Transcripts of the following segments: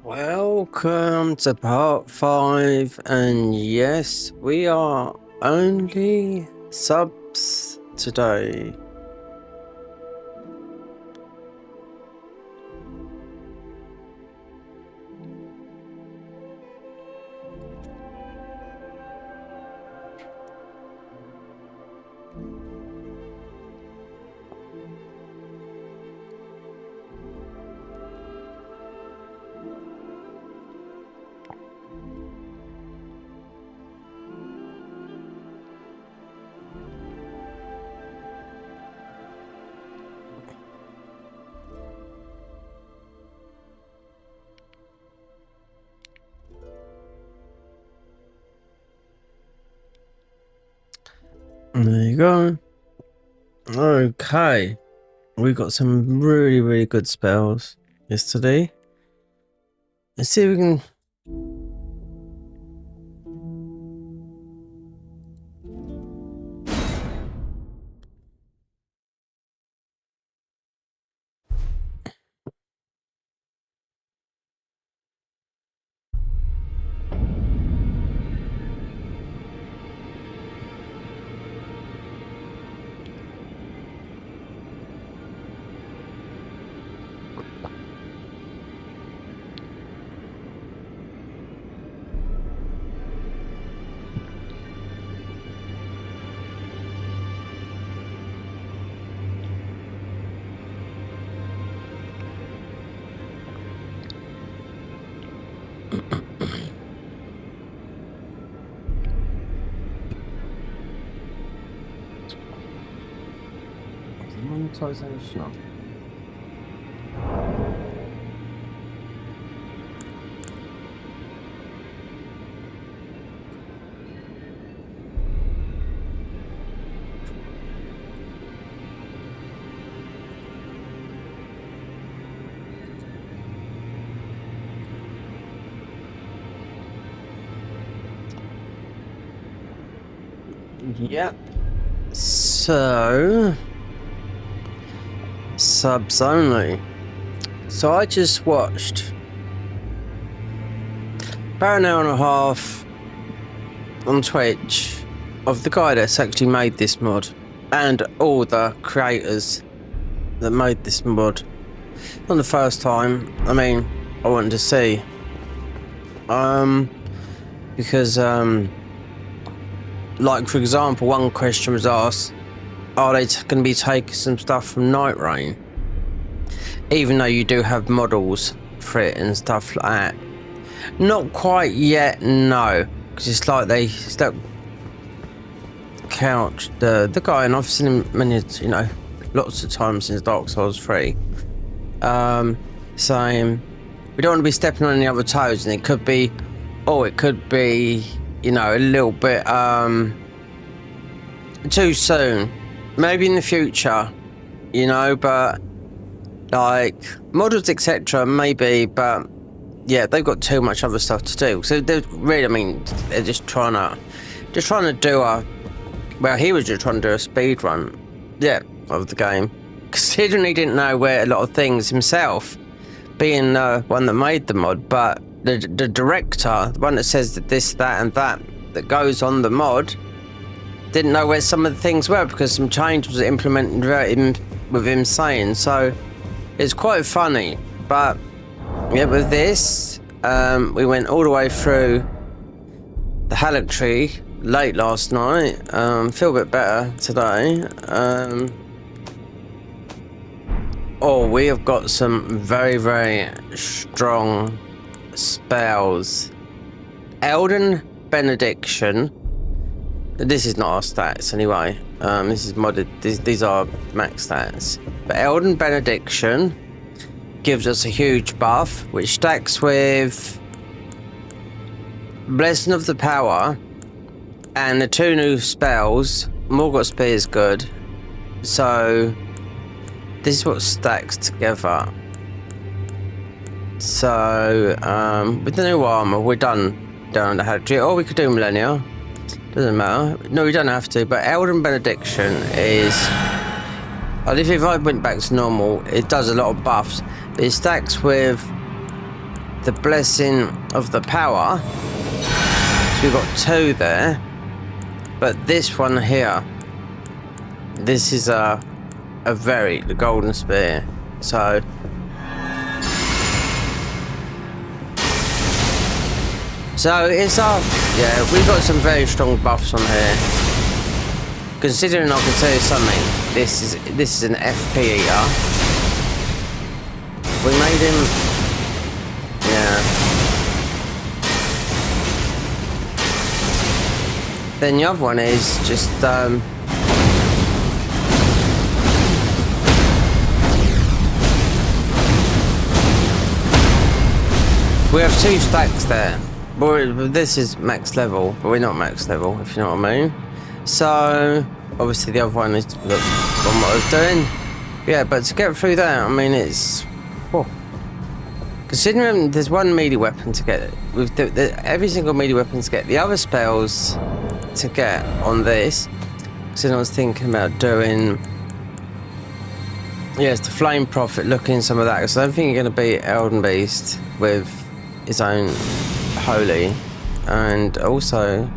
Welcome to part 5, and yes, we are only subs today. There you go. Okay, we got some really good spells yesterday. Let's see if we can. Monetization. Yep. So subs only. So I just watched about an hour and a half on Twitch of the guy that's actually made this mod and all the creators that made this mod. Not the first time. I mean, I wanted to see because like for example, one question was asked, are they going to be taking some stuff from Night Rain? Even though you do have models for it and stuff like that. Not quite yet, no. Because it's like they stuck couch the guy, and I've seen him many, lots of times since Dark Souls 3. Saying we don't want to be stepping on any other toes, and it could be a little bit too soon. Maybe in the future, but like models etc. maybe, but yeah, they've got too much other stuff to do. So they're really, they're just trying to do he was just trying to do a speed run, of the game, considering he didn't know where a lot of things himself, being the one that made the mod. But the director, the one that says that this, that, and that goes on the mod, didn't know where some of the things were because some change was implemented with him saying. So it's quite funny. But yeah, with this, we went all the way through the Halleck Tree late last night. Feel a bit better today. We have got some very, very strong spells. Elden Benediction. This is not our stats anyway. This is modded. These are max stats. But Elden Benediction gives us a huge buff, which stacks with Blessing of the Power and the 2 new spells. Morgott Spear is good. So this is what stacks together. So with the new armor, we're done down the Halleck Tree. Or we could do Millennia. Doesn't matter. No, we don't have to. But Elden Benediction is... if I went back to normal, it does a lot of buffs. But it stacks with the Blessing of the Power. So we've got 2 there. But this one here, this is the Golden Spear. So it's we've got some very strong buffs on here. Considering, I can tell you something, this is an FP eater. We made him, Then the other one is just we have 2 stacks there. But this is max level, but we're not max level, if you know what I mean. So obviously the other one is on what I was doing. Yeah, but to get through that, I mean, it's considering there's 1 melee weapon to get with every single melee weapon to get the other spells to get on this. So I was thinking about doing it's the Flame Prophet, looking some of that, because I don't think you're going to beat Elden Beast with his own Holy, and also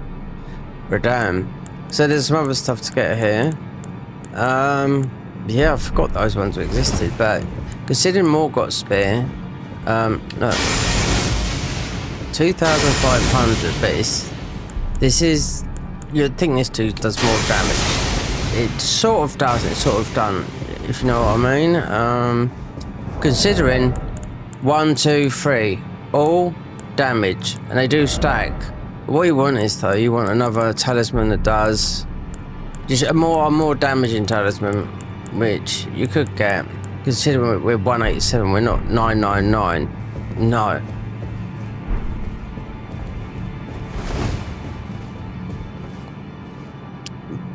Radam. So there's some other stuff to get here. I forgot those ones existed, but considering Morgott Spear, no, 2,500, but this is, you'd think this does more damage. It sort of does, it's sort of done, if you know what I mean. Considering 1, 2, 3, all damage, and they do stack. What you want is, though, you want another talisman that does just a more damaging talisman, which you could get. Considering we're 187, we're not 999. No.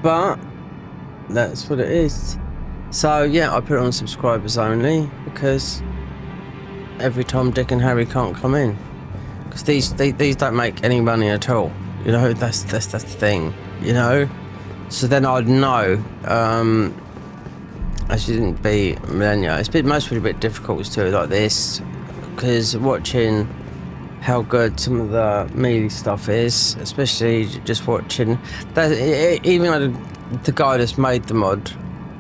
But that's what it is. So yeah, I put it on subscribers only because every Tom, Dick, and Harry can't come in. Because these don't make any money at all, you know. That's the thing, you know. So then I'd know. I shouldn't be Millennia. It's mostly a bit difficult to do like this, because watching how good some of the melee stuff is, especially just watching that, even the guy that's made the mod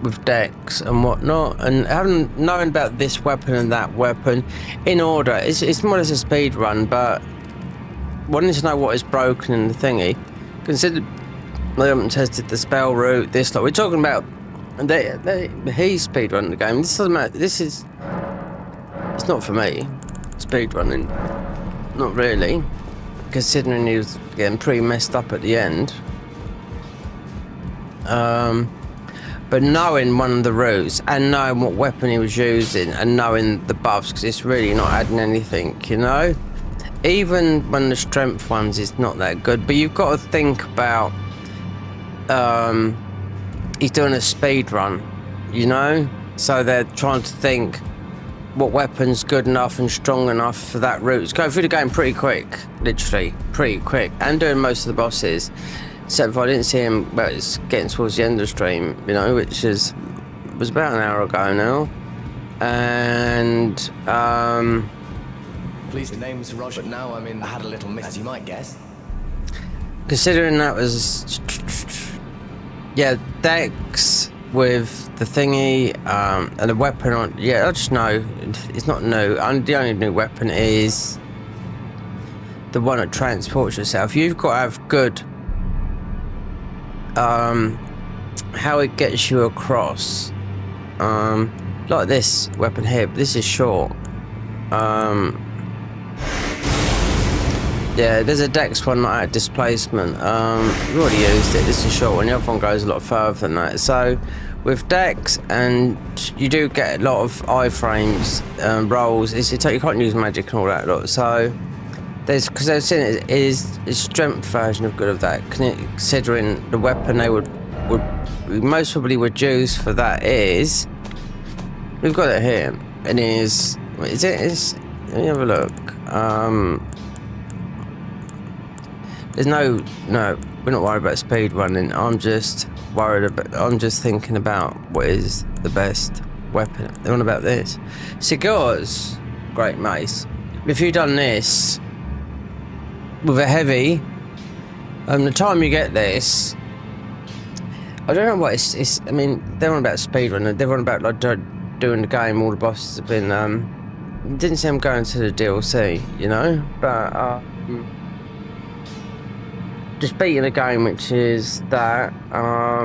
with decks and whatnot, and knowing about this weapon and that weapon in order, it's more or less a speed run, but wanting to know what is broken in the thingy. Consider they haven't tested the spell route, this lot. We're talking about he speed run the game. This doesn't matter. It's not for me, speed running, not really, considering he was getting pretty messed up at the end. But knowing one of the routes and knowing what weapon he was using and knowing the buffs, because it's really not adding anything, you know. Even when the strength ones is not that good, but you've got to think about he's doing a speed run, you know, so they're trying to think what weapon's good enough and strong enough for that route. It's going through the game pretty quick, literally pretty quick, and doing most of the bosses, except for I didn't see him, well, it's getting towards the end of the stream, you know, which was about an hour ago now. And Please, the name's Roger, but now I had a little miss, as you might guess. Considering that was... Yeah, Dex with the thingy and the weapon on... Yeah, I just know it's not new. And the only new weapon is the one that transports yourself. You've got to have good... how it gets you across. Like this weapon here, but this is short. Yeah, there's a Dex one not at displacement. We've already used it. This is a short one. The other one goes a lot further than that. So with Dex, and you do get a lot of iframes, rolls. You can't use magic and all that lot. So there's, because they've seen it is a strength version of good of that. Considering the weapon they would most probably would use for that is, we've got it here, and is it? Let me have a look. There's no, we're not worried about speed running. I'm just thinking about what is the best weapon. They're on about this. Cigars, great mace. If you've done this with a heavy, the time you get this, I don't know what it's I mean, they're on about speed running. They're on about like doing the game. All the bosses have been. Didn't see them going to the DLC, you know, but. Just beating a game, which is that. I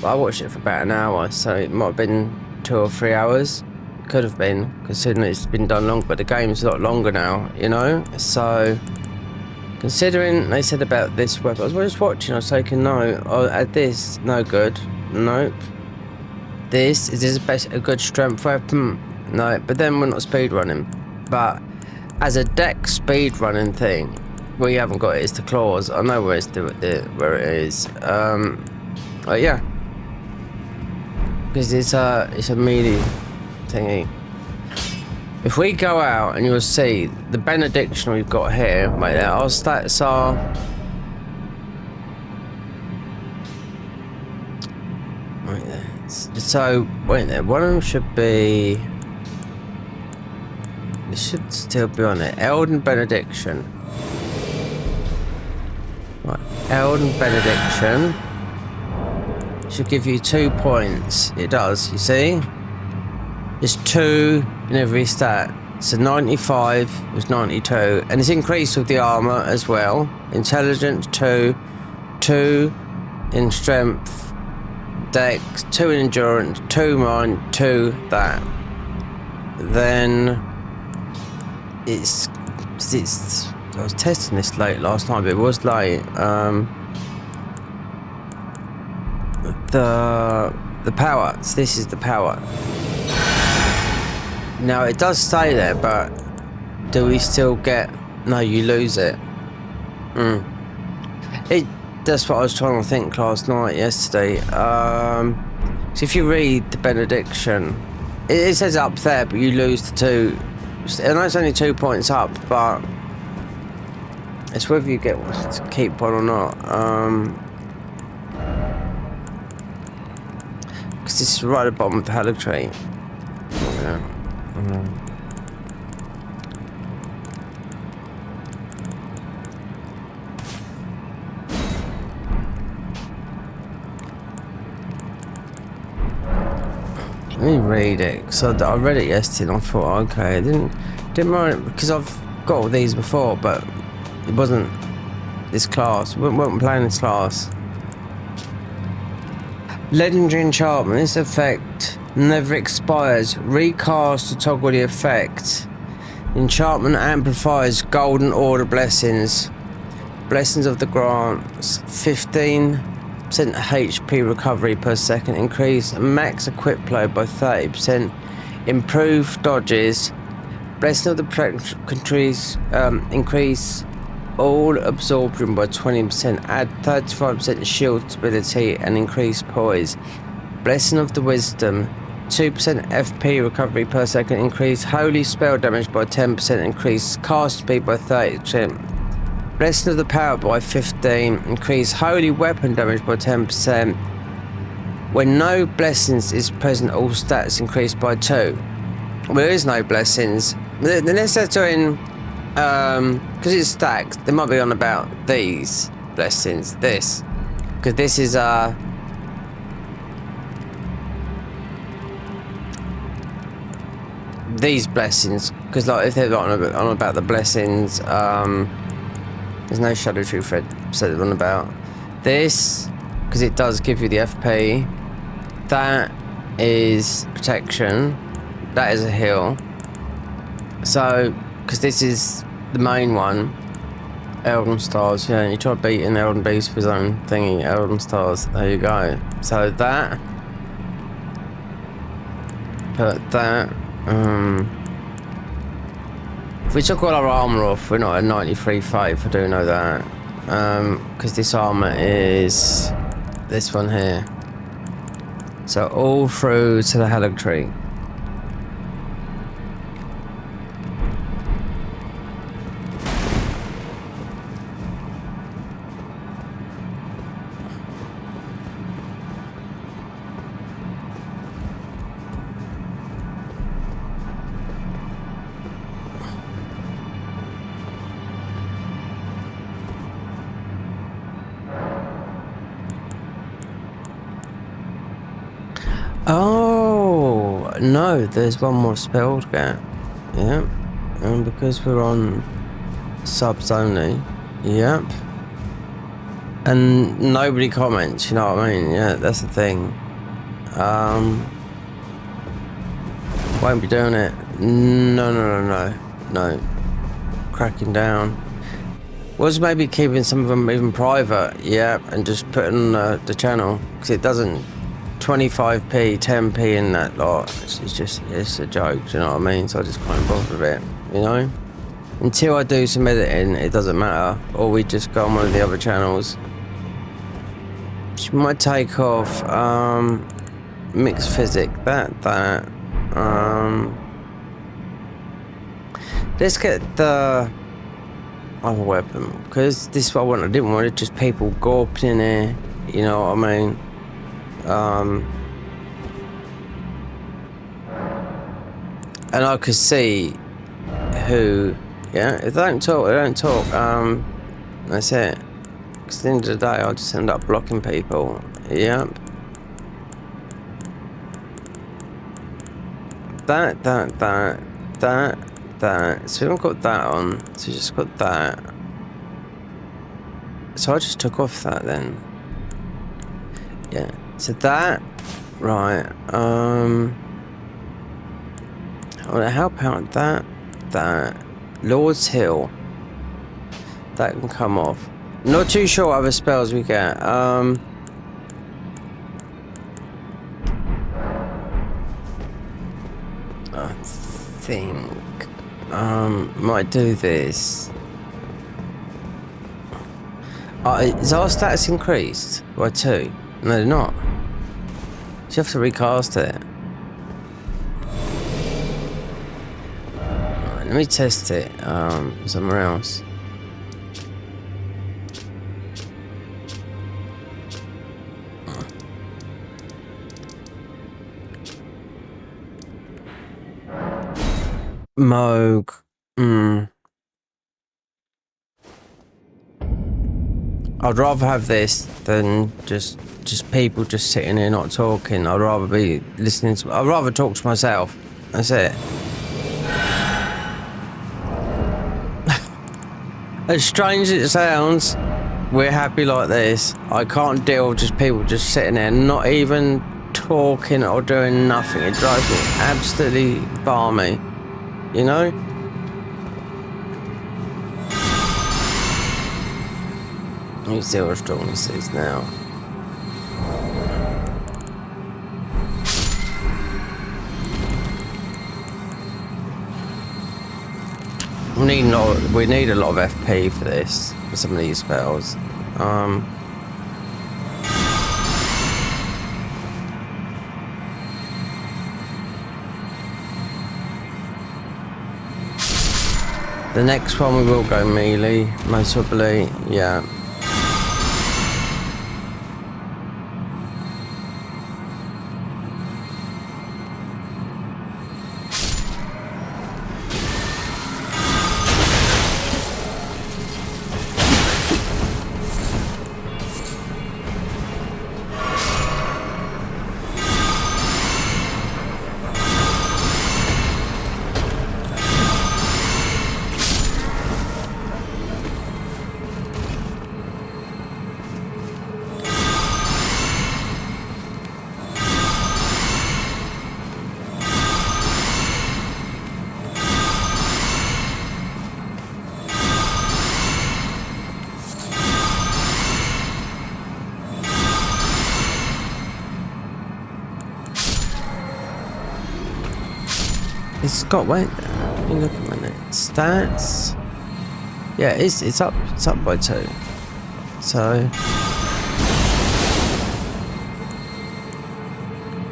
watched it for about an hour, so it might have been 2 or 3 hours. Could have been, considering it's been done long, but the game's a lot longer now, you know. So, considering they said about this weapon, I was just watching. I was taking note. Oh, at this, no good. Nope. Is this a good strength weapon? No, but then we're not speed running. But as a deck speed running thing. Well, you haven't got it. It's the claws. I know where it is. Oh yeah, because it's a melee thingy. If we go out, and you'll see the benediction we've got here. Wait, our stats are. Right there. So wait there. One of them should be. It should still be on it. Elden benediction. Right, Elden benediction should give you 2 points. It does, you see? There's 2 in every stat. So 95 was 92, and it's increased with the armor as well. Intelligence 2, 2 in strength, dex 2 in endurance, 2 mind, 2 that. Then it's I was testing this late last night, but it was late. The power. So this is the power. Now it does stay there, but do we still get? No, you lose it. That's what I was trying to think last night, yesterday. So if you read the benediction, it says up there, but you lose the 2. I know it's only 2 points up, but. It's whether you get to keep one or not. Because this is right at the bottom of the Haligtree. Yeah. Let me read it. So I read it yesterday and I thought, okay, I didn't mind it because I've got all these before, but. It wasn't this class. We weren't playing this class. Legendary enchantment. This effect never expires. Recast to toggle the effect. Enchantment amplifies golden order blessings. Blessings of the grants. 15% HP recovery per second. Increase max equip load by 30%. Improve dodges. Blessing of the countries increase all absorption by 20%, add 35% shield stability and increase poise. Blessing of the wisdom, 2% FP recovery per second, increase holy spell damage by 10%, increase cast speed by 30%. Blessing of the power by 15, increase holy weapon damage by 10%. When no blessings is present, all stats increase by 2. Well, there is no blessings. Unless they're doing, because it's stacked, they might be on about these blessings. This. Because this is, these blessings. Because, like, if they're not on about the blessings, there's no Shadow Tree thread said on about this. Because it does give you the FP. That is protection. That is a heal. So, because this is the main one, Elden Stars, yeah, you try beating Elden Beast for his own thingy, Elden Stars, there you go. So that, put that, if we took all our armour off, we're not at 93 faith, I do know that. Because this armour is this one here. So all through to the Halig Tree. Oh, no, there's one more spell to get. Yep. And because we're on subs only. Yep. And nobody comments, you know what I mean? Yeah, that's the thing. Won't be doing it. No. Cracking down. Was maybe keeping some of them even private, yeah, and just putting the channel, because it doesn't 25p, 10p in that lot. It's a joke, do you know what I mean? So I just can't bother with it, you know? Until I do some editing, it doesn't matter. Or we just go on one of the other channels. Which might take off mixed physic, that. Let's get the other weapon, because this is what I wanted. I didn't want it just people gawping in here, you know what I mean? And I could see who, yeah, if they don't talk, they don't talk. That's it. Because at the end of the day, I'll just end up blocking people. Yep. That. So we haven't got that on. So we just got that. So I just took off that then. Yeah. So that, right. I want to help out that. Lord's Hill. That can come off. Not too sure what other spells we get. I think might do this. Is our stats increased by 2? No, they're not. So you have to recast it. Right, let me test it somewhere else. Moog. I'd rather have this than just people just sitting here not talking. I'd rather be listening to. I'd rather talk to myself. That's it. As strange as it sounds, we're happy like this. I can't deal with just people just sitting there, not even talking or doing nothing. It drives me absolutely balmy. You know? You see how strong this is now. We need a lot of FP for this, for some of these spells. The next one we will go melee, most probably, yeah. It's got, wait, let me look at my stats. Yeah, it's up by 2. So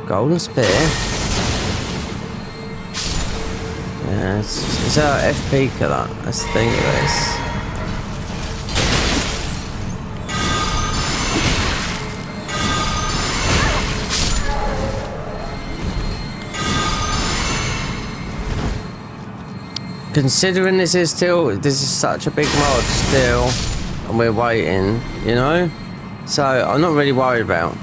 golden spear. Yeah, it's our FP killer. That's the thing with this. Considering this is such a big mod still, and we're waiting, you know, so I'm not really worried about.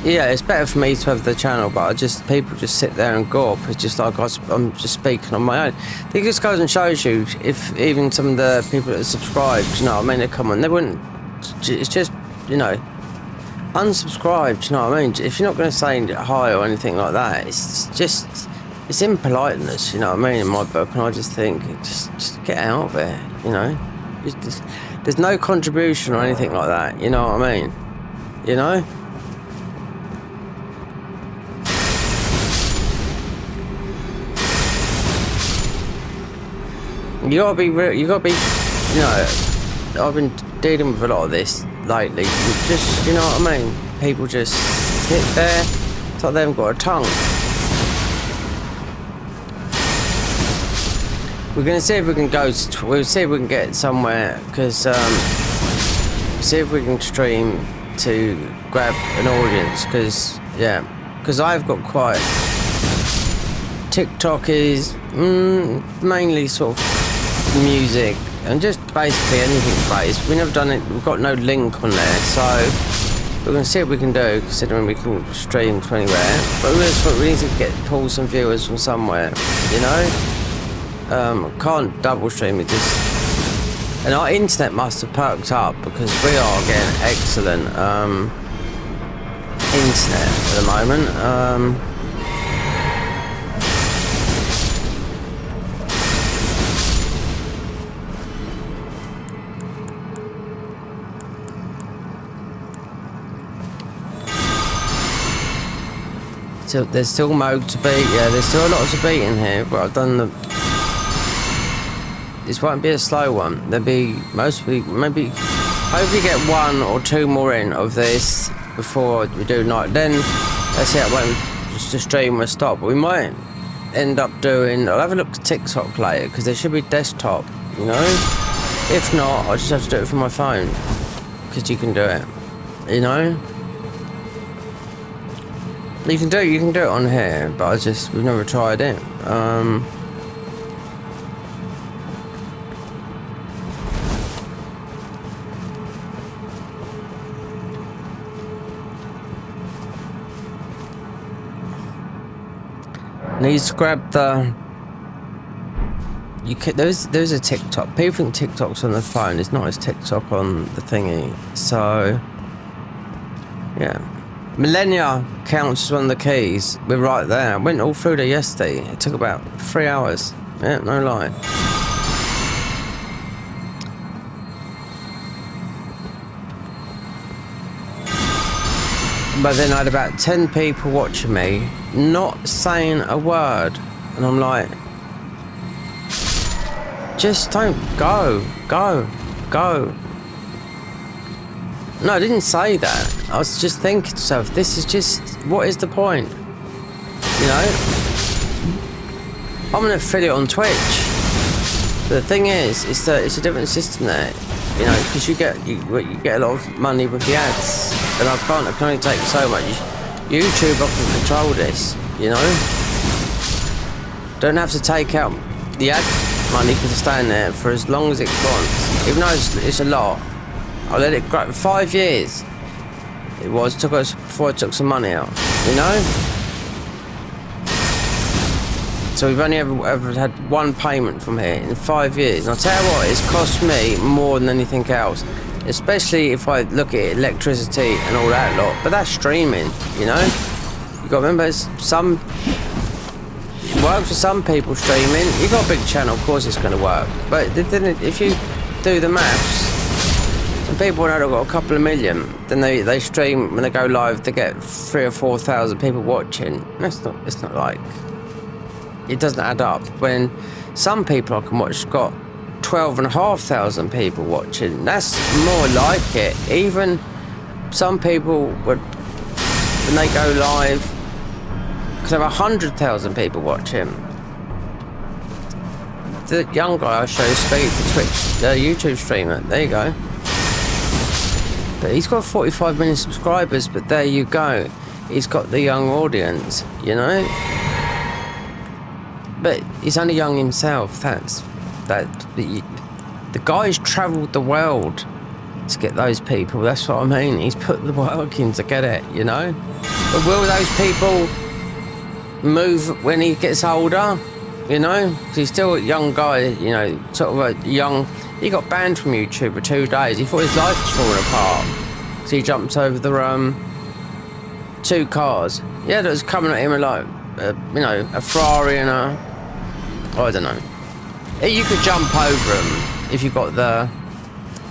Yeah, it's better for me to have the channel, but people just sit there and gawp. It's just like I'm just speaking on my own. I think this goes and shows you, if even some of the people that subscribe, you know what I mean, they come on, they wouldn't. It's just, you know, unsubscribe. You know what I mean? If you're not going to say hi or anything like that, it's just. It's impoliteness, you know what I mean, in my book, and I just think, just get out of it, you know? There's no contribution or anything like that, you know what I mean? You know? You gotta be real, you know, I've been dealing with a lot of this lately, just, you know what I mean? People just sit there, it's like they haven't got a tongue. We're going to see if we can we'll see if we can get somewhere, because see if we can stream to grab an audience, because I've got quite, TikTok is mainly sort of music and just basically anything based. We've never done it, we've got no link on there, so we're going to see what we can do, considering we can stream to anywhere, but we need to pull some viewers from somewhere, you know. Can't double stream it, and our internet must have perked up, because we are getting excellent internet at the moment. So there's still mode to beat. Yeah, there's still a lot to beat in here, but I've done the. This won't be a slow one. There'll be hopefully get 1 or 2 more in of this before we do night. Then that's it. I won't just stream will stop. But we might end up doing. I'll have a look at TikTok later, because there should be desktop. You know. If not, I just have to do it from my phone, because you can do it. You know. You can do it on here, but we've never tried it. Needs to grab the. There's a TikTok. People think TikTok's on the phone. It's not. It's TikTok on the thingy. So yeah, Millennia counts as one of the keys. We're right there. I went all through there yesterday. It took about 3 hours. Yeah, no lie. But then I had about 10 people watching me, not saying a word, and I'm like, just don't go. No, I didn't say that. I was just thinking to myself, this is just, what is the point? You know? I'm an affiliate on Twitch. But the thing is, it's a different system there. You know, because you get a lot of money with the ads. And I can only take so much. YouTube, I can control this, you know? Don't have to take out the ad money because it's staying there for as long as it wants. Even though it's a lot, I'll let it grow. 5 years took us before I took some money out, you know? So we've only ever had 1 payment from here in 5 years. And I'll tell you what, it's cost me more than anything else. Especially if I look at electricity and all that lot. But that's streaming, you know? You got to remember, it works for some people streaming. You got a big channel, of course it's going to work. But then if you do the maths, And people know they've got a couple of million. Then they stream, when they go live, they get 3,000 or 4,000 people watching. It's not like, it doesn't add up. When some people I can watch got 12,500 people watching, that's more like it. Even some people would, when they go live, could have 100,000 people watching. The young guy I show speak, the Twitch, YouTube streamer, there you go. But he's got 45 million subscribers, but there you go. He's got the young audience, you know? But he's only young himself, the guy's travelled the world to get those people, that's what I mean. He's put the work in to get it, you know? But will those people move when he gets older? You know? Because he's still a young guy, you know, sort of a young... He got banned from YouTube for 2 days. He thought his life was falling apart. So he jumps over the 2 cars. Yeah, that was coming at him like, you know, a Ferrari and I don't know. You could jump over them if you got the...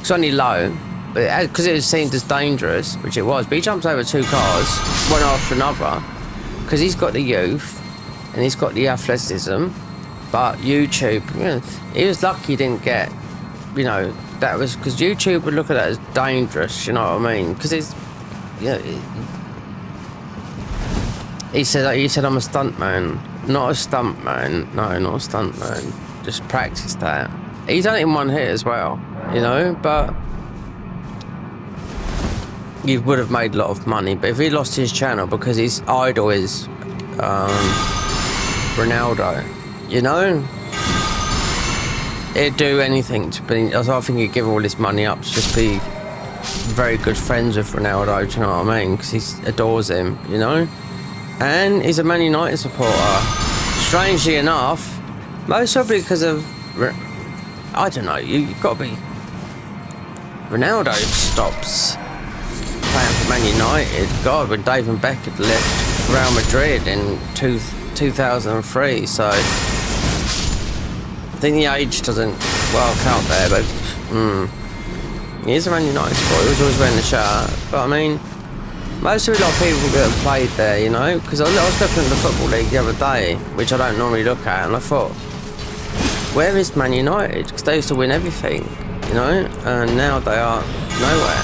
It's only low, but because it was seen as dangerous, which it was. But he jumps over 2 cars, one after another, because he's got the youth and he's got the athleticism. But YouTube, you know, he was lucky he didn't get, you know, that was because YouTube would look at that as dangerous, you know what I mean? Because it's, you know, he said I'm a stuntman, not a stuntman. No, not a stuntman. Just practice that. He's done it in 1 hit as well, you know, but he would have made a lot of money. But if he lost his channel because his idol is Ronaldo, you know, he'd do anything to be. I think he'd give all this money up to just be very good friends with Ronaldo, do you know what I mean? Because he adores him, you know? And he's a Man United supporter. Strangely enough, most probably because of, I don't know, you've got to be... Ronaldo stops playing for Man United. God, when David Beckham left Real Madrid in 2003, so... I think the age doesn't well count there, but... He is a Man United supporter, he was always wearing the shirt, but I mean... Most of a lot of people that have played there, you know, because I was looking at the Football League the other day, which I don't normally look at, and I thought, where is Man United? Because they used to win everything, you know, and now they are nowhere.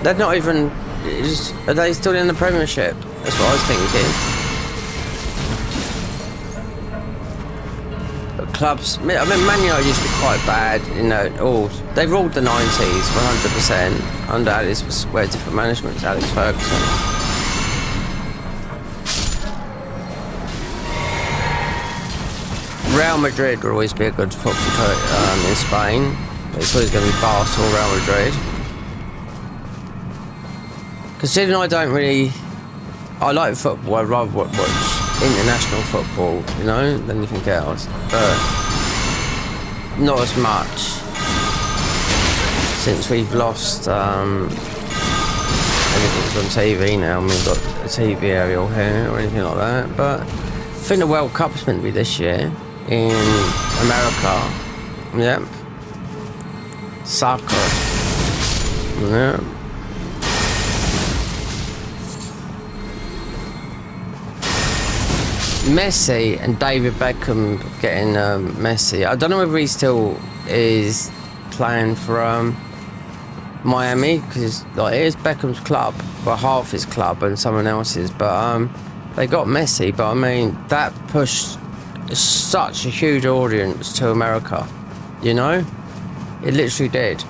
They're not even, are they still in the Premiership? That's what I was thinking. But clubs, I mean, Man United used to be quite bad, you know, they ruled the 90s 100%. Under Alex, where different management, Alex Ferguson. Real Madrid will always be a good football club in Spain. It's always going to be Barca or Real Madrid. Considering I like football, I'd rather watch international football, you know, than anything else. But not as much. Since we've lost anything's on TV now, and we've got a TV aerial here or anything like that. But I think the World Cup's meant to be this year in America. Yep. Soccer. Yep. Messi and David Beckham getting Messi. I don't know whether he still is playing for Miami, because like, it is Beckham's club, well, half his club and someone else's, but they got Messi. But I mean, that pushed such a huge audience to America, you know, it literally did.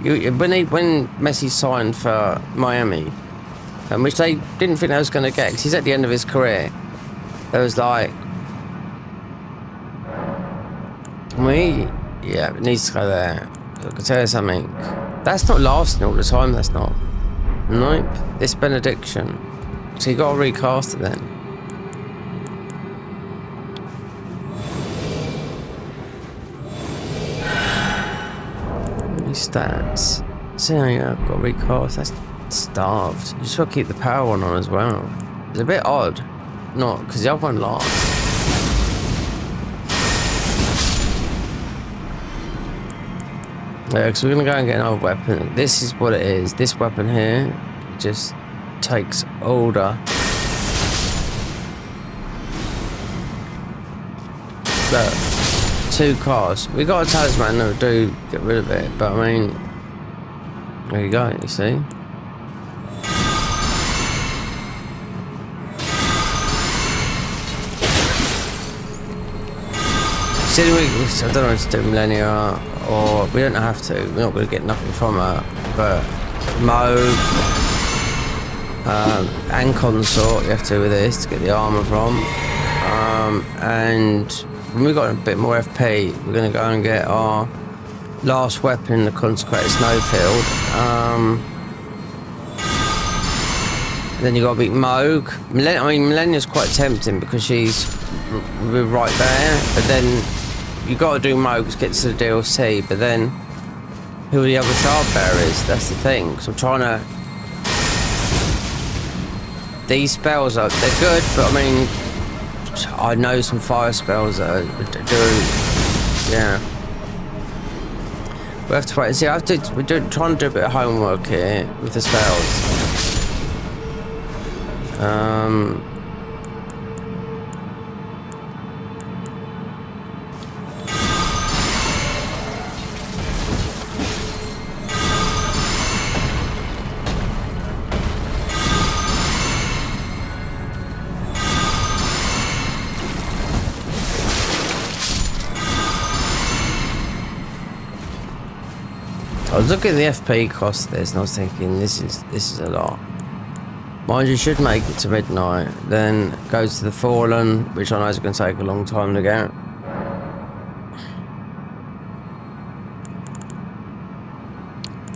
When Messi signed for Miami, which they didn't think they was going to get, because he's at the end of his career, there was like, yeah, it needs to go there. I can tell you something. That's not lasting all the time, that's not. Nope. It's benediction. So you got to recast it then. These stats. See how you've got to recast. That's starved. You just got to keep the power on as well. It's a bit odd. Not, because the other one lasts. Yeah, because we're gonna go and get another weapon. This is what it is. This weapon here just takes all the look, 2 cars. We got a talisman that will do get rid of it, but I mean, there you go. You see. See, I don't know if to do Millennia or we don't have to. We're not going to get nothing from her, but Moog and Consort you have to with this to get the armor from. And when we got a bit more FP, we're going to go and get our last weapon, the Consecrated Snowfield. Then you got to beat Moog. I mean, Millennia's quite tempting because we're right there, but then you got to do Moog to get to the DLC. But then, who are the other shard bearers? That's the thing. So I'm trying to. These spells they're good, but I mean, I know some fire spells that do. Yeah. We have to wait and see. We're trying to do a bit of homework here with the spells. I was looking at the FP cost of this and I was thinking this is a lot. Mind you, should make it to midnight, then goes to the Fallen, which I know is going to take a long time to get.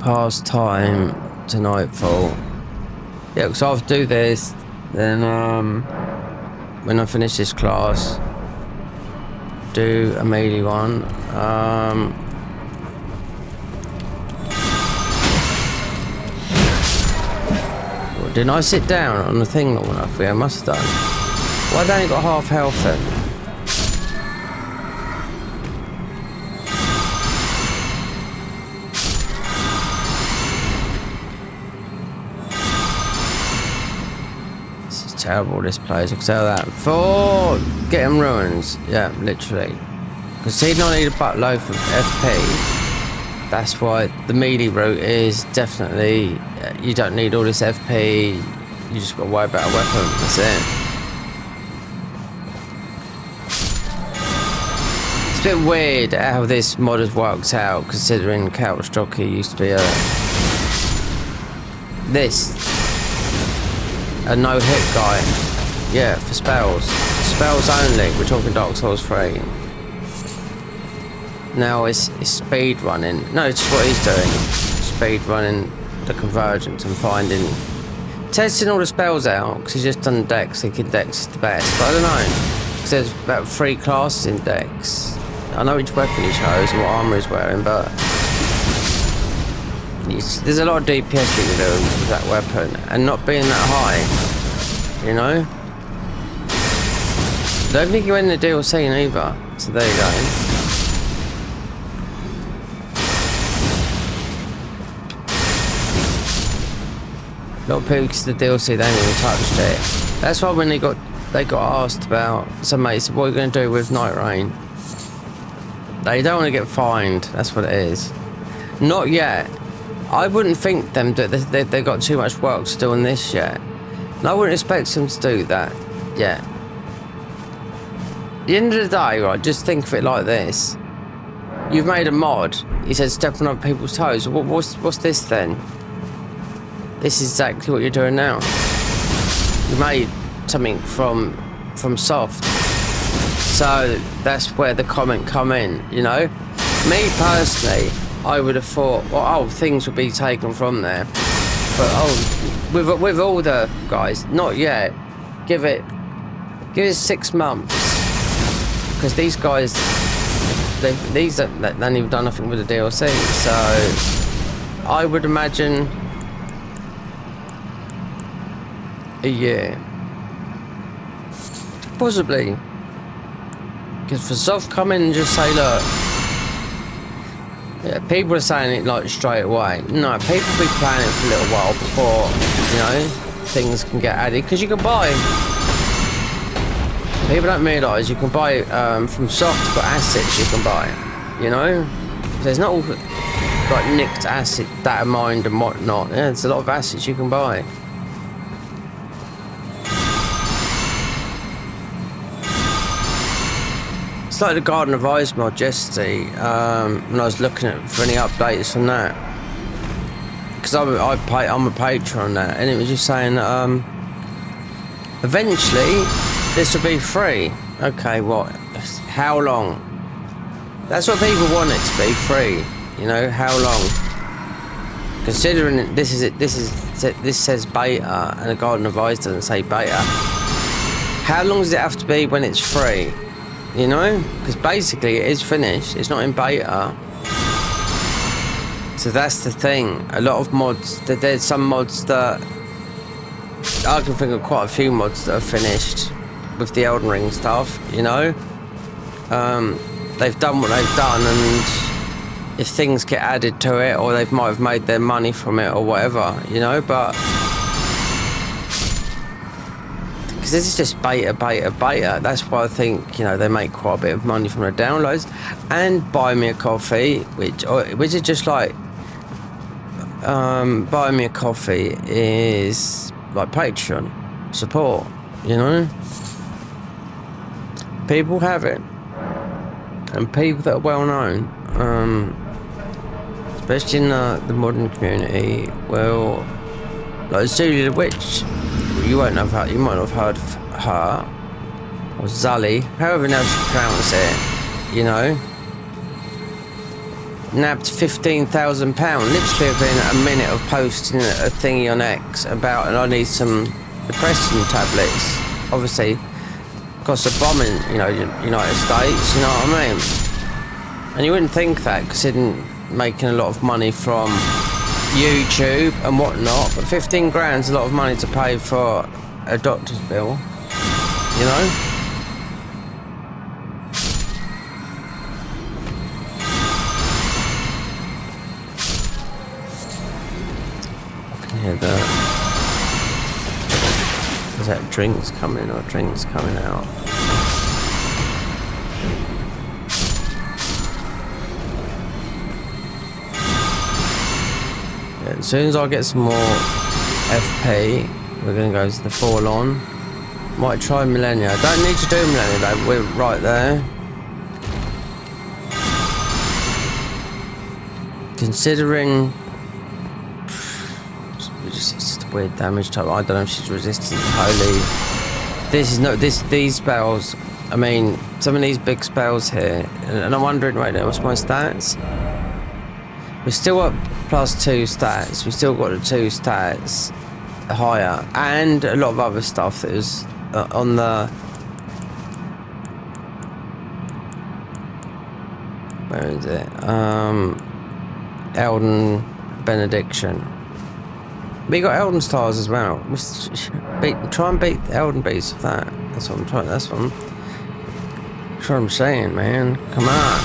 Past time to nightfall. Yeah, because I'll do this, then when I finish this class, do a melee one. Didn't I sit down on the thing long enough? Yeah, I must have done. Why have I only got half health then? This is terrible, this place. I can tell that. For getting ruins. Yeah, literally. Because he don't need a buttload for FP. That's why the melee route is definitely, you don't need all this FP, you just got to worry about a weapon, that's it. It's a bit weird how this mod has worked out, considering Couch Jockey used to be a no-hit guy. Yeah, for spells. Spells only, we're talking Dark Souls 3. Now it's speed running. No, it's just what he's doing. Speed running the Convergence and testing all the spells out, because he's just done Dex, thinking Dex is the best. But I don't know, because there's about 3 classes in Dex. I know which weapon he chose and what armor he's wearing, but there's a lot of DPS you can do with that weapon, and not being that high, you know? I don't think you're in the DLC either, so there you go. A lot of people, because the DLC, they ain't even touched it. That's why when they got asked about, some mates said, what are you going to do with Night Rain? They don't want to get fined, that's what it is. Not yet. I wouldn't think them that they've got too much work to do on this yet. And I wouldn't expect them to do that yet. At the end of the day, right, just think of it like this. You've made a mod, he said step on other people's toes. What's this then? This is exactly what you're doing now. You made something from soft. So that's where the comment come in, you know? Me personally, I would have thought, well, things would be taken from there. But with all the guys, not yet. Give it 6 months. Because these guys, they haven't even done nothing with the DLC. So I would imagine a year, possibly, because for soft come in and just say, look, Yeah, people are saying it like straight away. No, people be playing it for a little while before, you know, things can get added. Because you can buy... People don't realise you can buy from soft, but assets you can buy, you know? There's not all like nicked asset, data mined and whatnot. Yeah, there's a lot of assets you can buy. It's like the Garden of Eyes mod yesterday, when I was looking at for any updates on that. Because I'm a patron on that, and it was just saying that eventually this will be free. Okay, what? How long? That's what people want it to be free. You know, how long? Considering this says beta, and the Garden of Eyes doesn't say beta. How long does it have to be when it's free? You know, because basically it is finished. It's not in beta. So that's the thing. A lot of mods. There's some mods that I can think of quite a few mods that are finished with the Elden Ring stuff. You know, they've done what they've done, and if things get added to it, or they might have made their money from it, or whatever. You know, but. Because this is just beta. That's why I think, you know, they make quite a bit of money from the downloads. And Buy Me a Coffee, which is just like Buy Me a Coffee is like Patreon support, you know. People have it, and people that are well known, especially in the modern community, well, like Zulia the Witch. You might not have heard of her, or Zully, however now she pronounce it, you know. Nabbed £15,000, literally within a minute of posting a thingy on X about, and I need some depression tablets. Obviously, cost a bomb in, you know, United States, you know what I mean? And you wouldn't think that, considering making a lot of money from YouTube and whatnot, but 15 grand's a lot of money to pay for a doctor's bill, you know. I can hear that. Is that drinks coming or drinks coming out? As soon as I get some more FP, we're going to go to the Forlorn. Might try Millennia. Don't need to do Millennia though, we're right there. Considering... It's just a weird damage type. I don't know if she's resistant to Holy. These spells, I mean, some of these big spells here, and I'm wondering right now, what's my stats? We're still up +2 stats. We still got the 2 stats higher, and a lot of other stuff that is on the. Where is it? Elden Benediction. We got Elden stars as well. Try and beat Elden beasts with that. That's what I'm trying. That's what I'm saying, man. Come on.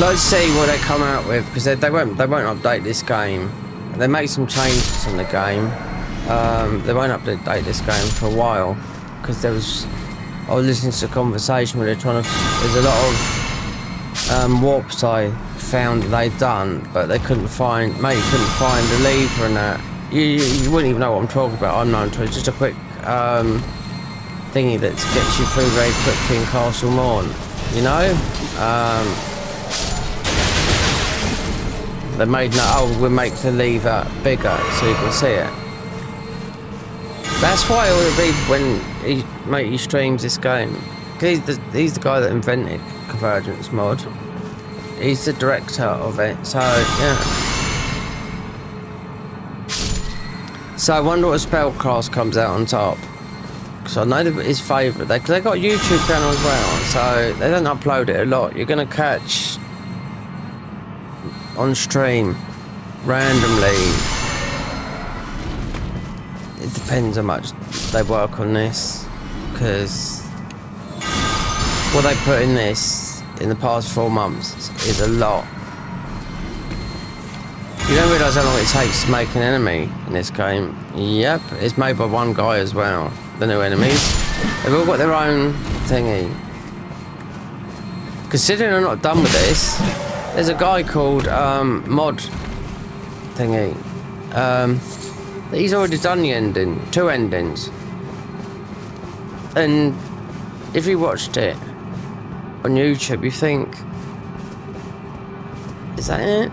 Let's see what they come out with, because they won't update this game. They make some changes in the game. They won't update this game for a while, because I was listening to a conversation where they're trying to. There's a lot of warps I found that they've done, but they couldn't find. Mate, you couldn't find the lever and that. You wouldn't even know what I'm talking about. I'm known to. It's just a quick thingy that gets you through very quickly in Castle Morn. You know. They made we'll make the lever bigger so you can see it. That's why all the people when he streams this game, he's the guy that invented Convergence mod. He's the director of it, so yeah. So I wonder what spell class comes out on top. Because I know that his favourite, because they got a YouTube channel as well, so they don't upload it a lot. You're gonna catch on stream randomly. It depends how much they work on this, because what they put in this in the past 4 months is a lot. You don't realise how long it takes to make an enemy in this game. Yep, it's made by one guy as well. The new enemies, they've all got their own thingy. Considering I'm not done with this, there's a guy called Mod thingy. He's already done the ending, 2 endings. And if you watched it on YouTube, you think, is that it?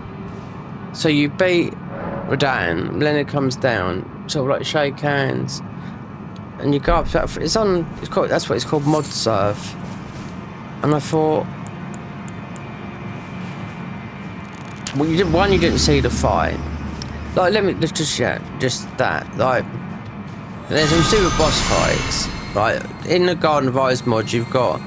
So you beat Radan, Leonard comes down, sort of like shake hands, and you go up. It's called, that's what it's called, Mod Surf. And I thought, well, you didn't see the fight. Like, just that. Like, there's some super boss fights. Like, in the Garden of Eyes mod, you've got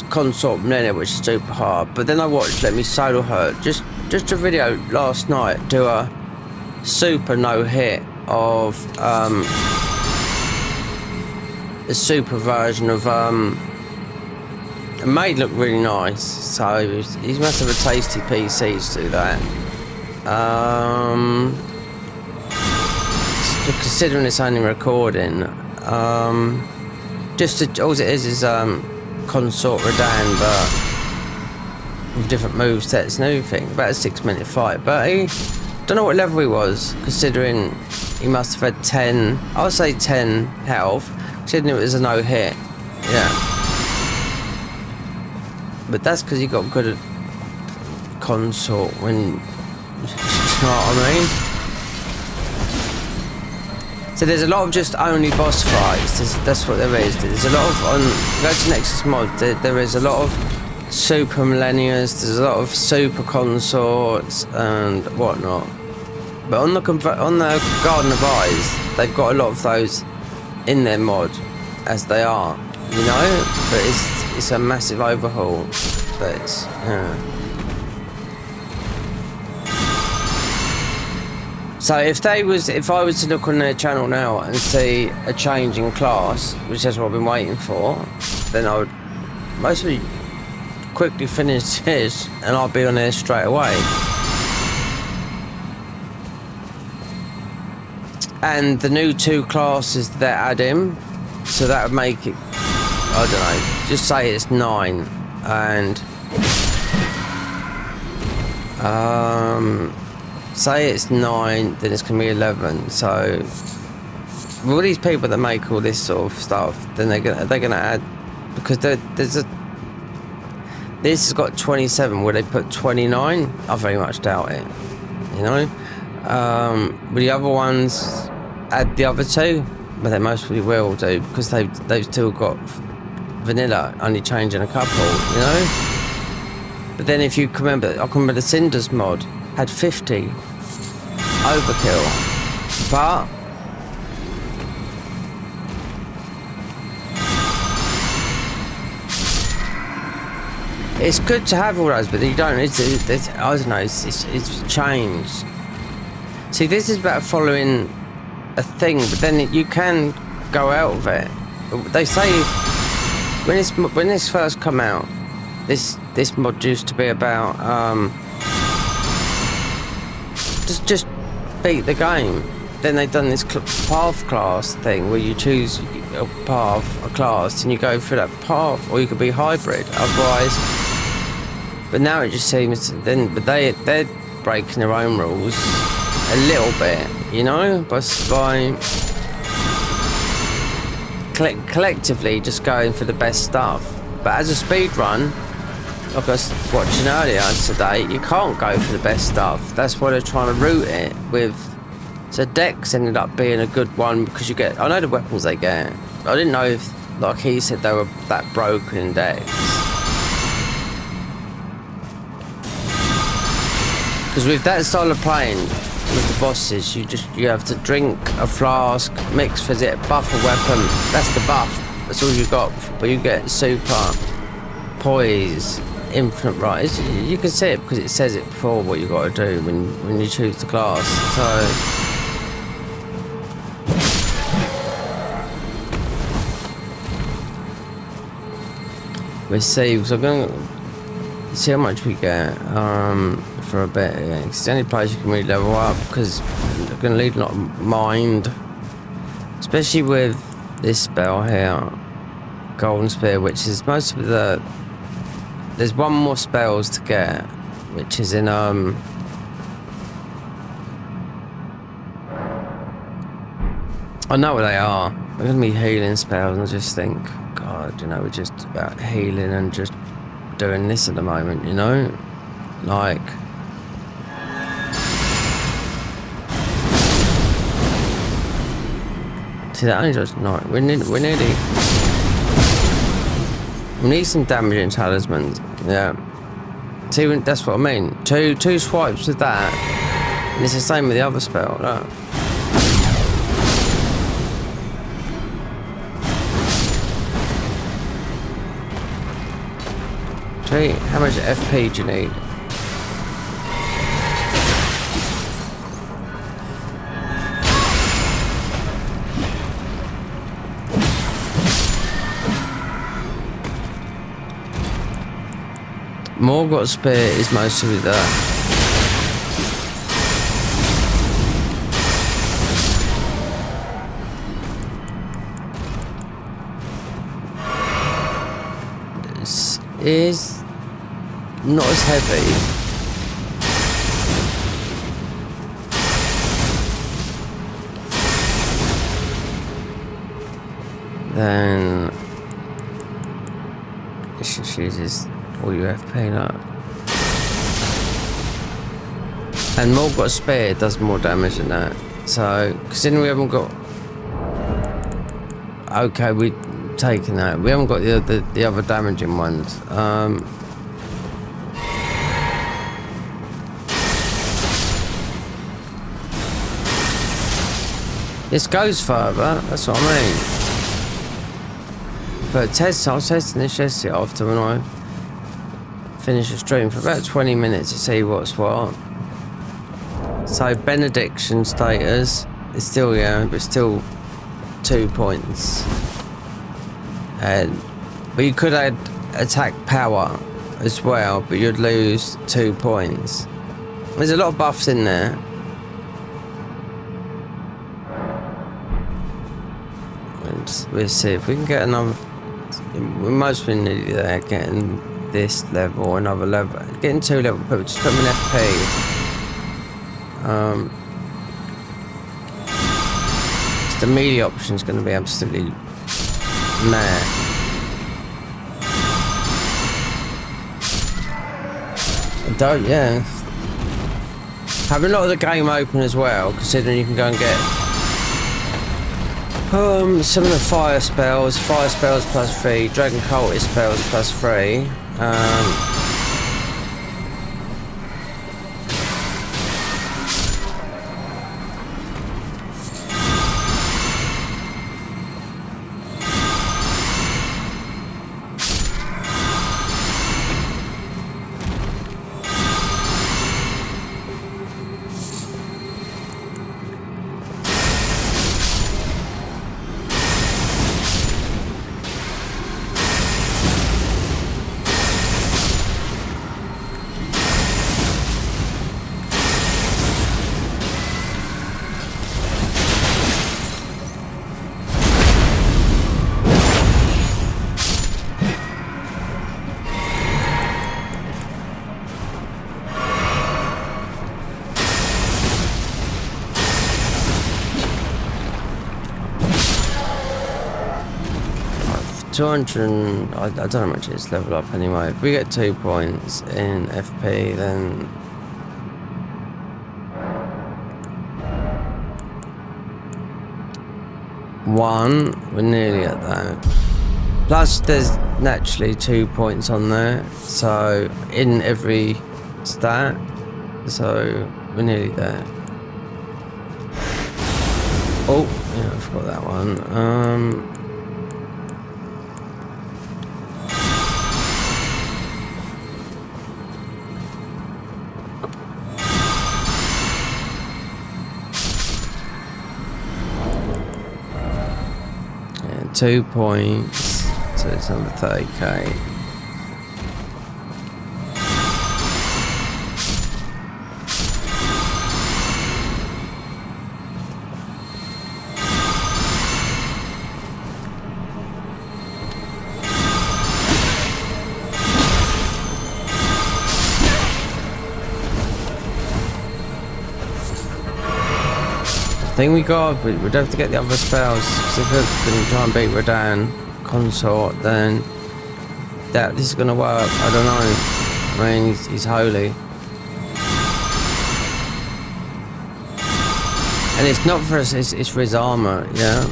Consort Millennia, which is super hard. But then I watched Let Me Solo Her, just a video last night, do a super no-hit of a super version of it made look really nice, so he must have a tasty PC to do that. Considering it's only recording, all it is Consort Radan, but with different move sets and everything. About a 6-minute fight, but he don't know what level he was, considering he must have had 10. I would say 10 health, considering it was a no hit. Yeah, but that's because he got good at Consort when. You know what I mean? So there's a lot of just only boss fights. That's what there is. There's a lot of go to Nexus mod. There is a lot of super millennials. There's a lot of super consorts and whatnot. But on the Garden of Eyes, they've got a lot of those in their mod as they are, you know. But it's a massive overhaul. But it's, So if I was to look on their channel now and see a change in class, which is what I've been waiting for, then I would mostly quickly finish this and I'll be on there straight away. And the new 2 classes that they're adding, so that would make it, I don't know, just say it's 9 and say it's 9, then it's gonna be 11. So all these people that make all this sort of stuff, then they're gonna add, because this has got 27. Will they put 29? I very much doubt it. You know, but the other ones add the other 2, but they mostly will do, because they've still got vanilla, only changing a couple. You know, but then if you remember, I can remember the Cinders mod had 50 overkill, but it's good to have all those, but you don't. It's I don't know. It's changed. See, this is about following a thing, but then you can go out of it. They say when this first come out, this mod used to be about just beat the game. Then they've done this path class thing where you choose a path, a class, and you go through that path, or you could be hybrid otherwise. But now it just seems but they're breaking their own rules a little bit, you know, by collectively just going for the best stuff. But as a speed run, like I was watching earlier today, you can't go for the best stuff. That's why they're trying to route it with. So Dex ended up being a good one, because you get, I know the weapons they get. I didn't know if, like he said, they were that broken in Dex. Because with that style of playing with the bosses, you have to drink a flask, mix fizz it, buff a weapon. That's the buff. That's all you got. But you get super poise infinite right. You can see it because it says it before what you got to do when you choose the class. So we see. So I'm going to see how much we get for a bit. Yeah. It's the only place you can really level up because you're going to need a lot of mind, especially with this spell here, Golden Spear, which is most of the. There's one more spells to get, which is in I know what they are. They're gonna be healing spells, and I just think, God, you know, we're just about healing and just doing this at the moment, you know, like. See, that only does not. We need some damaging talismans. Yeah. See, that's what I mean. Two swipes with that, and it's the same with the other spell. Look. See, how much FP do you need? Morgott Spear is mostly that. This is not as heavy. Then this just uses all your FP now. And Morgott Spear does more damage than that. So, considering we haven't got. Okay, we've taken that. We haven't got the other damaging ones. This goes further, that's what I mean. But I was testing this yesterday after when I finished the stream for about 20 minutes to see what's what. So benediction status is still, yeah, but still 2 points. But you could add attack power as well, but you'd lose 2 points. There's a lot of buffs in there. We'll see if we can get another. We're mostly nearly there, getting this level, another level, getting 2 level. Just put them in FP. The melee option is going to be absolutely mad. Yeah. Having a lot of the game open as well, considering you can go and get some of the fire spells +3, dragon cultist spells +3. I don't know how much it's level up anyway. If we get 2 points in FP, then we're nearly at that. Plus there's naturally 2 points on there, so in every stat, so we're nearly there. Oh yeah, I forgot that one. 2 points, so it's under 30k. I think we'd have to get the other spells, because if we're going to try and beat Radahn Consort, then this is going to work. I don't know. I mean, he's holy. And it's not for us, it's for his armor, yeah.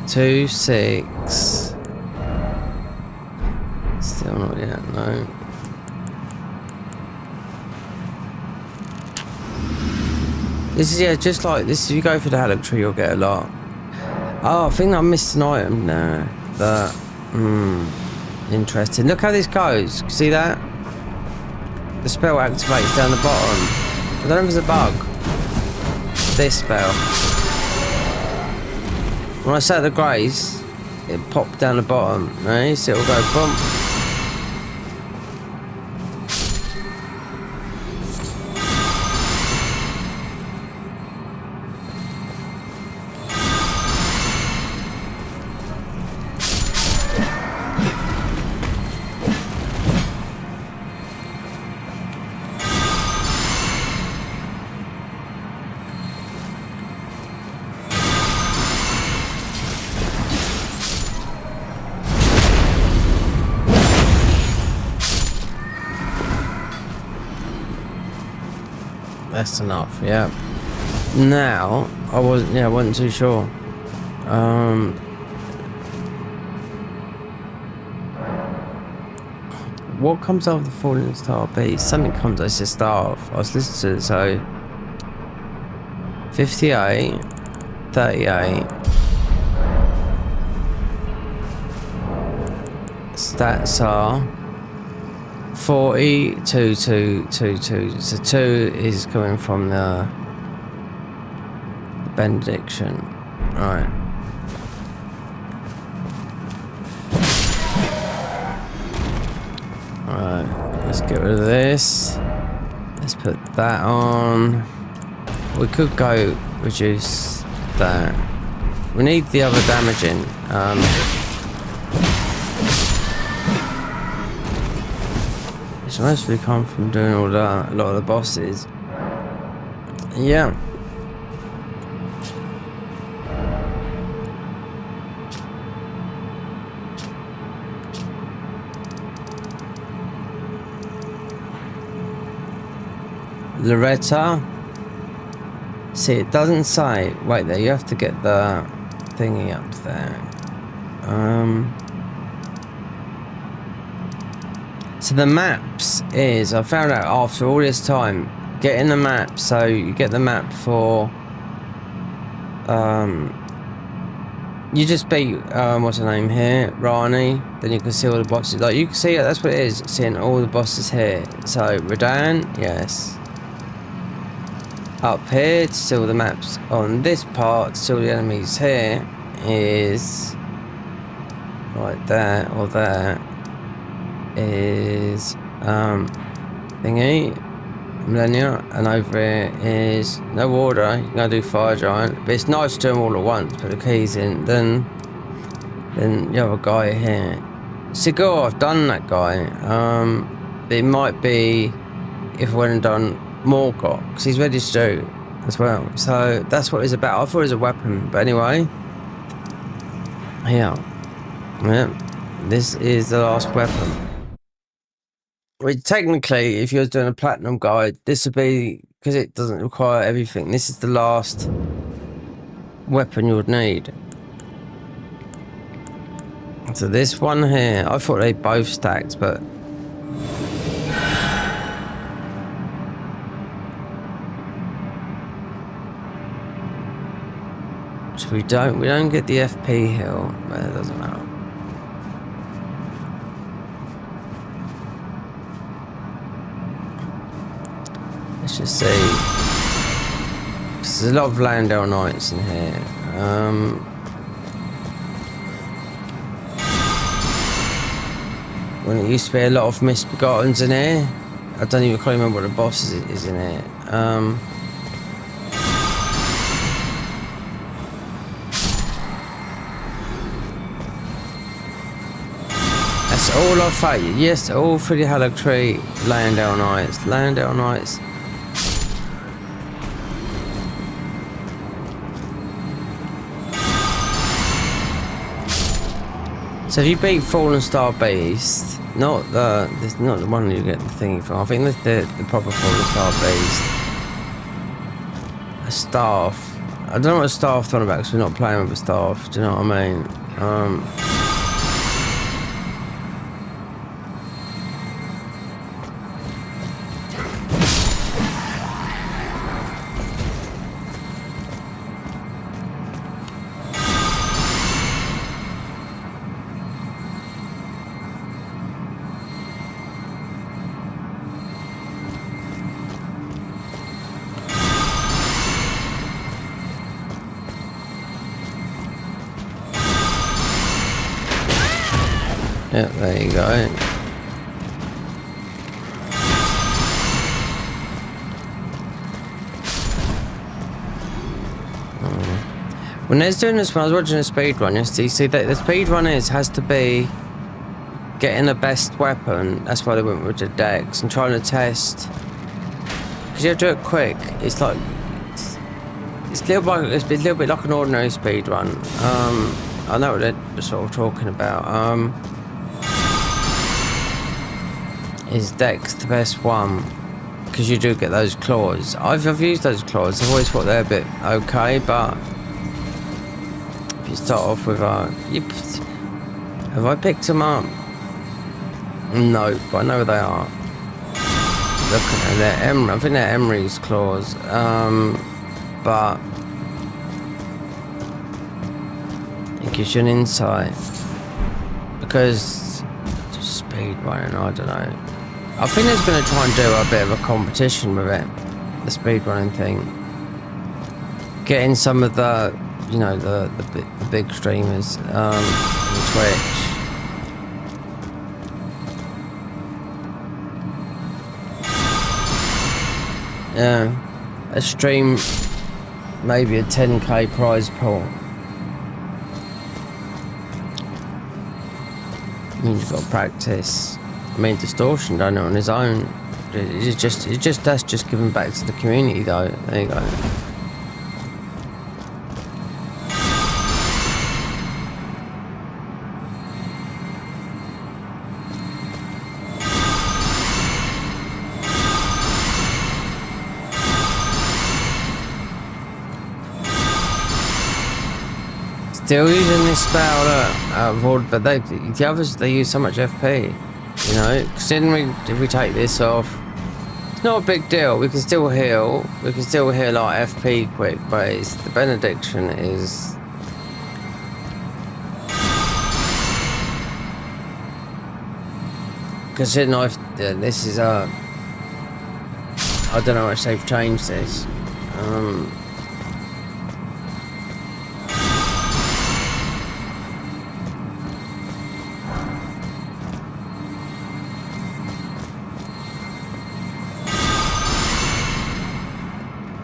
Two, 6. Still not yet, no. This is, yeah, just like this. If you go for the Halleck tree, you'll get a lot. Oh, I think I missed an item there. That, interesting. Look how this goes. See that? The spell activates down the bottom. I don't know if it's a bug. This spell. When I set the grace, it popped down the bottom, right? So it'll go bump. That's enough, yeah. Now, I wasn't too sure. What comes after the falling star beast? Something comes as a staff. I was listening to it, so 58, 38. Stats are 40, 2, 2, 2, 2. So 2 is coming from the benediction. Right. Alright, let's get rid of this. Let's put that on. We could go reduce that. We need the other damaging. It's mostly come from doing all that, a lot of the bosses. Yeah. Loretta. See, it doesn't say. Wait there, you have to get the thingy up there. So the maps is, I found out after all this time, getting the map, so you get the map for, you just beat, what's her name here, Rani, then you can see all the bosses, like you can see it, that's what it is, seeing all the bosses here. So Radahn, yes. Up here to see all the maps on this part, to see all the enemies here, is right there or there. Is thingy Millennia, and over here is no order. You can do fire giant, but it's nice to do them all at once. Put the keys in, then you have a guy here. Sigur, I've done that guy. It might be if I went and done Morgott, because he's ready to do as well. So that's what it's about. I thought it was a weapon, but anyway, yeah. This is the last weapon. Well, technically, if you was doing a platinum guide, this would be, because it doesn't require everything, this is the last weapon you would need. So this one here, I thought they both stacked, but so we don't get the FP hill, but it doesn't matter. Let's just see. There's a lot of Landale Knights in here. When it used to be a lot of Misbegottens in here. I don't even quite remember what the boss is in here. That's all I fight. Yes, all through the Hallock Tree. Landale Knights. Landale Knights. So if you beat Fallen Star Beast, not the one you get the thingy from. I think that's the proper Fallen Star Beast. A staff. I don't know what a staff's on about because we're not playing with a staff. Do you know what I mean? Yeah, there you go. When I was doing this, when I was watching a speed run yesterday, you see that the speed run has to be getting the best weapon. That's why they went with the dex and trying to test. Because you have to do it quick. It's like it's a little bit like an ordinary speed run. I know what they're sort of talking about. Is dex the best one? Because you do get those claws. I've used those claws. I've always thought they're a bit okay, but if you start off with have I picked them up? No, but I know where they are. Look at them. I think they're Emery's claws. But it gives you an insight because just speed running. I don't know. I think there's going to try and do a bit of a competition with it, the speedrunning thing. Getting some of the, you know, the big streamers on Twitch. Yeah, a stream, maybe a 10k prize pool. You've got to practice. I mean, Distortion done it on his own. That's just giving back to the community, though. There you go. Still using this spell out of order, but the others, they use so much FP. You know, considering if we take this off, it's not a big deal. We can still heal. We can still heal our FP quick, but it's, the benediction is. Considering this is I don't know how much they've changed this.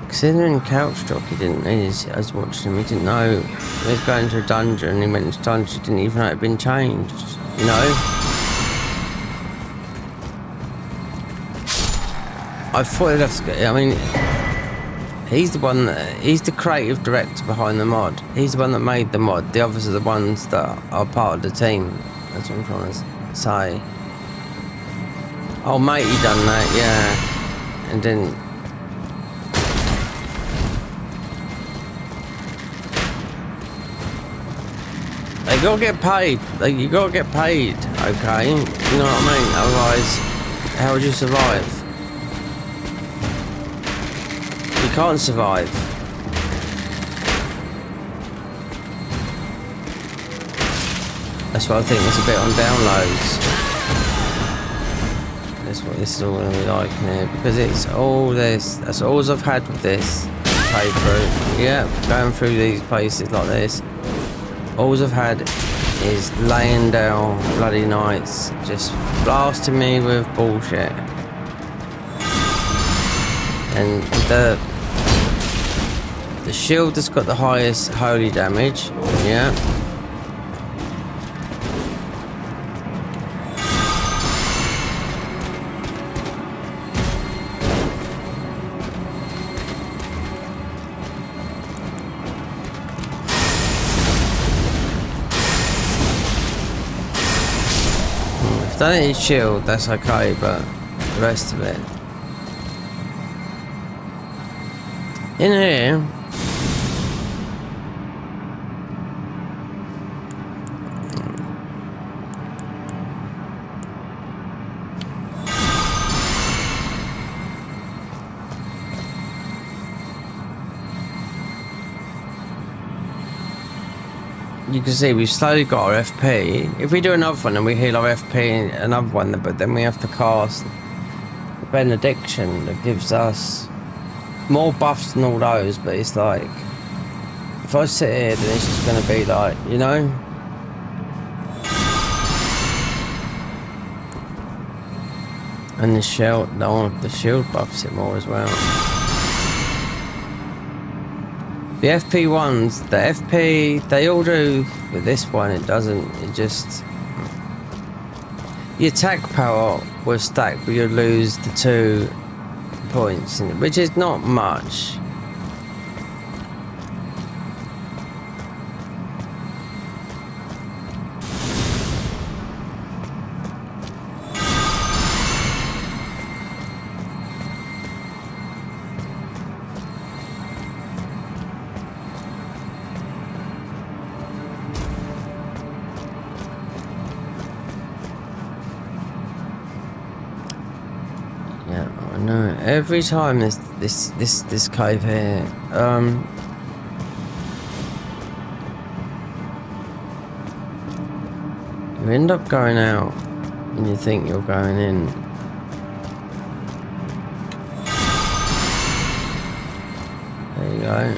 Considering Couch Jockey didn't, I was watching him, he didn't know he was going to a dungeon, he went into a dungeon, he didn't even know it had been changed, you know? I thought he'd have to, I mean, he's the creative director behind the mod, he's the one that made the mod, the others are the ones that are part of the team, that's what I'm trying to say. Oh mate, he done that, yeah, and then you gotta get paid. You gotta get paid, okay? You know what I mean? Otherwise, how would you survive? You can't survive. That's what I think. It's a bit on downloads. this is all going to be like in here, because it's all this. That's all I've had with this playthrough. Yeah, going through these places like this. All I've had is laying down bloody knights, just blasting me with bullshit. And the shield that's got the highest holy damage, yeah. If that ain't shield, that's okay, but the rest of it. In here, you can see we've slowly got our FP. If we do another one and we heal our FP, another one, but then we have to cast the benediction that gives us more buffs than all those, but it's like, if I sit here, then it's just going to be like, you know? And the shield buffs it more as well. The FP ones, the FP, they all do, but this one it doesn't, it just... The attack power will stack, but you'll lose the 2 points, which is not much. Yeah, I know. Every time this cave here, you end up going out and you think you're going in. There you go.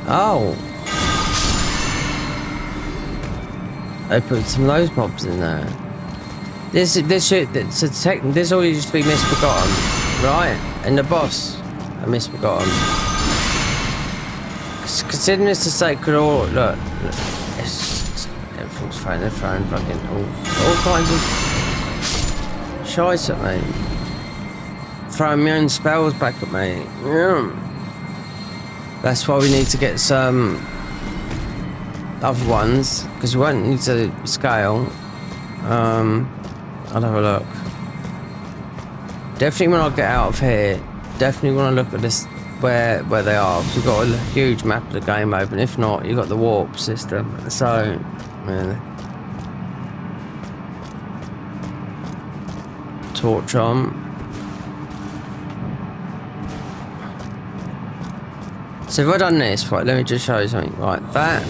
Oh! They put some of those mobs in there. This all used to be misbegotten, right? And the boss are misbegotten. Considering it's the sacred order, look, everything's fine. They're throwing fucking all kinds of shite at me, throwing my own spells back at me. Yeah. That's why we need to get some other ones, because we won't need to scale. I'll have a look. Definitely when I get out of here, definitely want to look at this where they are. We've got a huge map of the game open. If not, you've got the warp system. So, yeah. Torch on. So if I've done this, right, let me just show you something. Right, that.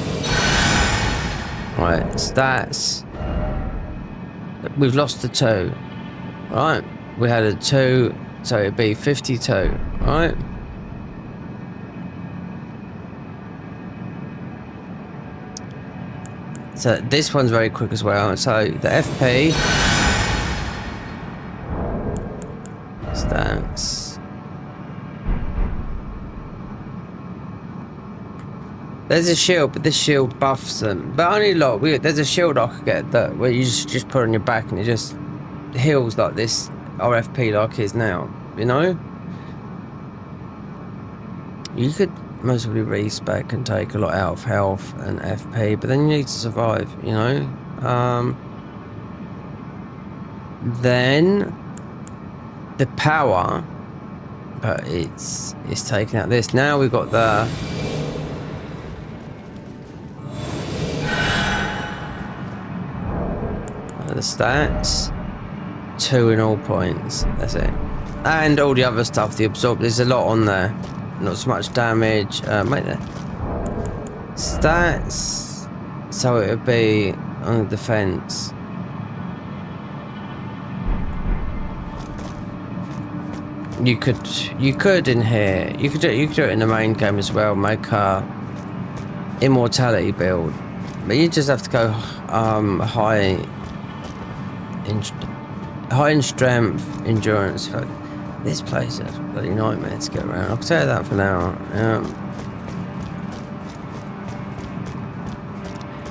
Right, stats. We've lost the 2. Right, we had a 2, so it'd be 52. Right. So this one's very quick as well. So the FP. Stats. There's a shield, but this shield buffs them. But only a lot. There's a shield I could get that where you just put on your back and it just heals like this RFP like is now. You know? You could most probably respec and take a lot out of health and FP, but then you need to survive, you know? Then the power, but it's taking out this. Now we've got the stats, 2 in all points, that's it, and all the other stuff, the absorb, there's a lot on there, not so much damage. Make that stats, so it would be on the defense, you could in here. You could do it in the main game as well. Make a immortality build, but you just have to go high in strength, endurance. This place is a bloody nightmare to get around. I'll tell you that for now.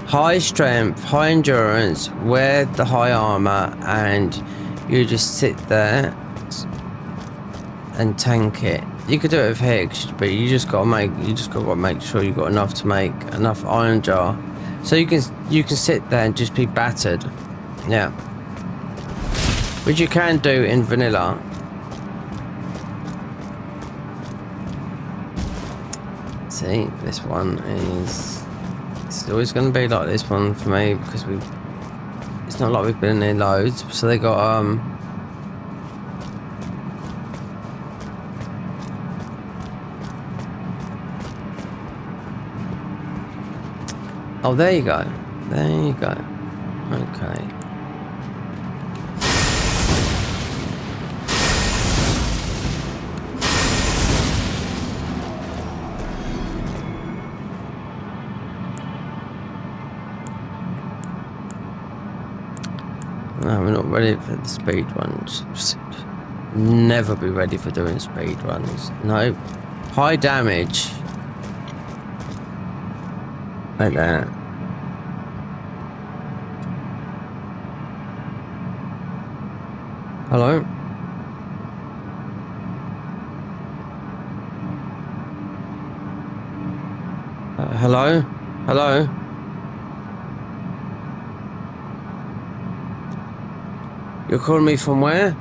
High strength, high endurance, wear the high armor, and you just sit there and tank it. You could do it with Higgs, but you just gotta make sure you got enough to make enough iron jar, so you can sit there and just be battered. Yeah, which you can do in vanilla. See, this one is. It's always going to be like this one for me because it's not like we've been in there loads. So they got oh, there you go. Okay. No, we're not ready for the speed runs. Never be ready for doing speed runs. No. High damage. Like that. Hello? Hello? Hello? You're calling me from where?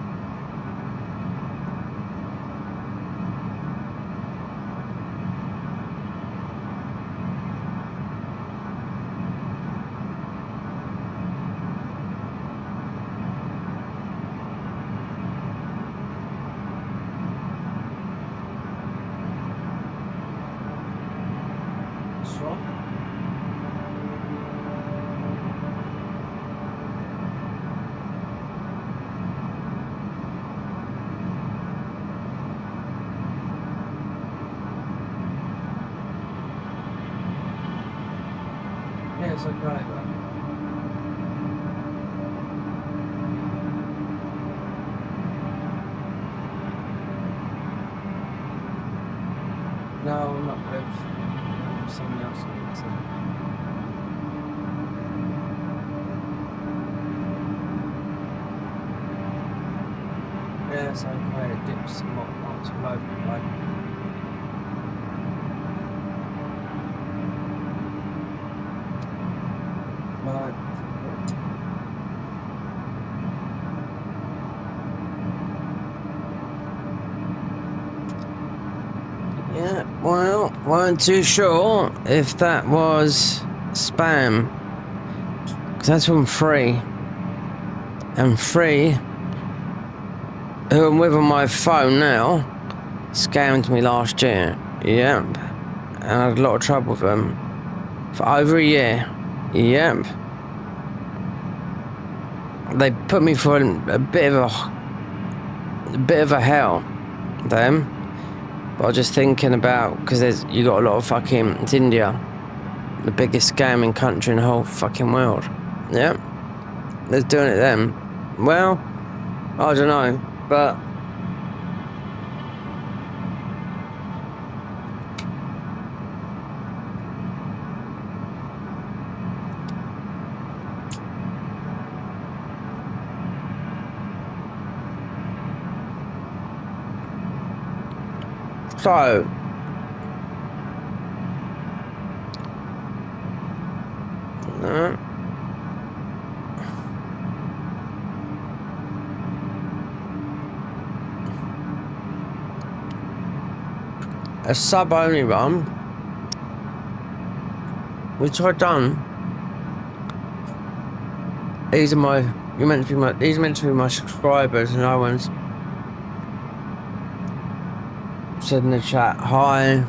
What's wrong? Yeah, it's okay, but... No, I'm not with someone else. Yeah, it's okay. It dips and whatnot all over the place. Right. Yeah, well, weren't too sure if that was spam. Because that's from Free. And Free, who I'm with on my phone now, scammed me last year. Yep. And I had a lot of trouble with them. For over a year. Yep. They put me for a bit of a hell, them. But I was just thinking about, because you got a lot of fucking, it's India, the biggest scamming country in the whole fucking world. Yep. They're doing it then. Well, I don't know, but so a sub only run, which I've done. These are meant to be my subscribers, and no one's said in the chat hi,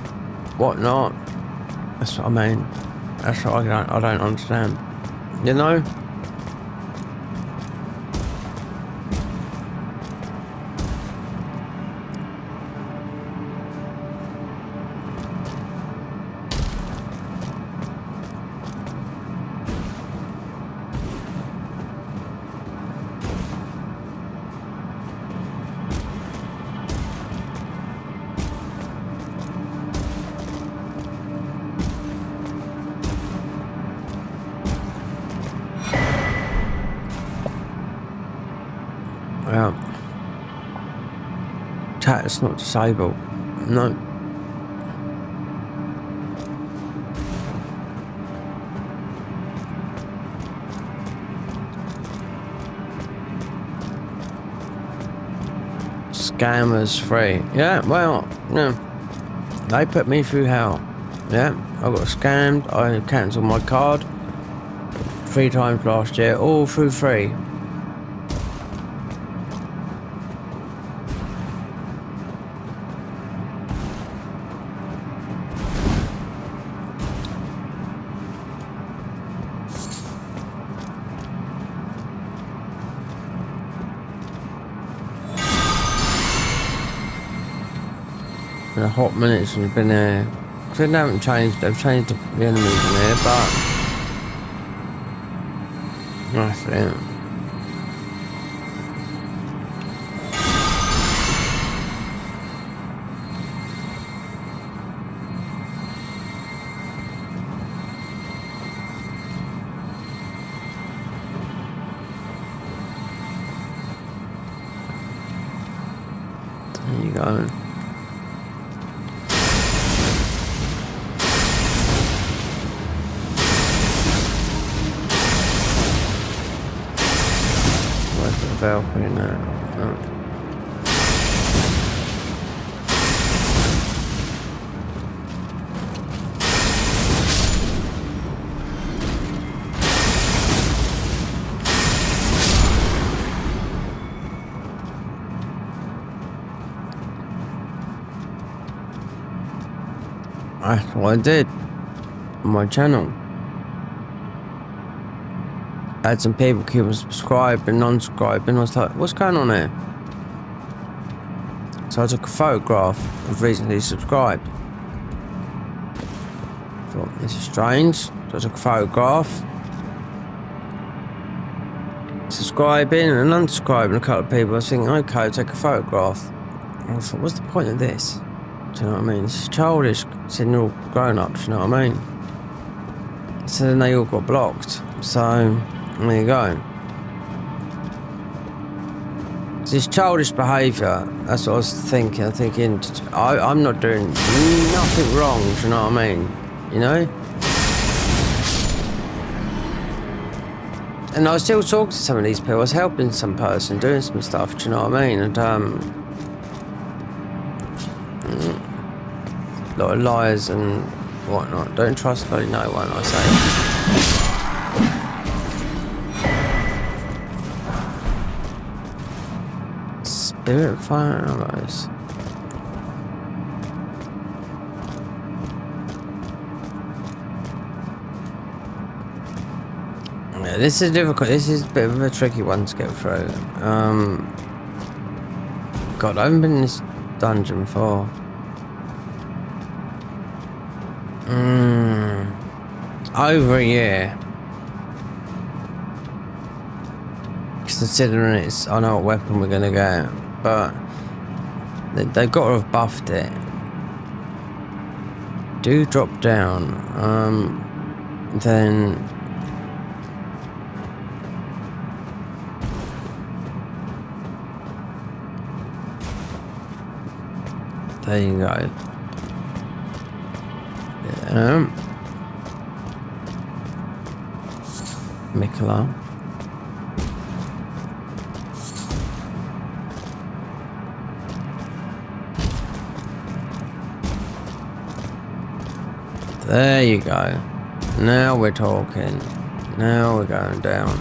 whatnot. That's what I mean. That's what I don't understand. You know? That's not disabled. No. Scammers free. Yeah, well, yeah. They put me through hell. Yeah, I got scammed. I cancelled my card 3 times last year, all through free. In a hot minute since we've been there. Because they haven't changed, they've changed the enemies in there, but that's it. There you go. Valkyrie now. That's what I did on my channel. I had some people keep subscribing, non-subscribing. I was like, what's going on here? So I took a photograph of recently subscribed. Thought, this is strange. So I took a photograph. Subscribing and unsubscribing a couple of people. I was thinking, okay, I'll take a photograph. And I thought, what's the point of this? Do you know what I mean? It's childish, seeing they're all grown-ups, you know what I mean? So then they all got blocked. So there you go. It's childish behaviour. That's what I was thinking. I'm not doing nothing wrong. Do you know what I mean? You know. And I was still talking to some of these people. I was helping some person doing some stuff. Do you know what I mean? And a lot of liars and whatnot. Don't trust bloody no one, I say. Spirit fire arrows. Yeah, this is difficult. This is a bit of a tricky one to get through. God, I haven't been in this dungeon before. Over a year. Considering it's, I know what weapon we're gonna get, but they've got to have buffed it. Do drop down, then there you go. Mikola. There you go. Now we're talking. Now we're going down.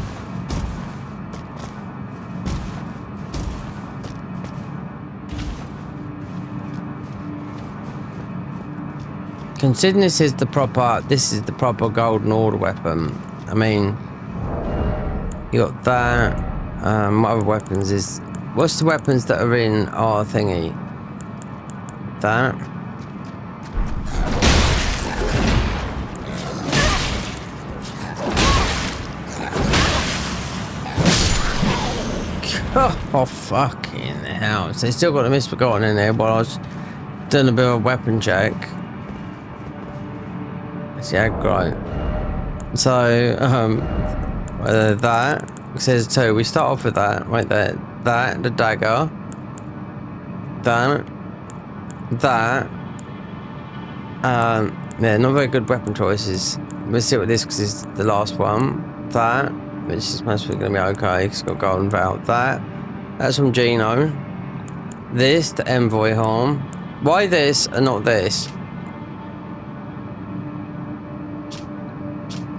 Considering this is the proper Golden Order weapon. I mean, you got that. What other weapons is? What's the weapons that are in our thingy? That. Oh, fucking hell. So they still got the Misbegotten in there while I was doing a bit of a weapon check. It's the aggro. So, that. It says 2. We start off with that, right there. That, the dagger. That. Yeah, not very good weapon choices. We'll see what this, because it's the last one. That, which is mostly going to be okay, because it's got golden valve. That's from Gino. This, the Envoy Harm. Why this and not this?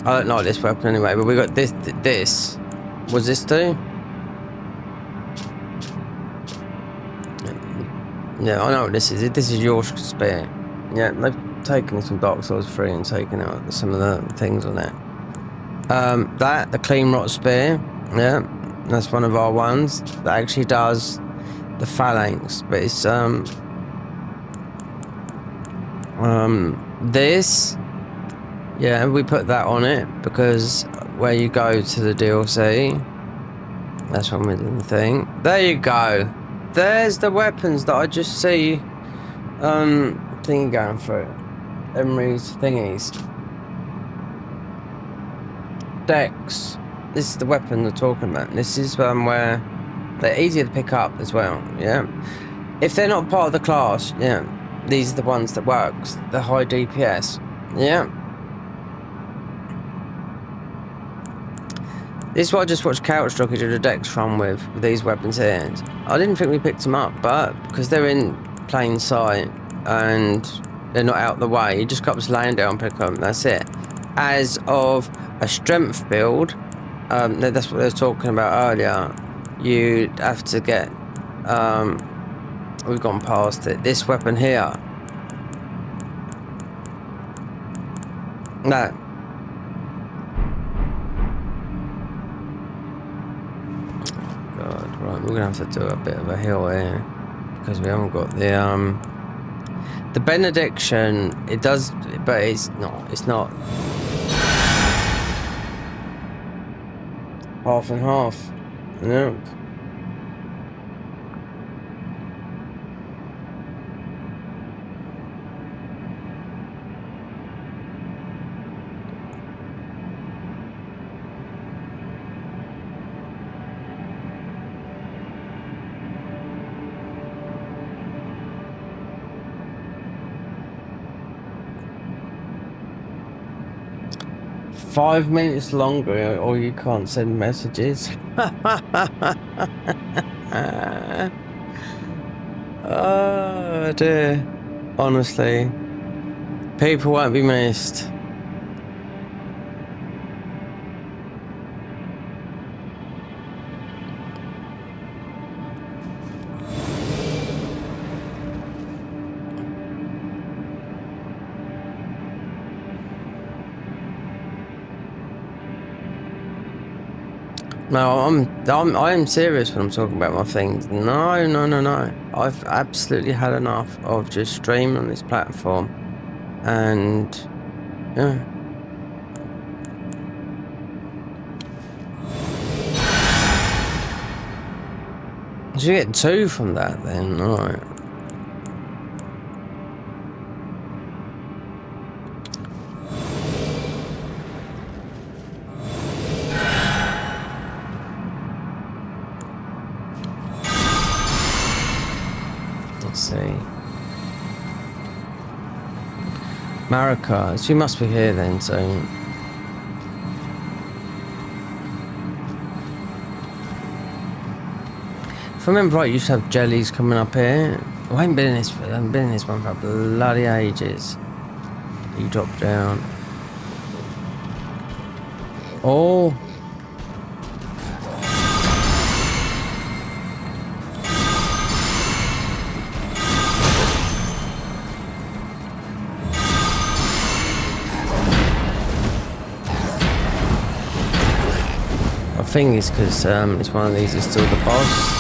I don't like this weapon anyway, but we got this. What's this do? Yeah, I know what this is. This is your spear. Yeah, they've taken this from Dark Souls 3 and taken out some of the things on it. That, the Clean Rot Spear. Yeah, that's one of our ones. That actually does the phalanx, but it's this. Yeah, we put that on it because where you go to the DLC, that's one with the thing. There you go. There's the weapons that I just see thingy going through. Emery's thingies. Dex. This is the weapon they're talking about. This is where they're easier to pick up as well, yeah. If they're not part of the class, yeah, these are the ones that works. The high DPS, yeah. This is what I just watched Couch Jockey do the Dex run with these weapons here. I didn't think we picked them up, but because they're in plain sight and they're not out the way, you just got to laying down and pick them, that's it. As of a strength build, that's what they were talking about earlier, you'd have to get, we've gone past it, this weapon here. No. God, right, we're gonna have to do a bit of a hill here because we haven't got the benediction. It does, but it's not half and half. No. Five minutes longer or you can't send messages. Oh dear. Honestly, people won't be missed. No, I am serious when I'm talking about my things. No. I've absolutely had enough of just streaming on this platform, and yeah. Did you get 2 from that then? Alright. Marika, she must be here then, so if I remember right, you used to have jellies coming up here. I haven't been in this one for bloody ages. You drop down. Oh. I think it's because it's one of these is still the boss.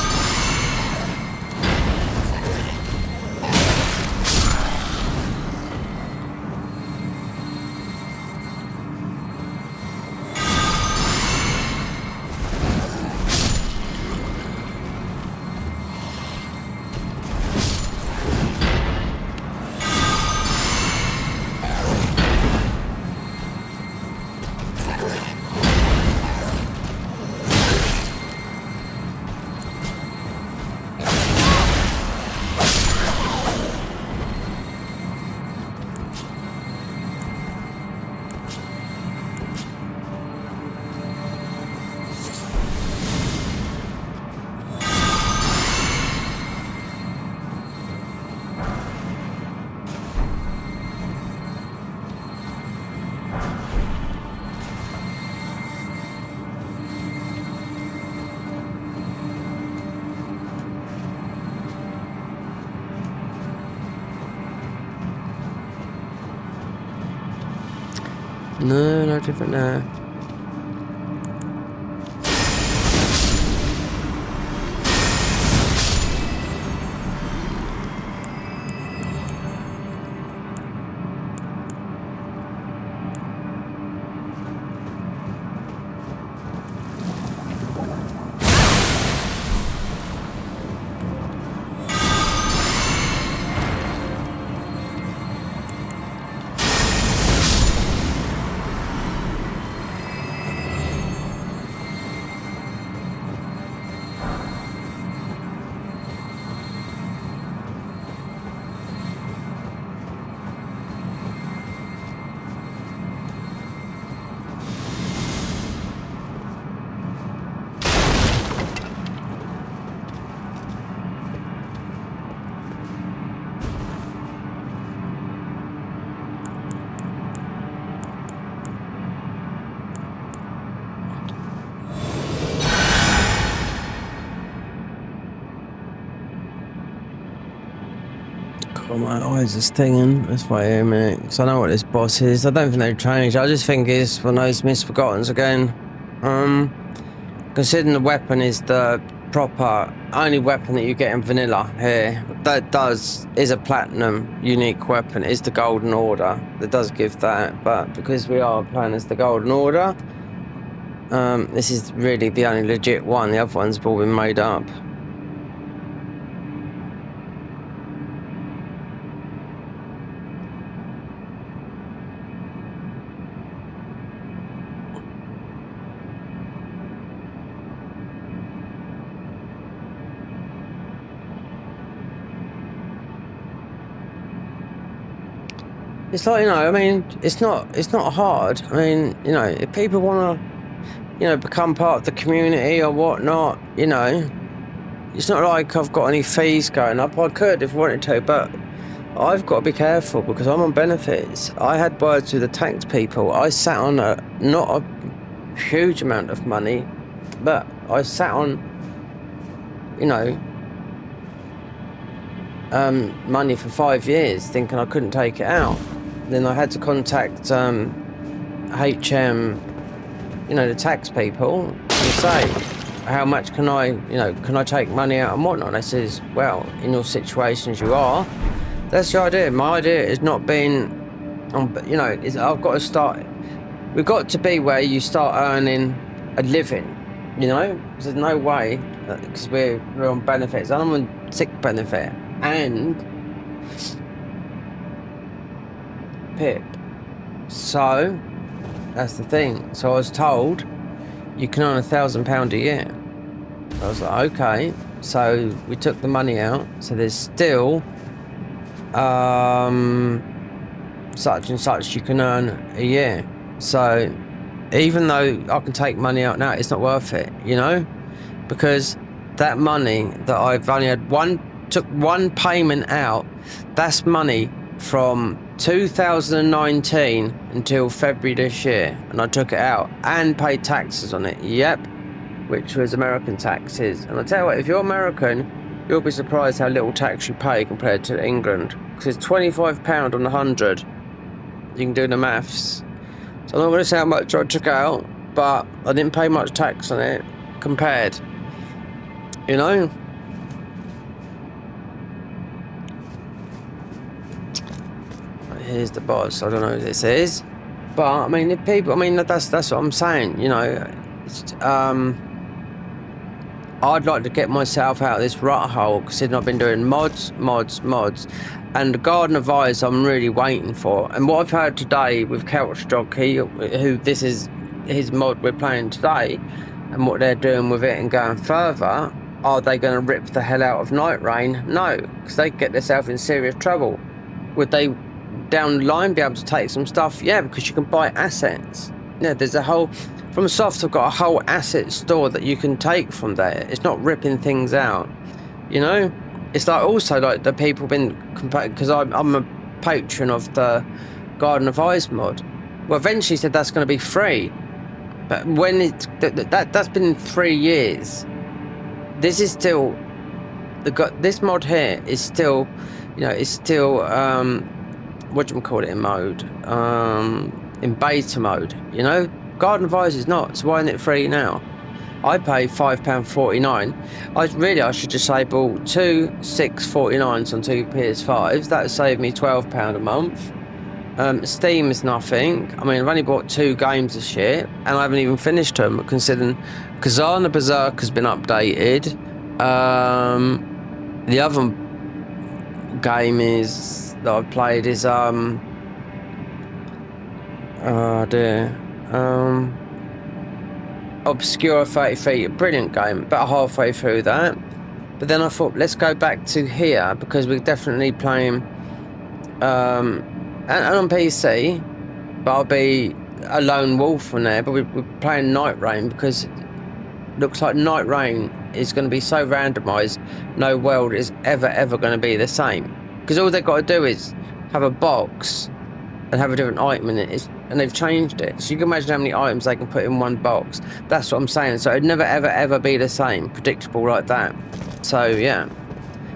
No different there. God, my eyes are stinging. That's why I am, mate. Because I know what this boss is. I don't think they've changed. I just think it's one of those misforgottens again. Considering the weapon is the proper only weapon that you get in vanilla here, that is a platinum unique weapon. It is the Golden Order that does give that, but because we are playing as the Golden Order, this is really the only legit one. The other ones have all been made up. It's like, you know, I mean, it's not hard. I mean, you know, if people want to, you know, become part of the community or whatnot, you know, it's not like I've got any fees going up. I could if I wanted to, but I've got to be careful because I'm on benefits. I had words with the tax people. I sat on not a huge amount of money, but I sat on, you know, money for 5 years thinking I couldn't take it out. Then I had to contact HM, you know, the tax people, and say, how much can I take money out and whatnot? And they says, well, in your situation as you are, that's the idea. My idea is not being, you know, I've got to start, we've got to be where you start earning a living, you know? There's no way, because we're on benefits. I'm on sick benefit and PIP. So that's the thing. So I was told you can earn £1,000 a year. I was like, okay. So we took the money out. So there's still such and such you can earn a year. So even though I can take money out now, it's not worth it, you know, because that money that I've only had took one payment out. That's money from 2019 until February this year, and I took it out and paid taxes on it. Yep, which was American taxes. And I tell you what, if you're American, you'll be surprised how little tax you pay compared to England, because it's £25 on 100. You can do the maths. So I'm not going to say how much I took out, but I didn't pay much tax on it compared, you know. Here's the boss. I don't know who this is, but I mean, if people, I mean, that's what I'm saying, you know. I'd like to get myself out of this rut hole, considering I've been doing mods, and the Garden of Eyes I'm really waiting for. And what I've heard today with Couch Jockey, who this is his mod we're playing today, and what they're doing with it and going further, are they going to rip the hell out of Night Rain? No, because they get themselves in serious trouble. Would they down the line be able to take some stuff? Yeah, because you can buy assets. Yeah, there's a whole, from Soft I've got a whole asset store that you can take from there. It's not ripping things out, you know. It's like also like the people been, because I'm a patron of the Garden of Eyes mod. Well, eventually said that's going to be free, but when it's that's been 3 years. This is still this mod here is still, you know, it's still what do you call it in mode? in beta mode, you know? Garden of Ice is not, so why isn't it free now? I pay £5.49. I should disable two 6.49s on two PS5s. That would save me £12 a month. Steam is nothing. I mean, I've only bought 2 games this year, and I haven't even finished them, considering Kazana Berserk has been updated. The other game that I've played is Obscure 33, a brilliant game, about halfway through that. But then I thought, let's go back to here, because we're definitely playing and on PC, but I'll be a lone wolf on there, but we're playing Night Rain, because it looks like Night Rain is going to be so randomised, no world is ever going to be the same. Because all they've got to do is have a box and have a different item in it, and they've changed it. So you can imagine how many items they can put in one box. That's what I'm saying. So it'd never ever be the same, predictable like that. So yeah,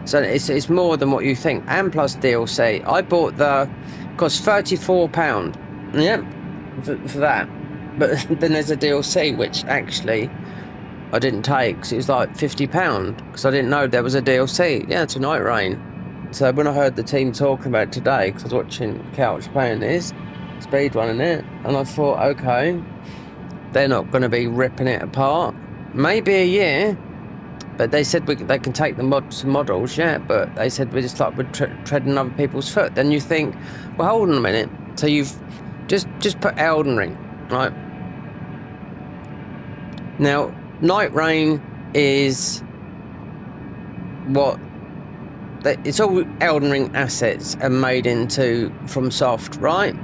so it's more than what you think, and plus DLC. I bought cost £34. Yep, for that. But then there's a DLC which actually I didn't take, because it was like £50, because I didn't know there was a DLC. Yeah, it's a Night Rain. So when I heard the team talking about it today, because I was watching Couch playing this, speedrunning it, and I thought, okay, they're not going to be ripping it apart. Maybe a year, but they said they can take the models, yeah, but they said we're just like we're treading other people's foot. Then you think, well, hold on a minute. So you've just put Elden Ring, right? Now, Night Rain is what... It's all Elden Ring assets and made into from soft, right?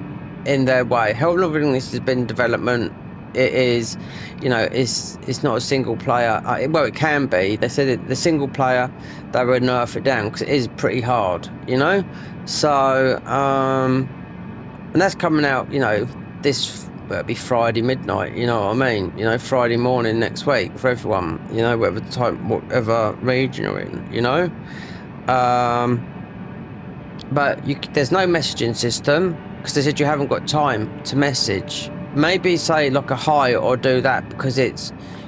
In their way. How long this has been in development? It is, you know, it's not a single player. Well, it can be. They said the single player, they would nerf it down, because it is pretty hard, you know. So, and that's coming out, you know, it'll be Friday midnight. You know what I mean? You know, Friday morning next week for everyone. You know, whatever region you're in. You know. But there's no messaging system, because they said you haven't got time to message. Maybe say like a hi or do that, because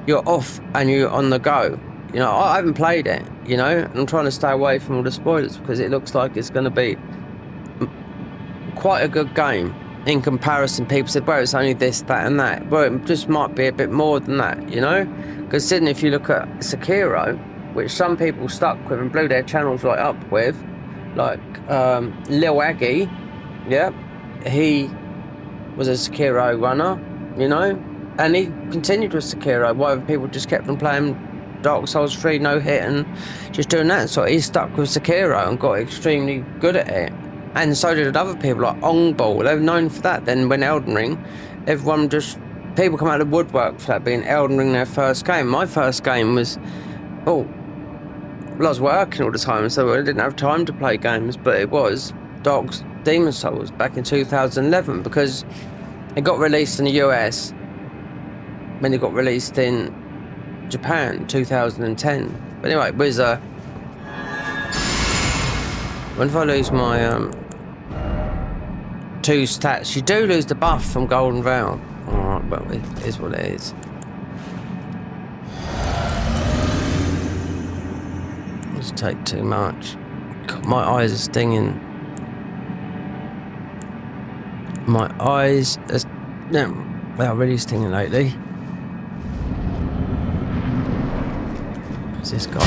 you're off and you're on the go. You know, I haven't played it, you know, and I'm trying to stay away from all the spoilers, because it looks like it's going to be quite a good game in comparison. People said, well, it's only this, that and that. Well, it just might be a bit more than that, you know, because then if you look at Sekiro, which some people stuck with and blew their channels right up with, like Lil Aggie, yeah, he was a Sekiro runner, you know, and he continued with Sekiro, while other people just kept on playing Dark Souls 3 no hit and just doing that. So he stuck with Sekiro and got extremely good at it, and so did other people like Ongball. They were known for that. Then when Elden Ring, people come out of the woodwork for that being Elden Ring their first game. My first game was, well, I was working all the time, so I didn't have time to play games, but it was Demon Souls back in 2011, because it got released in the US when it got released in Japan 2010. But anyway, it was when if I lose my 2 stats, you do lose the buff from Golden Veil. Alright, well, it is what it is. Just take too much. God, my eyes are stinging. My eyes are... No, they are really stinging lately. Who's this guy?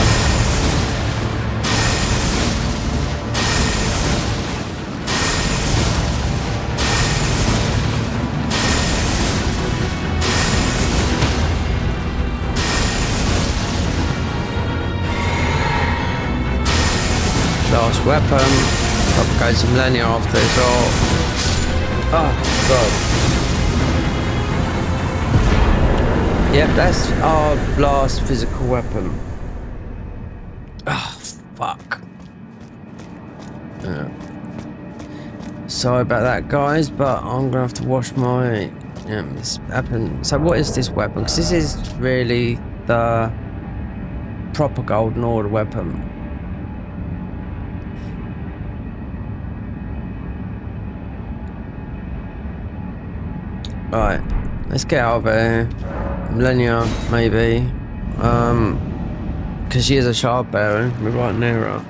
Last weapon. Probably goes some linear after this all. Oh god. Yep, that's our last physical weapon. Oh fuck. Yeah. Sorry about that, guys, but I'm gonna have to wash my... Yeah, this happened. So what is this weapon? Because this is really the proper Golden Order weapon. Right, let's get out of there. Millennia, maybe. Because she is a shard bearer. We're right near her.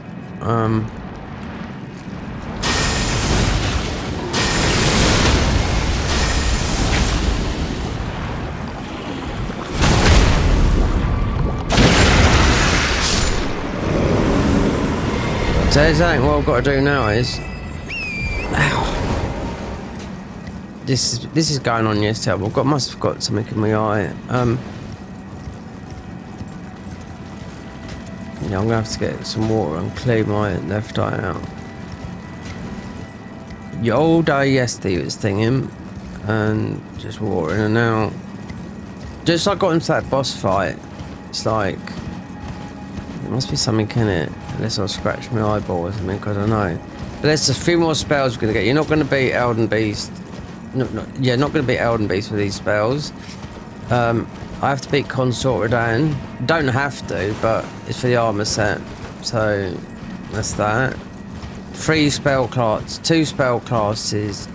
So exactly what I've got to do now is, this is going on yesterday. Must have got something in my eye. Yeah, I'm gonna have to get some water and clean my left eye out. Yeah, all day yesterday was thinking, and just watering, and now, just I got into that boss fight. It's like there must be something in it. Unless I scratch my eyeball or something, I don't know. But there's a few more spells we're gonna get. You're not gonna beat Elden Beast. Not gonna beat Elden Beast with these spells. I have to beat Consort Radan. Don't have to, but it's for the armor set. So that's that. 2 spell classes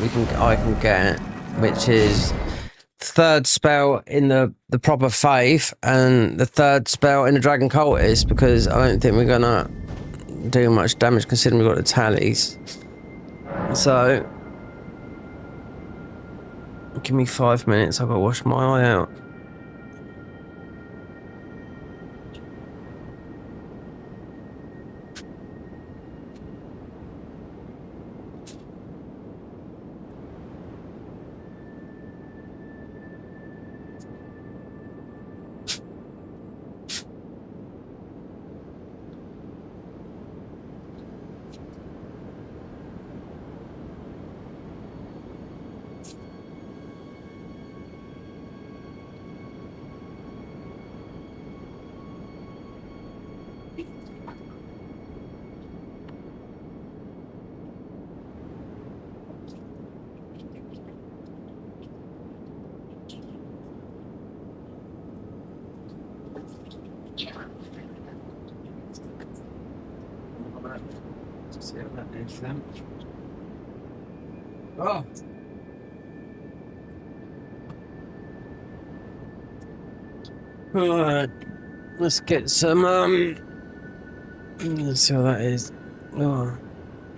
I can get, which is third spell in the proper faith and the third spell in the dragon cultist, because I don't think we're gonna do much damage considering we've got the tallies. So give me 5 minutes, I've got to wash my eye out. Oh. Alright, let's get some, let's see what that is. Oh.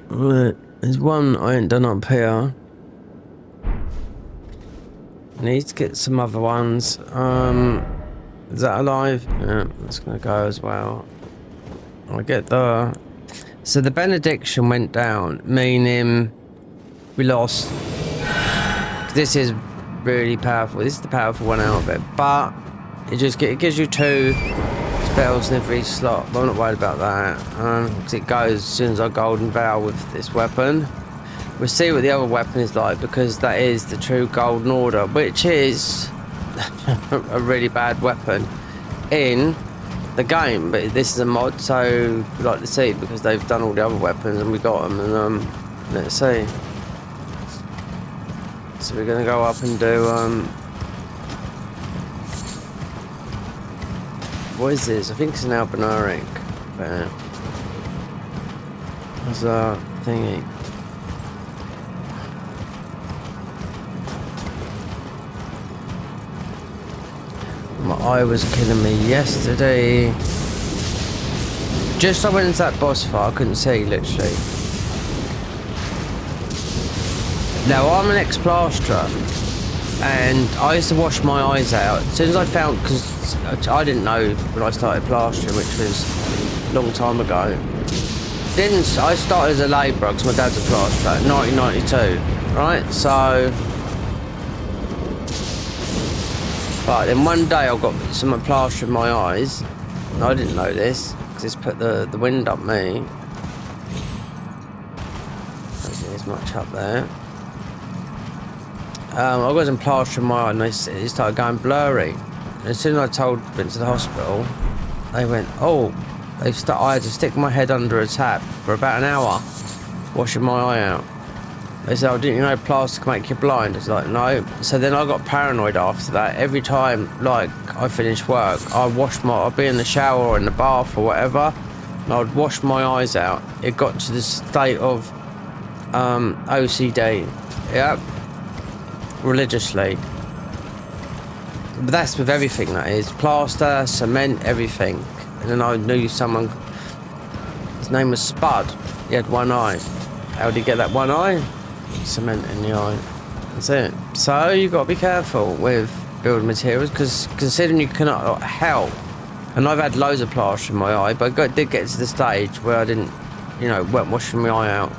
Right, there's one I ain't done up here. Need to get some other ones. Is that alive? Yeah, that's gonna go as well. I'll get the... So the benediction went down, meaning we lost. This is really powerful. This is the powerful one out of it, but it gives you 2 spells in every slot. But I'm not worried about that, because it goes as soon as I golden vow with this weapon. We'll see what the other weapon is like, because that is the true golden order, which is a really bad weapon in the game, but this is a mod, so we'd like to see, because they've done all the other weapons and we got them, and let's see. So we're gonna go up and do what is this? I think it's an albinaric. There's a thingy. My eye was killing me yesterday. Just I went into that boss fight, I couldn't see, literally. Now, I'm an ex-plasterer, and I used to wash my eyes out. As soon as I found, because I didn't know when I started plastering, which was a long time ago. I started as a labourer, because my dad's a plasterer, in 1992, right? So... But then one day I got some plaster in my eyes, and I didn't know this, because it's put the wind up me. Don't think there's much up there. I got some plaster in my eye, and it started going blurry. And as soon as I went to the hospital, they went, oh, I had to stick my head under a tap for about an hour, washing my eye out. They said, oh, didn't you know plaster can make you blind? I was like, no. So then I got paranoid after that. Every time, like, I finished work, I'd be in the shower or in the bath or whatever, and I'd wash my eyes out. It got to the state of OCD. Yep. religiously. But that's with everything, that is. Plaster, cement, everything. And then I knew someone, his name was Spud. He had one eye. How did he get that one eye? Cement in the eye. That's it. So you've got to be careful with building materials, because considering you cannot help, and I've had loads of plaster in my eye, but I did get to the stage where I didn't, you know, weren't washing my eye out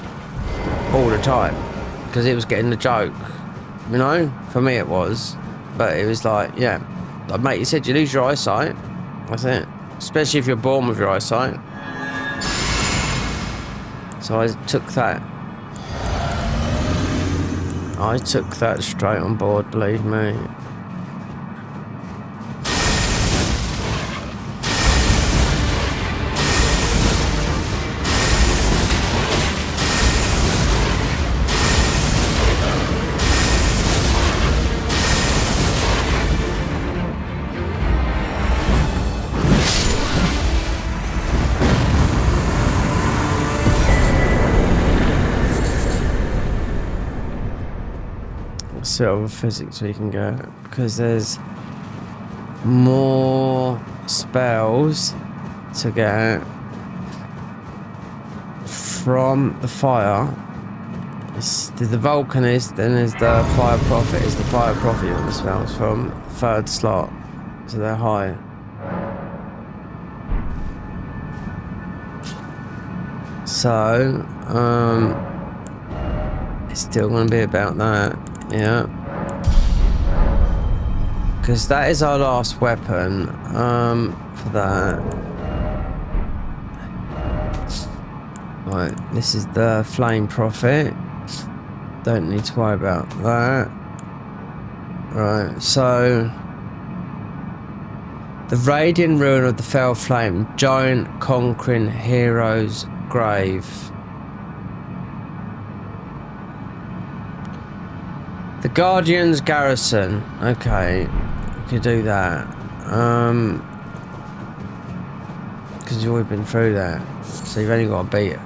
all the time, because it was getting the joke, you know. For me it was, but it was like, yeah, like, mate, you said you lose your eyesight. That's it. Especially if you're born with your eyesight. So I took that. I took that straight on board, believe me. Sort of physics we can get, because there's more spells to get from the fire. There's the Vulcanist, then there's the Fire Prophet. It's the Fire Prophet you want the spells from, third slot, so they're high. So it's still going to be about that. Yeah, because that is our last weapon for that. Right, this is the Flame Prophet. Don't need to worry about that. Right, so the Radiant Ruin of the Fell Flame, Giant Conquering Hero's Grave. The Guardian's Garrison. Okay, we could do that. Because you've already been through that, so you've only got to beat it.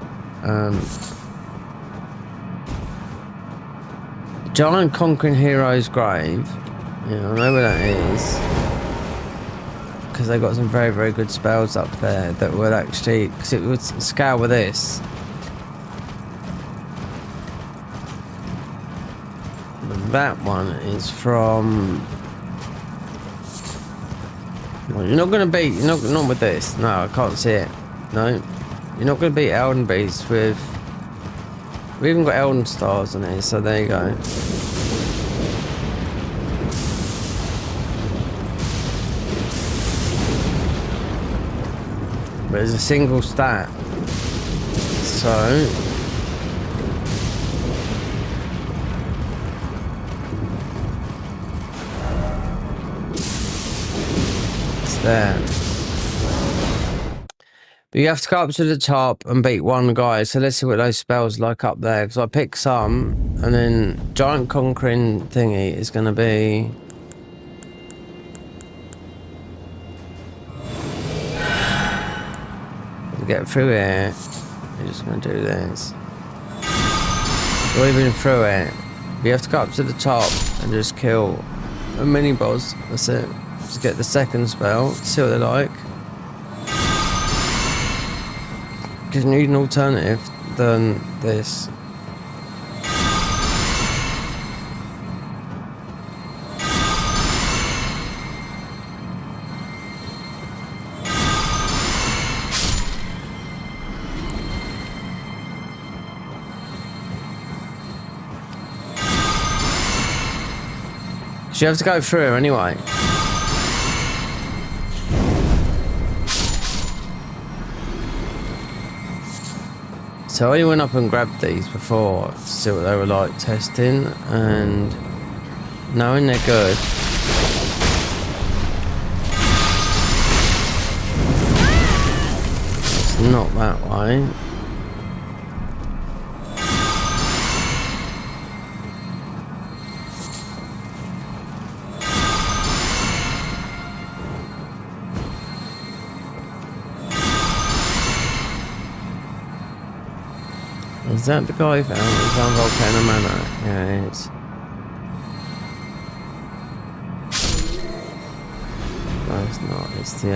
Giant Conquering Hero's Grave. Yeah, I know where that is. Because they got some very, very good spells up there that would actually, because it would scale with this. That one is from. Well, you're not going to beat. You're not with this. No, I can't see it. No, you're not going to beat Elden Beast with. We even got Elden stars on here, so there you go. But there's a single stat, so. There. But you have to go up to the top and beat one guy. So let's see what those spells like up there. Because I picked some, and then Giant Conquering thingy is going to be. To get through here, you're just going to do this. You're even through it. You have to go up to the top and just kill a mini boss. That's it. Just get the second spell, see what they're like. Because you need an alternative than this. So you have to go through anyway. So I went up and grabbed these before to see what they were like testing, and knowing they're good. It's not that way. Is that the guy found? He found Volcano Manor. Yeah, it is. it's not. It's the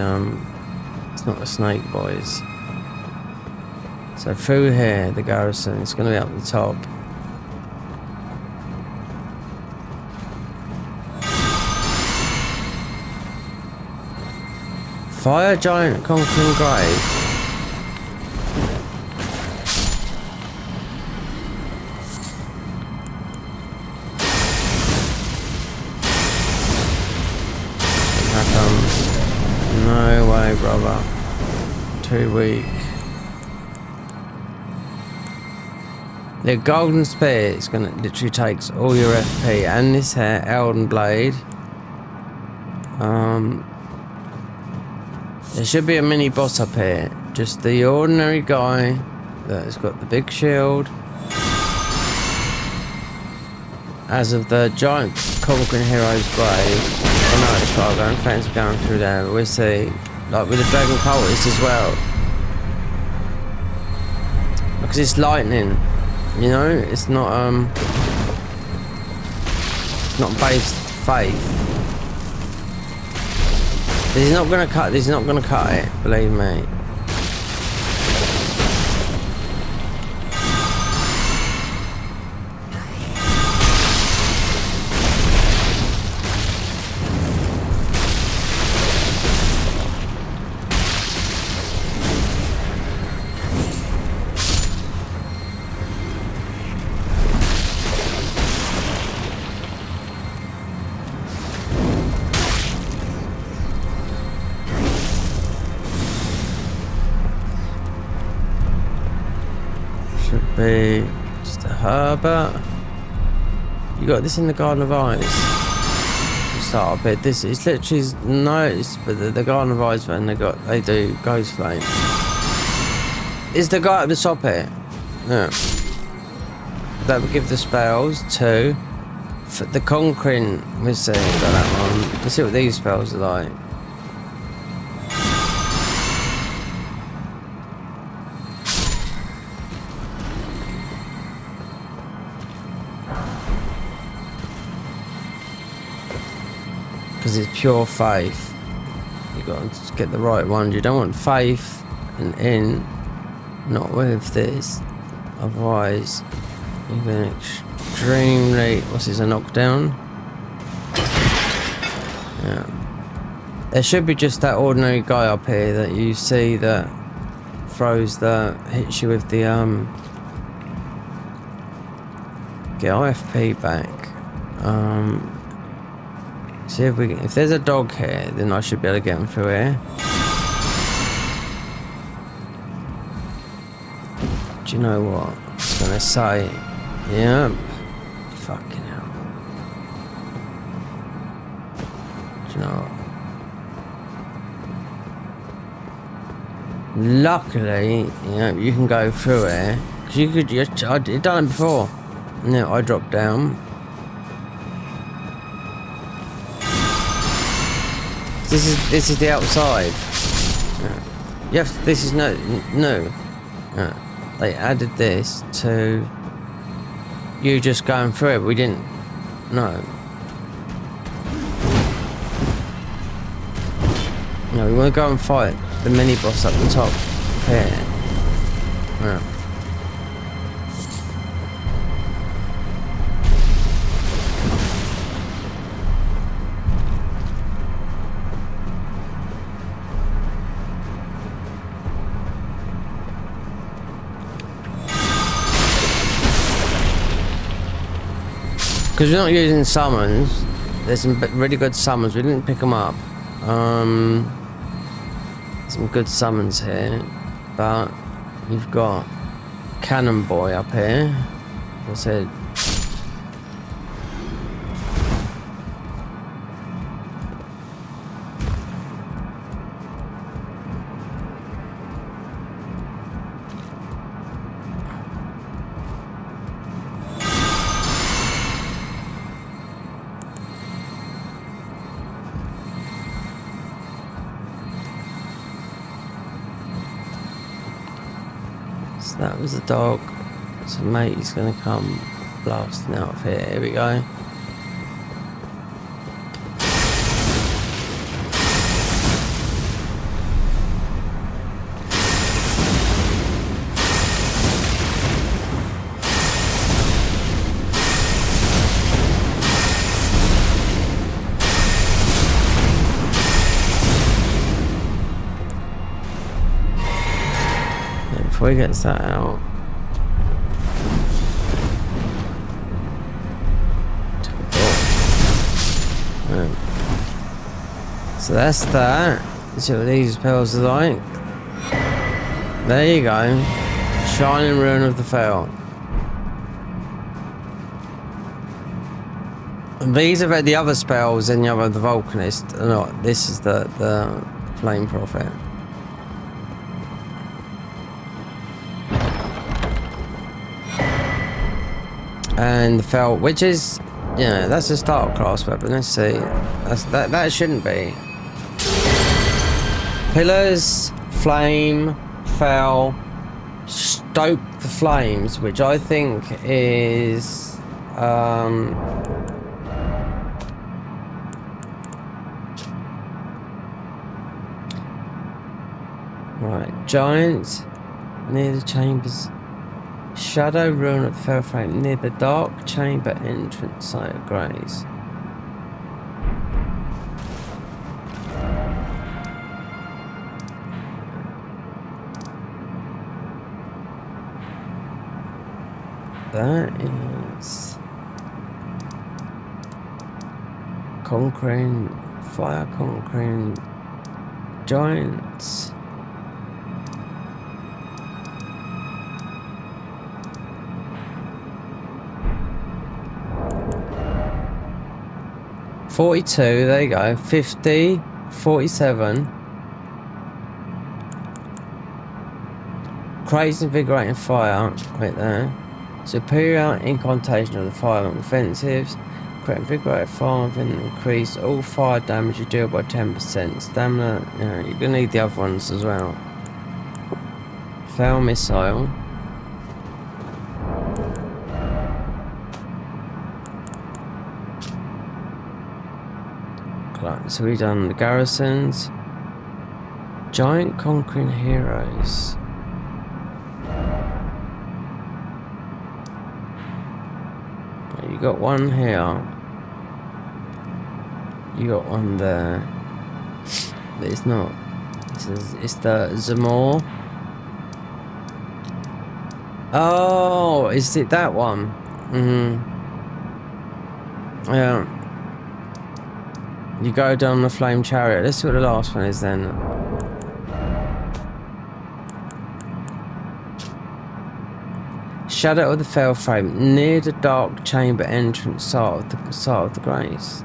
it's not the snake boys. So through here, the garrison, it's going to be up the top. Fire giant conquering grave. No way, brother. Too weak. The golden spear is gonna literally takes all your FP and this here Elden blade. There should be a mini boss up here. Just the ordinary guy that has got the big shield. As of the giant conquering hero's grave. I know it's quite going fancy going through there, but we'll see. Like with the dragon cultist as well. Because it's lightning. You know, it's not based faith. He's not gonna cut it, believe me. Be just a Herbert. You got this in the Garden of Eyes. Start up here. This is literally but the Garden of Eyes when they do Ghost Flame. Is the guy at the top here? Yeah. That would give the spells to for the conquering. Let's see, got that one. Let's see what these spells are like. Because it's pure faith. You got to get the right one. You don't want faith and in, not with this. Otherwise, you've been extremely. What's this? A knockdown? Yeah. There should be just that ordinary guy up here that you see that hits you with the get IFP back. See if there's a dog here, then I should be able to get him through here. Do you know what? I was gonna say, yeah. Fucking hell. Do you know what? Luckily, you can go through here. Cause I did done it before. No, I dropped down. This is the outside. Yes, this is no. They added this to you just going through it. We didn't. No, we want to go and fight the mini boss up the top here. Yeah. Because we're not using summons. There's some really good summons. We didn't pick them up. Some good summons here, but you've got Cannon Boy up here. I said. So that was the dog. So mate, he's gonna come blasting out of here. Here we go. before he gets that out. Right. So that's that. Let's see what these spells are like. There you go. Shining Rune of the Fell. And these are the other spells in the other, the Vulcanist. No, this is the Flame Prophet. And the Fell, which is, you know, that's a start class weapon. Let's see. That shouldn't be. Pillars, Flame, Fell, Stoke the Flames, which I think is right, Giant near the chambers. Shadow Rune of the Fell Flame near the dark chamber entrance site of Grace. That is conquering, fire conquering giants. $42, there you go. 50, 47. Crazy invigorating fire, right there. Superior incantation of the fire offensives. Create invigorated fire and increase all fire damage you deal by 10%. Stamina, you know, you're gonna need the other ones as well. Fell missile. Right, so we've done the garrisons. Giant conquering heroes. You got one here. You got one there. But it's not. It's the Zamor. Oh, is it that one? Yeah. You go down the flame chariot. Let's see what the last one is then. Shadow of the Fell Flame near the dark chamber entrance side of the Grace.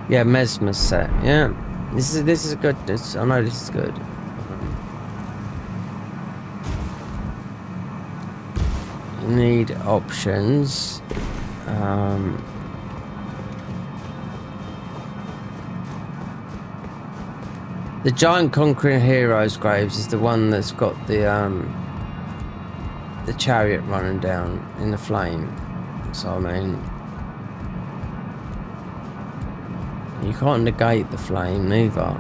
Yeah, Mesmer set. Yeah, this is good. I know this is good. You need options. The Giant Conquering Heroes Graves is the one that's got the chariot running down in the flame. So I mean, you can't negate the flame neither.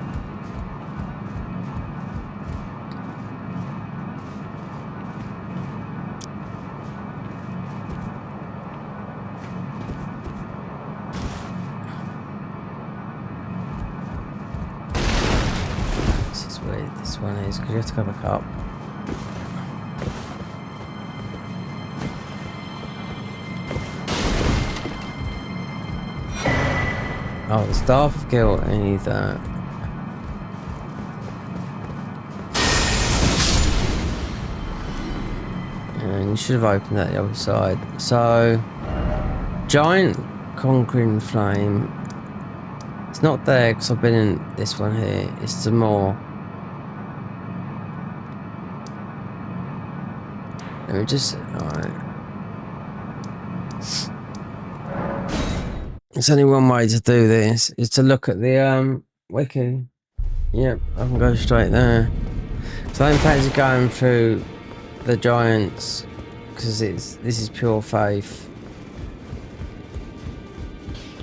This one is because you have to go back up. Oh, the Staff of Guilt, I need that. And you should have opened that the other side. So, Giant Conquering Flame. It's not there because I've been in this one here. It's some more. Let me just, alright. There's only one way to do this, is to look at the wiki. Yep, I can go straight there. So I don't fancy going through the giants, because this is pure faith.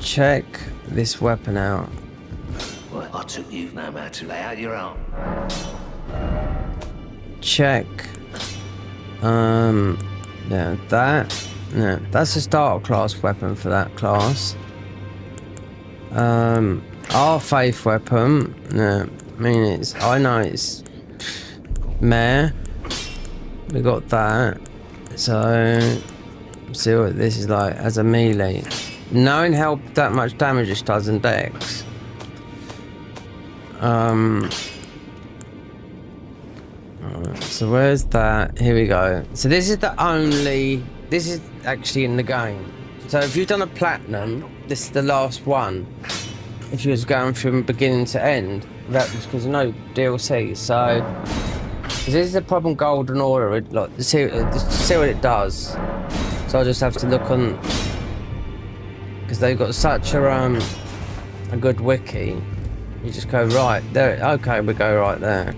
Check this weapon out. Well, I took you no matter to lay out your own. Check. Yeah, that. No, that's a starter class weapon for that class. Our faith weapon. No, I know it's meh. We got that. So see what this is like as a melee. Knowing how that much damage it does in Dex. So where's that? Here we go. So this is actually in the game. So if you've done a platinum, this is the last one. If you was going from beginning to end, that was because no DLC. So this is the problem. Golden Order. Like see what it does. So I just have to look on because they've got such a good wiki. You just go right there. Okay, we go right there.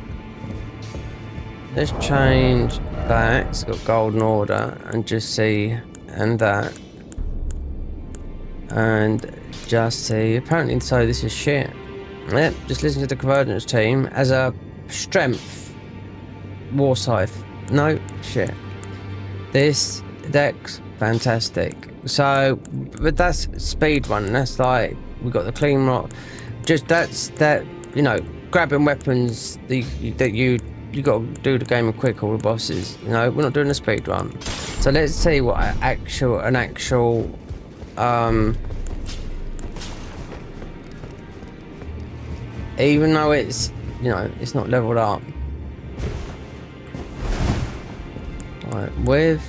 Let's change that. It's got Golden Order and just see and that. And just see. Apparently, so this is shit. Yep, just listen to the Convergence team as a strength. War Scythe. No, shit. This Dex, fantastic. So, but that's speed one. That's like, we got the clean rock. Just that, you know, grabbing weapons that you got to do the game quick, all the bosses. You know, we're not doing a speed run. So let's see what an actual even though it's, you know, it's not leveled up. Right, with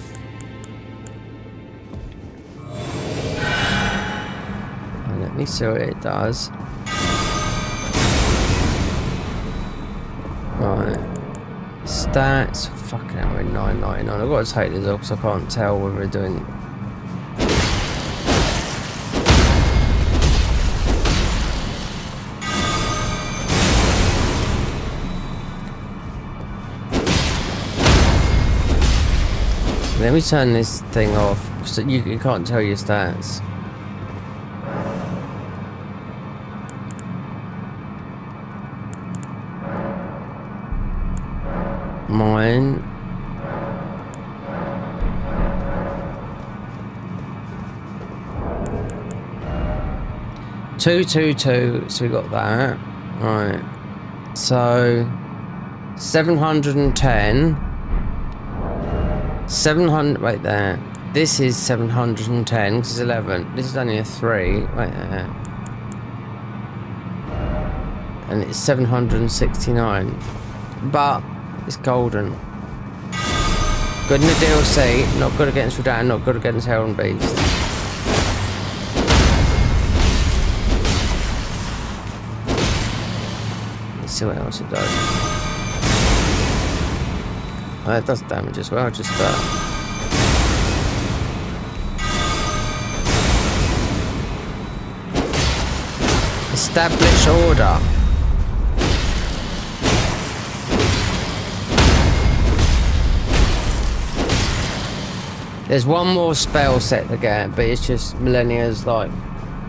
let me see what it does. Right. Stats. Fucking hell, we're 999. I've got to take this off because I can't tell whether we're doing. Let me turn this thing off so you can't tell your stats. Mine. Two, so we got that. Right. So 710. 700 right there. This is 710 because it's 11. This is only a 3 right there. And it's 769. But it's golden. Good in the DLC, not good against Rodan, not good against Hell and Beast. Let's see what else it does. Oh, it does damage as well, just establish order. There's one more spell set to get, but it's just Millennia's like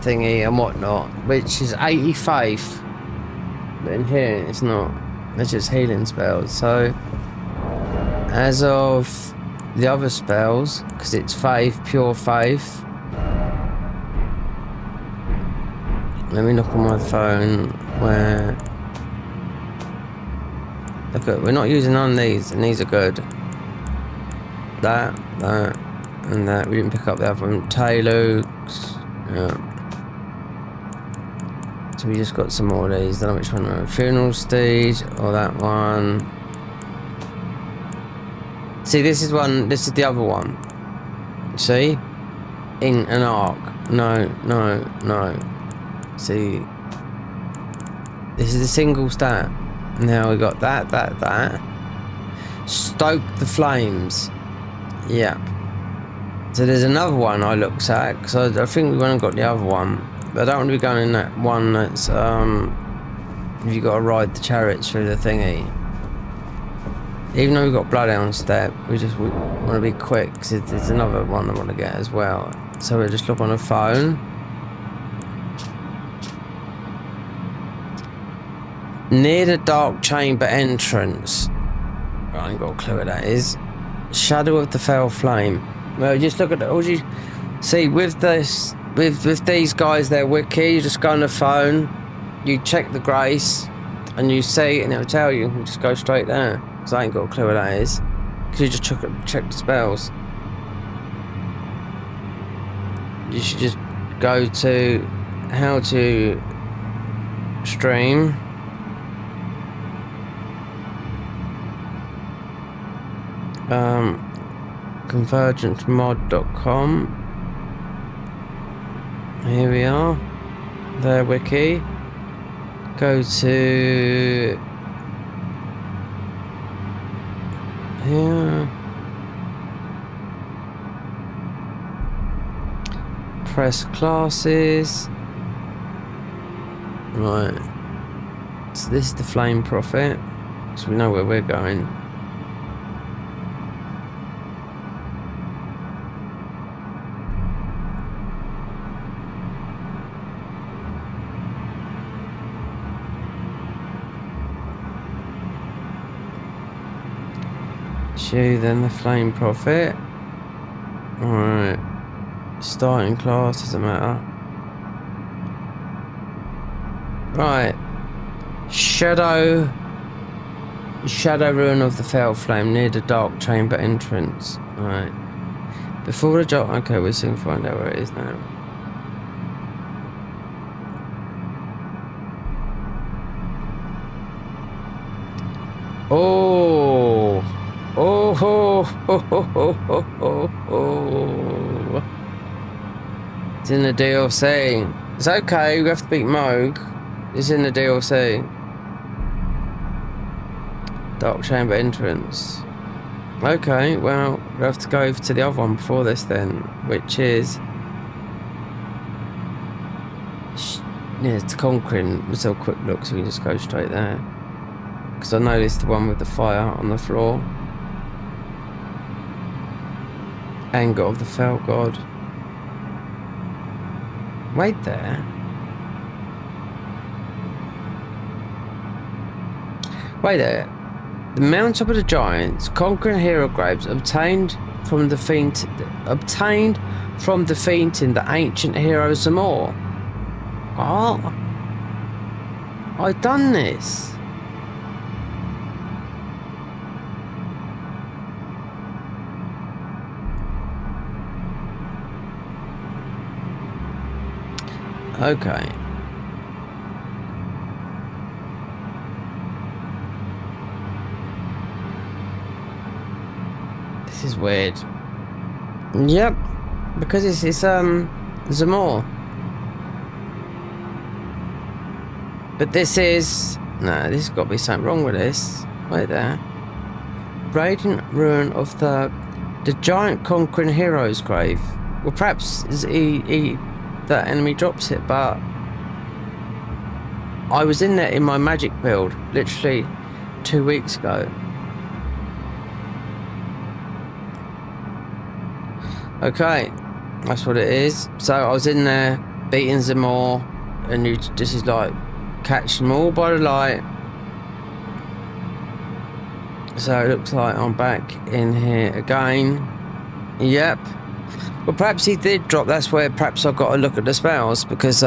thingy and whatnot, which is 80 faith. But in here it's not. It's just healing spells. So as of the other spells, because it's faith, pure faith. Let me look on my phone where. Look at, we're not using none of these, and these are good. That, and that. We didn't pick up the other one. Taylor's. Yeah. So we just got some more of these. Don't know which one. Funeral Steed or that one. See, this is one. This is the other one. See, in an arc. No. See, this is a single stat. Now we got that. Stoke the flames. Yeah. So there's another one I looked at because I think we went and got the other one, but I don't want to be going in that one that's you got to ride the chariots through the thingy. Even though we've got Bloodhound Step, we want to be quick because there's another one I want to get as well. So we'll just look on the phone. Near the dark chamber entrance. I ain't got a clue what that is. Shadow of the Fell Flame. Well, just look at all you see with this, with these guys, they're wiki. You just go on the phone, you check the grace and you see, and it'll tell you. You just go straight there. Because I ain't got a clue what that is. Because you just check the spells. You should just go to how to stream. Convergencemod.com. Here we are. Their wiki. Go to here. Press classes. Right. So this is the Flame Prophet. So we know where we're going. Then the Flame Prophet. Alright. Starting class, doesn't matter. Right. Shadow Ruin of the Fell Flame near the Dark Chamber entrance. Alright. Before the dark. Okay, we'll soon find out where it is now. Oh! Oh ho ho ho ho ho ho ho. It's in the DLC. It's okay, we have to beat Moog. It's in the DLC. Dark Chamber entrance. Okay, well, we have to go to the other one before this then, which is yeah, it's Conquering. Let's have a quick look so we can just go straight there. Because I know it's the one with the fire on the floor. Anger of the Fell God. Wait there. Wait there. The Mount Top of the Giants, conquering hero graves obtained from defeating the ancient hero Zamor. What? I've done this. Okay. This is weird. Yep. Because it's Zamor. But this is no, this has got to be something wrong with this. Wait there. Radiant Ruin of the giant conquering hero's grave. Well, perhaps that enemy drops it, but I was in there in my magic build literally 2 weeks ago. Okay, that's what it is. So I was in there beating Zamor, and this is like catch them all by the light. So it looks like I'm back in here again. Yep. Well, perhaps he did drop. That's where perhaps I've got to look at the spells, because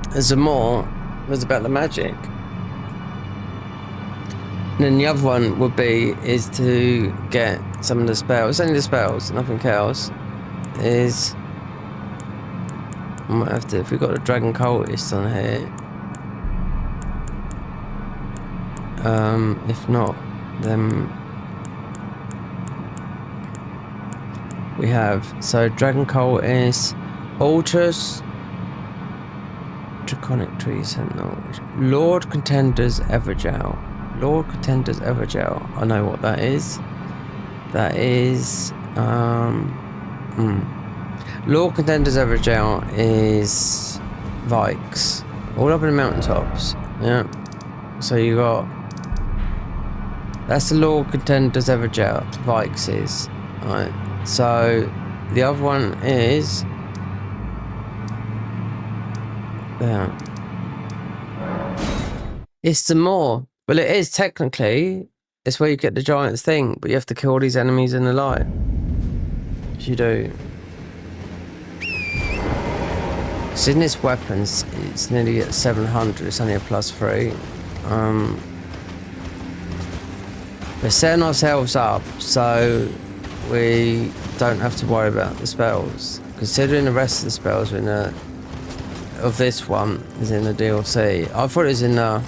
Zamor was about the magic. And then the other one would be is to get some of the spells. Only the spells, nothing else. Is I might have to, if we've got a Dragon Cultist on here. If not, then we have Dragon Cultist, Altars, Draconic Tree Sentinel, Lord Contenders Evergel. Lord Contenders Evergel. I know what that is. That is Lord Contenders Evergel is Vikes. All up in the mountaintops. Yeah. So you got, that's the Lord Contenders Evergel, Vikes is. Alright. So the other one is there. It's some more. Well, it is technically. It's where you get the giant's thing, but you have to kill all these enemies in the light. Yes, you do. So in this weapons, it's nearly at 700. It's only a +3. We're setting ourselves up so we don't have to worry about the spells. Considering the rest of the spells are in the of this one is in the DLC. I thought it was in the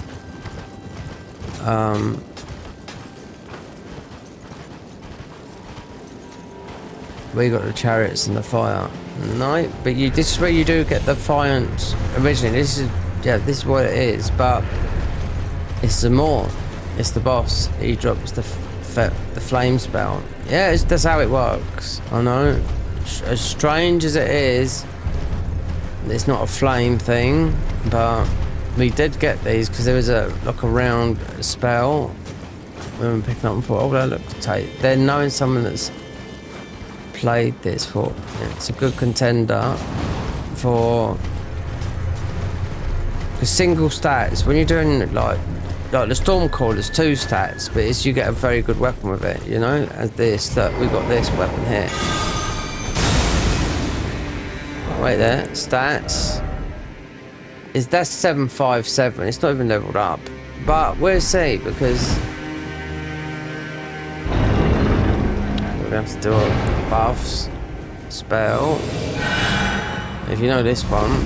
we got the chariots and the fire. No, but this is where you do get the Defiant originally. This is what it is, but it's the more. It's the boss. He drops the flame spell. Yeah, that's how it works. I know. As strange as it is, it's not a flame thing, but we did get these because there was a round spell when we were picking up and thought, oh, that looks tight. Then knowing someone that's played this for, it's a good contender for the single stats. When you're doing like the Stormcall, there's 2 stats, but you get a very good weapon with it, you know. As this, that we got this weapon here. Wait there, stats. That's 757. It's not even leveled up, but we'll see because we're gonna have to do a buffs spell. If you know this one.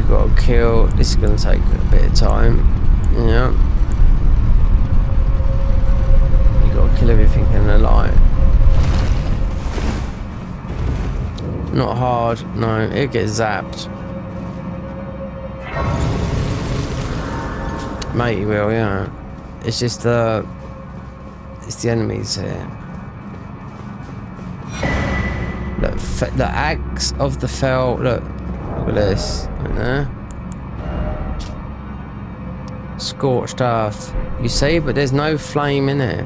Got to kill. This is going to take a bit of time. Yeah. You got to kill everything in the light. Not hard. No, it gets zapped. Mate, you will. Yeah. It's just it's the enemies here. Look, the axe of the fell. Look at this. Right there. Scorched earth. You see, but there's no flame in it.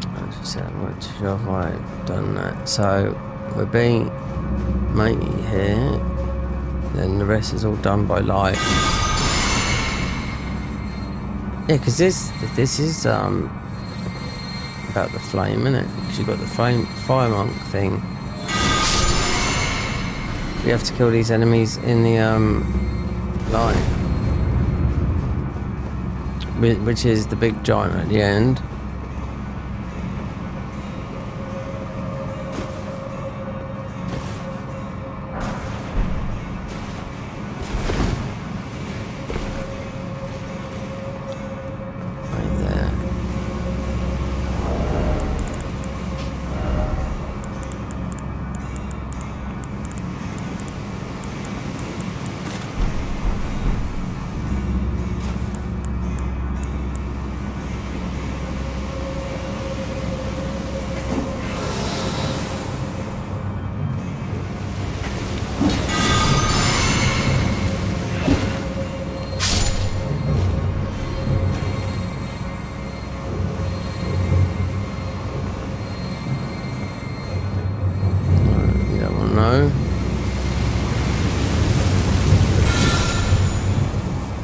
I just said I'm not sure if I've done that. So we're being matey here. Then the rest is all done by light. Yeah, because this is about the flame, isn't it? Because you've got the fire monk thing. We have to kill these enemies in the light, which is the big giant at the end.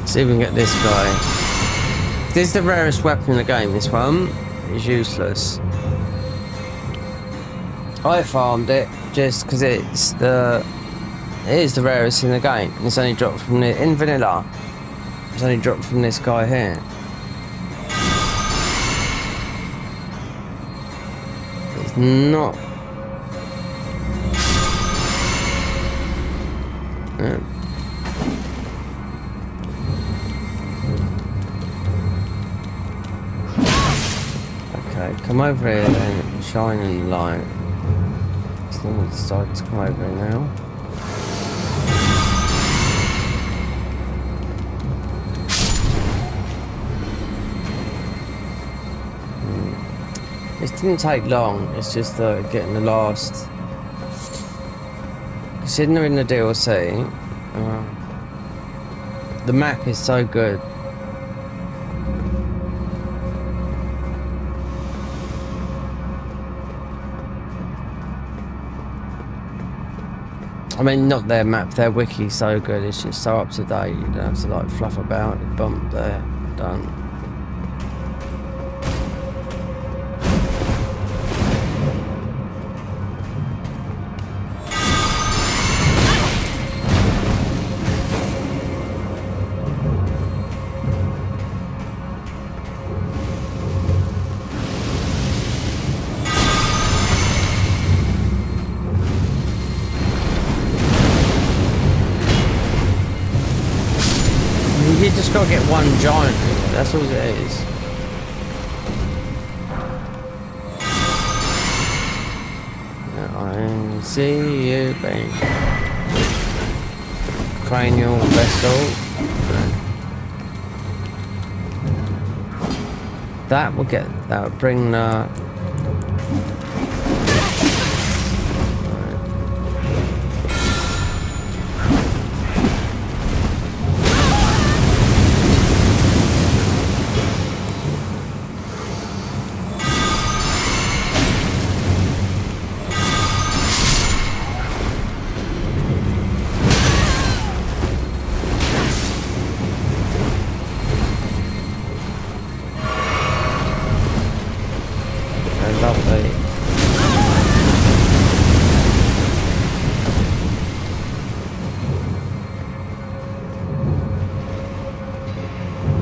See if we can get this guy. This is the rarest weapon in the game. This one is useless. I farmed it just because it is the rarest in the game. And it's only dropped from in vanilla. It's only dropped from this guy here. It's not. Yeah. Come over here and shine in the light. Someone decided to come over here now. It didn't take long. It's just getting the last. Considering they're in the DLC, the map is so good. I mean, not their map, their wiki so good. It's just so up to date. You don't have to like fluff about. Bump there, done. You just gotta get one giant, that's all it is. I see you, babe. Cranial vessel. That will bring the... Lovely.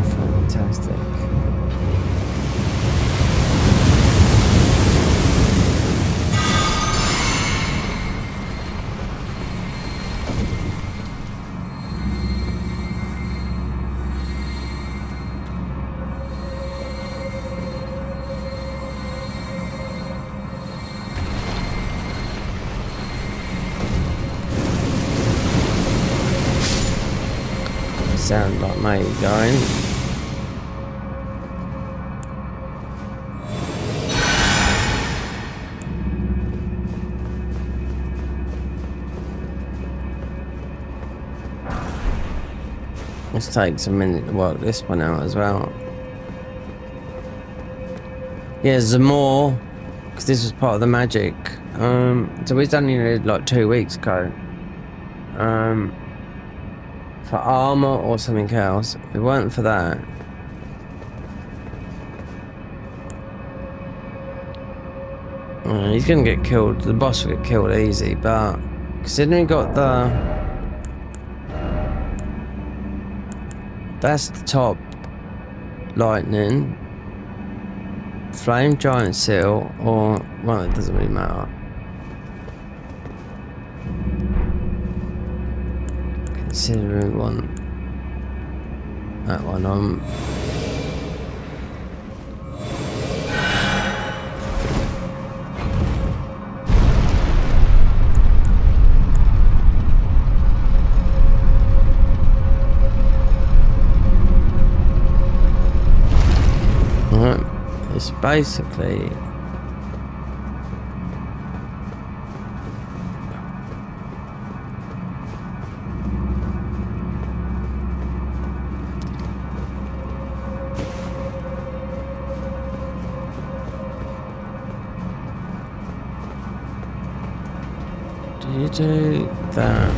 Fantastic. Sound like me going. This takes a minute to work this one out as well. Yeah, Zamor, because this was part of the magic. So we done it like 2 weeks ago. For armor or something else. If it weren't for that, he's gonna get killed. The boss will get killed easy, but considering we got that's the top lightning, flame giant seal, or well, it doesn't really matter. Considering we want that one on. Alright, it's basically you do that.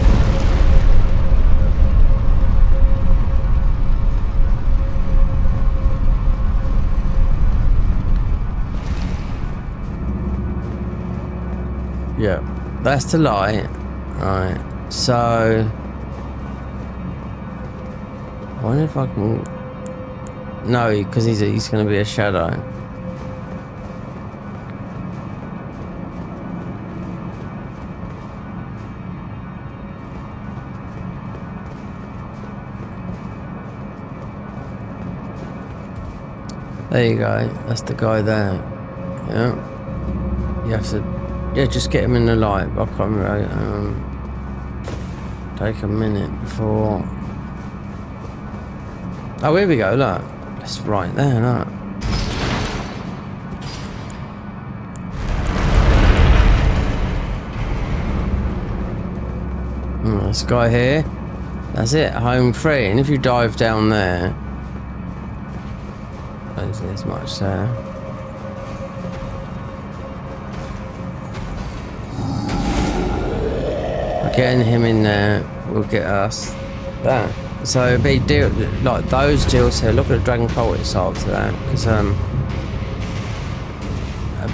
Yeah, that's the light. Alright, so I wonder if I can. No, because he's going to be a shadow. There you go. That's the guy there. Yeah. You have to. Yeah, just get him in the light. I can't remember. Take a minute before. Oh, here we go. Look. That's right there. Look. This guy here. That's it. Home free. And if you dive down there. There's much there. Getting him in there will get us that. So it'd be deal like those deals here. Look at the Dragon Cultist after that, because a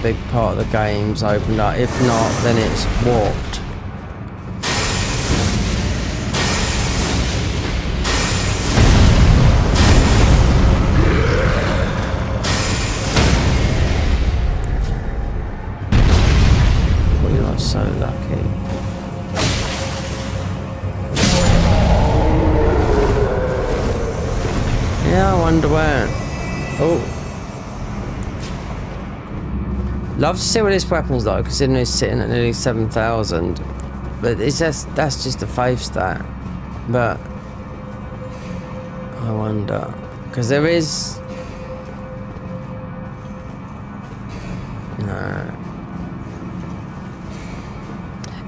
big part of the game's opened up. If not, then it's warped. We are so lucky. Yeah, I wonder where. Oh. Love to see what this weapon's like, considering it's sitting at nearly 7,000. But it's just, that's just a faith stat. But I wonder. Because there is... No.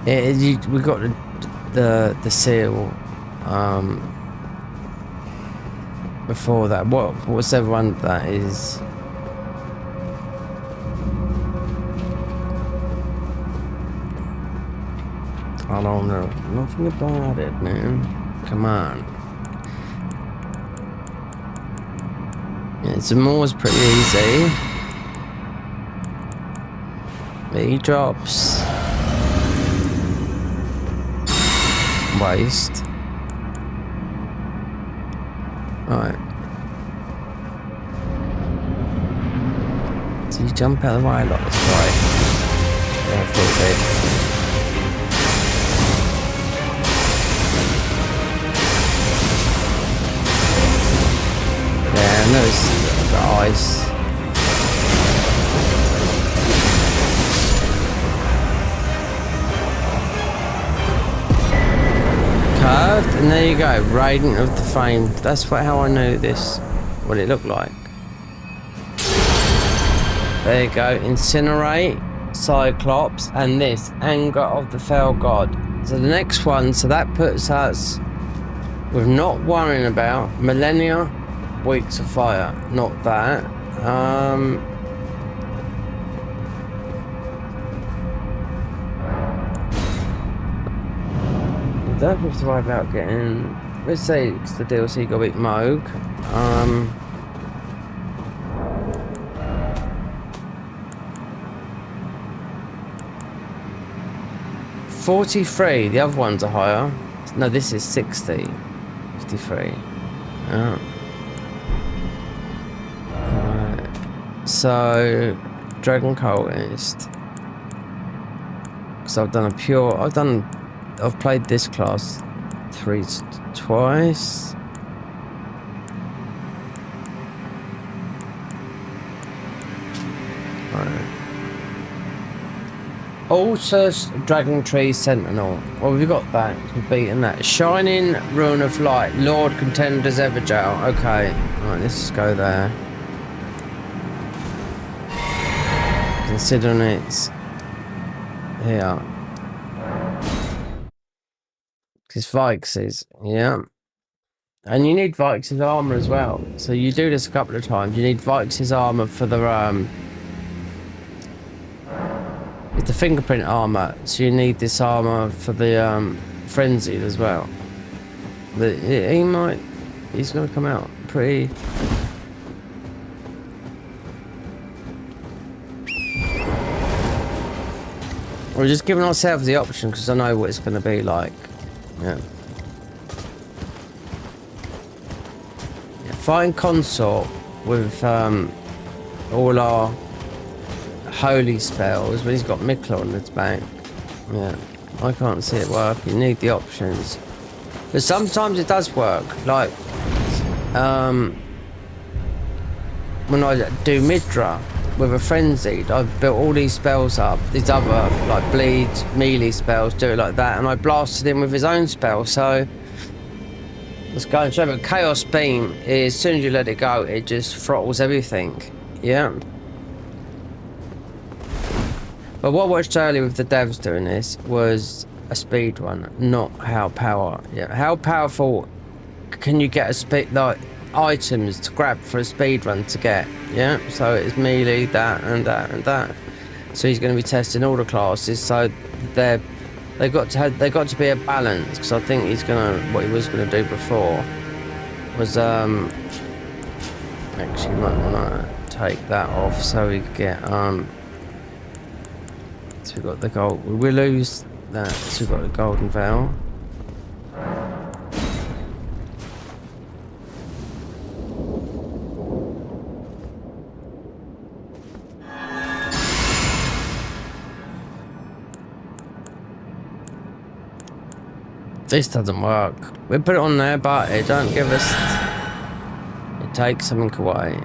We got the seal. Before that, what's everyone that is? I don't know nothing about it, man. Come on. Yeah, Zamor's pretty easy. He drops. Waste. Alright. So you jump out of the way a lot, that's right. Yeah, I thought so. Yeah, I know it's the ice. Curved, and there you go, Radiant of the Flame. That's how I knew this, what it looked like. There you go, Incinerate, Cyclops, and this, Anger of the Fell God. So the next one, so that puts us with not worrying about Millennia, Weeks of Fire, not that. Don't have to worry about getting. Let's say it's the DLC got beat Moog. 43. The other ones are higher. No, this is 60. 53. Oh. Alright. So, Dragon Cultist. Because I've done a pure. I've played this class twice. Right. Altus Dragon Tree Sentinel. Well, we've got that. We've beaten that. Shining Rune of Light. Lord Contenders Everjail. Okay. Alright, let's just go there. Considering it's here. It's Vix's, yeah. And you need Vix's armor as well. So you do this a couple of times. You need Vix's armor for the it's the fingerprint armor. So you need this armor for the frenzied as well. He's gonna come out pretty. We're just giving ourselves the option because I know what it's gonna be like. Yeah. Fighting consort with all our holy spells, but he's got Mikla on its back. Yeah, I can't see it work. You need the options, but sometimes it does work. Like when I do Midra with a frenzied, I've built all these spells up, these other like bleed melee spells, do it like that, and I blasted him with his own spell. So let's go and show. But Chaos Beam is, as soon as you let it go, it just throttles everything. Yeah. But what I watched earlier with the devs doing this was a speed run, not how how powerful can you get a speed, like items to grab for a speed run to get. Yeah, so it's melee, that and that and that. So he's going to be testing all the classes, so they're They got to be a balance, because I think what he was gonna do before was actually you might wanna take that off so we get so we got the gold. We lose that, so we got the golden veil. This doesn't work. We put it on there, but it don't give us. It takes something away.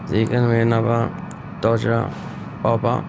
Is he gonna be another dodger, bobber?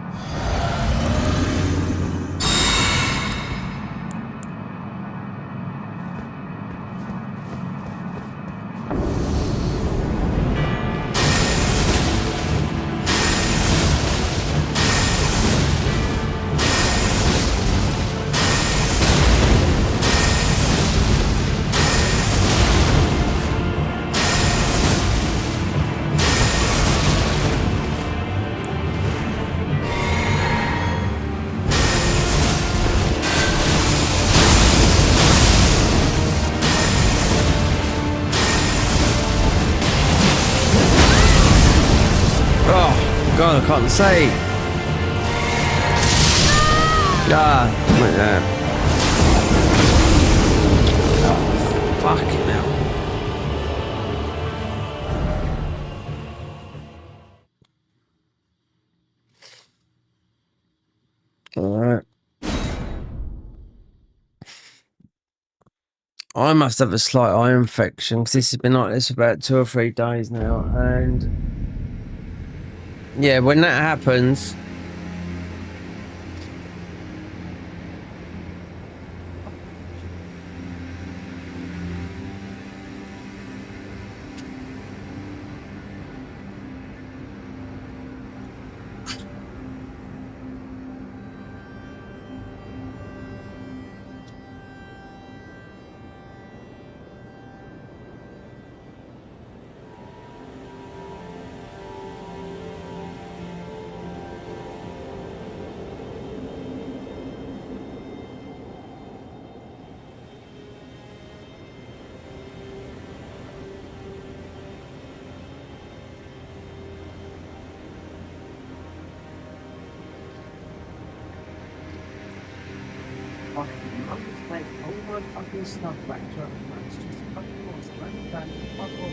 God, I can't say. Ah, like that. Oh, fucking hell. Alright. I must have a slight eye infection, because this has been like this for about 2 or 3 days now, and yeah, when that happens, stuff back to it. It's just fucking awesome. Fuck off.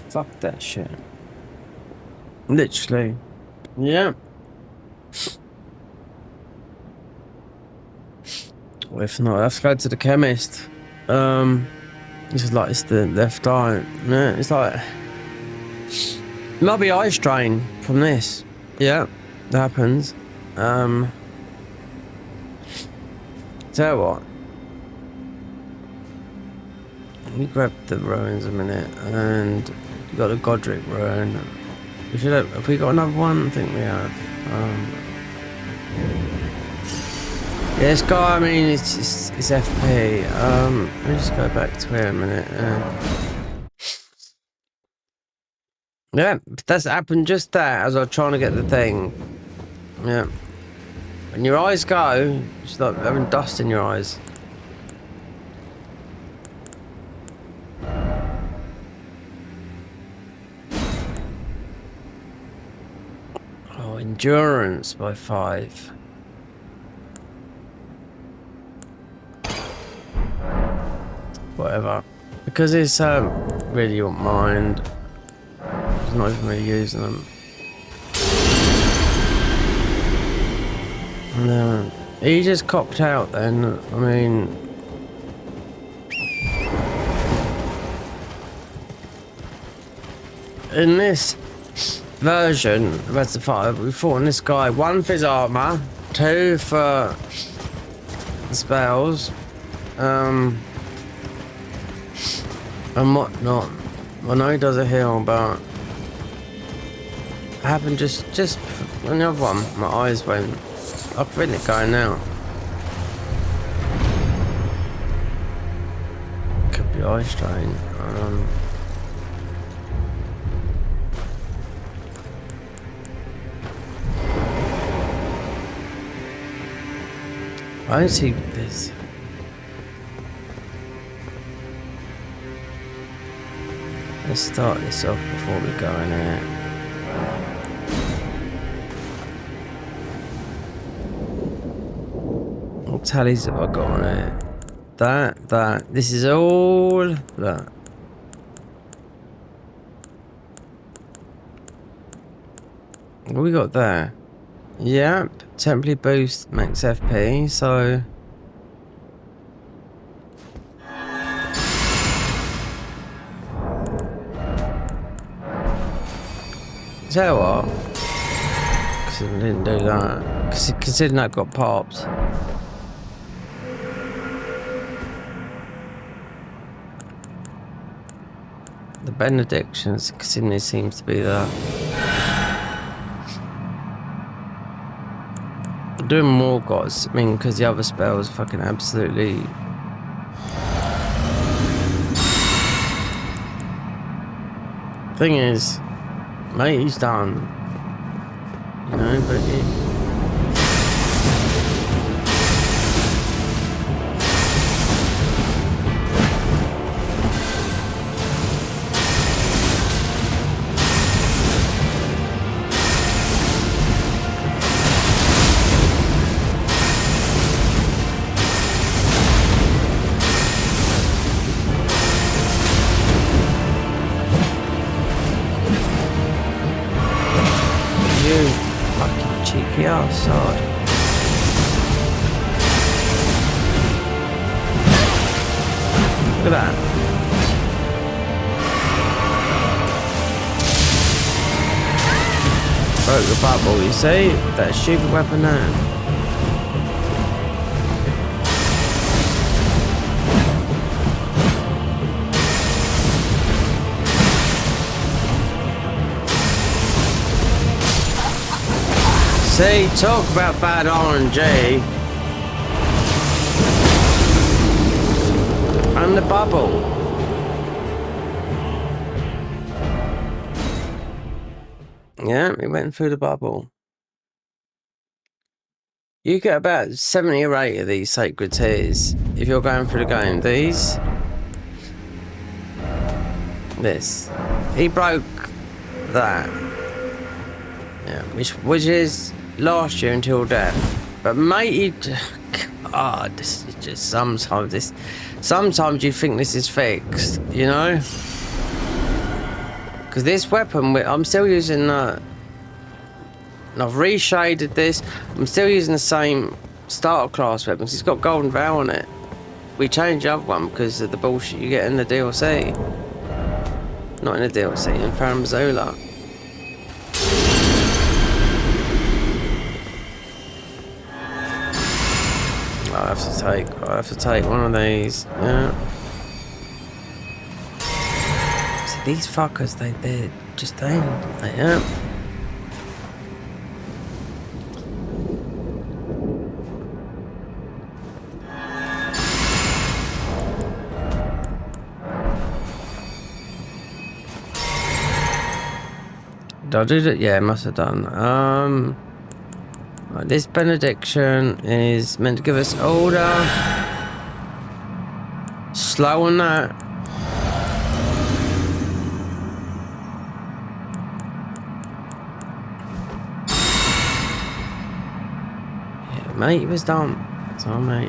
Fuck that shit. Literally. Yeah. Well, if not, let's go to the chemist. This is like, it's the left eye. Yeah, it's like, it might be eye strain from this. Yeah, that happens. Tell you what. Let me grab the ruins a minute, and you got the Godric ruin. We should have we got another one? I think we have. Yeah, this guy, I mean, it's FP. Let me just go back to here a minute. Yeah, that's happened just that as I was trying to get the thing. Yeah. When your eyes go, it's like having dust in your eyes. Oh, endurance by 5. Whatever. Because it's really don't mind. I'm not even really using them. No, He just copped out then. I mean... In this version of Red 5, we fought on this guy. 1 for his armor, 2 for spells, and whatnot. I know he does a heal, but I happened just on the other one. My eyes went. I've written it going now. Could be eye strain. I don't see this. Let's start this off before we go in here. What tallies have I got on it? That. This is all that. What we got there? Yep. Temporary boost max FP, so... Tell you what, because I didn't do that, considering that got popped. The benedictions, considering it seems to be that. Doing more gods, I mean, because the other spells fucking absolutely... Thing is, mate, he's done. You know, but he... Yeah, sod. Look at that. Broke the bubble, you see? That stupid weapon there. See, talk about bad RNG. And the bubble. Yeah, we went through the bubble. You get about 70 or 80 of these sacred tears if you're going through the game. These. This. He broke that. Yeah, which is last year until death. But mate, God, this is just sometimes you think this is fixed, you know? Because this weapon, I'm still using I've reshaded this. I'm still using the same starter class weapon because it's got golden vow on it. We changed the other one because of the bullshit you get in the DLC. Not in the DLC, in Faramazula. I have to take one of these. Yeah. See, these fuckers, they're just yeah. Did I do that? Yeah, must have done. Right, this benediction is meant to give us order. Slow on that. Yeah, mate, it was done. So, mate.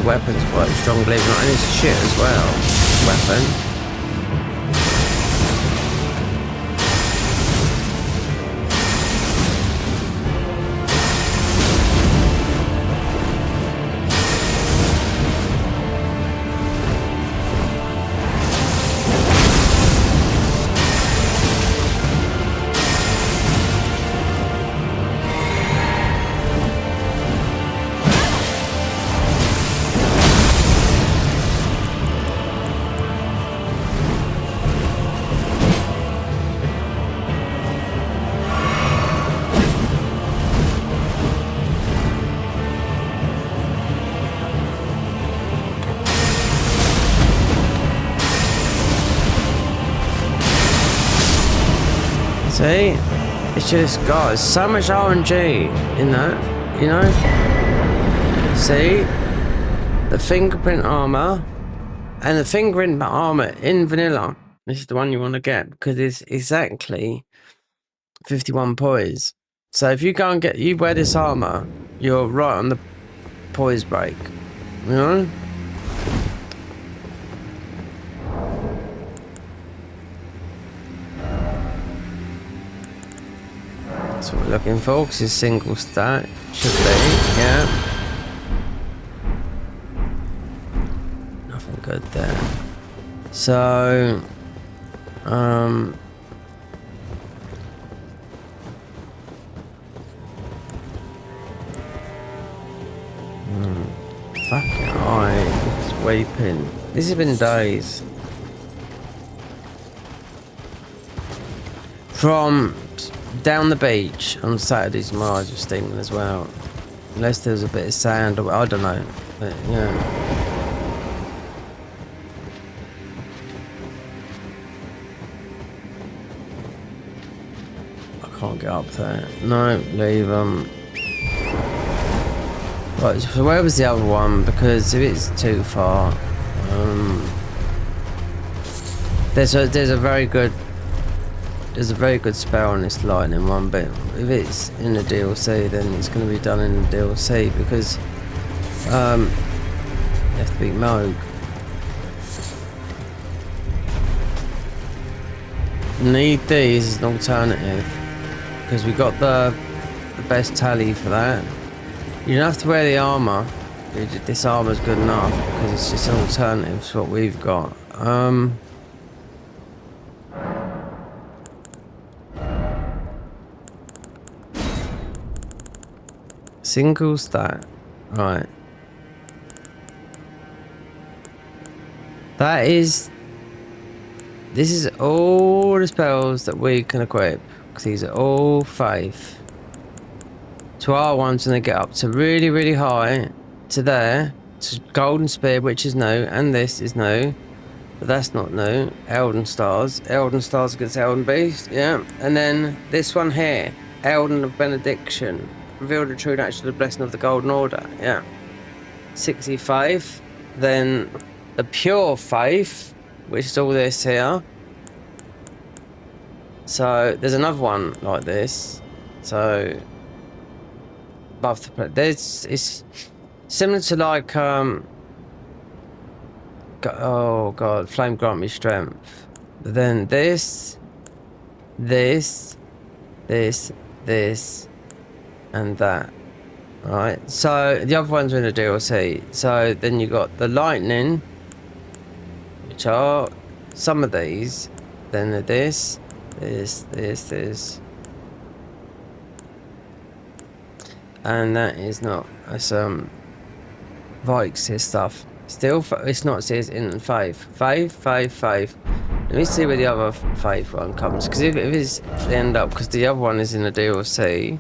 weapon's quite strong, believe it or not, and it's shit as well. Weapon. See? It's just, guys, so much RNG in that, you know? See? The fingerprint armor and the fingerprint armor in vanilla. This is the one you want to get because it's exactly 51 poise. So if you go and you wear this armor, you're right on the poise break, you know? That's what we're looking for, because it's single stat. Should be, yeah. Nothing good there. So, fucking eye, it's weeping. This has been days. From down the beach on Saturdays, my eyes were stinging as well. Unless there was a bit of sand, or I don't know. But yeah. I can't get up there. No, leave Right, so where was the other one? Because if it's too far, there's a very good spell on this lightning one, but if it's in the DLC, then it's going to be done in the DLC because you have to beat Moog. Need these as an alternative because we got the best tally for that. You don't have to wear the armor. This armor's good enough because it's just an alternative to what we've got. Single stat, right? This is all the spells that we can equip because these are all faith. To our ones when they get up to really, really high, to there, to golden spear, which is new, and this is new, but that's not new. Elden stars against Elden beast, yeah. And then this one here, Elden of benediction, reveal the true nature of the blessing of the golden order, yeah. 65. Then the pure faith, which is all this here. So there's another one like this. So above the it's similar to like oh god, flame grant me strength. But then this, and that. Right. So the other ones are in the DLC. So then you got the lightning, which are some of these. Then this. And that is not. That's Vikes stuff. Still, it's not. It says in faith. Let me see where the other faith one comes. Because if it's end up, because the other one is in the DLC.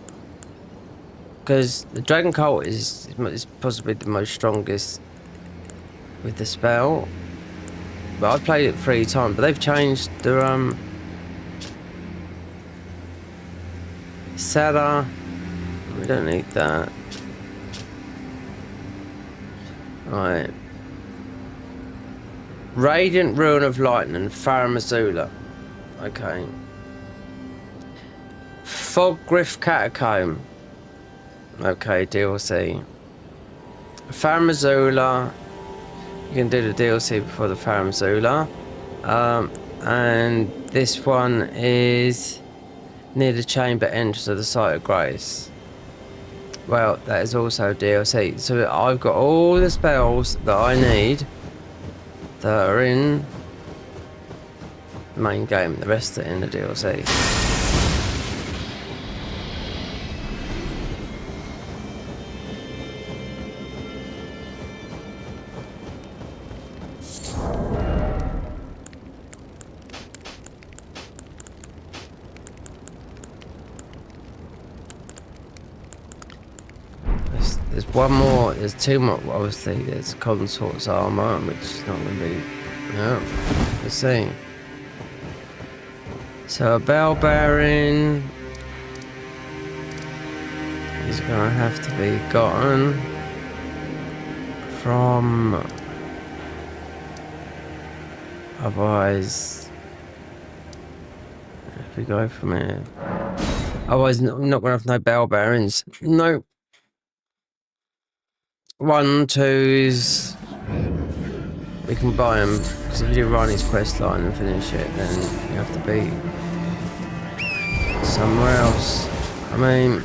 Because the Dragon Cult is possibly the most strongest with the spell. But I've played it 3 times. But they've changed the Sarah. We don't need that. Right. Radiant Ruin of Lightning, Faramazula. Okay. Foggriff Catacomb. Okay, DLC. Faramazula. You can do the DLC before the Faramazula. And this one is near the chamber entrance of the site of grace. Well, that is also DLC. So I've got all the spells that I need that are in the main game. The rest are in the DLC. There's one more, there's two more, obviously there's Consort's armor, which is not going to be, no, let's see. So a bell bearing is going to have to be gotten from, otherwise, if we go from here, otherwise I'm not going to have no bell bearings, no. 1, 2s, we can buy them, because if you do Ronnie's quest line and finish it, then you have to be somewhere else. I mean,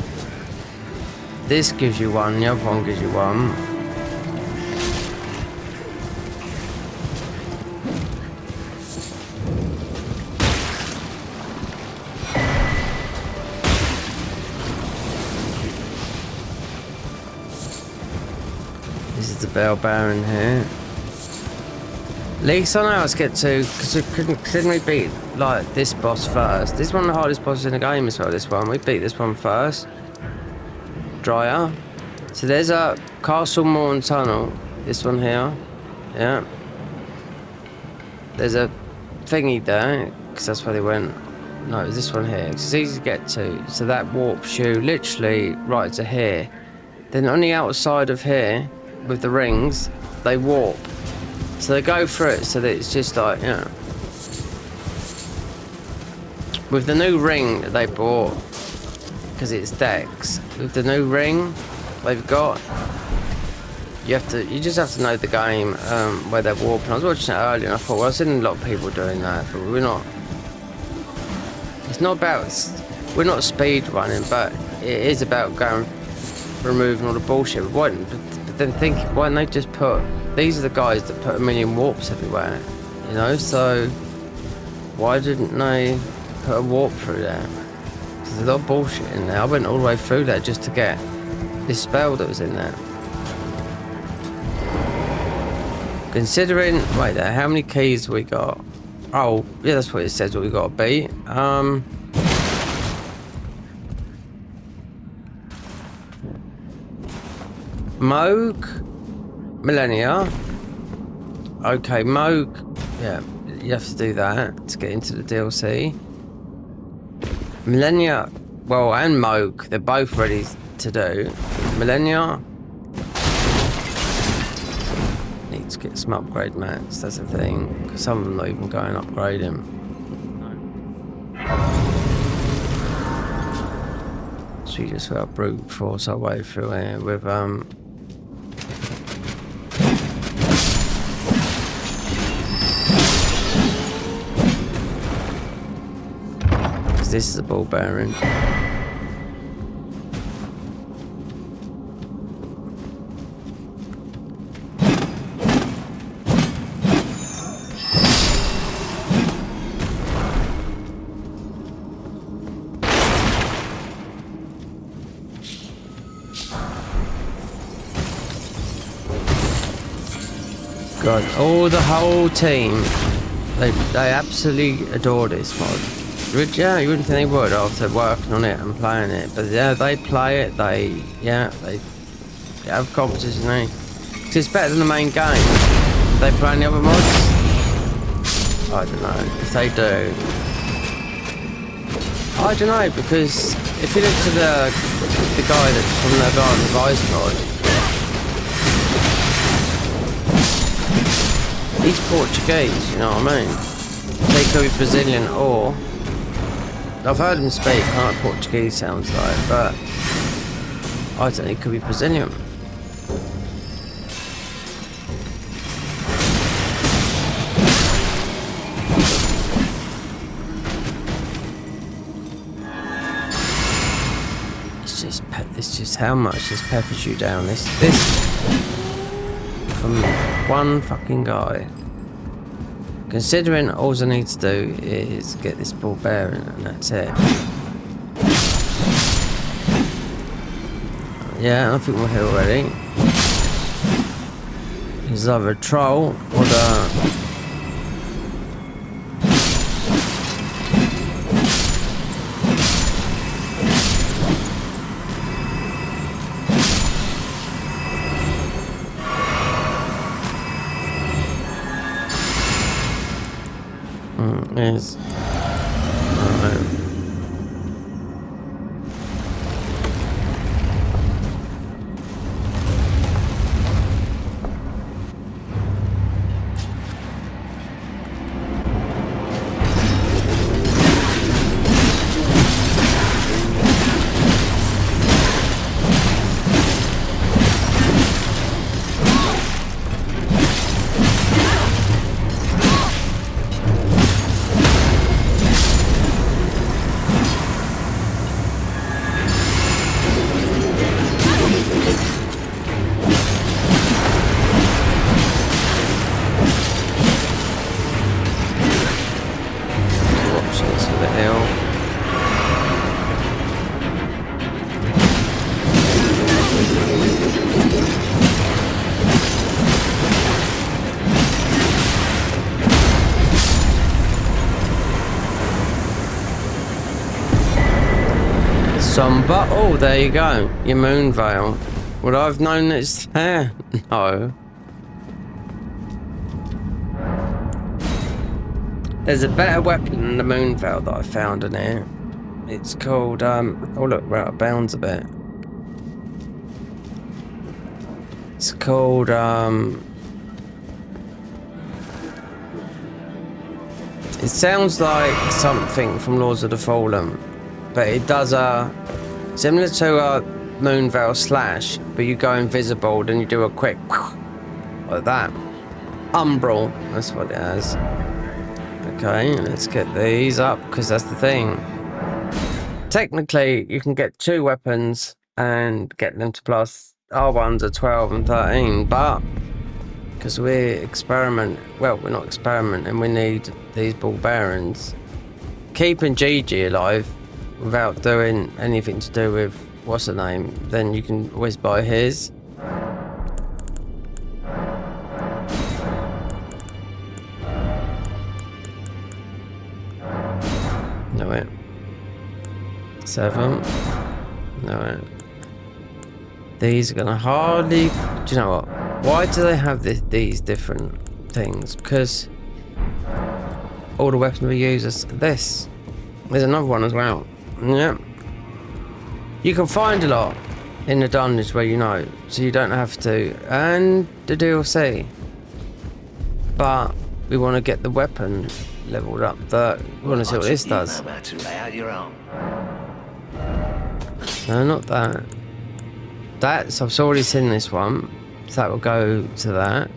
this gives you one, the other one gives you one. This is the bell bearing here. At least I know how to get to, because we couldn't we beat like this boss first? This is one of the hardest bosses in the game as well, this one. We beat this one first. Dryer. So there's a Castle Morn Tunnel. This one here. Yeah. There's a thingy there, because that's where they went. No, it was this one here. It's easy to get to. So that warps you literally right to here. Then on the outside of here, with the rings, they warp. So they go through it so that it's just like, you know. With the new ring that they bought, because it's Dex, with the new ring they've got, you just have to know the game, where they're warping. I was watching it earlier and I thought, well, I've seen a lot of people doing that, but we're not. It's not about, we're not speed running, but it is about going, removing all the bullshit. But then think, why don't they just put, these are the guys that put 1 million warps everywhere, you know, so why didn't they put a warp through there? Because there's a lot of bullshit in there. I went all the way through there just to get this spell that was in there. Considering, wait there, how many keys we got? Oh, yeah, that's what it says what we got to beat. Moog, Millennia. Okay, Moog. Yeah, you have to do that to get into the DLC. Millennia, well, and Moog, they're both ready to do. Millennia. Need to get some upgrade mats, that's the thing. Because some of them not even going upgrading. So you just got to brute force our way through here with this is a ball bearing. God, the whole team, they absolutely adore this mod. Yeah, you wouldn't think they would after working on it and playing it, but yeah, they play it. They have competition. Cause it's better than the main game. They play any other mods? I don't know if they do. I don't know, because if you look to the guy that's from the Garden of Ice mod, he's Portuguese. You know what I mean? They could be Brazilian or. I've heard him speak, I know what Portuguese sounds like, but I don't think it could be Brazilian. It's just how much this peppers you down. This from one fucking guy. Considering all I need to do is get this ball bearing and that's it. Yeah, I think we're here already. There's either a troll or the... is Somber. Oh, there you go. Your moon veil. Would I have known it's there? No. There's a better weapon than the moon veil that I found in here. It's called, oh look, we're out of bounds a bit. It's called, it sounds like something from Lords of the Fallen. But it does similar to a moon veil slash, but you go invisible, then you do a quick like that. Umbral, that's what it has. Okay, let's get these up because that's the thing. Technically, you can get 2 weapons and get them to plus R1s are 12 and 13, but because we're not experimenting, we need these ball bearings. Keeping Gigi alive without doing anything to do with what's her name, then you can always buy his. No it. 7. No it. These are gonna hardly. Do you know what? Why do they have these different things? Because all the weapons we use is this. There's another one as well. Yeah. You can find a lot in the dungeons where you know, so you don't have to. And the DLC. But we want to get the weapon leveled up. We want to see what this does. No, not that. I've already seen this one. So that will go to that.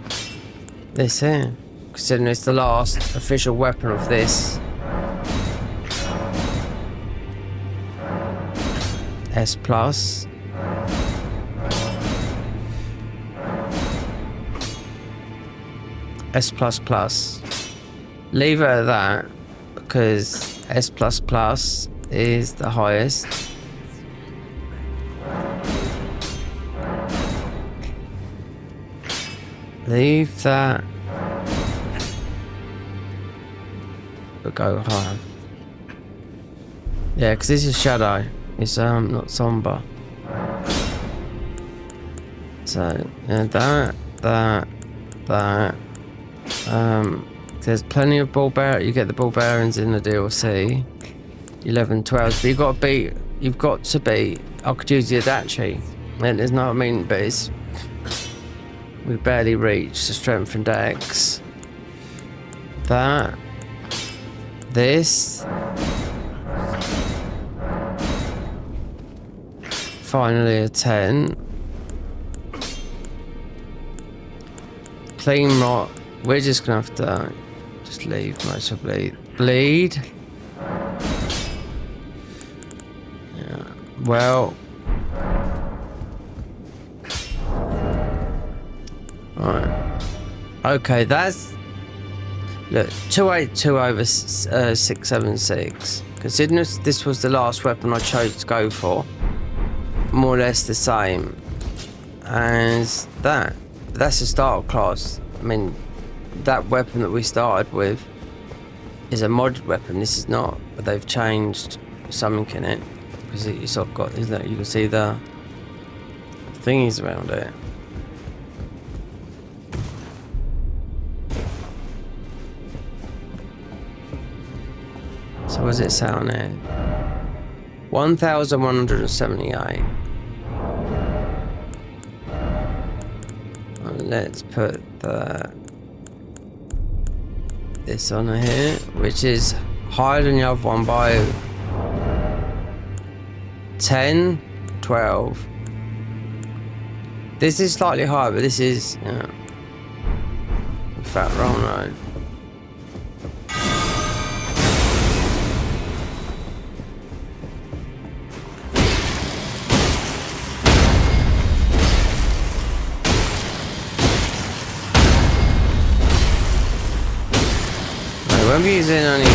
This here. Considering it's the last official weapon of this. S plus. S plus plus. Leave it at that because S plus plus is the highest. Leave that. But go higher. Yeah, because this is shadow. It's not somber. So yeah, that. There's plenty of ball bear. You get the ball bearings in the DLC. 11, 12. But you've got to be. I could use the Adachi. And there's no, I mean, but it's. We barely reached the strength and dex. That. This. Finally a 10. Clean rot. We're just gonna have to just leave most of bleed. Yeah. Well, Alright. Okay, that's... Look, 282 over 676. Considering this was the last weapon I chose to go for, more or less the same as that. That's a starter class. I mean, that weapon that we started with is a modded weapon. This is not, but they've changed something in it because you sort of got, isn't it? You can see the thingies around it. So what does it say on there? 1,178. Let's put this on here, which is higher than the other one by 10, 12. This is slightly higher, but this is, yeah. In fact, wrong road. I'm using only...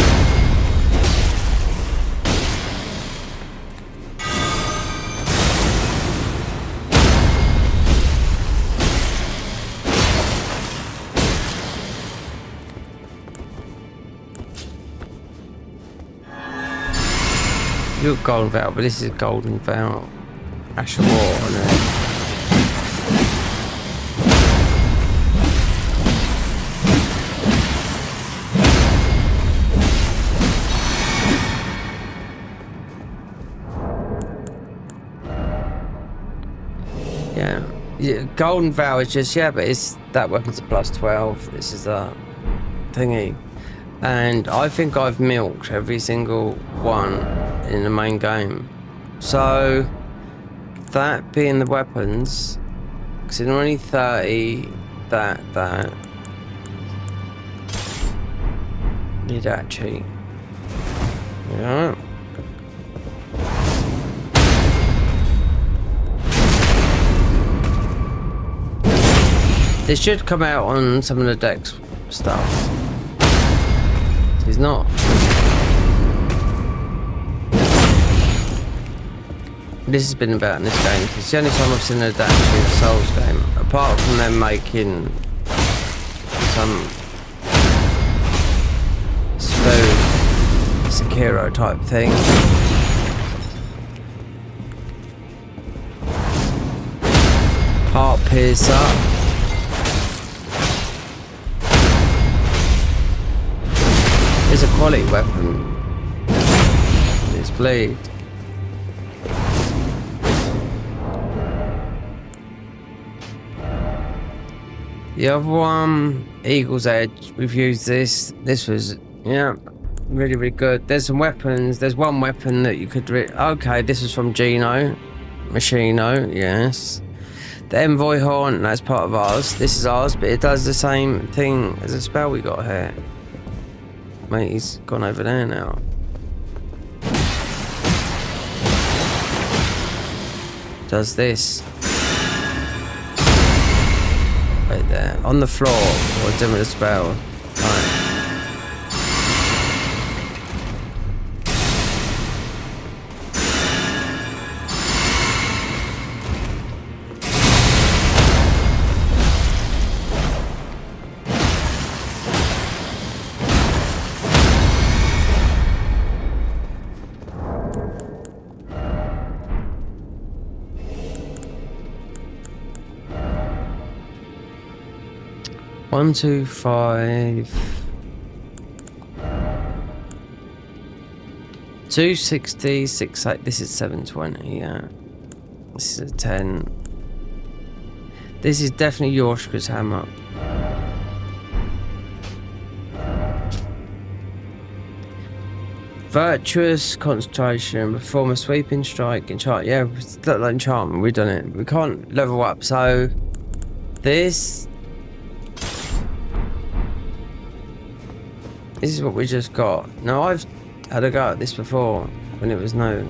You got golden valve, but this is golden valve. Actual water on it. Yeah, golden vow is just, yeah, but it's that weapon's a plus 12. This is a thingy, and I think I've milked every single one in the main game. So that being the weapons, because it's only 30, that need actually, yeah. It should come out on some of the Dex stuff. He's not. This has been about in this game. It's the only time I've seen a Dex in a Souls game, apart from them making some spoof Sekiro type thing. Heart piercer. It's a quality weapon. It's blade. The other one, Eagle's Edge, we've used this. This was, yeah, really, really good. There's some weapons. There's one weapon that you could... Okay, this is from Gino. Machino, yes. The Envoy Horn, that's part of ours. This is ours, but it does the same thing as a spell we got here. Mate, he's gone over there now. Does this. Right there. On the floor. Or doing a spell. Right. One, 2, 5, 260, 6, 8. This is 720. Yeah, this is a 10. This is definitely Yorshka's hammer. Virtuous concentration, perform a sweeping strike, enchant. Yeah, it's like enchantment. We've done it. We can't level up, so this. This is what we just got. Now, I've had a go at this before when it was no.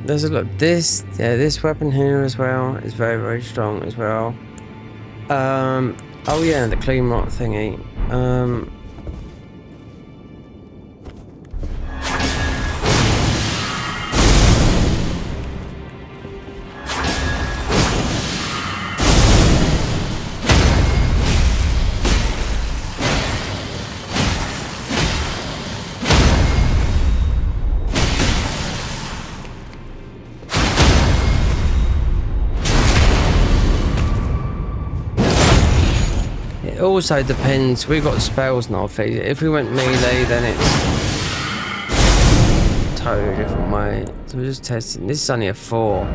There's a look. This, yeah, this weapon here as well is very, very strong as well. Oh yeah, the clean rot thingy. It also depends. We've got spells now. If we went melee, then it's totally different way. So we're just testing. This is only a 4.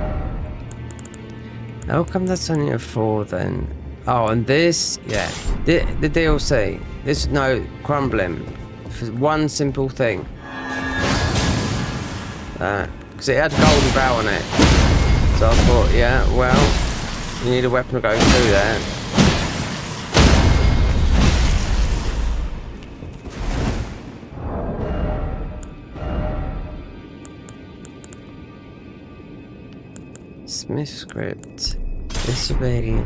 How come that's only a 4 then? Oh, and this, yeah, the DLC. This no crumbling. For one simple thing. Because it had a golden bow on it. So I thought, yeah, well, you need a weapon to go through that. Smith script. This will be.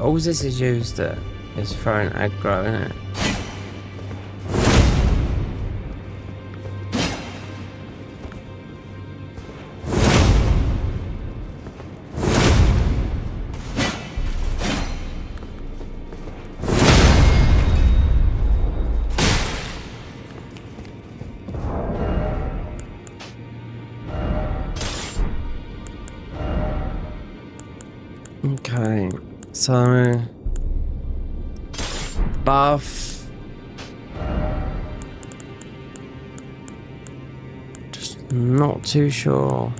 All this is used is throwing aggro, isn't it? Okay, so buff, just not too sure.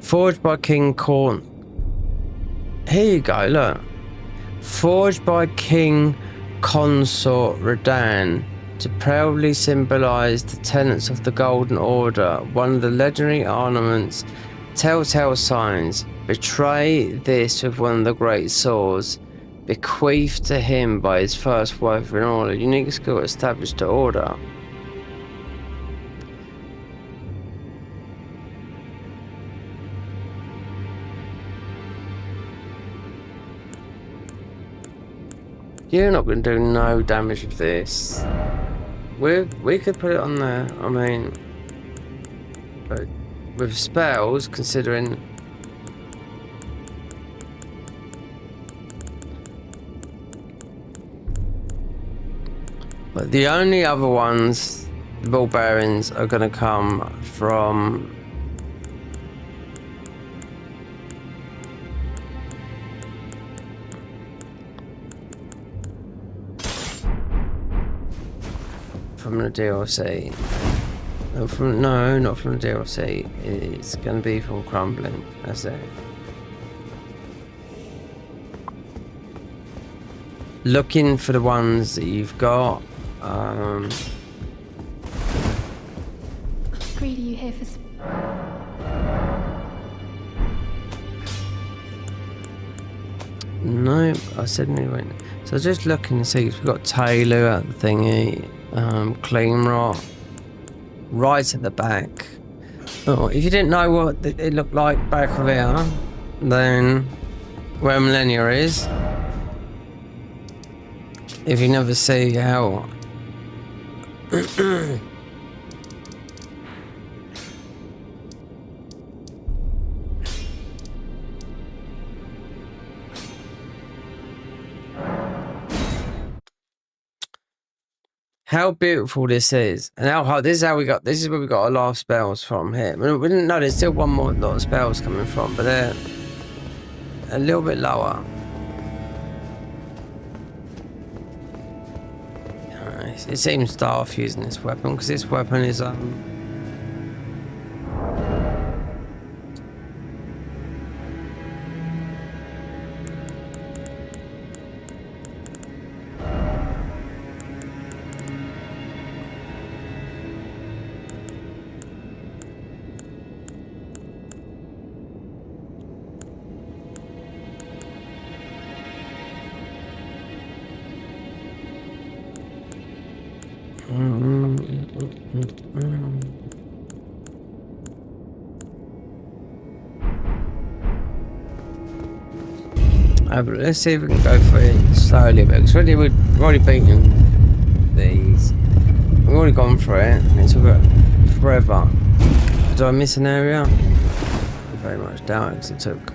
Forged by King Corn. Here you go, look. Forged by King Consort Radan to proudly symbolise the tenets of the Golden Order, one of the legendary ornaments, telltale signs. Betray this with one of the great swords, bequeathed to him by his first wife in order. Unique skill established to order. You're not going to do no damage with this. We could put it on there, I mean, but with spells, considering but the only other ones, the ball bearings, are going to come from the DLC. No, not from the DLC. It's going to be from Crumbling. That's it. Looking for the ones that you've got. Greedy, you here for? No, I said we went. So just looking to see. We've got Taylor at the thingy. Clean rot right at the back. Oh, if you didn't know what it looked like back of here, then where Millennia is, if you never see how how beautiful this is, and how hard. This is how we got. This is where we got our last spells from here. We didn't know there's still one more lot of spells coming from, but they're a little bit lower. It seems daft using this weapon because this weapon is But let's see if we can go for it slowly a bit. Because we've already beaten these. We've already gone for it. It took forever. Did I miss an area? I very much doubt it, because it took.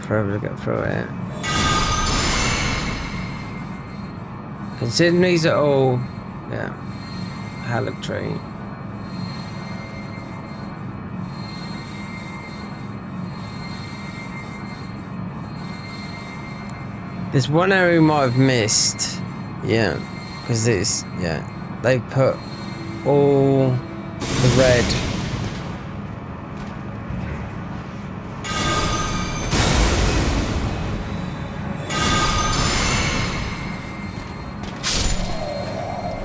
Forever to get through it. Considering these are all, yeah, hallotree. There's one area we might have missed, yeah, because it's, yeah, they put all the red.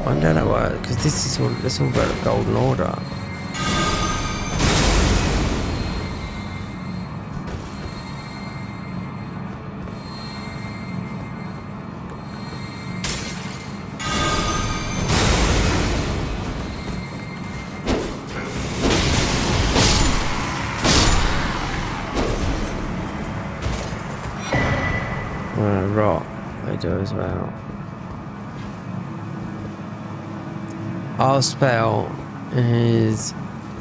I don't know why, because this is all about the Golden Order. Rot, they do as well. Our spell is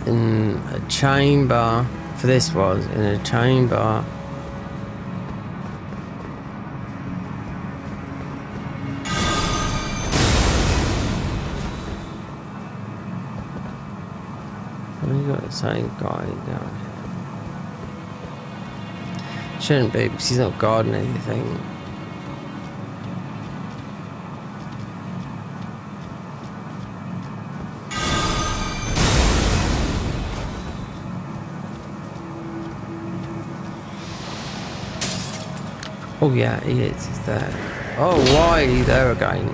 in a chamber. For this was in a chamber. We got the same guy down here. Shouldn't be because he's not guarding anything. Oh yeah, he is. He's there. Oh, why is he there again?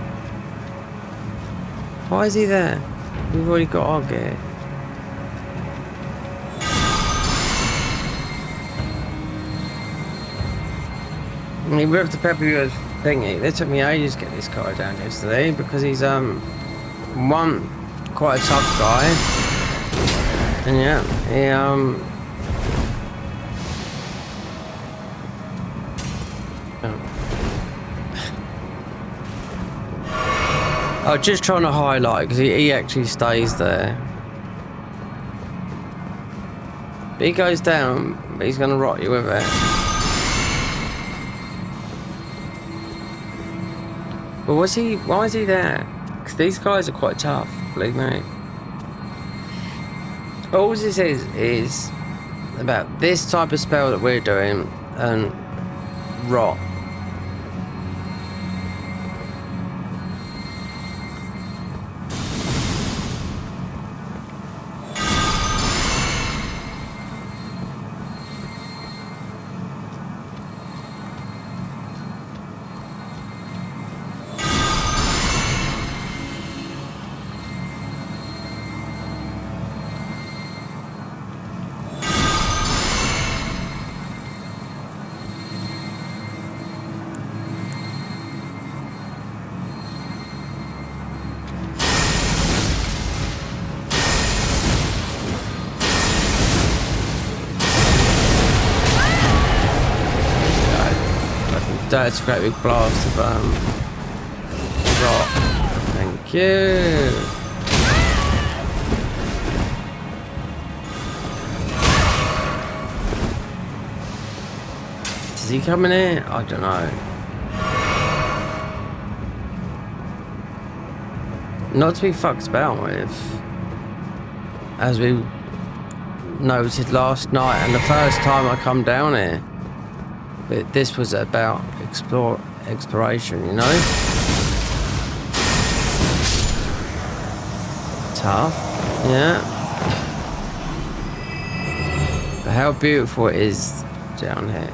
Why is he there? We've already got our gear. I mean, we have to pepper you as thingy. It took me ages to get this guy down yesterday because he's one quite a tough guy, and yeah, he I was just trying to highlight because he actually stays there. But he goes down, but he's going to rot you with it. But why is he there? Because these guys are quite tough, believe me. All this is about this type of spell that we're doing and rot. That's a great big blast of rot. Thank you. Is he coming in? I don't know. Not to be fucked about with, as we noted last night and the first time I come down here. But this was about exploration, you know? Tough, yeah. But how beautiful it is down here.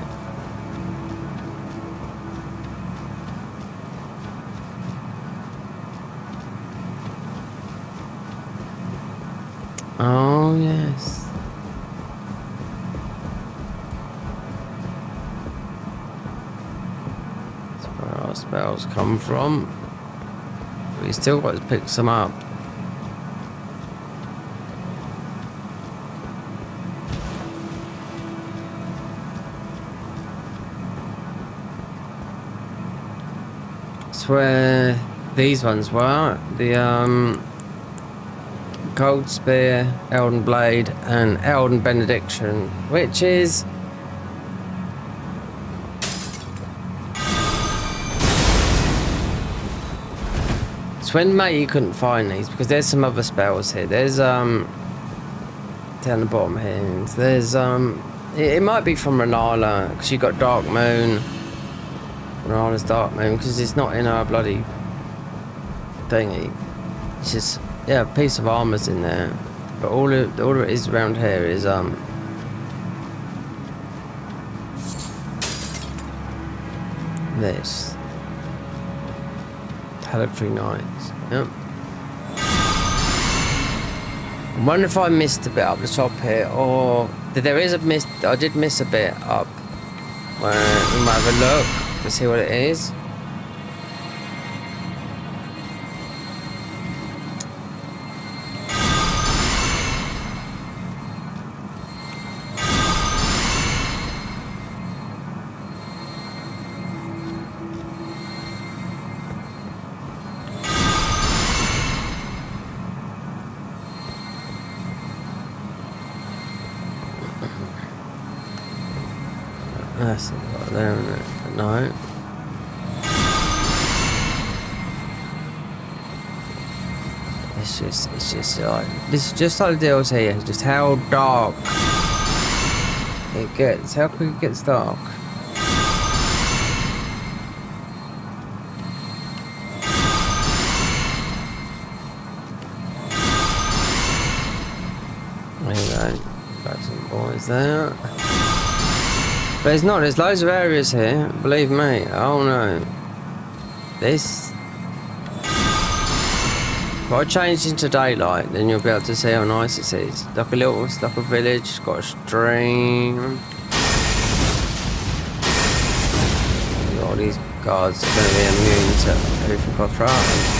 Oh, yes. spells come from. We still got to pick some up. That's where these ones were. The Gold Spear, Elden Blade, and Elden Benediction, which is so when May you couldn't find these because there's some other spells here. There's down the bottom here. There's it might be from Renala because you got Dark Moon. Renala's Dark Moon because it's not in our bloody thingy. It's just a piece of armor's in there, but all it is around here is this Talentary Knights. Yep. I wonder if I missed a bit up the top here, or there is a miss. I did miss a bit up. Where we might have a look to see what it is. That's it right there, isn't it? No. It's just like, this is just like the DLC, it's just how dark it gets, how quick it gets dark. There you go, got some boys there. But it's not, there's loads of areas here, believe me. Oh no. This... If I change into daylight, then you'll be able to see how nice it is. Like a little, it's like a village, it's got a stream. All these guards are going to be immune to everything I throw at them.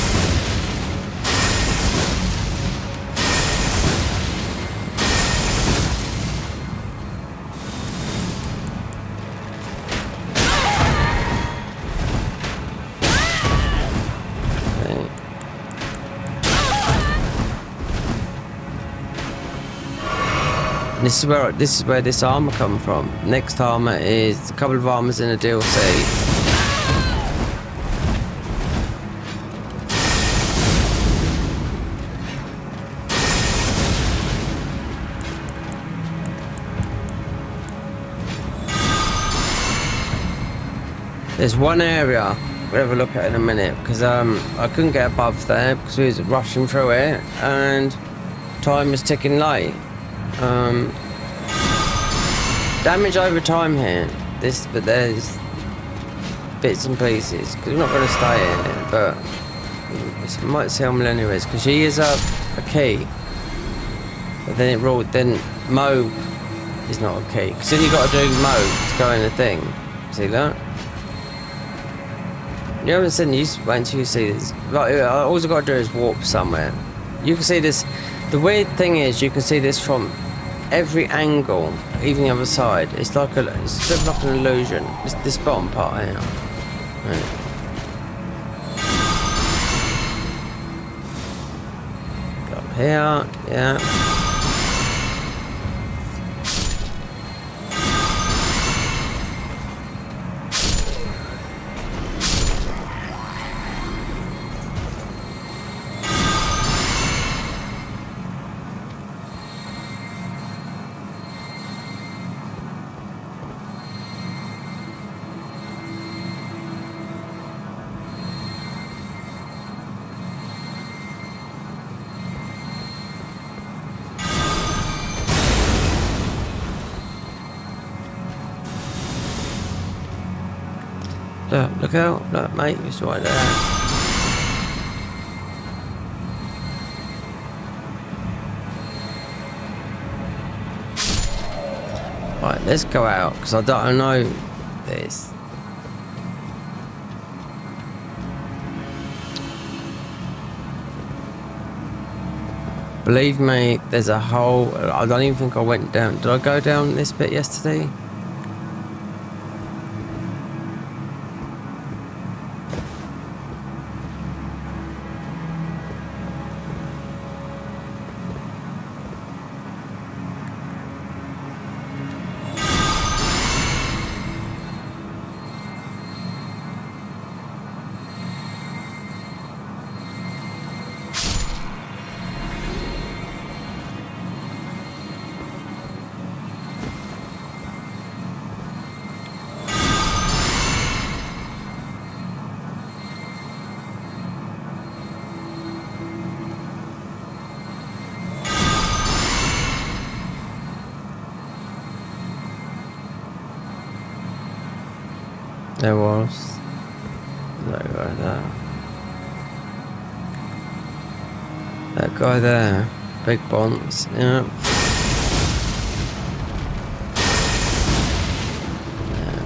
This is where this armor come from. Next armor is a couple of armors in a DLC. There's one area we'll have a look at in a minute because I couldn't get above there because we was rushing through it and time was ticking late. Damage over time here. But there's bits and pieces because we're not going to stay here. But we might see how Millennia is because she is a key. But then then Mo is not a key because then you got to do Mo to go in the thing. See that? You haven't seen this. Wait until you see this. Like, all you got to do is warp somewhere. You can see this. The weird thing is you can see this from every angle, even the other side. It's like it's a bit like an illusion. It's this bottom part here. Right. Go up here, yeah. Look out, look mate, it's right there. Right, let's go out, because I don't know this. Believe me, there's a whole... I don't even think I went down. Did I go down this bit yesterday? There was that guy there. That guy there. Big bonds, yeah.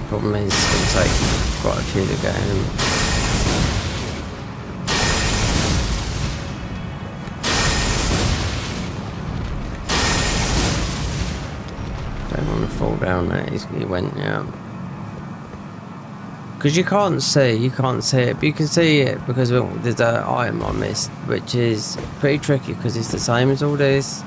Problem is it's going to take quite a few to get him. Don't want to fall down there. He went, yeah. Because you can't see it, but you can see it because there's an item I missed, which is pretty tricky because it's the same as all this.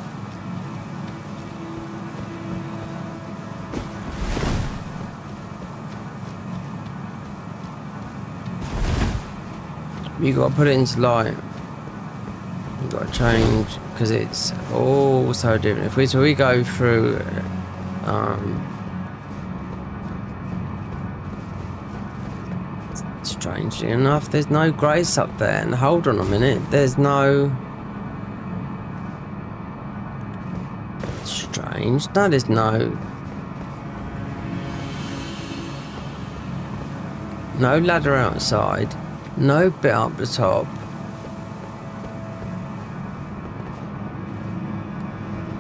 You got to put it into light. You got to change because it's all so different. If we go through, strangely enough, there's no grace up there. And hold on a minute, there's no. Strange. No, there's no. No ladder outside. No bit up the top.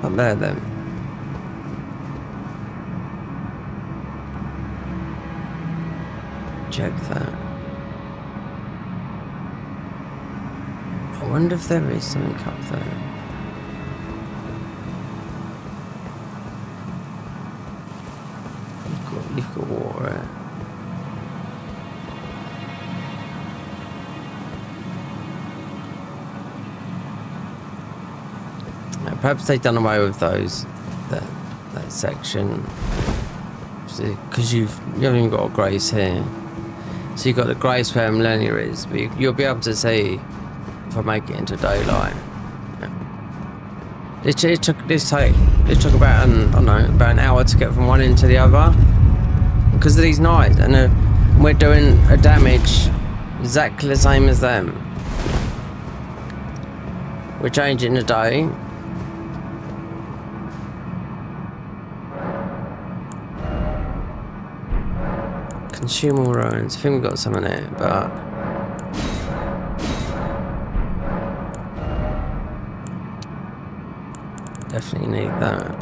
Up there then. Check that. I wonder if there is something up there. You've got water there. Perhaps they've done away with those, that section, because you haven't even got a grace here. So you've got the grace where Millennia is, but you'll be able to see if I make it into daylight. Yeah. It took about about an hour to get from one end to the other because of these knights, and we're doing a damage exactly the same as them. We're changing the day. Consumer ruins. I think we've got some in it, but definitely need that.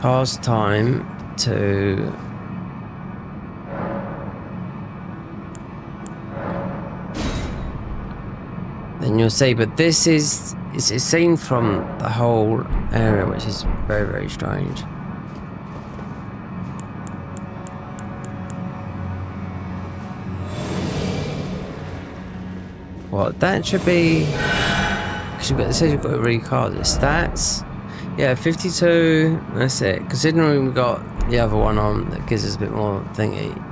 Past time to then you'll see, but this is it's seen from the whole area, which is very, very strange. Well, that should be because it says you've got to recard the stats. Yeah, 52. That's it. Considering we've got the other one on, that gives us a bit more thingy.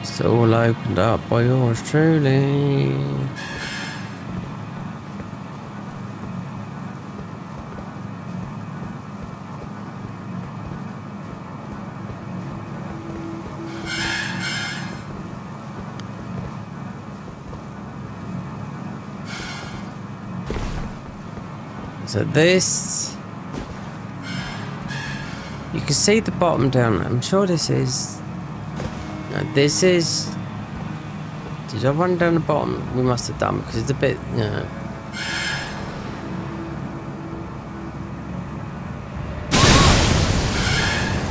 It's all opened up by yours truly. So this, you can see the bottom down there. I'm sure this is, no, this is, did I run down the bottom? We must have done, because it's a bit, you know.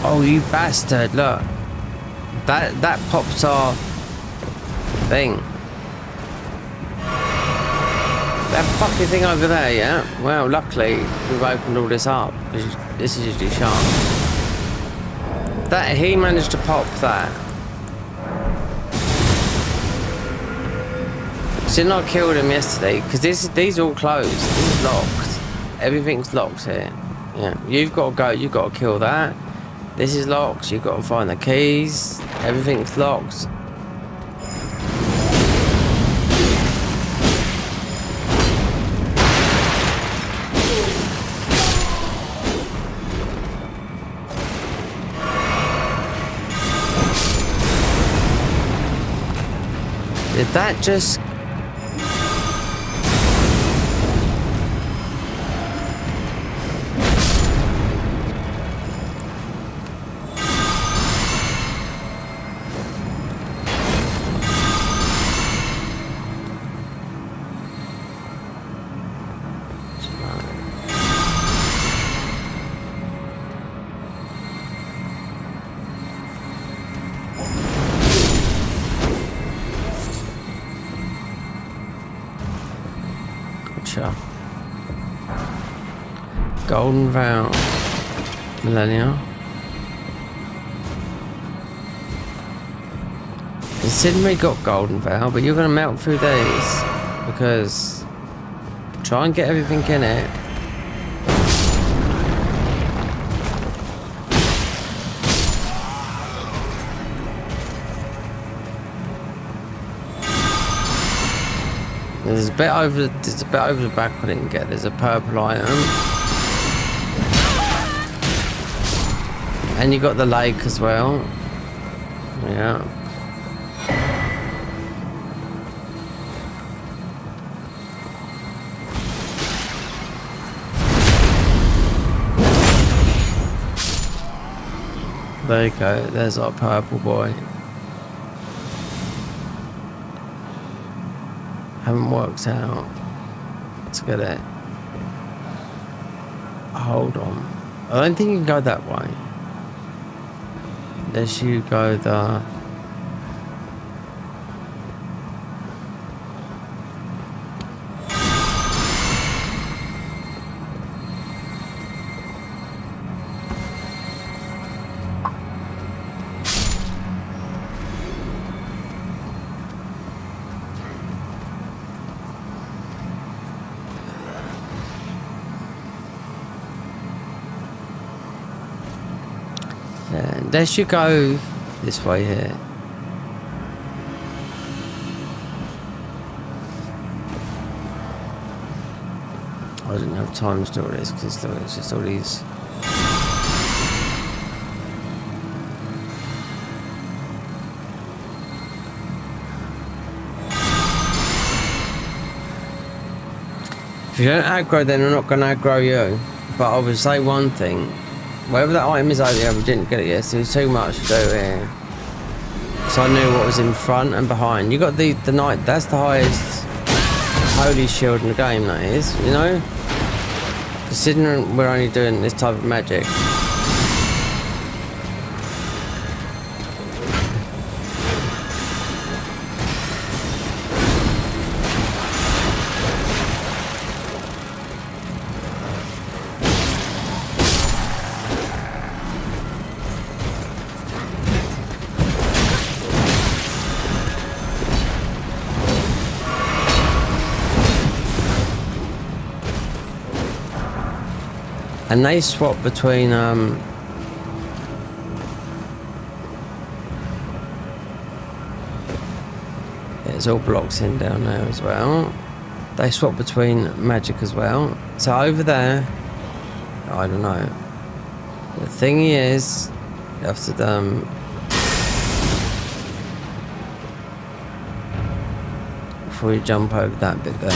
Oh, you bastard, look. That pops our thing. That fucking thing over there, yeah? Well, luckily, we've opened all this up. This is usually sharp. That, he managed to pop that. Didn't I kill him yesterday? Because these are all closed. This is locked. Everything's locked here. Yeah, you've got to go. You've got to kill that. This is locked. You've got to find the keys. Everything's locked. Did that just... Golden Vow, Millennia. Considering we got Golden Vow, but you're going to melt through these because try and get everything in it. There's a bit over the back I didn't get. There's a purple item. And you got the lake as well. Yeah. There you go. There's our purple boy. Haven't worked out. Let's get it. Hold on. I don't think you can go that way. Unless you go the... Unless you go this way here. I didn't have time to do all this because it's just all these. If you don't aggro, then I'm not going to aggro you. But I would say one thing. Wherever that item is over here, we didn't get it yet, so there's too much to do here. So I knew what was in front and behind. You got the knight, that's the highest holy shield in the game, that is, you know? Considering we're only doing this type of magic. And they swap between there's all blocks in down there as well. They swap between magic as well. So over there, I don't know. The thing is, you have to before you jump over that bit there.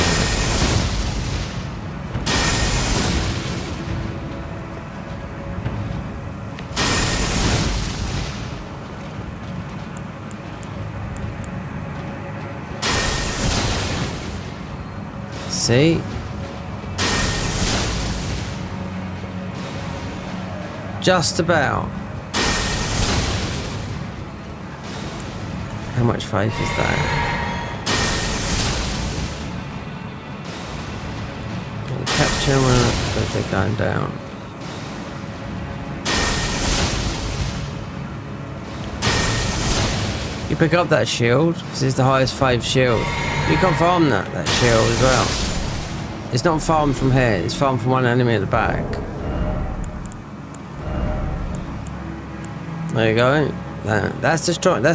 See? Just about. How much faith is that? Capture when they're going down. You pick up that shield, because it's the highest faith shield. You can farm that shield as well. It's not farmed from here, it's farmed from one enemy at the back. There you go. That's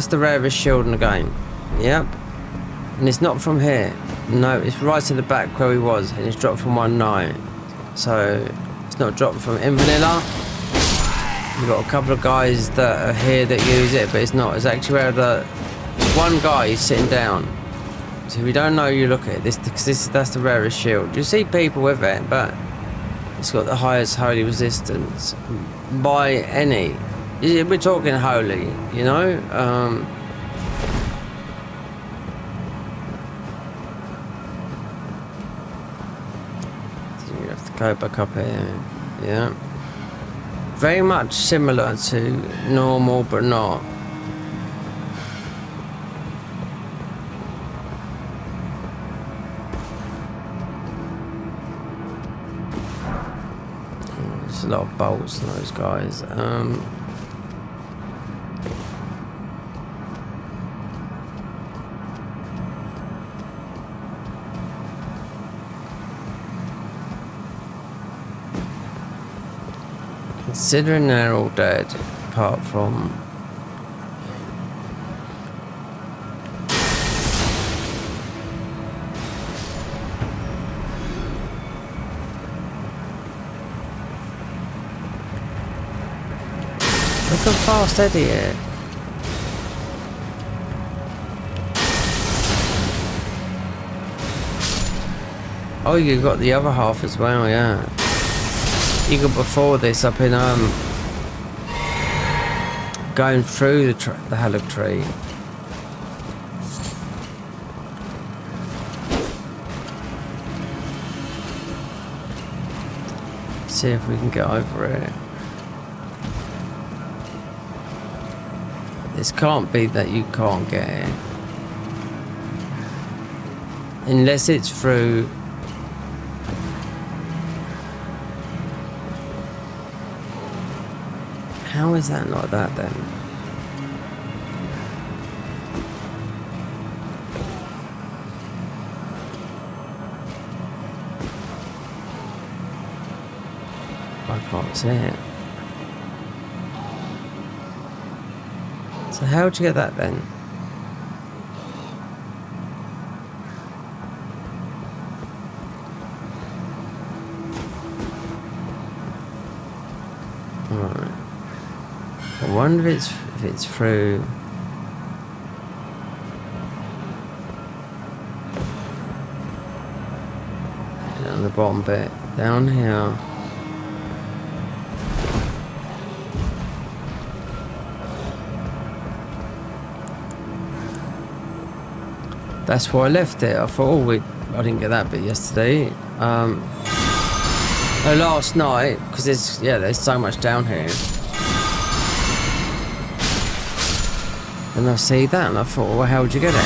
the rarest shield in the game. Yep. And it's not from here. No, it's right to the back where he was, and it's dropped from 1.9. So it's not dropped from in vanilla. You've got a couple of guys that are here that use it, but it's not. It's actually where the one guy is sitting down. So if you don't know, you look at it. That's the rarest shield. You see people with it, but it's got the highest holy resistance by any. We're talking holy, you know. So you have to go back up here. Yeah. Very much similar to normal, but not. There's a lot of bolts in those guys. Considering they're all dead, apart from look how fast Eddie is. Oh, you got the other half as well, yeah. You got before this up in going through the Halleck tree. See if we can get over it. This can't be that you can't get it. Unless it's through. How is that not that then? I can't see it. So how'd you get that then? Alright. I wonder if it's through. Down the bottom bit, down here. That's why I left it. I thought, I didn't get that bit yesterday. Last night, because there's so much down here. And I see that, and I thought, well, how would you get it?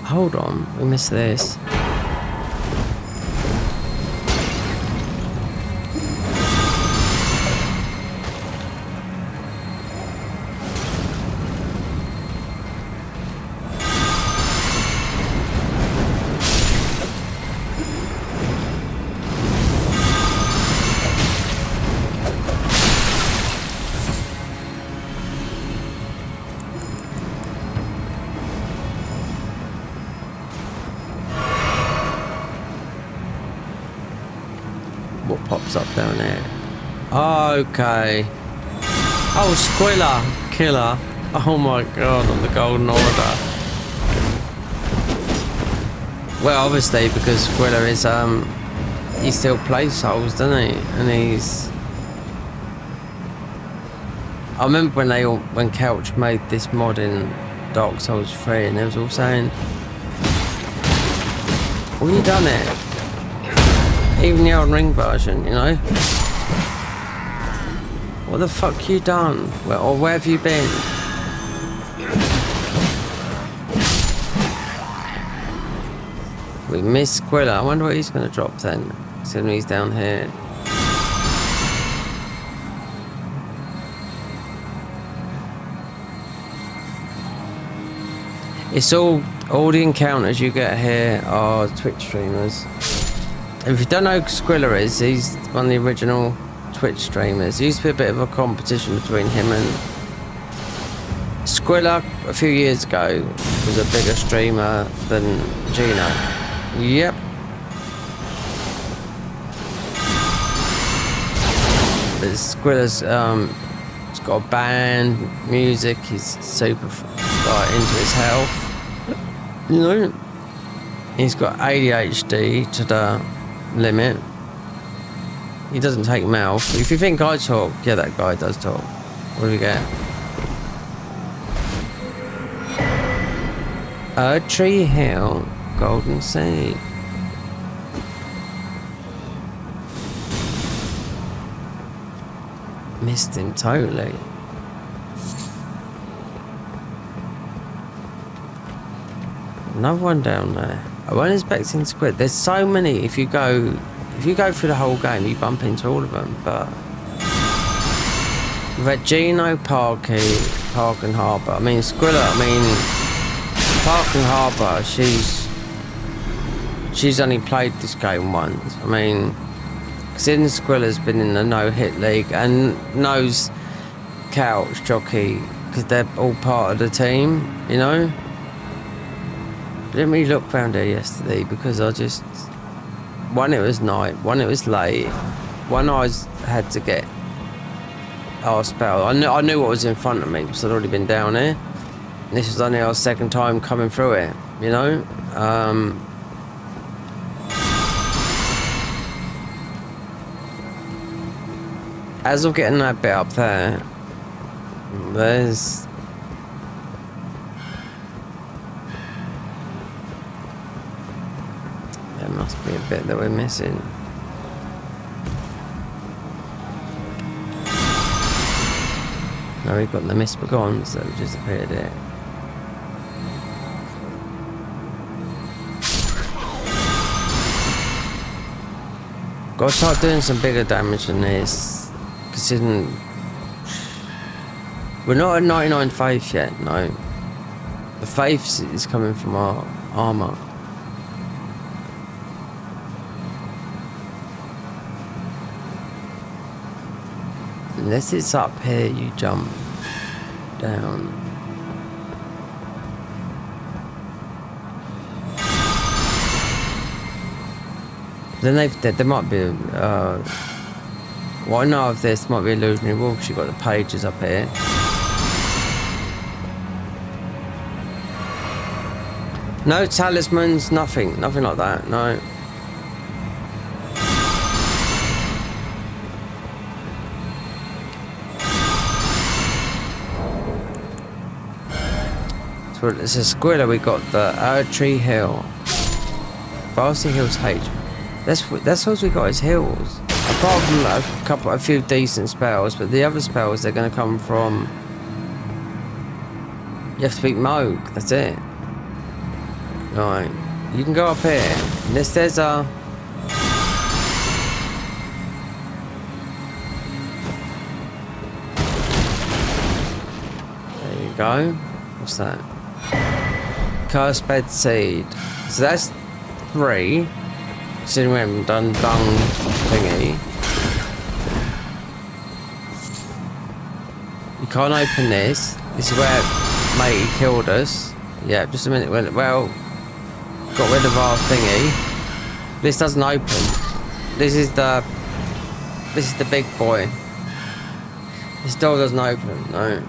Hold on, we missed this. What pops up down there? Okay. Oh, Squilla Killer. Oh my god, on the Golden Order. Well, obviously because Squilla is he still plays Souls, doesn't he? And he's. I remember when Couch made this mod in Dark Souls 3, and they was all saying, "Well, you done it." Even the Elden Ring version, you know. What the fuck you done? Or where have you been? We missed Squilla. I wonder what he's going to drop then. Considering he's down here. It's all the encounters you get here are Twitch streamers. If you don't know who Squilla is, he's one of the original Twitch streamers. There used to be a bit of a competition between him and Squilla a few years ago was a bigger streamer than Gino. Yep. But Squilla's he's got a band, music, he's super into his health. You know, he's got ADHD to the limit. He doesn't take mouth. If you think I talk, yeah, that guy does talk. What do we get? Tree Hill, Golden Seed. Missed him totally. Another one down there. I wasn't expecting Squid. There's so many. If you go through the whole game, you bump into all of them. But we've had Gino, Park and Harbour. I mean Squilla. I mean Park and Harbour. She's only played this game once. I mean, considering Squilla's been in the no-hit league and knows Couch Jockey because they're all part of the team. You know. I didn't really look around here yesterday because one, it was night, one, it was late, one, I had to get our spell. I knew what was in front of me because I'd already been down here. And this was only our second time coming through it, you know. As of getting that bit up there, there must be a bit that we're missing. Now we've got the Misbegons that have just appeared here. Gotta start doing some bigger damage than this, considering we're not at 99 faith yet, no. The faith is coming from our armour. Unless it's up here, you jump down. Then there might be what I know of this might be illusionary wall because you've got the pages up here. No talismans, nothing like that, no. So it's a Squilla, we got the Tree Hill. Varsity Hills H. That's all we got is hills. Apart from a few decent spells, but the other spells they're going to come from. You have to beat Moog. That's it. Right. You can go up here. There's a. There you go. What's that? Cursed Bed Seed. So that's 3. Considering we haven't done dung thingy. You can't open this. This is where matey killed us. Yeah, just a minute. Well, got rid of our thingy. This doesn't open. This is the big boy. This door doesn't open. No.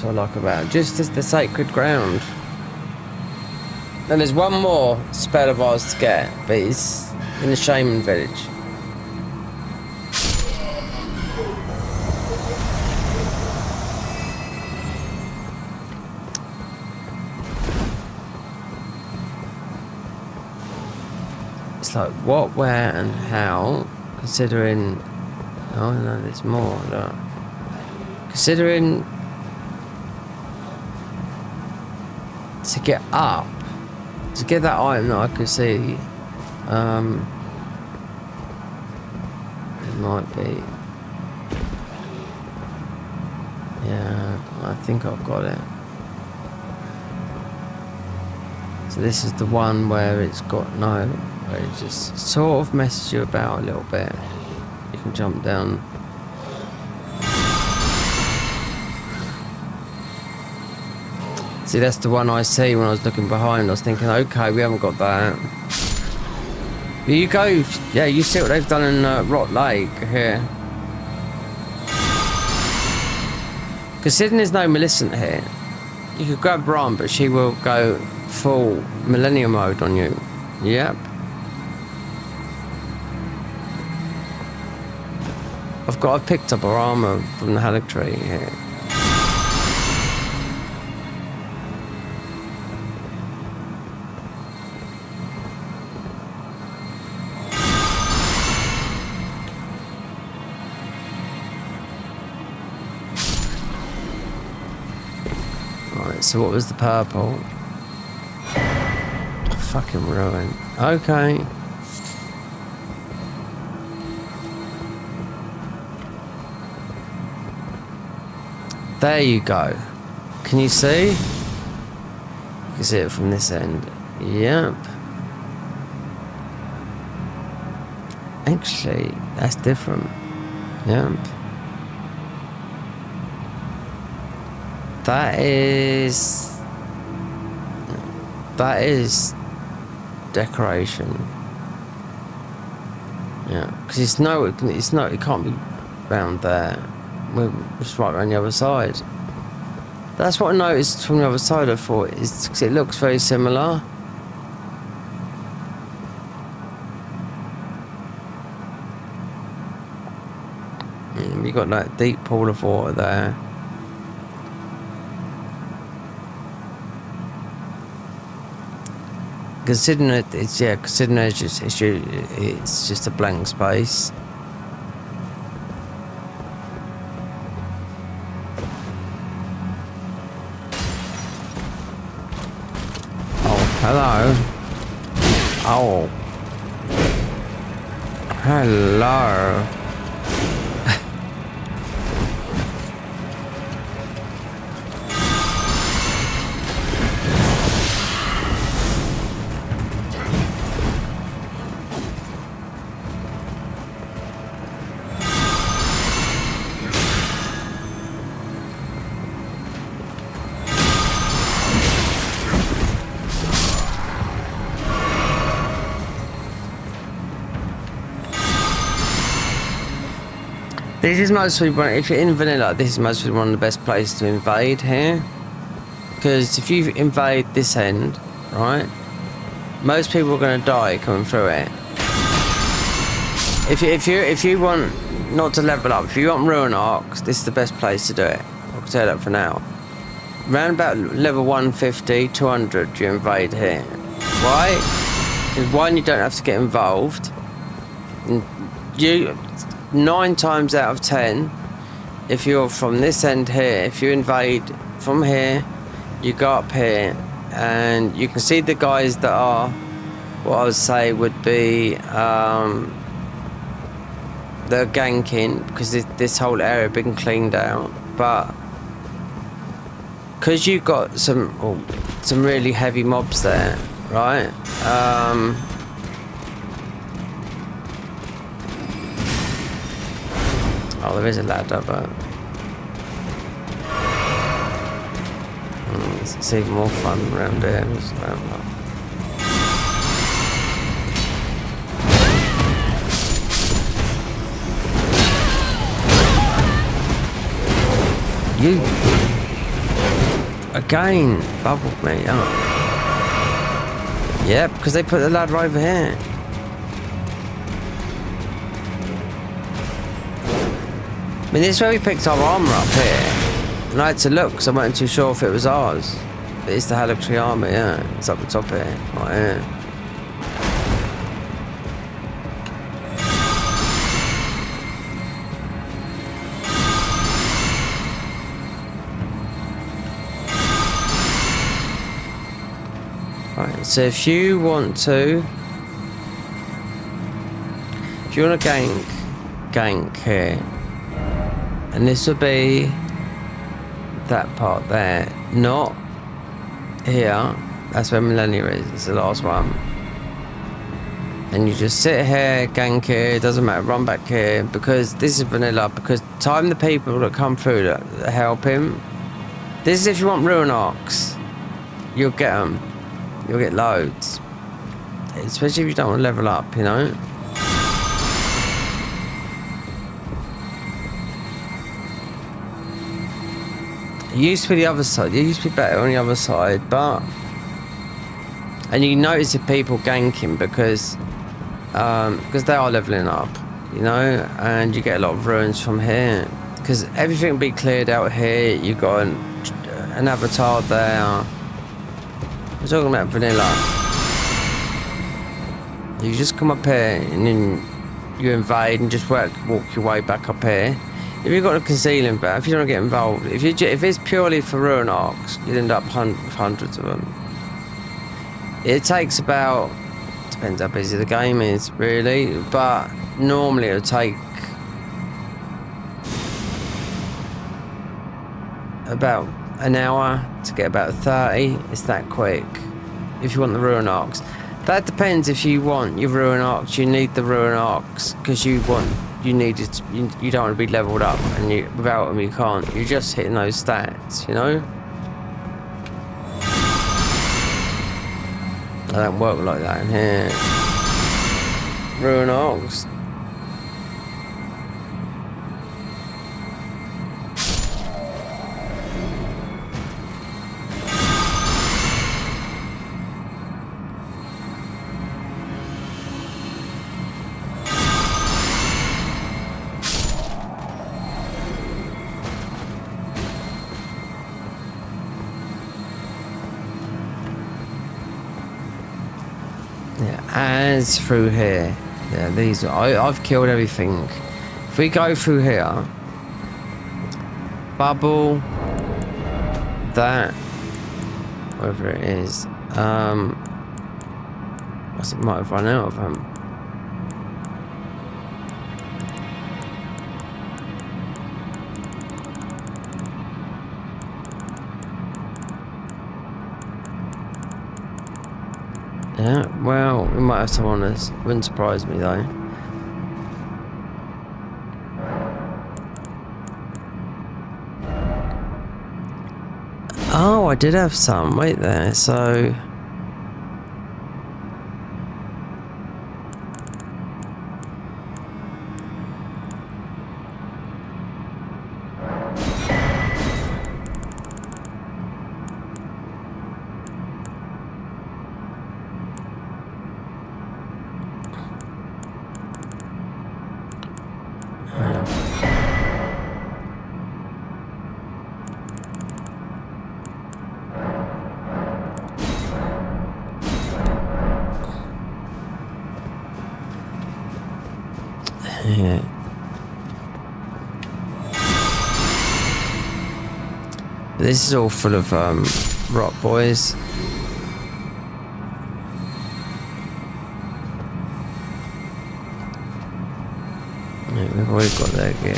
That's what I like about it. Just as the sacred ground. And there's one more spell of ours to get, but it's in the shaman village. It's like what, where, and how, considering. Oh no, there's more. Look. Considering to get up, to get that item that I could see, it might be. Yeah, I think I've got it. So this is the one where it's got no, where it just sort of messes you about a little bit. You can jump down. See, that's the one I see when I was looking behind. I was thinking, okay, we haven't got that. But you go, yeah, you see what they've done in Rot Lake here. Considering there's no Millicent here, you could grab Bran, but she will go full Millennium mode on you. Yep. I've picked up her armor from the Halleck tree here. Right, so what was the purple? Fucking ruin. Okay. There you go. Can you see? You can see it from this end. Yep. Actually, that's different. Yep. That is decoration. Yeah, because it can't be round there. We're just right around the other side. That's what I noticed from the other side. I thought is because it looks very similar. You got that deep pool of water there. Considering it's just a blank space. Hello. Oh. Hello. This is mostly, if you're in vanilla, this is mostly one of the best places to invade here. Because if you invade this end, right, most people are going to die coming through it. If you want not to level up, if you want Ruin Arcs, this is the best place to do it. I can tell that for now. Round about level 150, 200, you invade here. Why? Because one, you don't have to get involved. And 9 times out of 10, if you're from this end here, if you invade from here, you go up here and you can see the guys that are what I would say would be they're ganking because this whole area has been cleaned out, but because you've got some really heavy mobs there, right? Oh, there is a ladder, but it's even more fun around here. You. again bubbled me up. Yep, because they put the ladder over here. I mean, this is where we picked our armour up here. And I had to look because I wasn't too sure if it was ours. But it's the Hallictory armour, yeah. It's up the top here, right here. Right, so if you want to gank here, and this will be that part there, not here. That's where Millennia is. It's the last one. And you just sit here, gank here. It doesn't matter. Run back here because this is vanilla. Because time the people that come through that help him. This is if you want ruin arcs. You'll get them. You'll get loads. Especially if you don't want to level up, you know. It used to be the other side. It used to be better on the other side, but... And you notice if people ganking because they are leveling up, you know, and you get a lot of ruins from here. Because everything will be cleared out here. You've got an avatar there. We're talking about vanilla. You just come up here and then you invade and just walk your way back up here. If you've got a concealing bar, if you don't get involved, if it's purely for ruin arcs, you'd end up with hundreds of them. It takes about, depends how busy the game is really, but normally it'll take about an hour to get about 30. It's that quick if you want the ruin arcs. That depends if you want your ruin arcs. You need the ruin arcs because you don't want to be leveled up, and without them you can't. You're just hitting those stats, you know. I don't work like that in here. Ruin arcs. As through here, yeah, these I've killed everything. If we go through here, bubble that, whatever it is, I might have run out of them. Yeah, well, we might have some on us. Wouldn't surprise me though. Oh, I did have some. Wait there, so... Yeah. This is all full of rock boys. Yeah, we've already got that gear.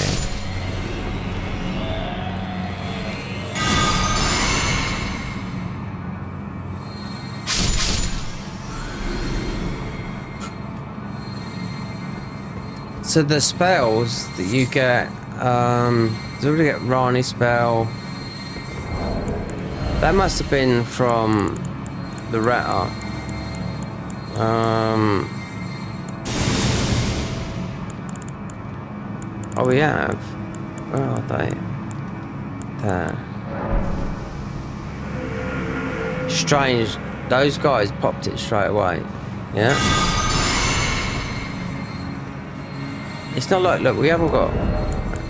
So the spells that you get, you get Rani spell. That must have been from the Retta. Oh, we have. Where are they? There. Strange. Those guys popped it straight away. Yeah. It's not like, look, we haven't got...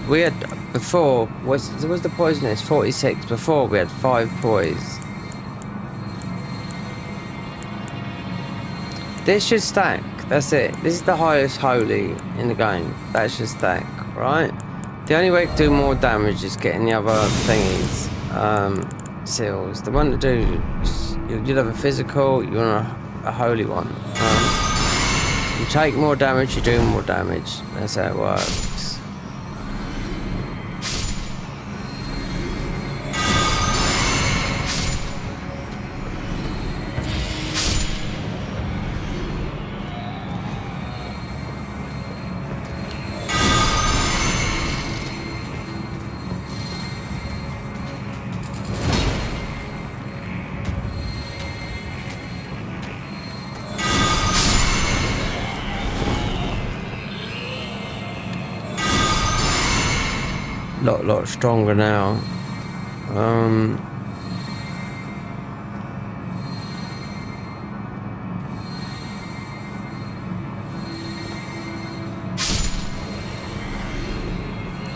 We had before, was the poisonous 46? Before we had 5 poise. This should stack. That's it. This is the highest holy in the game. That should stack, right? The only way to do more damage is getting the other thingies, seals. The one to do, you'll have a physical, you want a holy one. You take more damage, you do more damage. That's how it works. Lot stronger now.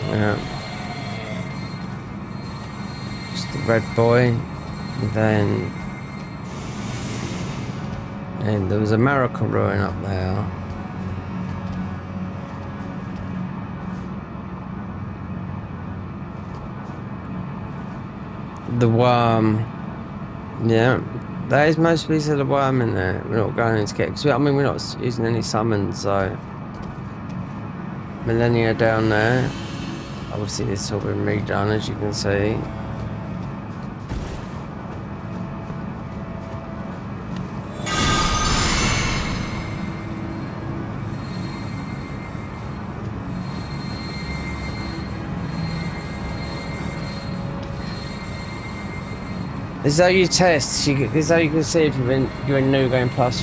Yeah. Just the red boy. And there was a miracle ruin up there. The worm, yeah, there is most pieces of the worm in there. We're not going to get, because I mean, we're not using any summons, so millennia down there. Obviously, this has all been redone, as you can see. This is how you test. This is how you can see if you're in New Game Plus.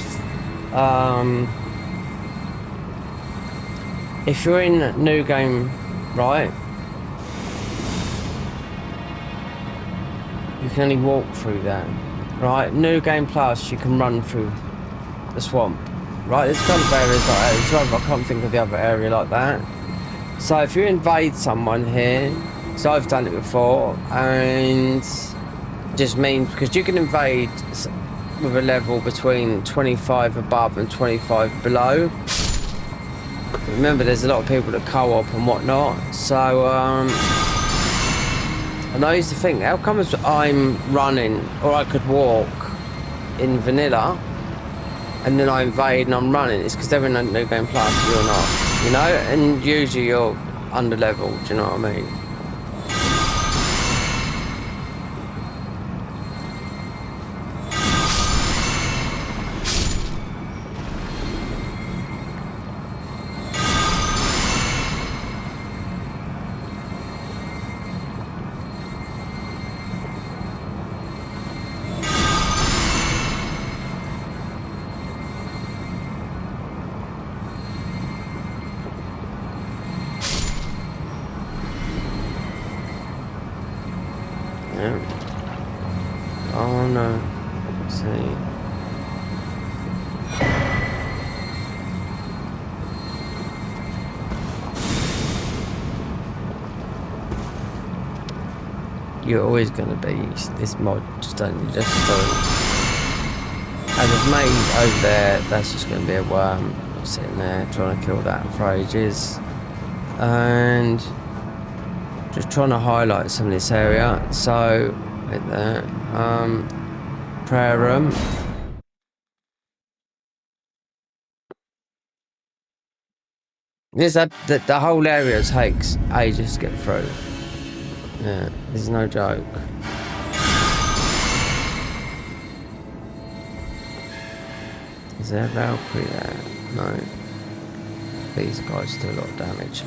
If you're in New Game, right, you can only walk through that. Right, New Game Plus, you can run through the swamp. Right, there's a couple of areas like that. I can't think of the other area like that. So if you invade someone here, so I've done it before, and just means because you can invade with a level between 25 above and 25 below. Remember, there's a lot of people that co-op and whatnot, so and I used to think, how come I'm running or I could walk in vanilla and then I invade and I'm running? It's because they're in a New Game Plus, you're not, you know, and usually you're under leveled, do you know what I mean? Oh no. Let's see. You're always gonna be this mod, just don't. As I've made over there, that's just gonna be a worm sitting there trying to kill that for ages. And just trying to highlight some of this area. So, right there, prayer room. The whole area takes ages to get through. Yeah, this is no joke. Is there a Valkyrie there? No. These guys do a lot of damage.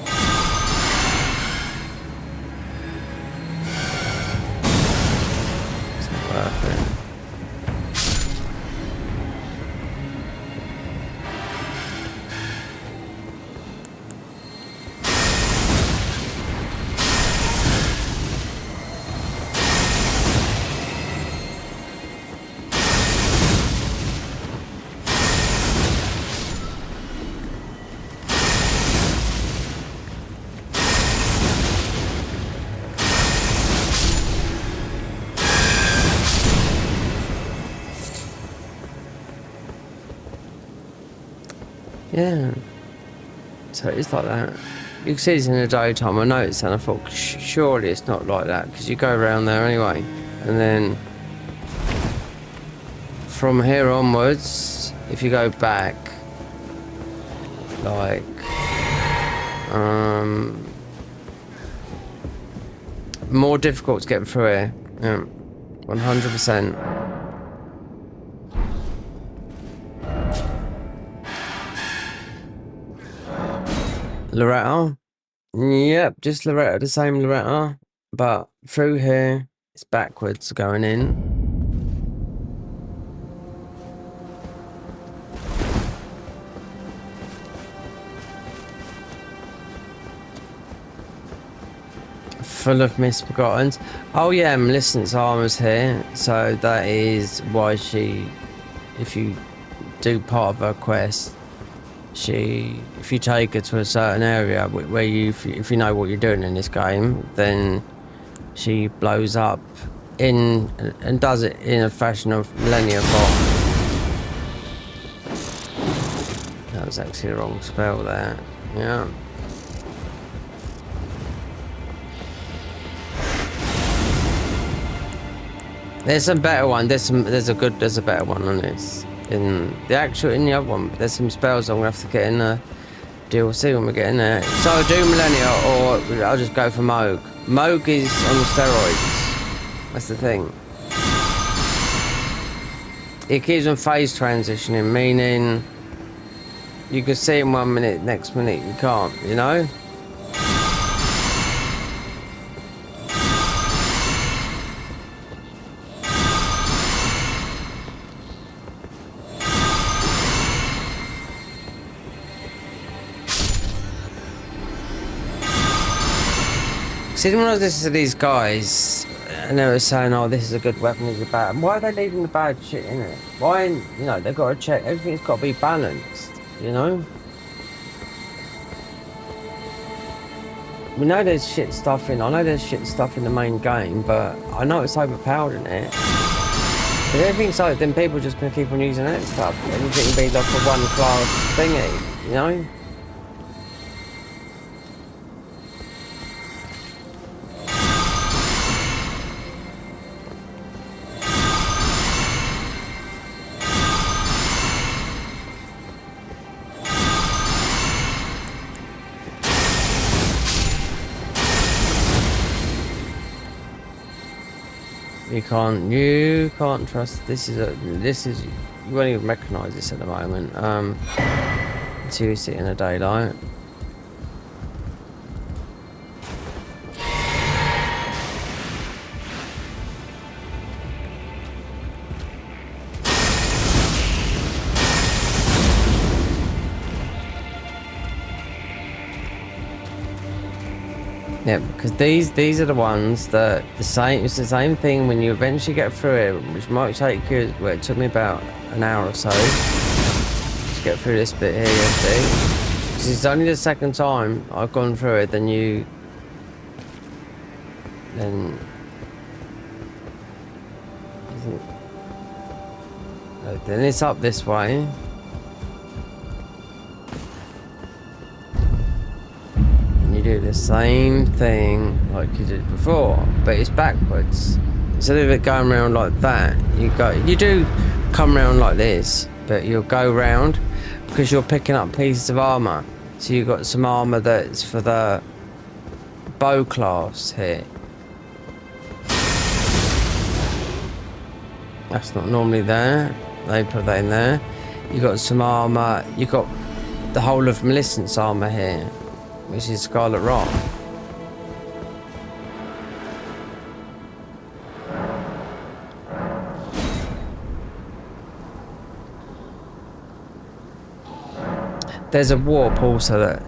Perfect. Yeah. So it's like that. You can see it's in the daytime. I noticed and I thought, surely it's not like that because you go around there anyway. And then from here onwards, if you go back, like, more difficult to get through here. Yeah, 100%. Loretta. Yep, just Loretta, the same Loretta, but through here it's backwards going in. Full of misbegottens. Oh yeah, Millicent's armor's here, so that is why she, if you do part of her quest, if you take her to a certain area where if you know what you're doing in this game, then she blows up and does it in a fashion of Millennia Bomb. That was actually the wrong spell there. Yeah. There's some better one. There's a better one on this. In the other one, there's some spells I'm gonna have to get in the DLC when we get in there. So I'll do Millennia or I'll just go for Moog. Moog is on the steroids. That's the thing. It keeps on phase transitioning, meaning you can see in 1 minute, next minute you can't, you know? See, when I was listening to these guys, and they were saying, oh, this is a good weapon, this is a bad one. Why are they leaving the bad shit in it? Why, you know, they've got to check, everything's got to be balanced, you know? We know there's shit stuff in, I know there's shit stuff in the main game, but I know it's overpowered in it. If everything's like, then people just gonna keep on using that stuff. Everything will be like a one class thingy, you know? You can't trust. This is you won't even recognise this at the moment. Until you see it in the daylight. Yeah, because these are the ones that it's the same thing when you eventually get through it, which might take you, well, it took me about an hour or so to get through this bit here, you see. Because it's only the second time I've gone through it, then it's up this way. Do the same thing like you did before, but it's backwards. Instead of it going around like that, you do come around like this, but you'll go round because you're picking up pieces of armor. So you've got some armor that's for the bow class here. That's not normally there. They put that in there. You got some armor. You got the whole of Millicent's armor here, which is Scarlet Rock. There's a warp also that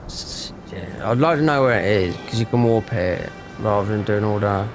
I'd like to know where it is, because you can warp here rather than doing all the...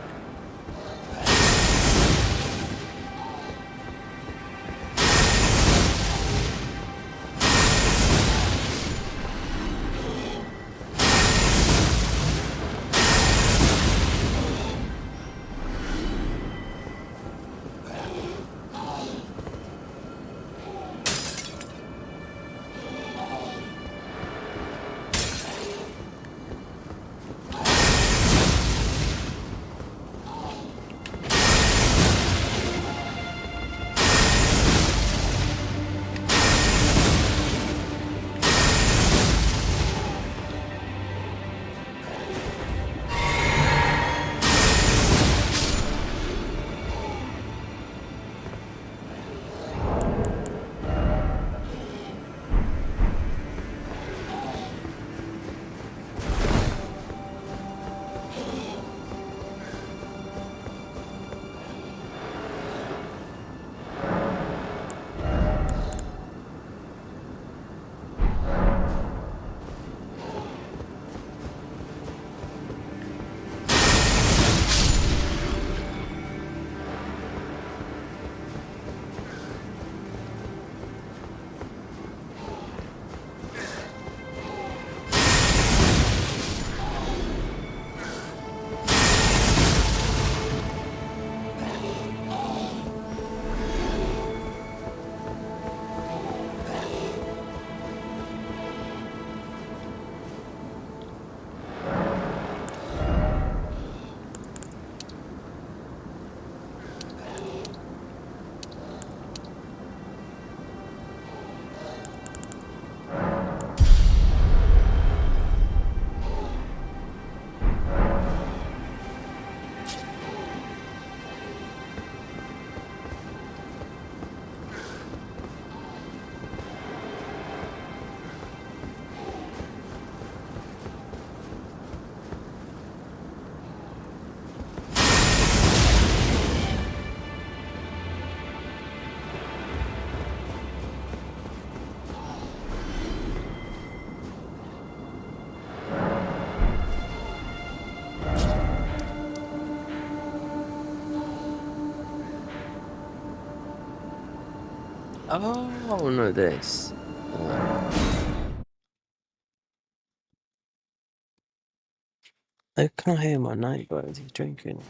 Oh, no, this. I can't hear my neighbour as he's drinking.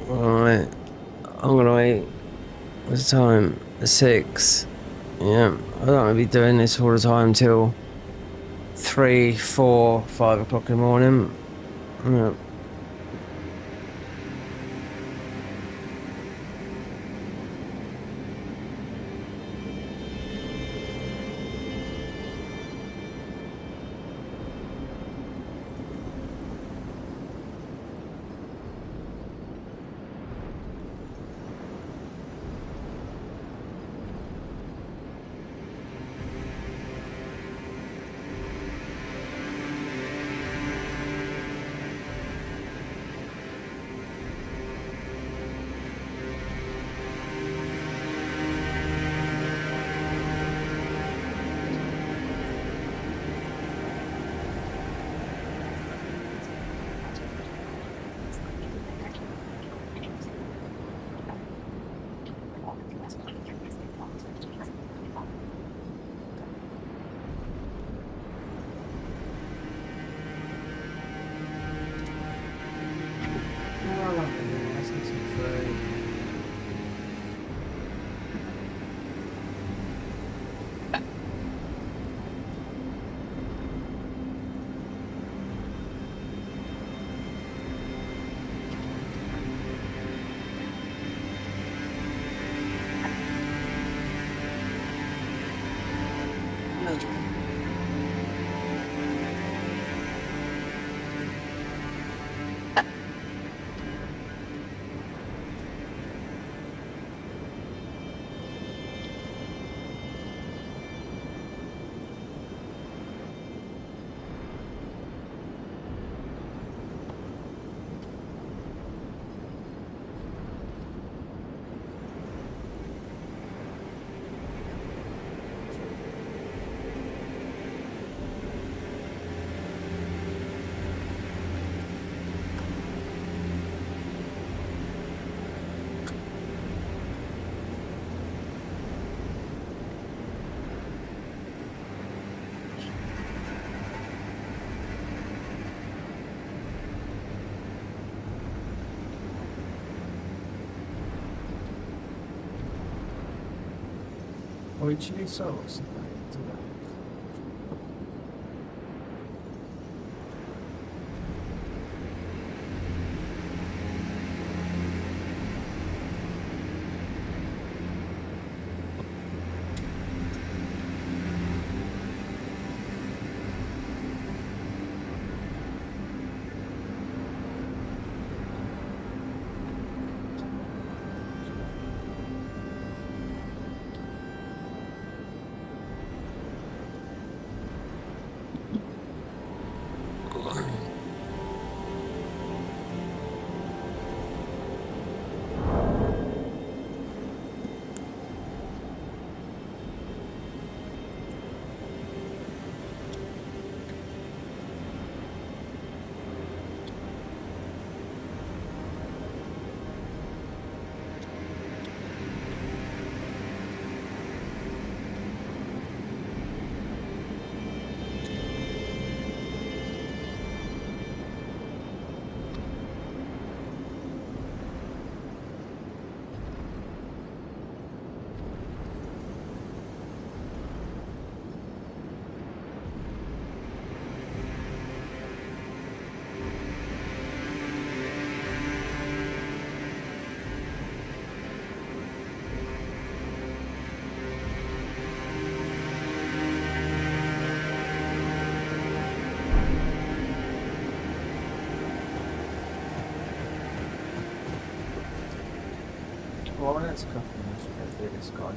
Alright, I'm gonna wait. What's the time? 6. Yeah, I don't want to be doing this all the time till 3, 4, 5 o'clock in the morning. Yeah. Originally sauce. Well, that's a couple of minutes to do this guy.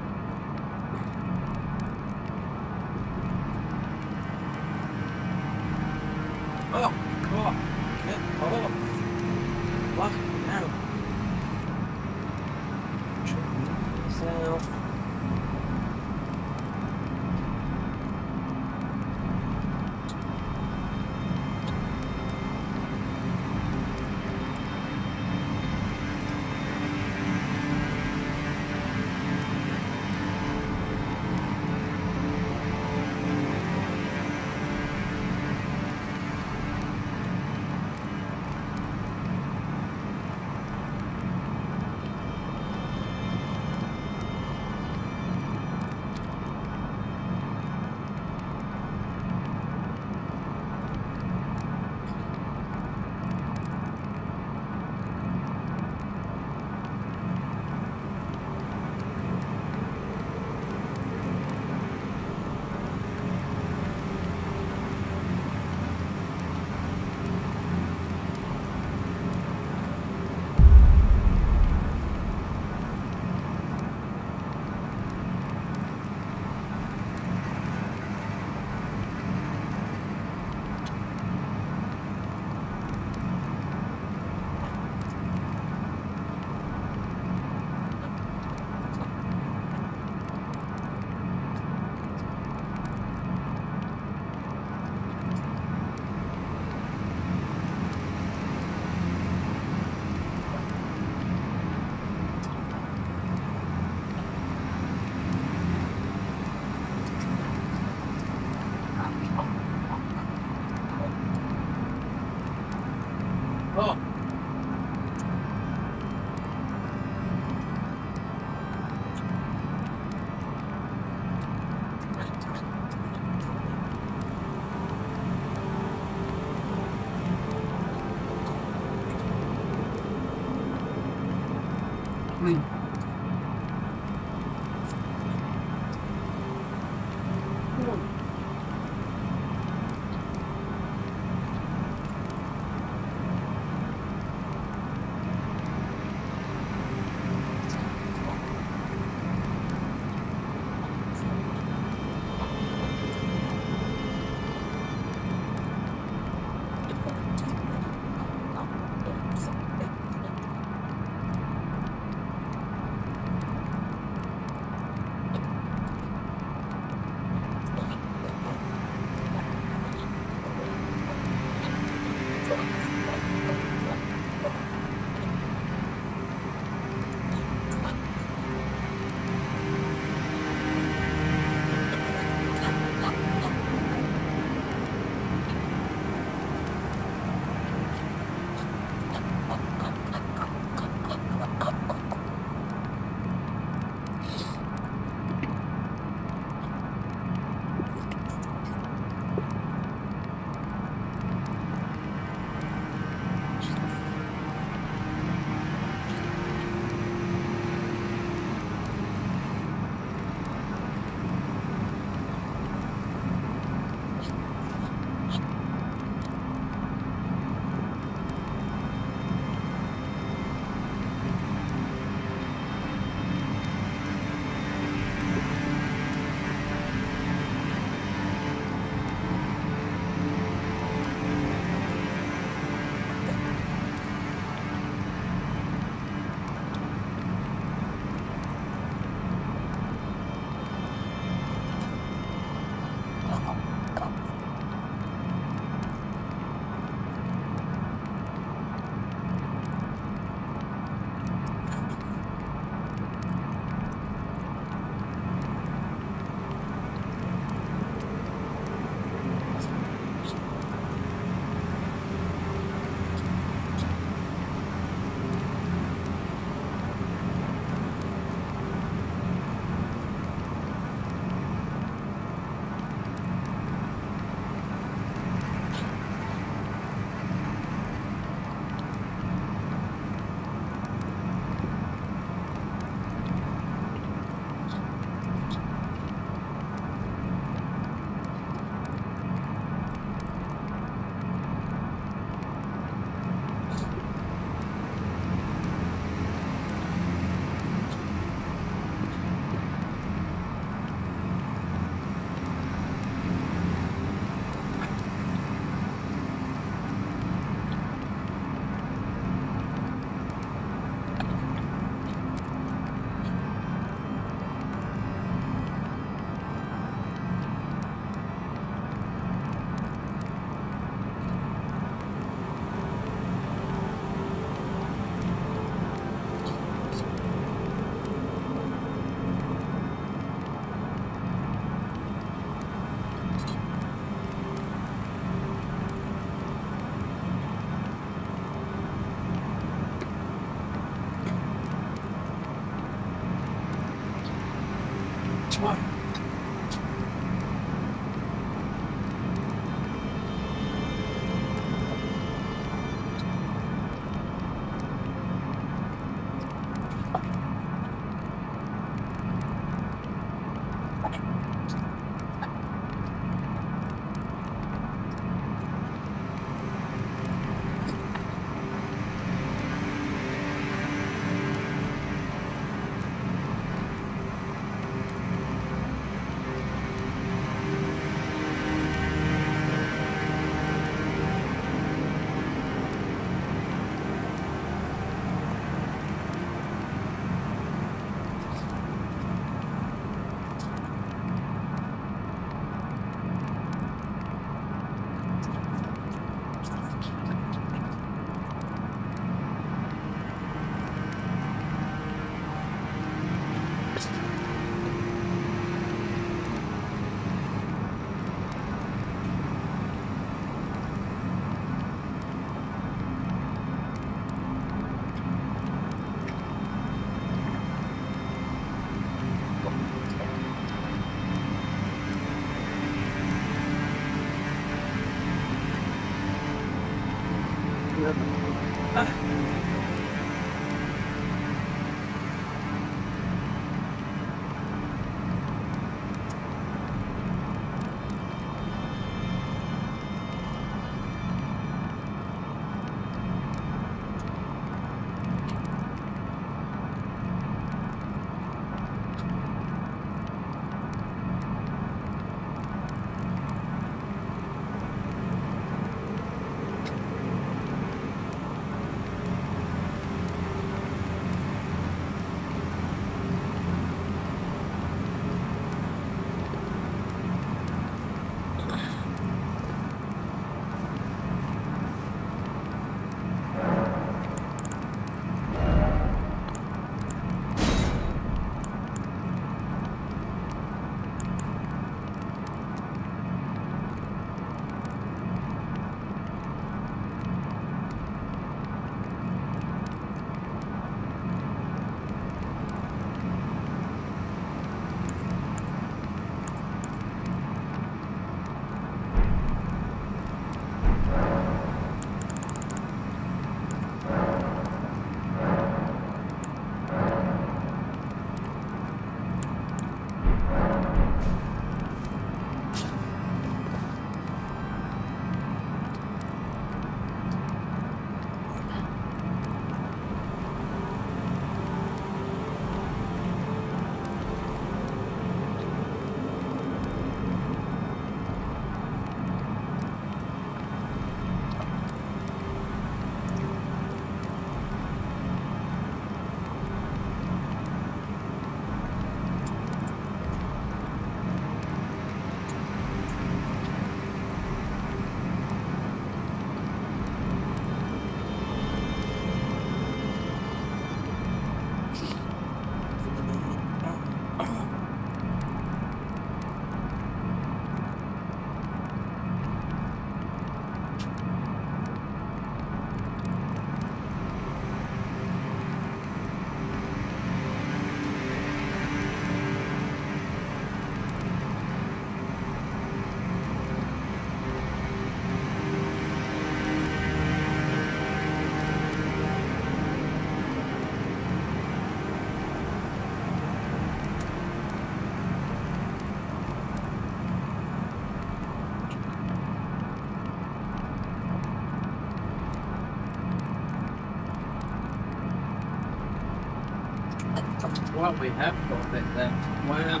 Well, we have got a bit there. Wow.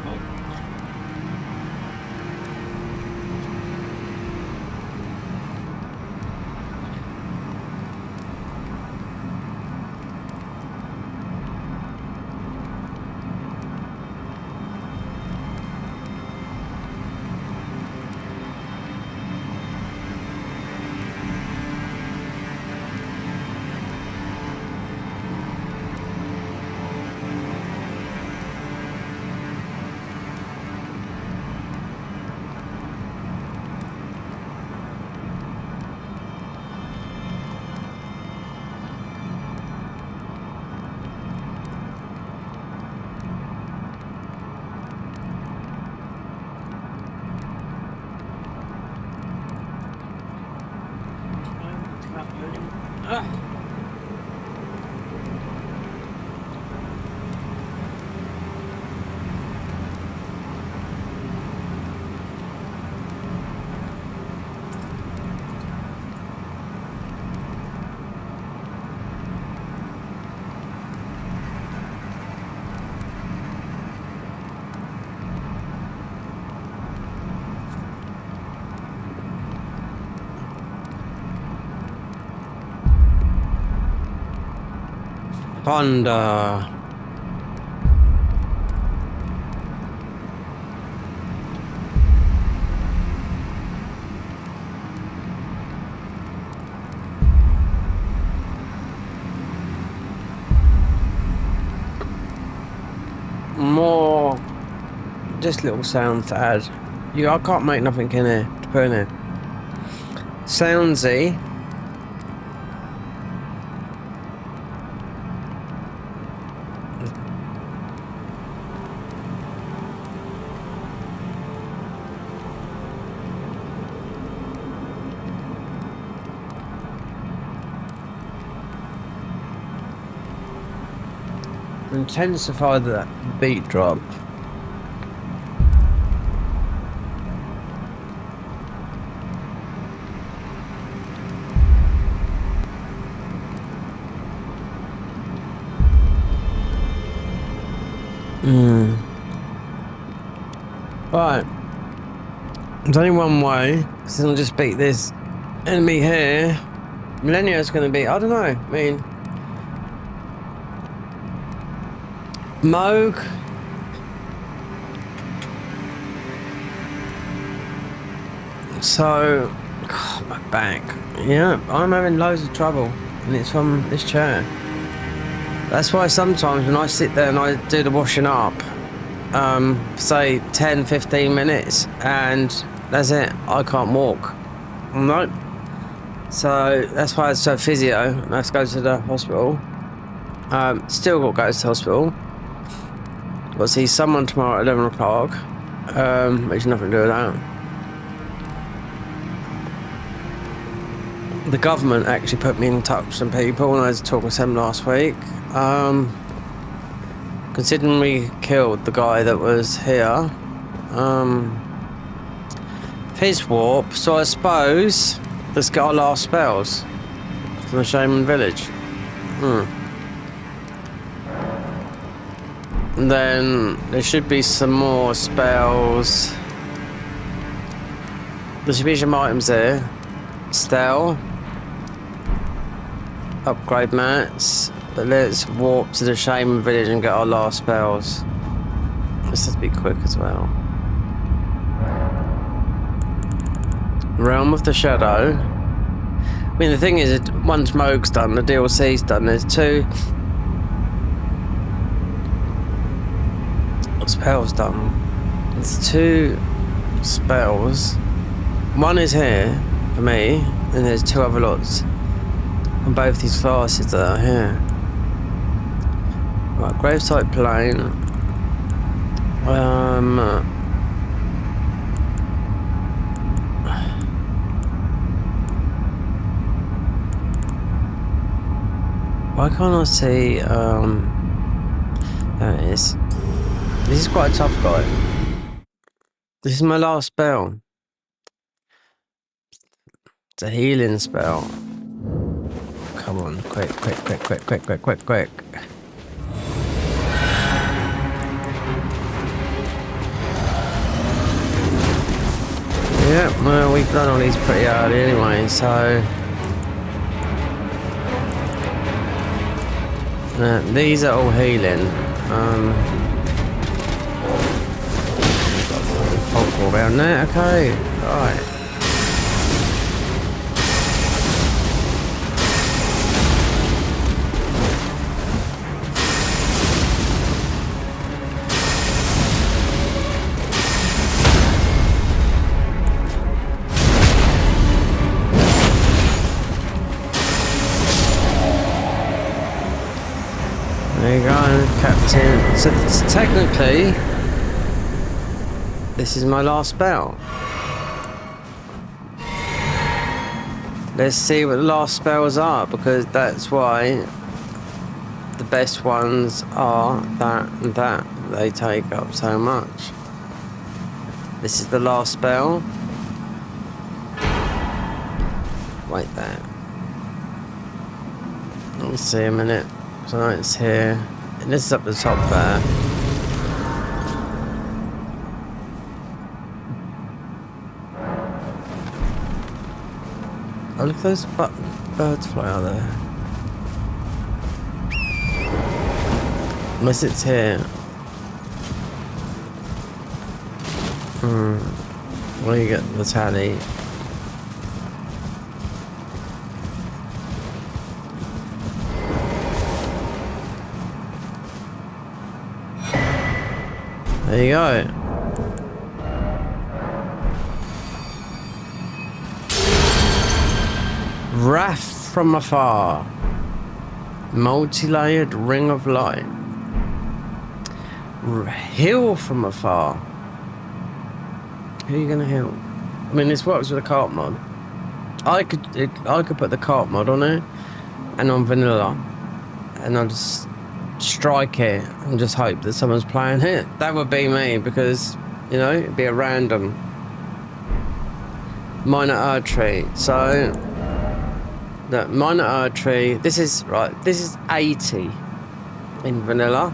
Thunder. More just little sounds to add. I can't make nothing in here to put in here. Soundsy. Intensify the beat drop. Right. There's only one way. So I'll just beat this enemy here. Millennia is going to be, I don't know. I mean, Moog. So, God, my back. Yeah, I'm having loads of trouble, and it's from this chair. That's why sometimes when I sit there and I do the washing up, say 10-15 minutes, and that's it. I can't walk. Nope. So that's why it's so physio. I have to go to the hospital. Still got to go to the hospital. Got to see someone tomorrow at 11 o'clock, which has nothing to do with that. The government actually put me in touch with some people, and I was talking to them last week. Considering we killed the guy that was here, his warp, so I suppose let's get our last spells from the Shaman Village. And then there should be some more spells. There should be some items there. Stell. Upgrade mats. But let's warp to the Shaman Village and get our last spells. This has to be quick as well. Realm of the Shadow. I mean, the thing is, once Moog's done, the DLC's done, there's 2 spells done. There's 2 spells. One is here for me, and there's 2 other lots on both these classes that are here. Right, Gravesite Plane. Why can't I see? There it is. This is quite a tough guy. This is my last spell. It's a healing spell. Come on, quick. Yeah, well, we've done all these pretty early anyway, so... these are all healing. Fog all around there, okay, right. There you go, Captain. So technically, this is my last spell. Let's see what the last spells are, because that's why the best ones are that and that. They take up so much. This is the last spell. Wait there. Let's see a minute. So it's here, and this is up the top there. Oh, look at those birds fly out there. Unless it's here. Well, you get the tally. There you go. Wrath from afar. Multi-layered ring of light. Heal from afar. Who are you gonna heal? I mean, this works with a cart mod. I could put the cart mod on it and on vanilla, and I'll just strike it and just hope that someone's playing it. That would be me, because, you know, it'd be a random minor artery. So the minor artery, this is 80 in vanilla.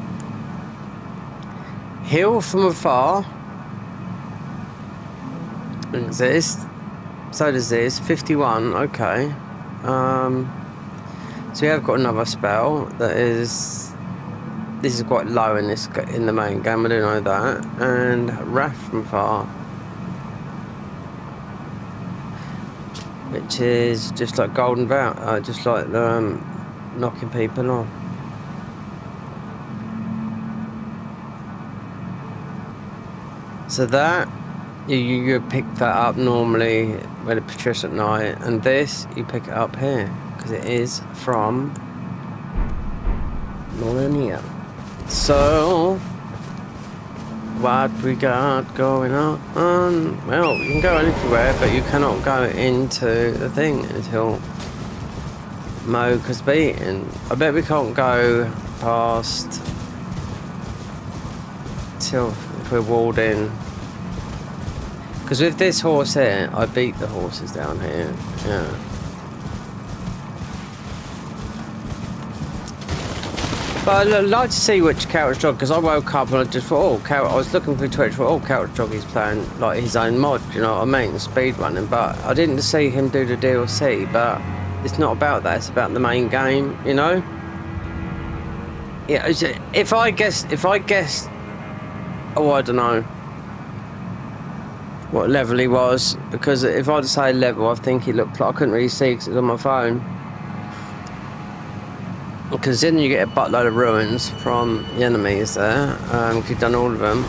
Heal from afar exists. So does this. 51. Okay. So we have got another spell that is. This is quite low in the main game. I do know that. And Wrath from Far, which is just like Golden Vow, just like knocking people off. So that you pick that up normally when it patrols at night, and this you pick it up here because it is from Millennia. So what we got going on? Well, you can go anywhere, but you cannot go into the thing until Mocha's beaten. I bet we can't go past till if we're walled in. Because with this horse here, I beat the horses down here. Yeah. But I'd like to see which Couch Dog, because I woke up and I just thought, I was looking through Twitch for, Couch Dog is playing like his own mod, you know what I mean, speed running. But I didn't see him do the DLC. But it's not about that. It's about the main game, you know. Yeah. If I guess, oh, I don't know what level he was, because if I'd say level, I think he looked like, I couldn't really see because it was on my phone. Because then you get a buttload of ruins from the enemies there, because you've done all of them.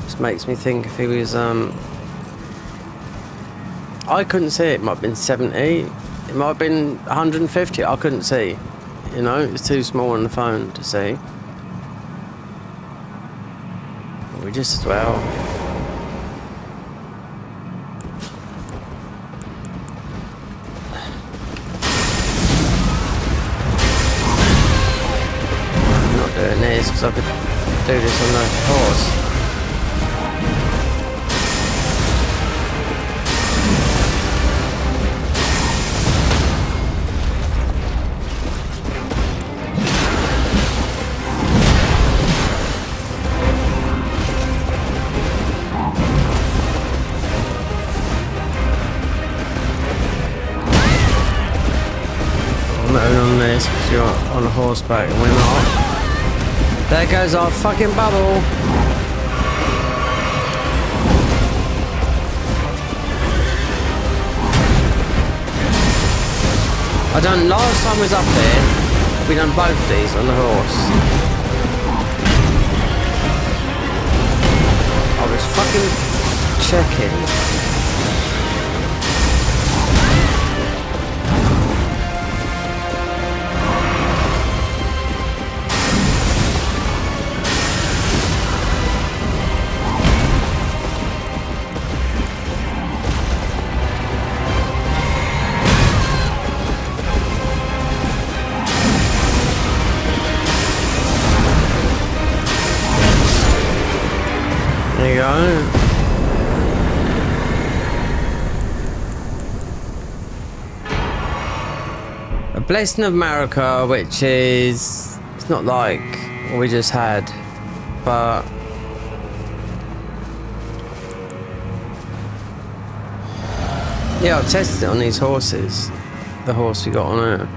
Just makes me think if he was, I couldn't see, it might have been 70, it might have been 150, I couldn't see. You know, it's too small on the phone to see. But we just as well. Doing this because I could do this on the horse. going on this because you're on a horseback and we're not. There goes our fucking bubble. Last time I was up here, we done both these on the horse. I was fucking checking. There you go. A blessing of America, which is, it's not like what we just had, but yeah, I've tested it on these horses. The horse we got on it.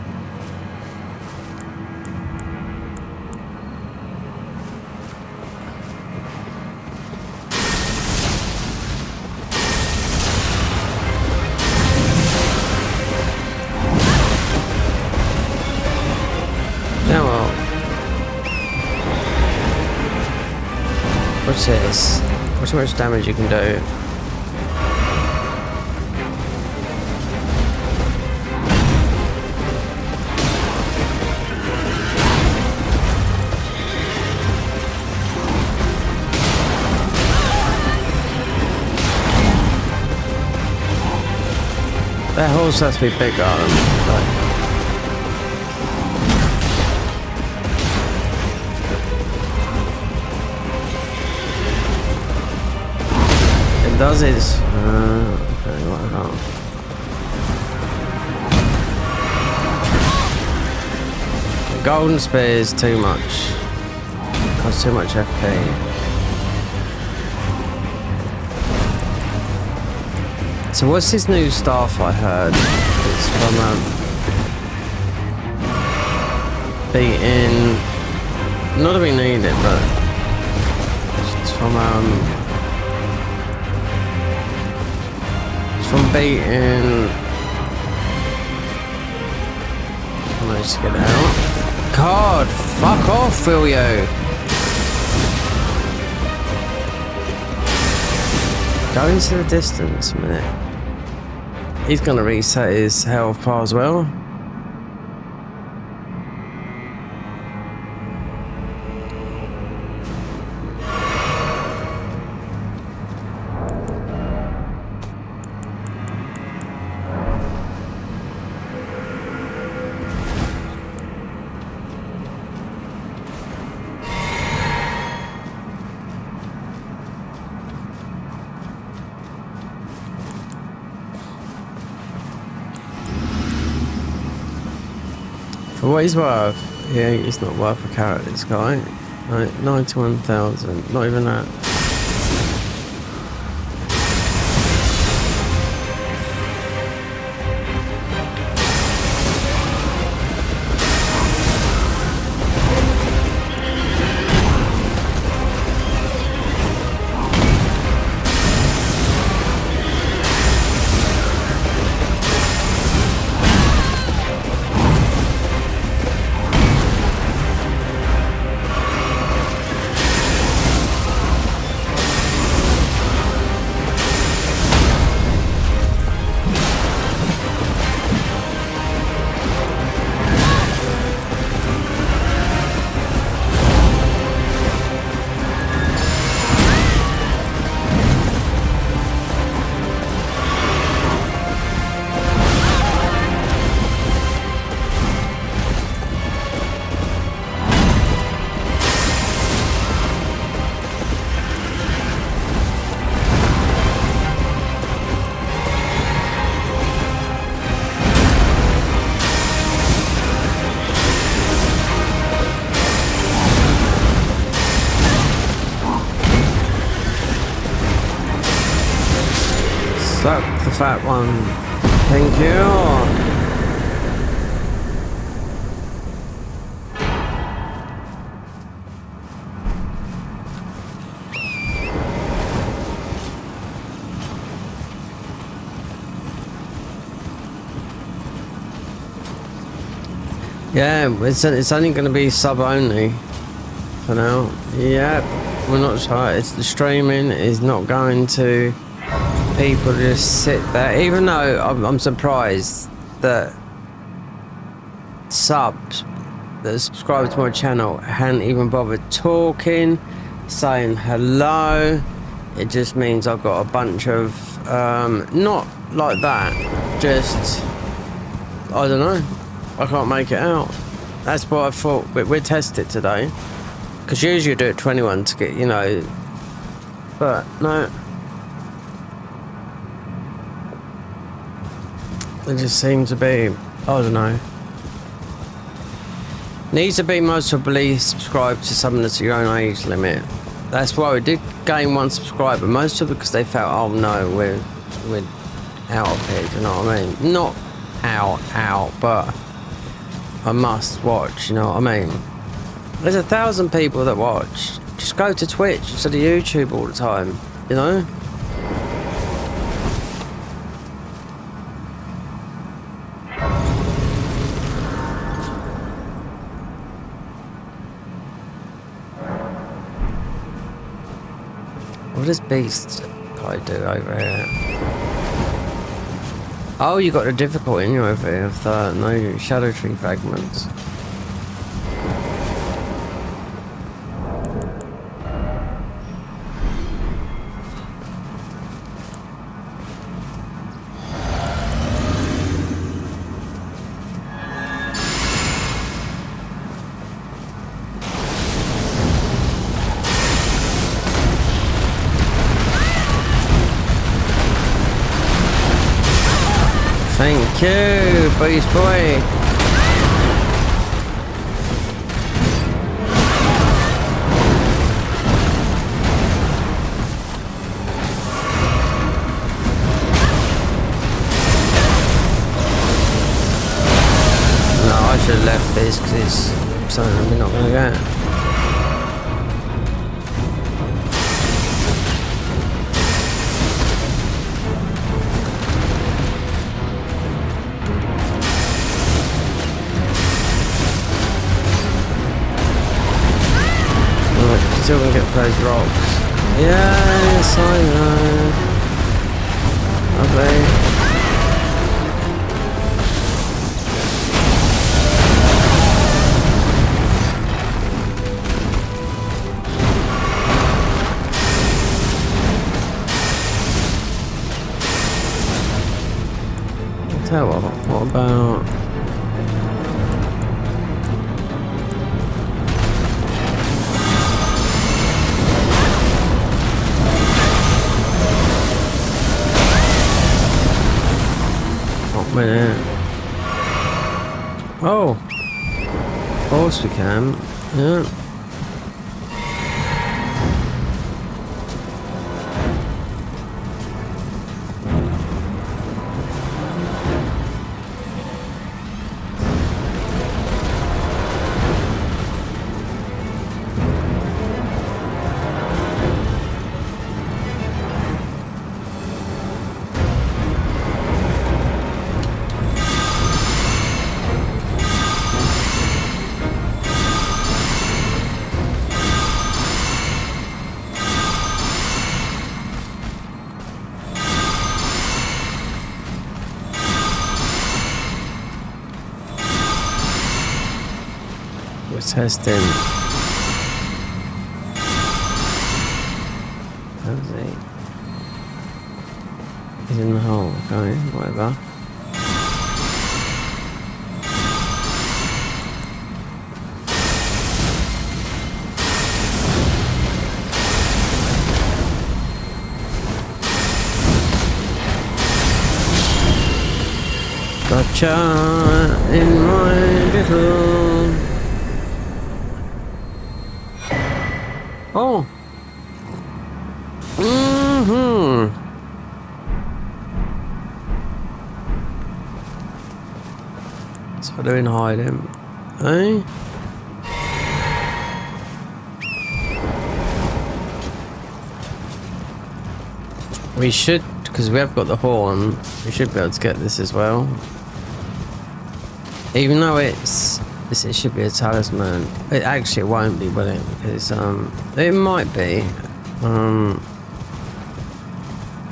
What's this? Watch how much damage you can do. That horse has to be bigger. Like, does is okay, what about the golden spear is too much. That's too much FP. So what's this new staff I heard? It's from beating. Not that we need it, but it's from beating. Managed to get it out. God, fuck off, will you? Go into the distance a minute. He's gonna reset his health bar as well. For what he's worth, yeah, he's not worth a carrot, this guy. Right, 91,000, not even that. Slap the fat one. Thank you. Yeah, it's only going to be sub only for now. Yeah, we're not sure. It's the streaming is not going to people just sit there. Even though I'm surprised that subs that subscribe to my channel hadn't even bothered talking, saying hello. It just means I've got a bunch of not like that. Just I don't know. I can't make it out. That's what I thought. We'll test it today. Because usually you do it 21 to get, you know. But no. It just seems to be, I don't know. Needs to be most probably subscribed to someone that's your own age limit. That's why we did gain 1 subscriber. Most of it because they felt, oh no, we're out of here. Do you know what I mean? Not out, but I must watch, you know what I mean? There's 1,000 people that watch. Just go to Twitch instead of YouTube all the time, you know? What does Beast guy do over here? Oh, you got the difficulty in you over here of the no shadow tree fragments. Thank you, Beast Boy. No, I should have left this because it's something we're not going to get. Still gonna get those rocks. Yes, I know. Lovely. I'll tell you what about minute. Oh, of course we can. Yeah. Testing. How's he? He's in the hole. Okay, whatever. Gotcha in my little. Oh. So they're in hiding. Eh? We should, because we have got the horn, we should be able to get this as well. Even though it's It should be a talisman. It actually won't be, will it? Because it might be.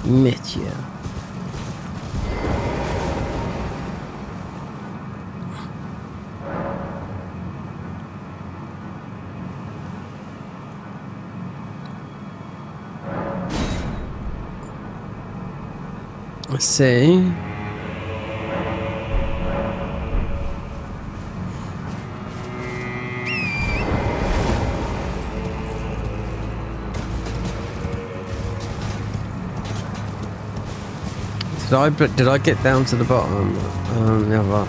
Mithya. Let's see. Did I get down to the bottom? The other one.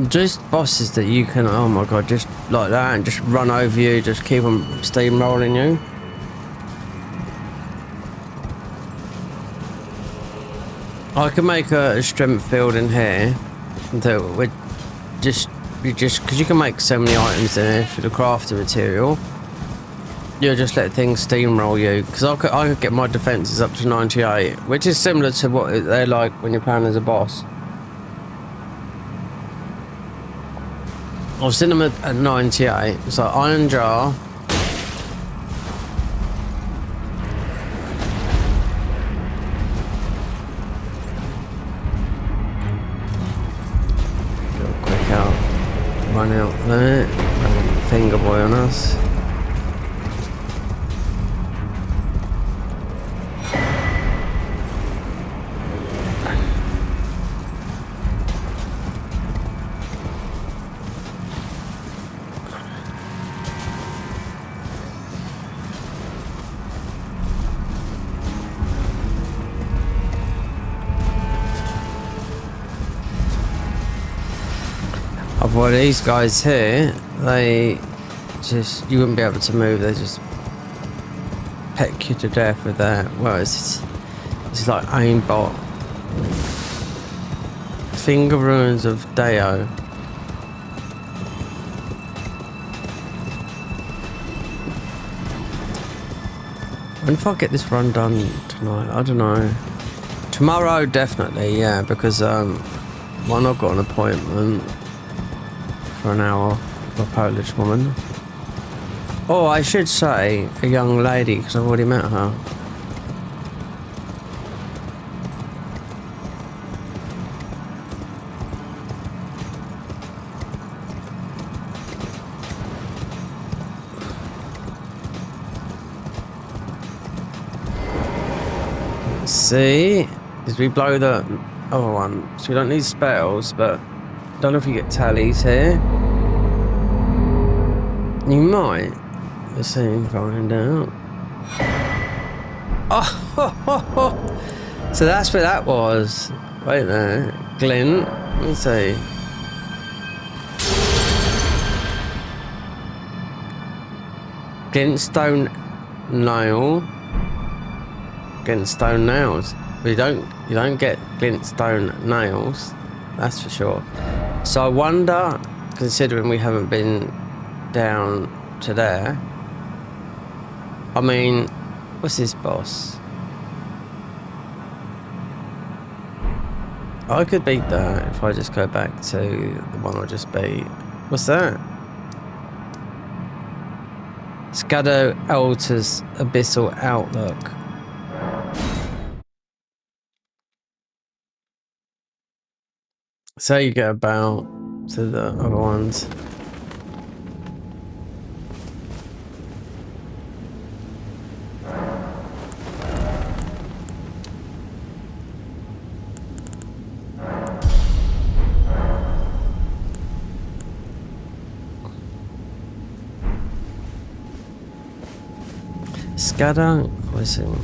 Just bosses that you can, oh my god, just like that and just run over you, just keep them steamrolling you. I can make a strength field in here that would because you can make so many items in here for the crafting material. You'll just let things steamroll you, because I could get my defenses up to 98, which is similar to what they're like when you're playing as a boss. I've seen them at 98. So iron jar. Quick out, run out there. Finger boy on us. Well, these guys here, you wouldn't be able to move. They just peck you to death with that. Well, it's like aimbot. Finger ruins of Deo. When if I get this run done tonight, I don't know. Tomorrow, definitely, yeah, because one, I've got an appointment for an hour with a Polish woman. Oh, I should say a young lady, because I've already met her. Let's see, because we blow the other one, so we don't need spells, but I don't know if you get tallies here. You might. Let's see, find out. Oh, ho, ho, ho. So that's what that was. Wait there. Glint. Let me see. Glintstone nail. Glintstone nails. But you don't get glintstone nails. That's for sure. So I wonder, considering we haven't been down to there, I mean, what's this boss? I could beat that if I just go back to the one I just beat. What's that? Shadow alters abyssal outlook. So you get about to the other ones. Scatter, listen.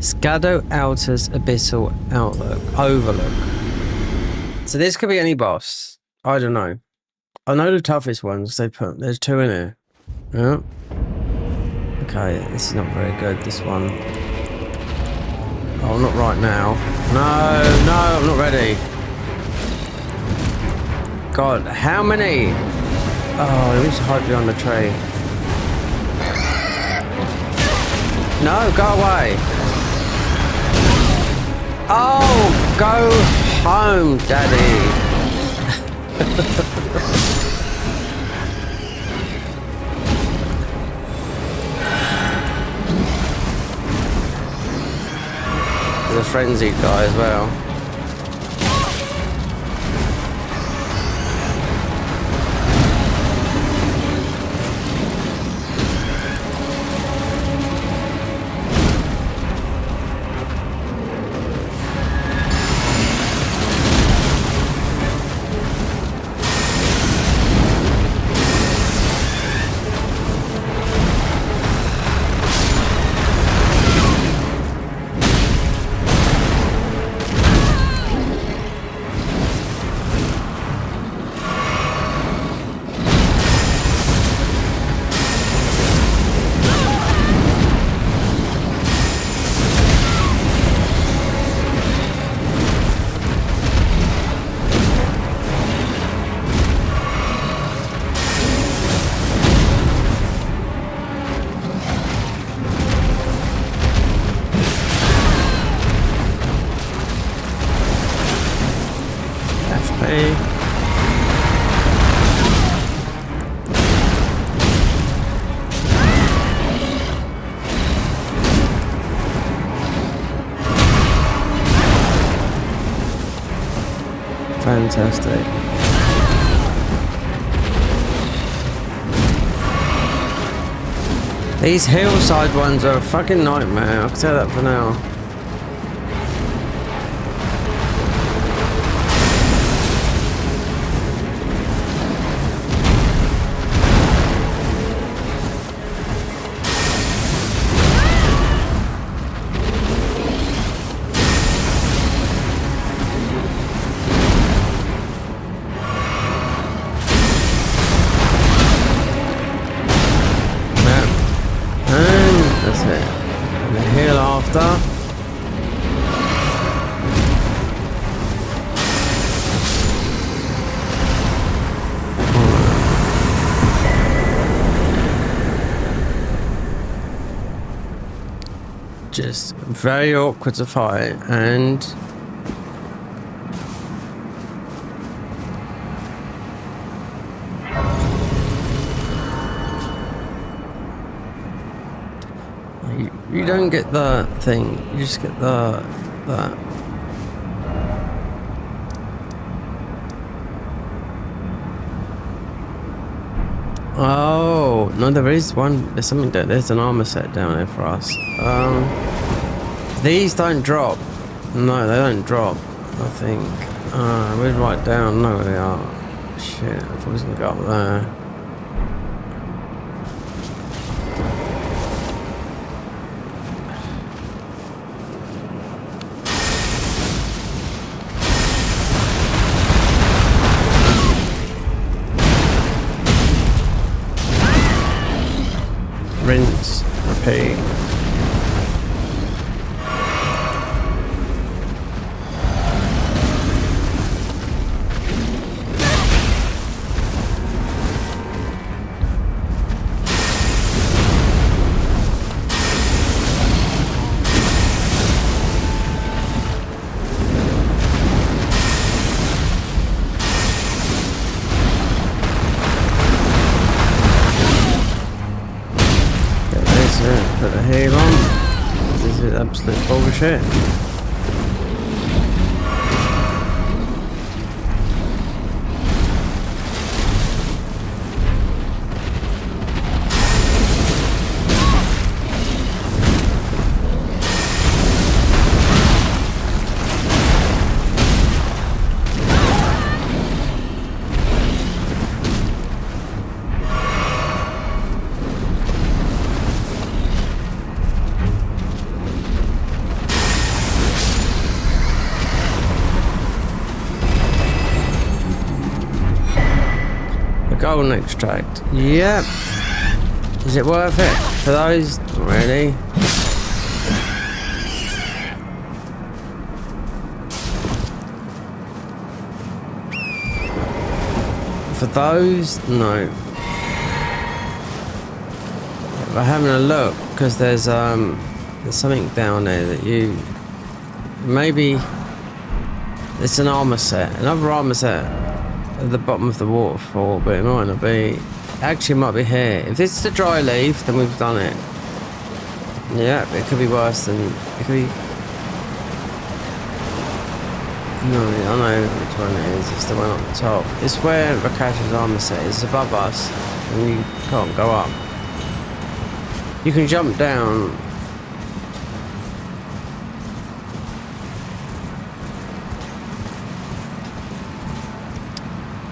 Shadow alters abyssal outlook. Overlook. So this could be any boss. I don't know. I know the toughest ones they put. There's two in here. Yeah. Okay, this is not very good, this one. Oh, not right now. No, no, I'm not ready. God, how many? Oh, let me just hide behind the tree. No, go away. Oh, go home, Daddy. There's a frenzied guy as well. Fantastic. These hillside ones are a fucking nightmare, I'll tell that for now. Just very awkward to fight, and you don't get the thing, you just get that. Oh no, there is one. There's something. There's an armor set down there for us. These don't drop. No, they don't drop. I think. We're right down. No, they are. Shit, I thought I was gonna go up there. Rinse, repeat. Put the hair on. This is absolute bullshit. Golden extract. Yep. Is it worth it for those? Not really. For those, no. We're having a look because there's something down there that you maybe it's an armor set, another armor set at the bottom of the waterfall, but it might not be. Actually, it might be here. If this is the dry leaf, then we've done it. Yeah, it could be worse than it could be. No, I know which one it is. It's the one up the top. It's where Rakash's armor set is above us, and you can't go up. You can jump down.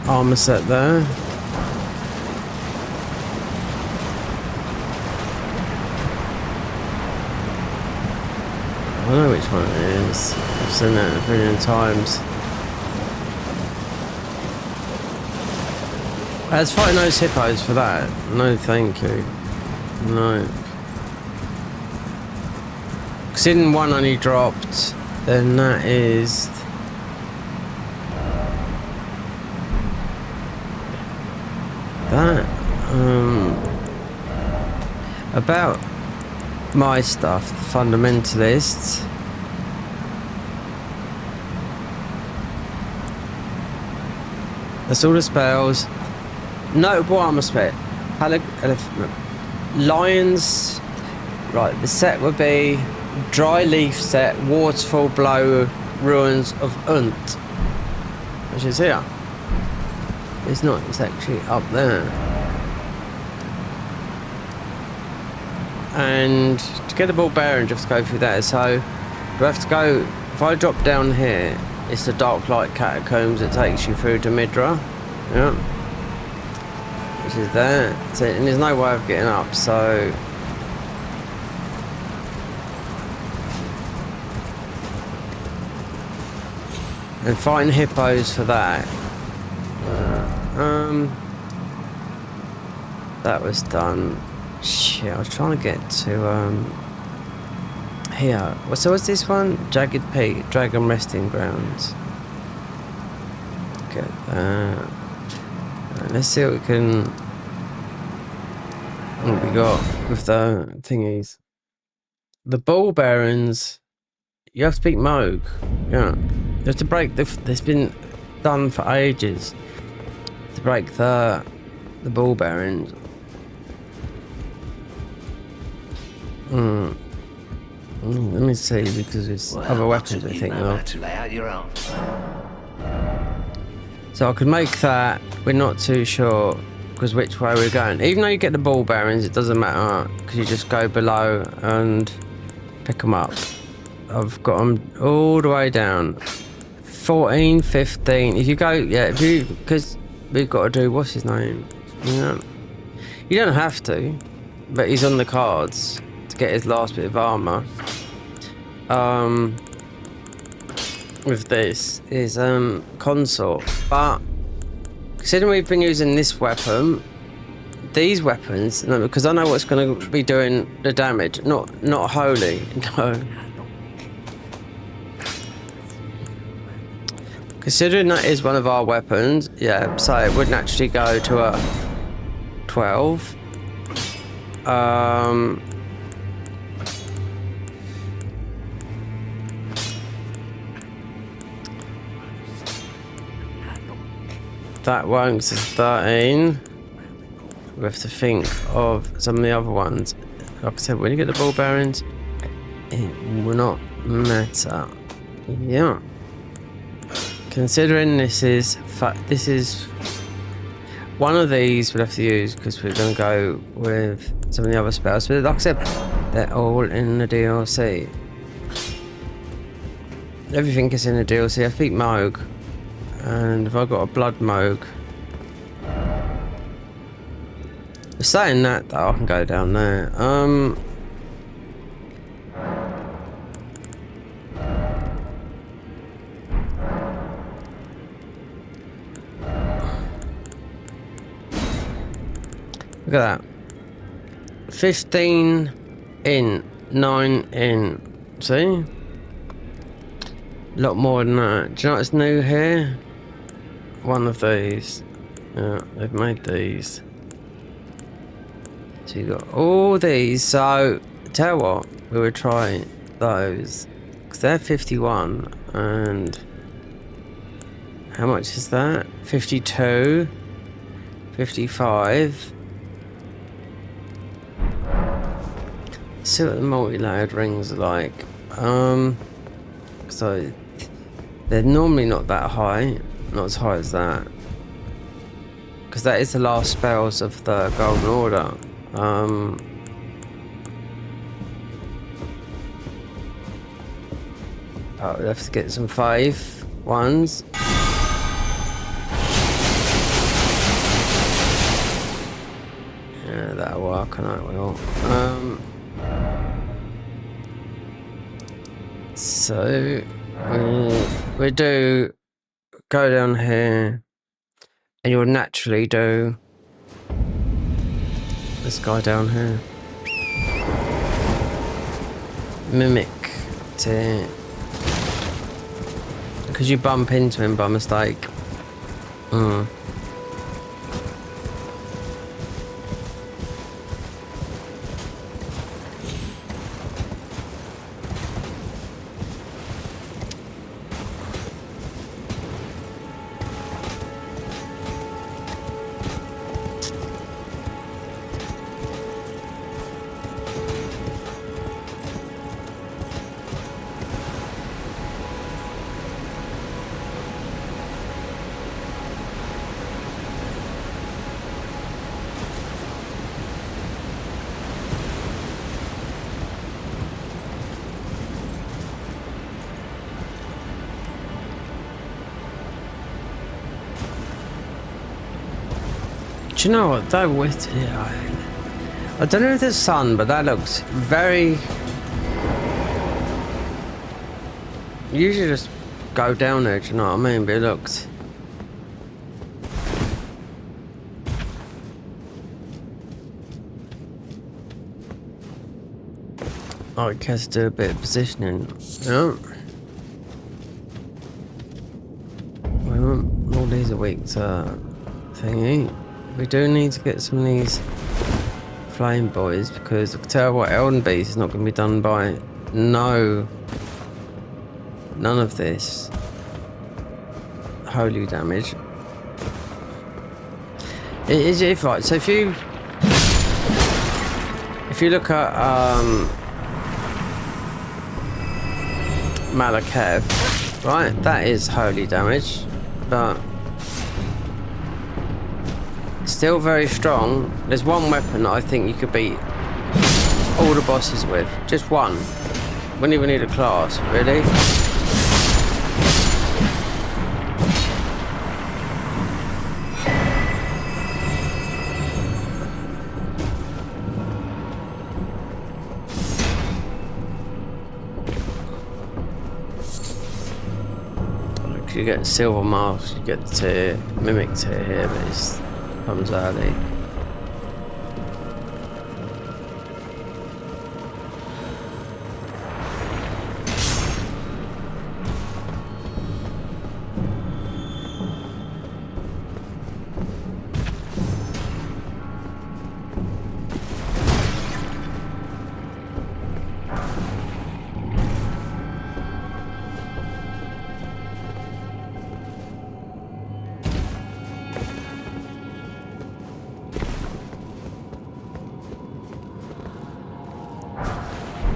Armor set there. I know which one it is. I've seen that a billion times. Let's fight those hippos for that. No, thank you. No. Considering one only dropped, then that is. That. About my stuff, the fundamentalists. That's all the spells. Notable armor spec. Lions. Right, the set would be Dry Leaf set, Waterfall Blow, Ruins of Unt. Which is here. It's not, it's actually up there. And to get the ball bearing, you have to go through that. So we have to go, if I drop down here, it's the Dark Light Catacombs that takes you through to Midra. Yeah. Which is there. So, and there's no way of getting up, so. And fighting hippos for that. That was done. Shit, I was trying to get to here. So what's this one? Jagged Peak, Dragon Resting Grounds. Get that. Right, let's see what we can. What we got with the thingies. The ball bearings. You have to beat Moog. Yeah. You have to break the. It's been done for ages. To break the ball bearings. Let me see, because it's other weapons I think now. To lay out your arms. So I could make that. We're not too sure because which way we're going. Even though you get the ball bearings, it doesn't matter because you just go below and pick them up. I've got them all the way down. 14, 15. If you go, yeah, if you, because we've got to do, what's his name? Yeah. You don't have to, but he's on the cards to get his last bit of armor. With this is consort, but considering we've been using this weapon, these weapons, no, because I know what's going to be doing the damage. Not holy, no. Considering that is one of our weapons, yeah, so it would naturally go to a 12. That one is 13. We have to think of some of the other ones. Like I said, when you get the ball bearings, it will not matter. Yeah. Considering this is one of these we'll have to use because we're going to go with some of the other spells. But like I said, they're all in the DLC. Everything is in the DLC. I beat Moog. And if I got a blood Moog. Saying that though, I can go down there. Look at that. 15 in, 9 in. See? A lot more than that. Do you know what's new here? One of these. Yeah, they've made these. So you got all these. So tell you what, we would try those because they're 51. And how much is that? 52, 55. See what the multi-layered rings are like. So they're normally not that high, not as high as that, because that is the last spells of the Golden Order. Oh, we have to get some 5 ones. Yeah, that'll work, and that will. So we do go down here, and you'll naturally do this guy down here. Mimic to, because you bump into him by mistake. Do you know what? That with I don't know if there's sun, but that looks very. Usually just go down there. Do you know what I mean? But it looks. Oh, it has to do a bit of positioning. Yeah. All these are weak to thingy. We do need to get some of these flame boys, because I can tell what Elden Beast is not going to be done by none of this holy damage. It is if right. So if you look at Malakev, right, that is holy damage, but still very strong. There's one weapon that I think you could beat all the bosses with. Just one. Wouldn't even need a class, really. Like you get silver mask, you get to mimic to here, but it's comes early.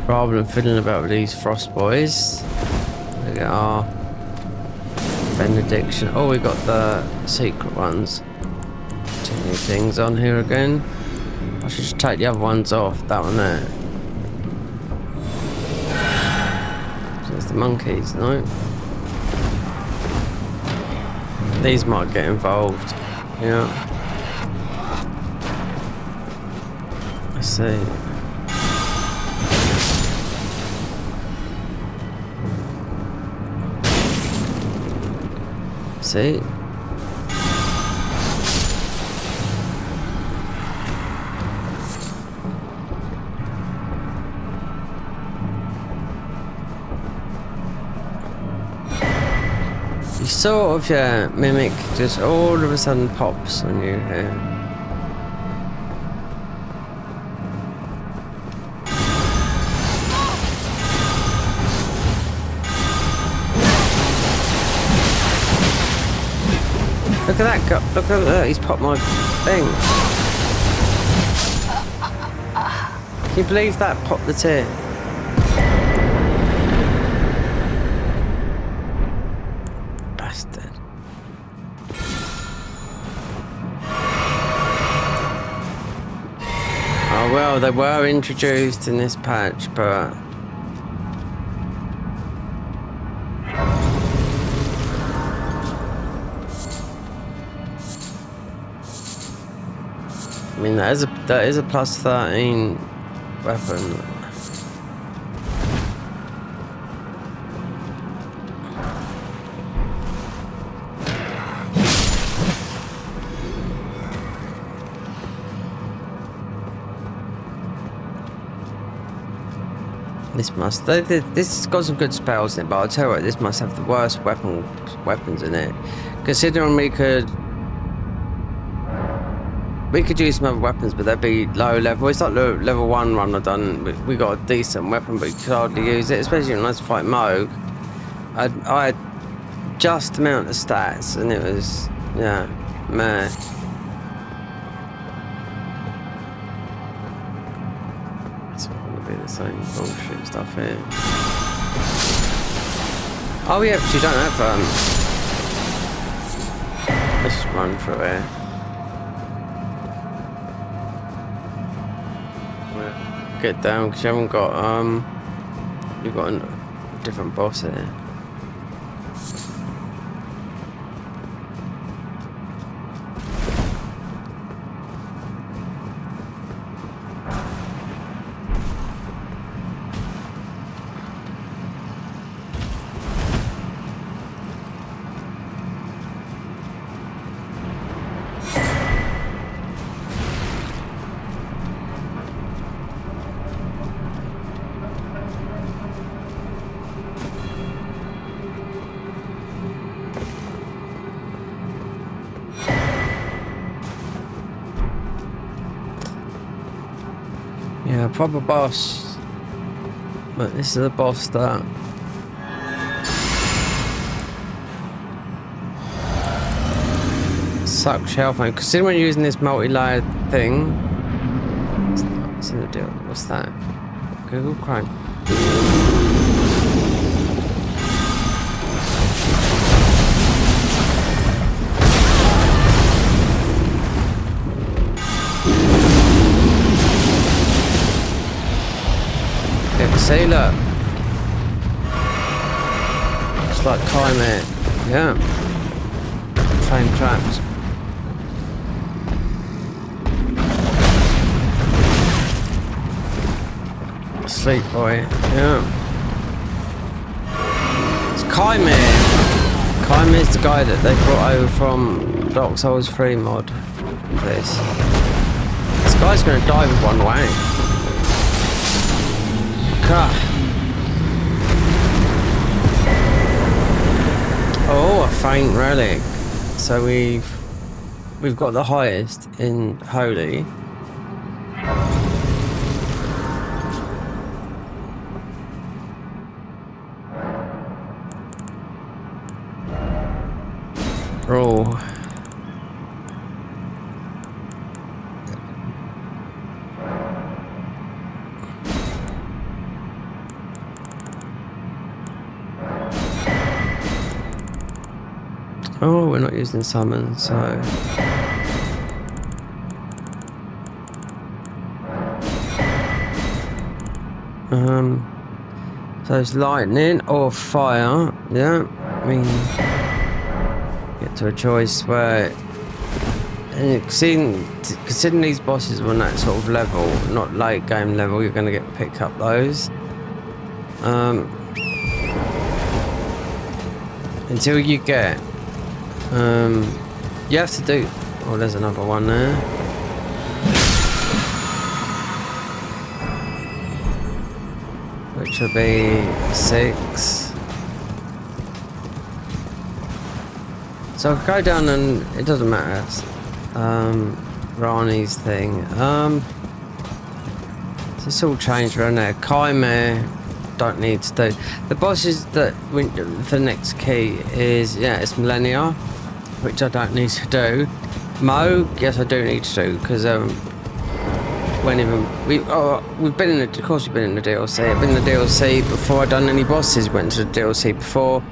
Rather than fiddling about with these frost boys, we got our benediction. Oh, we got the secret ones. 2 new things on here again. I should just take the other ones off. That one there. So it's the monkeys, no? These might get involved. Yeah. Let's see. See? You sort of, yeah, mimic just all of a sudden pops on you here. Look at that, look at that, he's popped my thing. Can you believe that popped the tear? Bastard. Oh well, they were introduced in this patch, but... I mean, that is a plus 13 weapon. This has got some good spells in it, but I'll tell you what, this must have the worst weapons in it. Considering we could use some other weapons, but they'd be low level. It's like the level 1 run I've done. We got a decent weapon, but you could hardly use it, especially when I was fighting Moog. I had just the amount of stats, and it was, yeah, meh. It's going to be the same bullshit stuff here. Oh yeah, but you don't have let's just run through here. Get down because you haven't got you've got a different boss here. Yeah, proper boss. But this is a boss that sucks health. Considering using this multi-layered thing, what's in the deal? What's that? Google Chrome. See, look. It's like climate. Yeah. Flame traps. Sleep boy. Yeah. It's Kaimir. Kaimir's the guy that they brought over from Dark Souls 3 mod. This guy's gonna die with one way. Oh, a faint relic. So we've got the highest in Holy. Oh. Oh, we're not using summon, so... So it's lightning or fire, yeah. I mean, get to a choice where... And considering these bosses are on that sort of level, not late game level, you're going to get pick up those. Until you get... you have to do... Oh, there's another one there. Which will be 6. So I'll go down and it doesn't matter. Rani's thing. It's all changed around there. Chimera don't need to do. The bosses that went for the next key is it's Millennia, which I don't need to do. Mo, yes I do need to do because we've been in the, of course we've been in the DLC. I've been in the DLC before I'd done any bosses. Went to the DLC before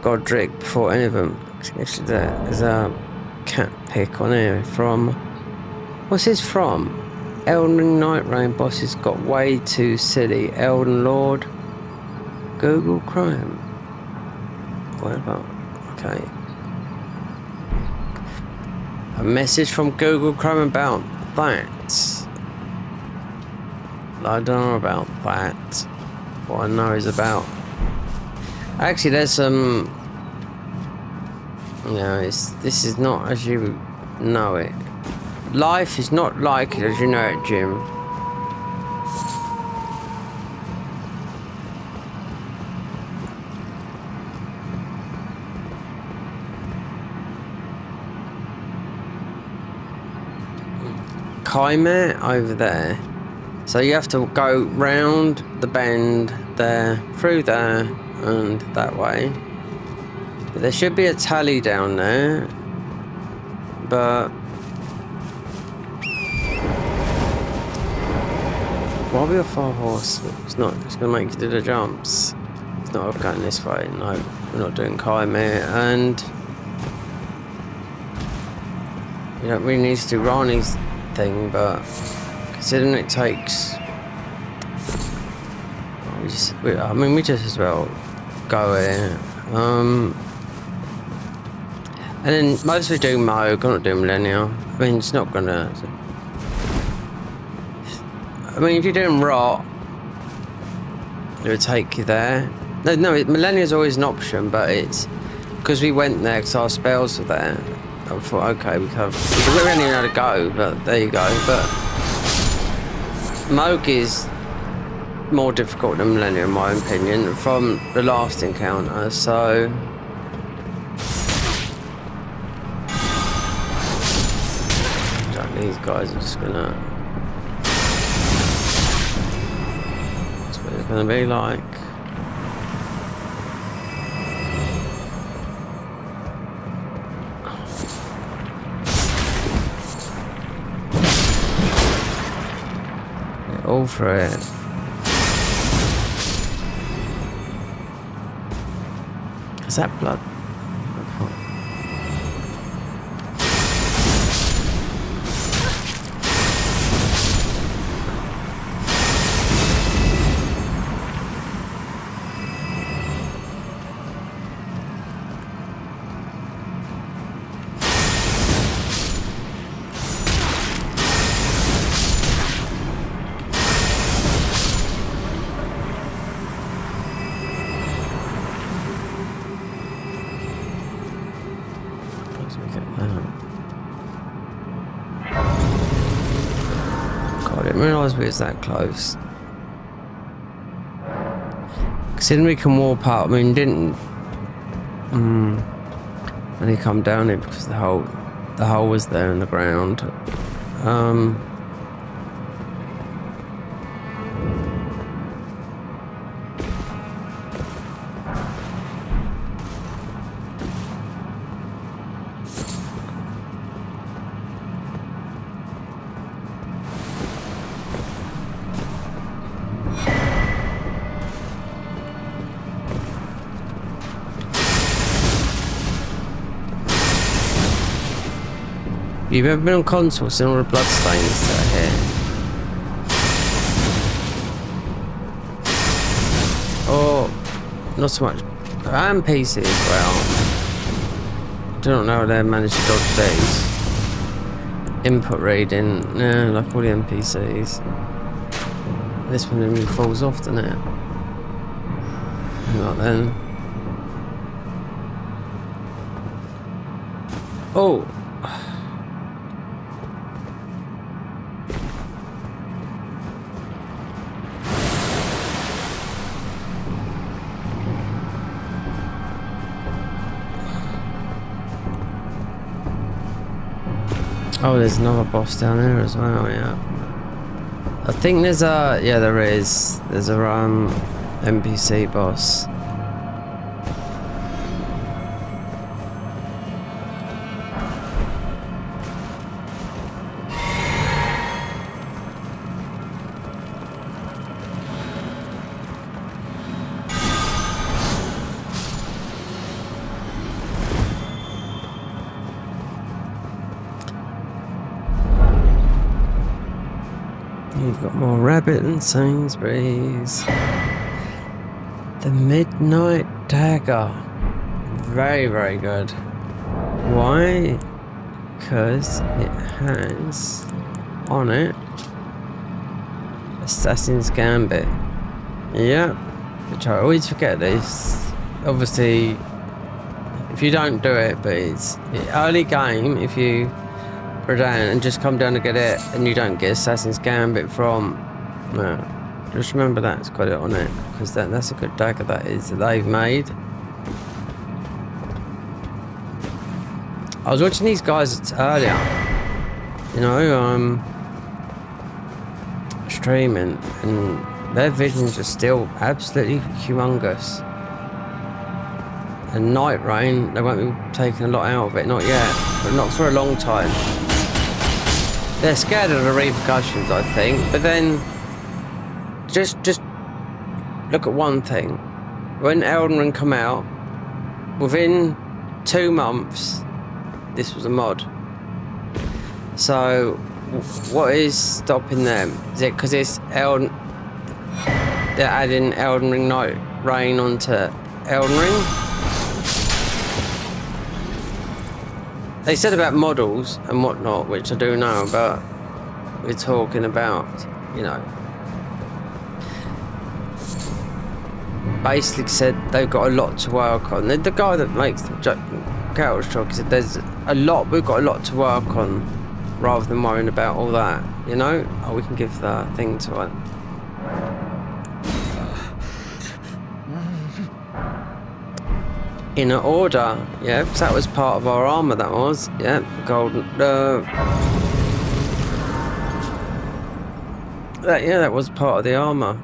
Godric, before any of them. Actually, there's a cat pic on here from. What's this from? Elden Night Rain bosses got way too silly. Elden Lord. Google Chrome. What about? Okay. A message from Google Chrome about that. I don't know about that. What I know is about. Actually, there's some. This is not as you know it. Life is not like it as you know it, Jim. Chimera over there. So you have to go round the bend there, through there, and that way. But there should be a tally down there. But why are we off our horse? It's not. It's gonna make you do the jumps. It's not going this way. No, we're not doing Chimera, and you don't really need to do Rani's thing, but considering it takes, we just as well go here. And then mostly do Mo. Gonna do Millennia. I mean, it's not gonna. I mean, if you're doing Rot, it would take you there. No, Millennia is always an option, but it's because we went there because our spells were there. I thought, okay, we don't really know how to go, but there you go. But Moog is more difficult than Millennia, in my opinion, from the last encounter. So these guys are just gonna. That's what it's gonna be like. All for it. Is that blood? God, I didn't realise we was that close. Considering we can warp up, I mean, didn't when he come down here because the hole was there in the ground. You've ever been on console, seen all the bloodstains that are here? Oh, not so much. And PC as well. I don't know how they managed to dodge these. Input reading, yeah, like all the NPCs. This one really falls off, doesn't it? Not then. Oh! Oh, there's another boss down there as well, yeah. I think there's a... Yeah, there is. There's a NPC boss. You've got more rabbit than Sainsbury's. The Midnight Dagger. Very, very good. Why? Because it has on it Assassin's Gambit. Yeah, which I always forget this. Obviously, if you don't do it, but it's early game, if you go down and just come down to get it and you don't get Assassin's Gambit from, no, just remember that it's got it on it, because that's a good dagger that they've made. I was watching these guys earlier, you know, streaming, and their visions are still absolutely humongous. And Night Rain, they won't be taking a lot out of it, not yet, but not for a long time. They're scared of the repercussions, I think, but then just look at one thing. When Elden Ring come out, within 2 months, this was a mod. So, what is stopping them? Is it because it's Elden? They're adding Elden Ring Night Rain onto Elden Ring? They said about models and whatnot, which I do know, but we're talking about, you know, basically said they've got a lot to work on. The guy that makes the Cattle Shock said we've got a lot to work on, rather than worrying about all that, you know? Oh, we can give the thing to it. Inner Order, yeah, because that was part of our armour, that was, yeah, golden, that was part of the armour.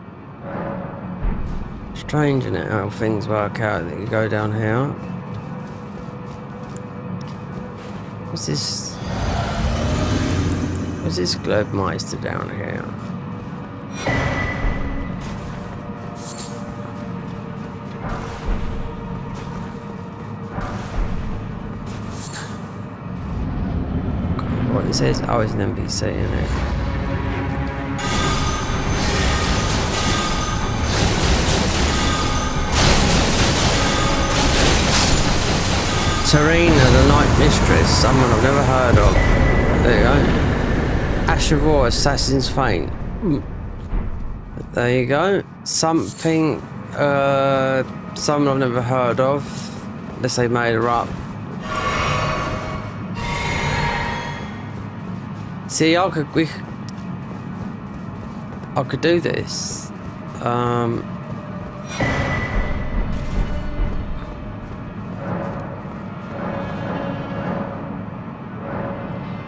Strange, isn't it, how things work out, that you go down here. What's this Globemeister down here? What it says? Oh, it's an NPC, isn't it? Serena, the Night Mistress, someone I've never heard of. There you go. Asheroth, Assassin's Feint. There you go. Something, someone I've never heard of. Unless they made her up. See, I could do this.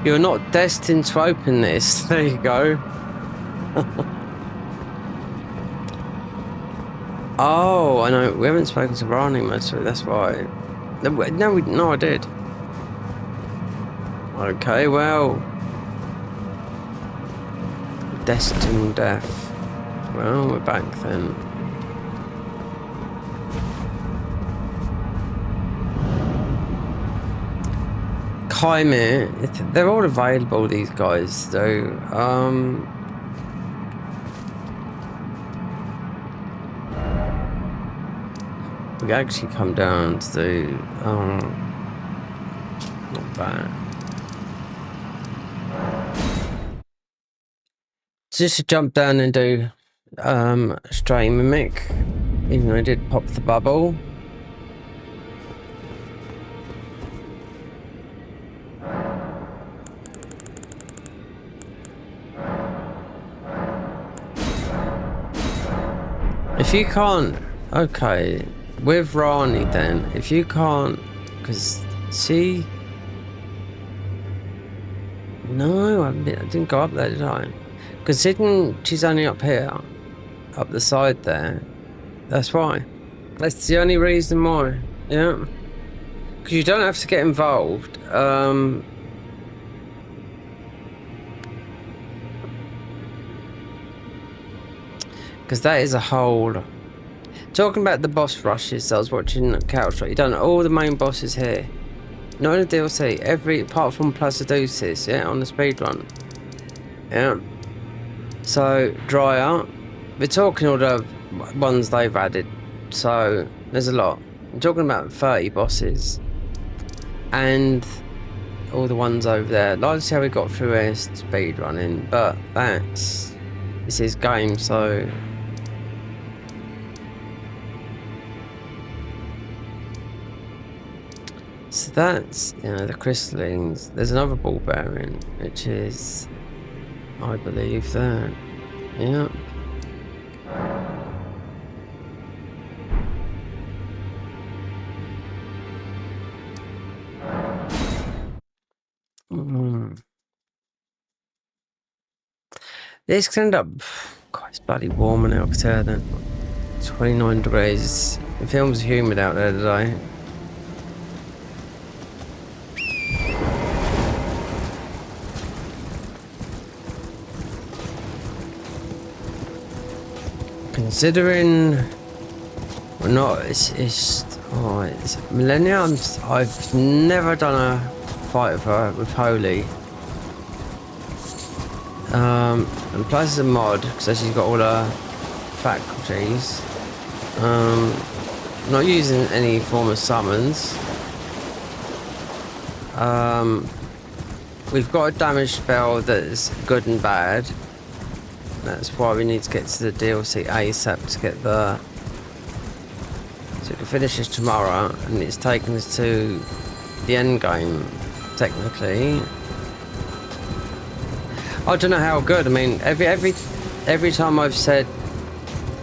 You're not destined to open this. There you go. Oh, I know. We haven't spoken to Rani much, so that's why. No, I did. Okay, well. Destined death. Well, we're back then. Chimera, they're all available, these guys, though. We actually come down to not bad. Just to jump down and do Stray Mimic, even though I did pop the bubble. If you can't, okay, with Rani then, if you can't, because see, No, I didn't go up there, did I? Considering she's only up here, up the side there. That's why. That's the only reason why. Yeah. Because you don't have to get involved. Because that is a whole... Talking about the boss rushes, I was watching Couch, right? You've done all the main bosses here. Not in the DLC, every, apart from Placiduce's, yeah, on the speedrun. Yeah. So, Dryer. We're talking all the ones they've added. So, there's a lot. I'm talking about 30 bosses. And all the ones over there. Like to see how we got through our speedrunning, but that's... This is game, so... So that's, you know, the crystallines. There's another ball bearing, which is, I believe, that. Yeah. This can end up. God, it's bloody warm now. I can tell that. 29 degrees. It feels humid out there today. Considering we're not, it's Millennia. I've never done a fight with her with Holy. And plus it's a mod because she's got all her faculties. Not using any form of summons. We've got a damage spell that is good and bad. That's why we need to get to the DLC ASAP to get the... So we can finish this tomorrow, and it's taking us to the end game, technically. I don't know how good. I mean, every time I've said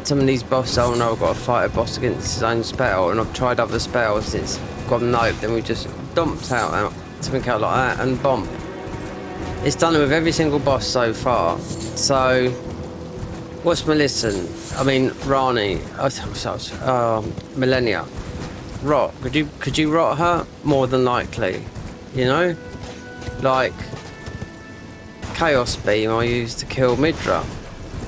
some of these bosses, oh no, I've got to fight a boss against his own spell, and I've tried other spells, it's gone nope, then we just dumped out something out like that, and bomb. It's done it with every single boss so far. So, what's Millicent? I mean, Rani. Millennia. Rot. Could you rot her? More than likely. You know? Like, Chaos Beam I used to kill Midra.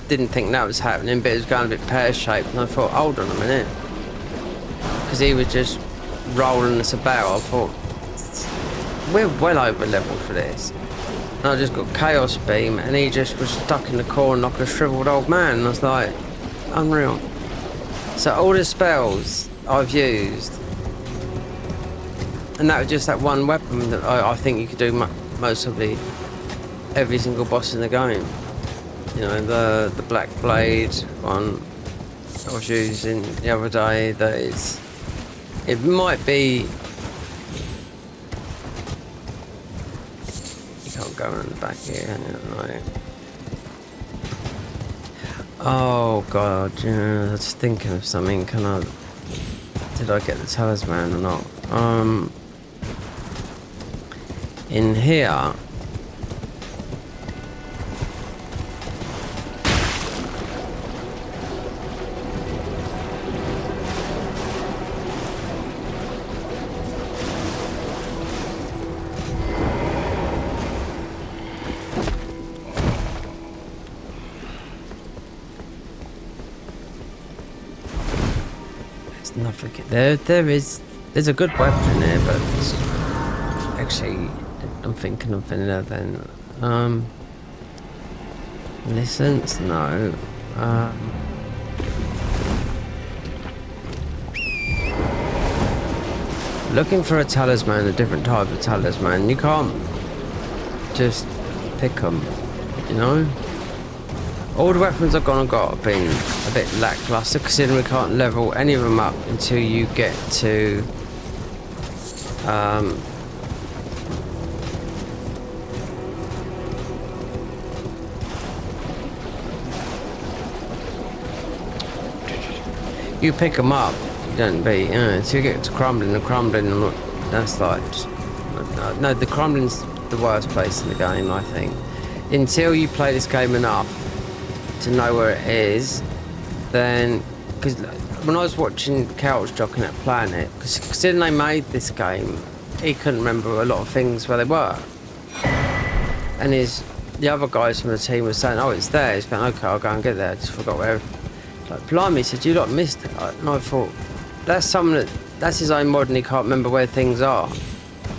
Didn't think that was happening, but it was going a bit pear-shaped, and I thought, hold on a minute. Because he was just rolling us about. I thought, we're well over level for this. And I just got Chaos Beam, and he just was stuck in the corner like a shriveled old man. And I was like, unreal. So all the spells I've used, and that was just that one weapon that I think you could do most of every single boss in the game. You know, the Black Blade one I was using the other day. That is, it might be. Can't go around the back here, right? Oh god, yeah, I was thinking of something. Did I get the talisman or not? In here. There's a good weapon in there, but actually I'm thinking of vanilla then. License? No. Looking for a talisman, a different type of talisman. You can't just pick them, you know? All the weapons I've got have been a bit lackluster, considering we can't level any of them up until you get to you pick them up, you don't be, until you get to crumbling, that's like, no, the crumbling's the worst place in the game, I think. Until you play this game enough to know where it is, then... Because when I was watching Couch Jock at Planet, because considering they made this game, he couldn't remember a lot of things where they were. And the other guys from the team were saying, oh, it's there. He's going, okay, I'll go and get there. I just forgot where. Like, blimey, he said, you lot missed it. And I thought, that's his own mod and he can't remember where things are.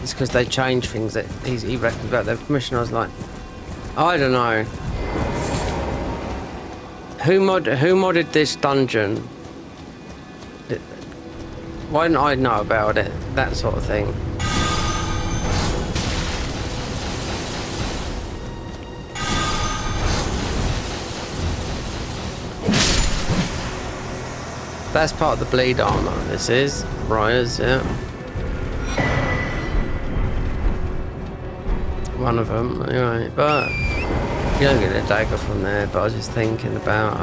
It's because they changed things that he reckons about their permission. I was like, I don't know. Who modded this dungeon? Why didn't I know about it? That sort of thing. That's part of the bleed armor. This is Briar's, yeah. One of them, anyway. But you don't get a dagger from there. But I was just thinking about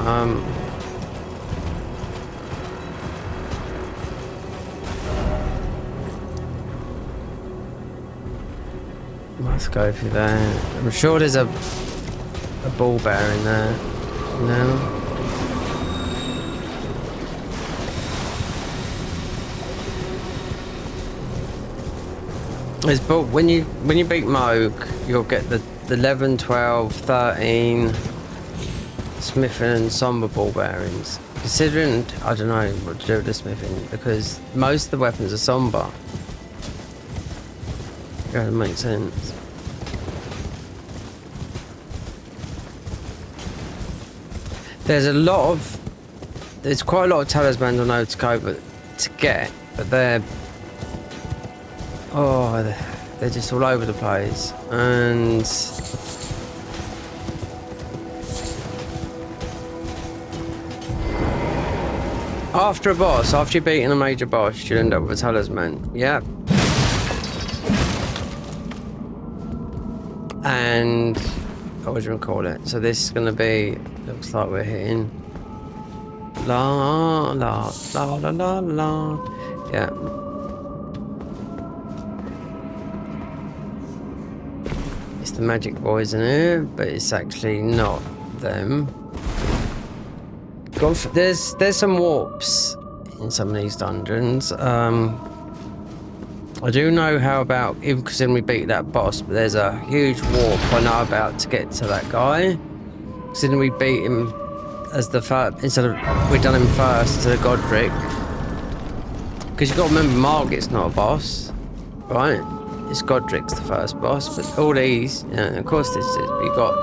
let's go through there. I'm sure there's a ball bear in there. No. But when you beat Moog, you'll get the 11, 12, 13 smithing and somber ball bearings. Considering, I don't know what to do with the smithing, because most of the weapons are somber. Yeah, that makes sense. There's quite a lot of talismans I know to go to get, but they're just all over the place. And after you've beaten a major boss, you'll end up with a talisman. Yep. And what do you call it? So this is gonna be, looks like we're hitting la la la la la la. Yeah. It's the magic boys in here, but it's actually not them. There's some warps in some of these dungeons. I do know how about, even because then we beat that boss, but there's a huge warp I know about to get to that guy. Because then we beat him as the first, instead of we done him first to the Godric. Because you've got to remember, Margit's not a boss, right? It's Godric's the first boss, but all these, you know, of course this is, but you've got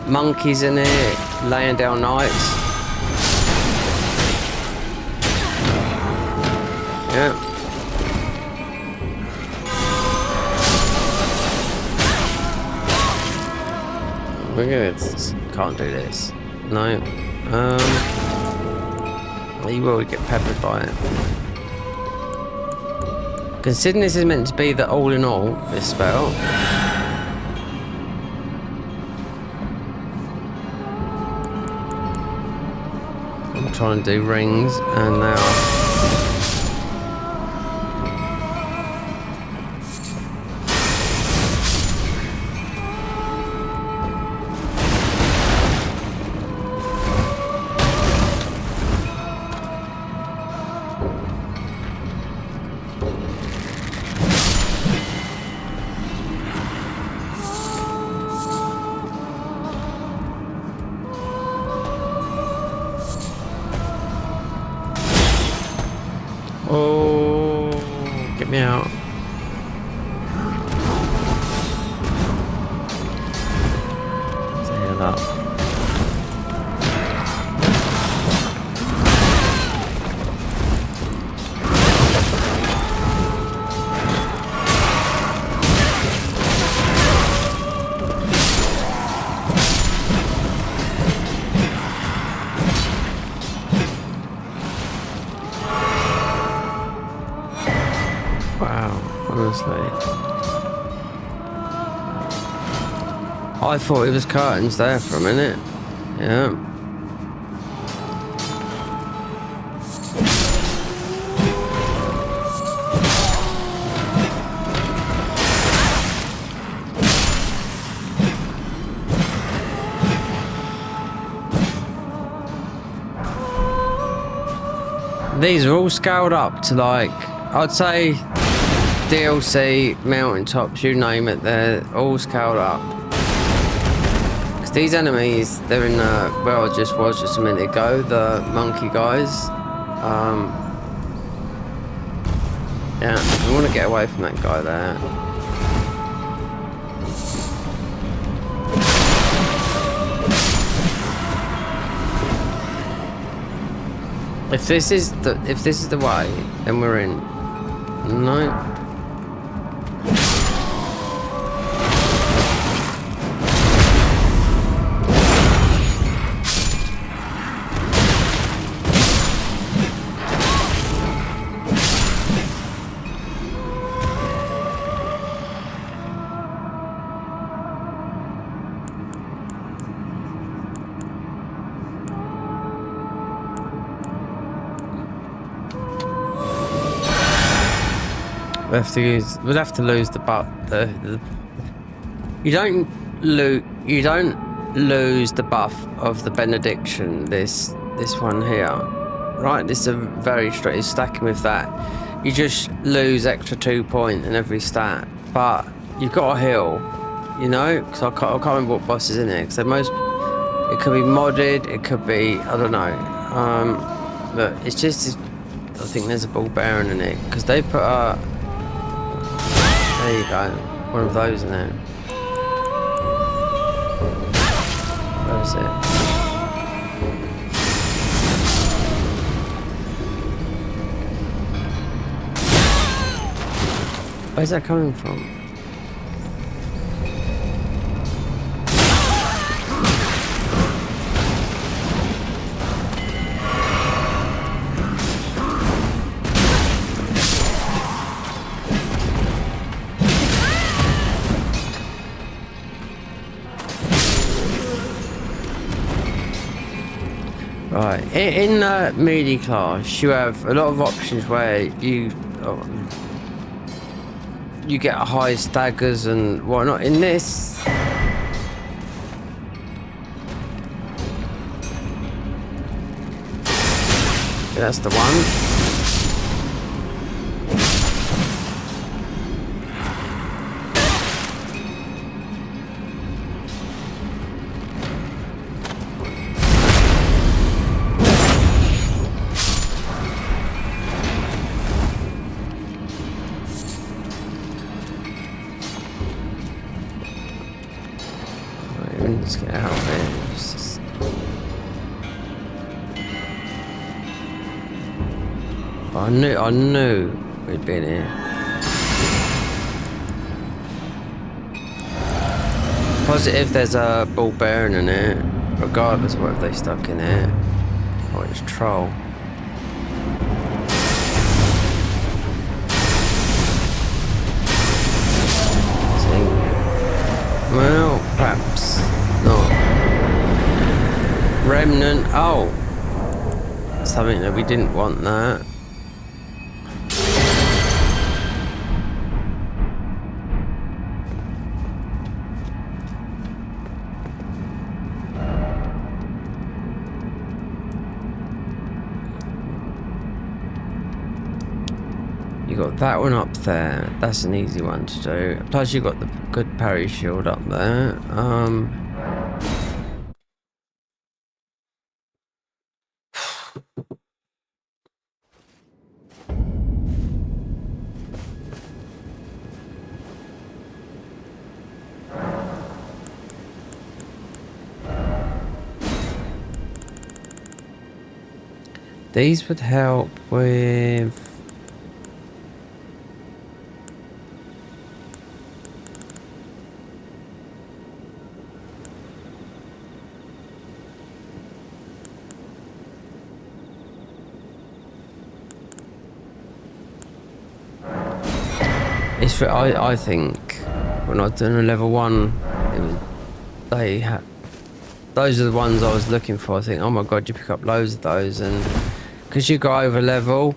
monkeys in it, laying down knights. Yeah. We're good. Can't do this. No. You will get peppered by it. Considering this is meant to be the all in all, this spell. I'm trying to do rings and now. Oh, get me out. Heal up. I thought it was curtains there for a minute. Yeah. these are all scaled up to like, I'd say DLC, mountaintops, you name it, they're all scaled up. Because these enemies, they're in where I just was just a minute ago, the monkey guys. Yeah, we want to get away from that guy there. If this is the way, then we're in. No. We'd have to lose the butt. You don't lose the buff of the benediction. This one here, right? This is a very straight. It's stacking with that. You just lose extra 2 points in every stat, but you've got a heal. You know, because I can't remember what boss is in it. Because it could be modded. It could be, I don't know. But it's just, I think there's a ball bearing in it because they put a. There you go, one of those in there. Where is it? Where's that coming from? Right, in melee class, you have a lot of options where you get high staggers and whatnot. In this, that's the one. Let's get out of here. I knew we'd been here. Positive there's a ball bearing in it, regardless of whether they stuck in it or it's troll. Well, perhaps not. Remnant. Oh, something that we didn't want. That. You got that one up there. That's an easy one to do. Plus, you got the good parry shield up there. These would help with. It's for, I think when I was doing a level 1, it was, those are the ones I was looking for. I think, oh my god, you pick up loads of those, and because you go over level.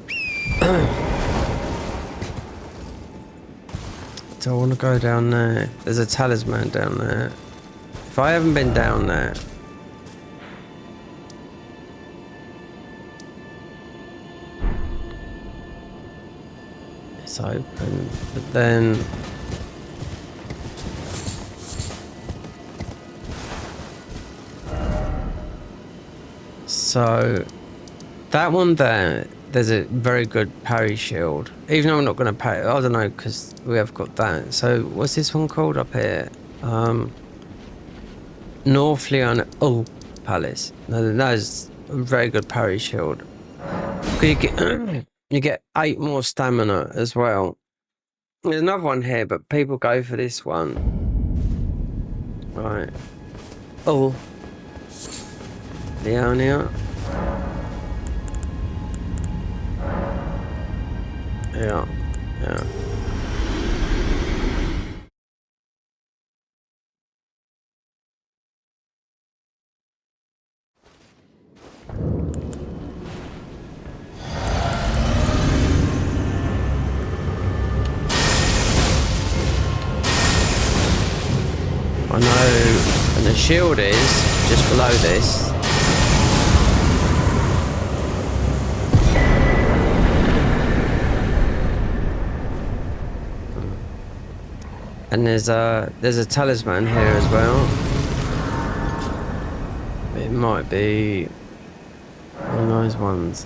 Do I want to go down there? There's a talisman down there. If I haven't been down there. That's open, but then so that one there's a very good parry shield. Even though I'm not going to parry, I don't know, because we have got that. So what's this one called up here? North Leon Palace. No, that's a very good parry shield. You get you get 8 more stamina as well. There's another one here, but people go for this one. Right. Oh. Leonia. Yeah. Yeah. I know, and the shield is just below this. And there's a talisman here as well. It might be one of those ones.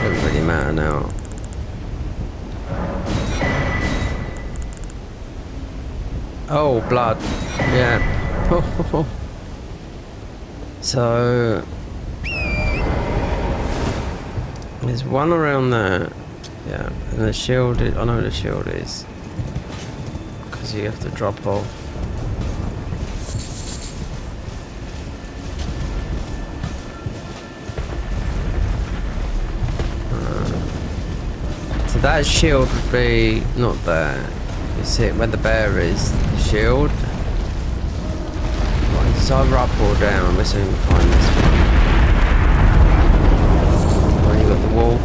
Doesn't really matter now. Oh, blood. Yeah. So there's one around there. Yeah, and the shield is, I know the shield is, because you have to drop off. So that shield would be not there. You see it where the bear is, the shield. Right, it's either up or down. Let's see if we can find this one. Well, you got the wall.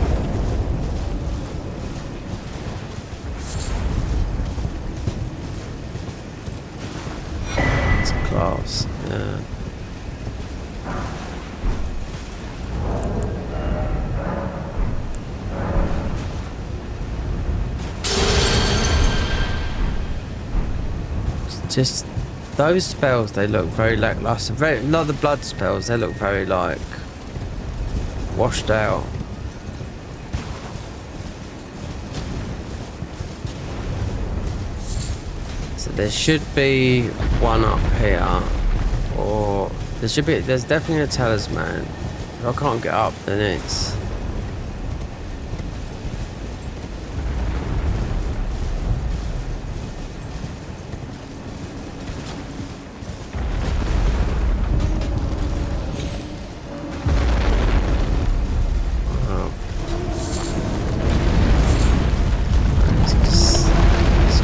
Class, yeah. It's just those spells, they look very lackluster. A lot of the blood spells, they look very like washed out. So there should be one up here, or there's definitely a talisman. If I can't get up, then it's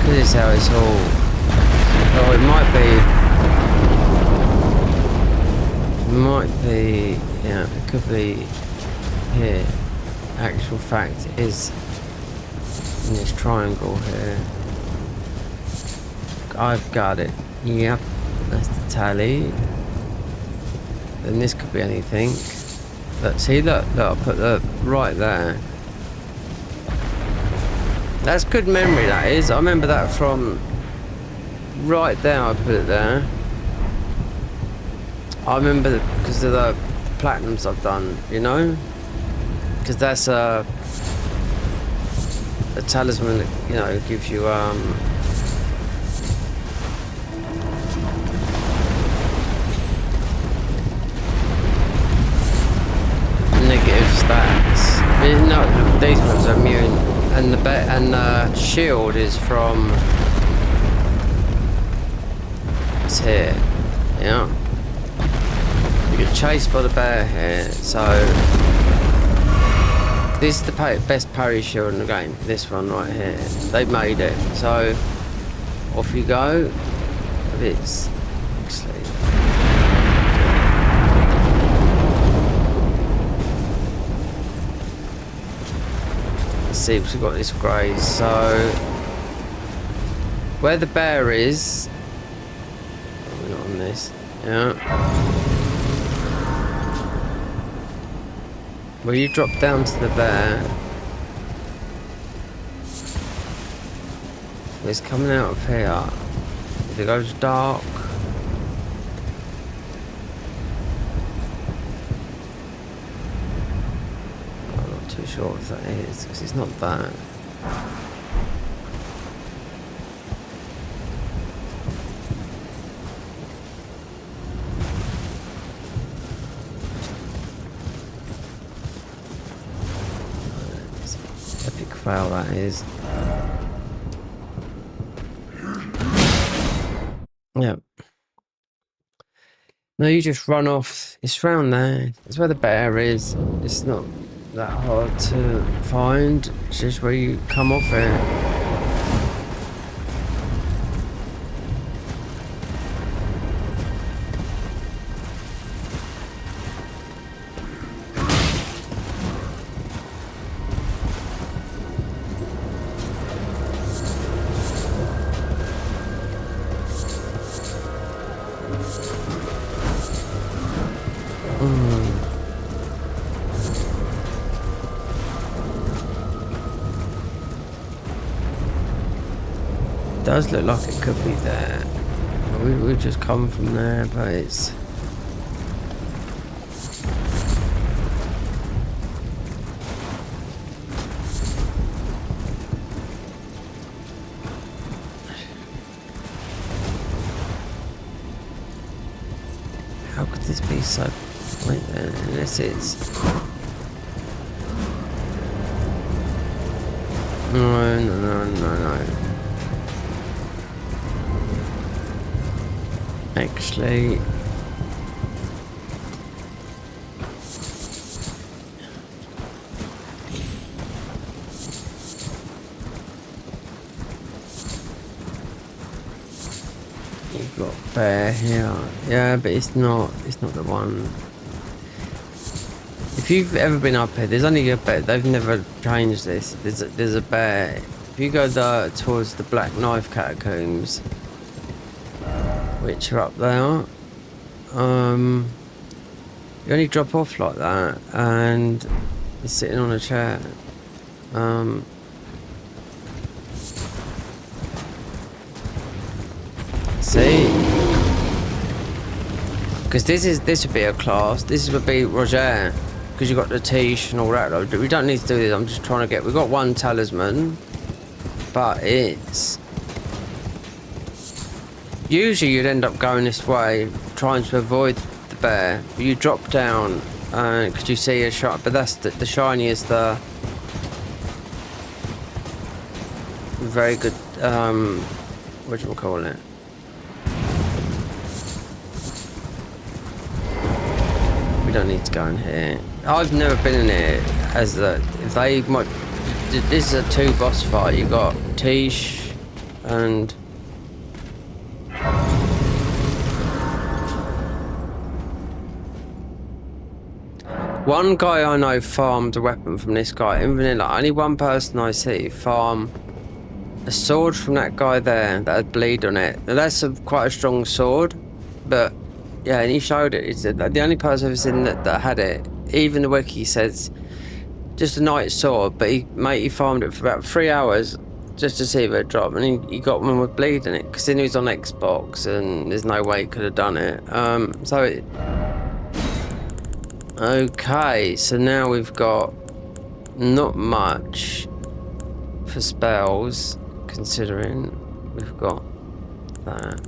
this is how it's all. Oh, it might be, yeah, it could be here. Actual fact is in this triangle here. I've got it. Yep, that's the tally. Then this could be anything. But see, look, I put that right there. That's good memory, that is. I remember that from right there. I put it there. I remember because of the platinums I've done, you know, because that's a talisman that, you know, gives you negative stats. No, these ones are immune, and the shield is from it's here, yeah. You get chased by the bear here, so this is the best parry shield in the game. This one right here, they've made it. So off you go. It's actually. Let's see, we've got this graze. So where the bear is, oh, we're not on this, yeah. Well, you drop down to the bear. It's coming out of here. If it goes dark. I'm not too sure if that is, because it's not that. Epic fail that is. Yeah. No, you just run off. It's round there. It's where the bear is. It's not that hard to find. It's just where you come off it. Does look like it could be there. We've just come from there, but it's... How could this be so... Wait there, unless it's... No. Actually, you've got bear here. Yeah, but it's not the one. If you've ever been up here, there's only a bear. They've never changed this. There's a bear. If you go towards the Black Knife catacombs, which are up there, you only drop off like that, and you're sitting on a chair. See, because this would be a class. This would be Roger, because you got the Tish and all that. We don't need to do this. I'm just trying to get. We've got one talisman, but it's. Usually you'd end up going this way, trying to avoid the bear. But you drop down, because you see a shot. But that's the shiny is the very good. What do you call it? We don't need to go in here. I've never been in here as the. If they might. This is a 2 boss fight. You got Tish and. One guy I know farmed a weapon from this guy in vanilla. Only one person I see farm a sword from that guy there that had bleed on it. Now that's quite a strong sword, but yeah, and he showed it. It's the only person I've ever seen that had it. Even the wiki says just a nice sword, but he farmed it for about 3 hours just to see if it dropped, and he got one with bleed in it because then he was on Xbox and there's no way he could have done it. Okay, so now we've got not much for spells, considering we've got that.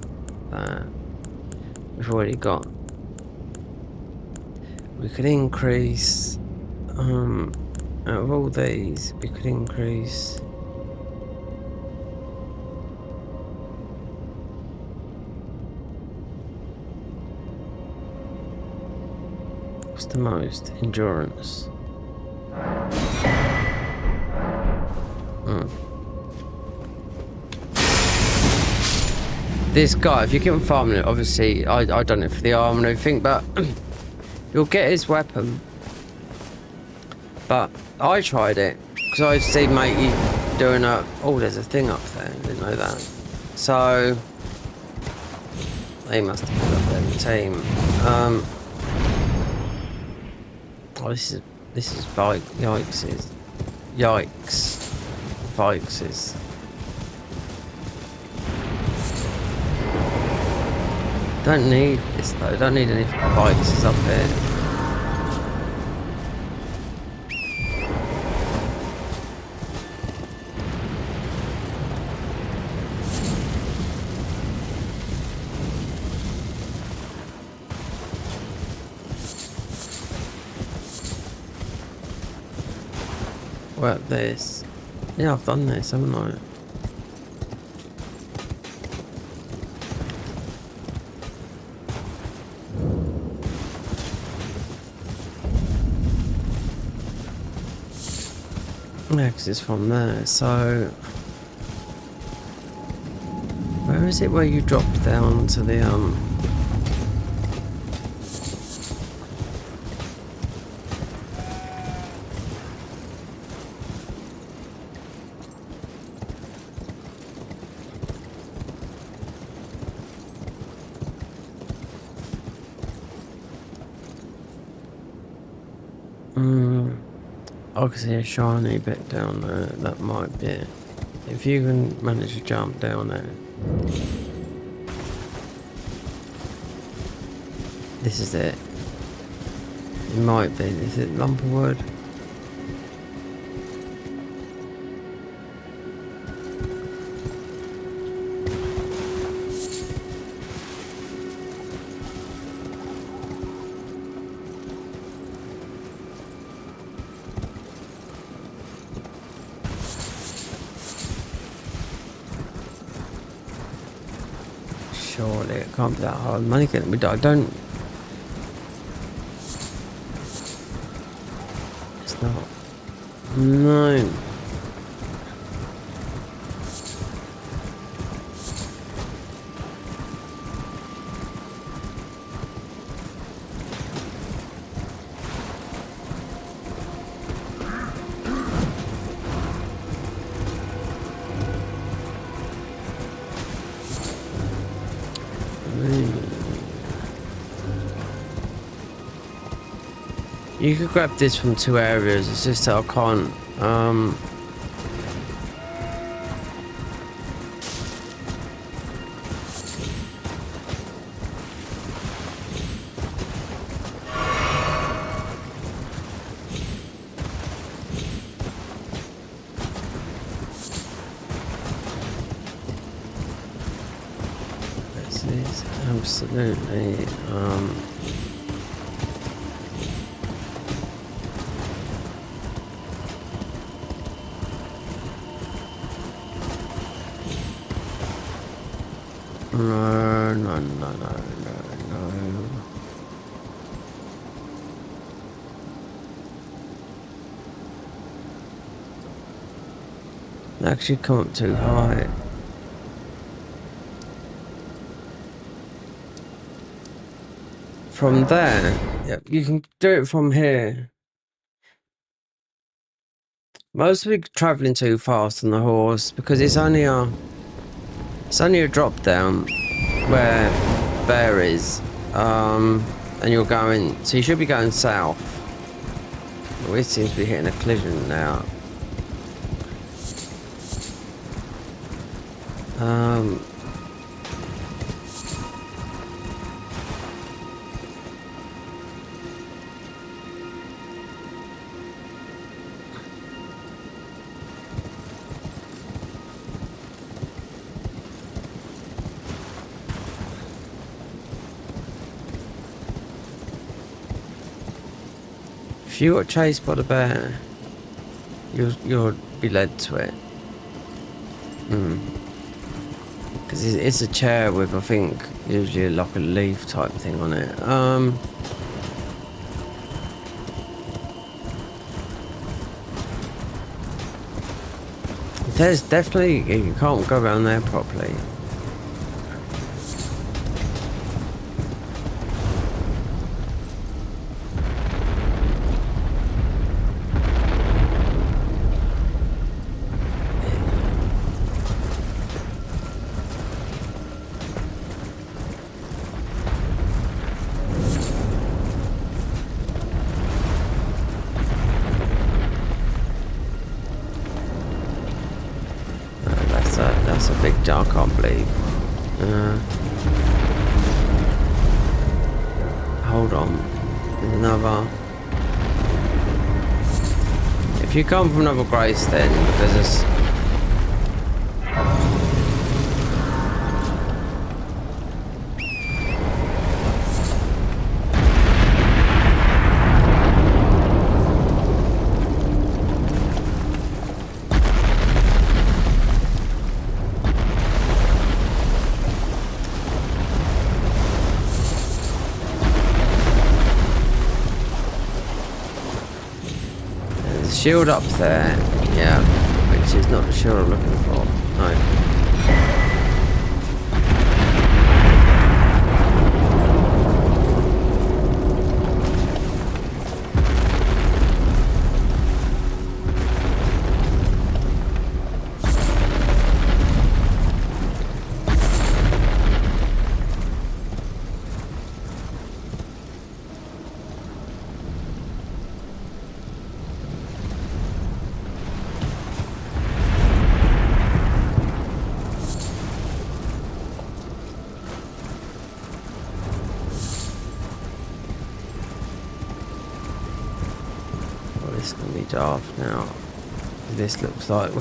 We've already got. We could increase. Out of all these, we could increase. What's the most? Endurance. This guy, if you keep on farming it, obviously I done it for the arm and everything, but you'll get his weapon. But I tried it because I see matey doing a. Oh, there's a thing up there. Didn't know that. So they must have put up their team. Oh, this is This is bike. Yikes. Yikes. Vikes. Don't need this though. Don't need any bikes up here. Well, this. Yeah, I've done this, haven't I? Yeah, because it's from there, so... Where is it where you drop down to the, I can see a shiny bit down there. That might be it. If you can manage to jump down there. This is it. It might be. Is it Lumberwood? Surely it can't be that hard. Money can be done. I don't. It's not. No. You could grab this from two areas, it's just that I can't, this is absolutely, no. They actually come up too high. From there, yep, you can do it from here. Most people travelling too fast on the horse because it's only a drop down where Bear is, and you're going, so you should be going south. We seem to be hitting a collision now. If you got chased by the bear, you'll be led to it. Because it's a chair with, I think, usually like a leaf type thing on it. There's definitely, you can't go around there properly. That's a big jump, I can't believe. Hold on. There's another. If you come from another grace then, because it's... shield up there, yeah, which is not the shield I'm looking for. No. It's gonna be dark now. This looks like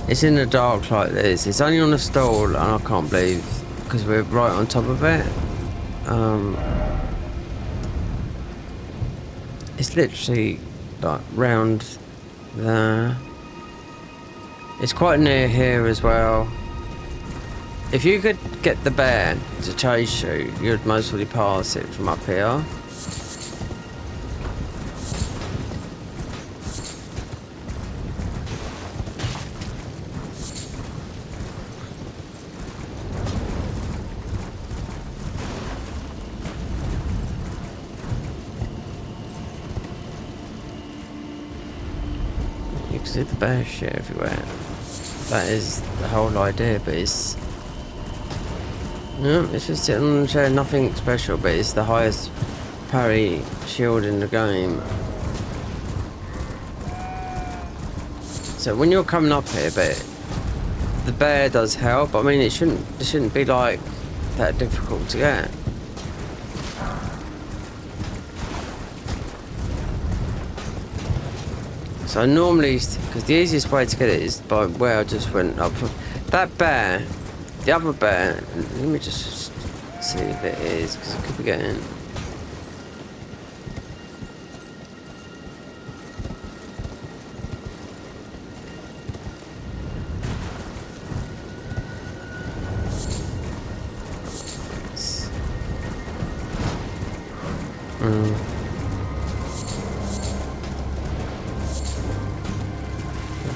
it's in the dark like this. It's only on the stall, and I can't believe because we're right on top of it. It's literally like round there. It's quite near here as well. If you could get the bear to chase you, you'd mostly pass it from up here. You can see the bear shit everywhere. That is the whole idea, but it's... No, it's just sitting on the chair, nothing special, but it's the highest parry shield in the game. So when you're coming up here, but the bear does help. I mean, it shouldn't be like that difficult to get. So normally, because the easiest way to get it is by where I just went up from that bear. The other bear, let me just see if it is, because it could be getting...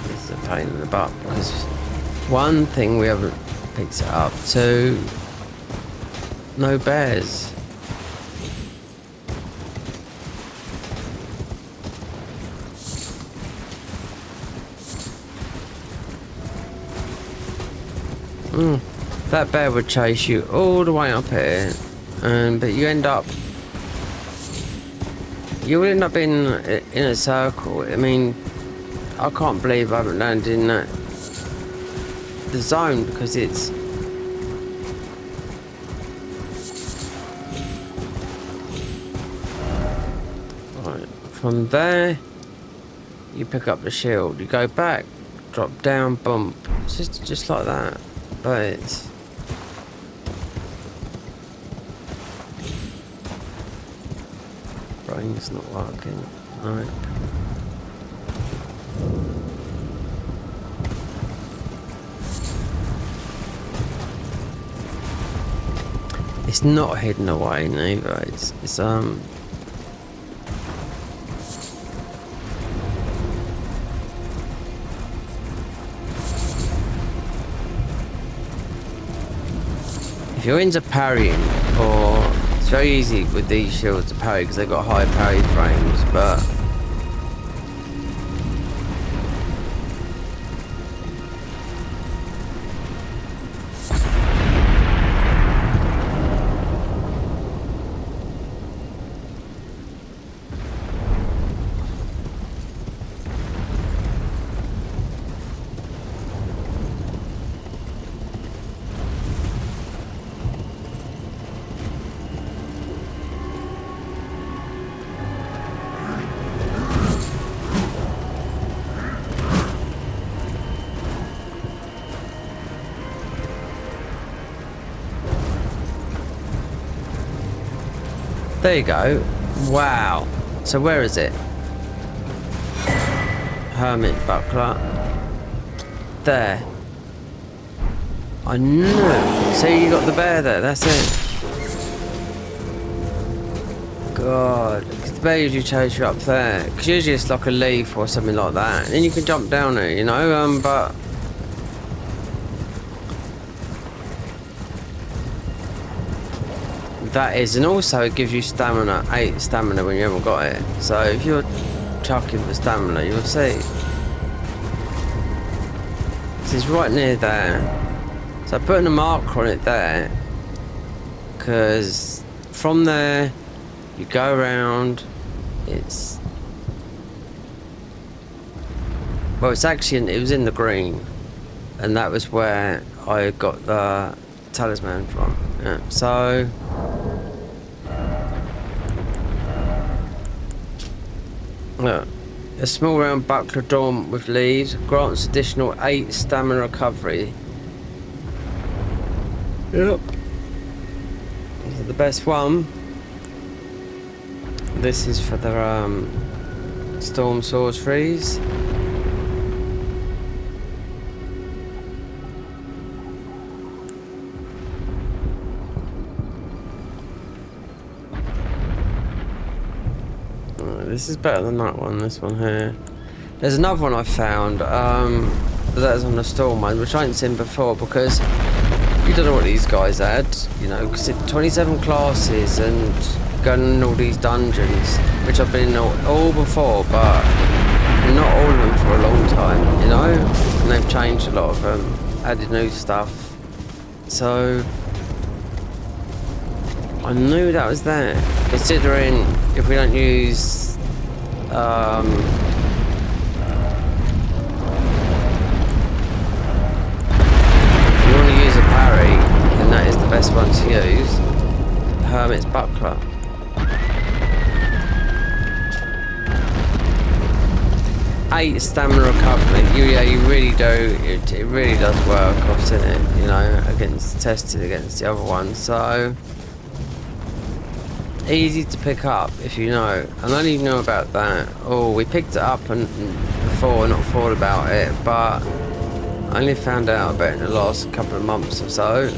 It's a pain in the butt, because one thing we haven't picked it up, two, no bears. That bear would chase you all the way up here, but you end up in a circle. I mean, I can't believe I haven't landed in the zone, because it's right from there. You pick up the shield, you go back, drop down, bump. It's just like that, but it's brain's not working. Right. It's not hidden away neither. It's if you're into parrying, or it's very easy with these shields to parry because they've got high parry frames, but There you go. Wow. So where is it? Hermit buckler. There. I knew. See, you got the bear there. That's it. God. The bear usually chase you up there. Because usually it's like a leaf or something like that. And then you can jump down it, you know? But... that is, and also it gives you stamina, 8 stamina when you haven't got it. So if you're chucking for stamina, you'll see. This is right near there. So I'm putting a marker on it there, because from there you go around. It's well, it's actually it was in the green, and that was where I got the talisman from. Yeah. So. Look, a small round buckler adorned with leaves grants additional 8 stamina recovery. Yep. This is the best one. This is for the storm sorceries. This is better than that one, this one here. There's another one I found, but that's on the storm one, which I ain't seen before, because you don't know what these guys had, you know, because it's 27 classes and going in all these dungeons, which I've been in all before, but not all of them for a long time, you know, and they've changed a lot of them, added new stuff, so I knew that was there, considering if we don't use if you want to use a parry, then that is the best one to use. Hermit's buckler. Eight stamina recovery. You really do. It really does work. I've seen it, you know, tested against the other one. So easy to pick up if you know. And I didn't know about that. Oh, we picked it up and before, not thought about it, but I only found out about it in the last couple of months or so.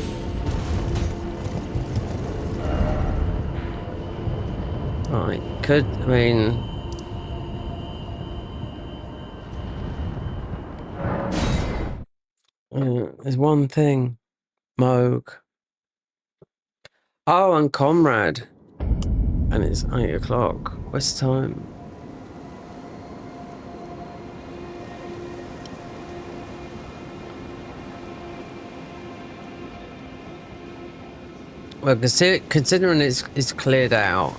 Right, there's one thing. Moog. Oh, and Comrade. And it's 8 o'clock. What's the time? Well, considering it's cleared out,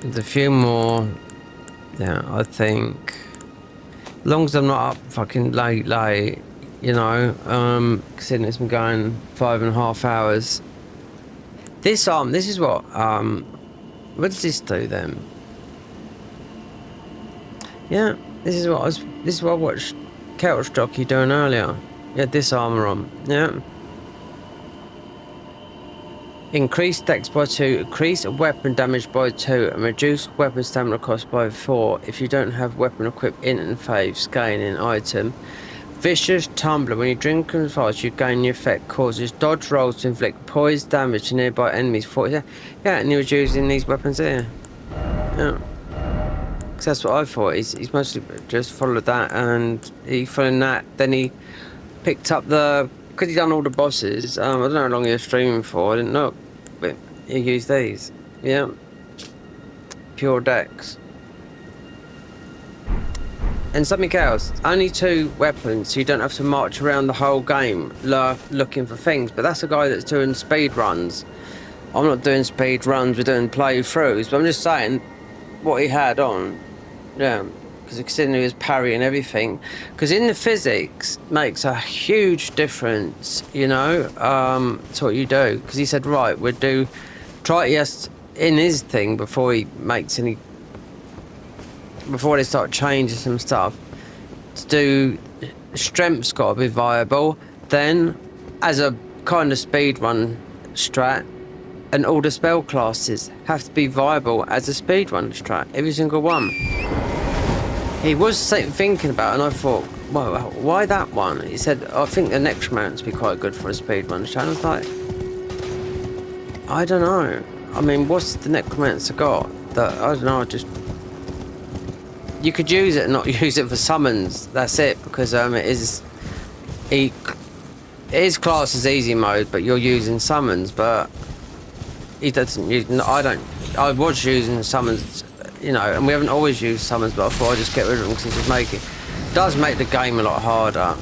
there's a few more. Yeah, I think. As long as I'm not up fucking late, you know, considering it's been going 5.5 hours. This is what does this do then? Yeah, this is what I watched Couch Jockey doing earlier. He had this armor on. Yeah. Increase dex by 2, increase weapon damage by 2, and reduce weapon stamina cost by 4 if you don't have weapon equipped in and fave, scaling item. Vicious Tumbler. When you drink and fast, you gain the effect causes dodge rolls to inflict poison damage to nearby enemies. Yeah, and he was using these weapons here. Yeah. Cause that's what I thought. He's mostly just followed that, and he followed that. Then he picked up the, because he done all the bosses. I don't know how long he was streaming for. I didn't know, but he used these. Yeah. Pure dex. And something else. Only 2 weapons, so you don't have to march around the whole game looking for things. But that's a guy that's doing speed runs. I'm not doing speed runs. We're doing playthroughs. But I'm just saying what he had on. Yeah, because considering he was parrying everything, because in the physics makes a huge difference, you know, to what you do. Because he said, right, we'll try it just in his thing before he makes any before they start changing some stuff, to do strength's got to be viable. Then, as a kind of speed run strat, and all the spell classes have to be viable as a speed run strat. Every single one. He was thinking about it, and I thought, well, why that one? He said, I think the necromancer would be quite good for a speed run strat. And I was like, I don't know. I mean, what's the necromancer got? That I don't know. Just you could use it and not use it for summons. That's it, because it is classed as easy mode, but you're using summons. But he doesn't use. I was using summons, you know, and we haven't always used summons, but I thought I'd just get rid of them because it does make the game a lot harder.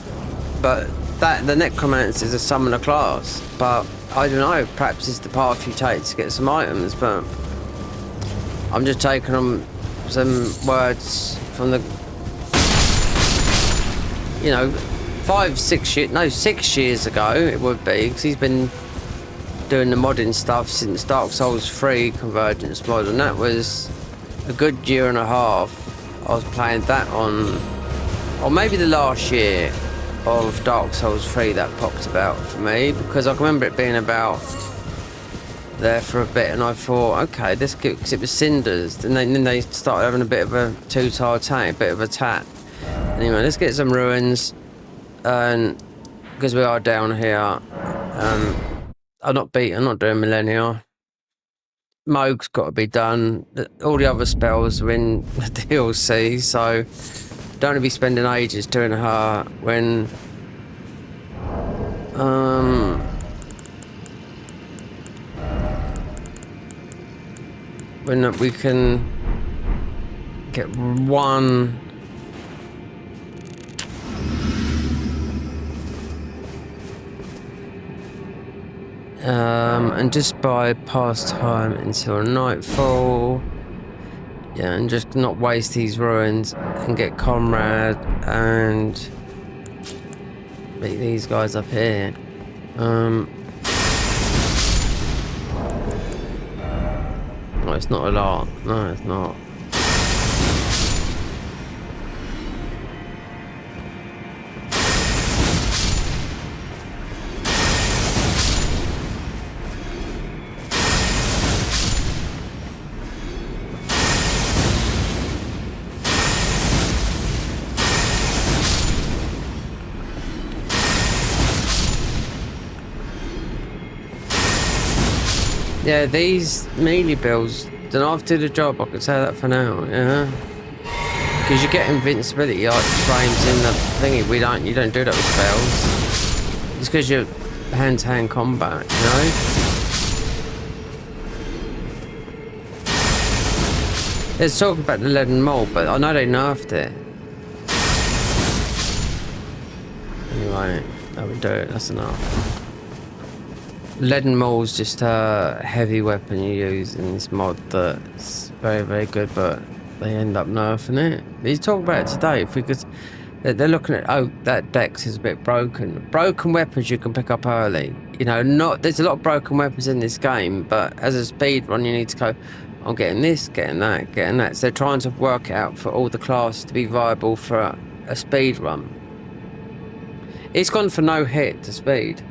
But the necromancer is a summoner class, but I don't know. Perhaps it's the path you take to get some items, but I'm just taking them some words from the, you know, 6 years ago it would be, because he's been doing the modding stuff since Dark Souls 3 Convergence mod, and that was a good year and a half. I was playing that on, or maybe the last year of Dark Souls 3 that popped about for me, because I can remember it being about there for a bit, and I thought, okay, this, because it was Cinders, and then they started having a bit of a two-tile tank, a bit of a tat. Anyway, let's get some ruins, and because we are down here, I'm not doing Millennia. Moog's got to be done. All the other spells are in the DLC, so don't want to be spending ages doing her when we can get one. And just buy pastime until nightfall. Yeah, and just not waste these ruins and get Comrade and beat these guys up here. No, it's not a lot. No, it's not. Yeah, these melee builds don't have to do the job, I could say that for now, yeah. Because you get invincibility like frames in the thingy, you don't do that with spells. It's because you're hand-to-hand combat, you know? Let's talk about the leaden mold, but I know they nerfed it. Anyway, that would do it, that's enough. Leaden Maul's just a heavy weapon you use in this mod that's very, very good, but they end up nerfing it. You talk about it today, because they're looking at, oh, that dex is a bit broken. Broken weapons you can pick up early. You know, there's a lot of broken weapons in this game, but as a speed run you need to go, I'm getting this, getting that, getting that. So they're trying to work it out for all the classes to be viable for a speed run. It's gone for no hit to speed.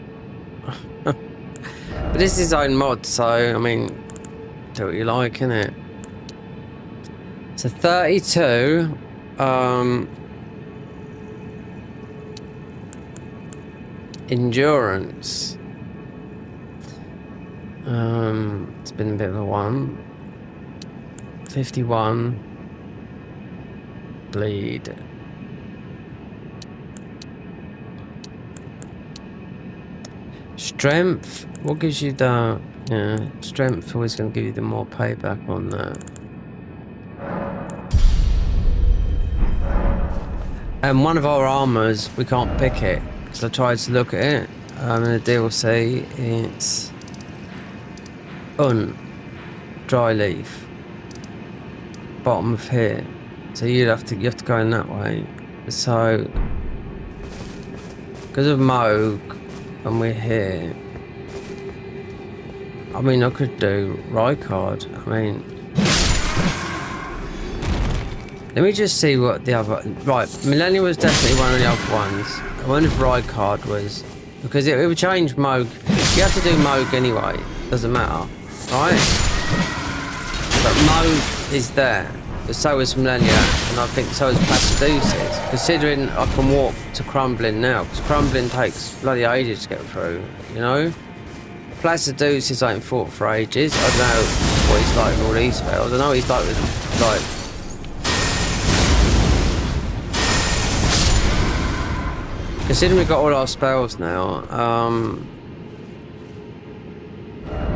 But this is his own mod, so, I mean, do what you like, innit? So 32, endurance. It's been a bit of a one. 51, bleed. Strength, what gives you that? Yeah, strength always going to give you the more payback on that. And one of our armors, we can't pick it, because I tried to look at it. In the DLC, it's dry leaf, bottom of here. So you have to go in that way. So because of Moog, and we're here. I mean, I could do Rykard. I mean, Let me just see what the other... Right, Millennia was definitely one of the other ones. I wonder if Rykard was... Because it would change Moog. You have to do Moog anyway. Doesn't matter. Right? But Moog is there. But so is Millennia. And I think so is Placiduceus. Considering I can walk to Crumbling now. Because Crumbling takes bloody ages to get through. You know? Placiduceus ain't fought for ages. I don't know what he's like with all these spells. I know he's like with... like... Considering we've got all our spells now,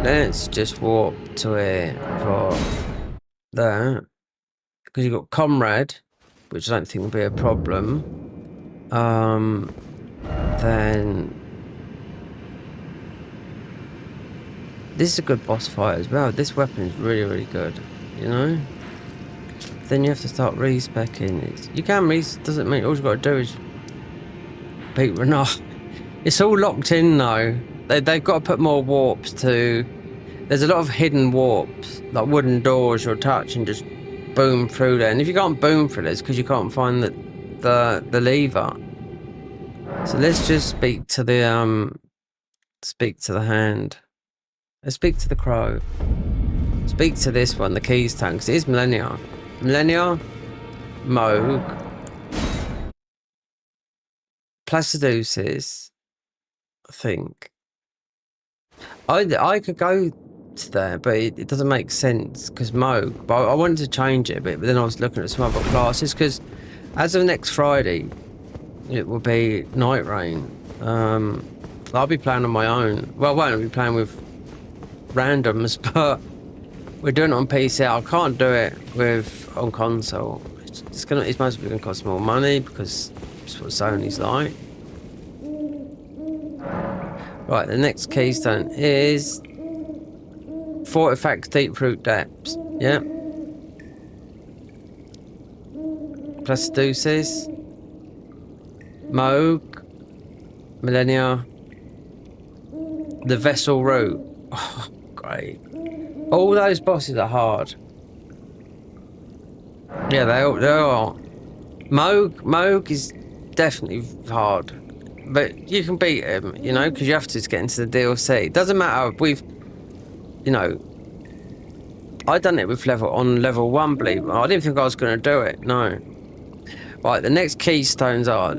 let's just warp to it for that. Because you've got Comrade, which I don't think will be a problem. Then this is a good boss fight as well. This weapon is really, really good, you know? Then you have to start respecking. You can doesn't mean all you've got to do is beat Renard. It's all locked in though. They've got to put more warps to... There's a lot of hidden warps, like wooden doors you'll touch and just boom through there. And if you can't boom through this, because you can't find the lever. So let's just speak to the hand. Let's speak to the crow. Speak to this one, the Keystone, because it is Millennia. Millennia, Moog, Placiduceus, I think. I could go to there, but it doesn't make sense because Moog. But I wanted to change it a bit, but then I was looking at some other classes because as of next Friday, it will be Night Rain. I'll be playing on my own. Well, I won't be playing with randoms, but we're doing it on PC. I can't do it on console. It's mostly going to cost more money because it's what Sony's like. Right, the next keystone is Fortifact Deep Root Depths. Yeah. Placiduceus, Moog, Millennia, the Vessel Route. Oh, great. All those bosses are hard. Yeah, they are. Moog is definitely hard. But you can beat him, you know, because you have to get into the DLC. It doesn't matter. I done it with level 1, believe it. I didn't think I was going to do it, no. Right, the next keystones are...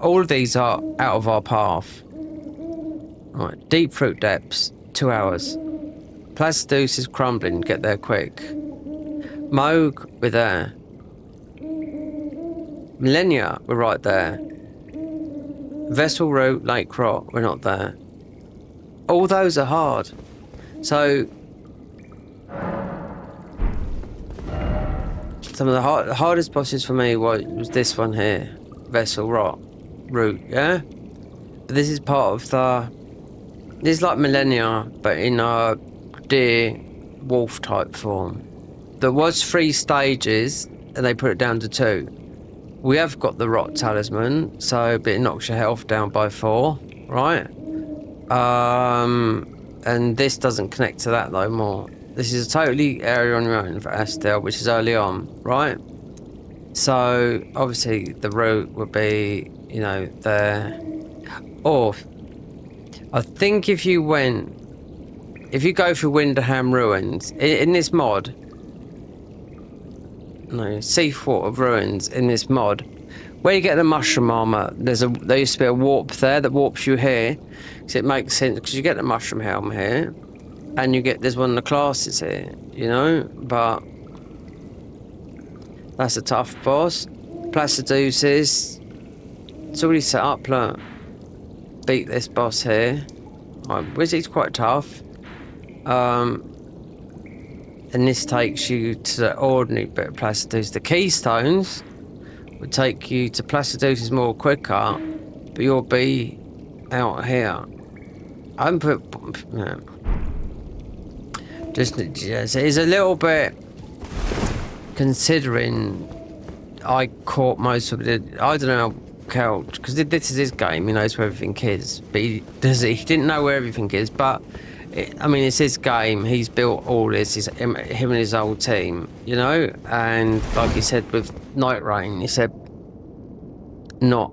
all of these are out of our path. Right, Deep Fruit Depths, 2 hours. Placiduceus is Crumbling, get there quick. Moog, we're there. Millennia, we're right there. Vessel Route, Lake Rot, we're not there. All those are hard. So... some of the hardest bosses for me was this one here. Vessel Route, yeah? But this is part of the... This is like Millennia, but in a deer wolf type form. There was 3 stages, and they put it down to 2. We have got the Rot Talisman, so but it knocks your health down by 4, right? And this doesn't connect to that no more. This is a totally area on your own for Astel, which is early on, right? So obviously the route would be, you know, there. Or I think if you go through Winderham Ruins in this mod. No, Seawater Ruins in this mod. Where you get the mushroom armor, there used to be a warp there that warps you here. Because it makes sense, because you get the mushroom helm here. And there's one of the classes here, you know? But that's a tough boss. Placiduceus, it's already set up, look. Beat this boss here. Wizard's quite tough. And this takes you to the ordinary bit of Placiduceus. The keystones would take you to Placiduceus more quicker, but you'll be out here. I'm put... Yeah. It's a little bit... Considering I caught most of it... I don't know how... Because this is his game, he knows where everything is. But he didn't know where everything is, but... I mean, it's his game. He's built all this. Him and his whole team, you know. And like he said with Night Rain, he said not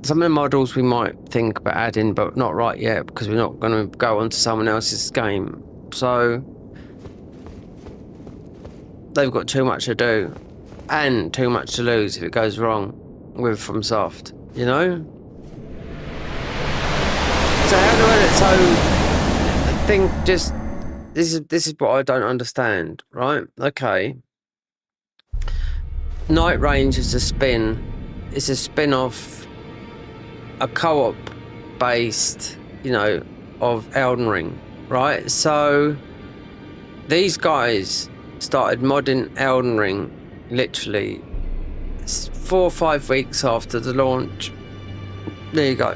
some of the models we might think about adding, but not right yet because we're not going to go onto someone else's game. So they've got too much to do and too much to lose if it goes wrong with FromSoft, you know. So how do I? So I think just this is what I don't understand, right? Okay. Night Range is a spin. It's a spin-off, a co-op based, you know, of Elden Ring, right? So these guys started modding Elden Ring literally 4 or 5 weeks after the launch. There you go.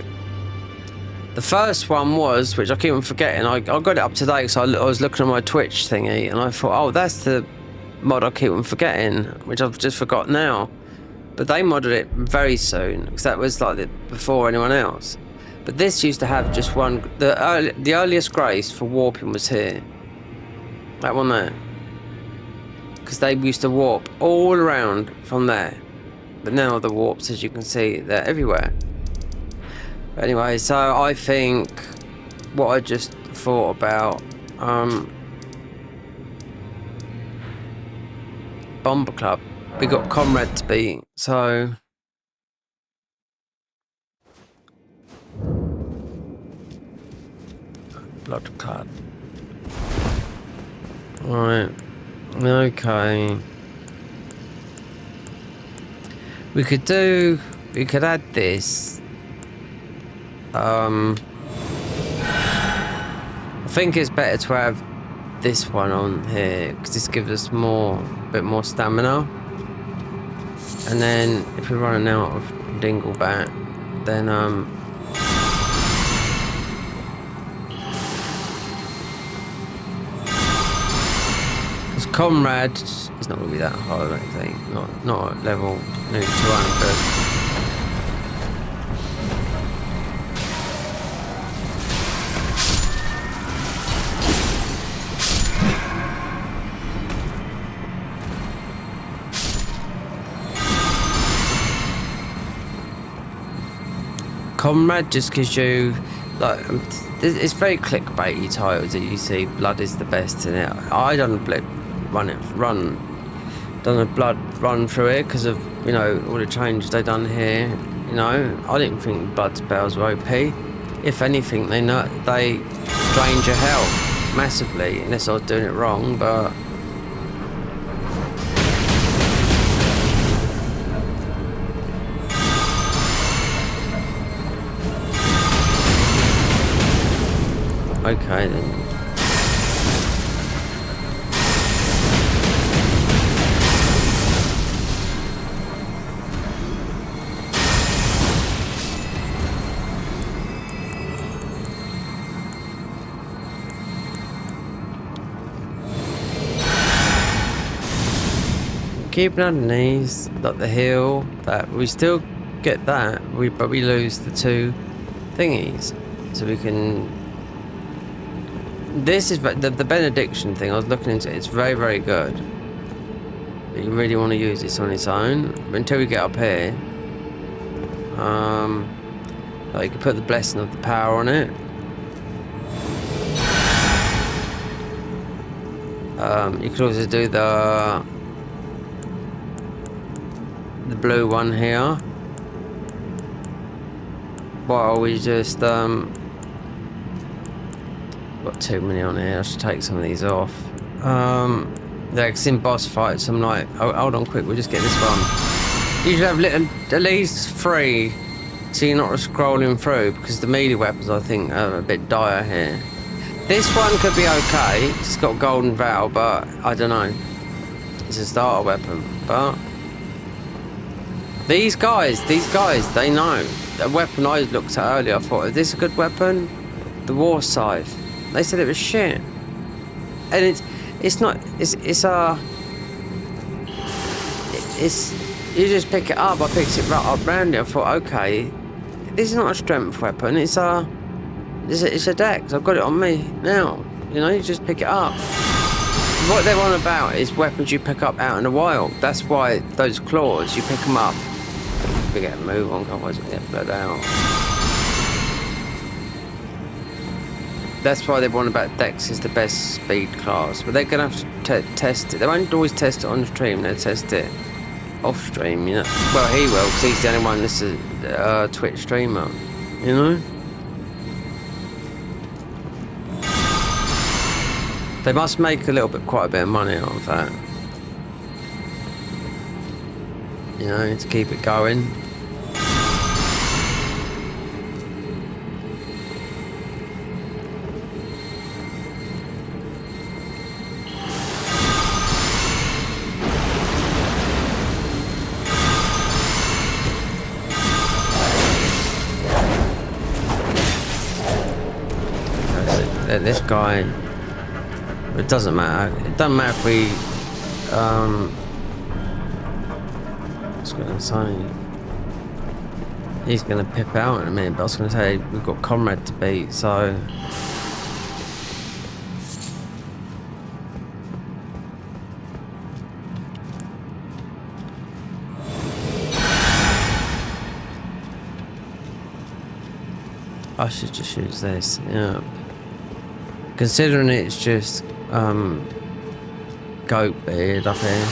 The first one was, which I keep on forgetting, I got it up to date, so I was looking at my Twitch thingy and I thought, oh, that's the mod I keep on forgetting, which I've just forgot now. But they modded it very soon, because that was like before anyone else. But this used to have just one, the earliest grace for warping was here. That one there. Because they used to warp all around from there. But now the warps, as you can see, they're everywhere. But anyway, so I think what I just thought about Bomber Club. We got Comrade to beat, so Blood Club. Right. Okay. We could add this. I think it's better to have this one on here because this gives us a bit more stamina. And then if we're running out of Dinglebat, then because Comrade is not going to be that hard, I don't think. Not at level nearly 200. Comrade just gives you, like, it's very clickbaity titles that you see. Blood is the best in it. I done a blood run through it because of, you know, all the changes they done here. You know, I didn't think blood spells were OP. If anything, they drained your health massively, unless I was doing it wrong. But okay then. Keeping underneath, like the heal, that we still get that, but we lose the 2 thingies, so we can. This is the benediction thing. I was looking into it. It's very, very good. But you really want to use this on its own. But until we get up here, like you can put the blessing of the power on it. You could also do the blue one here. While we just got too many on here. I should take some of these off. Yeah, 'cause in boss fights, I'm like, oh, hold on, quick, we'll just get this one. You should have at least 3, so you're not scrolling through, because the melee weapons, I think, are a bit dire here. This one could be okay. It's got Golden Vow, but I don't know. It's a starter weapon, but these guys, they know. The weapon I looked at earlier, I thought, is this a good weapon? The War Scythe. They said it was shit. And it's not, you just pick it up. I picked it right up round it. I thought, okay, this is not a strength weapon. It's a It's a dex. I've got it on me now. You know, you just pick it up. What they're on about is weapons you pick up out in the wild. That's why those claws, you pick them up. We get a move on, otherwise we get bled out. That's why they're on about dex is the best speed class. But they're going to have to test it. They won't always test it on stream. They'll test it off stream, you know. Well, he will, because he's the only one that's a Twitch streamer, you know. They must make quite a bit of money out of that. You know, to keep it going. This guy, it doesn't matter. It doesn't matter if we, what's going to say? He's going to pip out in a minute, but I was going to say we've got Comrade to beat, so. I should just use this, yeah. Considering it's just goat beard up here.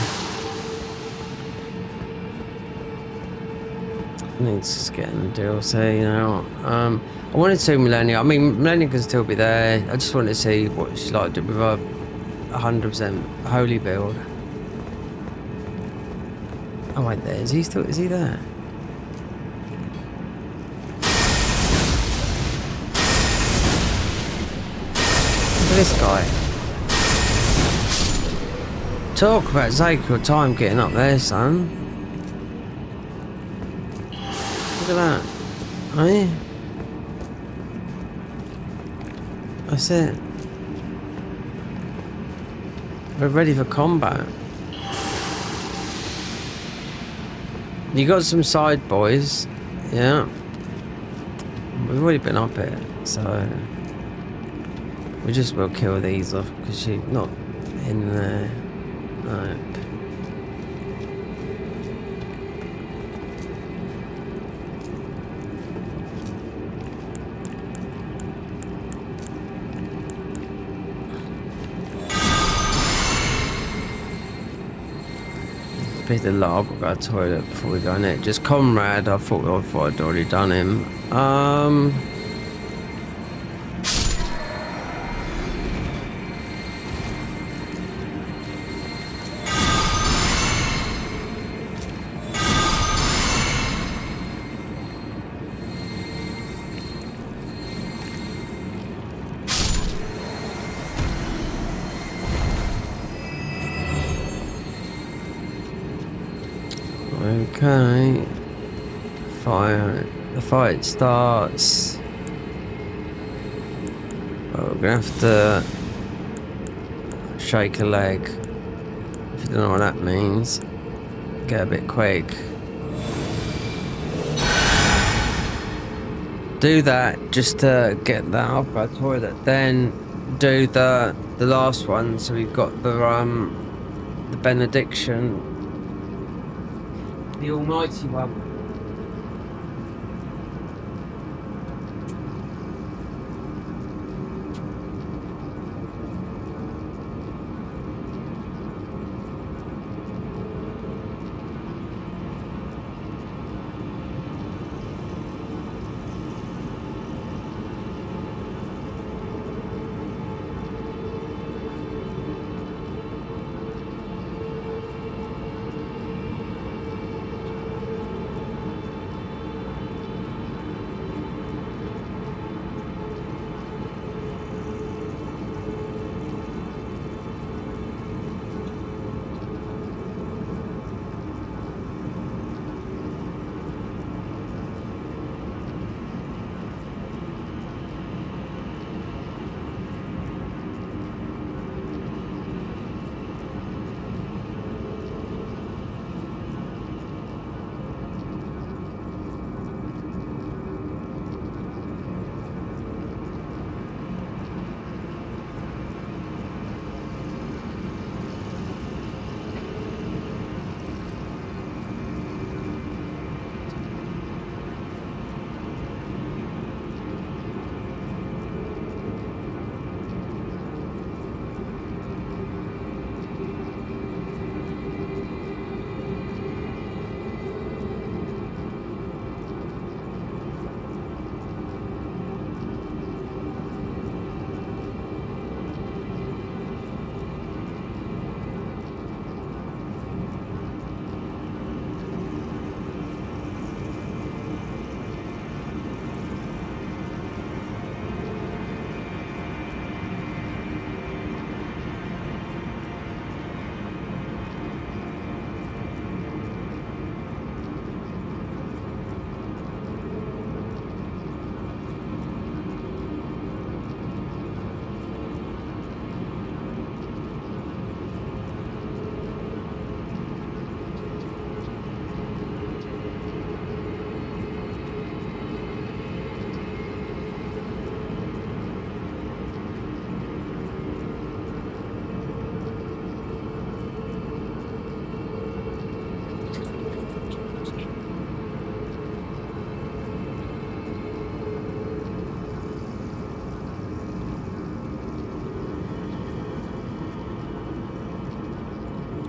Needs to get in the DLC, you know. I wanted to see Millennia. I mean, Millennia can still be there. I just wanted to see what she's like with a 100% holy build. Oh wait, there is he still? Is he there? This guy. Talk about taking your time getting up there, son. Look at that. Hey? That's it. We're ready for combat. You got some side boys, yeah. We've already been up here, so we just will kill these off because she's not in there. No. Bit of log, we'll go to the toilet before we go in it. Just Comrade, I thought I'd already done him. Okay, fire. The fight starts. Well, we're gonna have to shake a leg. If you don't know what that means, get a bit quick. Do that just to get that off our toilet. Then do the last one. So we've got the benediction. The Almighty One.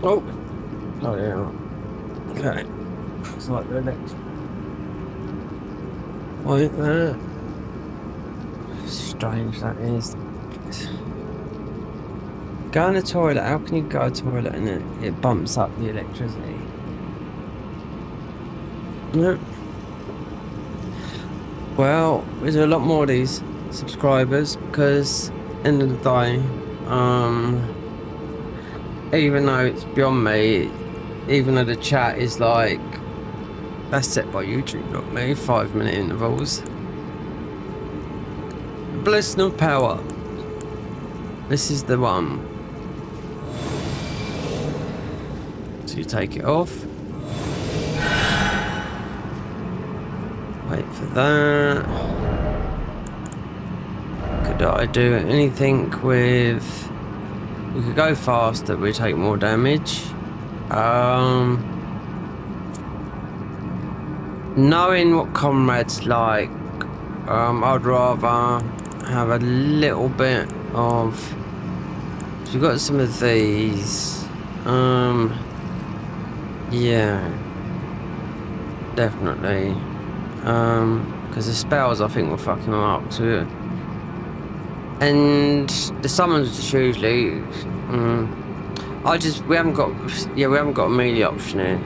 Oh. Oh yeah. Okay. It's like the next. Wait there. Strange that is. Go in the toilet. How can you go to the toilet and it bumps up the electricity? Yep. Well, we do a lot more of these subscribers because end of the day, even though it's beyond me, even though the chat is like that's set by YouTube, not me, 5-minute intervals. Blessing of power. This is the one. So you take it off. Wait for that. Could I do anything with... We could go faster, we take more damage. Knowing what Comrade's like, I'd rather have a little bit of... So we've got some of these. Yeah. Definitely. Because the spells I think will fuck him up too. And the summons just usually we haven't got a melee option here.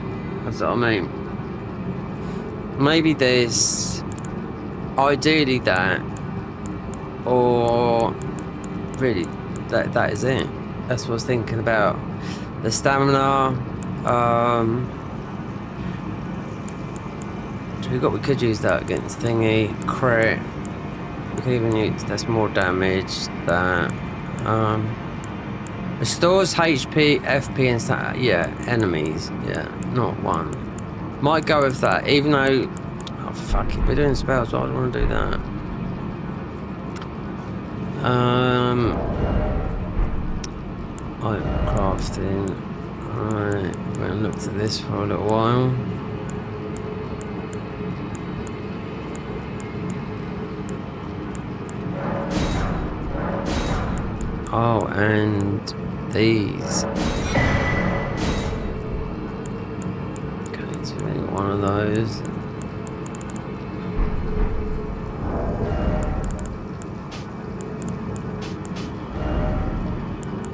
That's what I mean. Maybe there's ideally that, or really that is it. That's what I was thinking about. The stamina, we could use that against thingy, crit. We could even use that's more damage. That restores HP, FP, and enemies. Yeah, not one. Might go with that, even though fuck it, we're doing spells, so I don't want to do that. Crafting. Alright, we're gonna look at this for a little while. Oh, and these. Okay, so we got one of those.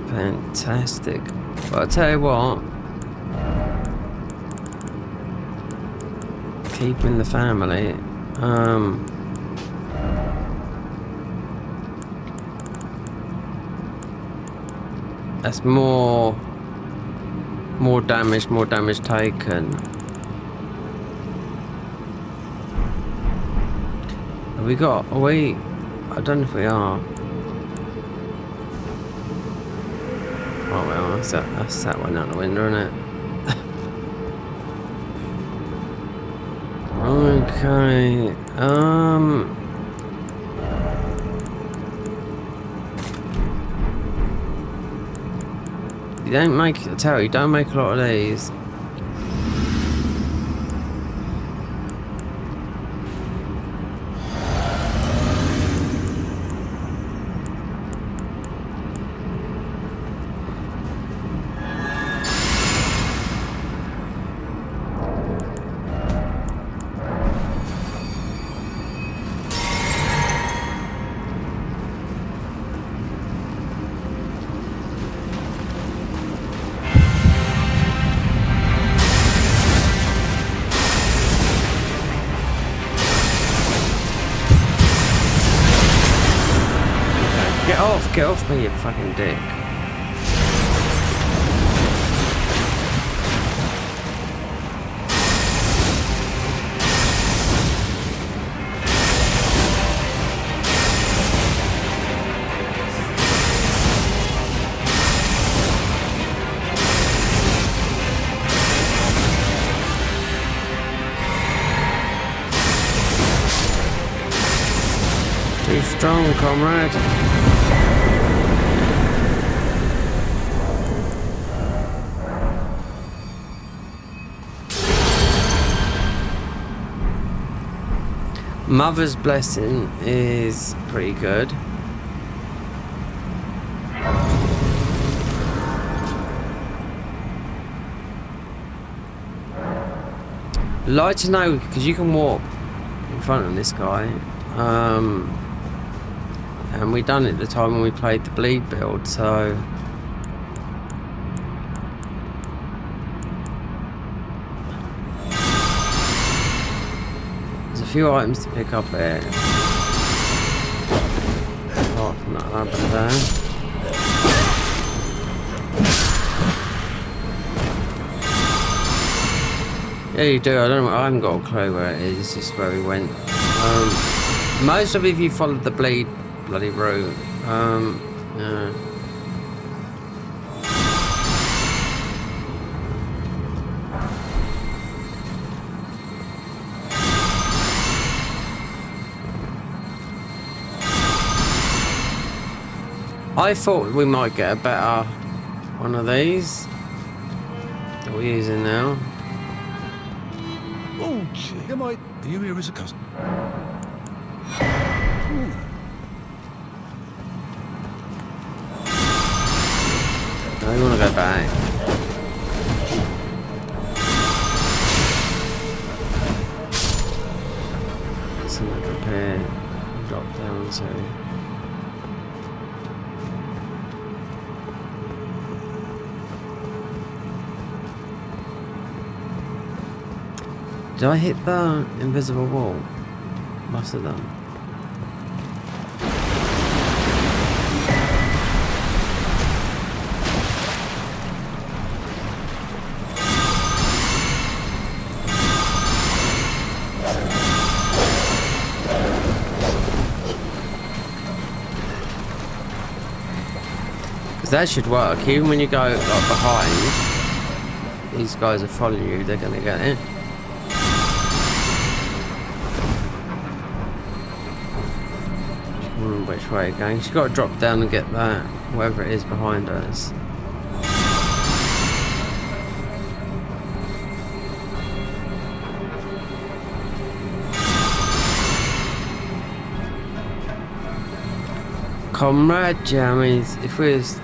Fantastic. But I'll tell you what. Keeping the family. That's more damage taken. Have we got? Are we? I don't know if we are. Oh well, that's that one out the window, isn't it? Okay. You don't make, I tell you, don't make a lot of these. Get off me, you fucking dick. Too strong, comrade. Mother's Blessing is pretty good. like to know, because you can walk in front of this guy. And we done it the time when we played the bleed build, so... There's a few items to pick up there. Apart from that ladder there. Yeah, you do. I haven't got a clue where it is. It's just where we went. Most of it, if you followed the bleed bloody route. Yeah. I thought we might get a better one of these that we're using now. Oh, gee, am I? Do you here as a cousin? I want to go back. Something repair, drop down to. Did I hit the invisible wall? Must have done. That should work. Even when you go like behind, these guys are following you. They're gonna get it. Which way again? She's got to drop down and get that, whatever it is behind us. Comrade, yeah, I mean, if we was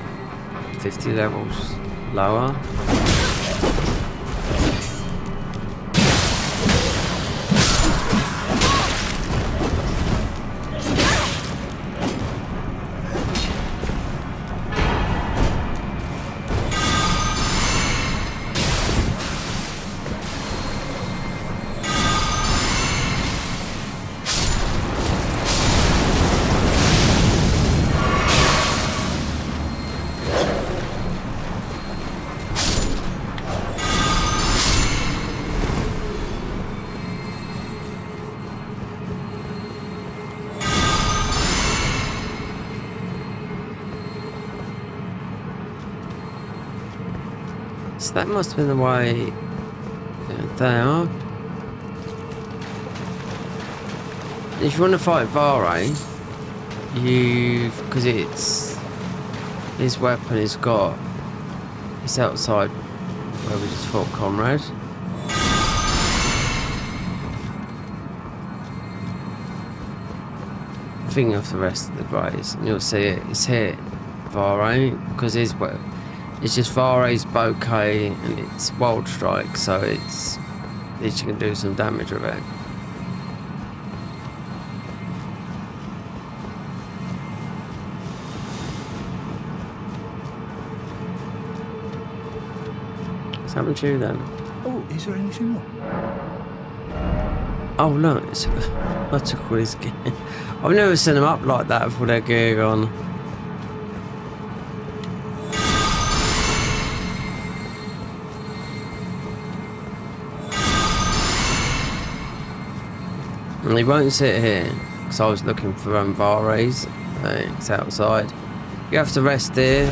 50 levels lower. So that must have been the way there. If you want to fight Vare, because his weapon is got, it's outside where we just fought Comrade. Thinking of the rest of the Greys, and you'll see it's here, Vare, because his weapon. It's just Vare's bouquet and it's wild strike, so it's at least you can do some damage with it. What's happened to you then? Oh, is there anything more? Oh look, I took all his gear. I've never seen them up like that with their gear on. And he won't sit here, because I was looking for Vares. It's outside. You have to rest here.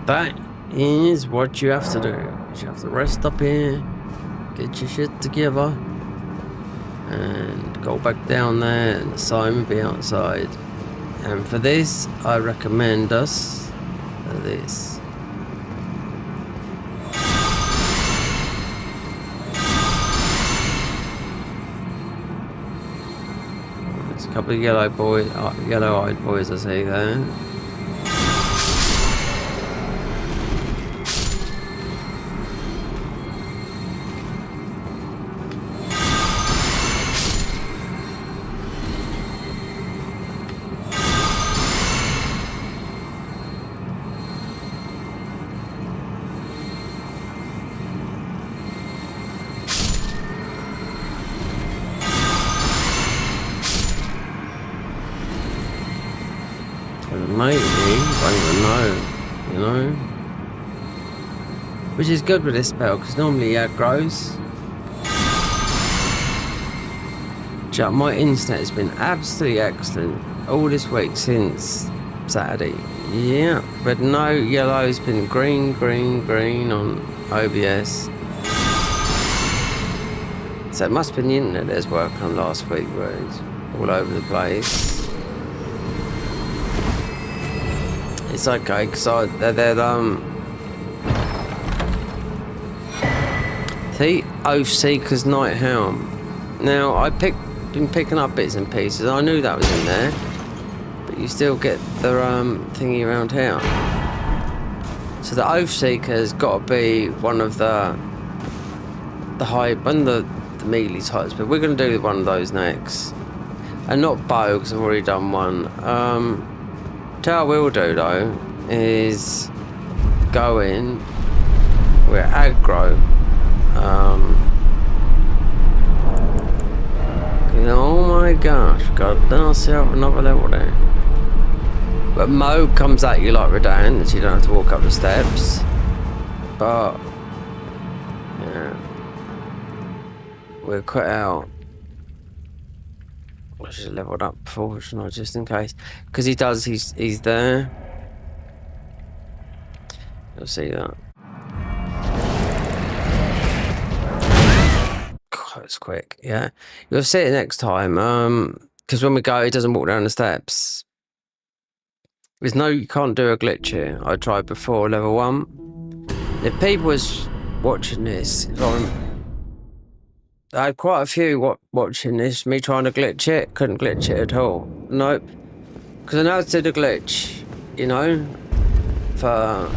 That is what you have to do. You have to rest up here, get your shit together, and go back down there, and Simon be outside. And for this, I recommend us this. Couple of yellow-eyed boys I see there. maybe, I don't even know, you know? Which is good with this spell, because normally it grows. My internet has been absolutely excellent all this week since Saturday. Yeah, but no yellow, has been green, green, green on OBS. So it must have been the internet that's working on last week, where it's all over the place. It's okay, because they're the Oathseeker's Night Helm. Now, been picking up bits and pieces. I knew that was in there, but you still get the thingy around here. So the Oathseeker's got to be one of the melee types, but we're going to do one of those next, and not bow because I've already done one. What I will do though is go in. We're aggro. Oh my gosh, got ourselves another level there. But Mo comes at you like Redan, so you don't have to walk up the steps. But yeah, we're cut out. I should have leveled up before, shouldn't I, just in case? Because he's there. You'll see that. It's quick, yeah. You'll see it next time. Because when we go, it doesn't walk down the steps. You can't do a glitch here. I tried before level 1. If people was watching this, I had quite a few watching this. Me trying to glitch it, couldn't glitch it at all. Nope. Because I know how to do the glitch, you know, for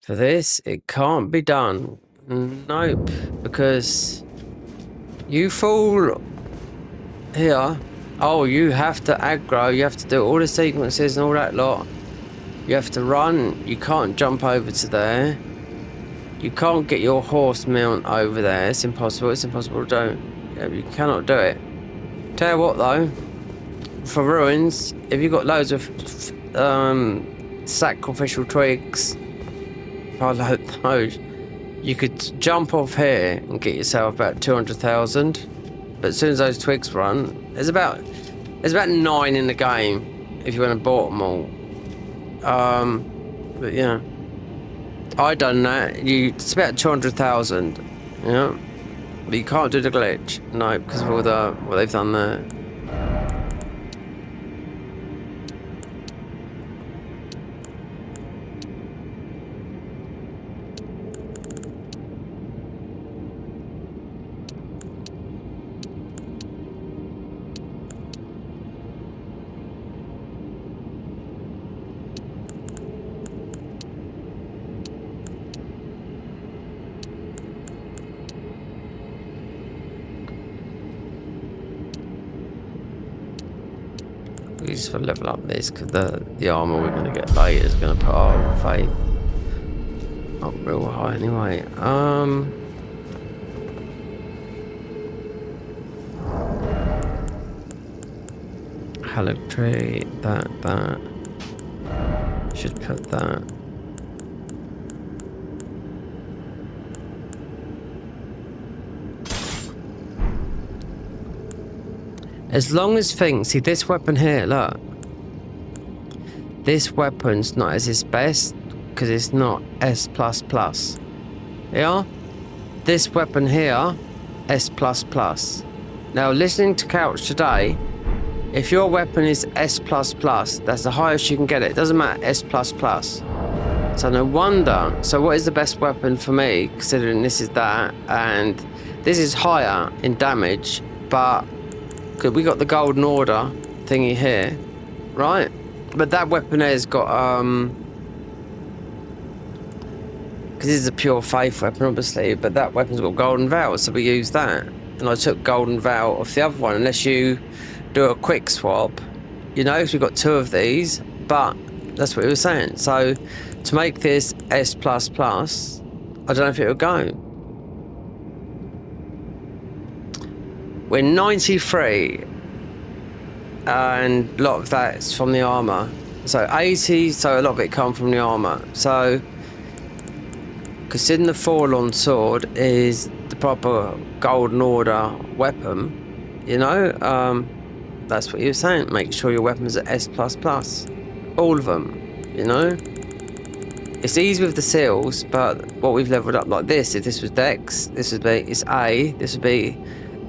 this, it can't be done. Nope, because you fall here. Oh, you have to aggro, you have to do all the sequences and all that lot. You have to run, you can't jump over to there. You can't get your horse mount over there, it's impossible to do. Yeah, you cannot do it. Tell you what though, for ruins, if you've got loads of sacrificial twigs, I like those. You could jump off here and get yourself about 200,000. But as soon as those twigs run, there's about 9 in the game if you went and bought them all. But yeah, I done that. It's about 200,000. Yeah, but you can't do the glitch. No, because of all what they've done there. We just want to level up this because the armor we're going to get later is going to put our faith up real high anyway. Hallock tree, that. Should put that. As long as things, see this weapon here, look. This weapon's not as its best because it's not S++. Yeah? This weapon here, S++. Now listening to Couch today, if your weapon is S++, that's the highest you can get it. It doesn't matter, S++. So no wonder. So what is the best weapon for me, considering this is that, and this is higher in damage, but we got the Golden Order thingy here, right? But that weapon has got, because this is a pure faith weapon, obviously, but that weapon's got Golden Vow, so we use that. And I took Golden Vow off the other one, unless you do a quick swap, you know, because we've got 2 of these, but that's what he was saying. So to make this S++, I don't know if it will go. We're 93, and a lot of that's from the armor. So 80, so a lot of it come from the armor. So, considering the Forlorn Sword is the proper Golden Order weapon, you know, that's what you're saying. Make sure your weapons are S++. All of them, you know. It's easy with the seals, but what we've leveled up like this, if this was Dex, this would be, it's A, this would be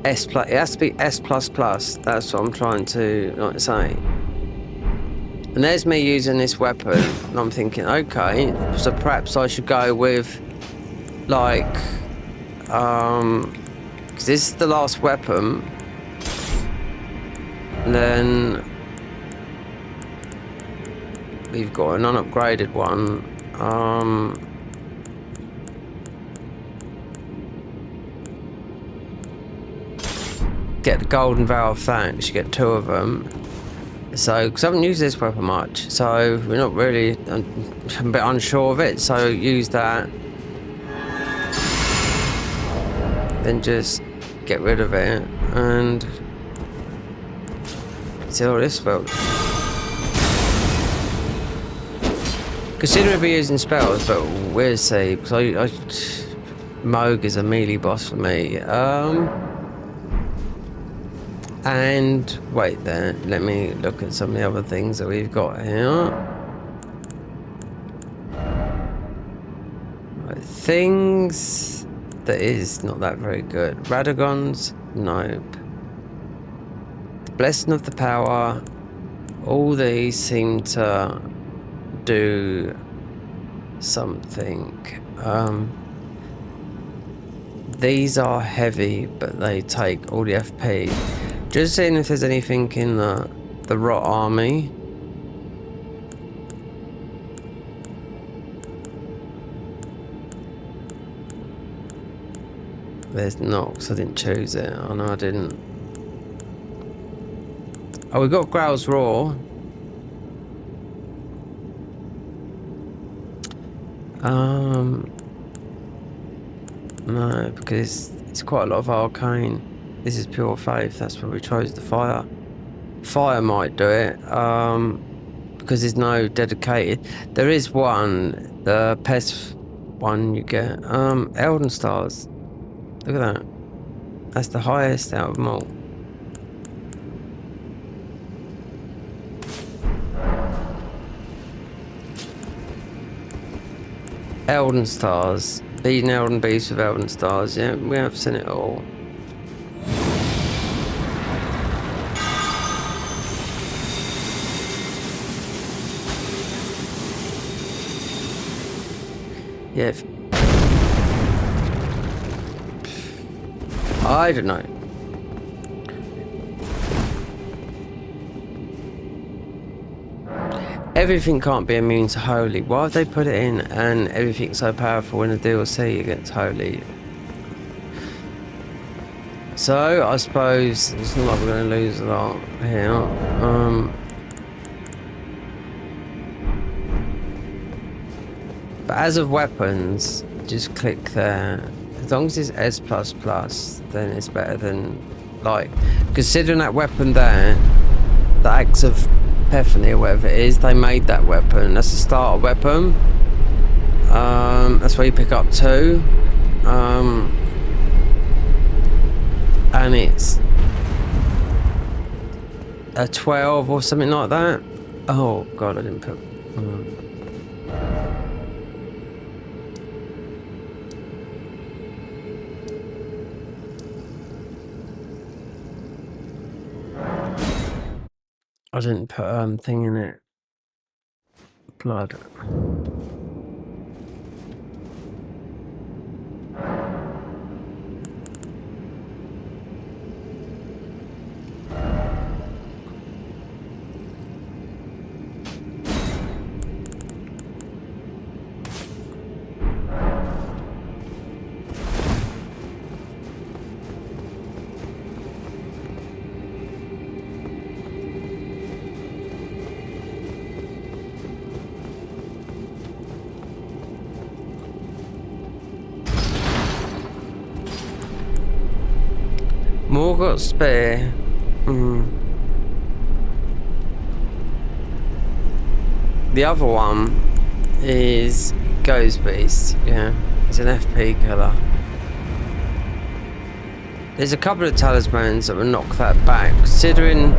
S+, it has to be S++. That's what I'm trying to like say. And there's me using this weapon, and I'm thinking, okay, so perhaps I should go with, like, because this is the last weapon, and then we've got an unupgraded one. Get the golden valve thanks, you get 2 of them. So, because I haven't used this weapon much, so we're not really, I'm a bit unsure of it, so use that. Then just get rid of it, and see how this felt. Considering we're using spells, but we'll see, because Moog is a melee boss for me. And wait there, let me look at some of the other things that we've got here. Right, things that is not that very good. Radagons, nope. The Blessing of the Power, all these seem to do something. These are heavy, but they take all the FP. Just seeing if there's anything in the Rot Army. There's not, because I didn't choose it. Oh no, I didn't. Oh, we got Growl's Roar. No, because it's quite a lot of arcane. This is pure faith. That's why we chose the fire. Fire might do it, because there's no dedicated. There is one, the pest one you get. Elden stars. Look at that. That's the highest out of them all. Elden stars. Beating Elden beasts with Elden stars. Yeah, we have seen it all. Yeah. I don't know. Everything can't be immune to holy. Why have they put it in and everything's so powerful in the DLC against holy? So I suppose it's not like we're going to lose a lot here. But as of weapons, just click there. As long as it's S++, then it's better than, like, considering that weapon there, the Axe of Epiphany or whatever it is, they made that weapon. That's the starter weapon. That's where you pick up 2. And it's a 12 or something like that. Oh god, I didn't put... I didn't put thing in it. Blood. More got spare. The other one is Ghost Beast. Yeah, it's an FP killer. There's a couple of talismans that will knock that back, considering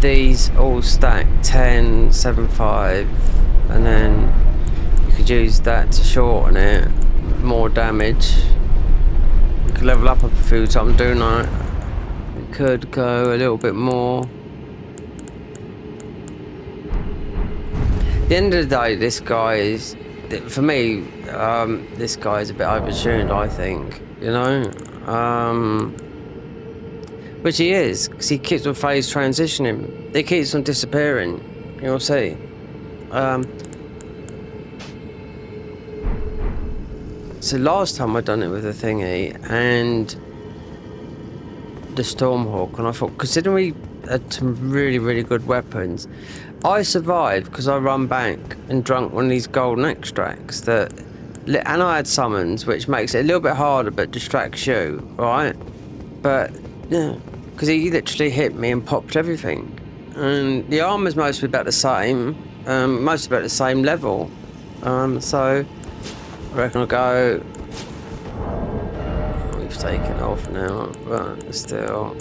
these all stack 10, 7, 5, and then you could use that to shorten it, more damage. We could level up a few times doing that. We could go a little bit more. At the end of the day, this guy is, for me, this guy is a bit overtuned, I think, you know? Which he is, because he keeps on phase transitioning. He keeps on disappearing. You'll see. So last time I done it with the thingy and the Stormhawk, and I thought, considering we had some really, really good weapons, I survived because I run back and drunk one of these golden extracts that, and I had summons, which makes it a little bit harder but distracts you, right? But yeah, because he literally hit me and popped everything, and the armor's mostly about the same, mostly about the same level. So I reckon I'll go. We've taken off now, but still.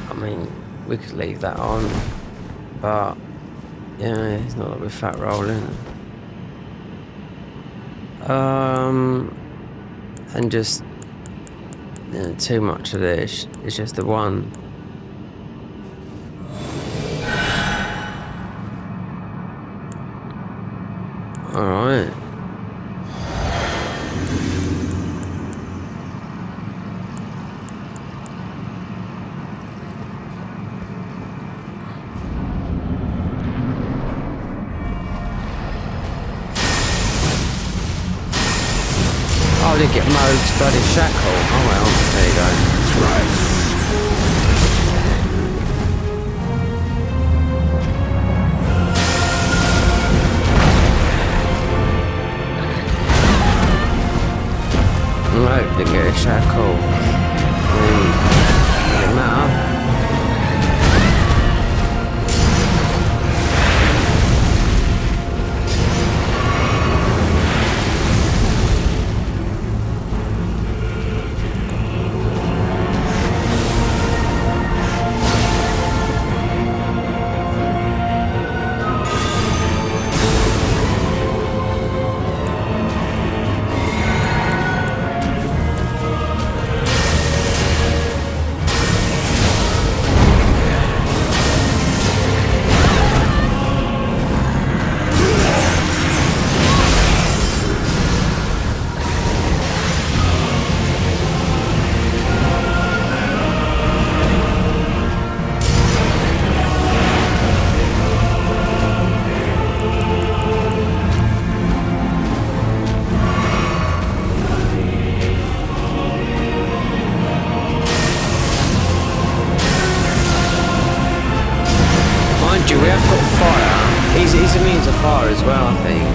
I mean, we could leave that on, but yeah, it's not like we're fat rolling. And just too much of this. It's just the one. All right. Oh, I did get Moog's bloody shackle. Oh well, there you go. No, didn't get a shackle. Doesn't matter. We have got fire. He's immune to fire as well, I think.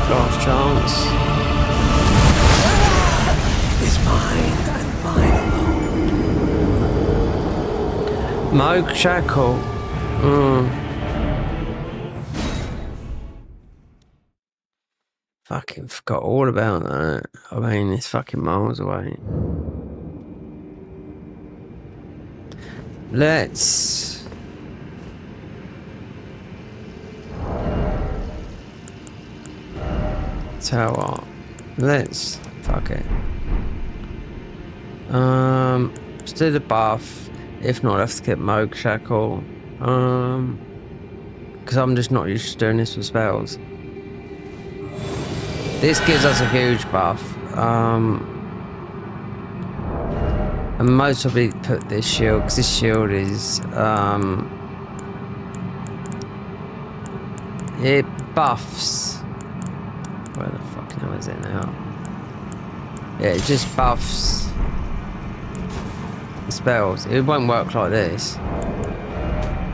Last chance. Is mine and mine alone. Moog shackle. Fucking forgot all about that. I mean, it's fucking miles away. Let's. Tell what? Let's fuck it. Let's do the buff. If not, I have to get Moog Shackle. Because I'm just not used to doing this with spells. This gives us a huge buff. And most probably put this shield, because this shield is it buffs. Where the fuck hell is it now? Yeah, it just buffs spells. It won't work like this,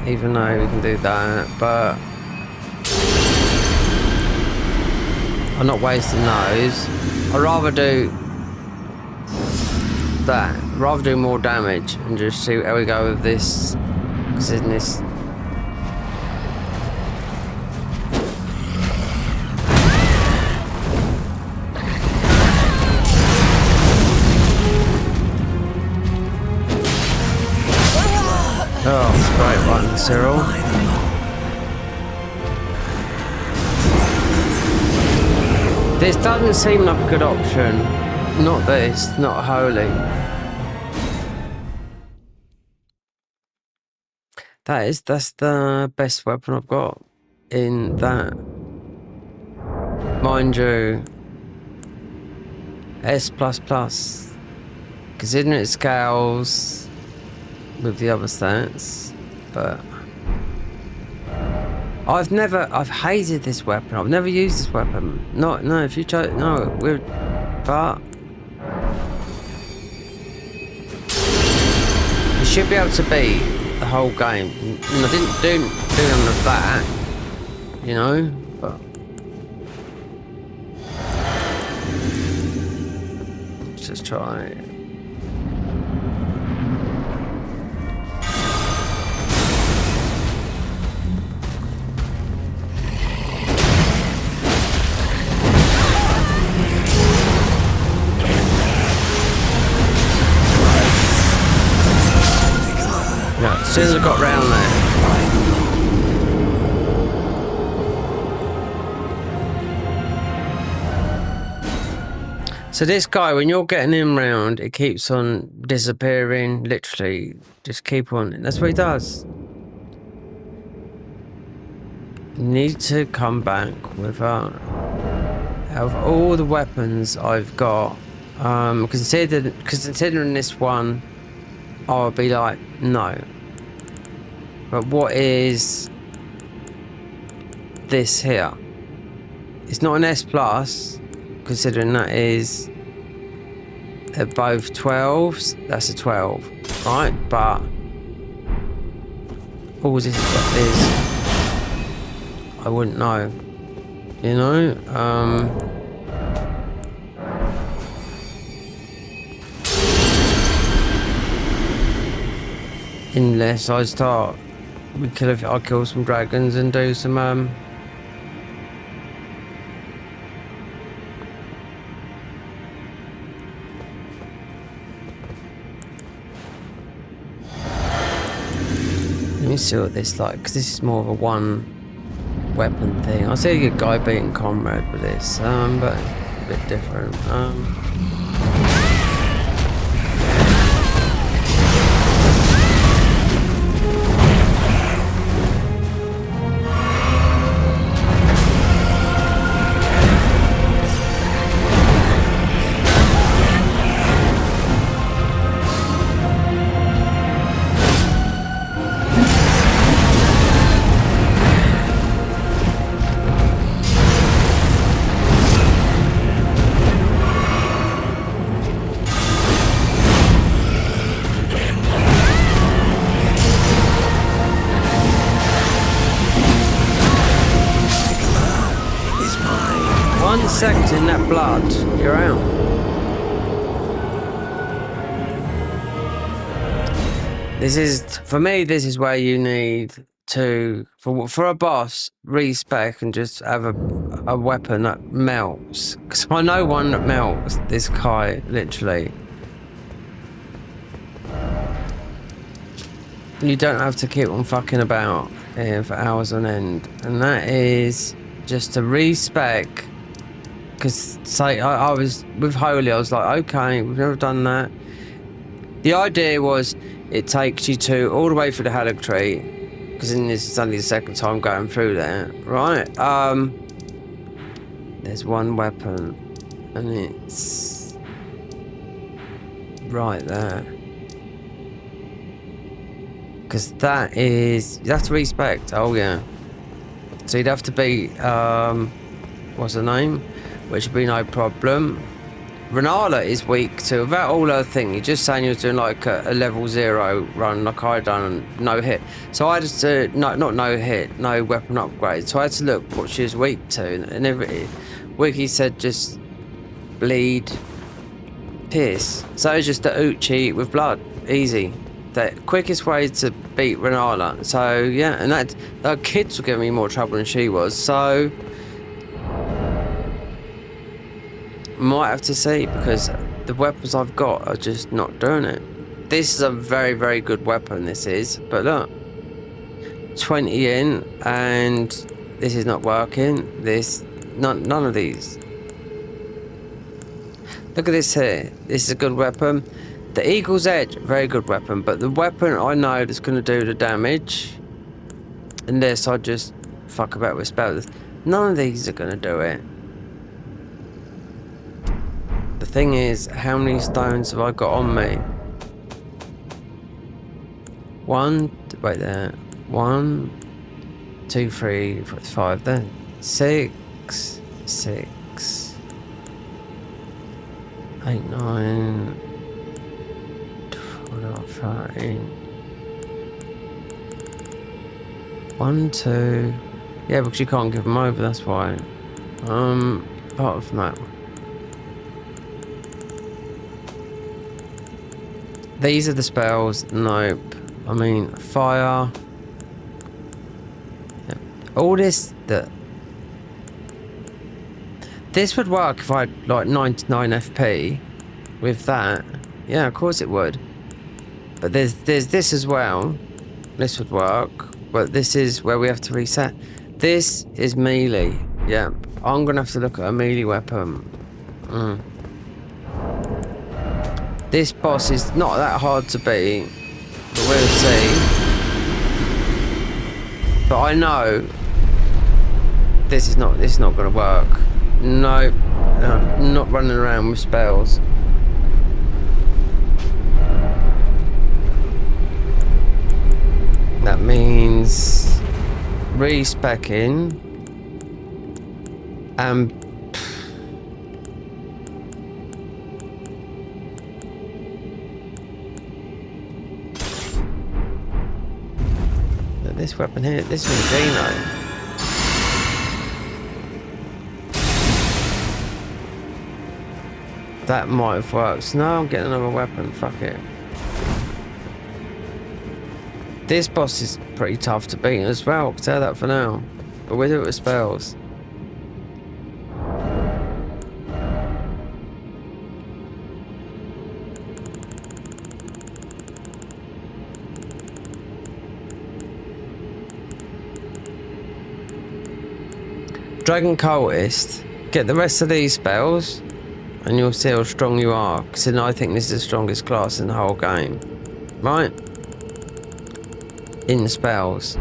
even though we can do that. But I'm not wasting those. I'd rather do that. I'd rather do more damage and just see how we go with this. Because in this. Oh, great one, Cyril. This doesn't seem like a good option. Not this, not holy. That's the best weapon I've got in that. Mind you, S++. Considering it scales with the other stats, but I've hated this weapon. I've never used this weapon. No, if you try, no, but you should be able to beat the whole game. I didn't do none of that, you know, but let's just try it. As soon as I got round there. So this guy, when you're getting him round, it keeps on disappearing, literally. Just keep on. That's what he does. You need to come back with out of all the weapons I've got, considering this one, I would be like, no. But what is this here? It's not an S+, considering that is they're both 12s. That's a 12, right? But all this is I wouldn't know, you know. Unless I start, I'll kill some dragons and do some let me see what this like, because this is more of a one weapon thing. I see a good guy beating Comrade with this, but a bit different. Second in that blood, you're out. This is, for me, this is where you need to, for a boss, respec and just have a weapon that melts. Because I know one that melts, this guy, literally. You don't have to keep on fucking about here for hours on end. And that is just to respec Because say I was with Holy, I was like, okay, we've never done that. The idea was it takes you to all the way through the Halleck tree, because then this is only the second time going through there, right? There's one weapon, and it's right there. Because that is, you have to respect. Oh yeah. So you'd have to be what's her name? Which would be no problem. Renala is weak to about all her thing. You're just saying you're doing like a level 0 run like I done, no hit. So I just not no hit, no weapon upgrade. So I had to look what she was weak to, and every Wiki said just bleed, pierce. So it's just the Uchi with blood, easy. The quickest way to beat Renala. So yeah, and that the kids were giving me more trouble than she was. So might have to see, because the weapons I've got are just not doing it. This is a very, very good weapon, this is, but look, 20 in, and this is not working. This, none of these. Look at this here. This is a good weapon. The Eagle's Edge, very good weapon, but the weapon I know that's going to do the damage, unless I just fuck about with spells, none of these are going to do it. The thing is, how many stones have I got on me? Wait there. 1, 2, 3, 4, 5 there. 6, 6, 8, 9, 12, 13. 1, 2. Yeah, because you can't give them over, that's why. Apart from that. These are the spells. Nope. I mean, fire. Yeah. All this that. This would work if I had like 99 FP with that. Yeah, of course it would. But there's this as well. This would work. But this is where we have to reset. This is melee. Yeah. I'm gonna have to look at a melee weapon. This boss is not that hard to beat, but we'll see. But I know this is not going to work. No, not running around with spells. That means respecking and. This weapon here, this is a Geno. That might have worked. No, I'm getting another weapon, fuck it. This boss is pretty tough to beat as well, I'll tell that for now. But we'll do it with spells. Dragon Cultist, get the rest of these spells and you'll see how strong you are, because then I think this is the strongest class in the whole game. Right? In the spells.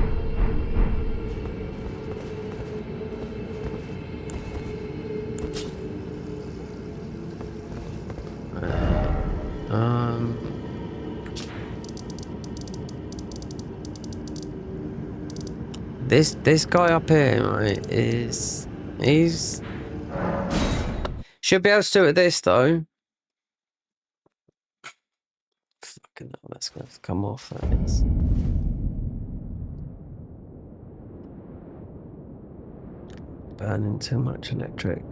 This guy up here, right, he's should be able to do it with this though. Fucking hell, that's gonna have to come off. That is. Burning too much electric.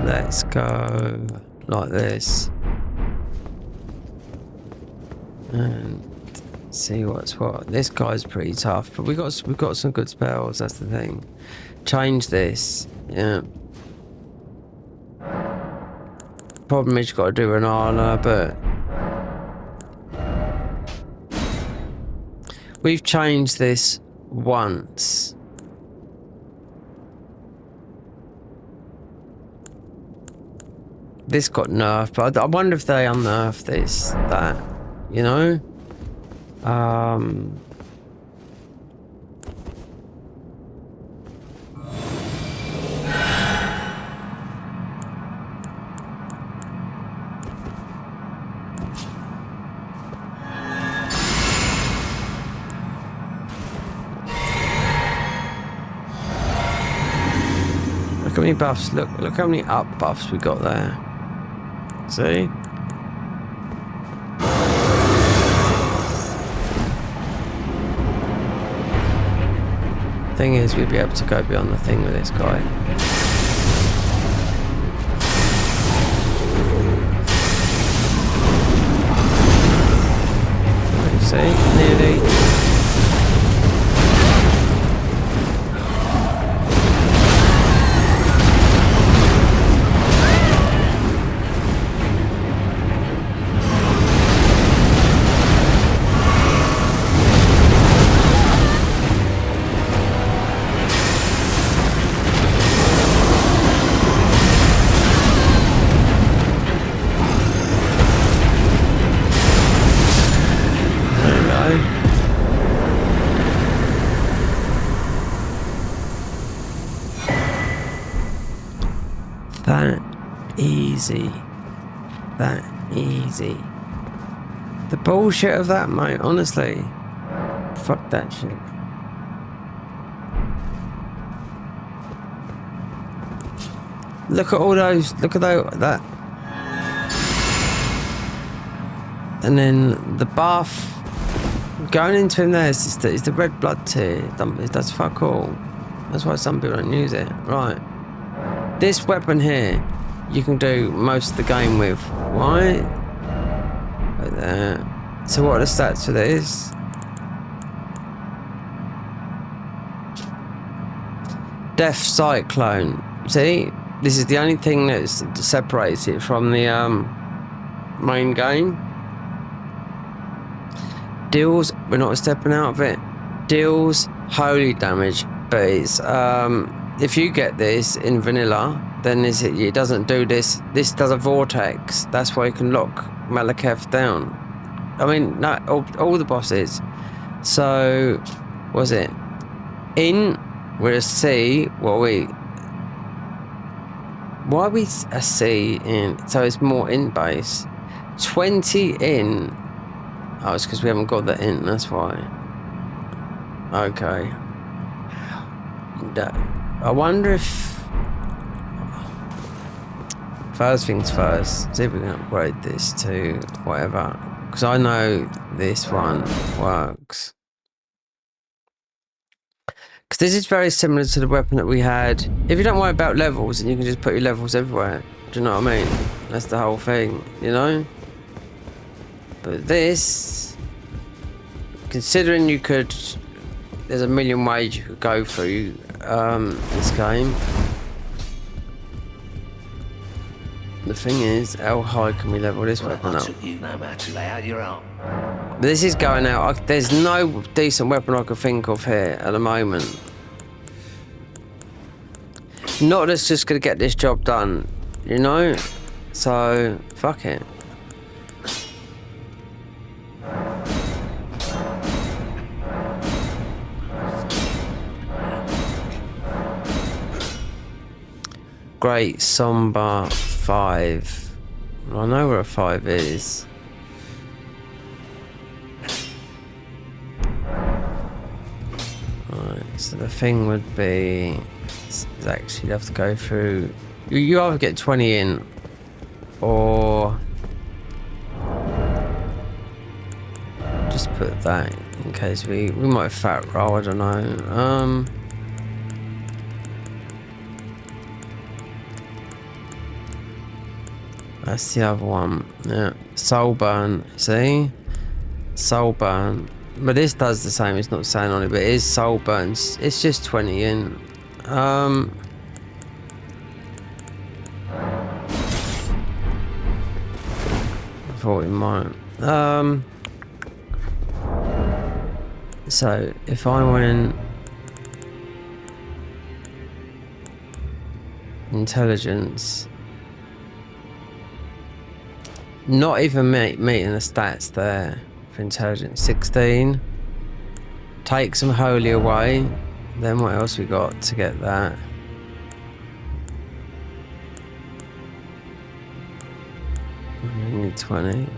Let's go like this. And See what's what. This guy's pretty tough, but we've got some good spells. That's the thing. Change this. Yeah. Problem is, you've got to do an armor, but we've changed this once. This got nerfed, but I wonder if they unnerfed that, you know? Look how many buffs, look how many up buffs we got there. See? Thing is, we'd be able to go beyond the thing with this guy. See? Nearly. That easy. The bullshit of that, mate, honestly. Fuck that shit. Look at all those, look at that. And then the buff going into him there is the red blood tier. It does fuck all. That's why some people don't use it. Right. This weapon here, you can do most of the game with. Right? Like that. So what are the stats for this? Death Cyclone. See? This is the only thing that separates it from the main game. Deals, we're not stepping out of it. Deals holy damage, but it's if you get this in vanilla, then it doesn't do this. This does a vortex. That's why you can lock Malekith down. I mean, no, all the bosses. So, was it? In, we're a C. What are we? Why are we a C in? So it's more in base. 20 in. Oh, it's because we haven't got that in. That's why. Okay. I wonder if. First things first, see if we can upgrade this to whatever. Because I know this one works. Because this is very similar to the weapon that we had. If you don't worry about levels, then you can just put your levels everywhere. Do you know what I mean? That's the whole thing, you know? But this, considering you could, there's a million ways you could go through this game. The thing is, how high can we level this weapon up? You no matter, lay out your arm. But this is going out. There's no decent weapon I could think of here at the moment. Not that's just going to get this job done, you know? So, fuck it. Great Somber 5. I know where a 5 is. Right, so the thing would be is actually you have to go through. You either get 20 in, or just put that in case we might fat roll. I don't know. That's the other one. Yeah, Soul Burn. See, Soul Burn. But this does the same. It's not saying on it, but it is soul burns. It's just 20 in. I thought it might. So if I went intelligence, not even meeting the stats there for intelligence. 16. Take some holy away. Then what else we got to get that? We need 20.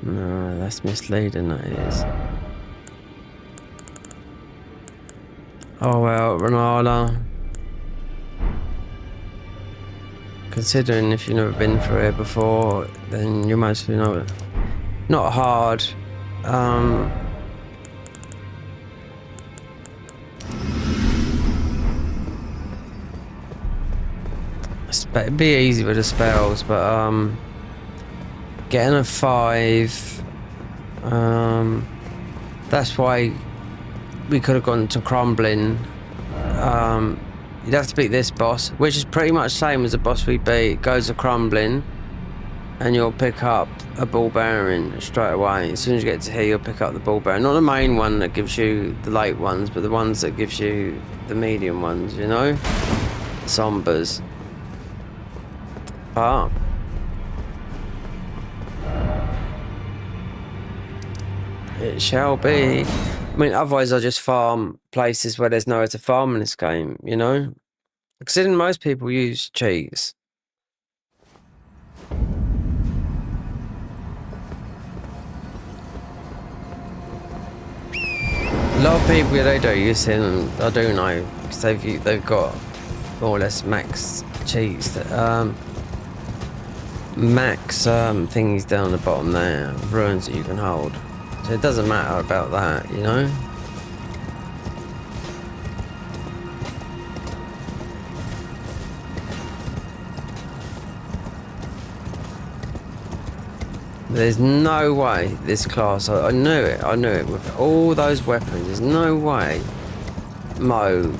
No, that's misleading, that is. Oh well, Renala. Considering if you've never been through here before, then you mostly know it. Not hard. It'd be easy with the spells, but getting a 5, that's why we could have gone to crumbling. You'd have to beat this boss, which is pretty much the same as the boss we beat. Goes to crumbling, and you'll pick up a ball bearing straight away. As soon as you get to here, you'll pick up the ball bearing. Not the main one that gives you the late ones, but the ones that gives you the medium ones, you know? Sombers. But it shall be. I mean, otherwise I'll just farm places where there's nowhere to farm in this game, you know? Considering most people use cheats. A lot of people, they do use him, I do know, because they've got more or less max cheats that, max thingies down the bottom there, ruins that you can hold. So it doesn't matter about that, you know? There's no way this class, I knew it with all those weapons, there's no way Moog,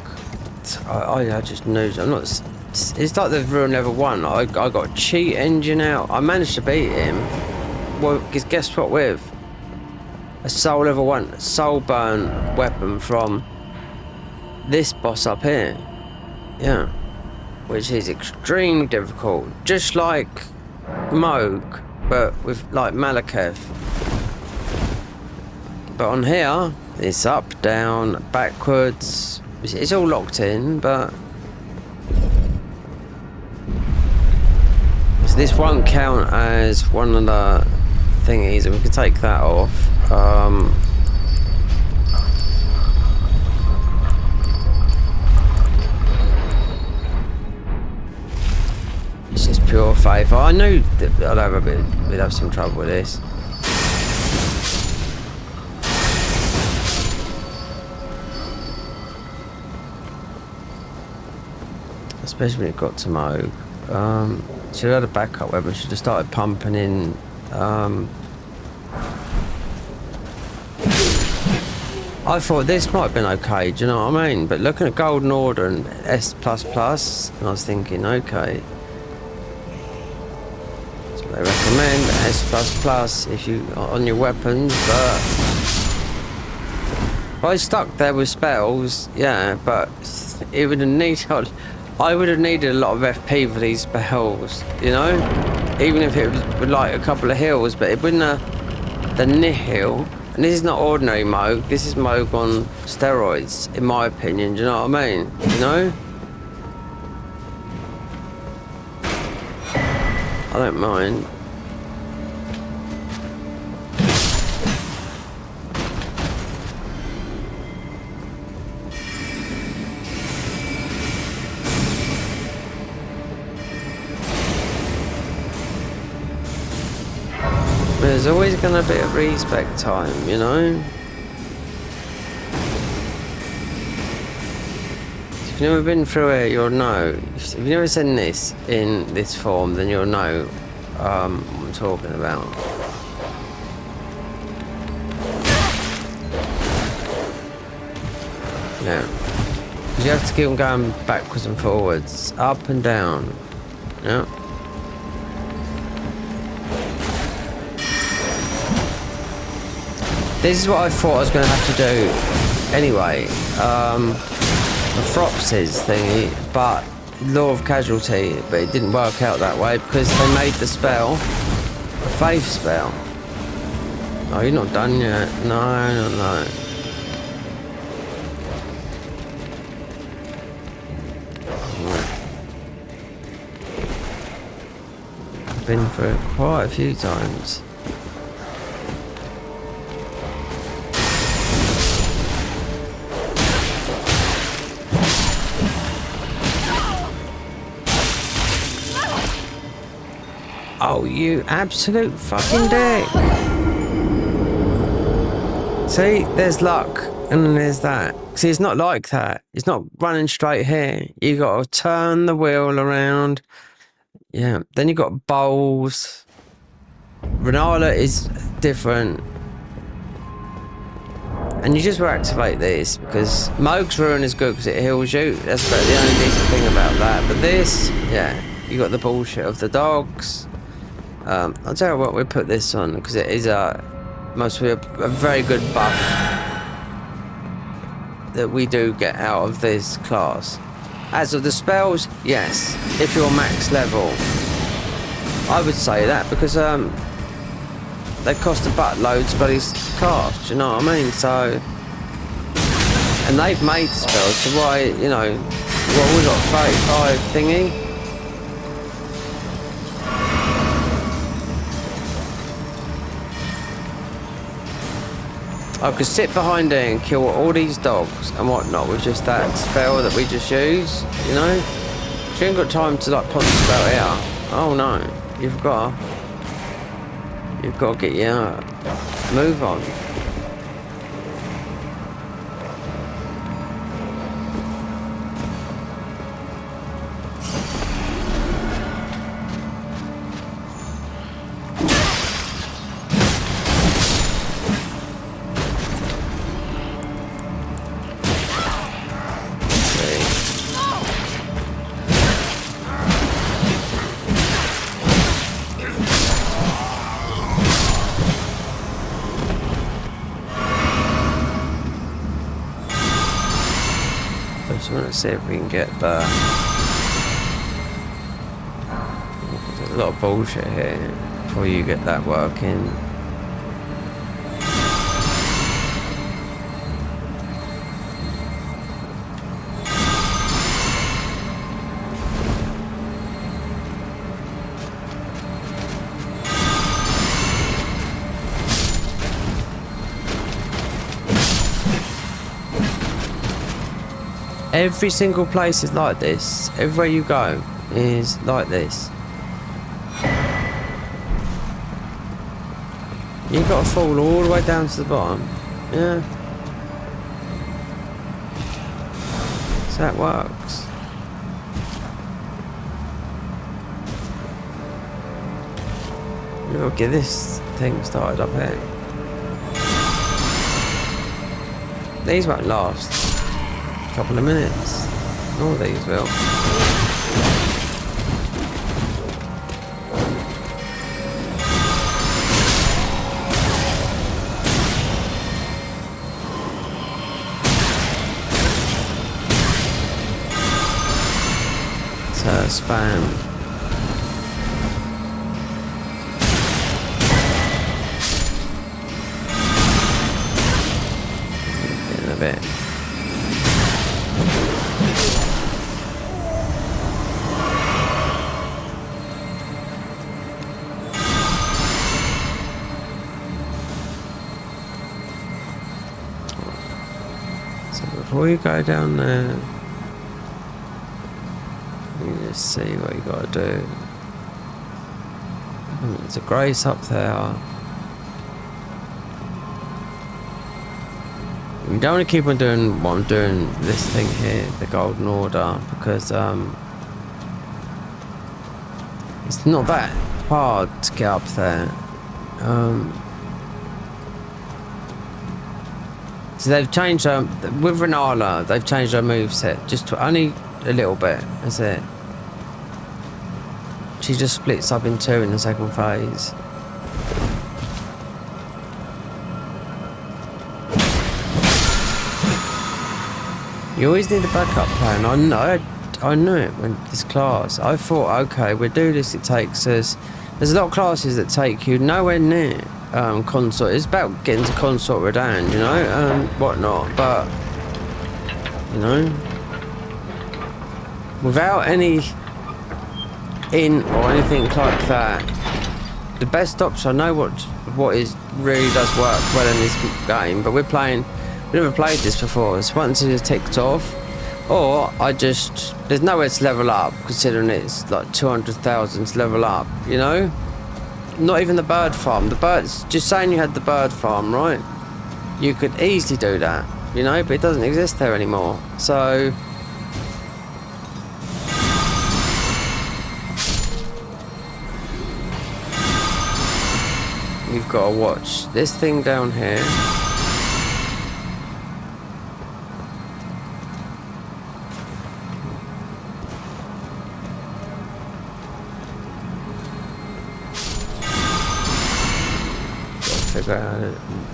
I just knew, I'm not, it's like they've ruined level 1, I got a cheat engine out, I managed to beat him, well, guess what with? A soul level 1 soul burn weapon from this boss up here, yeah, which is extremely difficult, just like Moog, but with like Malekith. But on here, it's up, down, backwards. It's all locked in, but so this won't count as one of the thingies, and we can take that off. It's just pure faith. I knew that we'd have some trouble with this. Especially when it got to Moog. Should have had a backup weapon. Should have started pumping in. I thought this might have been okay, do you know what I mean? But looking at Golden Order and S++, and I was thinking, okay. So they recommend S++ if you on your weapons, but if I stuck there with spells, yeah, but it would have needed. I would have needed a lot of FP for these spells, you know? Even if it was like a couple of heals, but it wouldn't have the nihil. And this is not ordinary Moog, this is Moog on steroids, in my opinion, do you know what I mean? You know? I don't mind. There's always going to be a respec time, you know? If you've never been through it, you'll know. If you've never seen this in this form, then you'll know what I'm talking about. Yeah. Because you have to keep on going backwards and forwards, up and down. Yeah. This is what I thought I was going to have to do anyway. The Frox's thingy, but Law of Casualty, but it didn't work out that way because they made the spell a faith spell. Oh, you're not done yet. No. I've been through it quite a few times. Oh, you absolute fucking dick. See, there's luck, and then there's that. See, it's not like that. It's not running straight here. You got to turn the wheel around. Yeah, then you got bowls. Renala is different. And you just will activate these, because Moog's Ruin is good because it heals you. That's about the only decent thing about that. But this, yeah, you got the bullshit of the dogs. I'll tell you what, we put this on because it is mostly a very good buff that we do get out of this class. As of the spells, yes, if you're max level, I would say that because they cost a buttload to bloody cast, you know what I mean? So, and they've made the spells, so why, you know, what we got 35 thingy. I could sit behind it and kill all these dogs and whatnot with just that spell that we just used, you know? She ain't got time to like punch the spell out. Oh no, you've got to get your move on. Just want to see if we can get the... There's a lot of bullshit here before you get that working. Every single place is like this. Everywhere you go is like this. You've got to fall all the way down to the bottom. Yeah. So that works. We've got to get this thing started up here. These won't last. Couple of minutes. All these will. It's spam. In a bit. Before you go down there, you just see what you got to do. There's a grace up there. You don't want to keep on doing what I'm doing, this thing here, the Golden Order, because it's not that hard to get up there. So they've changed with Renala, they've changed her moveset just to only a little bit, that's it. She just splits up in two in the second phase. You always need a backup plan. I knew it when this class. I thought, okay, we'll do this. It takes us. There's a lot of classes that take you nowhere near consort. It's about getting to consort Rodan, you know, and whatnot. But you know, without any inn or anything like that, the best option. I know what is really does work well in this game, but we're playing. We've never played this before. It's once it is ticked off, or there's nowhere to level up, considering it's like 200,000 to level up, you know? Not even the bird farm. The birds, just saying you had the bird farm, right? You could easily do that, you know, but it doesn't exist there anymore. So you've got to watch this thing down here.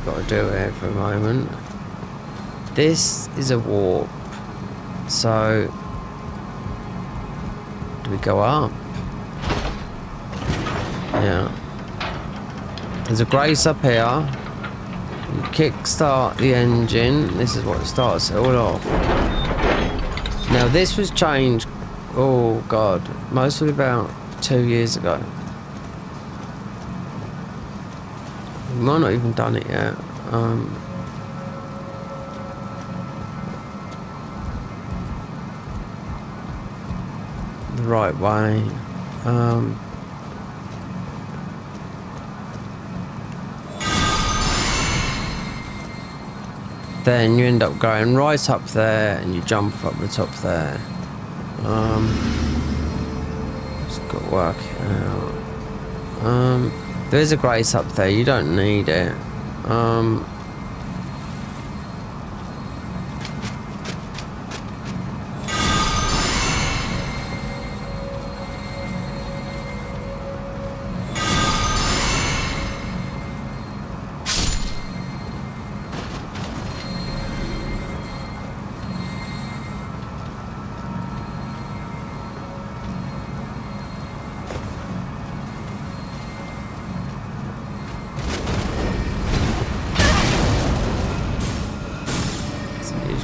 Got to do it for a moment. This is a warp, so do we go up? Yeah, there's a grace up here. You kick start the engine. This is what starts it all off. Now this was changed, oh god, mostly about 2 years ago. We might not even done it yet. The right way. Then you end up going right up there and you jump up the top there. Just got to work it out. There's a grace up there, you don't need it.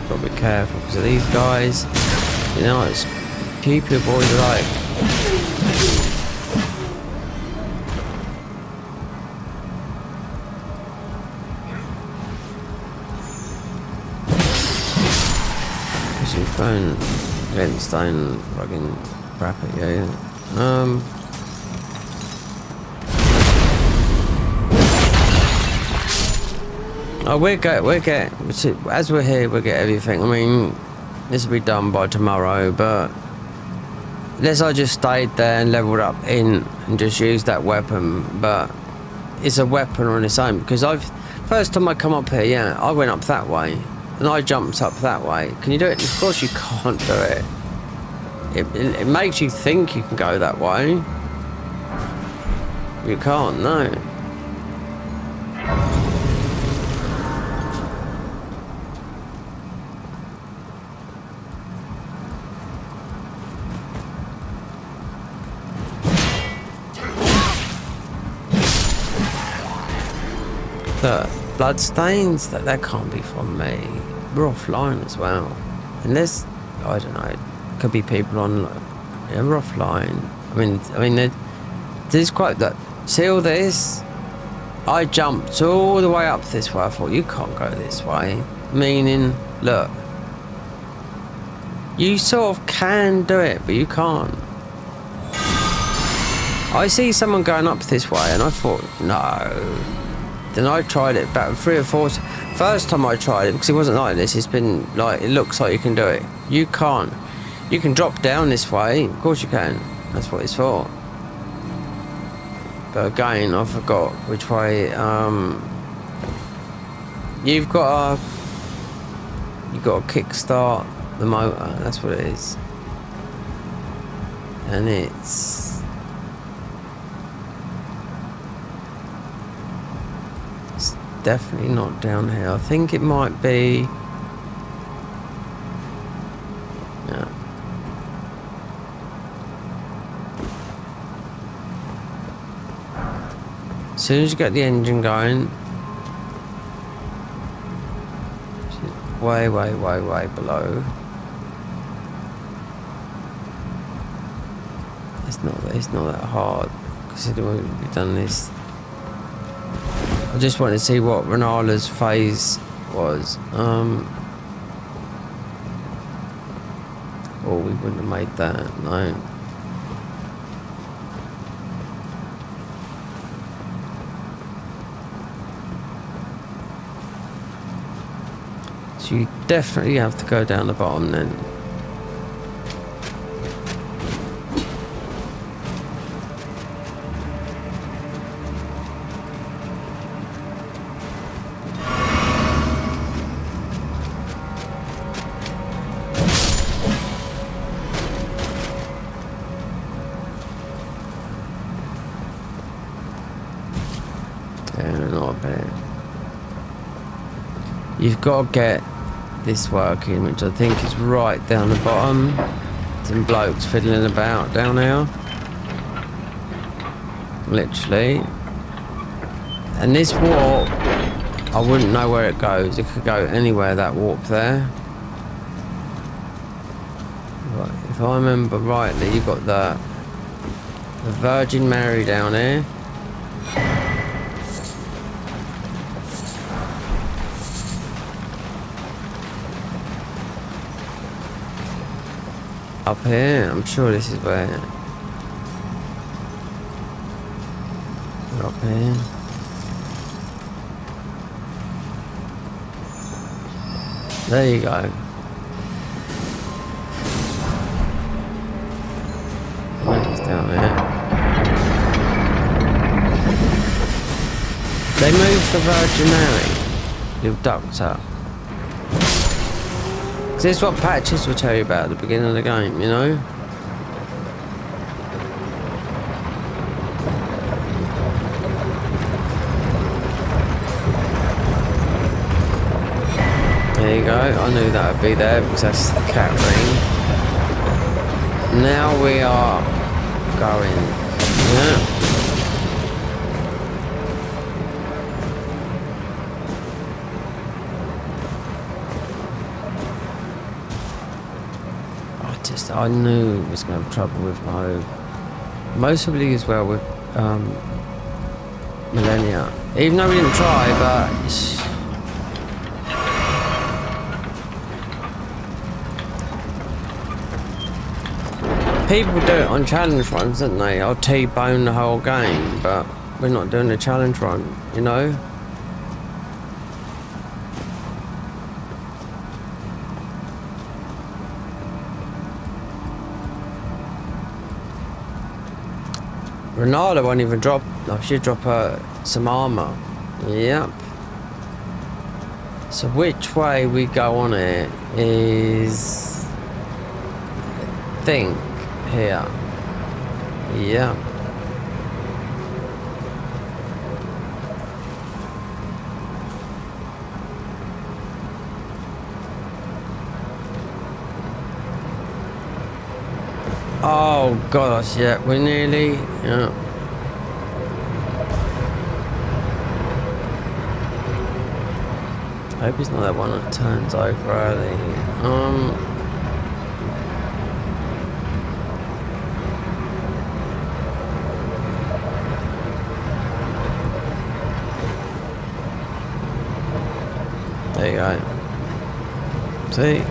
Got to be careful because of these guys, you know, it's keep your boys alive. Pushing phone, Glenstein, fucking crap at you. Oh, we'll get, as we're here, we'll get everything. I mean, this will be done by tomorrow, but unless I just stayed there and leveled up in and just used that weapon, but it's a weapon on its own, because first time I come up here, yeah, I went up that way, and I jumped up that way. Can you do it? Of course you can't do it. It makes you think you can go that way. You can't, no. The bloodstains, that can't be from me. We're offline as well. Unless, I don't know, could be people on, yeah, we're offline. I mean, there's quite that. See all this? I jumped all the way up this way. I thought, you can't go this way. Meaning, look, you sort of can do it, but you can't. I see someone going up this way, and I thought, no. and I tried it about 3 or 4. First time I tried it, because it wasn't like this, it's been like, it looks like you can do it. You can't. You can drop down this way, of course you can. That's what it's for. But again, I forgot which way. You've got to kickstart the motor. That's what it is, and it's definitely not down here. I think it might be. Yeah. As soon as you get the engine going, way below. It's not that hard considering we've done this. I just wanted to see what Renala's phase was. Oh, we wouldn't have made that, no. So you definitely have to go down the bottom then. You've got to get this working, which I think is right down the bottom. Some blokes fiddling about down here. Literally. And this warp, I wouldn't know where it goes. It could go anywhere, that warp there. Right, if I remember rightly, you've got the Virgin Mary down here. Up here, I'm sure this is where. Up here. There you go. It's down there. They moved the Virgin Mary. Little doctor. This is what patches will tell you about at the beginning of the game, you know? There you go, I knew that would be there because that's the cat ring. Now we are going, yeah. I knew it was going to have trouble with my mostly as well with Millennia. Even though we didn't try, but people do it on challenge runs, don't they? I'll T-bone the whole game, but we're not doing a challenge run, you know? Renala won't even drop. I should drop her some armor. Yep. So which way we go on it is, I think, here. Yep. Oh gosh, yeah, we're nearly, yeah. I hope it's not that one that turns over early. There you go. See?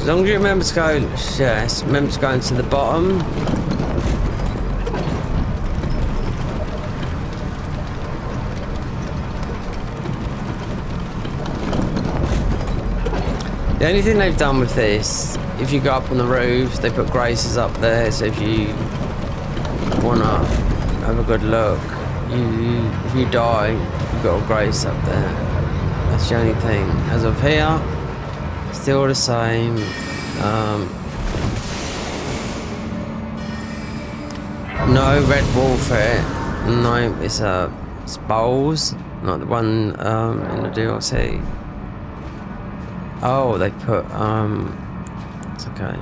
As long as you remember to go, yes, remember to go into the bottom. The only thing they've done with this, if you go up on the roofs, they put graces up there, so if you wanna have a good look, if you die, you've got a grace up there. That's the only thing. As of here, still the same. No red warfare. No, it's bowls, not the one in the DLC. Oh, they put it's okay.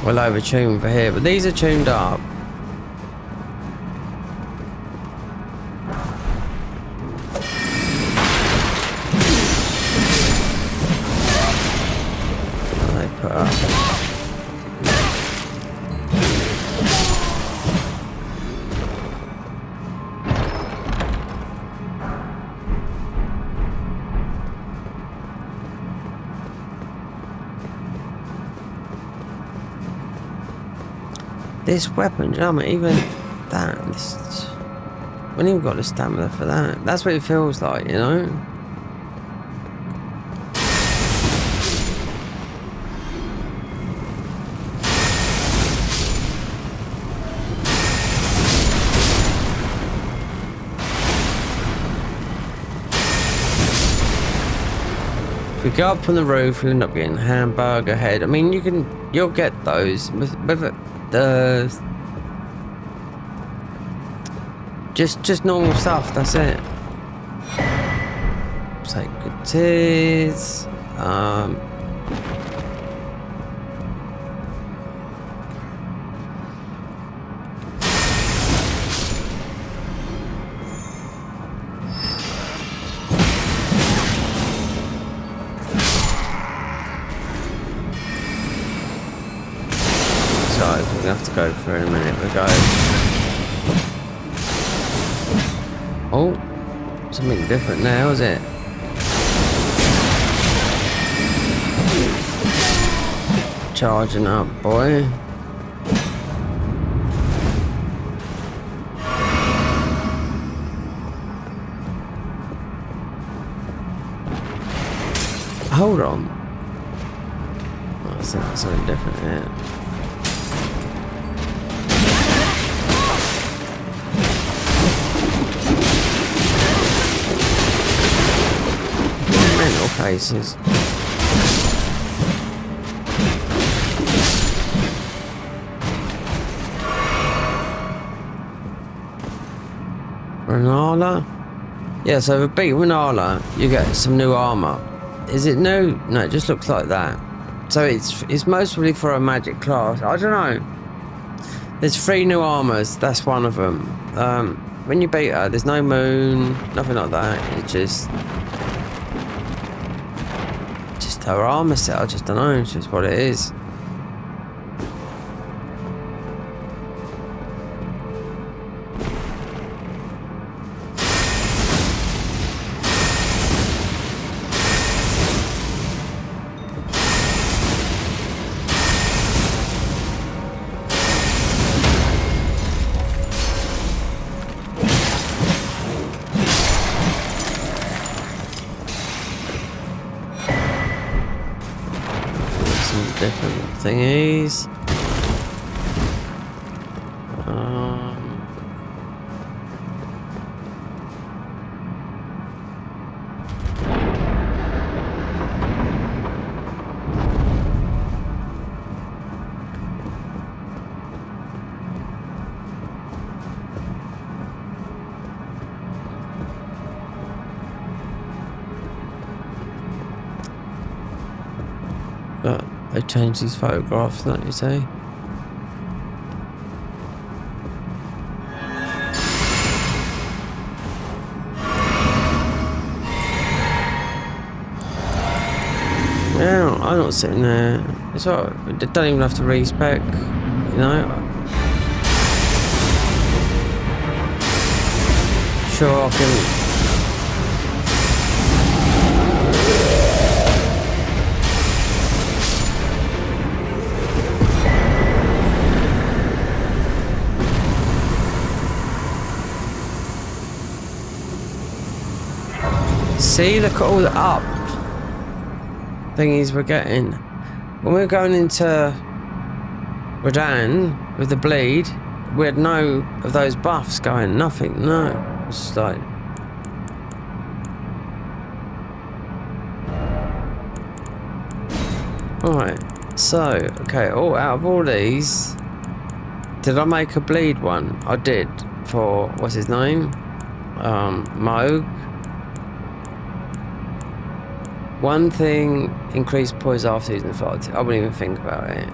Well, over-tuned for here, but these are tuned up. They put up. This weapon, you know, I mean, even that, this, we haven't even got the stamina for that. That's what it feels like, you know? If we go up on the roof, we'll end up getting hamburger head. I mean, you'll get those with it. Just normal stuff, that's it. Take good tears. We have to go for in a minute. We go. Oh, something different now, is it? Charging up, boy. Hold on. Oh, I think that's something different here. Cases. Renala? Yeah, so if we beat Renala, you get some new armor. Is it new? No, it just looks like that. So it's mostly for a magic class. I don't know. There's 3 new armors. That's one of them. When you beat her, there's no moon, nothing like that. It's just her armor set. I just don't know. It's just what it is. Different thingies. But they changed these photographs, don't you say? Yeah, I'm not sitting there. It's alright. They don't even have to respec, you know. sure I can. See, look at all the up thingies we're getting. When we're going into Rodan with the bleed, we had no of those buffs going, nothing, no. It's just like... Alright, so, okay, out of all these, did I make a bleed one? I did, for, what's his name? Moog. One thing, increased poise after using the fire. I wouldn't even think about it.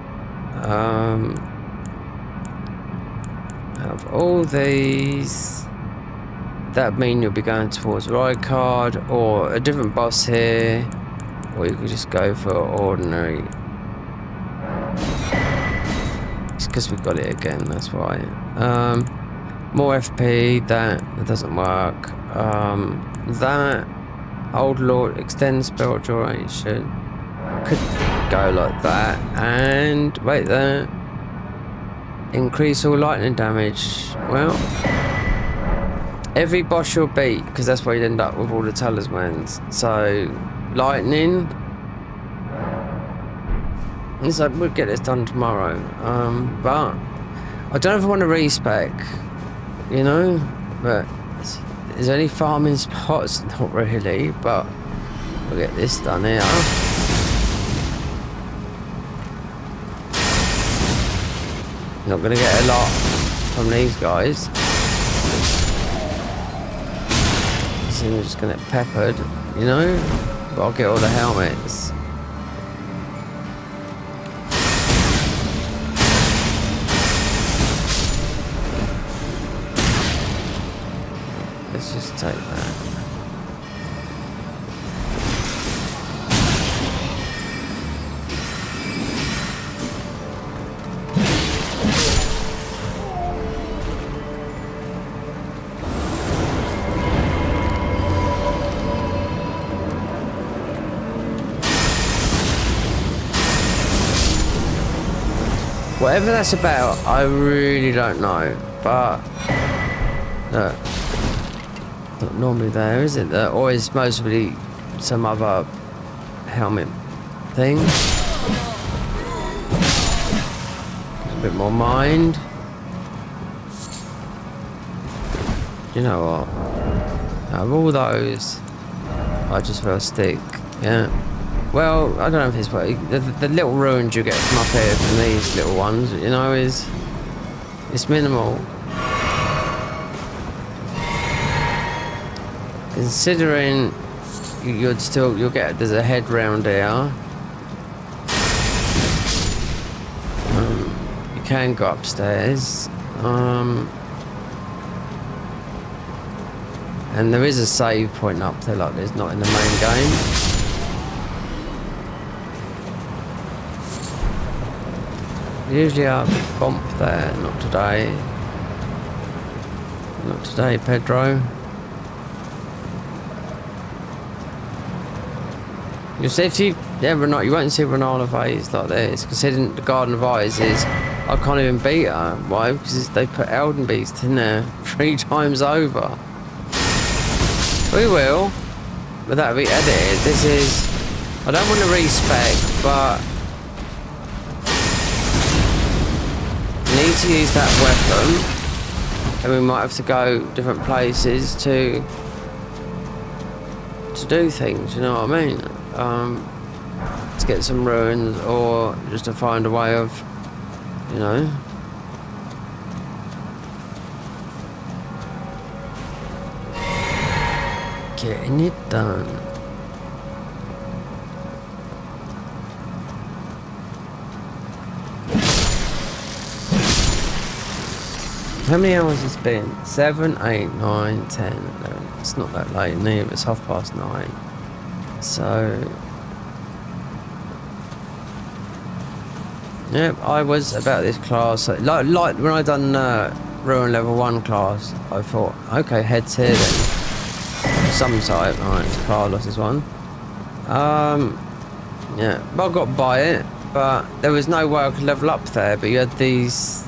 Out of all these, that would mean you'll be going towards ride card or a different boss here, or you could just go for ordinary. It's because we've got it again, that's why. More FP, that doesn't work. That Old Lord extends spell duration. Could go like that, and wait there. Increase all lightning damage. Well, every boss you'll beat, because that's where you'd end up with all the talismans. So, lightning. It's like we'll get this done tomorrow. But I don't know if I want to respec, you know. But is there any farming spots? Not really. But we'll get this done here. Not gonna get a lot from these guys. So we're just gonna get peppered, you know? But I'll get all the helmets. Let's just take that. Whatever that's about, I really don't know. But look, not normally there, is it? There always mostly some other helmet thing. A bit more mind. You know what? Out of all those, I just will stick. Yeah. Well, I don't know if it's the little ruins you get from up here from these little ones, you know, it's minimal. Considering you'll get, there's a head round here. You can go upstairs. And there is a save point up there, like there's not in the main game. Usually I bump there, not today. Not today, Pedro. You'll see if you ever not, you won't see Renala Vase like this. Considering the Garden of Eyes is, I can't even beat her. Why? Because they put Elden Beast in there 3 times over. We will, but that'll be edited. This is, I don't want to respec, but need to use that weapon, and we might have to go different places to do things, you know what I mean? To get some ruins, or just to find a way of, you know, getting it done. How many hours has it been? 7, 8, 9, 10, 11. It's not that late neither, it's 9:30. So yep, I was about this class. Like when I done Ruin level 1 class. I thought, okay, heads here then. Some type. Alright, it's Carlos's one. Yeah, well, I got by it, but there was no way I could level up there. But you had these,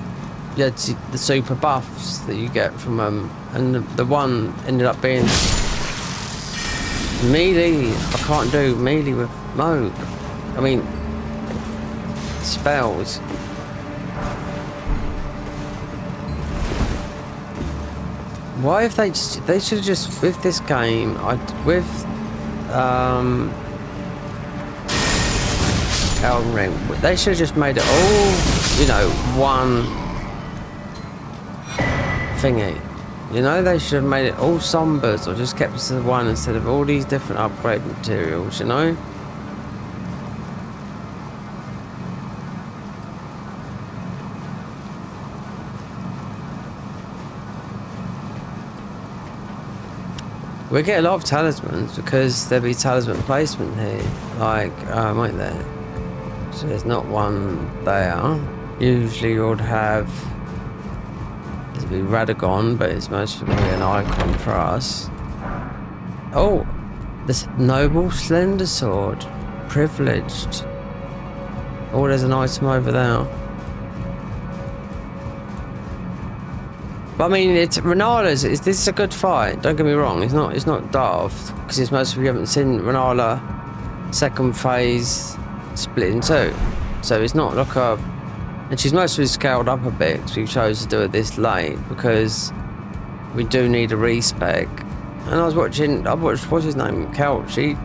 you had the super buffs that you get from them, and the one ended up being melee. I can't do melee with Moog. I mean, spells. Why if they should have just, with this game, Elden Ring, they should have just made it all, you know, one thingy. You know, they should have made it all sombers, or just kept it to the one instead of all these different upgrade materials, you know? We get a lot of talismans because there'll be talisman placement here, like, right there. So there's not one there. Usually you would have, there'd be Radagon, but it's mostly an icon for us. Oh, this noble slender sword, privileged. Oh, there's an item over there. But I mean, it's Renala's. This is a good fight. Don't get me wrong. It's not daft because it's mostly we haven't seen Renala second phase split in two, so it's not like a. And she's mostly scaled up a bit because we chose to do it this late because we do need a respec. And I watched what's his name, Couch. He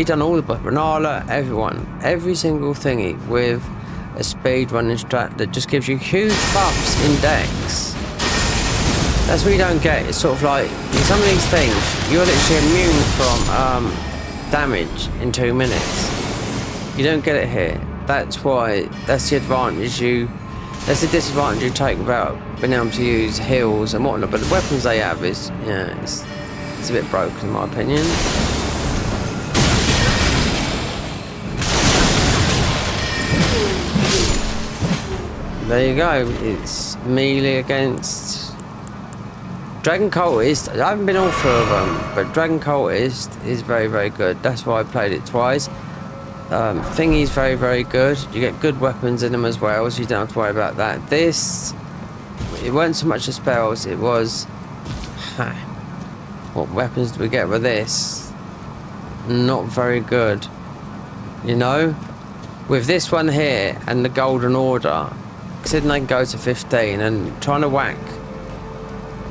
done all the Renala, everyone, every single thingy with a speed running strat that just gives you huge buffs in dex. That's what you don't get. It's sort of like, in some of these things, you're literally immune from damage in 2 minutes. You don't get it here. That's why, that's the advantage that's the disadvantage you take without being able to use heals and whatnot. But the weapons they have is, yeah, it's a bit broken in my opinion. There you go. It's melee against Dragon Cultist. I haven't been all through of them, but Dragon Cultist is very, very good. That's why I played it twice. Thingy's very, very good. You get good weapons in them as well, so you don't have to worry about that. This, it wasn't so much the spells, it was... what weapons do we get with this? Not very good. You know? With this one here, and the Golden Order, considering they can go to 15, and trying to whack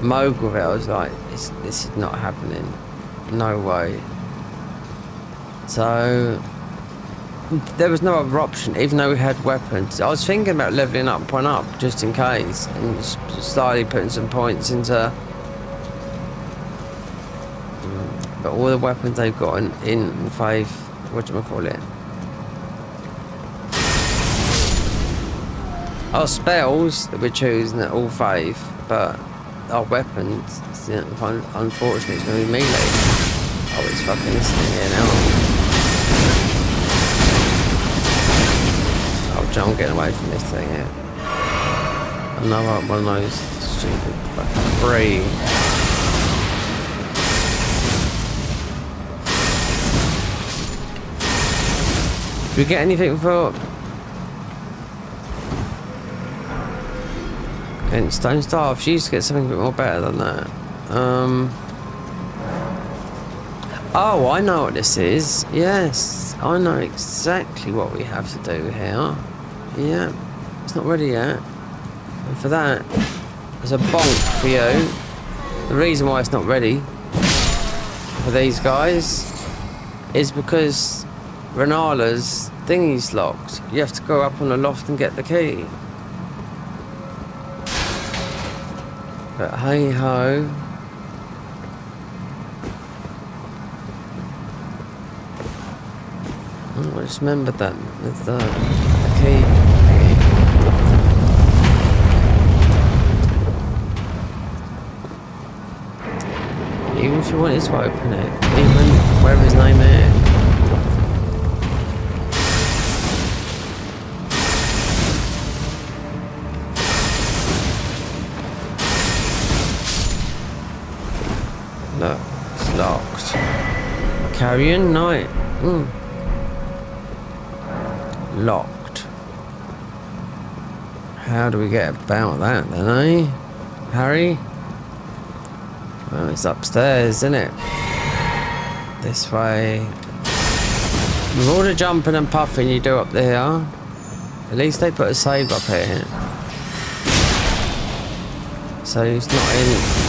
Moog with it, I was like, this is not happening. No way. So there was no other option, even though we had weapons. I was thinking about leveling up one up just in case, and slightly putting some points into. But all the weapons they've got in Faith, whatchamacallit? Our spells that we're choosing at all Faith, but our weapons, you know, unfortunately, it's going to be melee. Oh, it's fucking this thing here now. Oh, John, getting away from this thing here. Another one of those stupid fucking free. Do we get anything for... Stone Staff, she used to get something a bit more better than that. Oh, I know what this is. Yes, I know exactly what we have to do here. Yeah, it's not ready yet. And for that, there's a bonk for you. The reason why it's not ready for these guys is because Renala's thingy's locked. You have to go up on the loft and get the key. But hey ho. Oh, I just remembered that with the key. Even if you wanted to open it, even wherever his name is. Look, it's locked. Carrion night. Locked. How do we get about that then, eh? Harry? Well, it's upstairs, isn't it? This way. With all the jumping and puffing you do up there, at least they put a save up here. So it's not in.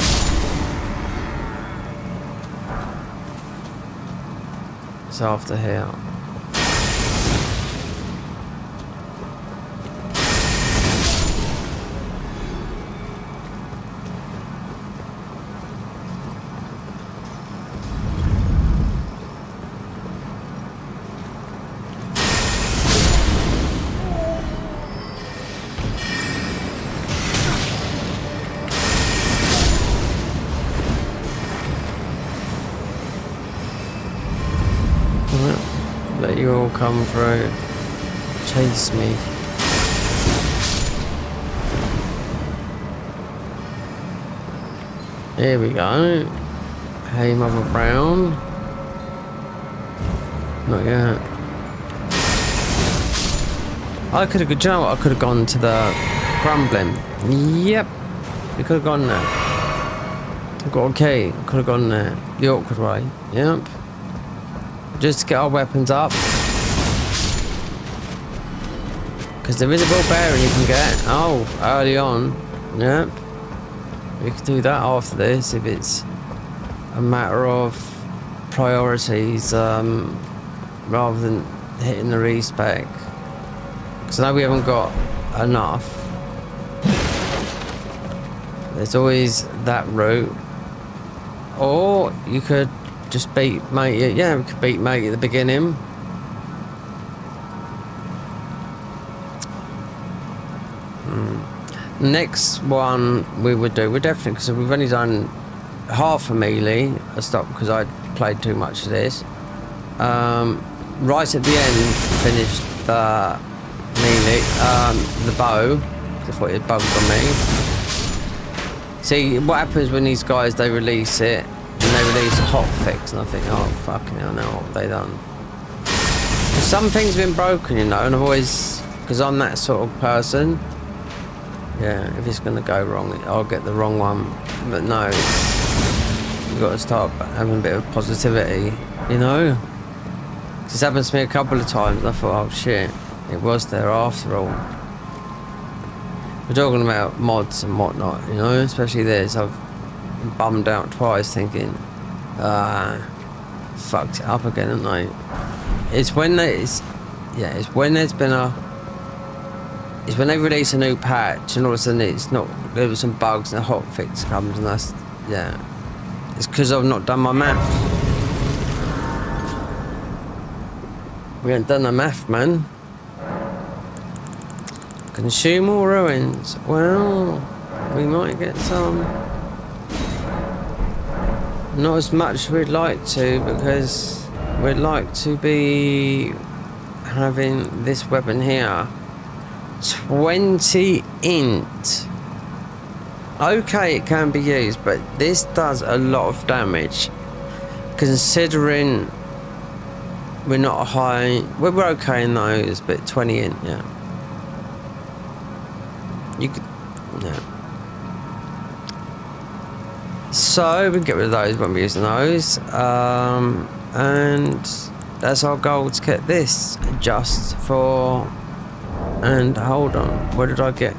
It's after here. Let you all come through. Chase me. Here we go. Hey, Mother Brown. Not yet. I could have good job. I could have gone to the crumbling. Yep. We could have gone there. I've got a key. Could have gone there. The awkward way. Yep. Just to get our weapons up. Because there is a ball bearing you can get. Oh, early on. Yep. We could do that after this if it's a matter of priorities rather than hitting the respec. Because I know we haven't got enough. There's always that route. Or you could just beat mate. Yeah, we could beat mate at the beginning. Next one we would do, we're definitely, because we've only done half a melee. I stopped because I played too much of this. Right at the end, finished the melee, the bow. I thought it bugged on me. See, what happens when these guys, they release it, and they release a hot fix, and I think, oh fucking hell, now what have they done? Some things have been broken, you know, and I've always, because I'm that sort of person. Yeah, if it's going to go wrong, I'll get the wrong one. But no, you've got to start having a bit of positivity, you know? This happens to me a couple of times. I thought, oh shit, it was there after all. We're talking about mods and whatnot, you know? Especially this. I've bummed out twice thinking, fucked it up again, haven't I? It's when it's when there's been it's when they release a new patch and all of a sudden it's not, there were some bugs and a hot fix comes, and that's, yeah. It's because I've not done my math. We haven't done the math, man. Consume all ruins. Well, we might get some. Not as much as we'd like to, because we'd like to be having this weapon here. 20 int. Okay, it can be used, but this does a lot of damage. Considering we're not high, we're okay in those, but 20 int, yeah. You could, yeah. So we can get rid of those, won't be using those. And that's our goal, to get this just for. And hold on, where did I get?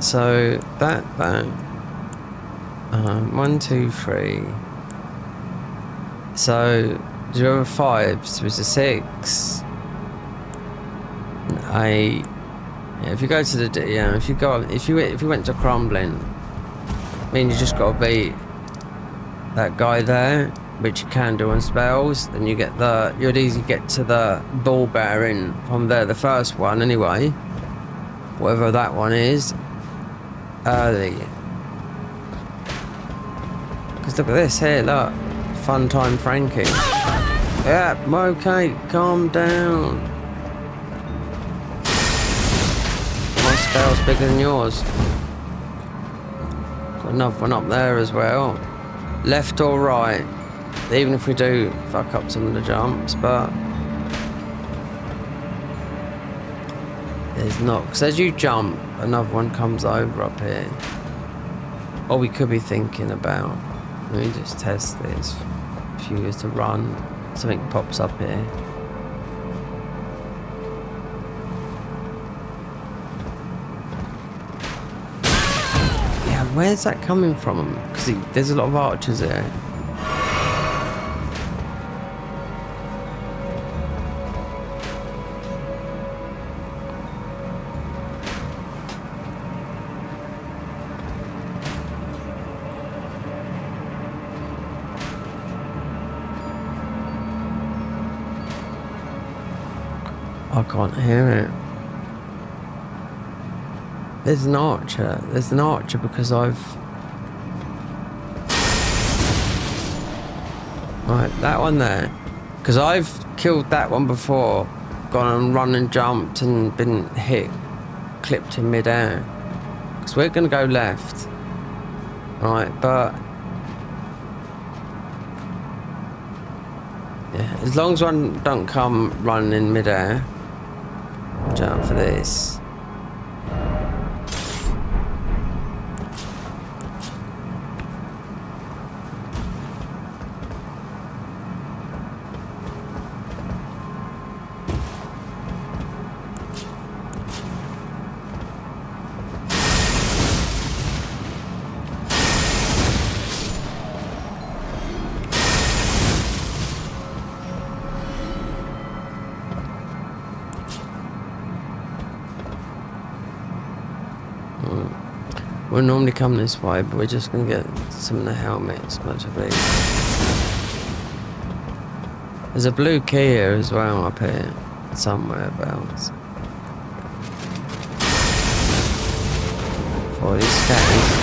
So that 1, 2, 3. So 0 and 5, so it's a 6, 8. Yeah, if you go to the if you go, if you went to crumbling, I mean, you just got to beat that guy there, which you can do on spells. Then you get you'd easily get to the ball bearing from there, the first one anyway, whatever that one is, early. Because look at this here, look, fun time Frankie. Yeah, okay, calm down. My spell's bigger than yours. Got another one up there as well. left or right, even if we do fuck up some of the jumps, but there's not, because as you jump, another one comes over up here. Or we could be thinking about, let me just test this. If you was to run, something pops up here. Yeah, where's that coming from? Because there's a lot of archers here. I can't hear it. There's an archer. There's an archer because I've... Right, that one there. Because I've killed that one before. Gone and run and jumped and been hit. Clipped in midair. Because we're going to go left. Right, but... Yeah, as long as one don't come running in midair. Watch out for this. We'll normally come this way, but we're just going to get some of the helmets, much of these. There's a blue key here as well up here, somewhere abouts. For these scanners.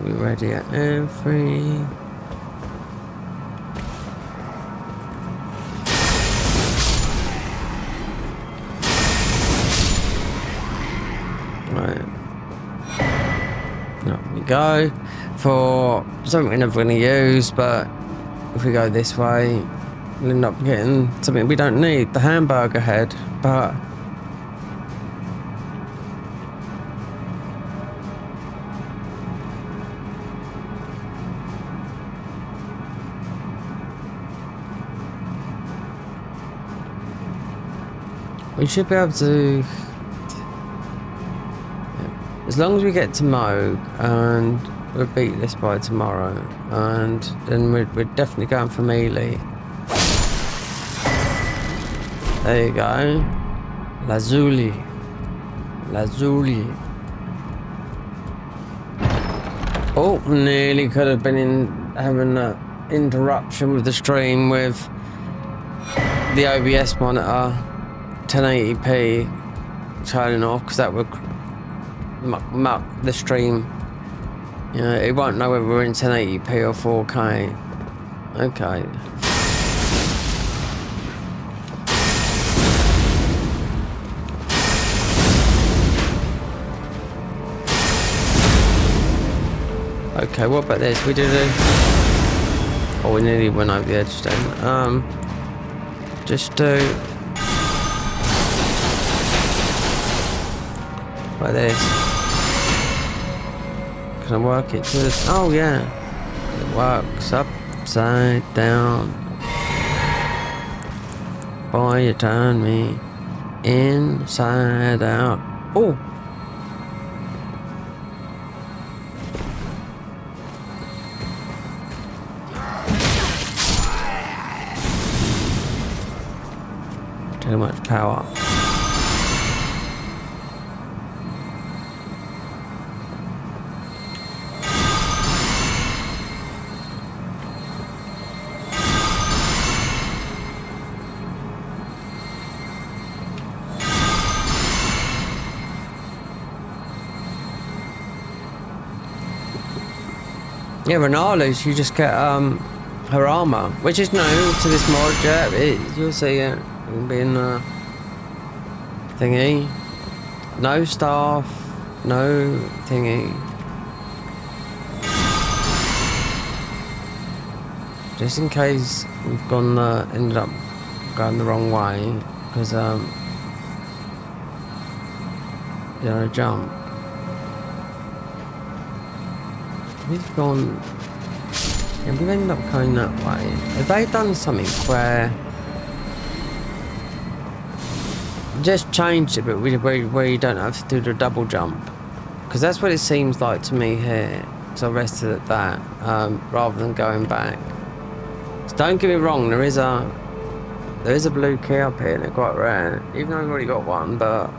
We're ready at every... Right. There we go. For something we're never going to use, but if we go this way, we'll end up getting something we don't need, the hamburger head, but... We should be able to, as long as we get to Moog and we'll beat this by tomorrow, and then we're definitely going for melee. There you go. Lazuli. Lazuli. Oh, nearly could have been having an interruption with the stream with the OBS monitor. 1080p turning off because that would muck the stream. You know, it won't know whether we're in 1080p or 4K. Okay. Okay, what about this? We did it. Oh, we nearly went over the edge then. Just do. Like this. Can I work it to this? Oh yeah. It works upside down. Boy, you turn me inside out. Oh! Too much power. Yeah, Renala's, you just get her armor, which is new to this mod. Yeah, you'll see it. It'll be in the thingy. No staff, no thingy. Just in case we've gone ended up going the wrong way, because you know, jump. We've gone. Yeah, we've ended up going that way. Have they done something where just changed it, but where you don't have to do the double jump? Because that's what it seems like to me here. So I rested at that rather than going back. So don't get me wrong, there is a blue key up here, and they're quite rare. Even though I've already got one, but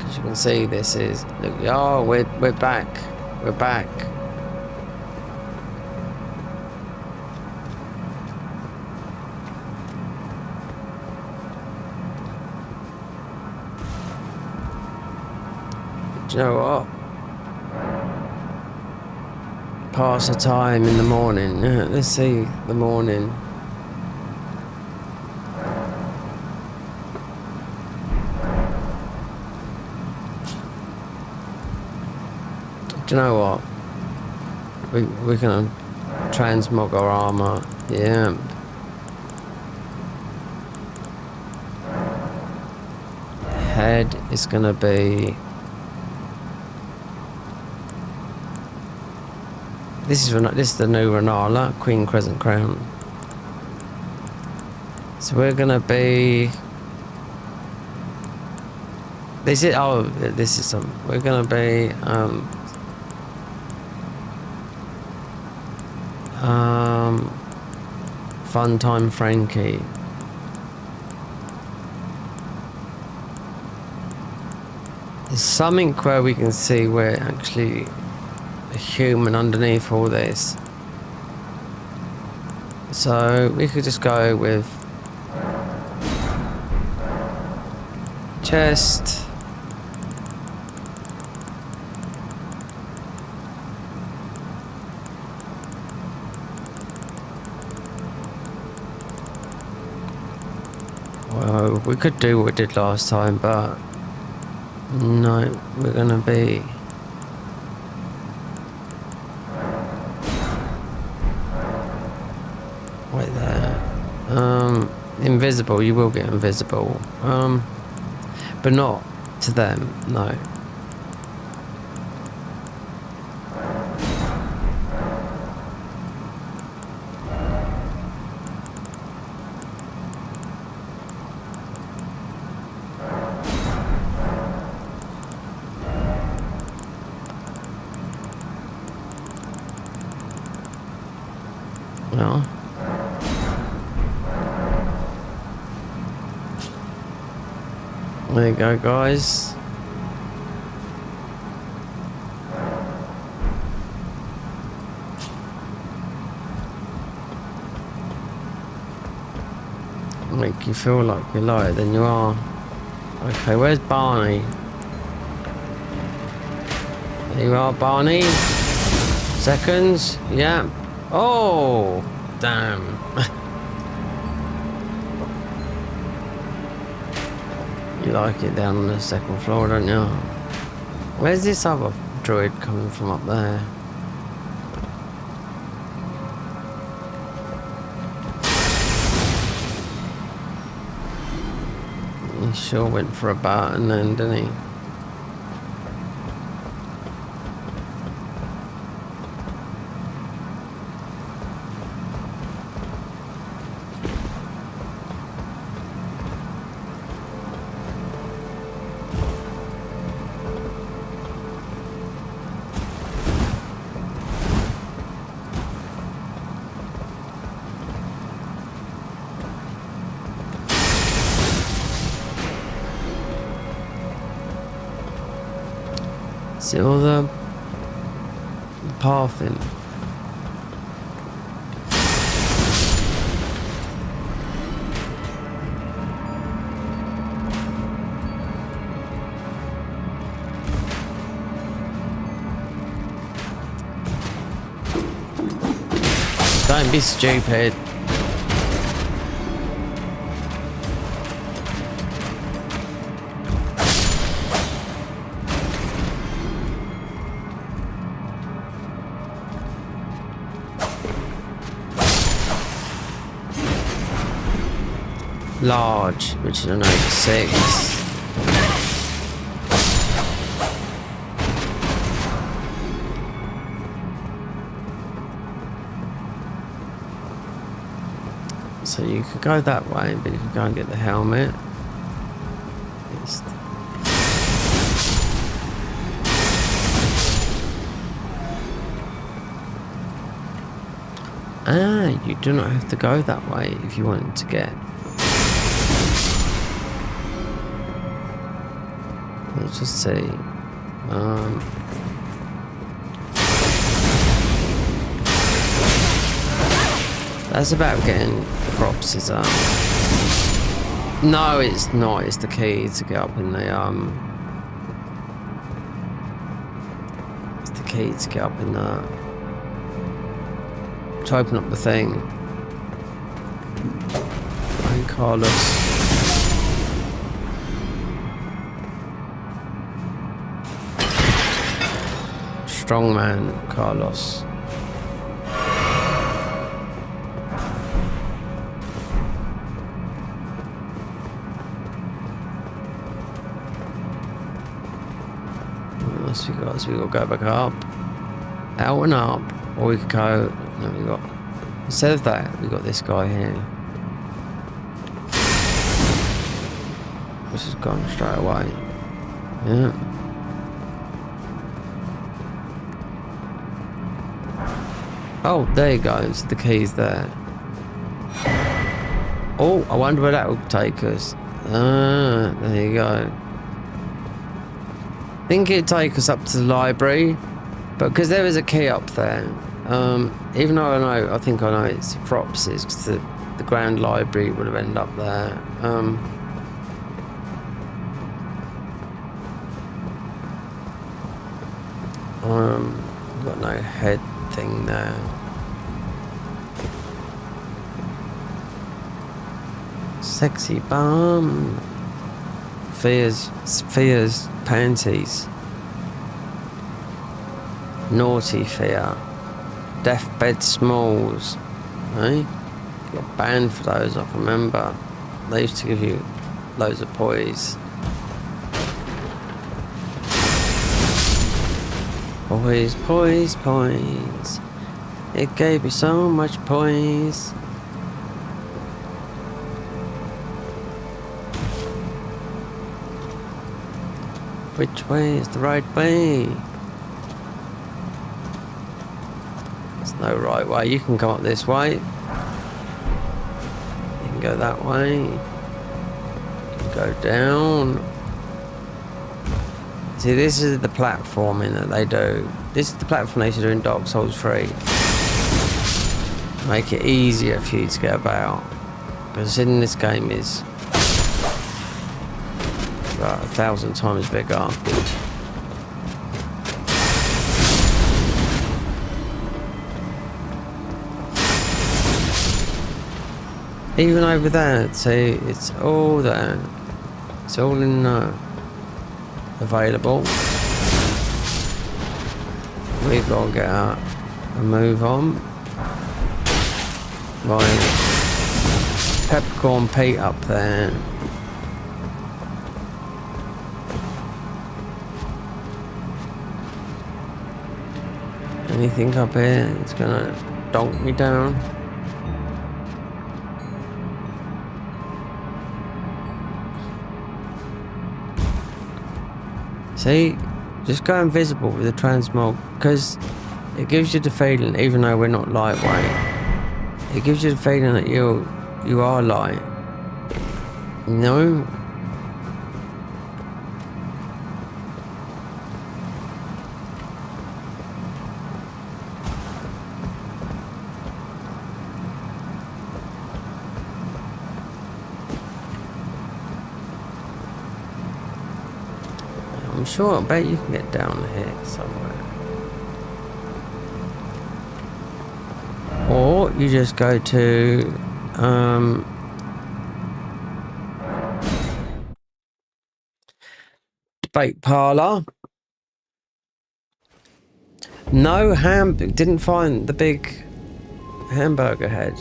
as you can see, this is look. Oh, we're back. We're back. Do you know what? Pass the time in the morning. Let's see the morning. Do you know what? We're gonna transmog our armor. Yeah. Head is gonna be. This is the new Renala, Queen Crescent Crown. So we're gonna be. This is some. We're gonna be Fun Time Frankie. There's something where we can see where actually a human underneath all this. So we could just go with chest. Well, we could do what we did last time, but no, we're gonna be wait there. Invisible, you will get invisible. But not to them, no. Well, there you go, guys. Make you feel like you're lighter than you are. Okay, where's Barney? There you are, Barney. Seconds, yeah. Oh, damn. You like it down on the second floor, don't you? Where's this other droid coming from up there? He sure went for a button then, didn't he? See all the pathing. Don't be stupid. Large, which is an over 6. So you could go that way, but you could go and get the helmet. You do not have to go that way if you want to get. Let's just see. That's about getting props, is that? No, it's not. It's the key to get up in the It's the key to get up in the. To open up the thing. And Carlos. Strongman Carlos. What else we got? So we got to go back up, out and up, or we could go. No, we got. Instead of that, we got this guy here. This has gone straight away. Yeah. Oh, there you go. So the key's there. Oh, I wonder where that will take us. Ah, there you go. I think it'd take us up to the library, but because there is a key up there. Even though I think I know it's the props, because the Grand Library would have ended up there. Got no head thing there. Sexy bum. Fear's panties. Naughty fear. Deathbed smalls. Eh? Got banned for those, I remember. They used to give you loads of poise. Poise, poise, poise. It gave me so much poise. Which way is the right way? There's no right way. You can come up this way. You can go that way. You can go down. See, this is the platforming that they do. This is the platform they used to do in Dark Souls 3. Make it easier for you to get about. Because in this game is about 1,000 times bigger. Even over there, see, it's all there. It's all in available. We've got to get out and move on. Right. Peppercorn Pete up there. Anything up here? It's gonna donk me down. See, just go invisible with the transmog, because it gives you the feeling, even though we're not lightweight, it gives you the feeling that you are light. You know? I'm sure, I bet you can get down here somewhere. Or you just go to debate parlor. No didn't find the big hamburger head.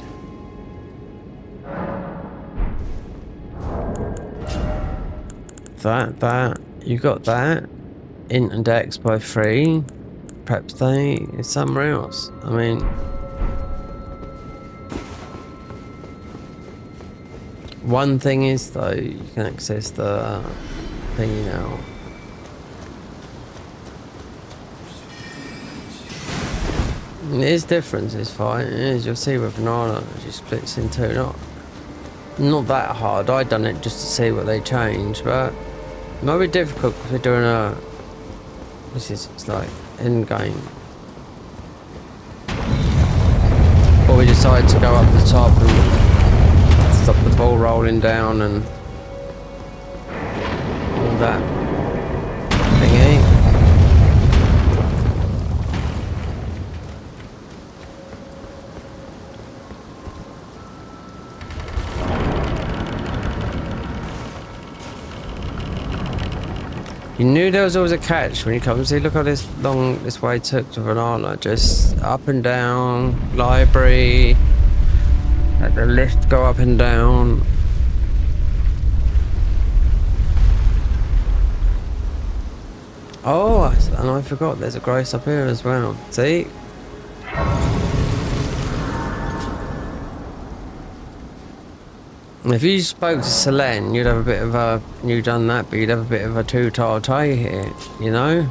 That you got that. Int and Dex by 3. Prep stay is somewhere else. I mean, one thing is though, you can access the thingy now. It is different, it's fine. It is, you'll see with banana, it just splits in two. Not that hard. I done it just to see what they changed, but it might be difficult because we're doing it's like end game. Or we decide to go up the top and stop the ball rolling down and all that thingy. You knew there was always a catch when you come. See, look how this way took to Vanilla. Just up and down, library, let the lift go up and down. Oh, and I forgot there's a grace up here as well. See? If you spoke to Selene, you'd have a bit of a, you'd done that, but you'd have a bit of a two-tarte here, you know?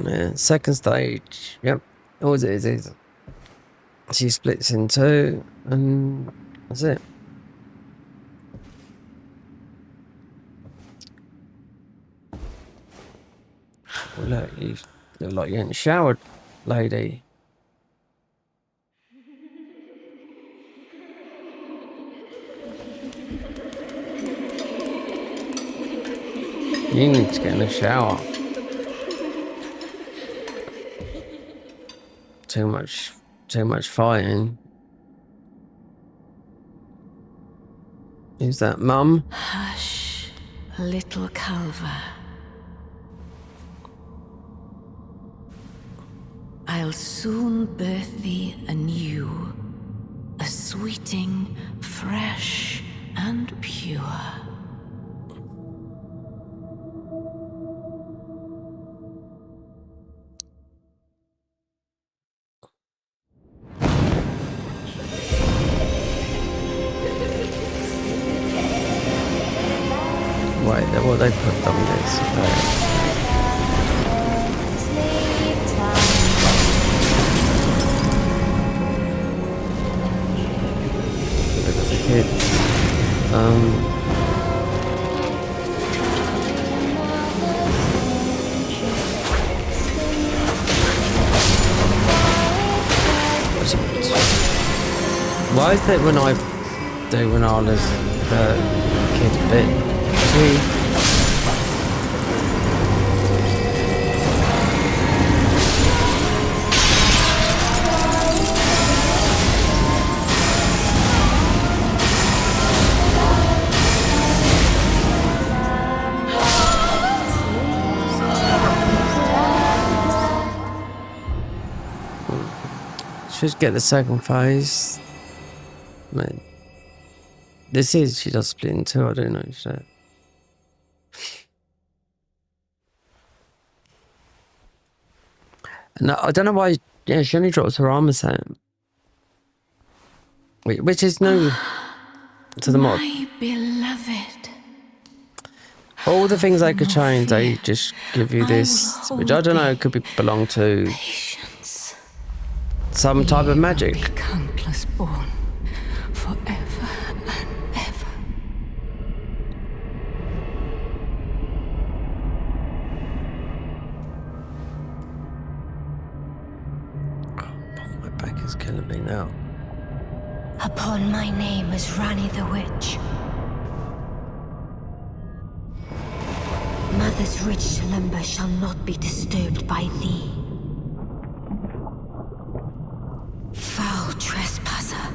Yeah, second stage, yep, always it is. She splits in two, and that's it. Well, look, you look like you ain't showered, lady. You need to get in the shower. Too much fighting. Who's that, Mum? Hush, little Calva. I'll soon birth thee anew, a sweeting, fresh and pure. Wait, what they put on this? Look at the kids. Why is it when I do when I was the kid bit? Should get the second phase. Man. This is, she does split in two, I don't know. So. No, I don't know why. Yeah, she only drops her armor set, which is new to the mod. My beloved. All the things they could change, they just give you this, which I don't know, could belong to Patience. some type of magic. Be countless born forever and ever. My back is killing me now. Upon my name as Rani the Witch. Mother's rich slumber shall not be disturbed by thee. Foul trespasser.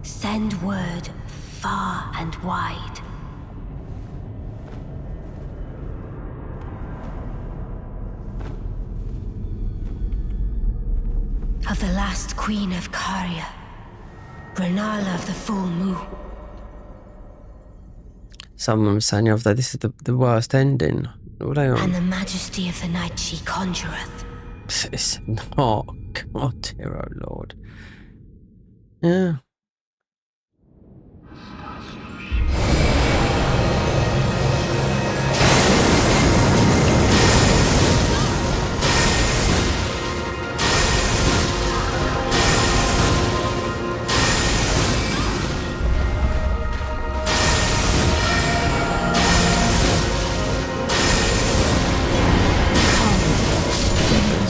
Send word far and wide. Of the last queen of Caria, Renala of the full moon. Someone was saying the other day, this is the worst ending. What are they And on? the majesty of the night she conjureth. It's not. God, dear, oh Lord. Yeah.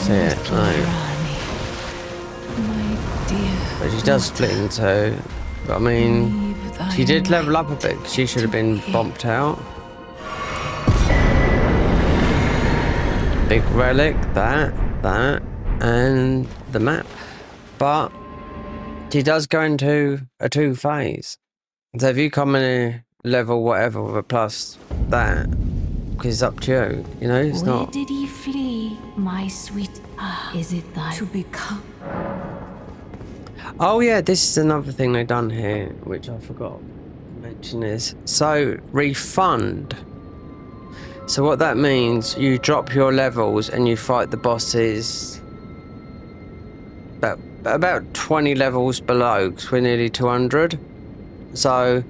It, no. Rani, my dear. But she does split in two. But I mean, leave thy she did level up a might bit. 'Cause she should have been to bumped out. Big relic, that, and the map. But she does go into a 2 phase. So if you come in a level whatever with a plus that, because it's up to you, you know, it's Where not. did he flee, my sweet? Ah, is it thy to become? Oh yeah, this is another thing they've done here, which I forgot to mention is, so refund. So what that means, you drop your levels and you fight the bosses about 20 levels below, because we're nearly 200. So,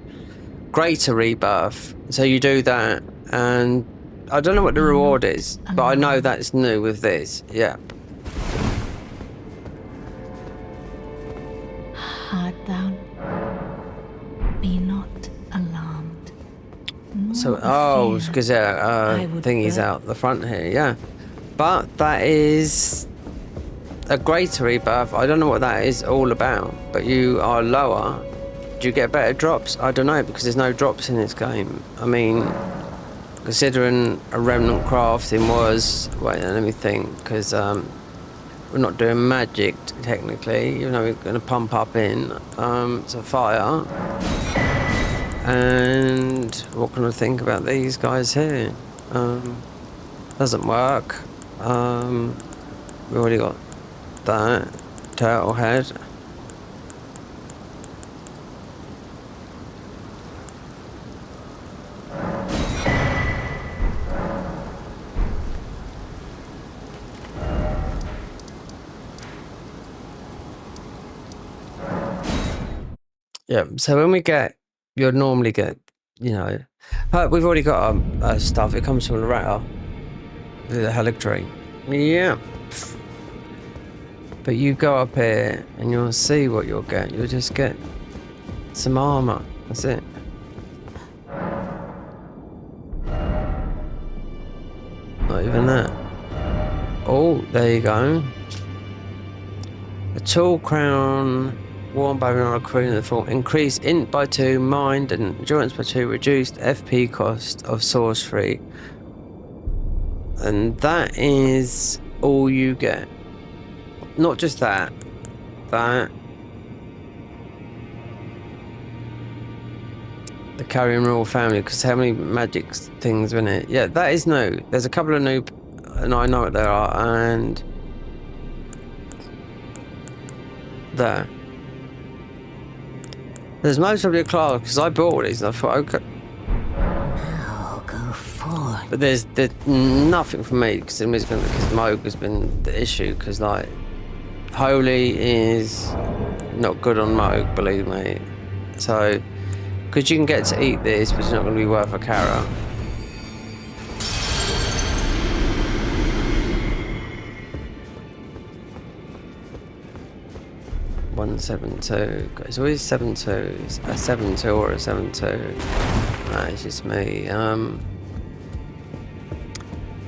greater rebirth. So you do that, and I don't know what the reward is, but I know that's new with this, yeah. Art thou? Be not alarmed. So, nor oh, fear. because I would thingy's bet. out the front here, yeah. But that is a greater rebirth. I don't know what that is all about, but you are lower. Do you get better drops? I don't know, because there's no drops in this game. I mean, considering a remnant crafting was, wait, let me think, because we're not doing magic technically, even though we're going to pump up in. So fire. And what can I think about these guys here? Doesn't work. We already got that. Turtle head. Yeah, so when we get, you'll normally get, you know, we've already got stuff. It comes from Loretta, the Helictree. Yeah. But you go up here and you'll see what you'll get. You'll just get some armor. That's it. Not even that. Oh, there you go. A tall crown worn by a queen of the form. Increase int by 2, mind and endurance by 2, reduced FP cost of sorcery. And that is all you get. Not just that. That. The Carrion Royal Family, because how many magic things are in it? Yeah, that is new. There's a couple of new, and I know what there are, and there. There's most probably a class, because I bought these and I thought, okay. Now go forth. But there's nothing for me, because Moog has been the issue, because like, Holy is not good on Moog, believe me. So, because you can get to eat this, but it's not going to be worth a carrot. $172. It's always 72. It's a 72 or a 72. Nah, it's just me.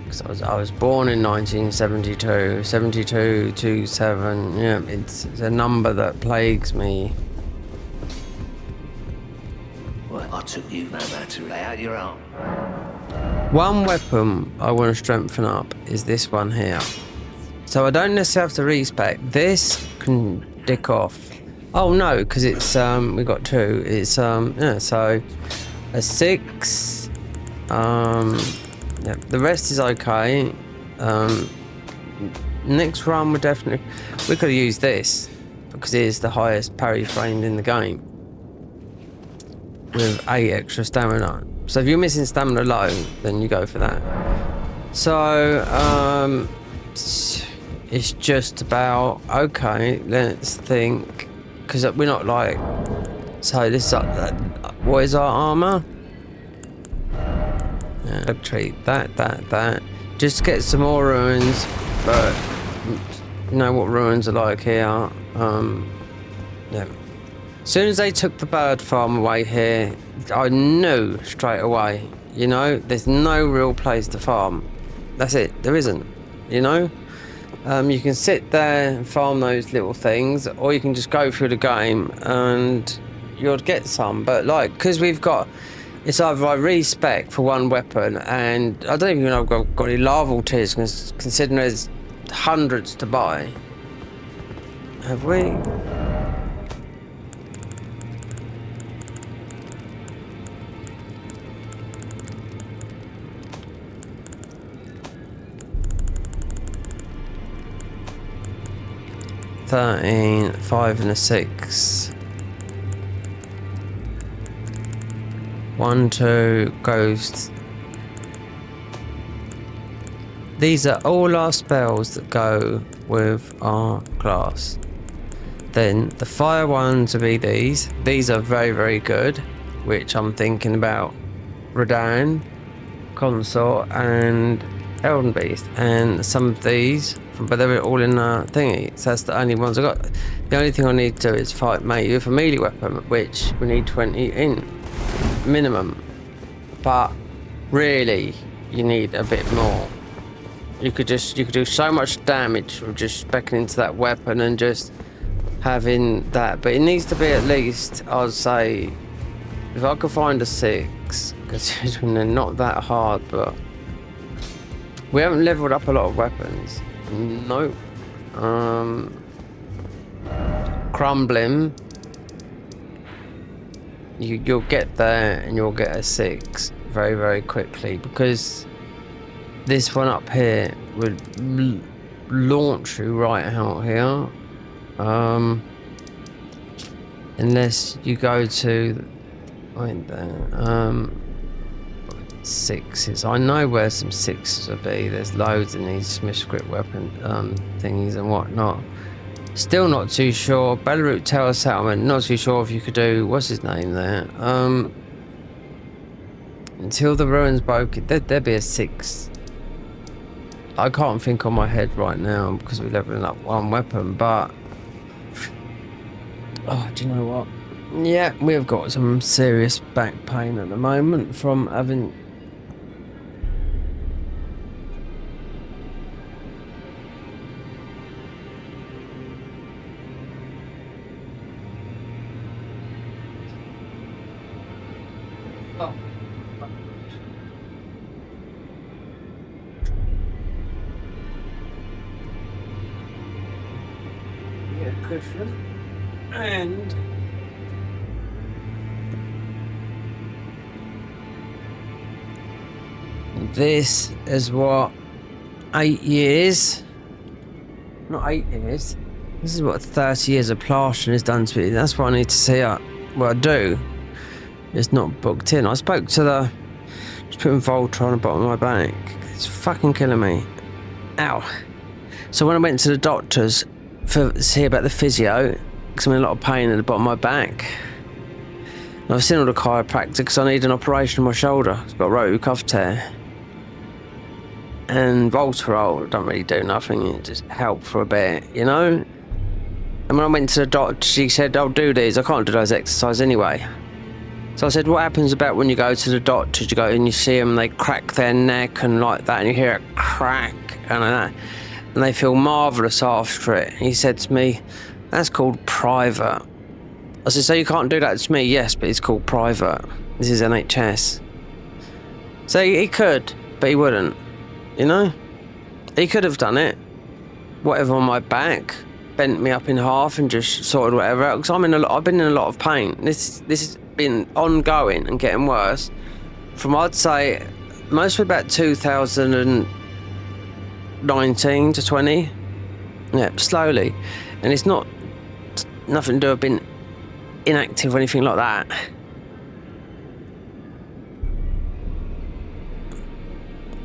Because because I was born in 1972, 72 to 7. Yeah, it's a number that plagues me. Well, I took you no matter. Lay out your arm. One weapon I want to strengthen up is this one here. So I don't necessarily have to respec. This can dick off. Oh no, because it's we got 2. It's yeah, so a 6. Yeah, the rest is okay. Next run we could have used this because it is the highest parry framed in the game with 8 extra stamina. So if you're missing stamina low, then you go for that. So it's just about, okay, let's think, because we're not like, so this what is our armor? Yeah, treat that. Just get some more ruins, but you know what ruins are like here. Yeah. As soon as they took the bird farm away here, I knew straight away, you know, there's no real place to farm. That's it, there isn't, you know. You can sit there and farm those little things, or you can just go through the game and you'll get some. But like, because we've got, it's either I respec for one weapon, and I don't even know if I've got any larval tears, considering there's hundreds to buy. Have we? $13, 5 and a 6. 1, 2, ghost. These are all our spells that go with our class. Then the fire ones will be these. These are very, very good, which I'm thinking about Radan, Consort and Elden Beast, and some of these, but they're all in a thingy, so that's the only ones I got. The only thing I need to do is fight mate with a melee weapon, which we need 20 in minimum, but really you need a bit more. You could do so much damage from just specking into that weapon and just having that, but it needs to be at least, I'd say, if I could find a 6, considering they're not that hard, but we haven't leveled up a lot of weapons. Nope. Crumbling. You'll get there and you'll get a 6 very, very quickly, because this one up here would launch you right out here. Unless you go to right there. 6s. I know where some 6s will be. There's loads in these Smith script weapon thingies and whatnot. Still not too sure. Belarus Tower Settlement, not too sure if you could do, what's his name there? Until the ruins broke, there'd be a 6. I can't think on my head right now because we're leveling up one weapon, but oh, do you know what? Yeah, we've got some serious back pain at the moment from having cushion and this is what 8 years, not 8 years, this is what 30 years of plastering has done to me. That's what I need to see what I do. It's not booked in. I spoke to the, just putting Volta on the bottom of my back. It's fucking killing me. Ow. So when I went to the doctors to see about the physio, because I'm in a lot of pain at the bottom of my back, and I've seen all the chiropractor because I need an operation on my shoulder. It's got a rotator cuff tear. And Voltarol don't really do nothing, it just help for a bit, you know? And when I went to the doctor, she said, I'll do these. I can't do those exercises anyway. So I said, what happens about when you go to the doctors, you go and you see them, they crack their neck and like that, and you hear a crack and that, and they feel marvellous after it. And he said to me, that's called private. I said, so you can't do that to me? Yes, but it's called private. This is NHS. So he could, but he wouldn't, you know? He could have done it. Whatever on my back, bent me up in half and just sorted whatever out. Because I've been in a lot of pain. This has been ongoing and getting worse from, I'd say, mostly about 2019 to 20. Yeah, slowly. And it's not nothing to do with being inactive or anything like that.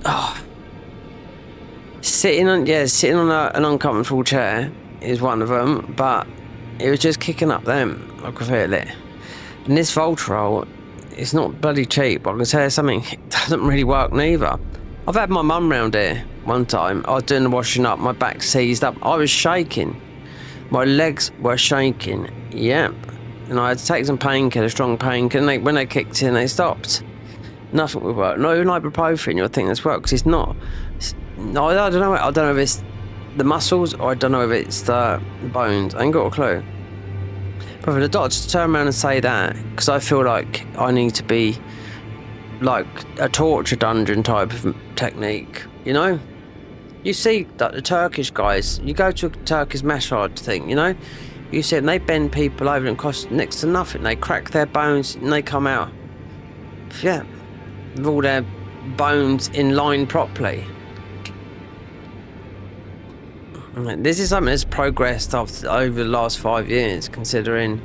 Oh. Sitting on an uncomfortable chair is one of them, but it was just kicking up them. I could feel it. And this Voltarol, it's not bloody cheap, but I can tell you something, it doesn't really work neither. I've had my mum round here one time. I was doing the washing up, my back seized up. I was shaking. My legs were shaking. Yep. And I had to take some painkiller, strong painkiller, and when they kicked in, they stopped. Nothing would work. Not even ibuprofen, you'll think that's work, because it's not. No, I don't know. I don't know if it's the muscles or I don't know if it's the bones. I ain't got a clue. But for the doctor to turn around and say that, because I feel like I need to be like a torture dungeon type of technique, you know? You see that the Turkish guys, you go to a Turkish massage thing, you know? You see them, they bend people over and cost next to nothing. They crack their bones and they come out. Yeah. With all their bones in line properly. This is something that's progressed over the last 5 years, considering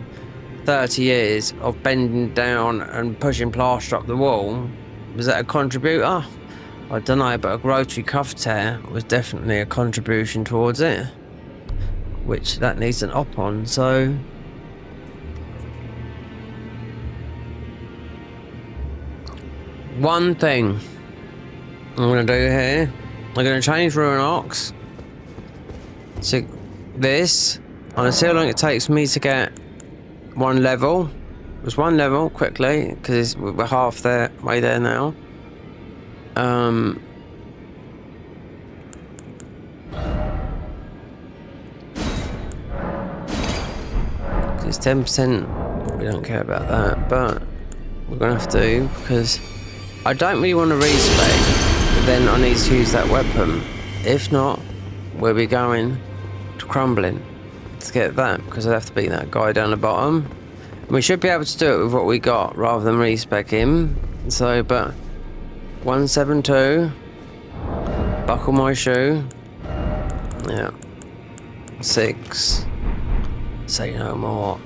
30 years of bending down and pushing plaster up the wall. Was that a contributor? I don't know, but a rotary cuff tear was definitely a contribution towards it, which that needs an op on. So one thing I'm going to do here, I'm going to change Ruin Ox to this. I'm going to see how long it takes me to get one level. Just one level quickly, because we're half there, way there now. It's 10%. We don't care about that, but we're gonna have to, because I don't really want to respec, but then I need to use that weapon. If not, we'll be going to crumbling to get that, because I'd have to beat that guy down the bottom. And we should be able to do it with what we got rather than respec him. So, but 172. Buckle my shoe. Yeah. 6. Say no more.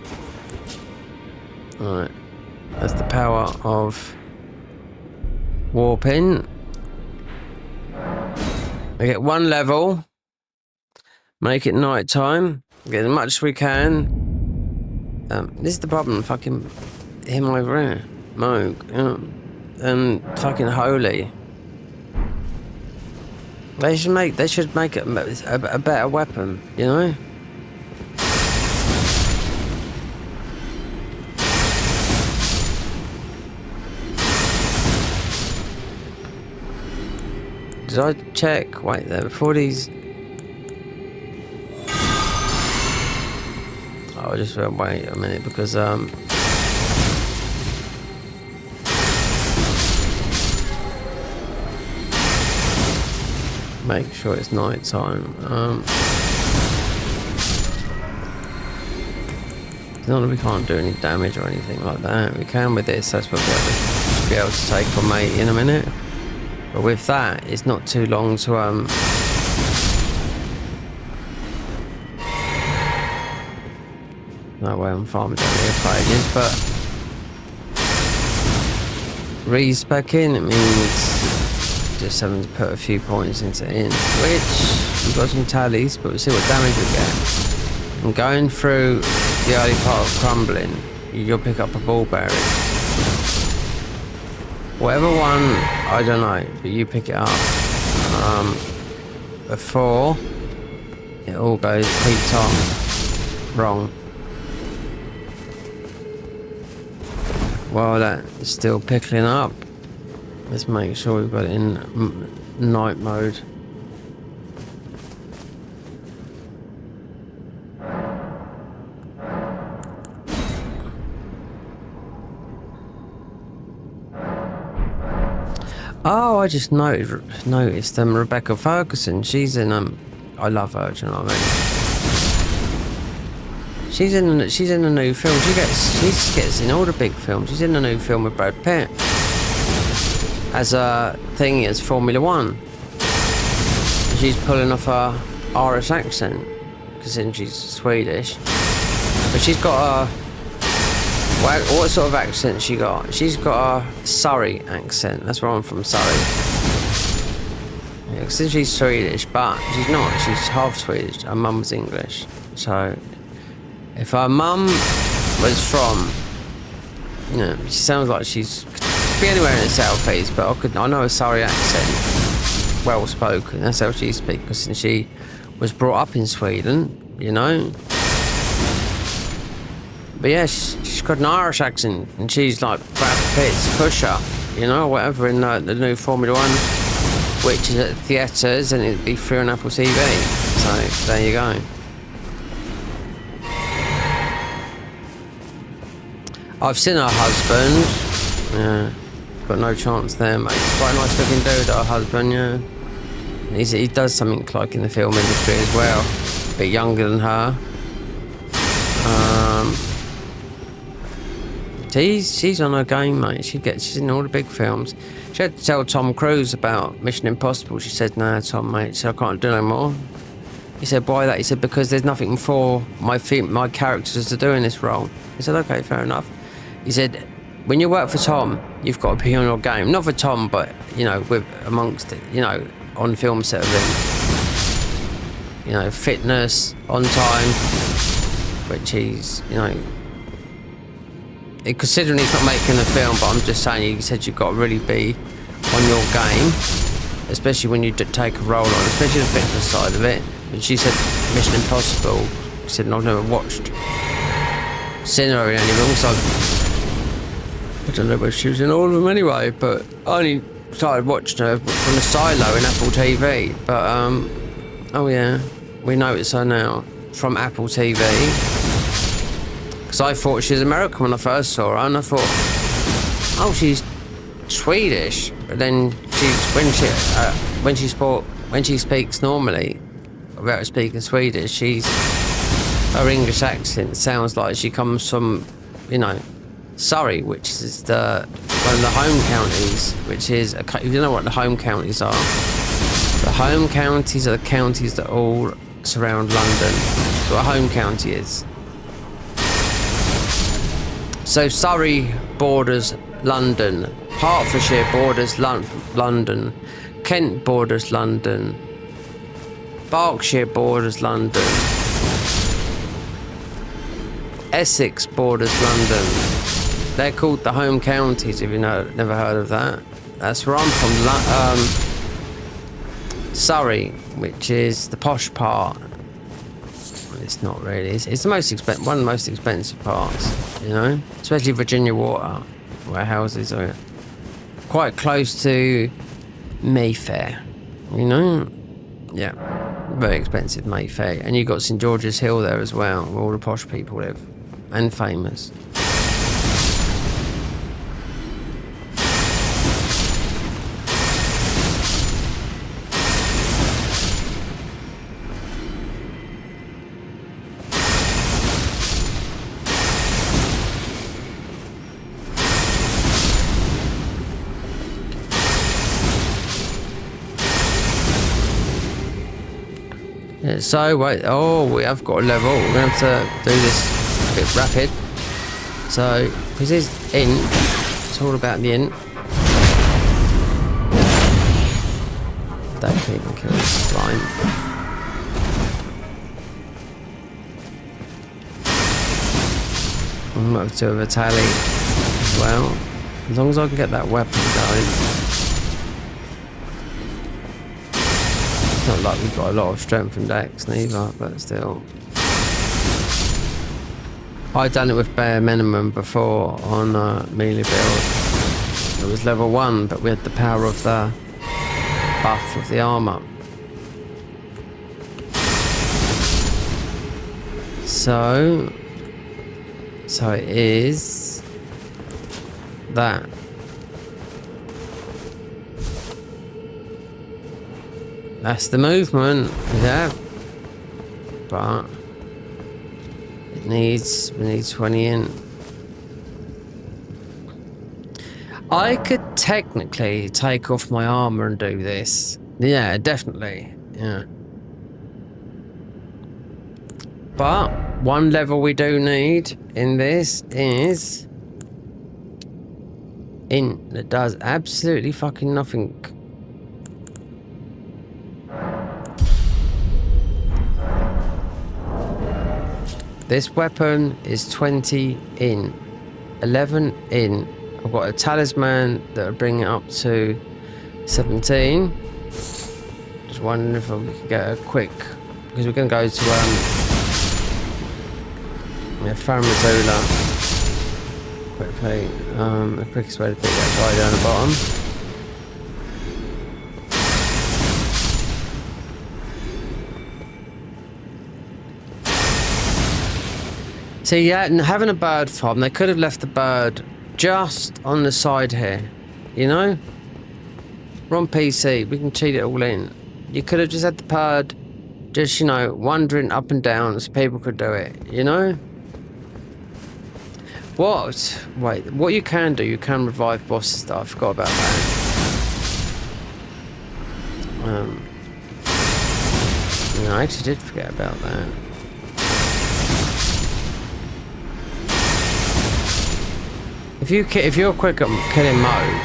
Alright. That's the power of warping. We get one level. Make it night time. Get as much as we can. This is the problem. Fucking him over here. Moog. Yeah. And fucking holy. They should make it a better weapon, you know? Did I check? Wait there, before these... Oh, I just wait a minute, because make sure it's night time. It's not that we can't do any damage or anything like that. We can with this. That's what we'll be able to take on mate in a minute. But with that, it's not too long to no way I'm farming down here for ages, but respecking, it means just having to put a few points into in, which we've got some tallies, but we'll see what damage we get. And going through the early part of crumbling, you'll pick up a ball bearing. Whatever one, I don't know, but you pick it up. Before it all goes peaked on wrong. while that is still pickling up, let's make sure we've got it in night mode. Oh, I just noticed Rebecca Ferguson. She's in I love her. Do you know what I mean? She's in a new film. She gets in all the big films. She's in a new film with Brad Pitt as a thingy as Formula One. She's pulling off her Irish accent because then she's Swedish, but she's got a. What sort of accent she got? She's got a Surrey accent. That's where I'm from, Surrey. Yeah, because she's Swedish, but she's not. She's half Swedish. Her mum's English. So, if her mum was from, she sounds like she's could be anywhere in the southeast, but I know a Surrey accent, well spoken. That's how she speaks. Because she was brought up in Sweden, But yeah, she's got an Irish accent, and she's like Brad Pitt's pusher, whatever, in the new Formula One, which is at theatres, and it'd be free on Apple TV. So there you go. I've seen her husband. Yeah, got no chance there, mate. Quite a nice looking dude, her husband. Yeah, he does something like in the film industry as well, a bit younger than her. She's on her game, mate. She's in all the big films. She had to tell Tom Cruise about Mission Impossible. She said, "Nah, Tom, mate. So I can't do no more." He said, "Why that?" He said, "Because there's nothing for my characters to do in this role." He said, "Okay, fair enough." He said, "When you work for Tom, you've got to be on your game. Not for Tom, but with amongst it, on film set of it. Fitness, on time, which he's, considering he's not making the film, but I'm just saying, he said you've got to really be on your game, especially when you take a role on, especially the fitness side of it." And she said Mission Impossible. She said, "I've never seen her in any of them, so I don't know whether she was in all of them anyway, but I only started watching her from the silo in Apple TV. But oh yeah, we notice her now from Apple TV. Because I thought she was American when I first saw her, and I thought, oh, she's Swedish. But then when she speaks normally, without speaking Swedish, her English accent sounds like she comes from, Surrey, which is one of the home counties. Which is, you know what the home counties are? The home counties are the counties that all surround London. So what a home county is. So Surrey borders London, Hertfordshire borders London, Kent borders London, Berkshire borders London, Essex borders London. They're called the home counties, if never heard of that. That's where I'm from, Surrey, which is the posh part. It's not really. It's the one of the most expensive parts, especially Virginia Water, where houses are quite close to Mayfair, Yeah, very expensive Mayfair. And you've got St George's Hill there as well, where all the posh people live, and famous. So, wait, we have got a level. We're going to have to do this a bit rapid. So, because it's int, it's all about the int. Don't even kill this slime. I'm going to do a tally as well. As long as I can get that weapon going. It's not like we've got a lot of strength and dex neither, but still. I'd done it with bare minimum before on melee build. It was level 1, but we had the power of the buff of the armor. So it is that. That's the movement, yeah. But we need 20 in. I could technically take off my armor and do this. Yeah, definitely. Yeah. But one level we do need in this is int that does absolutely fucking nothing. This weapon is 20 in, 11 in. I've got a talisman that will bring it up to 17. Just wondering if we could get a quick, because we're going to go to Farmazula quickly. The quickest way to do that is right down the bottom. See, yeah, and having a bird farm, they could have left the bird just on the side here, you know? We're on PC, we can cheat it all in. You could have just had the bird just, you know, wandering up and down so people could do it, you know? What? Wait, what you can do, you can revive bosses though, I forgot about that. No, I actually did forget about that. If you're quick at killing Moog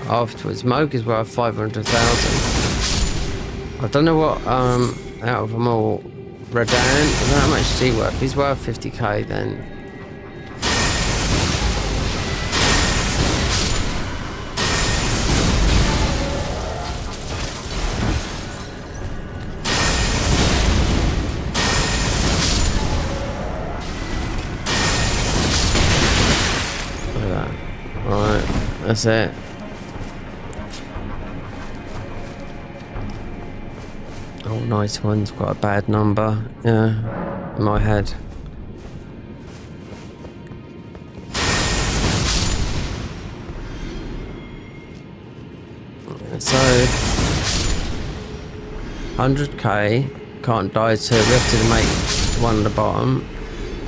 afterwards, Moog is worth 500,000. I don't know what out of them all, Radan, I don't know how much is he worth. He's worth 50k then. That's it. Oh, nice one's got a bad number. Yeah, in my head. So 100k can't die to. We have to make one at the bottom.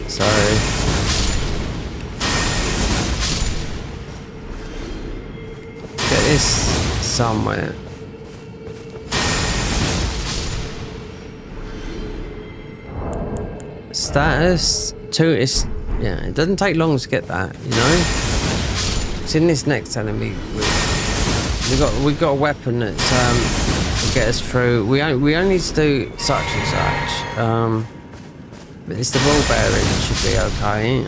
So. This somewhere. Status 2 is, yeah, it doesn't take long to get that, you know. It's in this next enemy. We got a weapon that's will get us through. We only need to do such and such. But it's the ball bearing, it should be okay.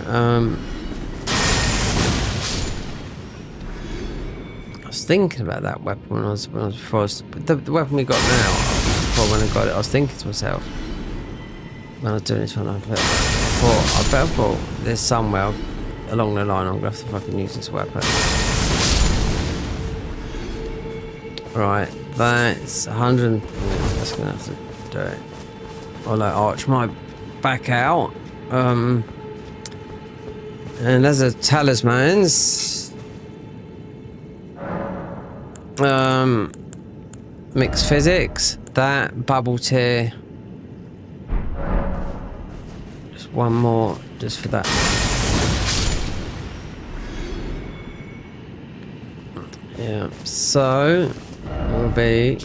I was thinking about that weapon when I was before. The weapon we got now, before when I got it, I was thinking to myself when I was doing this one, I thought there's somewhere along the line I'm gonna have to fucking use this weapon. Right, that's 100. That's gonna have to do it. I'll like arch my back out. And there's a talismans. Mixed physics, that bubble tier, just one more just for that. Yeah, so it will be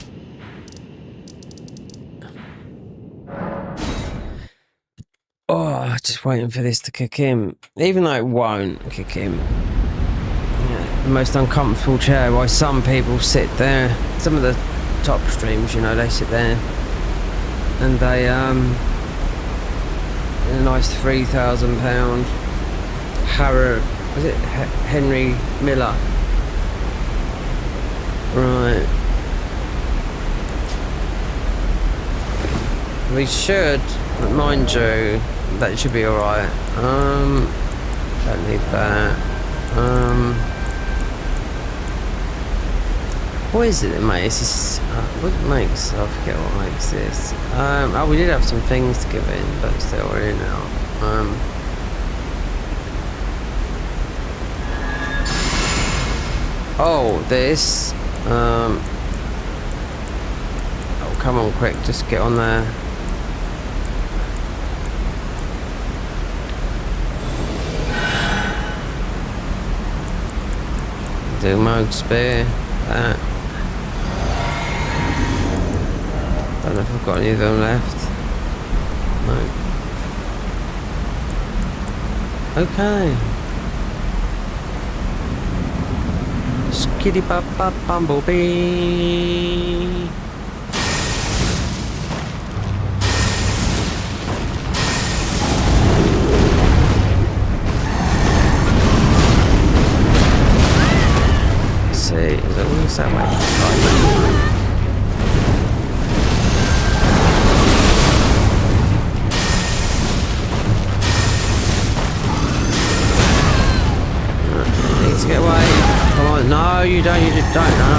just waiting for this to kick in, even though it won't kick in. The most uncomfortable chair, why some people sit there, some of the top streams, you know, they sit there and they in a nice £3,000 Henry Miller, right? We should, but mind you, that should be alright. Don't need that. What is it that makes this? What makes? I forget what makes this. Oh, we did have some things to give in, but still we're in now. Oh, this. Oh, come on, quick, just get on there. Do Moog Spear. That. Don't know if I've got any of them left. No. Okay. Skitty bop bop bumblebee. Let's see, is it always that way? Need to get away. Come on, no, you don't, you just don't. No.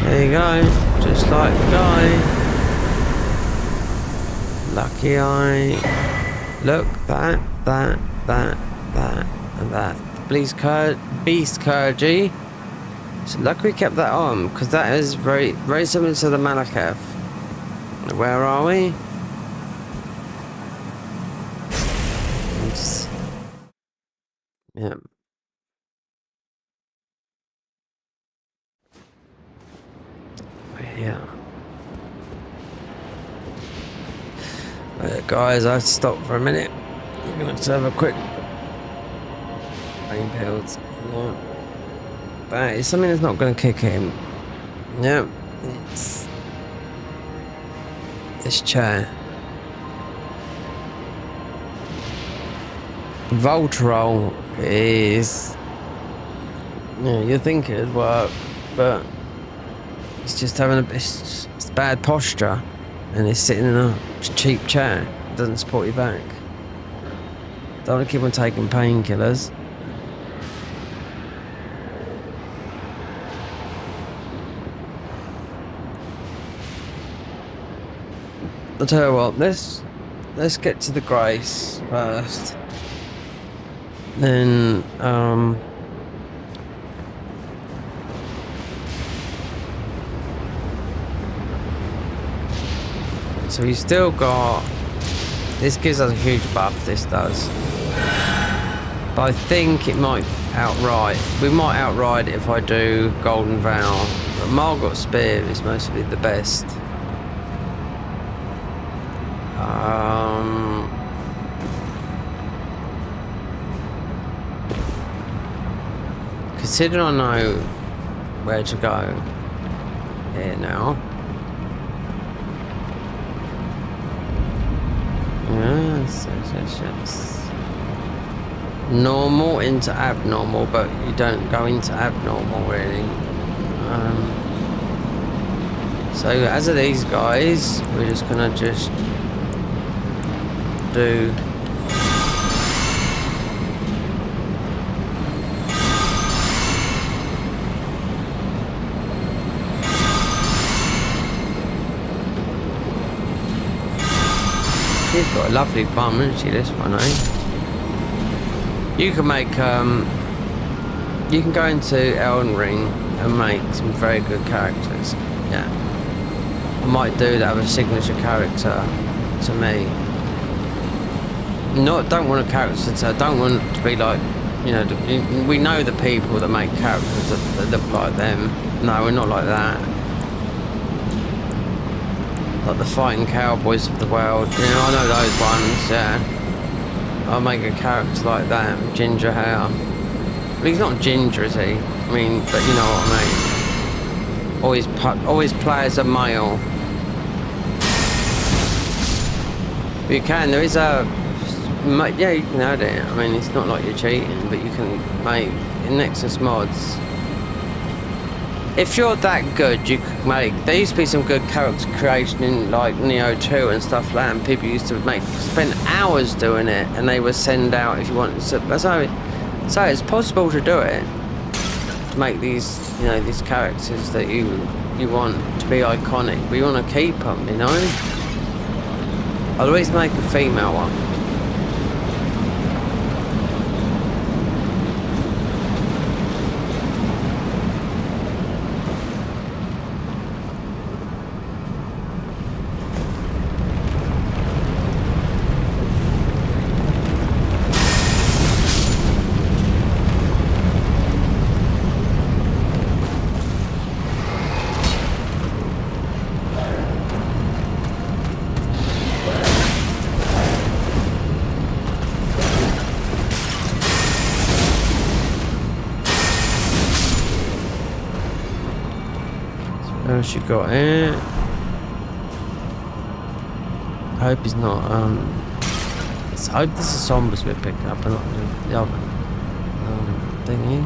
There you go, just like the guy. Lucky eye. Look, that, and that. Beast Kurgi. So lucky we kept that on, because that is very, very similar to the Malakath. Where are we? It's, yeah. Yeah. Guys, I have to stop for a minute. I'm gonna have to have a quick pain pills. Yeah. That is something that's not gonna kick in. Yeah. It's this chair. Voltarol is, yeah, you'd think it'd work, but it's just having it's bad posture, and it's sitting in a cheap chair. It doesn't support your back. Don't want to keep on taking painkillers. I'll tell you what, let's get to the Grace first. Then so we've still got, this gives us a huge buff, this does. But I think it might outright, we might outride it if I do Golden Vow. But Margot Spear is mostly the best. Considering I know where to go here now. Yes. Normal into abnormal, but you don't go into abnormal really. So as of these guys, we're just gonna just do she's got a lovely bum, isn't she, this one, eh? You can make, you can go into Elden Ring and make some very good characters, yeah. I might do that with a signature character to me. Don't want a character to, don't want to be like, you know, we know the people that make characters that look like them. No, we're not like that. Like the fighting cowboys of the world, you know, I know those ones, yeah. I'll make a character like that with ginger hair. But he's not ginger, is he? I mean, but you know what I mean. Always play as a male. But you can. There is a. Yeah, you can add it. I mean, it's not like you're cheating, but you can make in Nexus mods. If you're that good, you could make. There used to be some good character creation in like Neo 2 and stuff like that, and people used to spend hours doing it, and they would send out if you wanted to. So it's possible to do it. To make these, you know, these characters that you want to be iconic, but you want to keep them, you know. I'll always make a female one. She got it. I hope he's not. I hope this is zombies we're picking up and not the other thingy.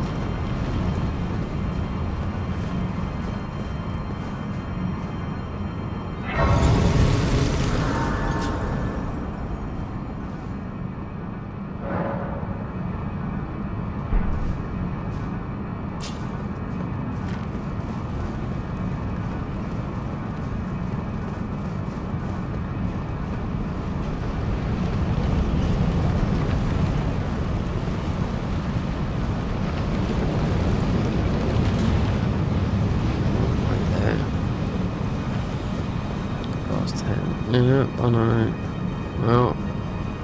Yeah, I know. Well,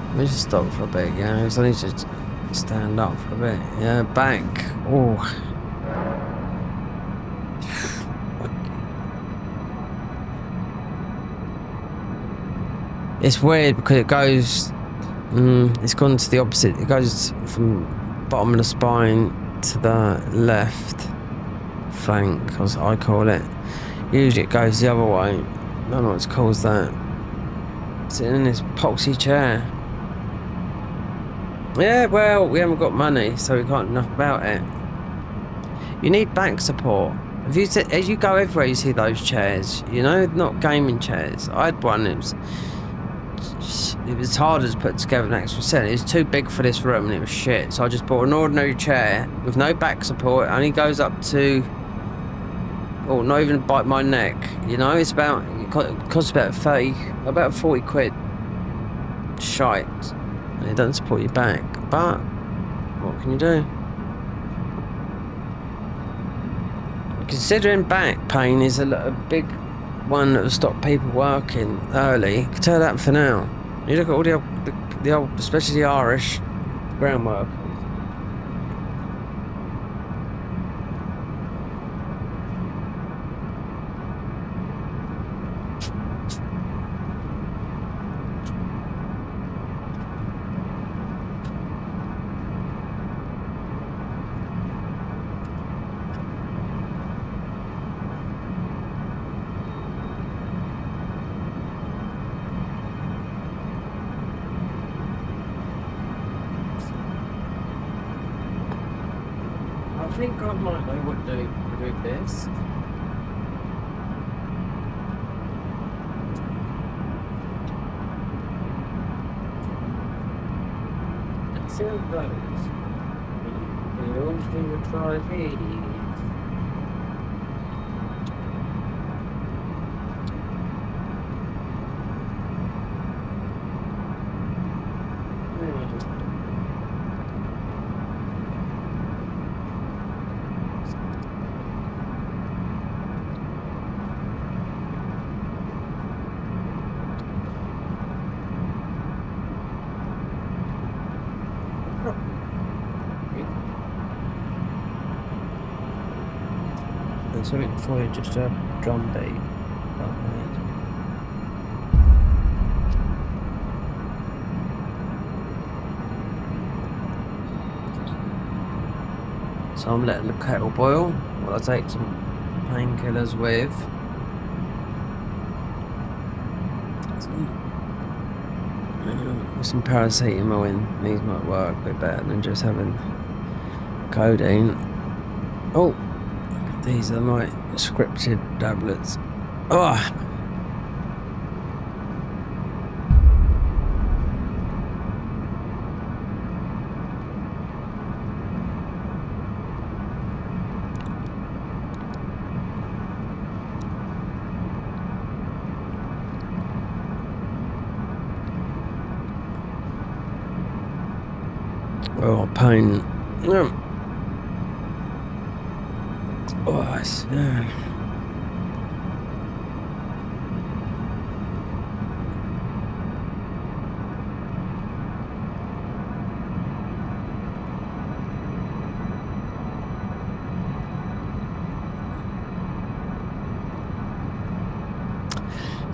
let me just stop for a bit, yeah, because I need to stand up for a bit. Yeah, back. Oh. It's weird because it goes, it's gone to the opposite. It goes from bottom of the spine to the left flank, as I call it. Usually it goes the other way. I don't know what's caused that. Sitting in this poxy chair. Yeah, well, we haven't got money, so we can't do enough about it. You need back support. As you go everywhere, you see those chairs. You know, not gaming chairs. I had one. It was hard to put together an extra set. It was too big for this room, and it was shit. So I just bought an ordinary chair with no back support. It only goes up to. Oh, not even bite my neck. You know, it costs about 40 quid. Shite. And it doesn't support your back. But, what can you do? Considering back pain is a big one that will stop people working early, you can tell that for now. You look at all the old, especially the Irish ground workers. I think God might know what to do with this. Let's see how it goes. We always do a try here. There's something before you, just a drum beat. So I'm letting the kettle boil while I take some painkillers with. With some paracetamol in, these might work a bit better than just having codeine. Oh, these are my scripted tablets. Oh. Oh, pain. Oh, it's,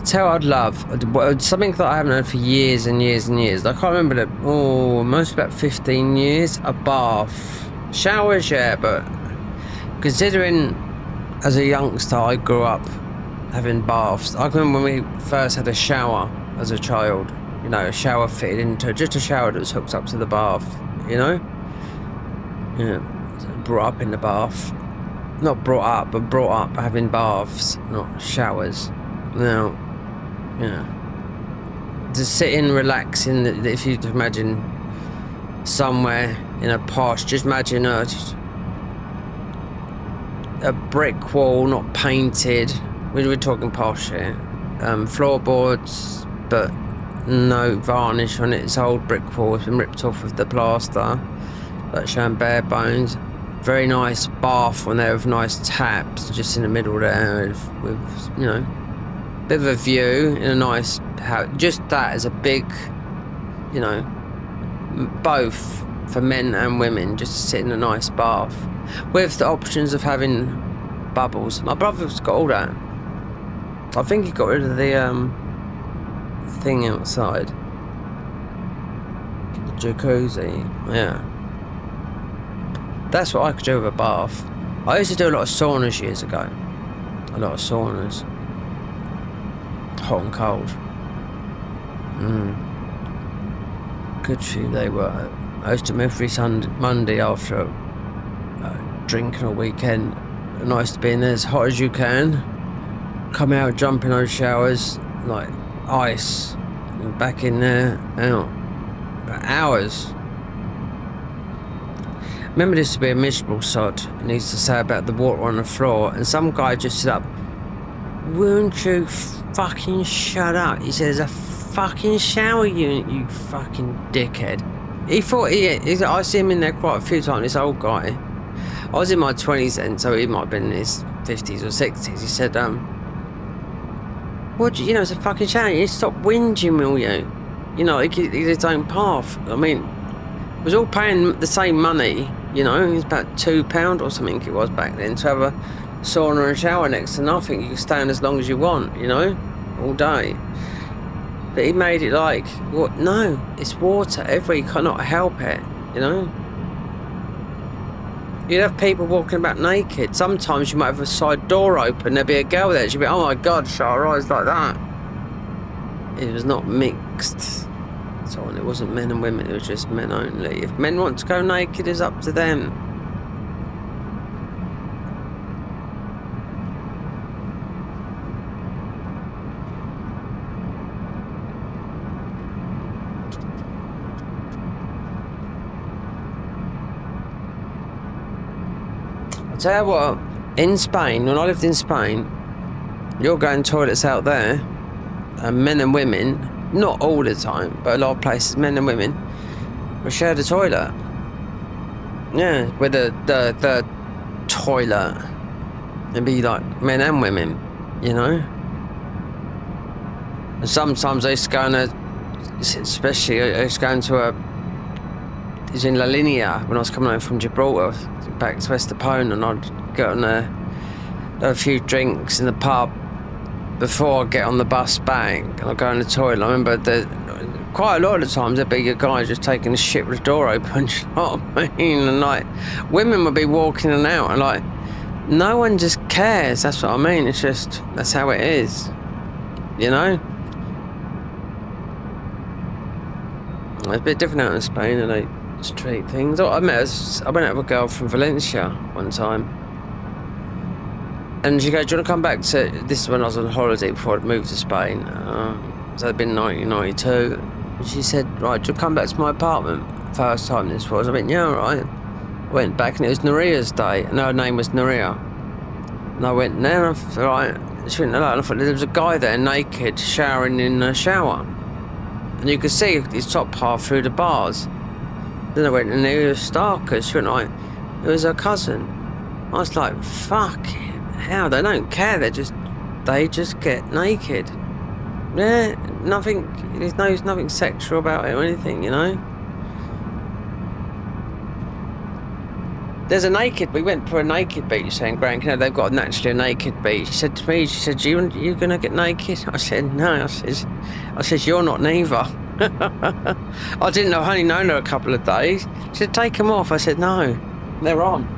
Tell I'd love something that I haven't had for years and years and years. I can't remember most about 15 years. A bath, showers, yeah, but considering as a youngster I grew up having baths. I can remember when we first had a shower as a child. You know, a shower fitted into just a shower that was hooked up to the bath. You know, yeah, so brought up in the bath, not brought up, but brought up having baths, not showers. Now. Yeah. Just sitting, relaxing. If you imagine somewhere in a posh, just imagine a brick wall, not painted. We're talking posh here. Floorboards, but no varnish on it. It's old brick wall. It's been ripped off with the plaster, but showing bare bones. Very nice bath on there with nice taps, just in the middle there, with you know. Bit of a view in a nice house. Just that is a big, you know, both for men and women, just to sit in a nice bath with the options of having bubbles. My brother's got all that. I think he got rid of the thing outside, the jacuzzi. Yeah, that's what I could do with a bath. I used to do a lot of saunas years ago. A lot of saunas. Hot and cold. Good few they were. I used to them every Monday after drinking all weekend. Nice to be in there as hot as you can. Come out, jump in those showers like ice. And back in there, out. For hours. Remember, this to be a miserable sod. And he used to say about the water on the floor, and some guy just stood up. Won't you fucking shut up? He says, a fucking shower unit, you fucking dickhead. He thought I see him in there quite a few times, this old guy. I was in my 20s then, so he might have been in his 50s or 60s. He said, what do you know, it's a fucking shower. You stop whinging, will you? You know, he's his own path. I mean, it was all paying the same money, you know. It was about £2 or something it was back then to have a sauna and shower next to nothing. You can stay in as long as you want, you know, all day. But he made it like, what? No, it's water. You cannot help it, you know. You'd have people walking about naked. Sometimes you might have a side door open, there'd be a girl there, she'd be, oh my god, shut her eyes like that. It was not mixed. So it wasn't men and women, it was just men only. If men want to go naked, it's up to them. Tell you what, in Spain, when I lived in Spain, you're going toilets out there, men and women, not all the time, but a lot of places, men and women, will share the toilet. Yeah, with the toilet, it'd be like men and women, you know. And sometimes I used to go on especially I used to go into it was in La Linea when I was coming home from Gibraltar back to Estepona, and I'd get on have a few drinks in the pub before I get on the bus back, and I'd go in the toilet. I remember quite a lot of the times there'd be a guy just taking a shit with the door open, you know what I mean? And like, women would be walking in and out, and like, no one just cares. That's what I mean. It's just, that's how it is, you know? It's a bit different out in Spain, and they just treat things. I went out with a girl from Valencia one time, and she goes, "Do you want to come back to?" This is when I was on holiday before I'd moved to Spain. So it'd been 1992. And she said, "Right, do you come back to my apartment?" First time this was. I went, "Yeah, all right." I went back, and it was Naria's day, and her name was Naria. And I went there, and I thought, right. She went, "Hello," and I thought there was a guy there naked showering in a shower. And you could see his top half through the bars. Then I went and he was starkers. She went like, it was her cousin. I was like, fucking hell, they don't care, they just get naked. Yeah, there's nothing sexual about it or anything, you know? There's a naked, we went for a naked beach in Gran Canaria. They've got naturally a naked beach. She said to me, you gonna get naked? I said, no. I said, you're not neither. I didn't know, I only known her a couple of days. She said, take them off. I said, no, they're on.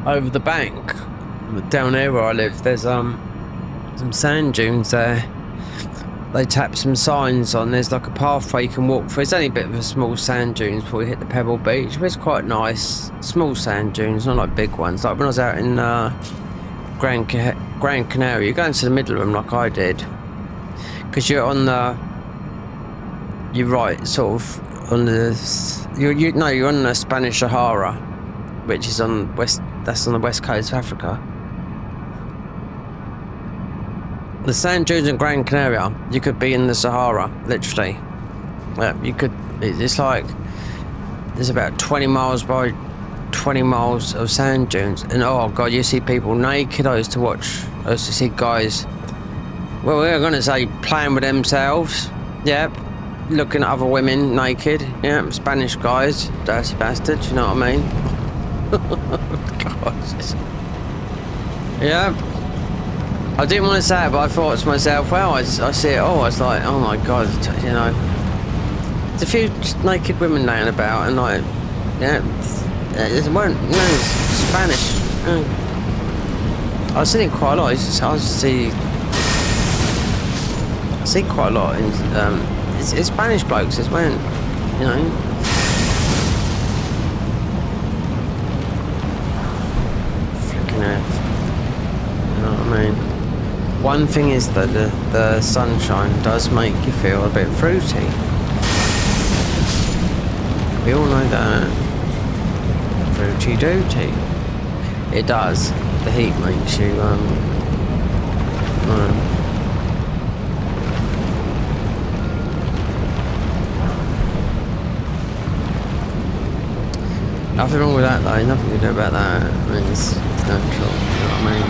Over the bank, down here where I live, there's some sand dunes there. They tap some signs on. There's like a pathway you can walk through. It's only a bit of a small sand dunes before you hit the Pebble Beach, but it's quite nice. Small sand dunes, not like big ones. Like when I was out in Gran Canaria, you're going to the middle of them like I did, because you're on you're right, sort of on you're on the Spanish Sahara, which is on that's on the west coast of Africa. The sand dunes in Gran Canaria, you could be in the Sahara, literally. You could, it's like, there's about 20 miles by 20 miles of sand dunes, and oh god, you see people naked. I used to see guys, well, we're gonna say playing with themselves, yep, looking at other women naked, yeah, Spanish guys, dirty bastards, you know what I mean? God. Yeah, I didn't want to say it, but I thought to myself, well, I see it all. I was like, oh my god, you know, there's a few naked women laying about, and like, yeah, it weren't, you know, Spanish. I was seeing quite a lot. I see quite a lot in it's Spanish blokes as well, you know. You know what I mean? One thing is that the sunshine does make you feel a bit fruity. We all know that. Fruity dooty. It does. The heat makes you nothing wrong with that though, nothing to do about that. I mean, it's natural, you know what I mean?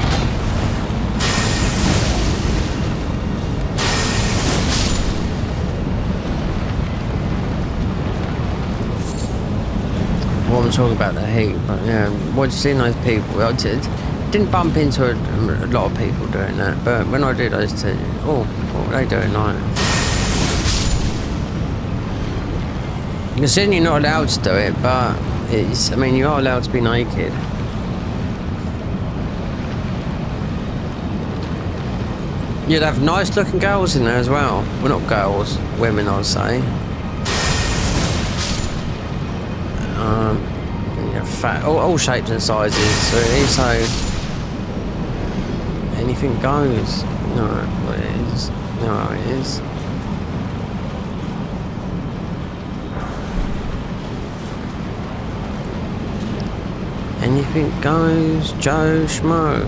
Well, I'm talking about the heat, but yeah, what you see those people, I didn't bump into a lot of people doing that, but when I did, I used to, oh, what were they doing like? You're saying you're not allowed to do it, but I mean, you are allowed to be naked. You'd have nice looking girls in there as well. Well, not girls, women, I would say. Yeah, fat, all shapes and sizes, really. So anything goes. No, it is. No, it is. Anything goes, Joe Schmo.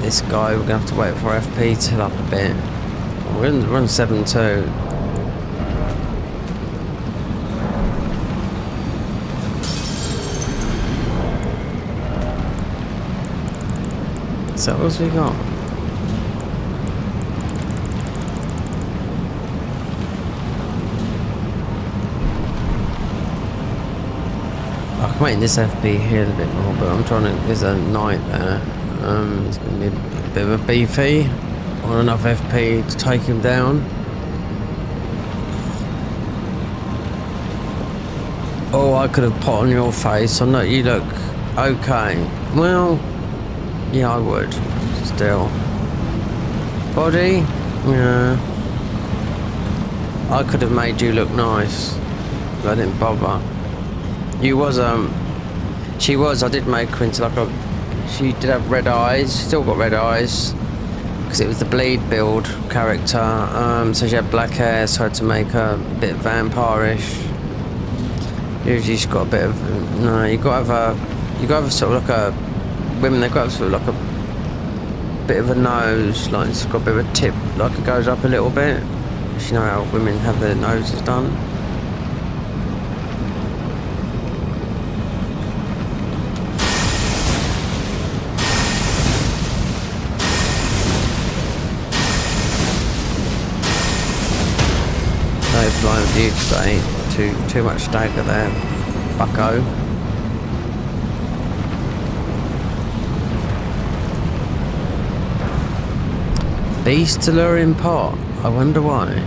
This guy, we're gonna have to wait for FP to up a bit. We're on 7-2. So what else we got? I can wait this FP here a bit more, but I'm trying to. There's a knight there. It's going to be a bit of a beefy. Want enough FP to take him down. Oh, I could have put on your face. I know you look okay. Well, yeah, I would. Still. Body? Yeah. I could have made you look nice, but I didn't bother. You was, she was, I did make her into like a, she did have red eyes, she still got red eyes, because it was the bleed build character, so she had black hair, so I had to make her a bit vampirish. Usually she's got a bit of, no, you got to have a sort of like a, women, they've got sort of like a bit of a nose, like it's got a bit of a tip, like it goes up a little bit. You know how women have their noses done. No flying with you today. Too much stagger there, bucko. Beast alluring pot. I wonder why.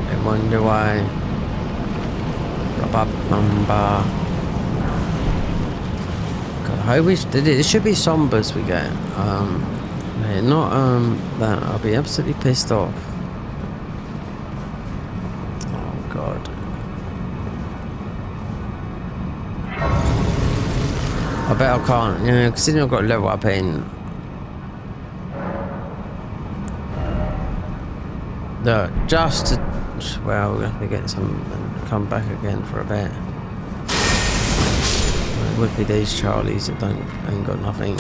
I wonder why. God, I wish it should be Sombers we get. Yeah, not that. I'll be absolutely pissed off. Oh God. I bet I can't, you know, considering I've got to level up in. No, just to, well, we're going to get some and come back again for a bit. It would be these Charlies that ain't got nothing.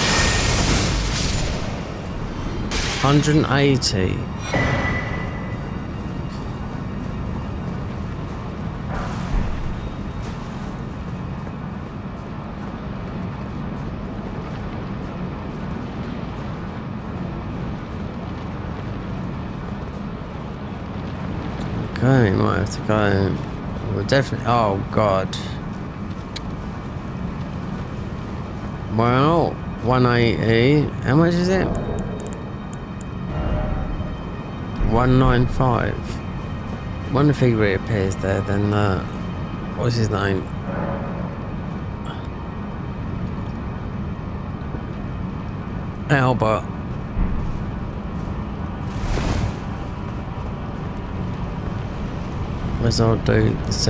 180. Okay, might have to go. We'll definitely. Oh God. Well, 180. How much is it? 195. Wonder if he reappears there. Then what's his name? Albert. Where's old dude? It's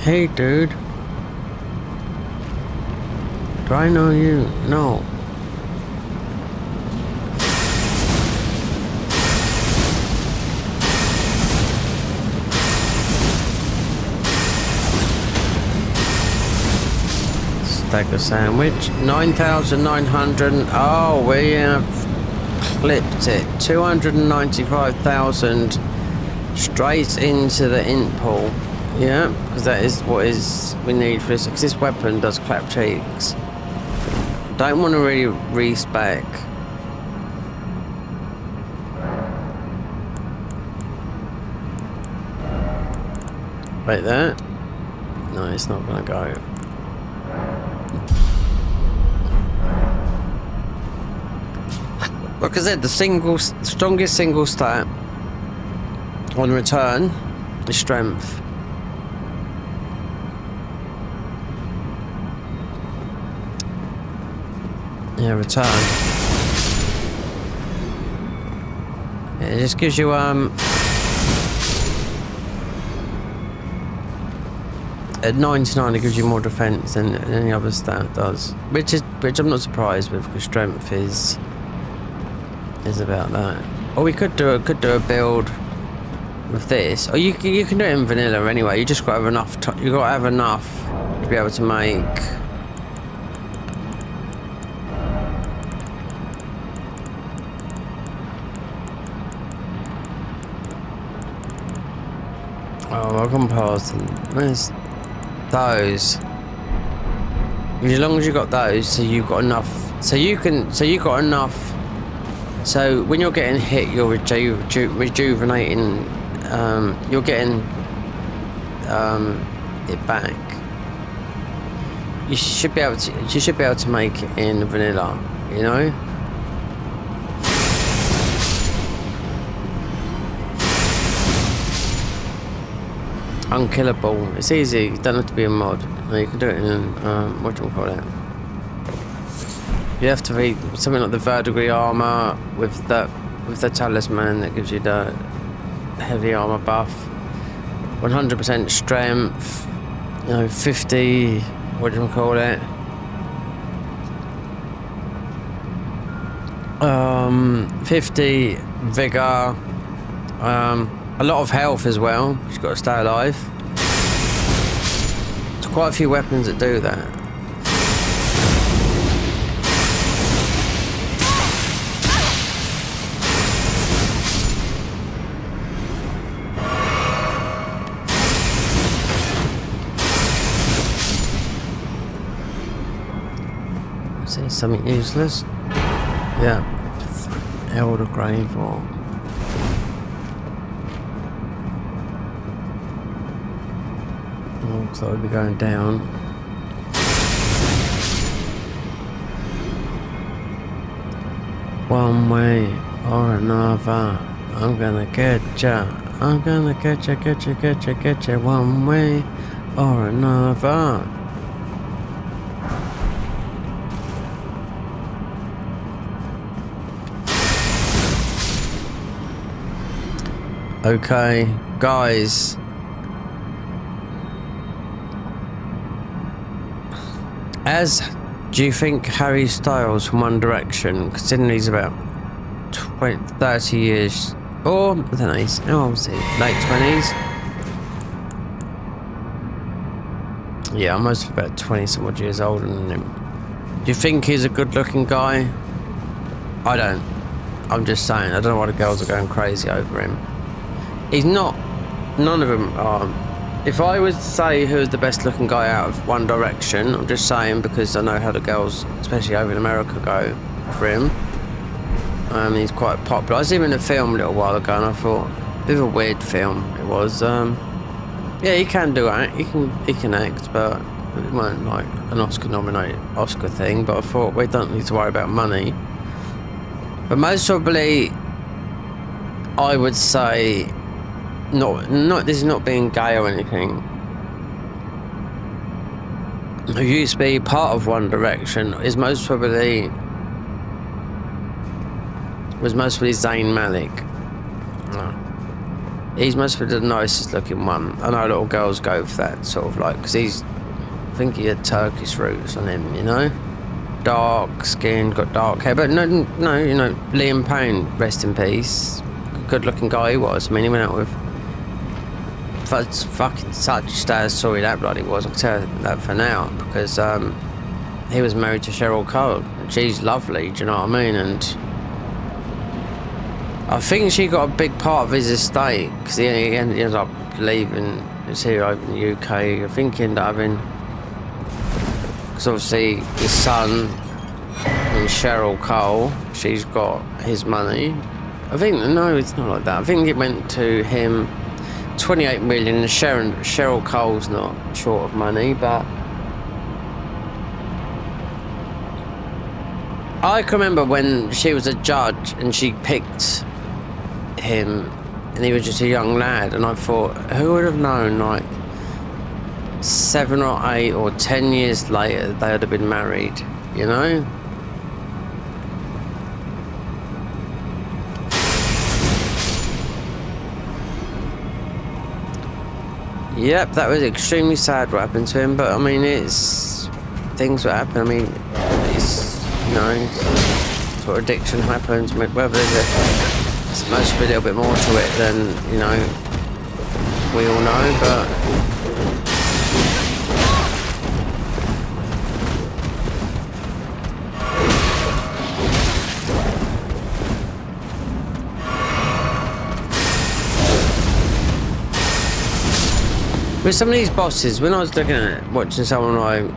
hey dude. Do I know you? No. Stagger sandwich. 9,900. Oh, we have clipped it. 295,000. Straight into the int pool, yeah, because that is what we need for this. Because this weapon does clap cheeks. Don't want to really respec. Like that? No, it's not gonna go. Like I said, the strongest single stat on return strength. Yeah, return. Yeah, it just gives you at 99 it gives you more defense than any other stat does, which I'm not surprised with, because strength is about that. Or we could do a build with this, or you can do it in vanilla anyway. You just got to have enough. You got to have enough to be able to make. Oh, I've gone past them. Where's those? As long as you got those, so you've got enough. So you got enough. So when you're getting hit, you're rejuvenating. You're getting it back. You should be able to make it in vanilla. You know. Unkillable. It's easy. You don't have to be a mod. You can do it in what do you call it? You have to read something like the verdigris armor with the talisman that gives you the heavy armor buff. 100% strength. 50. What do you call it? 50 vigor. A lot of health as well. You've got to stay alive. There's quite a few weapons that do that. Is there something useless? Yeah. Elder Grave or... So I'll be going down. One way or another, I'm gonna get ya. I'm gonna get ya. One way or another. Okay, guys. Do you think Harry Styles from One Direction, considering he's about 30 years, or I don't know, how old is he? Late 20s? Yeah, almost about 20 some odd years older than him. Do you think he's a good looking guy? I don't. I'm just saying, I don't know why the girls are going crazy over him. He's not. None of them are. If I was to say who's the best looking guy out of One Direction, I'm just saying because I know how the girls, especially over in America, go for him. He's quite popular. I saw him in a film a little while ago and I thought, a bit of a weird film it was. Yeah, he can do act, he can act, but it weren't like an Oscar thing, but I thought we don't need to worry about money. But most probably, I would say, not this is not being gay or anything. Who used to be part of One Direction was most probably Zayn Malik. No. He's most probably the nicest looking one. I know little girls go for that sort of like, because I think he had Turkish roots on him, you know, dark skin, got dark hair. But no, you know, Liam Payne, rest in peace. Good looking guy he was. I mean, he went out with fucking such sad story that bloody was. I'll tell you that for now, because he was married to Cheryl Cole and she's lovely, do you know what I mean? And I think she got a big part of his estate because he ended up leaving. It's here over in the UK. I think he ended up having, because obviously his son and Cheryl Cole, she's got his money. I think, no, it's not like that. I think it went to him 28 million, and Cheryl Cole's not short of money, but I can remember when she was a judge and she picked him and he was just a young lad, and I thought, who would have known, like 7 or 8 or 10 years later they would have been married, you know? Yep, that was extremely sad what happened to him, but I mean, it's things that happen. I mean, it's, you know, it's what addiction happens. Whether there's must be a little bit more to it than, you know, we all know, but with some of these bosses, when I was looking at watching someone who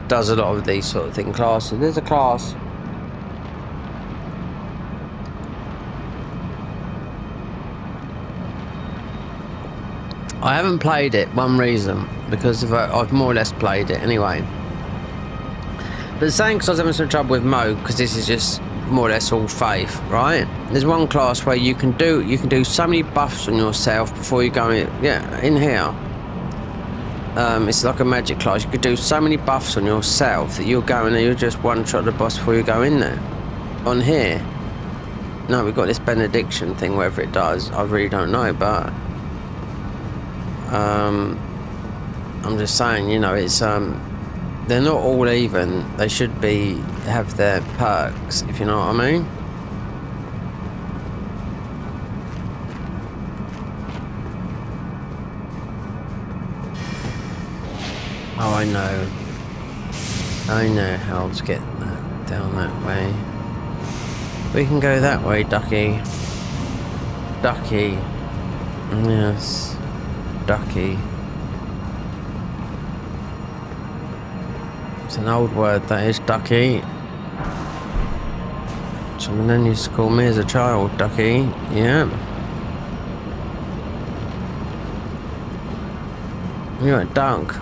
does a lot of these sort of thing classes, there's a class I haven't played it, one reason, because I've more or less played it anyway. But saying because I was having some trouble with mode, because this is just more or less all faith, right? There's one class where you can do so many buffs on yourself before you go in. Yeah, in here. It's like a magic class. You could do so many buffs on yourself that you'll go in there, you'll just one-shot the boss before you go in there. On here, no, we've got this benediction thing, whatever it does, I really don't know, but I'm just saying, you know, it's they're not all even. They should have their perks, if you know what I mean. Oh, I know how to get down that way. We can go that way, Ducky. Ducky. Yes. Ducky. It's an old word, that is, Ducky. Someone then used to call me as a child, Ducky. Yeah. You're a dunk.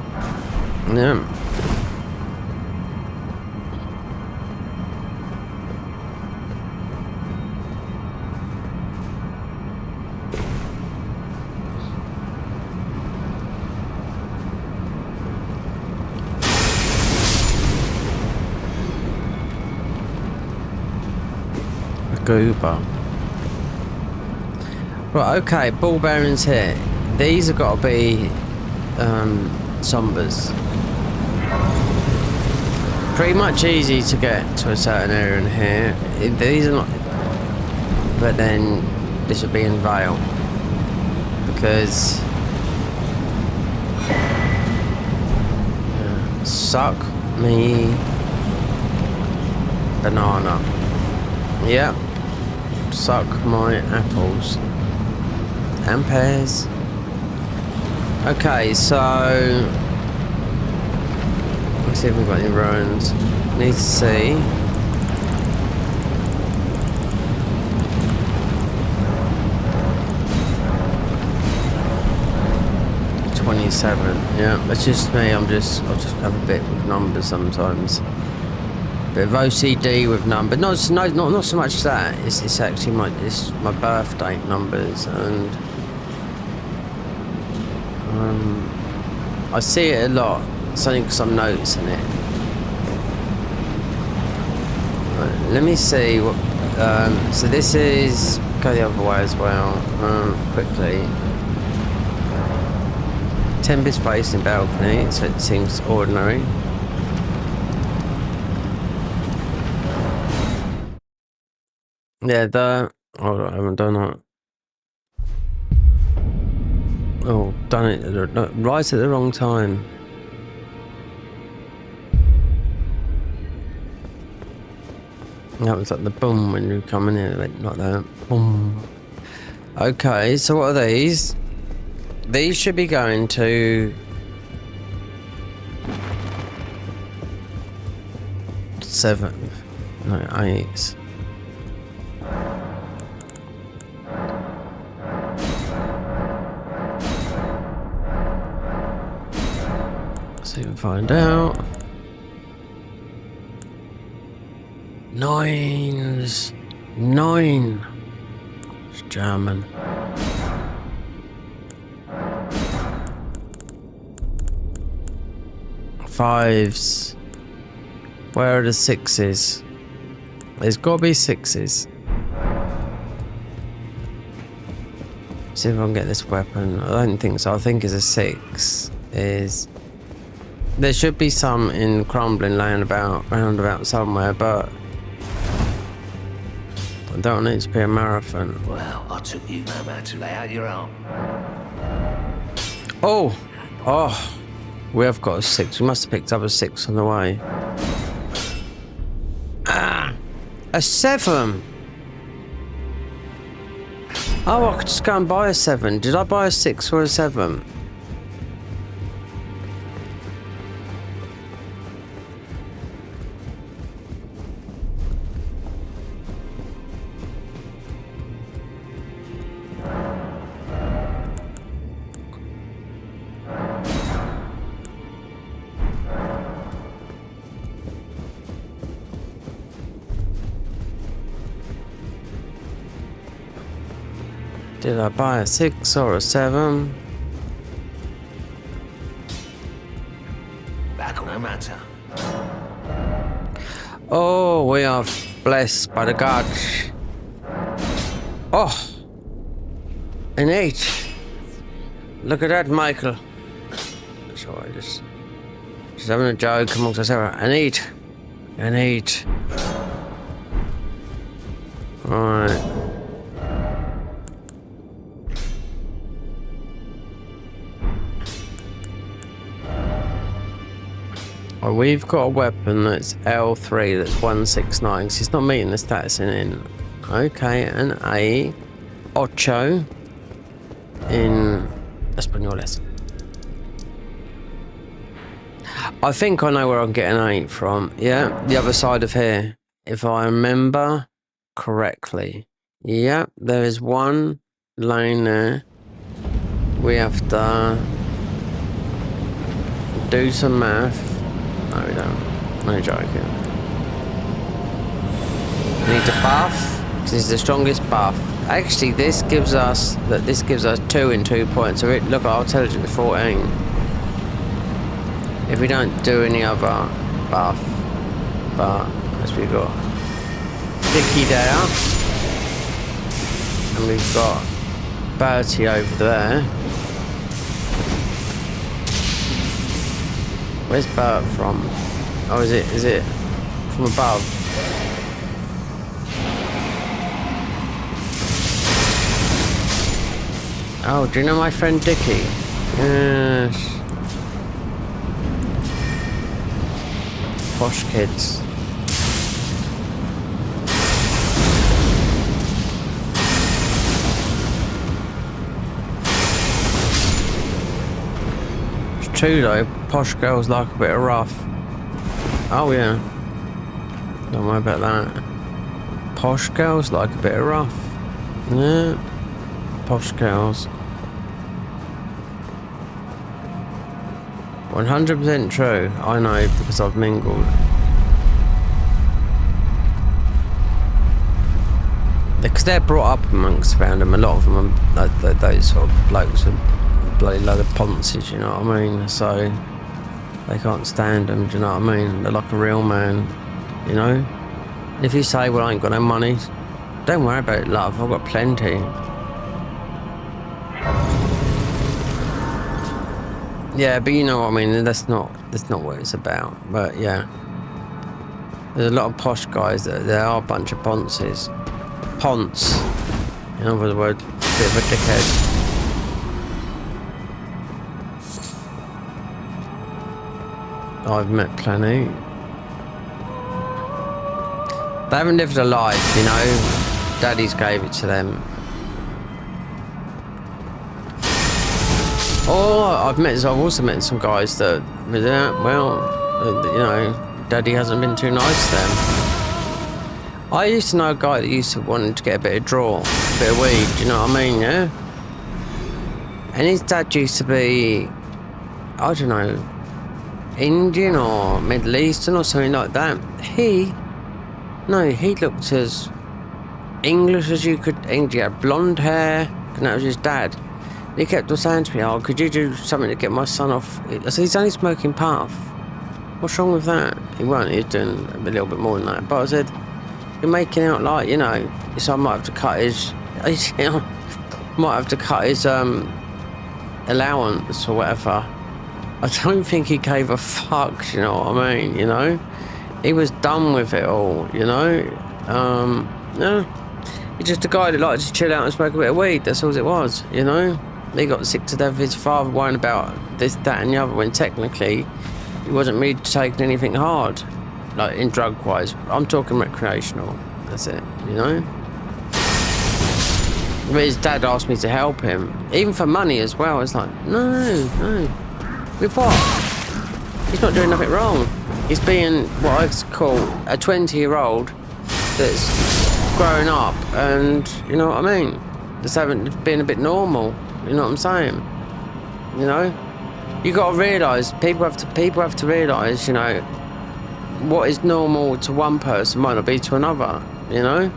Yeah. Goober. Right, okay, ball bearings here. These have got to be sombers. Pretty much easy to get to a certain area in here. These are not, but then this would be in Vale because suck me banana. Yep. Suck my apples and pears. Okay, so let's see if we've got any ruins. Need to see. Yeah, that's just me. I'll just have a bit with numbers sometimes. Bit of OCD with numbers. Not so much that. It's actually my birth date numbers, and I see it a lot. It's only because I'm noticing it. Right, let me see what. So this is go the other way as well. Quickly. Tempest facing balcony, so it seems ordinary. Yeah, hold on, I haven't done that. Oh, done it right at the wrong time. That was like the boom when you come in, it went like that. Boom. Okay, so what are these? These should be going to 7, no 8. So you can find out. 9s. 9. It's German. 5s. Where are the 6s? There's got to be 6s. See if I can get this weapon. I don't think so. I think it's a 6. There should be some in Crumbling roundabout somewhere, but I don't want it to be a marathon. Well, I took you no man to lay out your arm. Oh, we have got a 6. We must have picked up a 6 on the way. A 7. Oh, I could just go and buy a 7. Did I buy a 6 or a 7? Did I buy a 6 or a 7? Back no matter. Oh, we are blessed by the gods. Oh, an 8. Look at that, Michael. Sorry, just having a joke amongst ourselves. An 8. An 8. Alright. Well, we've got a weapon that's L3 that's 169, so it's not meeting the stats in. Okay, an A. 8 in Españoles. I think I know where I'm getting 8 from. Yeah, the other side of here. If I remember correctly. Yeah, there is one lane there. We have to do some math. No, we don't. No joking. We need to buff. This is the strongest buff. Actually, this gives us 2 in 2 points. So look at our intelligence 14. If we don't do any other buff, but as we got Dicky there, and we've got Bertie over there. Where's Bert from? Oh, is it from above? Oh, do you know my friend Dicky? Yes. Posh kids. It's true though, posh girls like a bit of rough. Oh yeah. Don't worry about that. Posh girls like a bit of rough. Yeah. Posh girls. 100% true. I know because I've mingled. Because they're brought up amongst around them. A lot of them are those sort of blokes with bloody load of ponces, you know what I mean? So they can't stand them, do you know what I mean? They're like a real man, you know? If you say, well, I ain't got no money, don't worry about it, love. I've got plenty. Yeah, but you know what I mean. That's not what it's about. But yeah, there's a lot of posh guys that there are a bunch of ponces. Ponce, in other words, a bit of a dickhead. I've met plenty. They haven't lived a life, you know. Daddies gave it to them. I've also met some guys that, well, you know, Daddy hasn't been too nice to them. I used to know a guy that used to want to get a bit of draw, a bit of weed, do you know what I mean, yeah? And his dad used to be, I don't know, Indian or Middle Eastern or something like that. He looked as English as you could. He had blonde hair, and that was his dad. He kept on saying to me, oh, could you do something to get my son off? I said, he's only smoking puff. What's wrong with that? He weren't. He was doing a little bit more than that. But I said, you're making out like, you know, so I might have to cut his, you know, might have to cut his allowance or whatever. I don't think he gave a fuck, you know what I mean, you know? He was done with it all, you know? No. He's just a guy that liked to chill out and smoke a bit of weed, that's all it was, you know? He got sick to death of his father worrying about this, that and the other, when technically he wasn't really taking anything hard, like in drug-wise. I'm talking recreational, that's it, you know? But his dad asked me to help him, even for money as well. It's like, no. With what? He's not doing nothing wrong. He's being what I call a 20-year-old that's growing up, and you know what I mean? Just being a bit normal. You know what I'm saying? You know, you got to realise people have to realise, you know, what is normal to one person might not be to another. You know.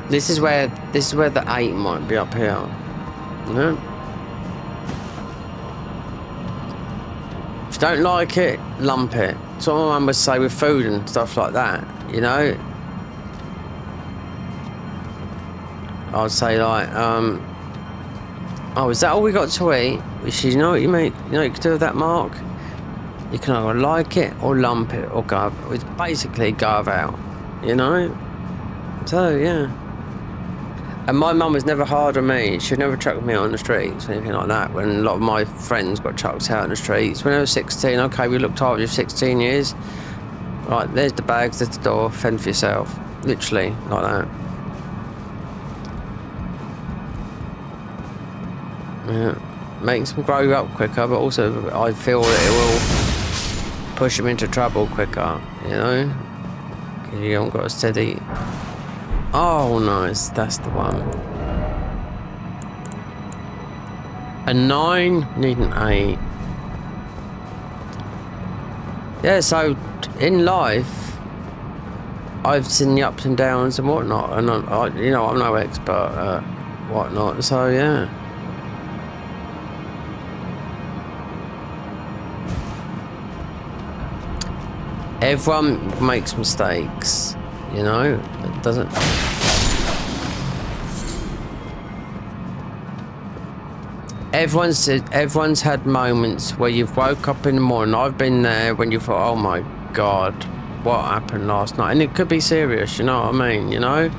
This is where the 8 might be up here. You know? If you don't like it, lump it. That's what my mum would say with food and stuff like that, you know? I'd say like, oh, is that all we got to eat? She, you know what you mean? You know what you can do with that, Mark? You can either like it or lump it or go. It's basically go out, you know? So, yeah. And my mum was never hard on me. She'd never chucked me out on the streets or anything like that. When a lot of my friends got chucked out on the streets. When I was 16, okay, we looked after you for 16 years. Right, there's the bags, there's the door, fend for yourself. Literally, like that. Yeah. Makes them grow up quicker, but also I feel that it will push them into trouble quicker, you know? Because you haven't got a steady... Oh, nice. That's the one. A 9, need an 8. Yeah, so in life, I've seen the ups and downs and whatnot, and you know, I'm no expert at whatnot, so yeah. Everyone makes mistakes. You know, it doesn't... Everyone's had moments where you've woke up in the morning. I've been there when you thought, oh my God, what happened last night? And it could be serious, you know what I mean, you know?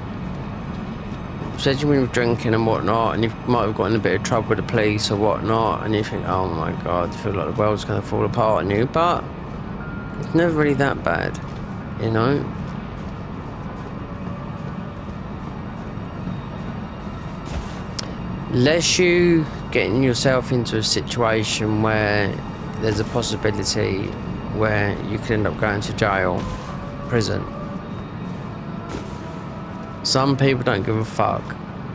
Especially when you're drinking and whatnot, and you might have got in a bit of trouble with the police or whatnot, and you think, oh my God, you feel like the world's going to fall apart on you, but it's never really that bad, you know? Unless you getting yourself into a situation where there's a possibility where you could end up going to jail, prison. Some people don't give a fuck.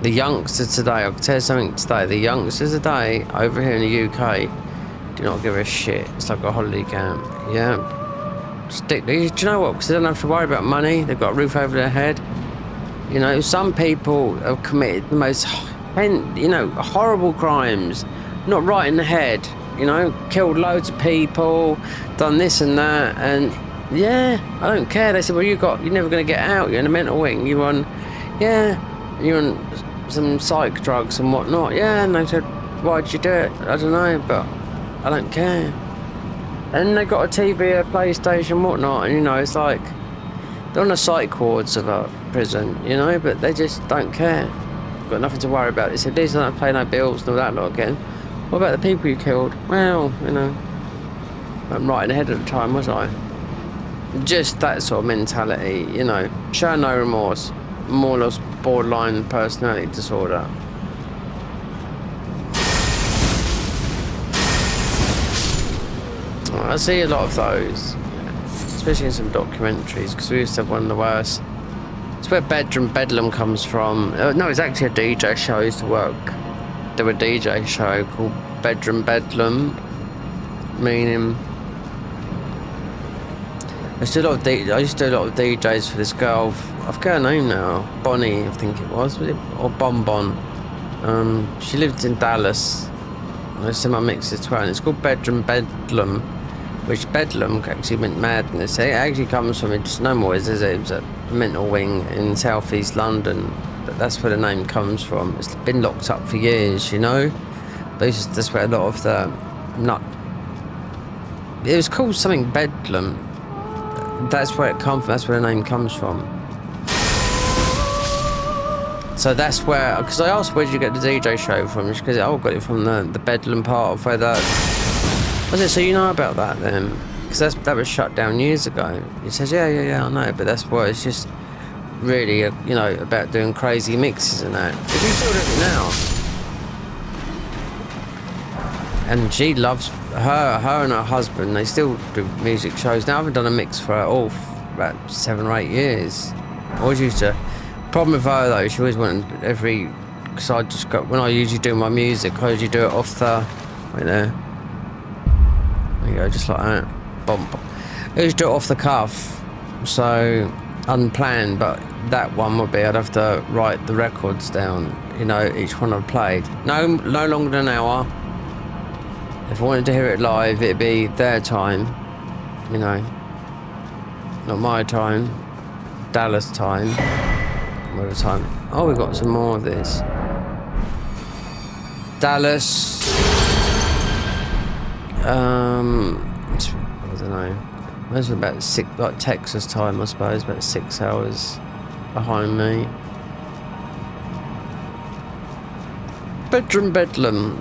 The youngsters today, I'll tell you something today, the youngsters today over here in the UK do not give a shit. It's like a holiday camp, yeah. Do you know what? Because they don't have to worry about money, they've got a roof over their head. You know, some people have committed the most... And, you know, horrible crimes, not right in the head, you know, killed loads of people, done this and that, and yeah, I don't care. They said, well, you're never going to get out, you're in a mental wing, you're on some psych drugs and whatnot, yeah, and they said, why'd you do it? I don't know, but I don't care. And they got a TV, a PlayStation, whatnot, and you know, it's like, they're on the psych wards of a prison, you know, but they just don't care. Got nothing to worry about. They said, these don't pay no bills and all that lot again. What about the people you killed? Well, you know, I'm right in the head at the time, was I? Just that sort of mentality, you know, show no remorse, more or less borderline personality disorder. I see a lot of those, especially in some documentaries, because we used to have one of the worst. It's where Bedlam comes from. No, it's actually a DJ show. I used to work. There was a DJ show called Bedlam, meaning I used to do a lot of DJs for this girl. I forget her name now. Bonnie, I think it was or Bonbon. She lived in Dallas. I used to my mixes to her, and it's called Bedlam. which Bedlam actually meant madness. It actually comes from, it's no more, is it? It was a mental wing in southeast London. But that's where the name comes from. It's been locked up for years, you know. That's where a lot of the it was called something Bedlam. That's where it comes from. That's where the name comes from. So that's where, because I asked where did you get the DJ show from? Because I got it from the Bedlam part of where that. I said, so you know about that then? Because that was shut down years ago. He says, yeah, I know, but that's why it's just really, you know, about doing crazy mixes and that. If you still do it now. And she loves her and her husband. They still do music shows. Now I haven't done a mix for about 7 or 8 years. I always used to. Problem with her though, she always wanted because I just got, when I usually do my music, I usually do it off the, right there. There you go, just like that. Bump. I usually do it off the cuff, so unplanned. But that one would be I'd have to write the records down. You know, each one I've played. No longer than an hour. If I wanted to hear it live, it'd be their time, you know, not my time, Dallas time, whatever time. Oh, we've got some more of this. Dallas, I don't know, that's about 6, like Texas time, I suppose, about 6 hours behind me. Bedlam,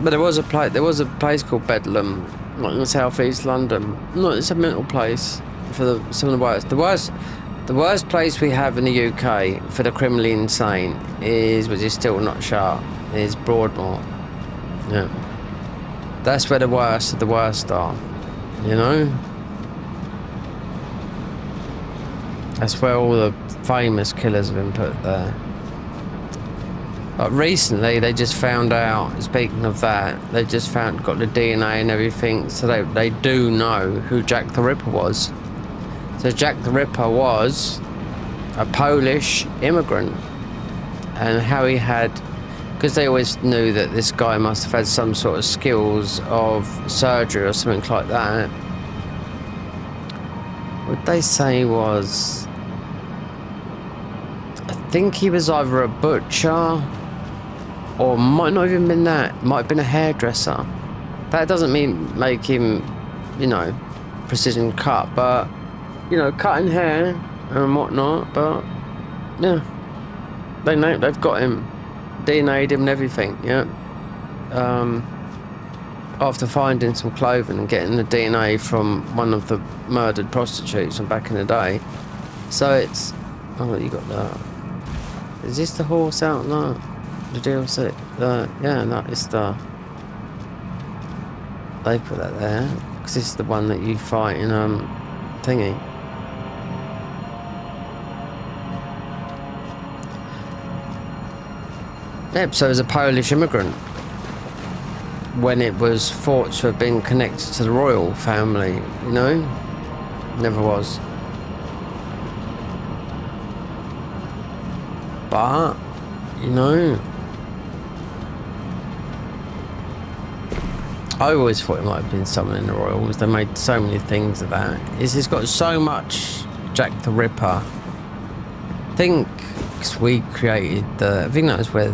but there was a place called Bedlam, like in southeast London. No, it's a mental place for some of the worst. The worst place we have in the UK for the criminally insane which is still not shut, is Broadmoor. Yeah, that's where the worst of the worst are. You know, that's where all the famous killers have been put there. But recently they just found out, speaking of that, they just got the DNA and everything, so they do know who Jack the Ripper was. So Jack the Ripper was a Polish immigrant, and how he had, because they always knew that this guy must have had some sort of skills of surgery or something like that. What they say was, I think he was either a butcher, or might not even been that, might have been a hairdresser. That doesn't make him, you know, precision cut, but, you know, cutting hair and whatnot. But yeah, they've got him, DNA'd him and everything. Yeah, after finding some clothing and getting the DNA from one of the murdered prostitutes from back in the day. So it's, oh, you got that. Is this the horse out now? The DLC? Yeah, no, it's the... They put that there, because this is the one that you fight in, thingy. Yep, so as a Polish immigrant, when it was thought to have been connected to the royal family, you know? Never was. But, you know, I always thought it might have been someone in the royals. They made so many things of that. It's got so much Jack the Ripper. I think we created I think that was where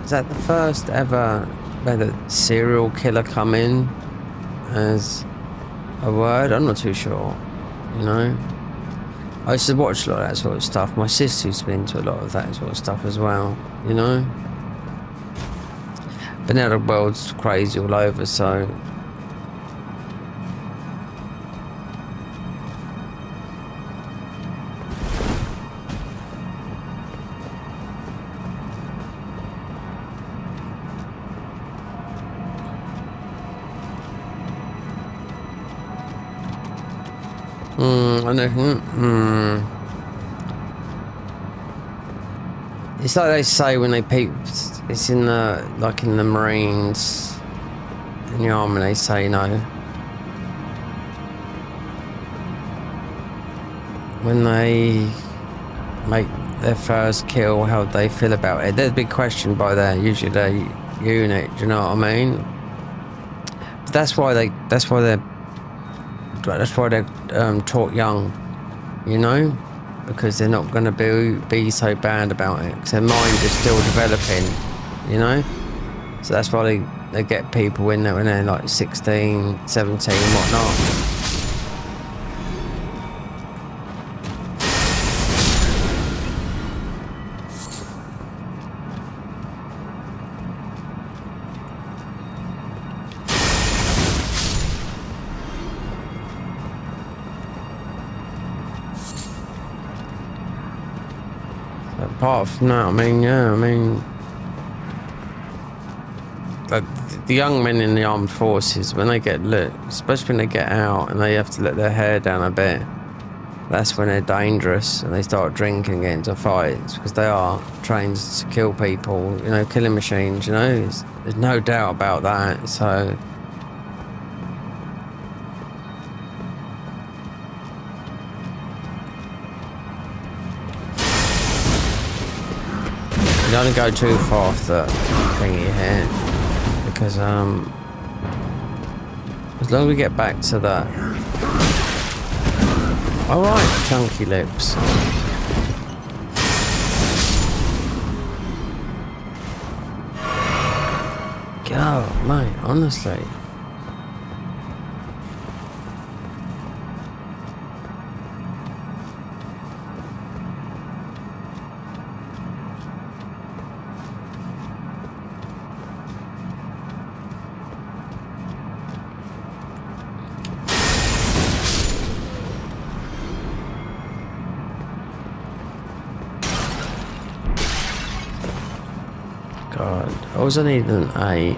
is that the first ever where the serial killer come in as a word? I'm not too sure, you know. I used to watch a lot of that sort of stuff. My sister used to be into a lot of that sort of stuff as well, you know. But now the world's crazy all over, so... I know. It's like they say when they peep. It's in the in the Marines, in the army. They say, you know, when they make their first kill, how they feel about it. There's a big question by their usually their unit. Do you know what I mean? That's why they're taught young, you know, because they're not going to be so bad about it, because their mind is still developing, you know. So that's why they get people in there when they're like 16, 17 and whatnot. Apart from that, I mean, the young men in the armed forces, when they get lit, especially when they get out and they have to let their hair down a bit, that's when they're dangerous and they start drinking and getting into fights, because they are trained to kill people, you know, killing machines, you know, there's no doubt about that. So you don't go too far off the thingy here, because as long as we get back to that. All right, chunky lips. God, mate, honestly. God, I also need an 8.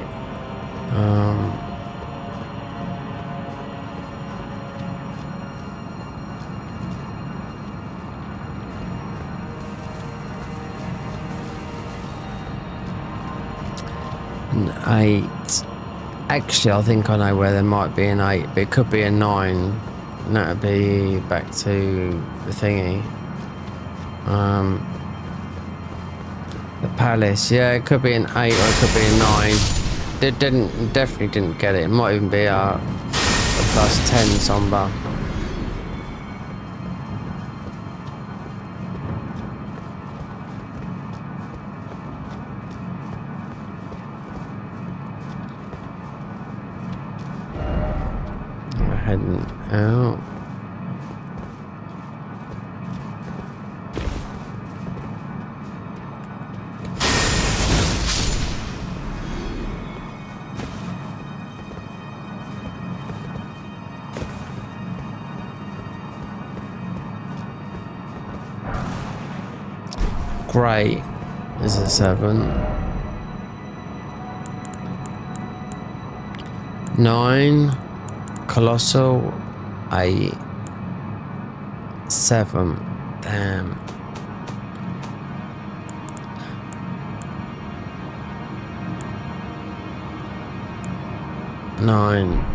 An 8. Actually, I think I know where there might be an 8, but it could be a 9. And that would be back to the thingy. The palace, yeah, it could be an 8 or it could be a 9. It definitely didn't get it. It might even be a +10 somber. We're heading out. Great is a 7. 9. Colossal. 8. 7. Damn. 9.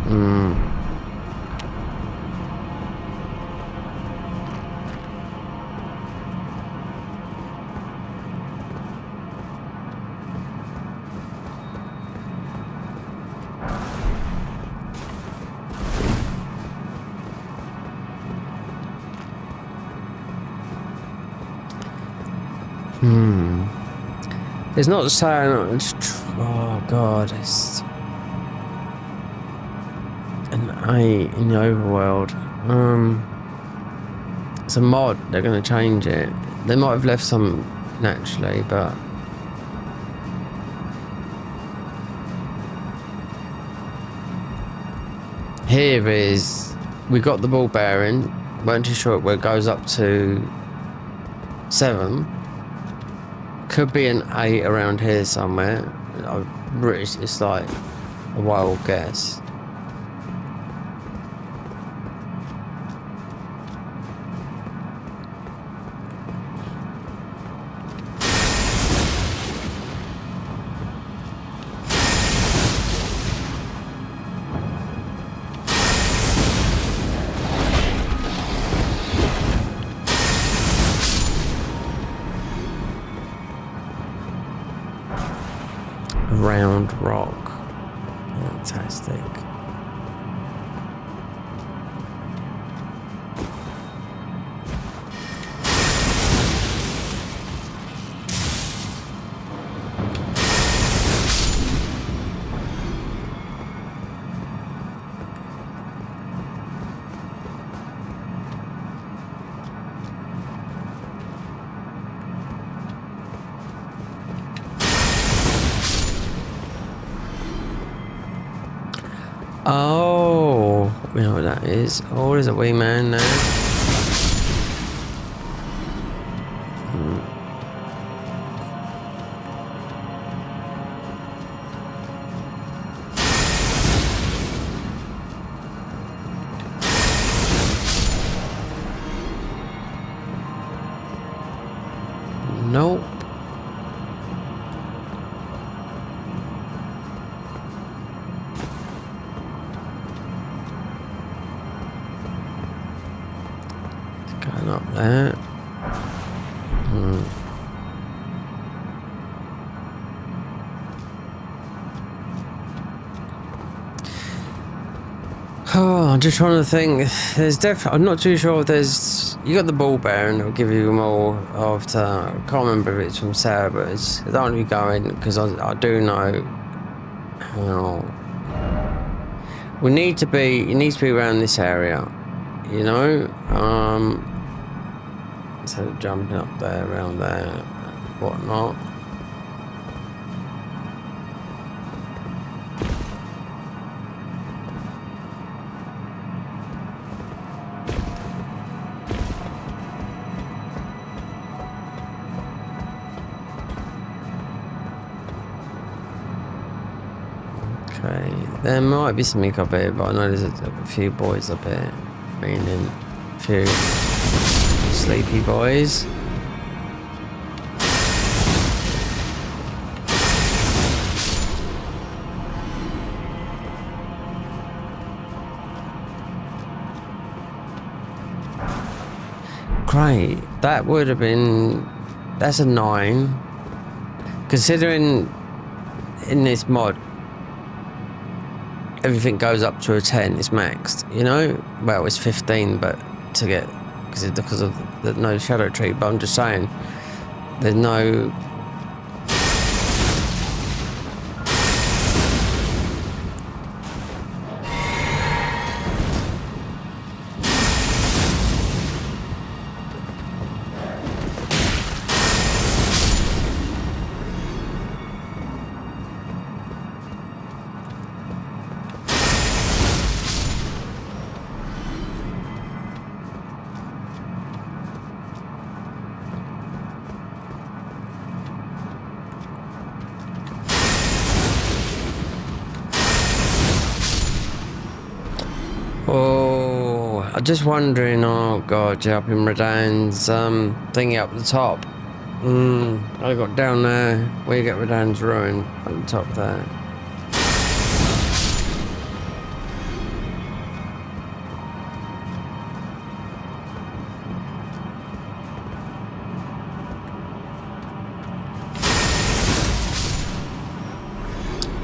It's not saying. Oh god, it's an 8 in the overworld. It's a mod. They're going to change it. They might have left some naturally, but here is we got the ball bearing. Weren't too sure where it goes up to 7. Could be an 8 around here somewhere. It's like a wild guess. Round rock. Fantastic. We know what that is. Oh, there's a wee man there. Nope. Going up there. Oh, I'm just trying to think. There's definitely. I'm not too sure if there's. You got the ball bearing. It'll give you more of. I can't remember if it's from Sarah, but it's. I don't want to be going because I do know. Oh, we need to be. It needs to be around this area. You know. Instead of jumping up there, around there, whatnot. Okay, there might be something up here, but I know there's a few boys up here. Meaning a few sleepy boys. Great, that would have been. That's a 9. Considering in this mod everything goes up to a 10, it's maxed, you know? Well, it's 15, but to get, because of the no shadow tree, but I'm just saying, there's no... Oh, I'm just wondering, oh god, yeah, up in Radan's thingy up the top. I got down there, where you get Radan's ruin, up the top there.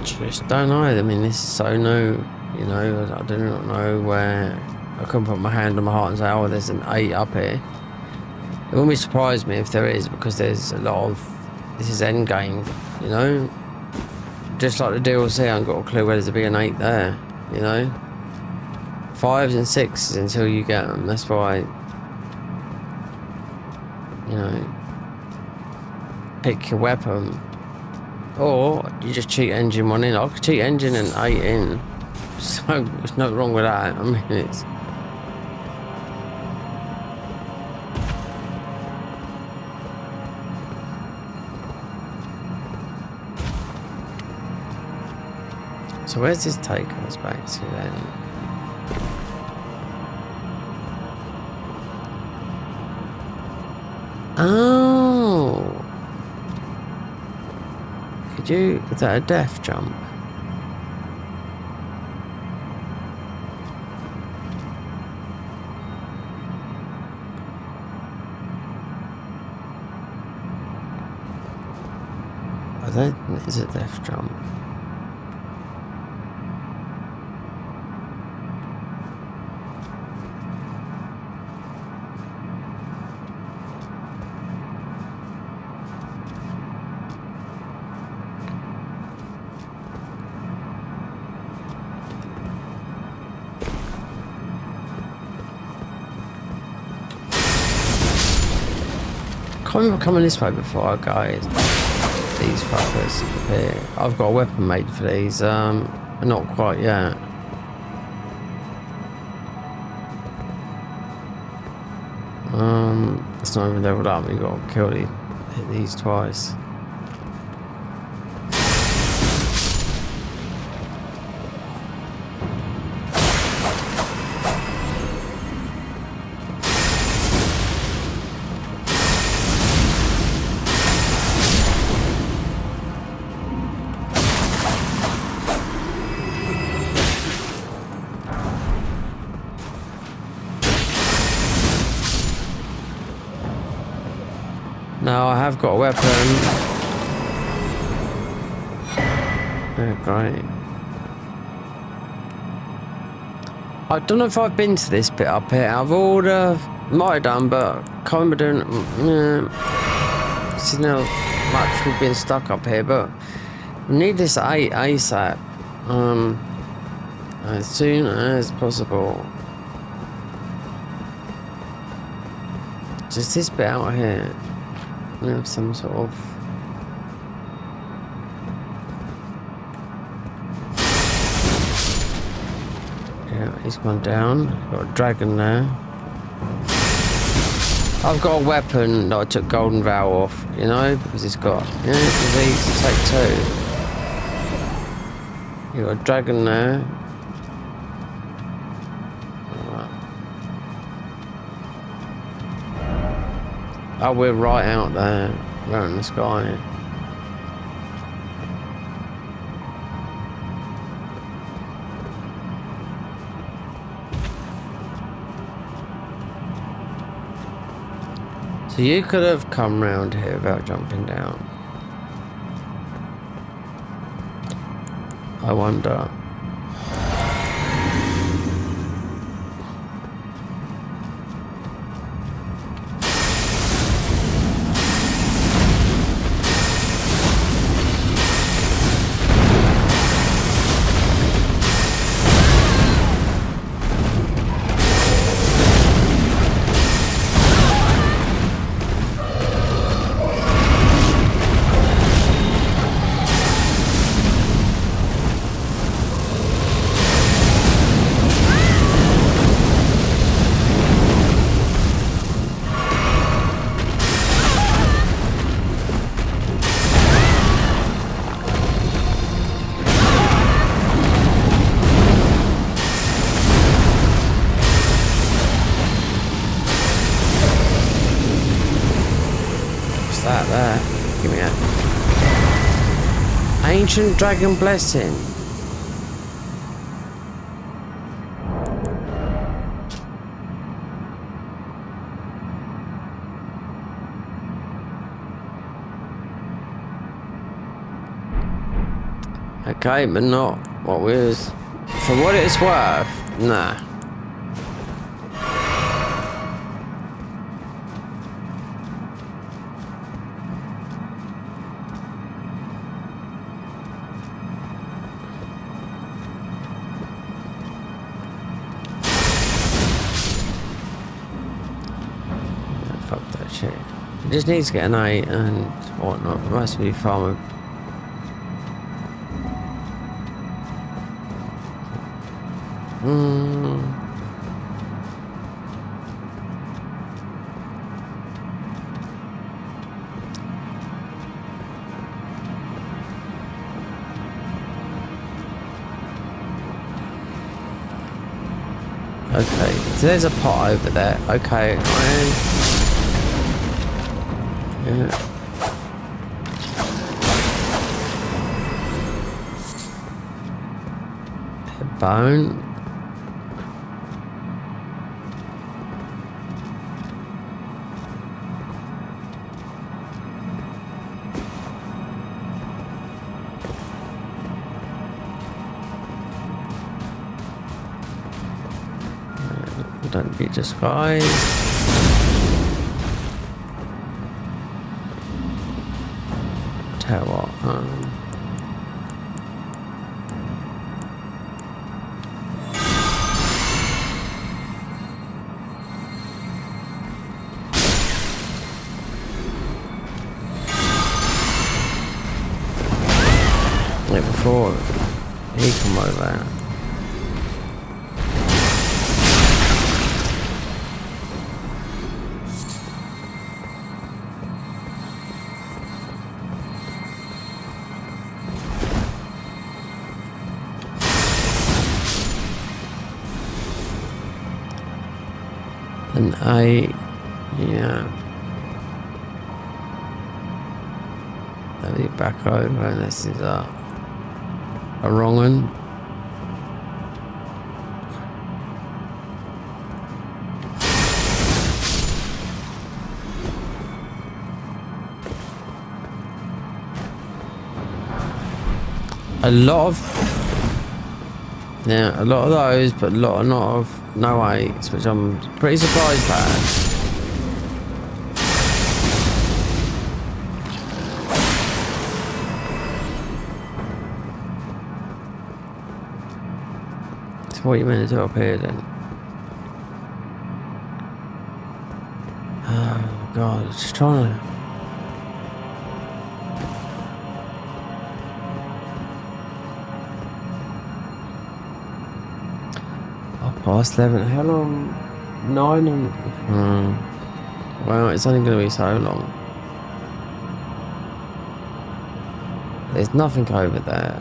Just don't know, I mean, this is so new. You know, I do not know where. I couldn't put my hand on my heart and say, oh, there's an 8 up here. It wouldn't surprise me if there is, because there's a lot of. This is endgame, you know? Just like the DLC, I haven't got a clue where there's to be an 8 there, you know? 5s and 6s until you get them. That's why. You know. Pick your weapon. Or you just cheat engine 1 in. I could cheat engine and 8 in. So there's nothing wrong with that. I mean, it's. So where's this taking us back to then? Oh. Could you? Is that a death jump? I don't think it's a death jump. I can't remember coming this way before, guys. These fuckers here. I've got a weapon made for these, but not quite yet. It's not even leveled up. You got to kill hit these twice. Now I have got a weapon. Oh, great. I don't know if I've been to this bit up here. I've ordered, might have done, but can't remember doing. See how much we've been stuck up here, but we need this ASAP. As soon as possible. Just this bit out here. We have some sort of he's gone down. Got a dragon there. I've got a weapon that I took Golden Vow off, you know, because it's got these to take two. You got a dragon there. Oh, we're right out there. We're in the sky. So you could have come round here without jumping down. I wonder. Give me that. Ancient Dragon Blessing. Okay, but not what was. For what it's worth, nah. Fuck that shit. It just needs to get an 8 and whatnot. It must be farmer. Okay, so there's a pot over there. Okay, yeah. A bone. Don't be disguised. Tell what, like before he come over. An 8. Yeah. Let me back over, and this is a wrong one. A lot of those, but a lot of no 8s, which I'm pretty surprised at. So what are you meant to do up here then? Oh god, just trying to. Past 11. How long? 9 and... Well, it's only going to be so long. There's nothing over there.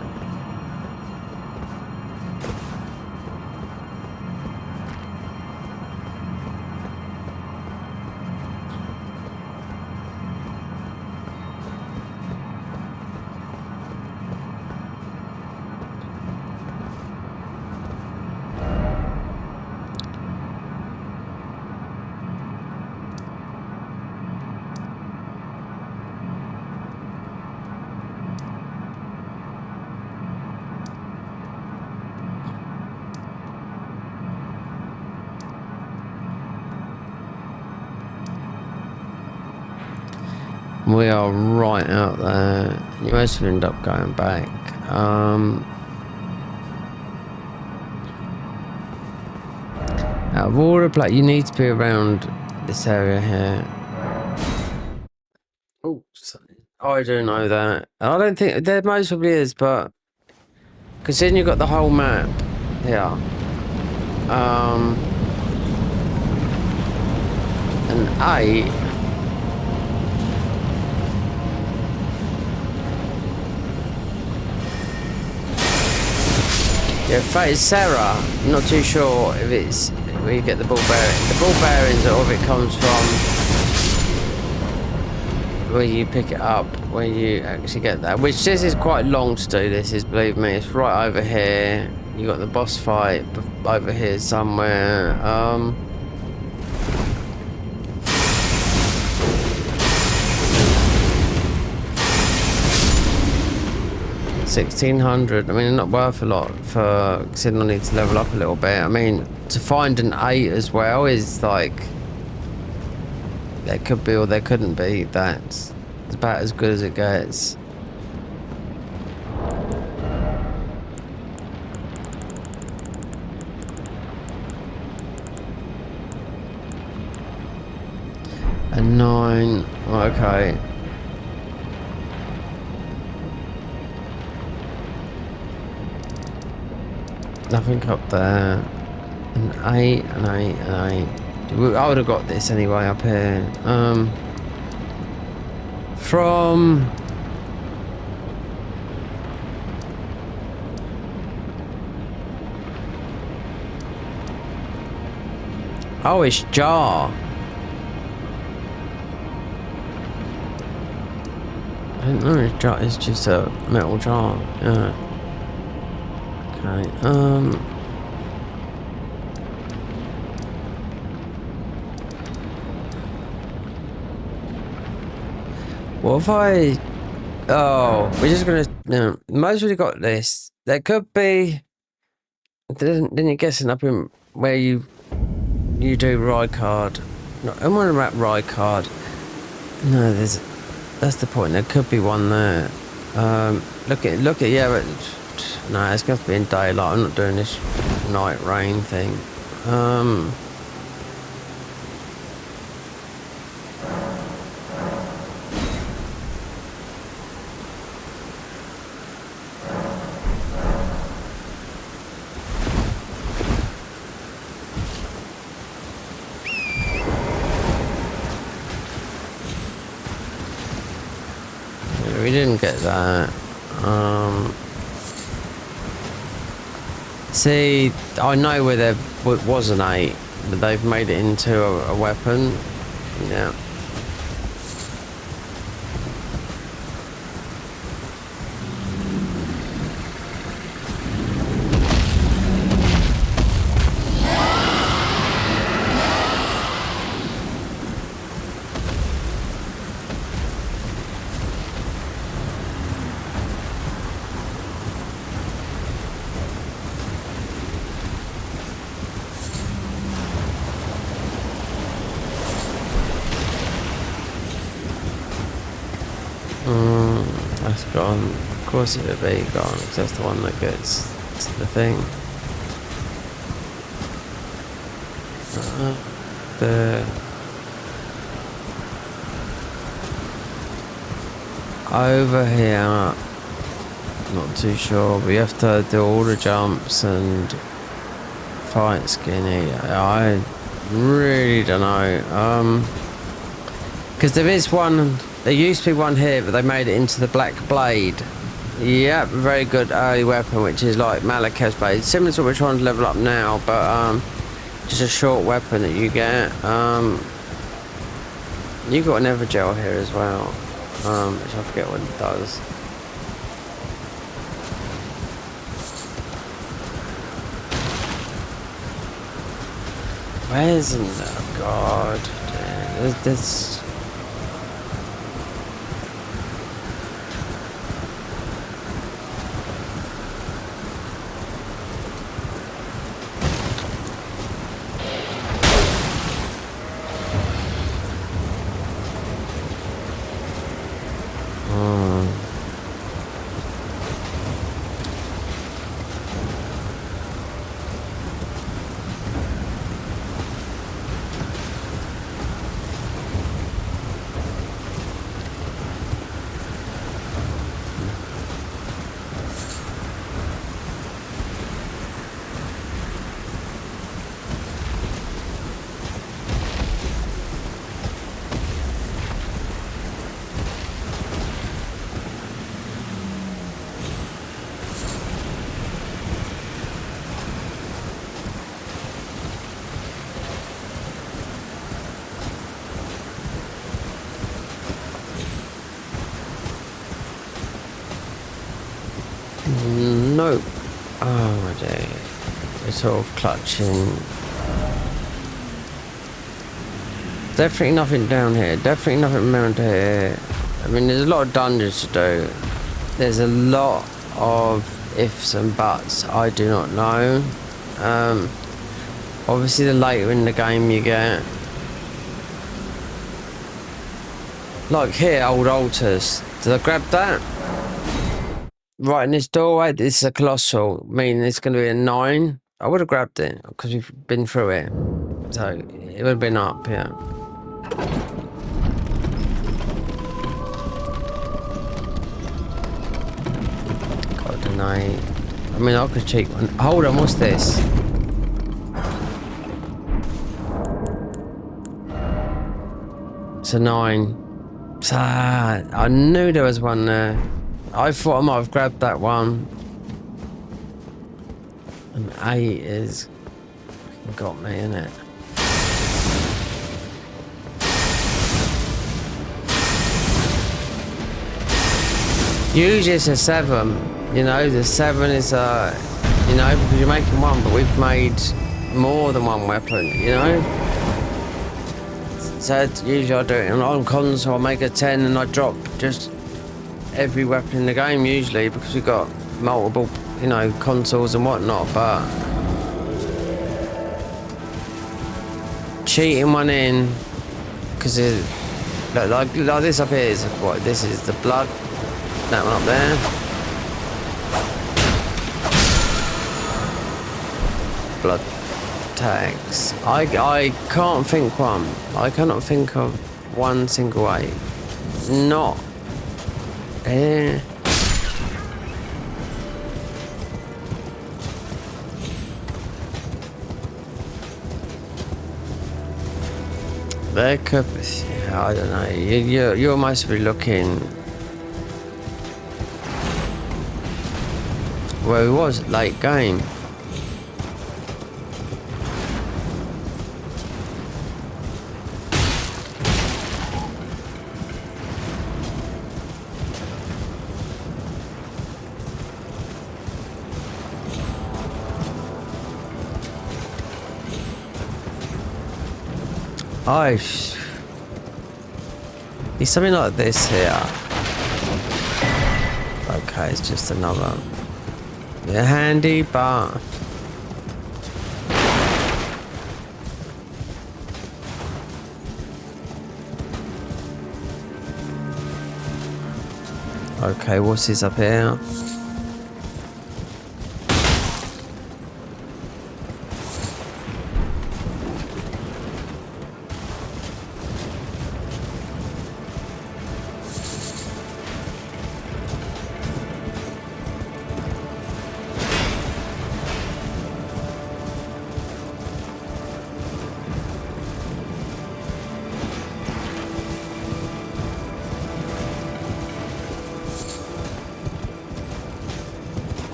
We are right out there. You must end up going back. Out of all the play, you need to be around this area here. Oh, I do know that. I don't think there most probably is, but because then you've got the whole map here. An 8. Yeah, Fate Sarah, I'm not too sure if it's where you get the ball bearing. The ball bearings, or if it comes from where you pick it up, where you actually get that. Which this is quite long to do, this is, believe me. It's right over here. You got the boss fight over here somewhere. 1600. I mean, not worth a lot for considering I need to level up a little bit. I mean, to find an 8 as well is like, there could be or there couldn't be. That's about as good as it gets. A 9. Okay. Nothing up there. An 8, an 8, an 8. I would have got this anyway up here. From... Oh, it's jar. I didn't know it's jar. It's just a metal jar. Yeah. Okay, what if I... Oh, we're just gonna... No, most really got this. There could be... Then you're guessing up in where you do ride card. No, I'm on about ride card. No, there's... That's the point. There could be one there. Look at yeah, but... No, it's going to be in daylight. I'm not doing this night rain thing. Yeah, we didn't get that. See, I know where there was an 8. but they've made it into a weapon. Yeah. That's gone. Of course it would be gone, because that's the one that gets to the thing. Over here, not too sure, but you have to do all the jumps and fight Skinny. I really don't know. Because there is one. There used to be one here, but they made it into the Black Blade. Yep, very good early weapon, which is like Malekith's Blade. Similar to what we're trying to level up now, but just a short weapon that you get. You got an Evergel here as well, which I forget what it does. Where's oh God? There's nope. Oh my day. It's sort of clutching. Definitely nothing down here. Definitely nothing around here. I mean, there's a lot of dungeons to do. There's a lot of ifs and buts I do not know. Obviously, the later in the game you get. Like here, old altars. Did I grab that? Right in this doorway, this is a colossal, meaning it's going to be a 9. I would have grabbed it because we've been through it, so it would have been up here. God, I mean, I could cheat one. Hold on, what's this? It's a 9. I knew there was one there. I thought I might have grabbed that one. And 8 is got me in it. Usually it's a 7. You know, the 7 is you know, because you're making one, but we've made more than one weapon. You know. So usually I do it on console. I make a 10 and I drop just every weapon in the game usually, because we've got multiple, you know, consoles and whatnot, but cheating one in because like this up here is what this is, the blood, that one up there, blood tags. I can't think one. I cannot think of one single way. Not here. There could be, yeah, I don't know. You're must be looking where it was late game. It's something like this here. Okay, it's just another. Yeah, handy, but. Okay, what's this up here?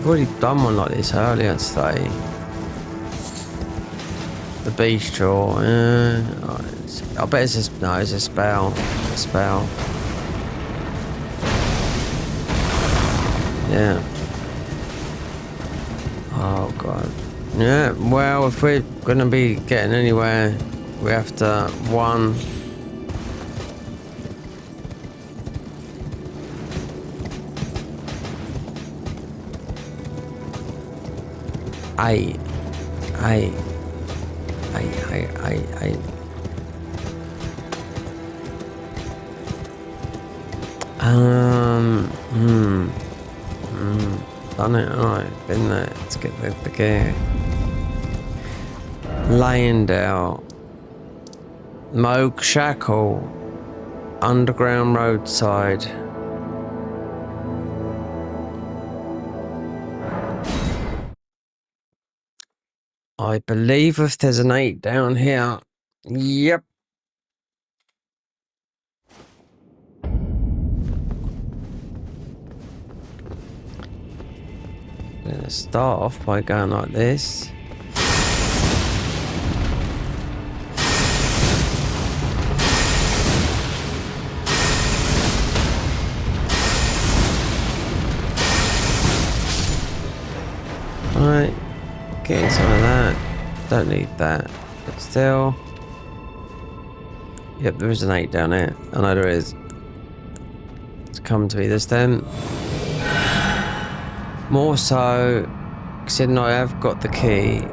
I've already done one like this earlier today. The bistro. I bet it's no, it's a spell. A spell. Yeah. Oh god. Yeah. Well, if we're gonna be getting anywhere, we have to one. Eight. Done it, alright, been there. Let's get the gear. Layendale. Moog Shackle. Underground roadside. I believe if there's an 8 down here. Yep. Let's start off by going like this. Alright. Getting some of that. Don't need that. But still. Yep, there is an 8 down here. I know there is. It's come to me this then. More so, considering I have got the key.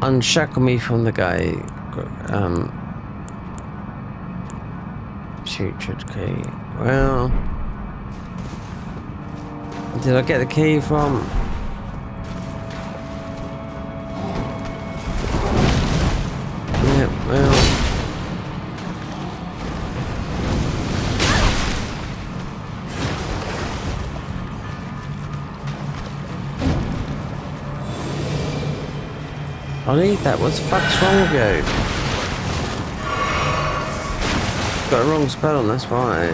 Unshackle me from the gate. Sutured key. Well, did I get the key from? Yeah, well. I need that. What the fuck's wrong with you? Got a wrong spell on, that's why.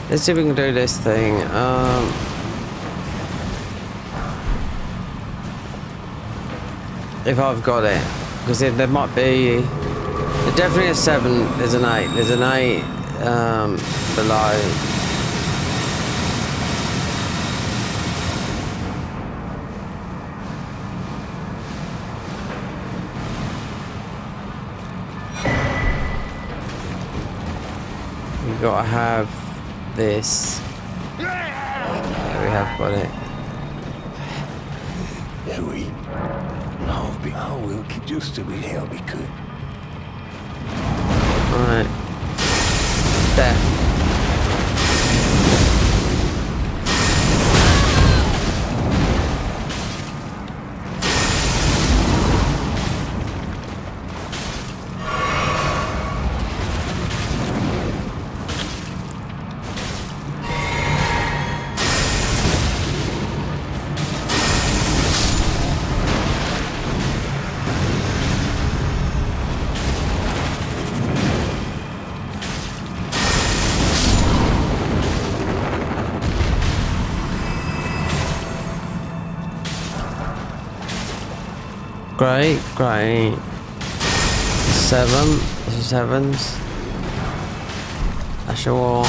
Let's see if we can do this thing. If I've got it, because there might be. There's definitely a 7. There's an 8. There's an 8 below. We've got to have this. There we have got it. Louis. Oh, we'll keep used to it. He'll be good. Alright. There. Great, great. 7. This is 7s. That's your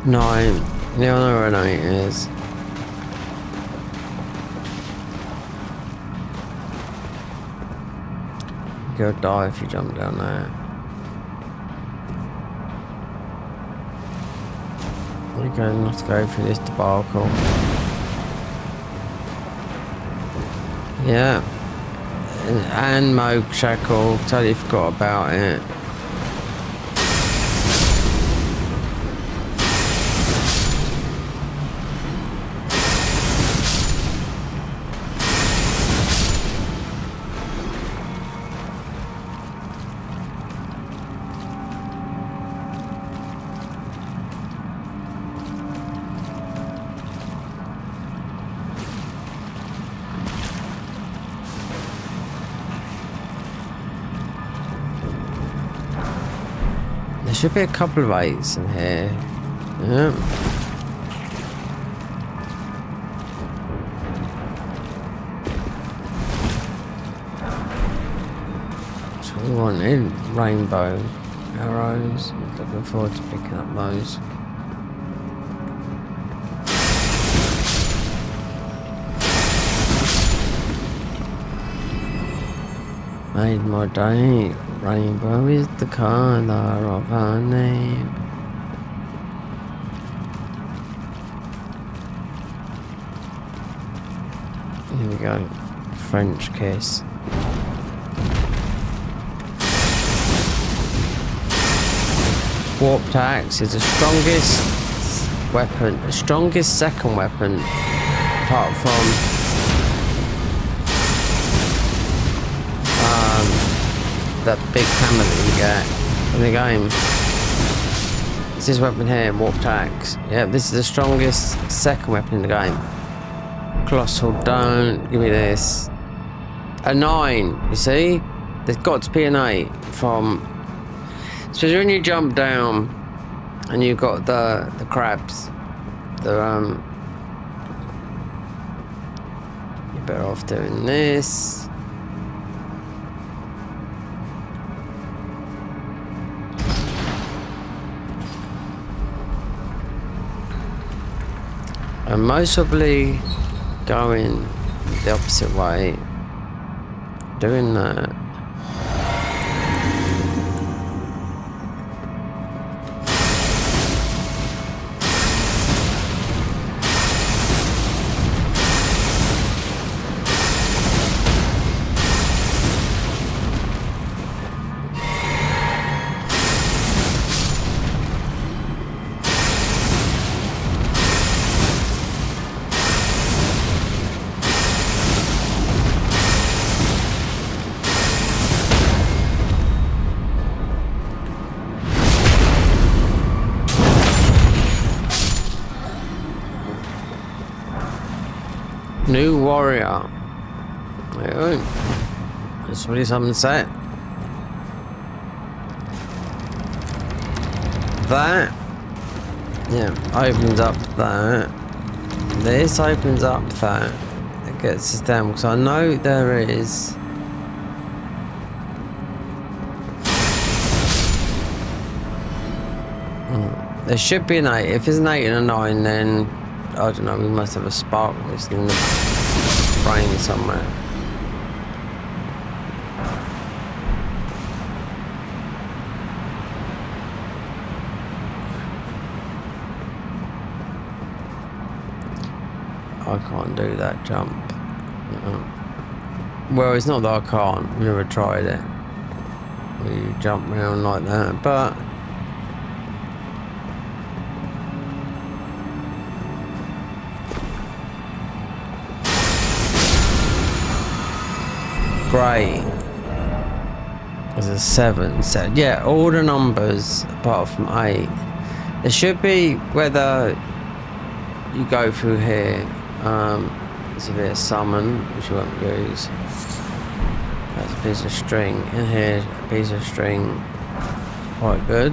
9. Yeah, I know where an 8 is. You'll die if you jump down there. You're going to have to go through this debacle. Yeah. And Moog Shackle, totally forgot about it. There should be a couple of 8s in here. Yeah. So we wanted rainbow arrows. Looking forward to picking up those. Made my day. Rainbow is the color of our name. Here we go. French kiss. Warped axe is the strongest weapon, the strongest second weapon, apart from that big hammer that you get in the game. It's this weapon here, warped axe. Yeah, this is the strongest second weapon in the game. Colossal, don't give me this. A 9, you see? There's got to be an 8 from. So when you jump down and you've got the crabs, you're better off doing this. And most probably going the opposite way, doing that. New warrior. That's really something to say. That, yeah, opens up that. This opens up that. It gets us down because I know there is. There should be an 8. If there's an 8 and a 9, then I don't know. We must have a spark list in the brain somewhere. I can't do that jump. Well, it's not that I can't. I've never tried it. You jump around like that, but great. There's a 7 set. Yeah, all the numbers apart from 8. There should be whether you go through here. There's a bit of summon, which you won't use. That's a piece of string. In here, a piece of string. Quite good.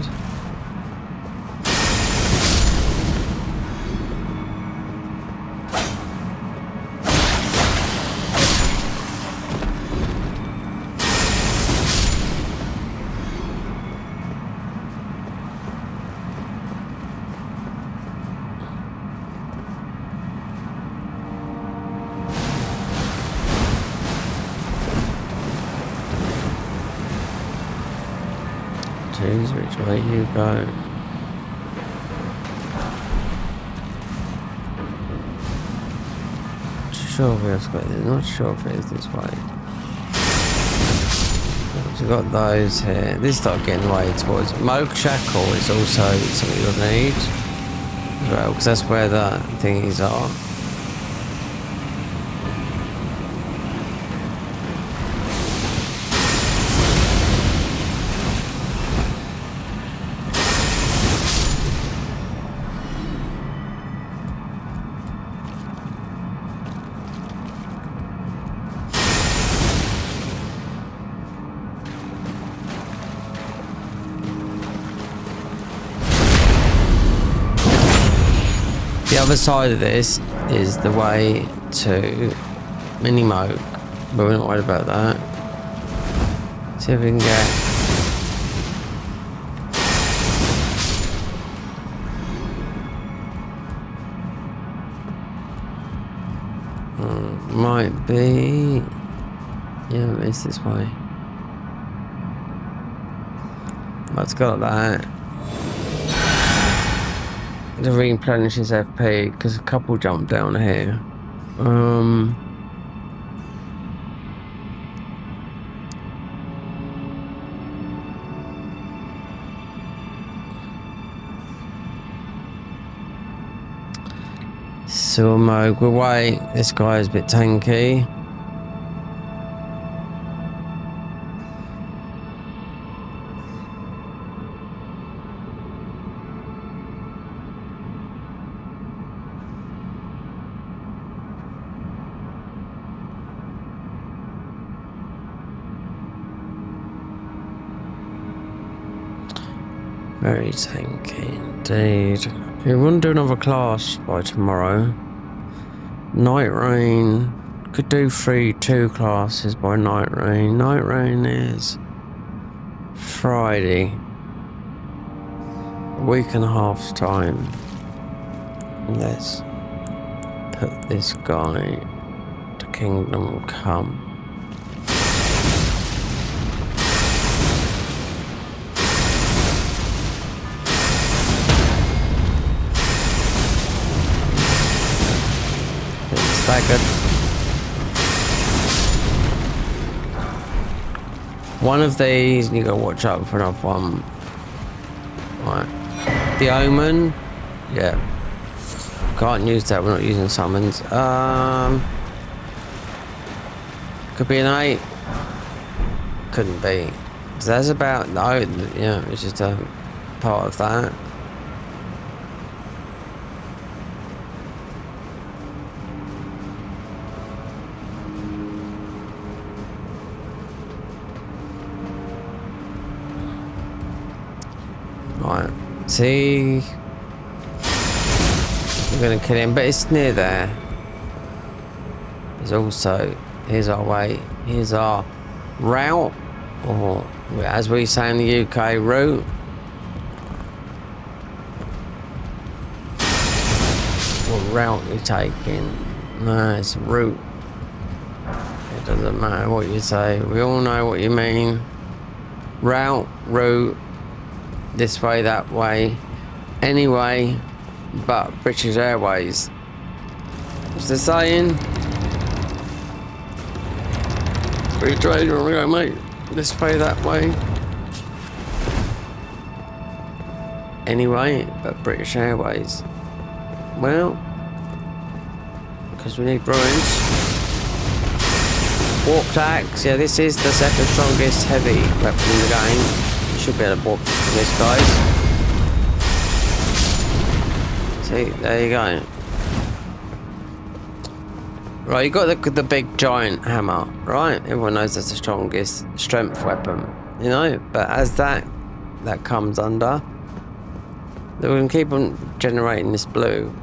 Choose which way you go. Not sure if it's got this. Not sure if it is this way. We've got those here. This start getting way towards Moog Shackle is also something you'll need as well, because that's where the thingies are. The other side of this is the way to Mini Moog, but we're not worried about that. See if we can get might be, yeah, it's this way. Let's go like that. To replenish his FP, because a couple jumped down here. So Moog, we'll wait. This guy is a bit tanky. Very tanky indeed. We wouldn't do another class by tomorrow. Night Rain. Could do 2 classes by Night Rain. Night Rain is Friday. A week and a half's time. Let's put this guy to Kingdom Come. Staggered. One of these, and you gotta watch out for another one. Right. The Omen. Yeah. Can't use that, we're not using summons. Could be an 8. Couldn't be. So that's about, no, yeah, it's just a part of that. Right, see, we're gonna kill him, but it's near there. There's also, here's our way, here's our route, or as we say in the UK, route. What route you're taking? No, it's a route. It doesn't matter what you say, we all know what you mean. Route, route. This way, that way, anyway, but British Airways. What's the saying? Free trade, where we go, mate? This way, that way. Anyway, but British Airways. Well, because we need ruins. Warped axe, yeah, this is the second strongest heavy weapon in the game. Should be able to walk for this, guys. See, there you go. Right, you got the big giant hammer, right? Everyone knows that's the strongest strength weapon, you know. But as that comes under, then we can keep on generating this blue.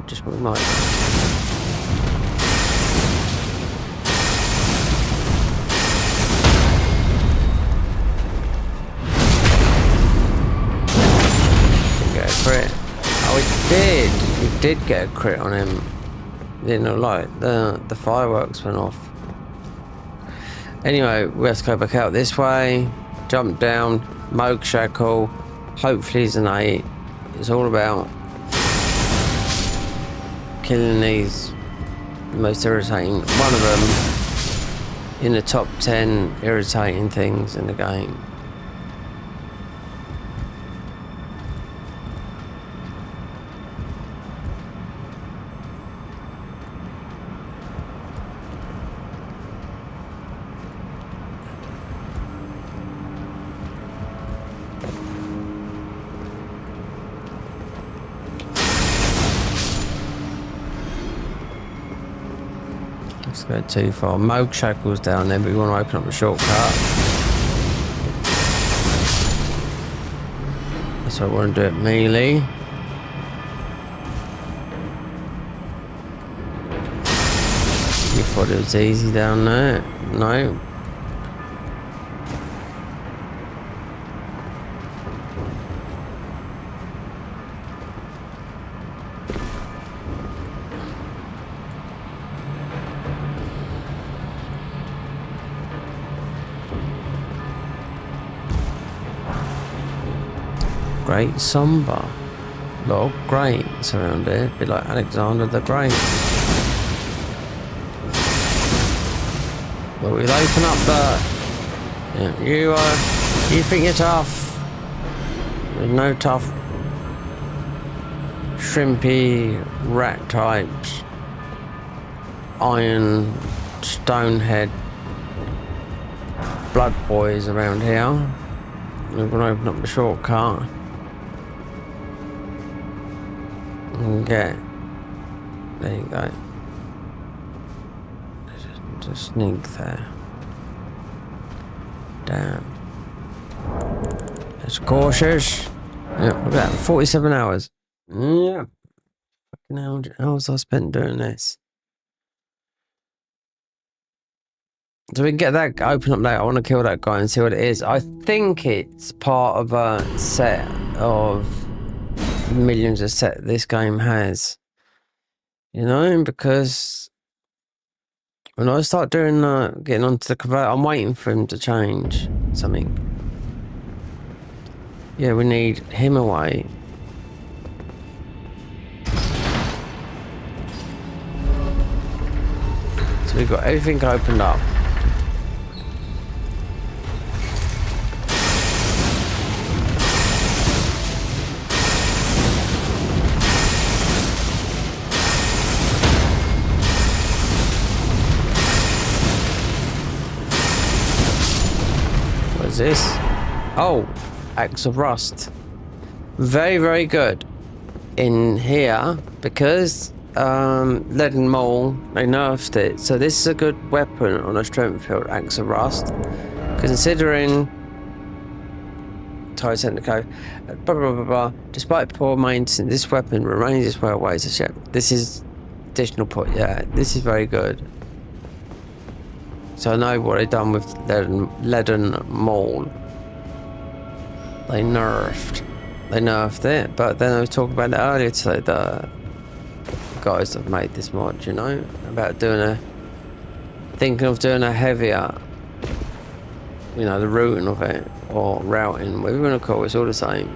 Just we might. Crit. Oh, we did get a crit on him. Didn't look like the fireworks went off. Anyway, we have to go back out this way. Jump down. Moog Shackle. Hopefully he's an 8. It's all about killing these most irritating. One of them in the top 10 irritating things in the game. Let's go too far. Moog Shackle's down there, but we want to open up a shortcut. So I want to do it melee. You thought it was easy down there? No. Great Somber. A lot of greats around here. A bit like Alexander the Great. But we'll open up the... Yeah, you think you're tough. There's no tough shrimpy rat types. Iron stonehead blood boys around here. We're going to open up the shortcut. Okay. There you go. Just sneak there. Damn. That's cautious. Yeah, look at that. 47 hours. Yeah. Fucking hours I spent doing this. So we can get that open up later. I want to kill that guy and see what it is. I think it's part of a set of millions of set this game has. You know, because when I start doing getting onto the converter, I'm waiting for him to change something. Yeah, we need him away. So we've got everything opened up. What's this? Oh, Axe of Rust. Very, very good in here because Leaden Maul, they nerfed it. So this is a good weapon on a strength field, Axe of Rust. Considering Tysenko, blah blah blah blah. Despite poor maintenance, this weapon remains its well ways of ship. This is additional put. Yeah, this is very good. So I know what they've done with Leaden Maul. They nerfed it, but then I was talking about it earlier today. The guys that have made this mod, you know, about thinking of doing a heavier, you know, the routing of it or routing, whatever you want to call it, it's all the same.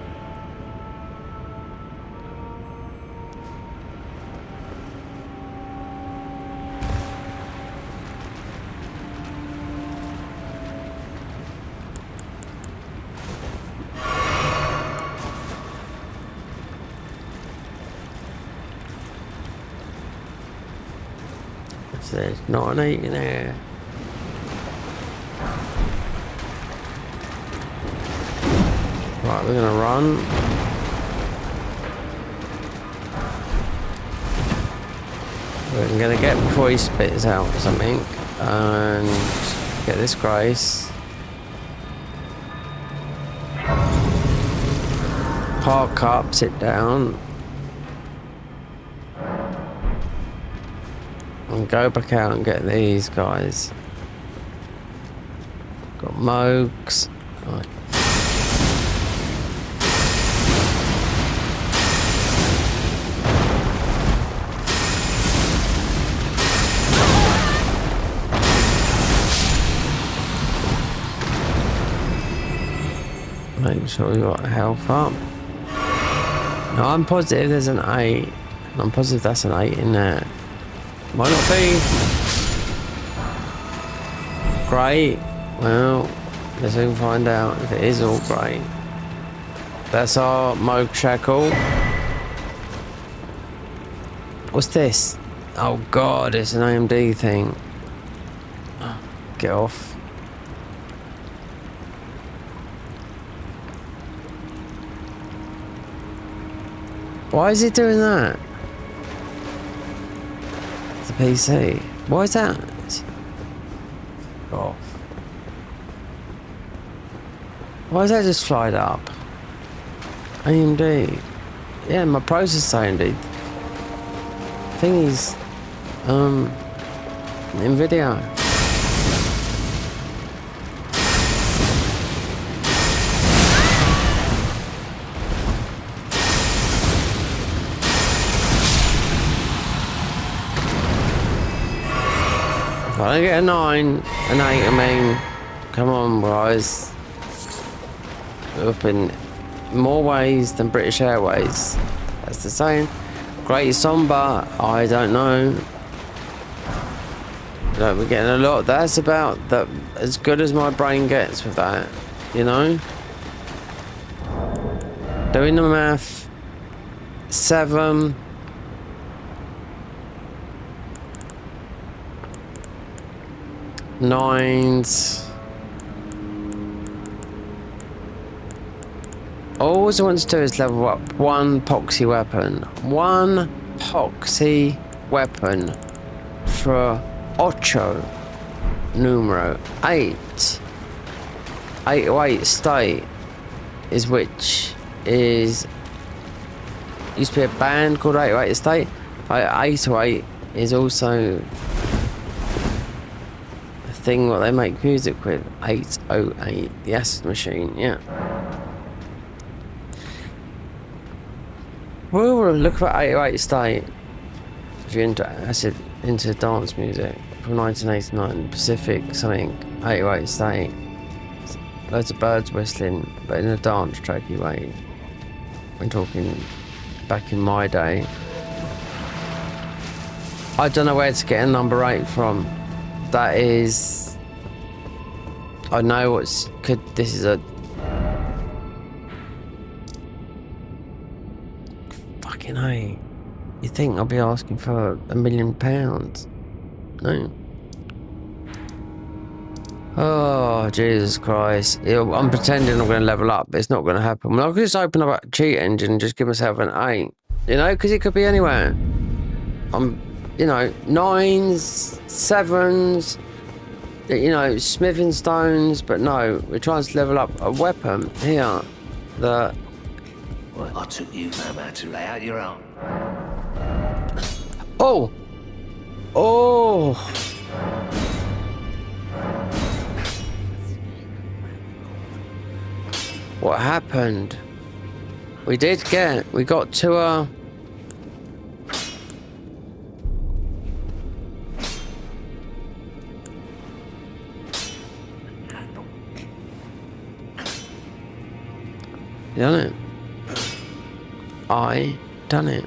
There's not an 8 in there. Right, we're gonna run. We're gonna get before he spits out something and get this grace. Park up, sit down. And go back out and get these guys. Got Moogs. Right. Make sure we got health up. No, I'm positive there's an 8. I'm positive that's an 8 in there. Might not be. Great. Well, let's soon find out if it is all great. That's our Moog Shackle. What's this? Oh god, it's an AMD thing. Get off. Why is it doing that? It's a PC. Why is that? Off. Why is that just slide up? AMD. Yeah, my processor AMD. Thing is, Nvidia. If I don't get a 9, an 8, I mean, come on, guys. We've been more ways than British Airways. That's the saying. Great Somber, I don't know. We're getting a lot. That's about that as good as my brain gets with that, you know? Doing the math. 7. Nines. All I want to do is level up one poxy weapon. One poxy weapon for ocho numero 8. 808 state is which is used to be a band called 808 state. 808 is also a thing what they make music with. 808, the acid machine, yeah. We'll look for 808 state if you're into acid, into dance music from 1989, Pacific something, 808 state. Loads of birds whistling, but in a dance tracky way. We're talking back in my day. I don't know where to get a number 8 from. That is, I know what's this is a fucking A. You think I'll be asking for £1 million? No. Oh, Jesus Christ. I'm pretending I'm going to level up, but it's not going to happen. Well, I could just open up a cheat engine and just give myself an 8. You know, because it could be anywhere. You know, 9s, 7s, you know, smithing stones, but no, we're trying to level up a weapon here. Well, I took you no man to lay out your own. Oh! Oh! What happened? We got to a... You done it. I done it.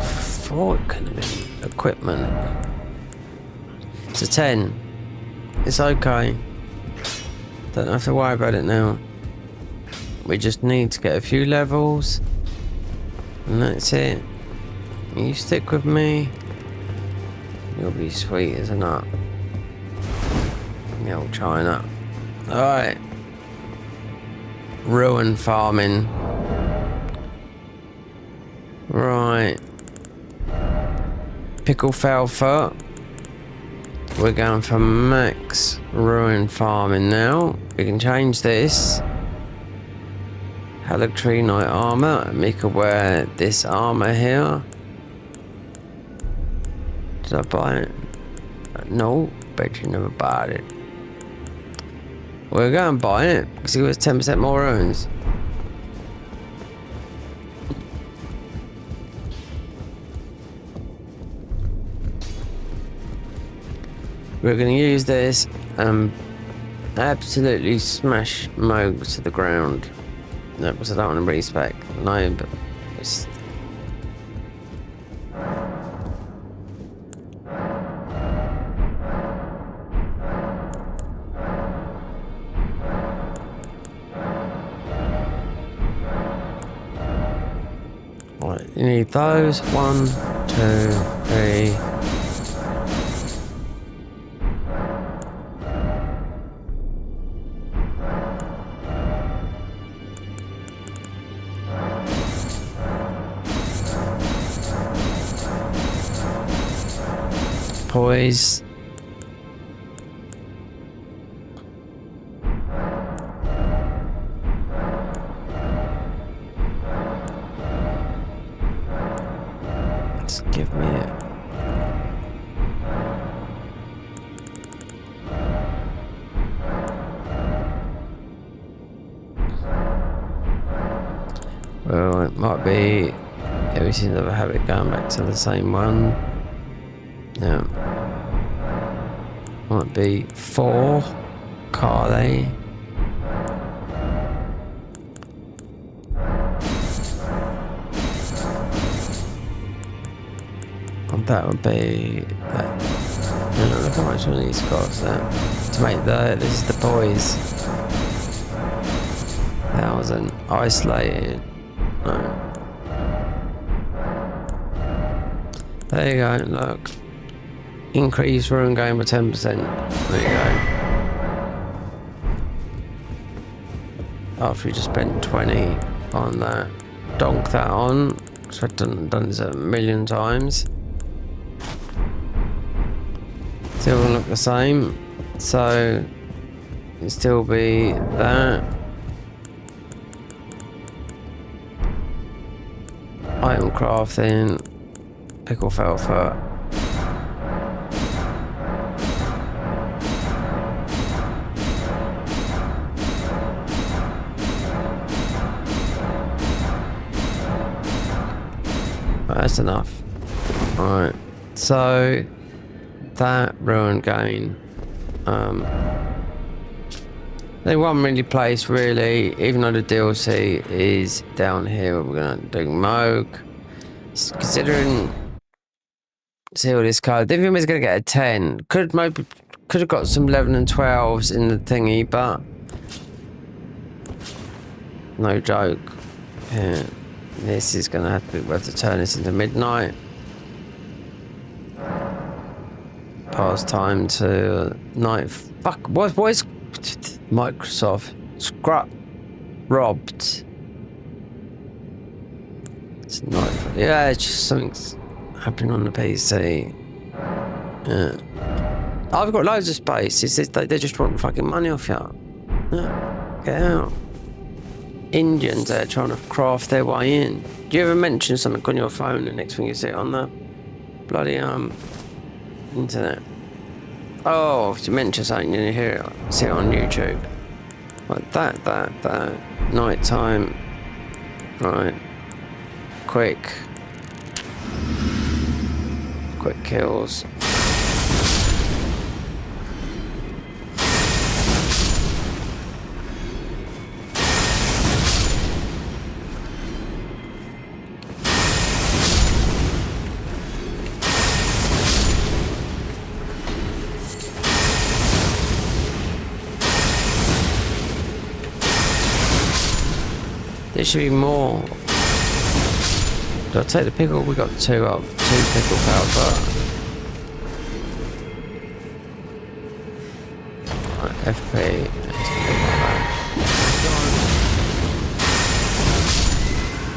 Thought it could have been equipment. It's a 10. It's okay. Don't have to worry about it now. We just need to get a few levels. And that's it. You stick with me. You'll be sweet as a nut. The old China. Alright. Ruin farming. Right. Pickle fell foot. We're going for max ruin farming now. We can change this. Halictree Knight armor. And we could wear this armor here. Did I buy it? No, bet you never bought it. We're going to buy it because it was 10% more runes. we're going to use this and absolutely smash Moog to the ground. No, because I don't want to respec. No, but it's... Right, you need those. 1, 2, 3. Poise. Just give me it. Well, it might be. Yeah, we seem to have a habit going back to the same one. Yeah. Might be 4. Carly. And that would be that. Look how much money he's got to make the. This is the boys. 1,000 isolated. No. There you go. Look. Increase rune gain by 10%. There you go. After you just spent 20 on that. Donk that on. So I've done this a million times. Still gonna look the same. So it'll still be that. Item crafting. Pickle Felfer. That's enough. Alright. So that ruin gain. They won't really place really, even though the DLC is down here. We're gonna do Moog. Considering see all this card. If was gonna get a 10. Could have got some 11 and 12s in the thingy, but no joke. Yeah. This is gonna have to be worth to turn this into midnight. Past time to night. Fuck. What is Microsoft? Scrap. Robbed. It's not. Yeah, it's just something's happening on the PC. Yeah. I've got loads of space. It's just, they just want fucking money off you. Yeah. Get out. Indians there trying to craft their way in. Do you ever mention something on your phone and next thing you see it on the bloody internet? Oh, if you mention something and you hear it, see it on YouTube. Like that. Night time. Right. Quick kills. There should be more. Do I take the pickle? We got 2 up. 2 pickle powder. Right, FP.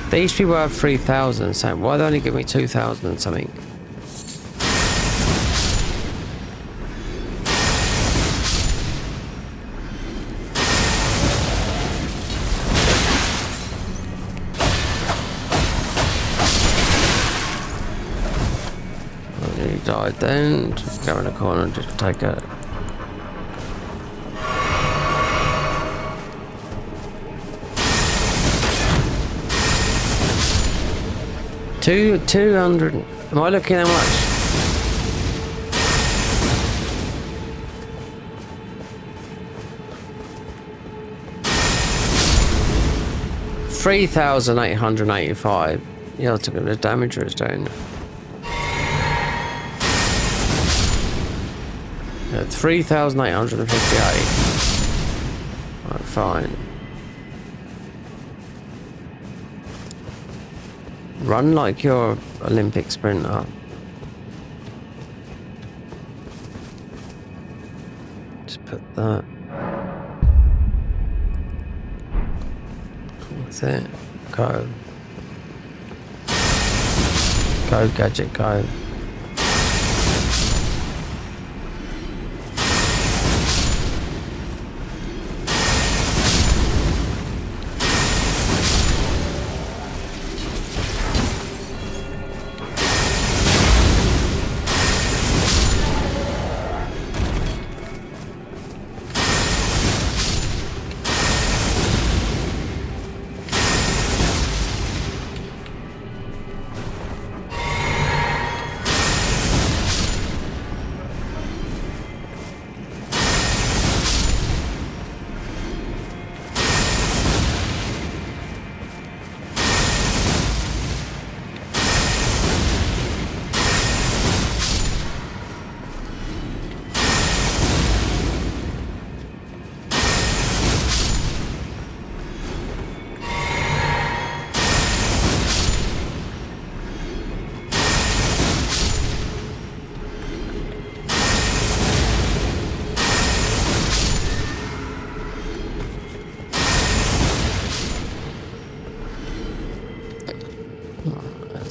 They used to be worth 3,000, so why they only give me 2,000 and something? Died then. Just go in the corner and just take it. Two 200. Am I looking how much? 3,885. Yeah, look at the damage it's doing. Yeah, 3,858. Right, fine. Run like you're Olympic sprinter. Just put that. That's it. Go. Go, gadget, go.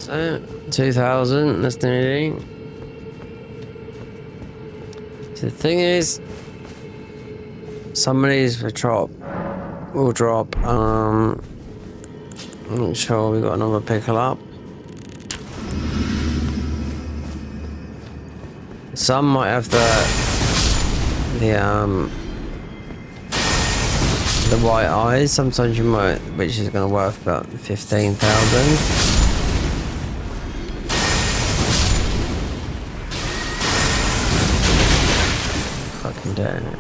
So, 2,000, that's nearly. So the thing is, some of these will drop. I'm not sure we got another pickle up. Some might have the white eyes. Sometimes you might, which is going to worth about 15,000. Fucking damn it.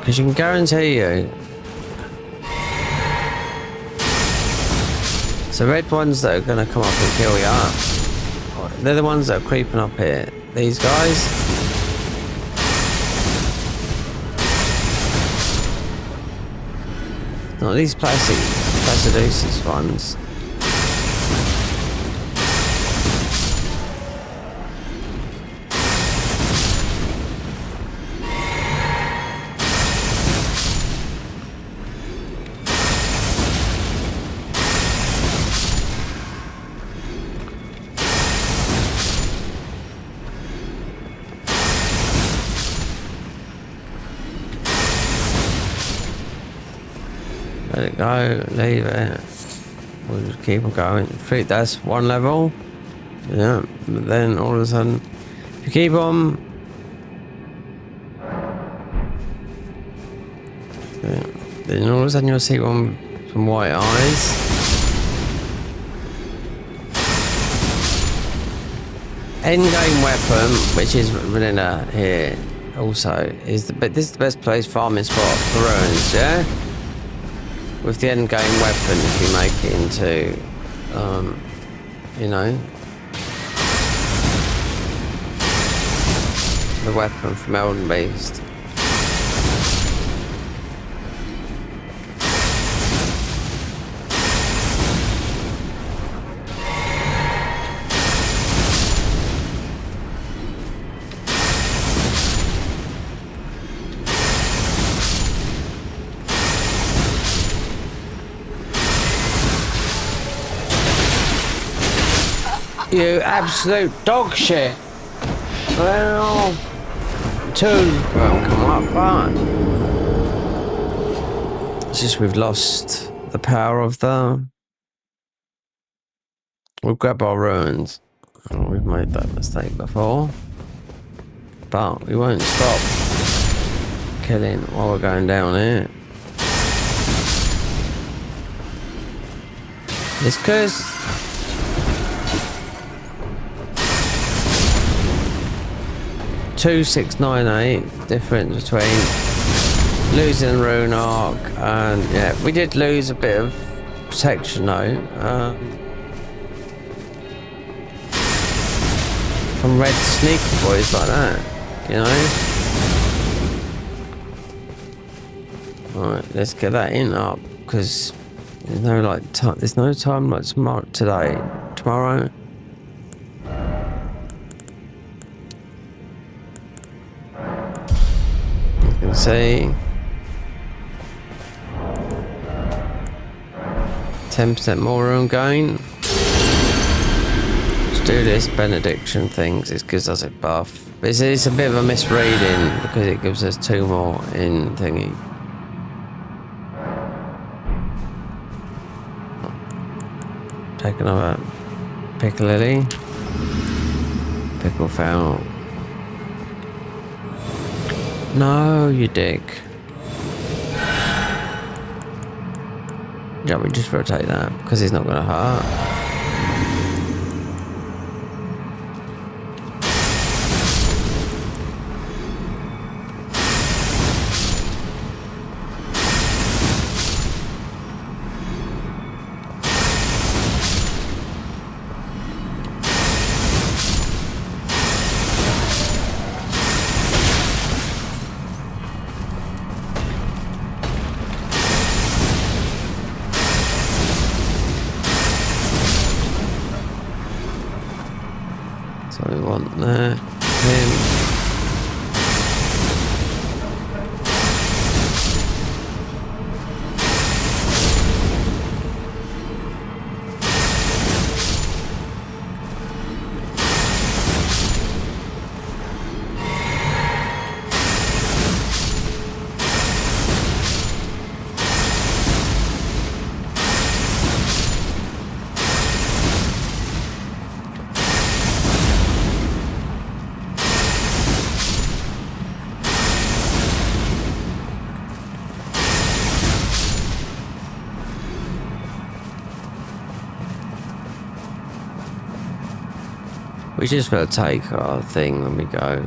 Because you can guarantee you. So red ones that are going to come up and kill you, they're the ones that are creeping up here. These guys. Not these placidusis ones. Let it go, leave it. We'll just keep on going. That's one level. Yeah, but then all of a sudden, if you keep on. Yeah, then all of a sudden you'll see one some white eyes. Endgame weapon, which is vanilla here, also is but this is the best place farming spot for ruins, yeah. With the end game weapon, if you make it into, you know, the weapon from Elden Beast. You absolute dog shit. Well, 2 won't come up, but it's just we've lost the power of the. We'll grab our ruins. Oh, we've made that mistake before, but we won't stop killing while we're going down here. It's because. 2698 difference between losing Rune Arc and yeah, we did lose a bit of protection though. From red sneaky boys like that, you know. Alright, let's get that in up because there's no like there's no time like tomorrow. You can see 10% more rune gain. Let's do this benediction things. It gives us a buff. But it's a bit of a misreading because it gives us 2 more in thingy. Take another pickle lily. Pickle foul. No, you dick. Yeah, we just rotate that because he's not going to hurt. So we want there, him. We just gotta take our thing when we go.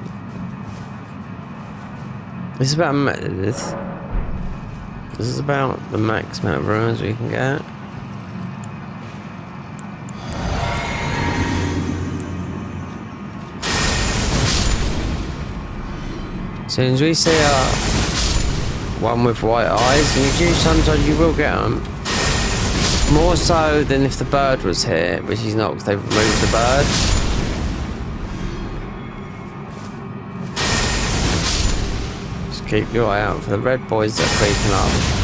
This is about this is about the max amount of runes we can get. As soon as we see one with white eyes, and you do sometimes you will get them. More so than if the bird was here, which he's not because they've removed the bird. Keep your eye out for the red boys that are creeping up.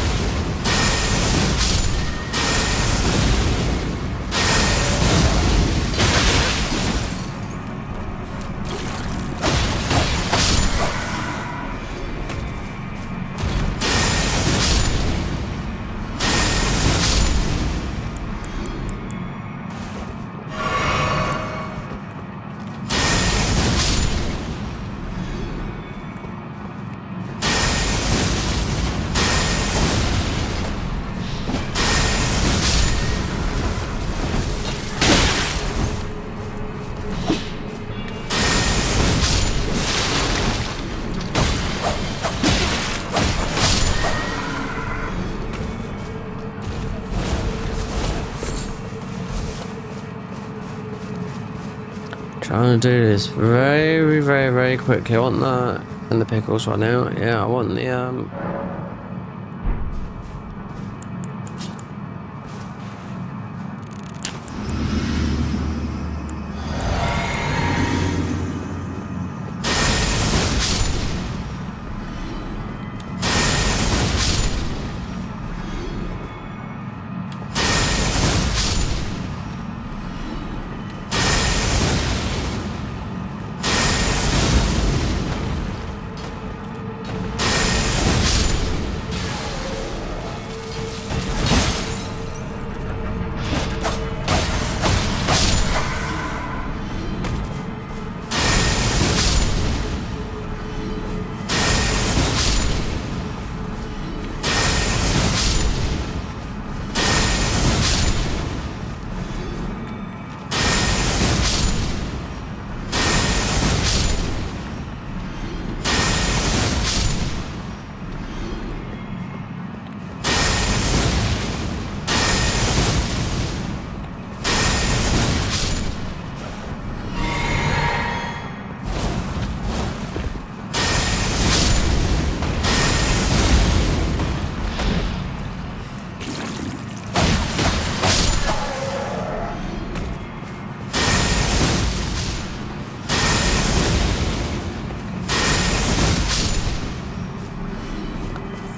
Trying to do this very, very, very quickly. I want that and the pickles right now. Yeah, I want the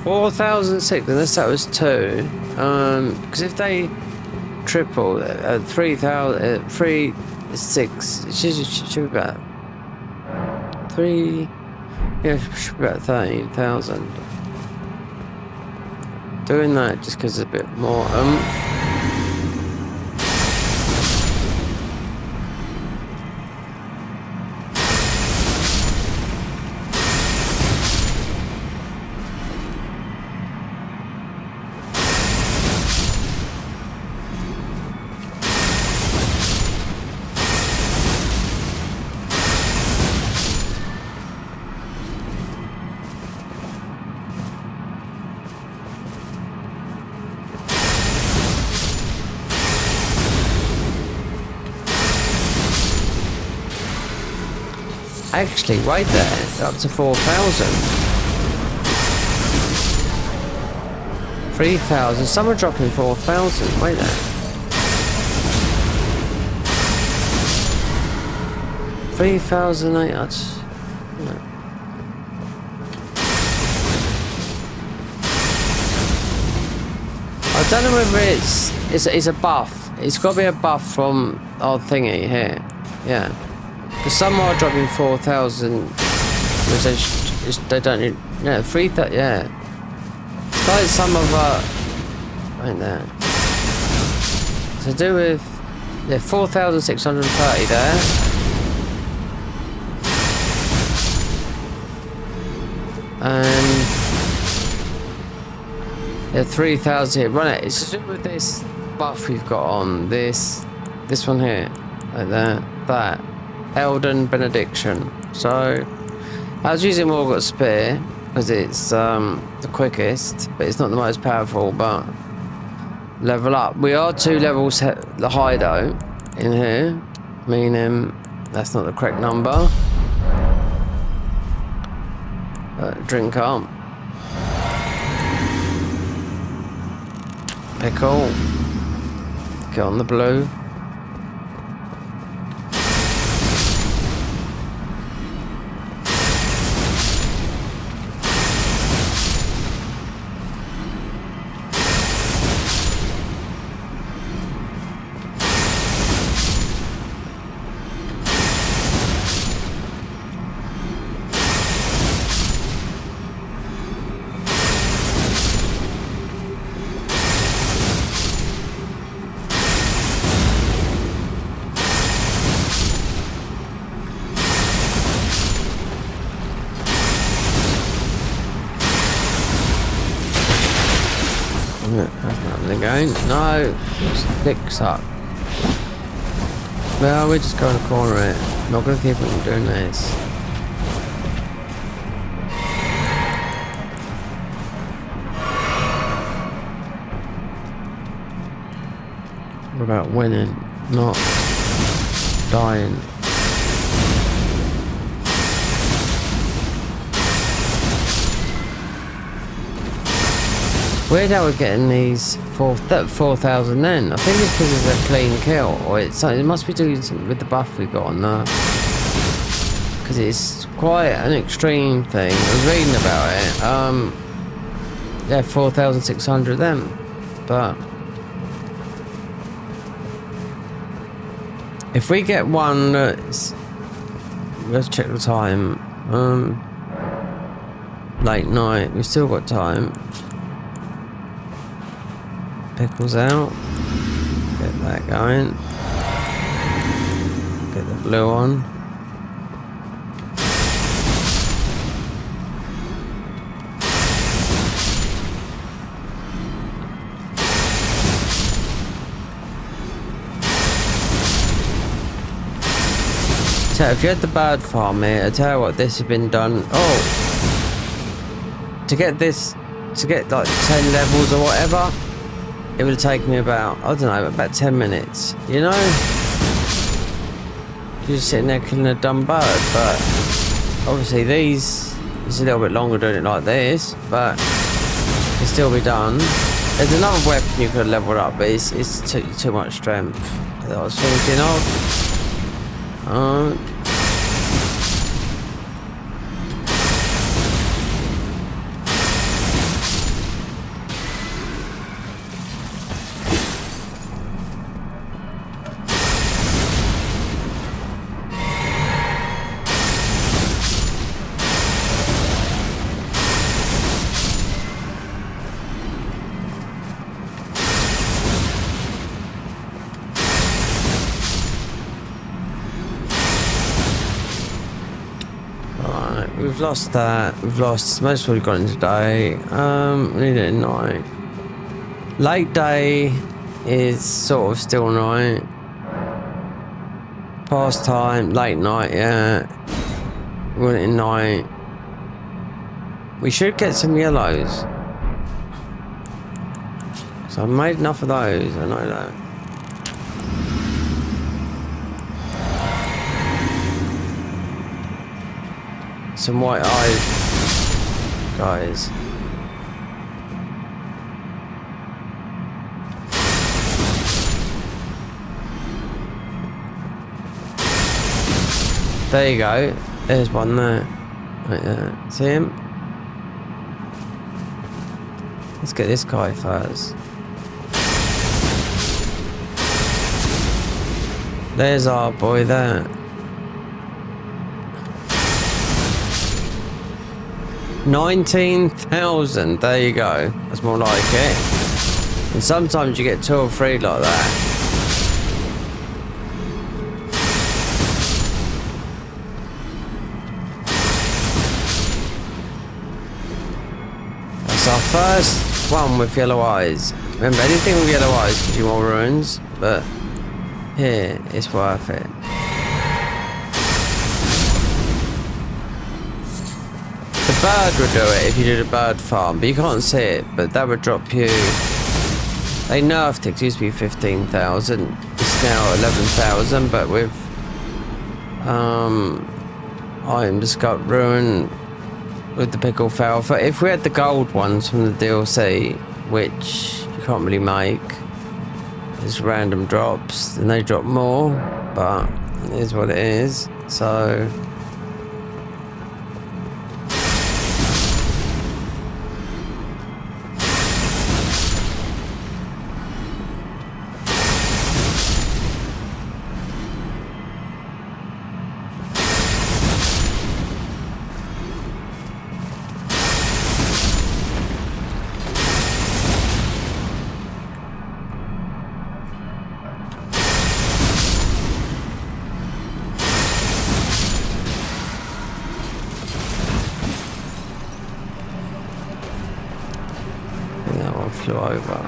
4,006, unless that was 2. Because if they triple 3,000, 3, 6, it should be about 3. Yeah, it should be about 13,000. Doing that just because it's a bit more Actually, wait there, up to 4,000. 3,000, some are dropping 4,000, wait there. 3,800. I don't know whether it's a buff. It's got to be a buff from our thingy here. Yeah. Because some are dropping 4,000, which they don't need. Yeah, 3,000. Yeah. It's like some of right there. To do with 4,630 there. And 3,000 here. Run it. It's to do with this buff we've got on this one here, like that. Elden benediction. So I was using Morgott Spear because it's the quickest, but it's not the most powerful. But level up. We are 2 levels high though in here, meaning that's not the correct number. Drink up. Pickle. Get on the blue. Again? No! Sticks up. Well, we're just going to corner it. Not going to keep on doing this. What about winning? Not dying. Weird how we're getting these 4,000 then. I think it's because it's a clean kill, or it must be doing something with the buff we got on there. Because it's quite an extreme thing. I was reading about it. Yeah, 4,600 then. But if we get one that's, let's check the time. Late night. We've still got time. Pickles out. Get that going. Get the blue on. So if you had the bird farm here, I tell you what, this has been done. Oh, to get like 10 levels or whatever. It would have taken me about, I don't know, about 10 minutes, you know? You're just sitting there killing a dumb bird, but obviously it's a little bit longer doing it like this, but it can still be done. There's another weapon you could have leveled up, but it's too much strength that I was thinking of. we've lost that. We've lost most of what we've got in today. We need it at night. Late day is sort of still night. Past time, late night, yeah. We want it at night. We should get some yellows. So I've made enough of those, I know that. Some white eyes, guys. There you go. There's one there. Right there. See him? Let's get this guy first. There's our boy there. 19,000. There you go. That's more like it. And sometimes you get 2 or 3 like that. That's our first one with yellow eyes. Remember, anything with yellow eyes gives you more runes, but here it's worth it. The bird would do it if you did a bird farm, but you can't see it. But that would drop you. They nerfed it. It used to be 15,000. It's now 11,000. But with item discovered ruin with the pickle falfa. If we had the gold ones from the DLC, which you can't really make, there's random drops, and they drop more. But it is what it is. So. Flew over.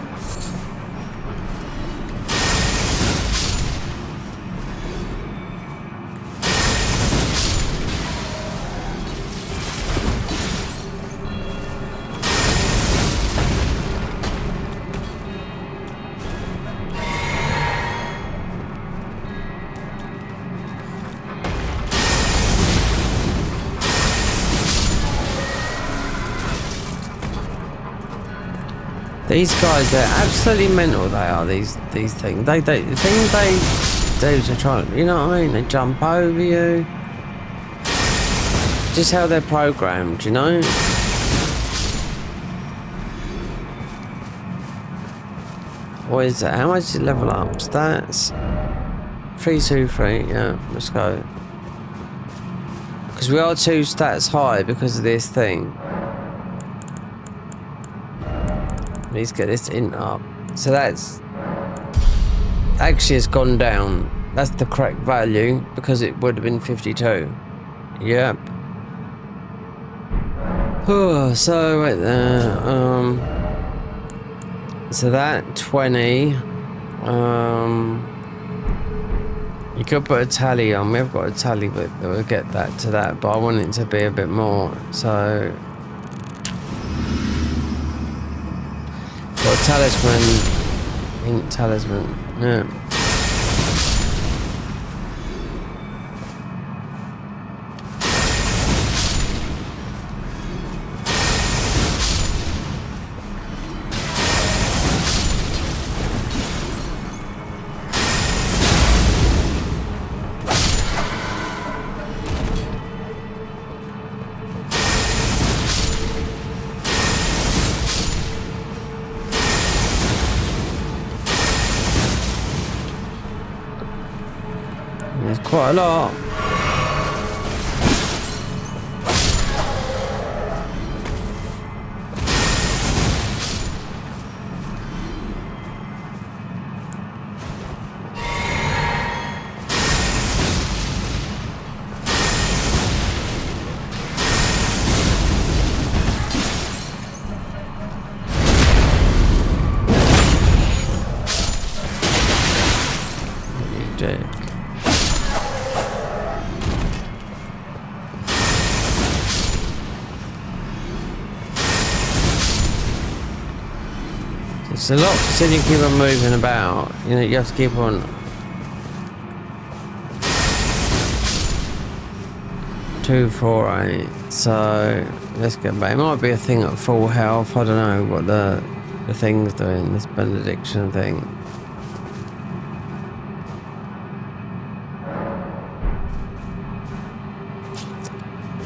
These guys, they're absolutely mental. They are these things. The things they do to try, you know what I mean? They jump over you. Just how they're programmed, you know. What is it? How much does it level up? Stats. 323. Yeah, let's go. Because we are 2 stats high because of this thing. Let's get this in up. So that's actually has gone down. That's the correct value because it would have been 52. Yep. Oh, so right there. So that 20. You could put a tally on. We've got a tally, but we'll get that to that. But I want it to be a bit more. So. Got a talisman, ink talisman, yeah. There's quite a lot. magic. It's a lot considering you keep on moving about. You know, you have to keep on. 248. So let's get back. It might be a thing at full health. I don't know what the thing's doing. This benediction thing.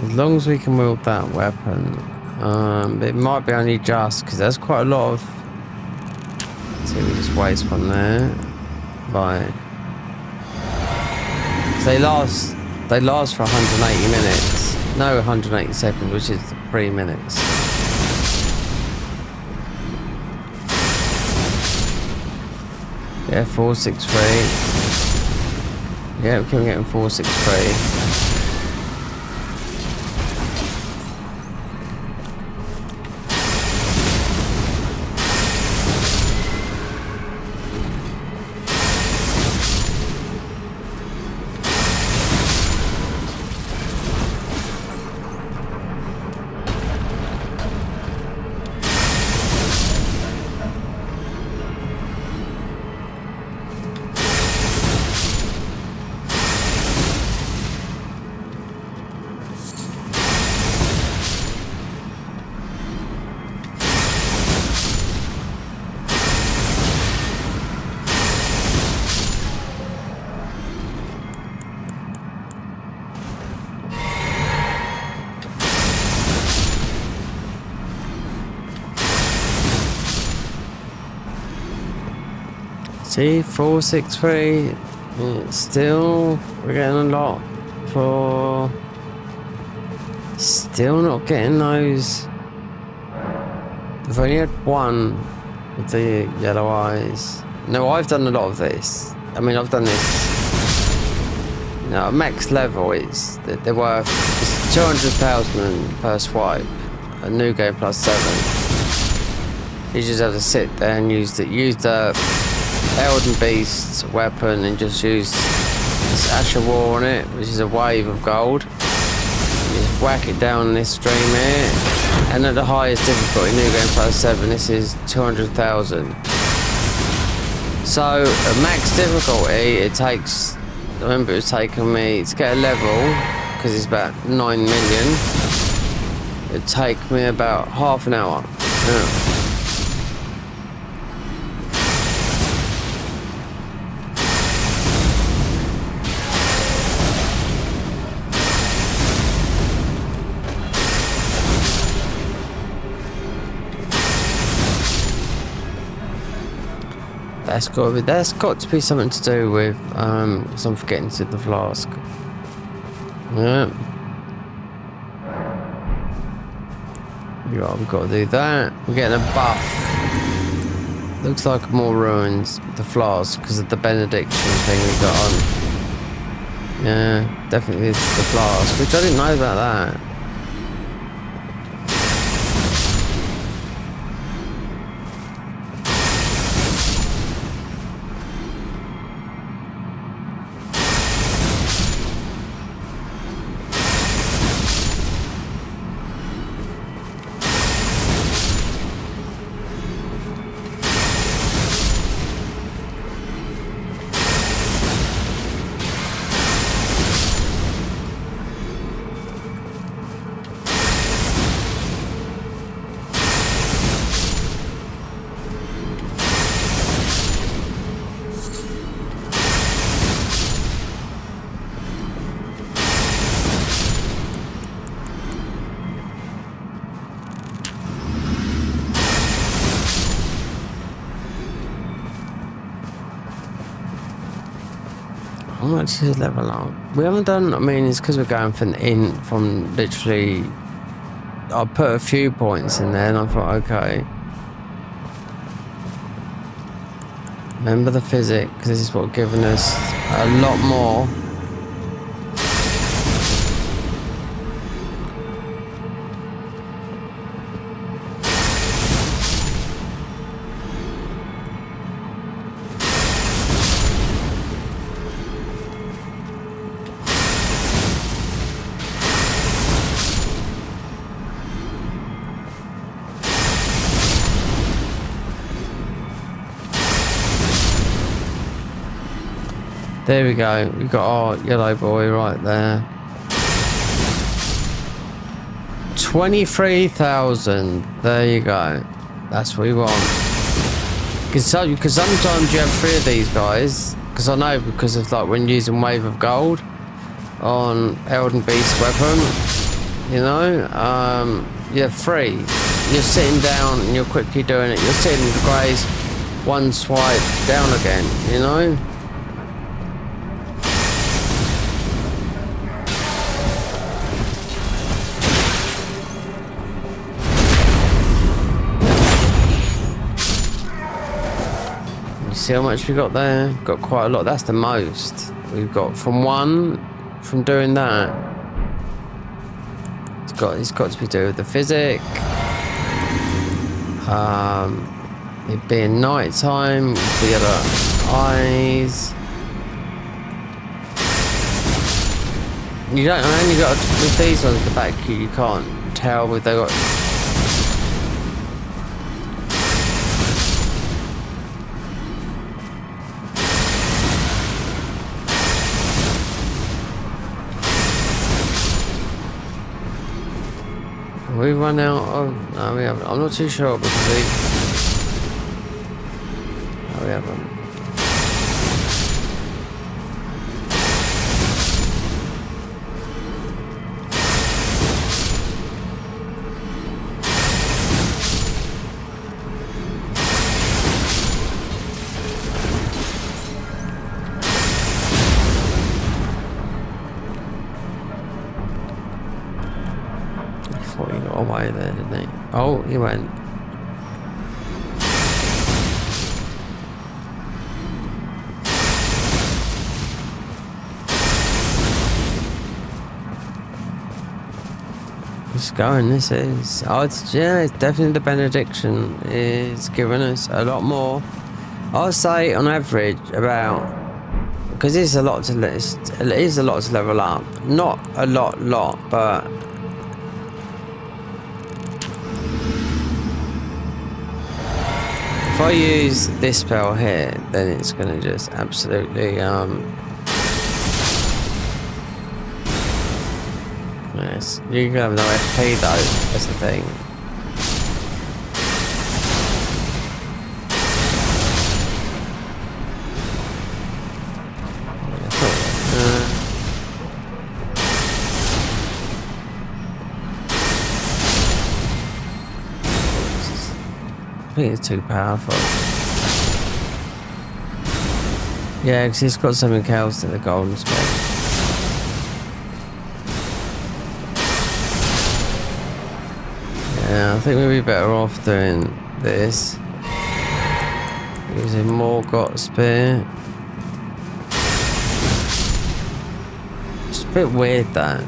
As long as we can wield that weapon, it might be only just because there's quite a lot of. Let's see, we just waste one there. Right. So they last for 180 minutes. No, 180 seconds, which is 3 minutes. Yeah, 463. Yeah, we can get him 463. See, 463. Still, we're getting a lot for. Still not getting those. We've only had one with the yellow eyes. No, I've done a lot of this. I mean, I've done this. You know, max level is they're worth 200,000 per swipe. A new game plus 7. You just have to sit there and use the Elden Beast's weapon and just use this Asher War on it, which is a wave of gold. You just whack it down this stream here, and at the highest difficulty, new game plus 7, this is 200,000. So at max difficulty, it takes. I remember it was taking me to get a level because it's about 9 million. It'd take me about half an hour. Yeah. That's got to be something to do with some forgetting to the flask. Yeah. We've got to do that. We're getting a buff. Looks like more ruins, the flask, because of the benediction thing we got on. Yeah, definitely it's the flask, which I didn't know about that. How much is level up? We haven't done. I mean, it's because we're going from literally. I put a few points in there, and I thought, okay. Remember the physics, because this is what giving us a lot more. There we go. We've got our yellow boy right there. 23,000. There you go. That's what we want. Because sometimes you have 3 of these guys. Because I know because of like when using Wave of Gold on Elden Beast weapon, you know, you have 3. You're sitting down and you're quickly doing it. You're sitting with the greys, one swipe down again, you know. See how much we got there? Got quite a lot. That's the most we've got from doing that. It's got to be do with the physic. It being night time, the other eyes. You don't only got with these ones at the back. You can't tell with they got. We run out of... No, we haven't. I'm not too sure because we... No, we haven't. Away there, didn't he? Oh, he went. It's going, this is. Oh, it's definitely the benediction is giving us a lot more. I'll say on average about, because it's a lot to list. It is a lot to level up. Not a lot, but. If I use this spell here, then it's going to just absolutely, yes, you can have no FP though, that's the thing. I think it's too powerful. Yeah, because he's got something else in the golden spell. Yeah, I think we'd be better off doing this. Using more got spear. It's a bit weird that.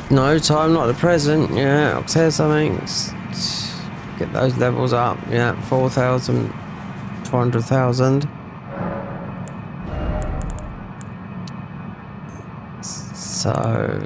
No time like the present. Yeah, I'll tell you something. Get those levels up. Yeah, 4,000, 400,000. So.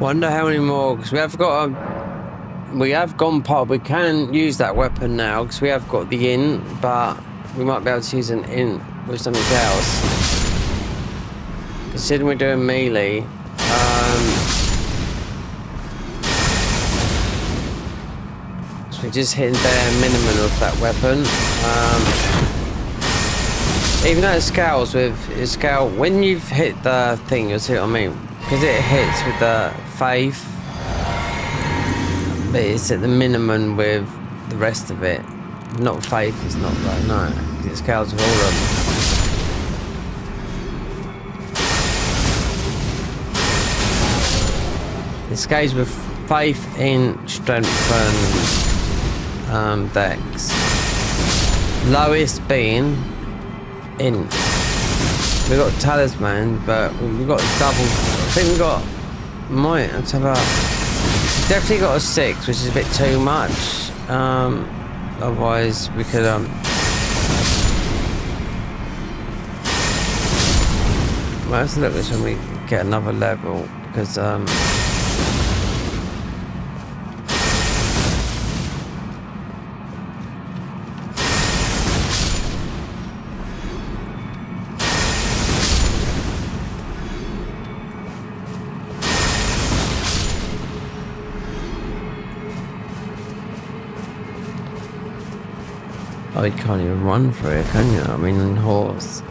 Wonder how many more, because we have got we have gone part. We can use that weapon now because we have got the in, but we might be able to use an in with something else. Considering we're doing melee, so we're just hitting bare minimum of that weapon. Even though it scales with when you've hit the thing, you'll see what I mean. Because it hits with the faith, but it's at the minimum with the rest of it. Not faith, it's not right, no. It scales with all of them. It scales with faith, in strength, and dex. Lowest being in. We got talisman, but we've got double. I think we got let's have a. Definitely got a 6, which is a bit too much. Otherwise, we could well, let's look at this when we get another level, because oh, you can't even run for it, can you? I mean, horse.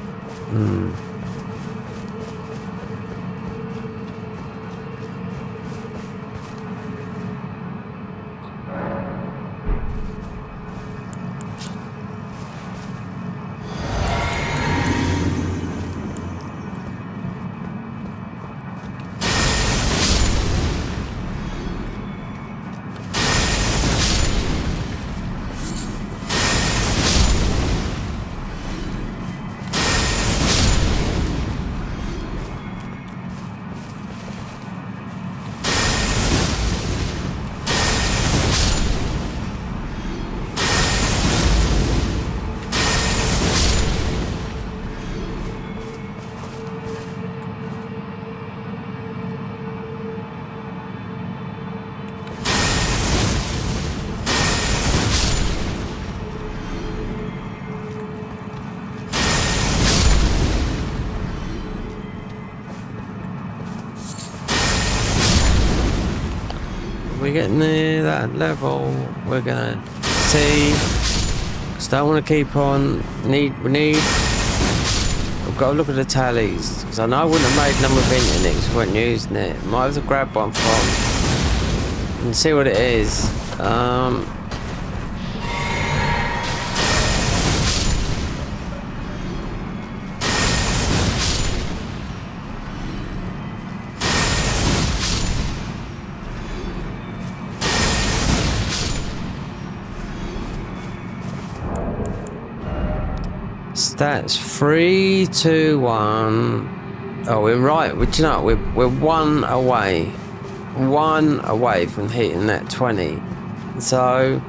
We get near that level, we're gonna see. Cause don't want to keep on. We've got to look at the tallies, because I know I wouldn't have made none with Internet because we weren't using it. Might have to grab one from and see what it is. Stats 3, 2, 1. Oh, we're right. Do you know, we're one away from hitting that 20. So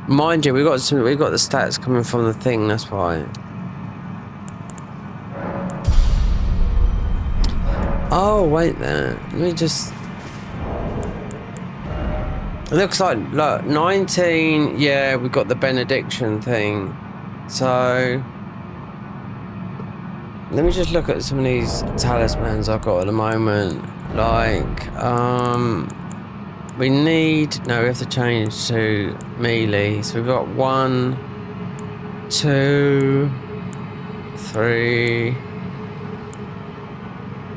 mind you, we got the stats coming from the thing. That's why. Oh wait, there. Let me just. It looks like, look, 19, yeah, we've got the benediction thing. So, let me just look at some of these talismans I've got at the moment. Like, we have to change to melee. So we've got 1, 2, 3.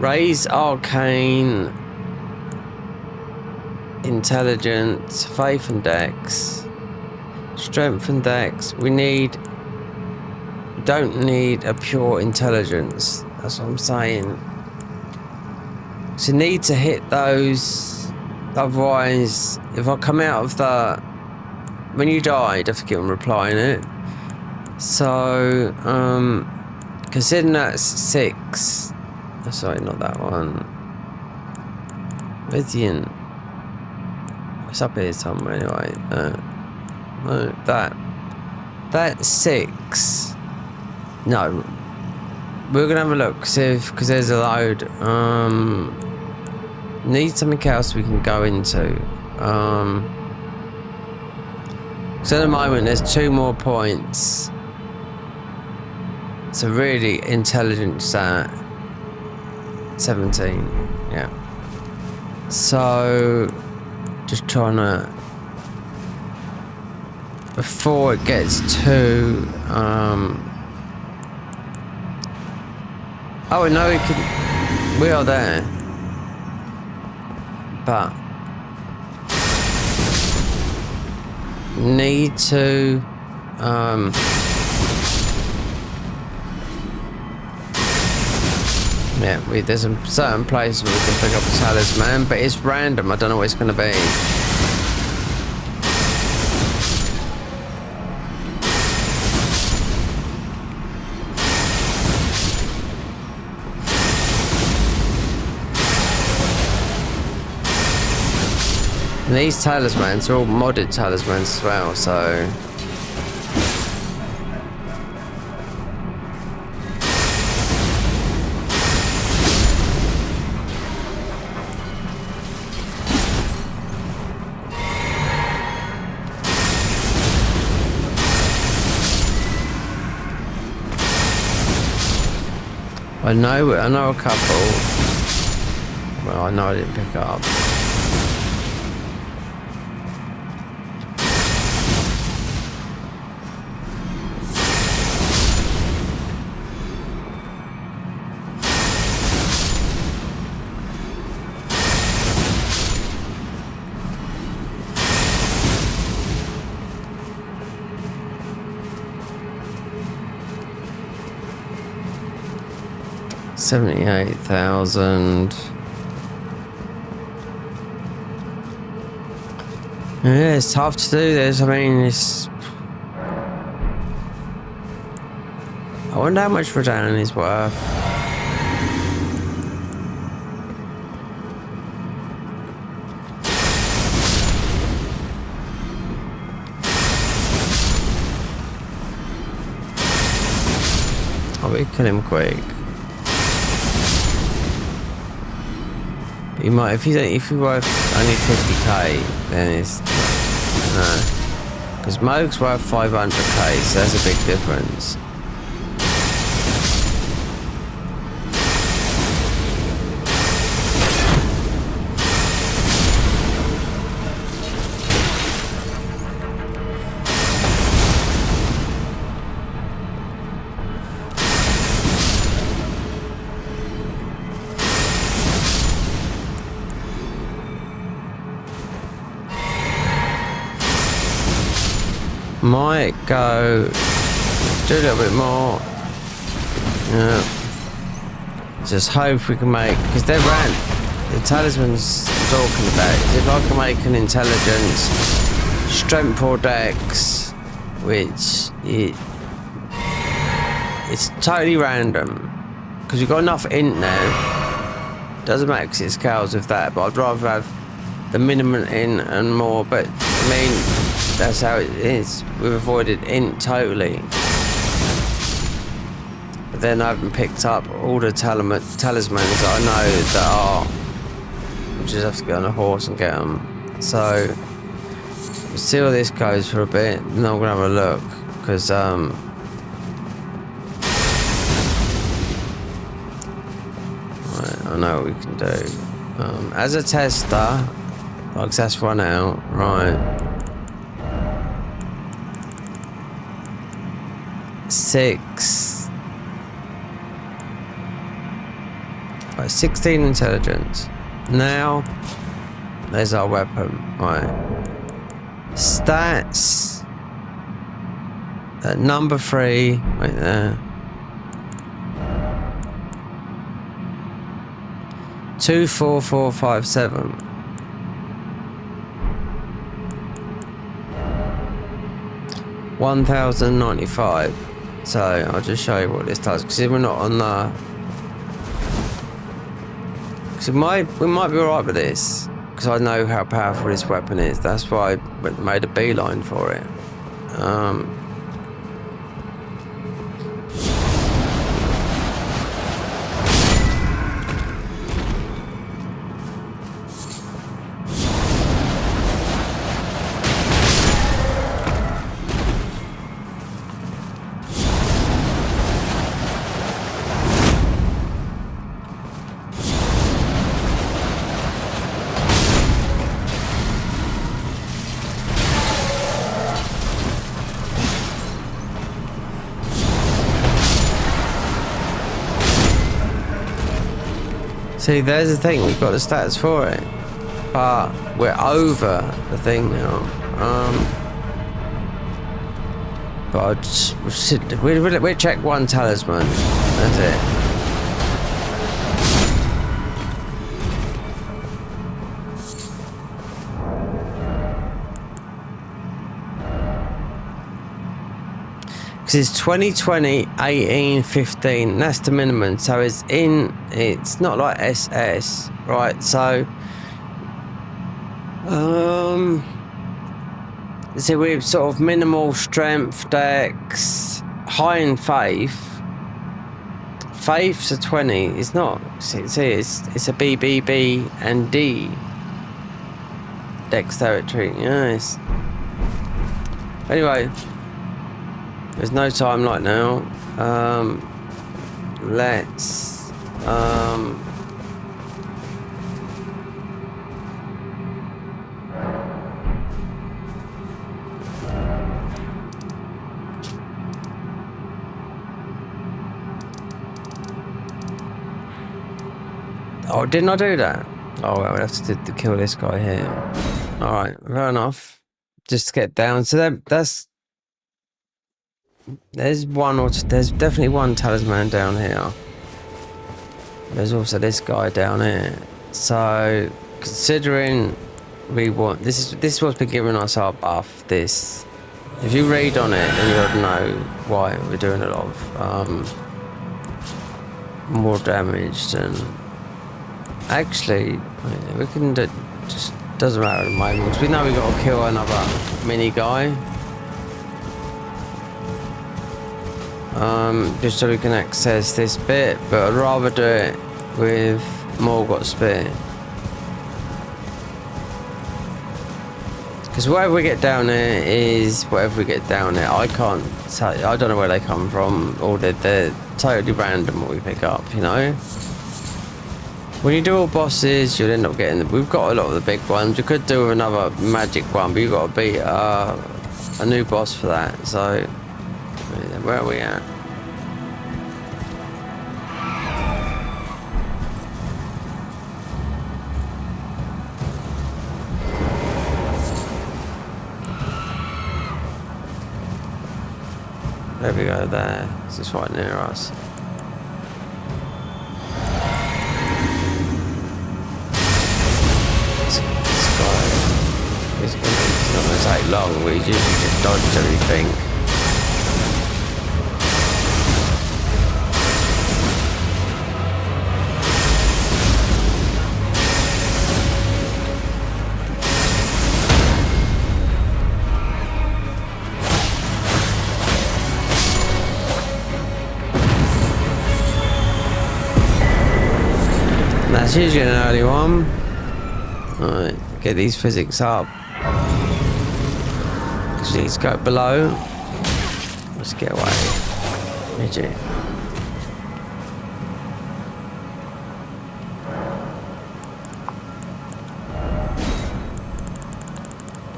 Raise arcane. Intelligence, faith and dex, strength and dex. We don't need a pure intelligence. That's what I'm saying. So you need to hit those. Otherwise, if I come out of the, when you died, I have to keep on replying it. So, considering that's 6. Sorry, not that one. Where's the int? It's up here somewhere anyway. No, that. That's 6. No. We're gonna have a look, because there's a load. Need something else we can go into. So at the moment there's 2 more points. So really intelligence at 17. Yeah. So just trying to, before it gets to oh no, we are there, but need to yeah, there's some certain places where we can pick up a talisman, but it's random. I don't know what it's going to be. And these talismans are all modded talismans as well, so... I know a couple. Well, I know I didn't pick up. $78,000. Yeah, it's tough to do this. I mean, it's... I wonder how much Rodan is worth. I'll be kill him quick. You might, if you worth only 50k, then it's no, because Moog's worth 500k, so that's a big difference. Might go do a little bit more. Yeah. Just hope we can make, because they're the talisman's talking about is if I can make an intelligence, strength or dex, which it's totally random because we've got enough int now. Doesn't matter because it scales with that, but I'd rather have the minimum int and more. But I mean, that's how it is. We've avoided int totally. But then I haven't picked up all the talismans that I know that are. We just have to get on a horse and get them. So we'll see how this goes for a bit. Then I'm gonna have a look because right, I know what we can do. As a tester, like that's run out, right? 6. Right, 16 intelligence. Now, there's our weapon. Right. Stats. At number 3, right there. 24457. 1095. So I'll just show you what this does, because we're not on the. Because we might be alright with this, because I know how powerful this weapon is. That's why I made a beeline for it. See, there's the thing. We've got the stats for it, but we're over the thing now. But we check one talisman. That's it. Because it's 2020, 18, 15. That's the minimum. So it's not like SS, right? So, so we've sort of minimal strength, dex, high in faith. Faith's a 20. It's not. See, it's a BBB and D. Dexterity. Yes. Anyway. There's no time like now. Let's oh, didn't I do that? Oh well, we have to kill this guy here. Alright, fair enough. Just to get down. So there's definitely one talisman down here. There's also this guy down here. So considering we want this is what's been giving us our buff. This, if you read on it, then you'll know why we're doing a lot of more damage than actually. We can do, just doesn't matter at the moment because we know we got to kill another mini guy. Just so we can access this bit, but I'd rather do it with Morgoth's spear. Because whatever we get down there is whatever we get down there. I can't tell you, I don't know where they come from, or they're totally random what we pick up, you know? When you do all bosses, you'll end up getting we've got a lot of the big ones. You could do another magic one, but you've got to beat a new boss for that, so where are we at? There we go, there. It's just right near us. This guy is not going to take long. We usually just dodge everything. That's usually an early one. Alright, get these physics up. Because we need to go below. Let's get away. Midget.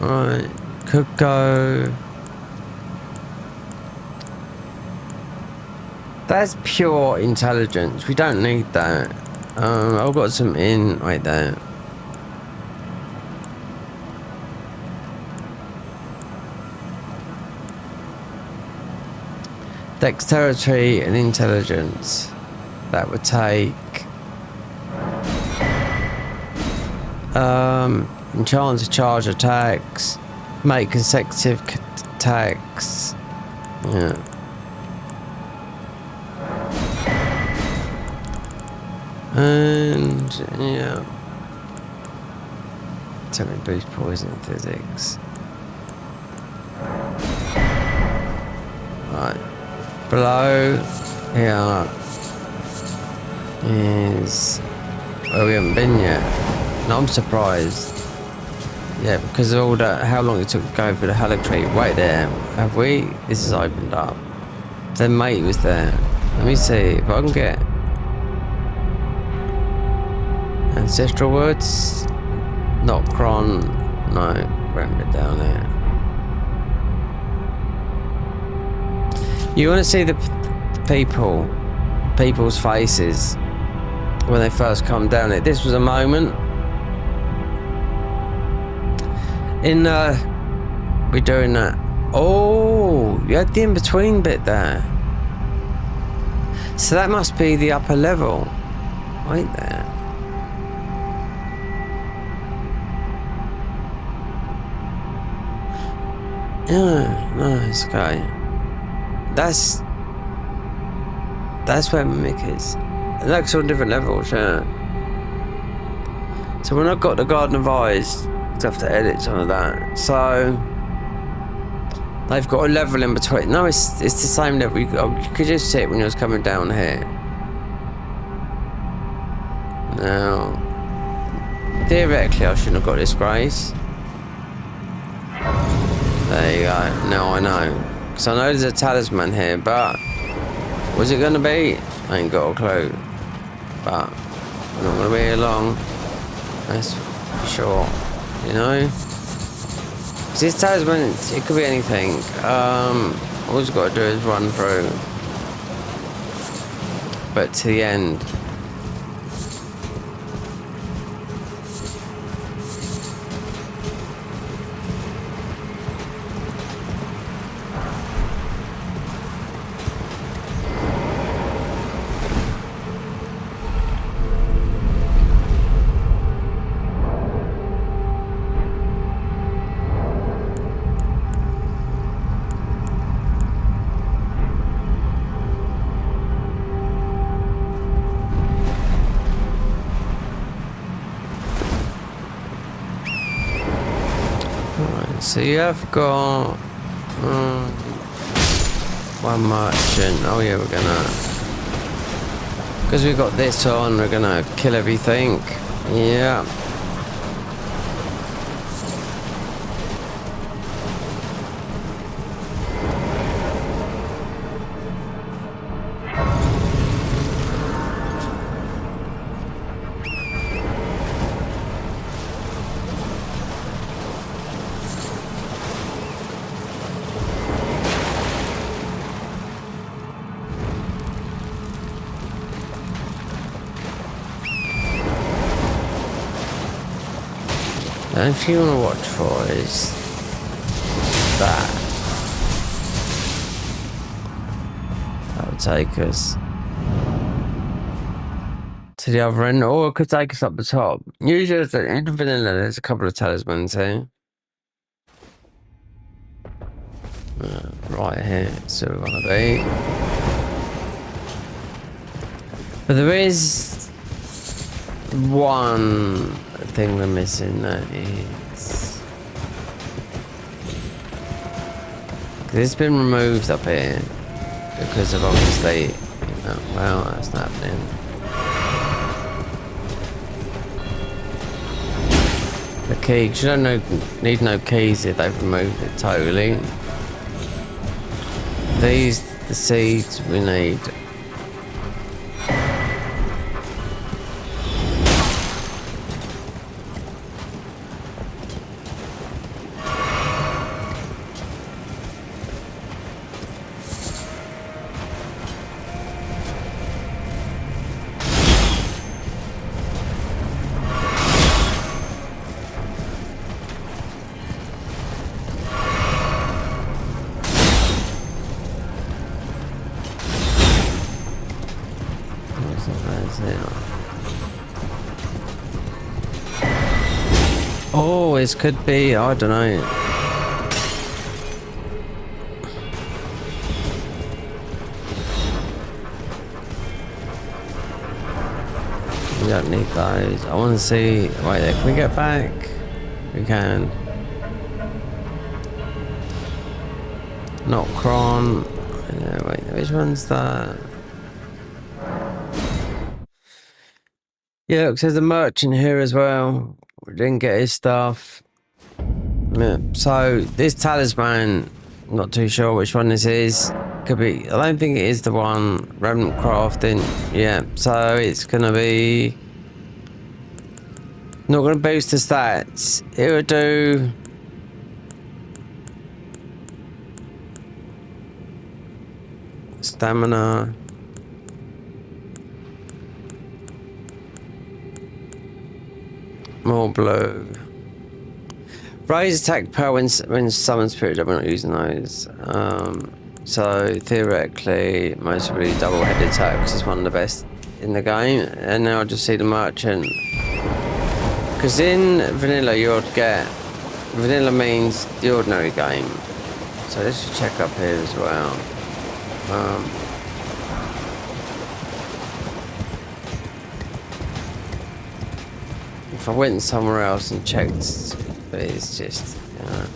Alright, could go. That's pure intelligence. We don't need that. I've got some in right there. Dexterity and intelligence. That would take enchant to charge attacks, make consecutive attacks. Yeah. And yeah, tell me boost poison physics. Right, below here is where we haven't been yet. And I'm surprised. Yeah, because of all that, how long it took to go through the Halictree. Wait there, have we? This is opened up. Their mate was there. Let me see if I can get Ancestral Woods, not Kron, no, Remnant down there. You want to see the people's faces. when they first come down it. This was a moment in we're doing that. Oh, you had the in-between bit there. So that must be the upper level. Right there. Yeah, nice, okay. That's where Mick is. And that's on different levels, yeah. So when I got the Garden of Eyes, I have to edit some of that. So they've got a level in between. No, it's the same level. You could just see it when you was coming down here. Now, theoretically, I shouldn't have got this grace. There you go. Now I know. Because I know there's a talisman here, but what's it going to be? I ain't got a clue. But I'm not going to be here long. That's for sure. You know? This talisman, it could be anything. All you've got to do is run through. But to the end. So you have got one merchant. Oh yeah, we're gonna, because we've got this on, we're gonna kill everything. Yeah. And if you want to watch for is that. That would take us to the other end, or it could take us up the top. Usually in vanilla there's a couple of talismans here. Right here, so we want to be. But there is one thing we're missing, that is, it's been removed up here because of obviously, you know, well, that's not happening. The key, 'cause you don't need no keys if they've removed it totally. These, the seeds we need. Oh, this could be, I don't know. We don't need those. I want to see. Wait there, can we get back? We can. Not Kron. Yeah, wait, which one's that? Yeah, look, there's a merchant here as well. We didn't get his stuff. Yeah, so this talisman, not too sure which one this is. Could be, I don't think it is the one. Remnant crafting. Yeah, so it's gonna be not gonna boost the stats. It would do stamina. More blue. Raise attack power when summon spirit. We're not using those. So theoretically, most really double-headed attacks is one of the best in the game. And now I just see the merchant. Because in vanilla, you'd get vanilla means the ordinary game. So let's just check up here as well. If I went somewhere else and checked, but it's just, you know.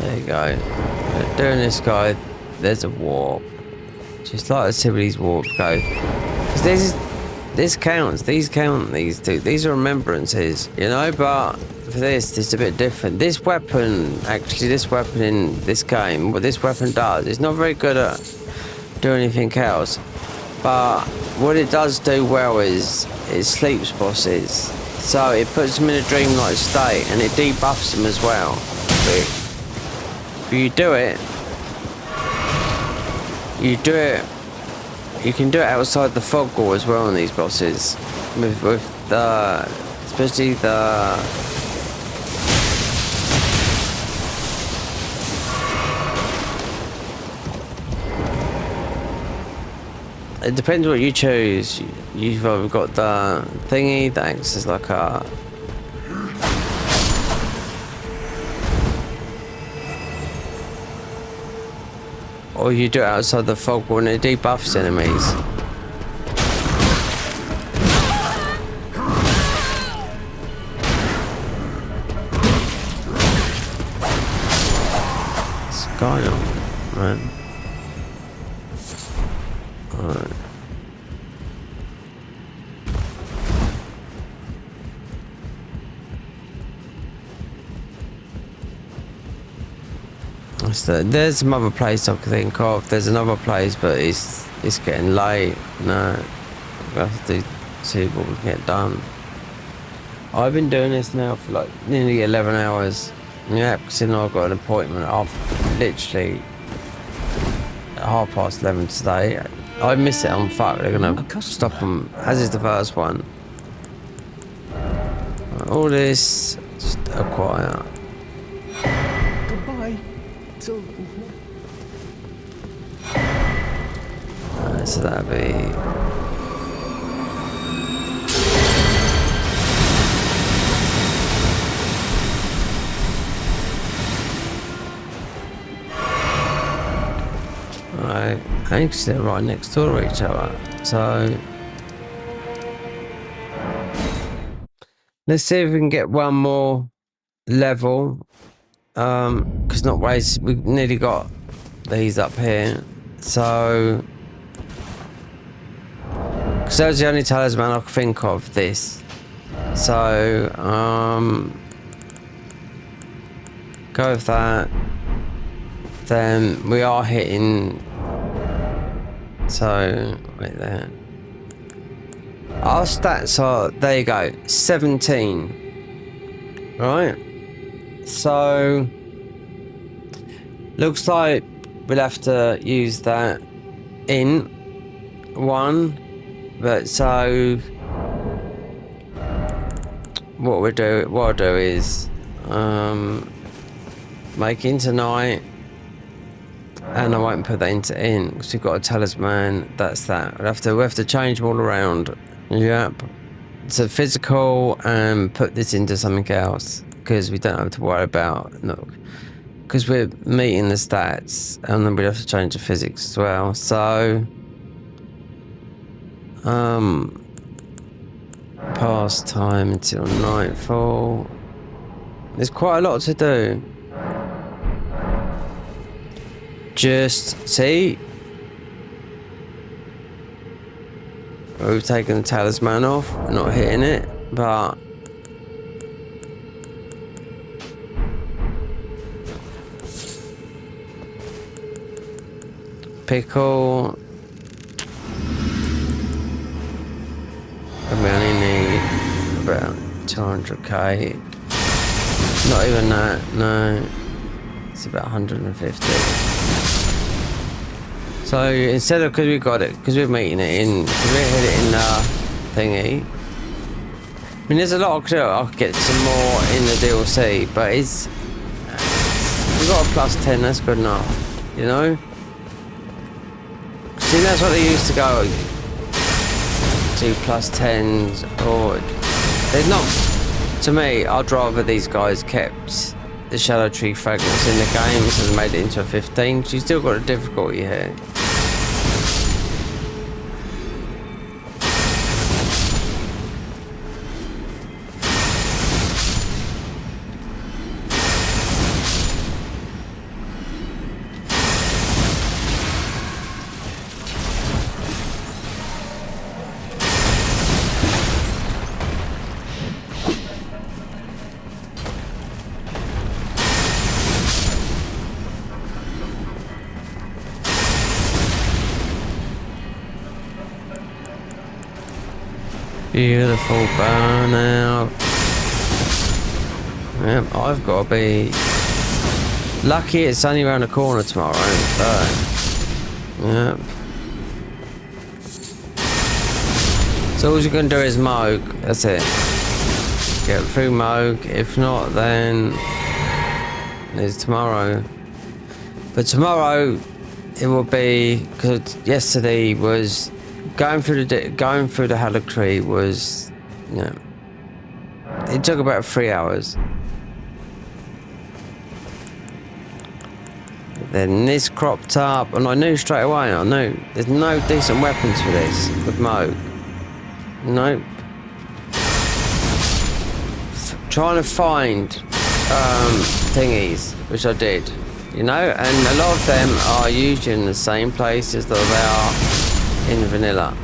There you go. But doing this guy, there's a warp. Just like the Sibley's warp go. Because this counts, these count, these two. These are remembrances, you know, but for this, it's a bit different. This weapon, actually, this weapon in this game, what this weapon does, it's not very good at doing anything else. But what it does do well is it sleeps bosses. So it puts them in a dreamlike state and it debuffs them as well. But you do it, you can do it outside the fog wall as well on these bosses. With the, especially the, it depends what you choose. You've either got the thingy that acts as like a, or you do it outside the fog wall and it debuffs enemies. It's going on, man. Alright. So there's some other place I can think of. There's another place, but it's getting late. No, we have to see what we can get done. I've been doing this now for like nearly 11 hours. Yeah, because then I've got an appointment. I've literally at 11:30 today. I miss it on fuck. They're gonna stop them, as is the first one. All this just acquire. Goodbye. Till... So that'd be. Right, actually they're right next door to each other. So let's see if we can get one more level. Because not ways we've nearly got these up here. So because that was the only talisman I could think of this. So go with that. Then we are hitting. So wait there. Our stats are, there you go, 17. Right. So looks like we'll have to use that in one. But so what I'll do is make into night. And I won't put that into in because we've got a talisman. That's that. We have to change them all around. Yep. So physical and put this into something else because we don't have to worry about because we're meeting the stats and then we have to change the physics as well. So past time until nightfall. There's quite a lot to do. Just see, we've taken the talisman off, we're not hitting it, but pickle, and we only need about 200k, not even that, no. It's about 150. So instead of, because we're meeting it in, because we hit it in thingy. I mean, there's a lot I could do. I could get some more in the DLC, but we've got a +10. That's good enough, you know. See, that's what they used to go to +10s, or there's not. To me, I'd rather these guys kept the Shadow Tree fragments in the games and made it into a 15. She's still got a difficulty here. Beautiful burnout. Yep, I've got to be lucky it's only around the corner tomorrow. Yep. So all you're going to do is Moog. That's it. Get through Moog. If not, then there's tomorrow. But tomorrow it will be, because yesterday was going through the Hallow Tree was, you know, it took about 3 hours. Then this cropped up, and I knew straight away. I knew there's no decent weapons for this with Moog. Nope. Trying to find thingies, which I did, you know, and a lot of them are usually in the same places that they are in vanilla.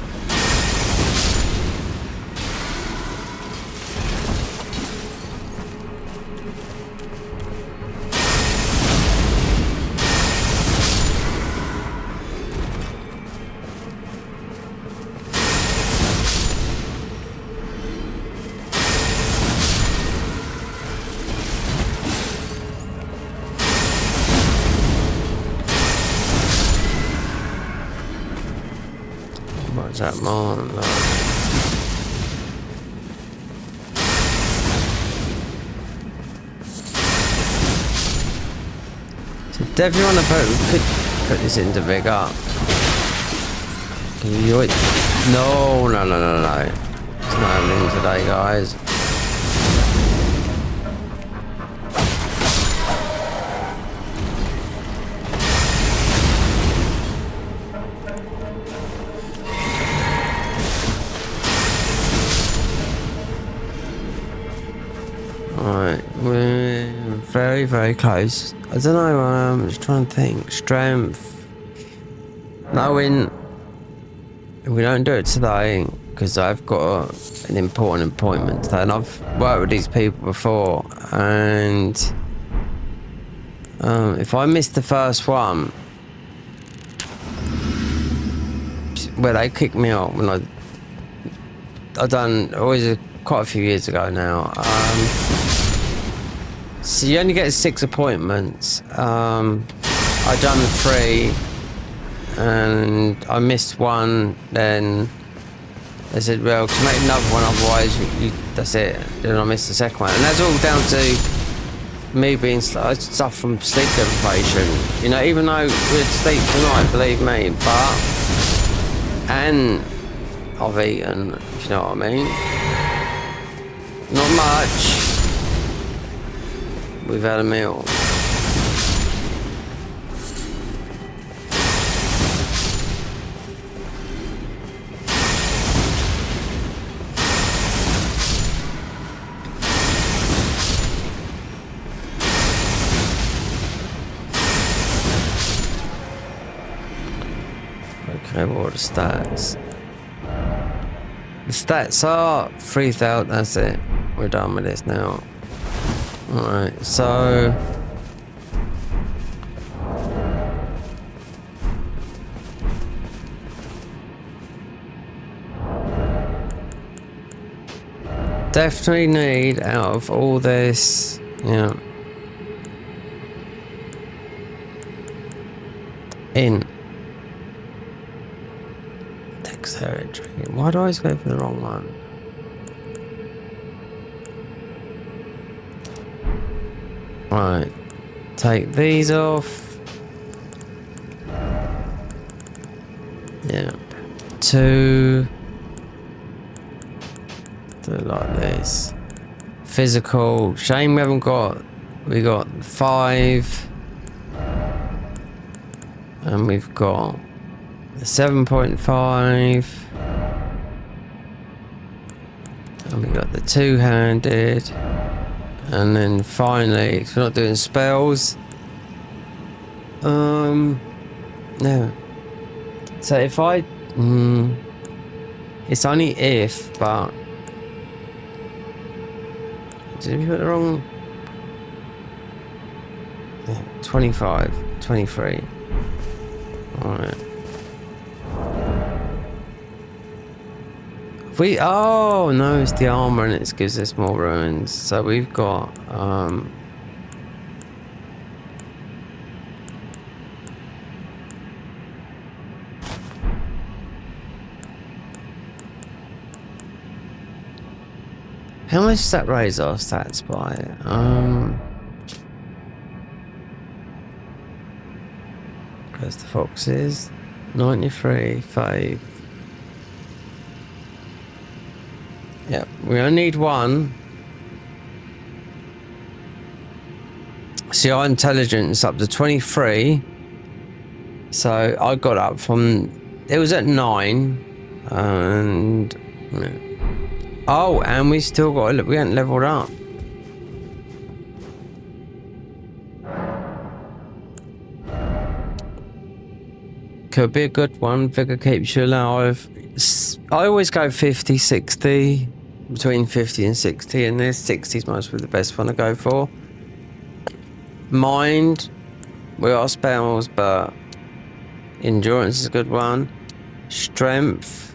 What's that man? So definitely want to put this into big up. Can you do it? No. It's not happening today, guys. We're very, very close. I don't know, I'm just trying to think. Strength. Knowing if we don't do it today, because I've got an important appointment today, and I've worked with these people before, and if I miss the first one, where they kicked me out when I done always quite a few years ago now. So you only get 6 appointments. I done 3 and I missed one. Then they said, well, to make another one, otherwise that's it. Then I missed the second one, and that's all down to me being I suffer from sleep deprivation. You know, even though we'd sleep tonight, believe me, and I've eaten, if you know what I mean. Not much. We've had a meal. Okay, what are the stats? The stats are 3,000, that's it. We're done with this now. Alright, so definitely need out of all this, yeah. In. Dexterity. Why do I always go for the wrong one? Right. Take these off. Yeah. 2. Do it like this. Physical. Shame we haven't got. We got 5. And we've got 7.5. And we got the 2-handed. And then finally, if we're not doing spells. No. So if I. It's only if, but. Did we put the wrong? Yeah, 25, 23. Alright. Oh no, it's the armor and it gives us more ruins. So we've got how much does that raise our stats by? Where's the foxes? 93, 5. Yeah, we only need 1. See, our intelligence up to 23. So I got up from. It was at 9. And. Oh, and we still got. We haven't leveled up. Could be a good one. Vigor keeps you alive. I always go 50, 60. Between 50 and 60. And this 60 is mostly the best one to go for. Mind. We are spells, but. Endurance is a good one. Strength.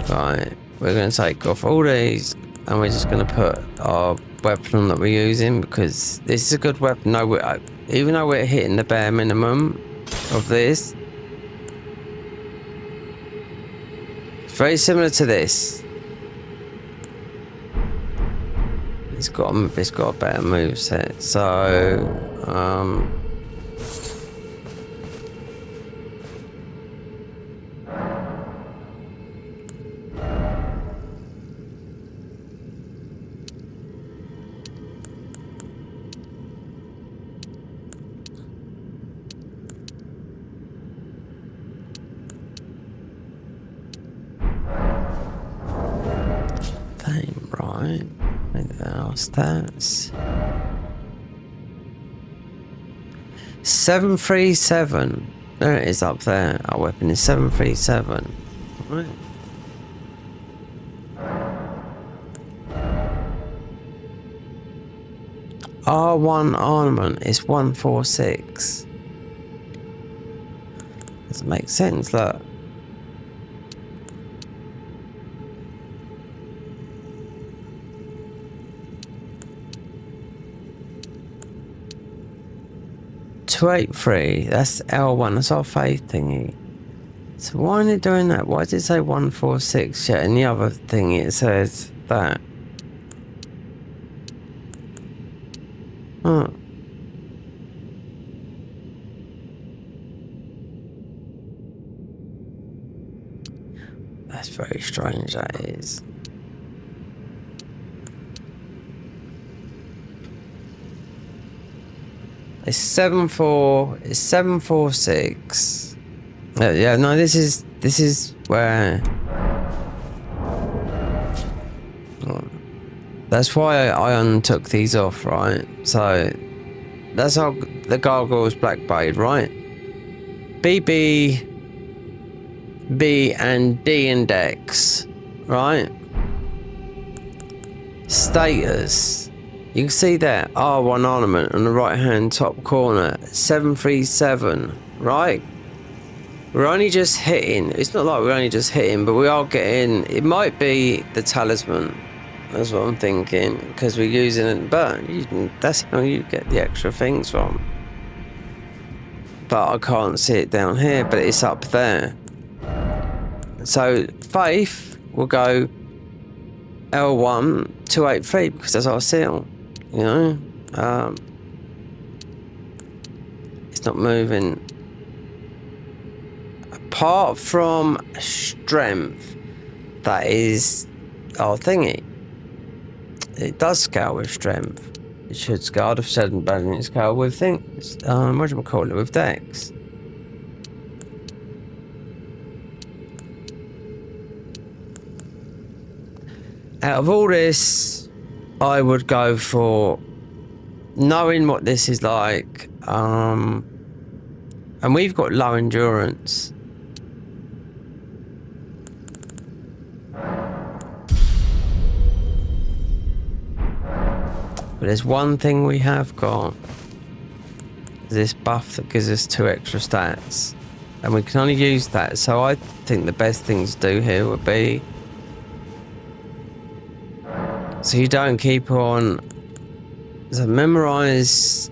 Right. We're going to take off all these. And we're just going to put our weapon on that we're using because this is a good weapon. No, even though we're hitting the bare minimum of this, it's very similar to this. It's got a better moveset. So, right. Our stats. 737. There it is up there. Our weapon is 737. Right. R1 armament is 146. Doesn't make sense, look. That's L1, that's our faith thingy. So why are it doing that? Why did it say 146 yet? And the other thing it says that. Huh. That's very strange, that is. It's 7-4. It's 746. Yeah, no, this is where. That's why I untook these off, right? So that's how the gargoyles black blade, right? BB, B and D index, right? Status. You can see that R1 ornament on the right hand top corner, 737, right? We're only just hitting. It's not like we're only just hitting, but we are getting. It might be the talisman. That's what I'm thinking, because we're using it, but that's how you get the extra things from. But I can't see it down here, but it's up there. So faith will go L1 283 because that's our seal, you know. It's not moving. Apart from strength, that is our thingy. It does scale with strength. It should scale. I've said balance scale with things. What do we call it? With dex. Out of all this, I would go for knowing what this is like. And we've got low endurance. But there's one thing we have got. This buff that gives us 2 extra stats. And we can only use that. So I think the best thing to do here would be... So you don't keep on... So memorize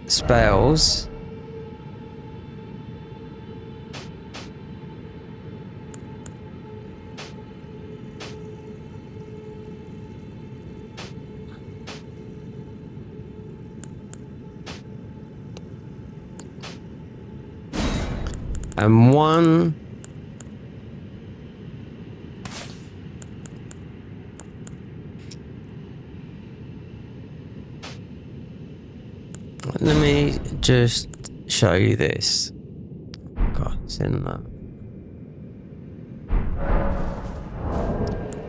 spells. And one let me just show you this. God, it's in that.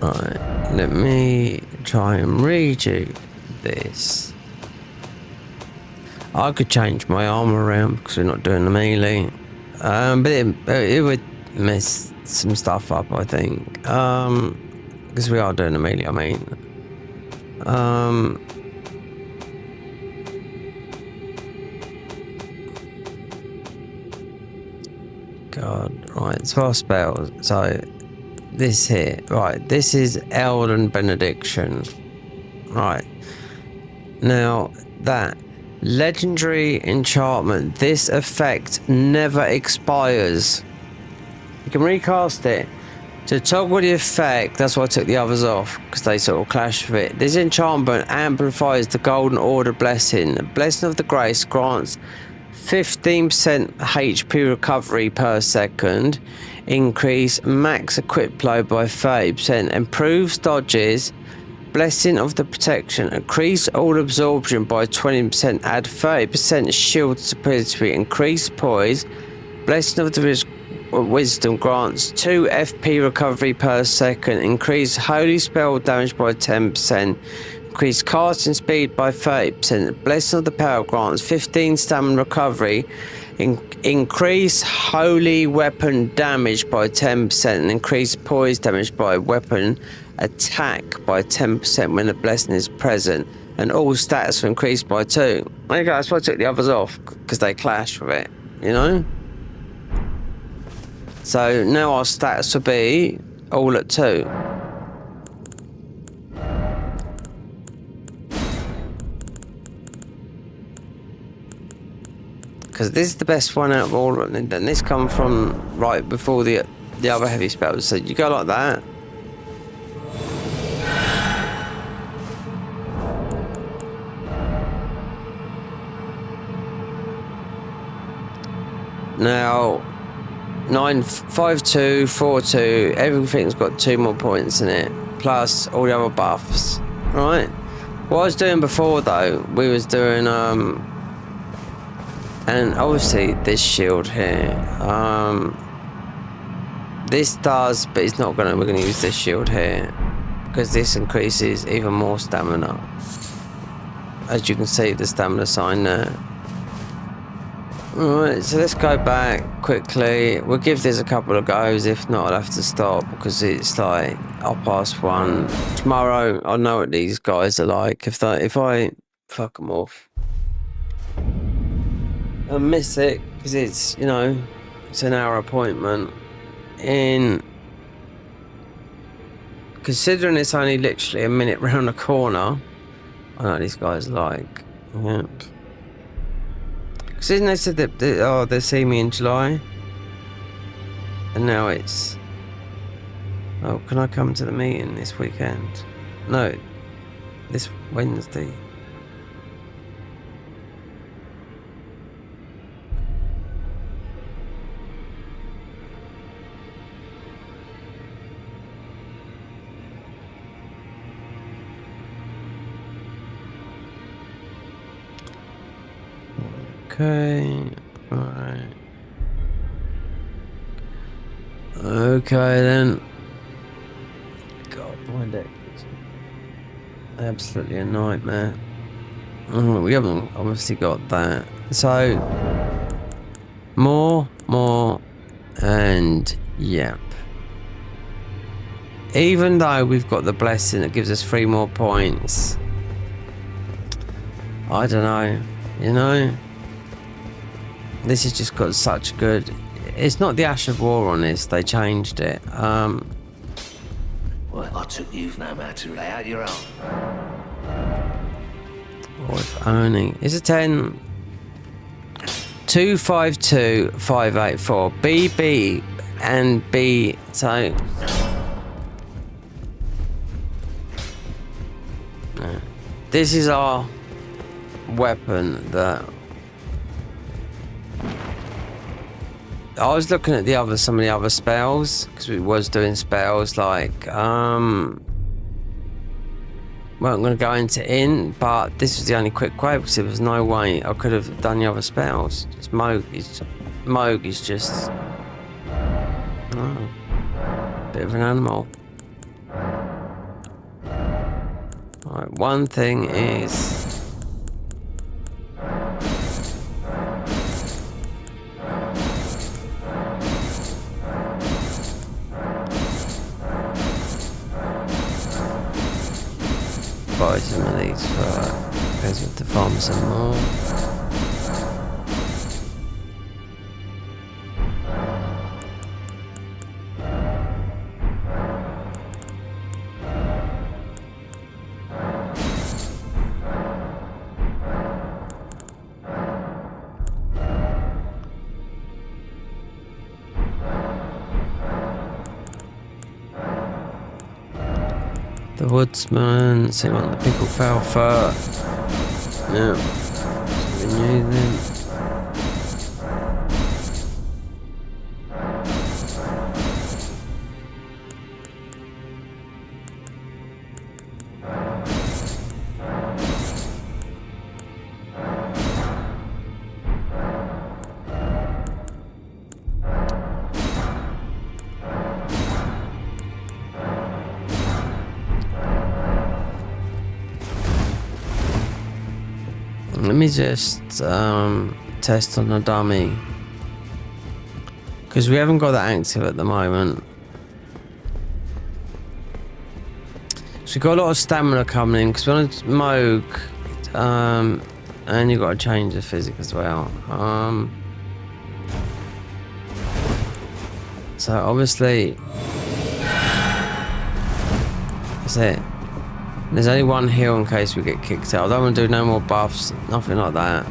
Right, let me try and read you this. I could change my armor around because we're not doing the melee. But it would mess some stuff up, I think. Because we are doing the melee, I mean. God, right, so our spells. So, this here, right, this is Elden Benediction. Right. Now, that. Legendary enchantment. This effect never expires. You can recast it. To toggle the effect, that's why I took the others off, because they sort of clash with it. This enchantment amplifies the Golden Order blessing. The blessing of the grace grants 15% HP recovery per second. Increase max equip flow by 30%. Improves dodges. Blessing of the protection. Increase all absorption by 20%. Add 30% shield stability. Increase poise. Blessing of the wisdom grants 2 FP recovery per second. Increase holy spell damage by 10%. Increase casting speed by 30%. Blessing of the power grants 15 stamina recovery. Increase holy weapon damage by 10%. And increase poise damage by weapon attack by 10% when the blessing is present, and all stats are increased by 2. There you go, that's why I took the others off, because they clash with it, you know? So now our stats will be all at 2. Because this is the best one out of all of them, and this comes from right before the other heavy spells. So you go like that. Now, 9, 5, 2, 4, 2, everything's got 2 more points in it, plus all the other buffs, right? What I was doing before, though, we was doing, and obviously this shield here, this does, but it's not we're gonna use this shield here, because this increases even more stamina. As you can see, the stamina sign there. Alright, so let's go back quickly. We'll give this a couple of goes. If not, I'll have to stop because it's like 1:30. Tomorrow, I know what these guys are like. If I fuck them off, I miss it because it's, you know, it's an hour appointment in considering it's only literally a minute round the corner. I know these guys like, yep. Because isn't they said that they see me in July, and now it's. Oh, can I come to the meeting this weekend? No, this Wednesday. Okay, alright. Okay then. God, my deck is absolutely a nightmare. We haven't obviously got that. So, more, and yep. Even though we've got the blessing that gives us 3 more points, I don't know, you know? This has just got such good. It's not the Ash of War on this. They changed it. Well, I took you no matter to lay out your own. Or if only. It's a 10. 252584. BB and B. So. No. This is our weapon that. I was looking at some of the other spells because we was doing spells like weren't going to go into but this was the only quick way because there was no way I could have done the other spells. Just Moog is just bit of an animal. Alright, one thing is. Buy some of these for guys with to farm some more. The woodsman, see what the people fell for. Yeah. Renew them. Let me just test on the dummy because we haven't got that active at the moment. So we've got a lot of stamina coming in because we want to Moog, and you've got to change the physic as well. So obviously, that's it. There's only one heal in case we get kicked out. I don't want to do no more buffs, nothing like that.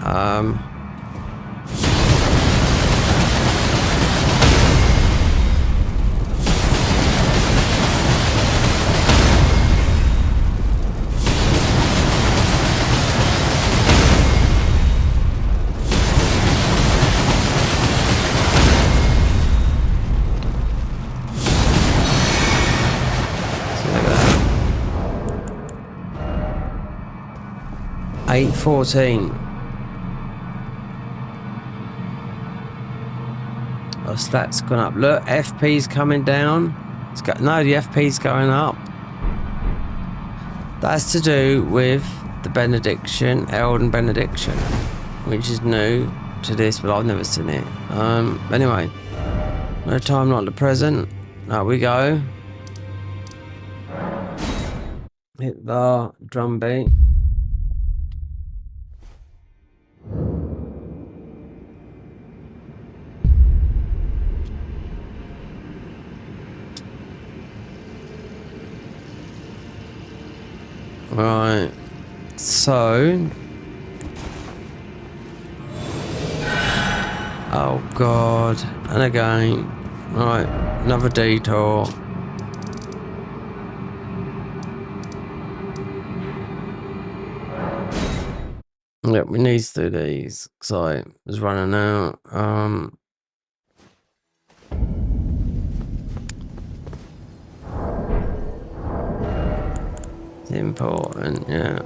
So look at that. 814. Our stats gone up. Look, FP's coming down. No, the FP's going up. That's to do with the benediction, Elden benediction, which is new to this, but I've never seen it. Anyway, no time like the present. There we go. Hit the drum beat. Right. So. Oh god. And again. Right. Another detour. Yeah, we need to do these. Because I was running out. It's important, yeah.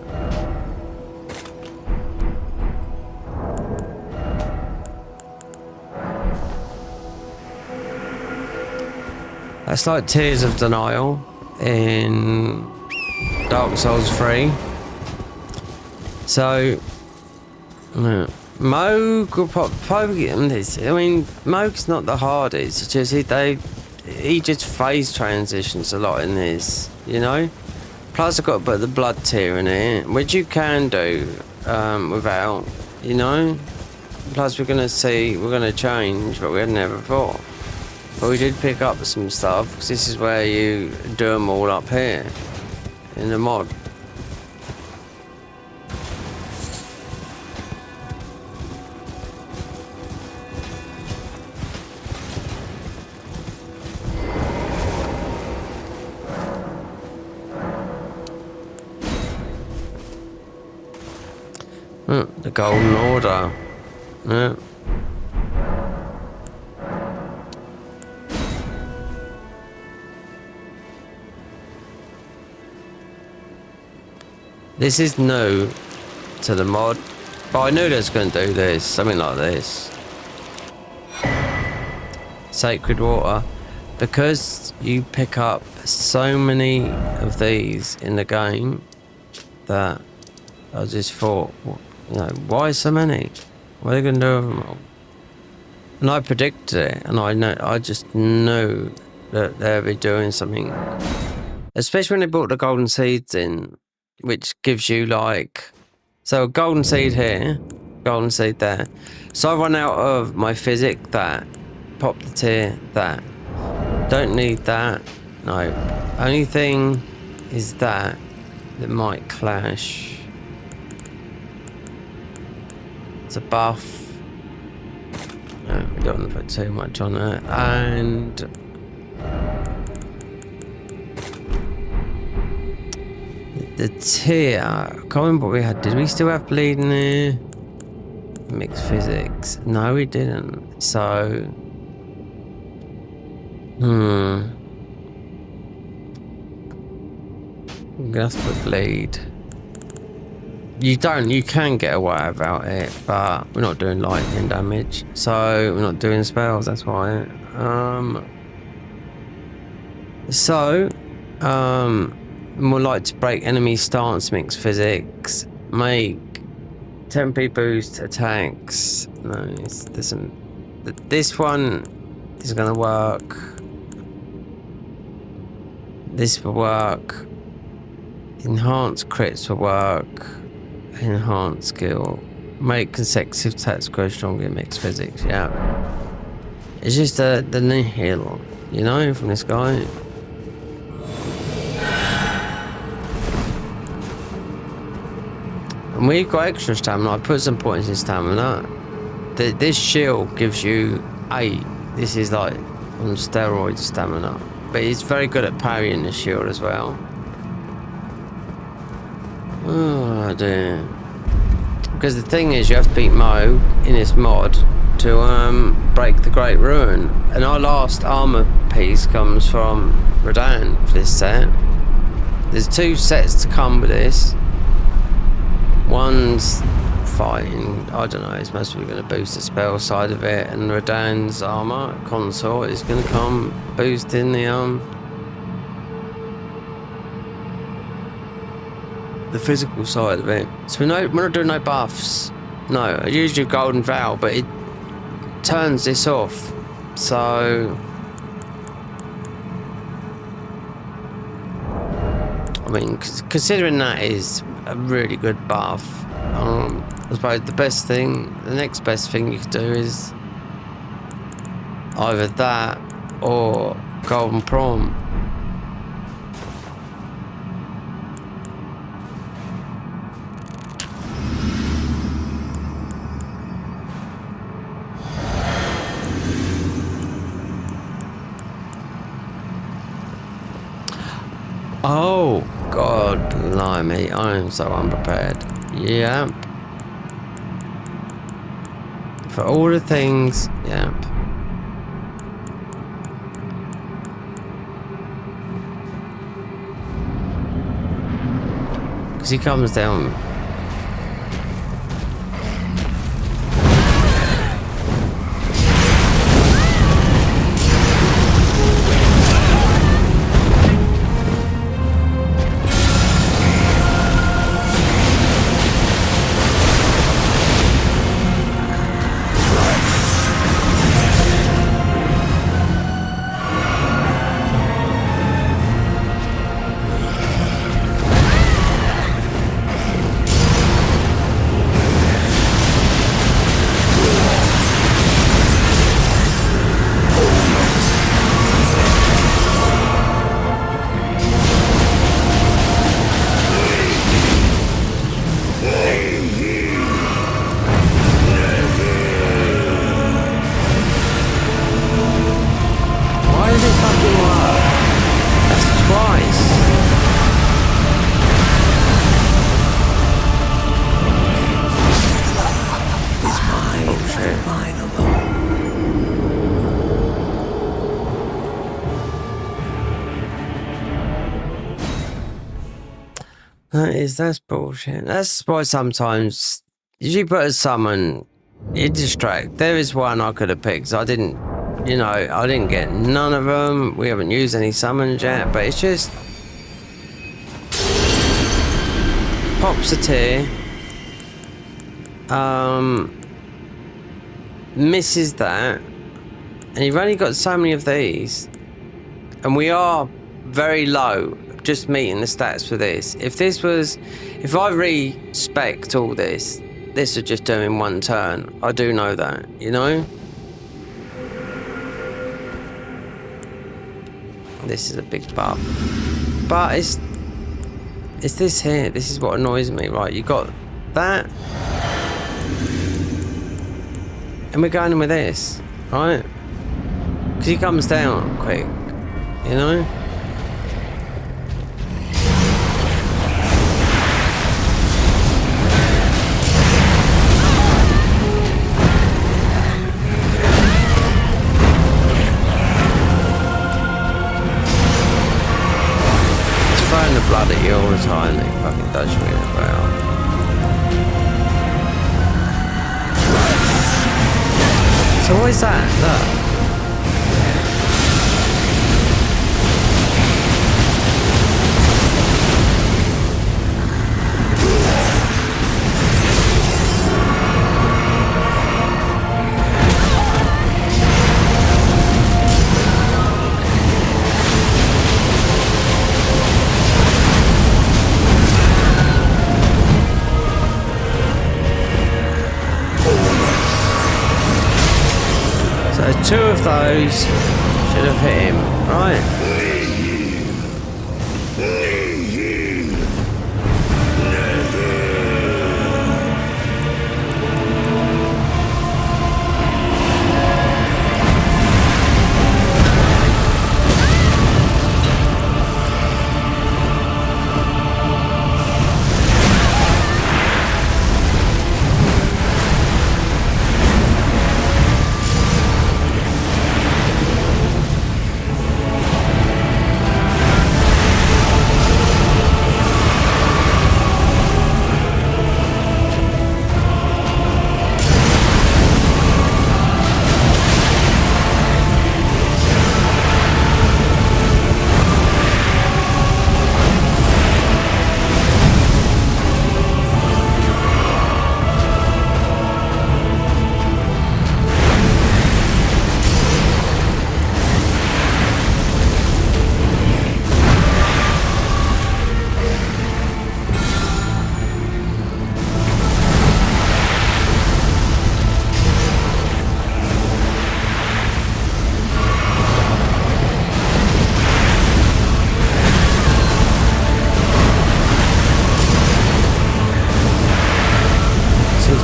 That's like Tears of Denial in Dark Souls 3. So, Moog will probably get this. I mean, Moog's not the hardest. It's just he just phase transitions a lot in this, you know. Plus, I've got to put the blood tier in it, which you can do without, you know. Plus, we're gonna change, but we had never thought. But we did pick up some stuff because this is where you do them all up here in the mod. The Golden Order. Yeah. This is new to the mod, but I knew they was going to do this, something like this. Sacred Water. Because you pick up so many of these in the game that I just thought, you know, why so many? What are they going to do with them all? And I predicted it, and I just knew that they'd be doing something. Especially when they brought the golden seeds in, which gives you like, so a golden seed here, golden seed there. So I run out of my physic, that, pop the tier, that. Don't need that, no. Only thing is that might clash. It's a buff. No, we don't want to put too much on it. And the tier, I can't remember what we had. Did we still have bleeding there? Mixed physics. No, we didn't. So I'm gonna have to put bleed. You can get away without it, but we're not doing lightning damage, so we're not doing spells, that's why. More like to break enemy stance, mix physics, make temporary boost attacks. No, this one is gonna work. This will work. Enhanced crits will work. Enhanced skill. Make consecutive attacks grow stronger in mixed physics. Yeah. It's just the nihil, you know, from this guy. And we've got extra stamina. I put some points in stamina. This shield gives you 8. This is like on steroid stamina. But he's very good at parrying the shield as well. Oh dear. Because the thing is, you have to beat Mo in this mod to break the Great Ruin. And our last armor piece comes from Radahn for this set. There's 2 sets to come with this. One's fighting, I don't know, it's mostly going to boost the spell side of it, and Radahn's armor consort is going to come boosting the physical side of it. So we're not doing no buffs. No, I used your Golden Vow, but it turns this off. So I mean, considering that is a really good buff, I suppose the next best thing you could do is either that or Golden Prom. Oh, God, blimey, I am so unprepared. Yep. For all the things, yep. Because he comes down. That's bullshit. That's why sometimes if you put a summon, you distract. There is one I could have picked. I didn't, you know, I didn't get none of them. We haven't used any summons yet, but it's just pops a tear. Misses that, and you've only got so many of these, and we are very low. Just meeting the stats for this. If I respect all this would just do in one turn. I do know that, you know? This is a big buff. But it's this here. This is what annoys me, right? You got that. And we're going in with this, right? Because he comes down quick, you know? Throwing the blood at you all the time, it fucking does you in about. So what is that? Look. Two of those should have hit him, right?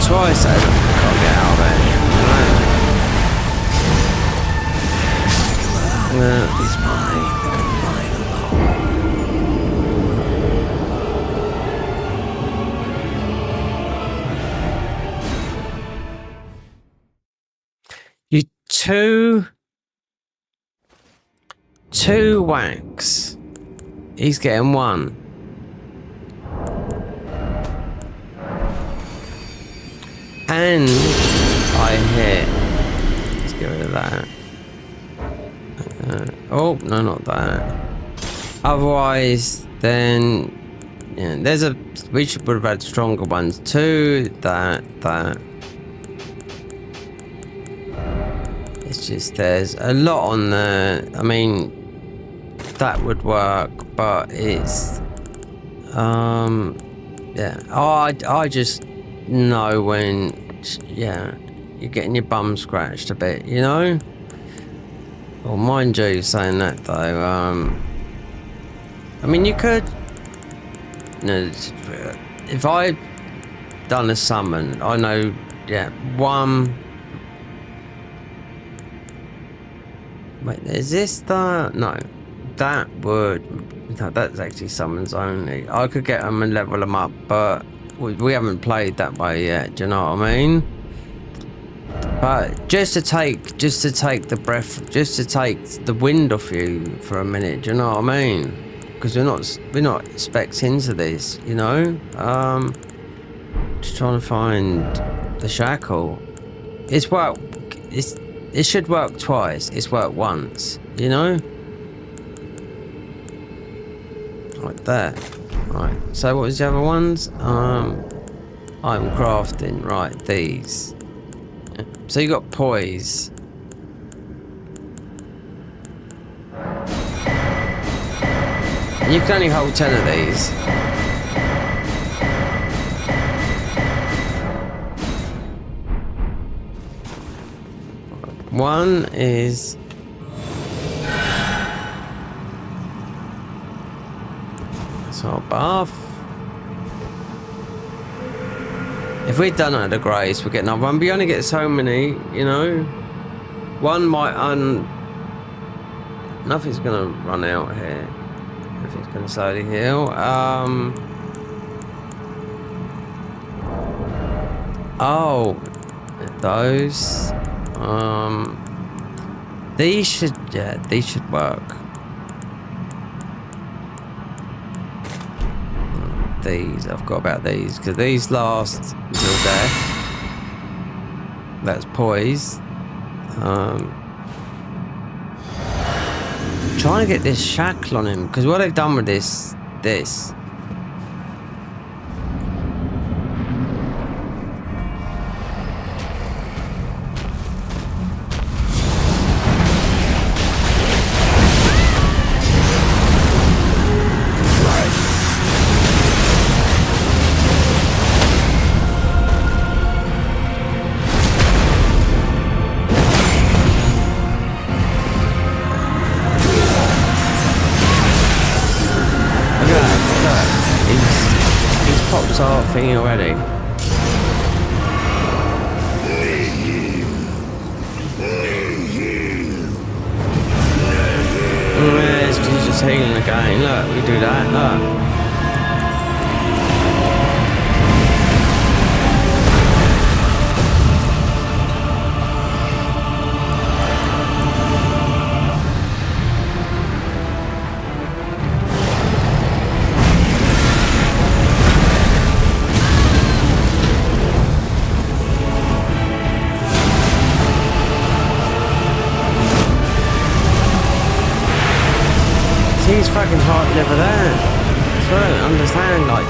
Twice I can't get out of it. Is mine and mine alone. two whacks. He's getting one. And I hit. Let's get rid of that. Oh, no, not that. Otherwise, then, yeah, there's a. We would have had stronger ones. Two, that. It's just there's a lot on there. I mean, that would work, but it's. Yeah. I just know when. Yeah, you're getting your bum scratched a bit, you know. Well, mind you, saying that though, I mean, you could. No, if I done a summon, I know, yeah, one. Wait, is this the no? That would. No, that's actually summons only. I could get them and level them up, but we haven't played that way yet. Do you know what I mean? But just to take the breath, just to take the wind off you for a minute, do you know what I mean? Because we're not specs into this, you know. Just trying to find the shackle. It's worked. It should work twice. It's worked once, you know. Like that. Right. So what was the other ones? I'm crafting. Right. These. So you got poise. And you can only hold 10 of these. One is that's our bath. If we'd done it at the Grace, we'd get another one. But you only get so many, you know. One might nothing's gonna run out here. Nothing's gonna slowly heal. Oh, those. These should work. These, I've got about these because these last until death. That's poise. Trying to get this shackle on him because what they've done with this. Thingy already. Yeah, it's 'cause he's just healing again. Look, we do that. Look. He's fucking hard liver there. That's what I don't understand. Like,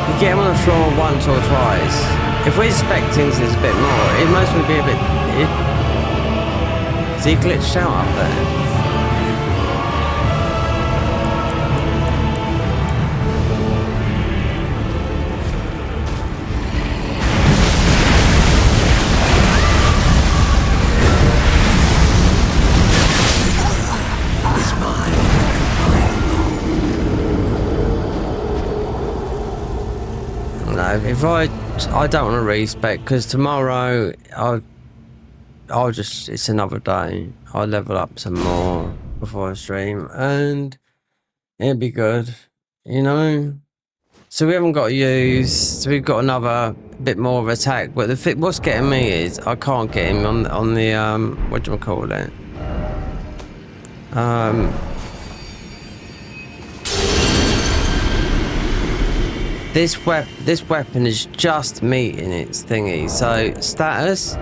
you get him on the floor once or twice. If we're expecting this a bit more, it must be a bit. Is he glitched out up there? If I don't want to respec because tomorrow I'll just, it's another day. I'll level up some more before I stream and it'll be good, you know. So we haven't got to use. So we've got another a bit more of attack. But what's getting me is I can't get him on the what do you call it? This weapon is just meeting its thingy. So status,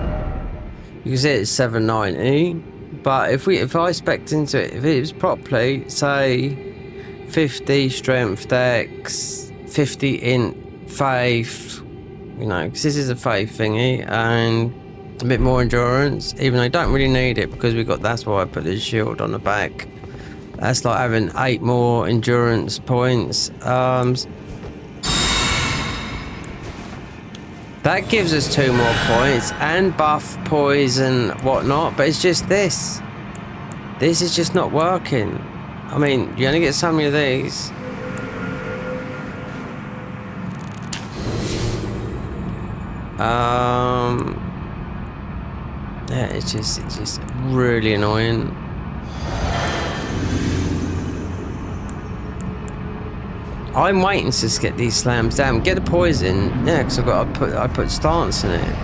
you can see it's 790. But if I spec'd into it, if it was properly, say 50 strength, dex, 50 int, faith, you know, because this is a faith thingy, and a bit more endurance. Even though I don't really need it because that's why I put this shield on the back. That's like having 8 more endurance points. That gives us 2 more points and buff, poison, whatnot, but it's just this. This is just not working. I mean, you only get so many of these. Yeah, it's just really annoying. I'm waiting to get these slams down. Get the poison, yeah, because I put stance in it.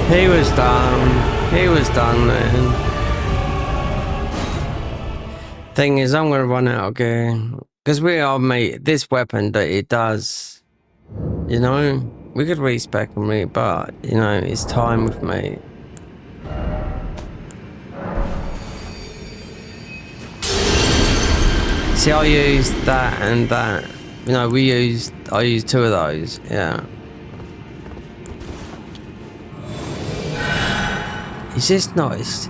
He was done. He was done, man. Thing is, I'm gonna run out of gear because we are, mate. This weapon that it does, you know, we could respec and but you know, it's time with me. See, I used that and that. You know, I used 2 of those. Yeah. He's just not. It's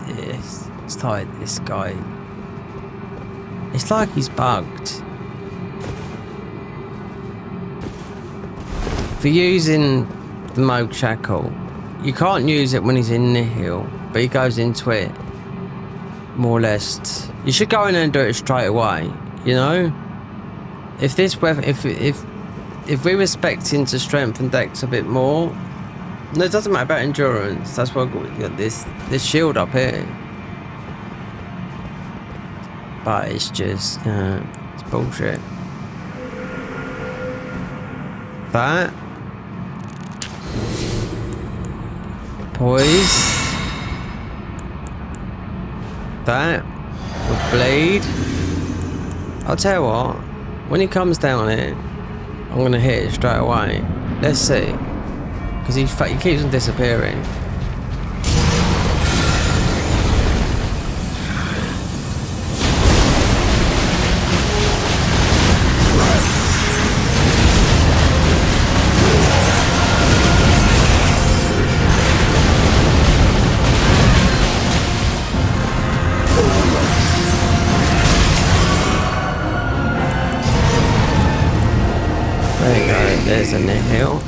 like this guy. It's like he's bugged. For using the Moog Shackle, you can't use it when he's in Nihil, but he goes into it more or less. You should go in and do it straight away. You know, if this weapon, if we were spec'd to strength and dex a bit more. No, it doesn't matter about endurance. That's why I've got this shield up here. But it's just, it's bullshit. That. Poise. That. With blade. I'll tell you what. When he comes down here, I'm going to hit it straight away. Let's see. Because he keeps on disappearing. There you go, there's a Nihil.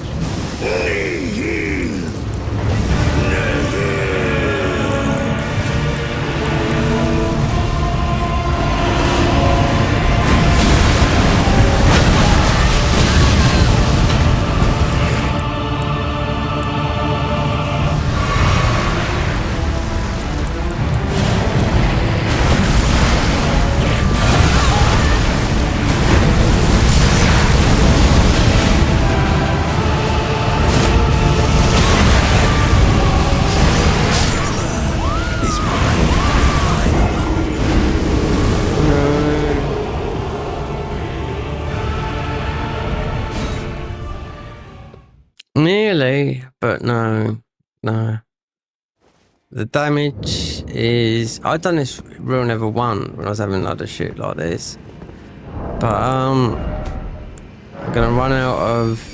way, but no. The damage is... I've done this real level 1 when I was having other shit like this. But, I'm gonna run out of...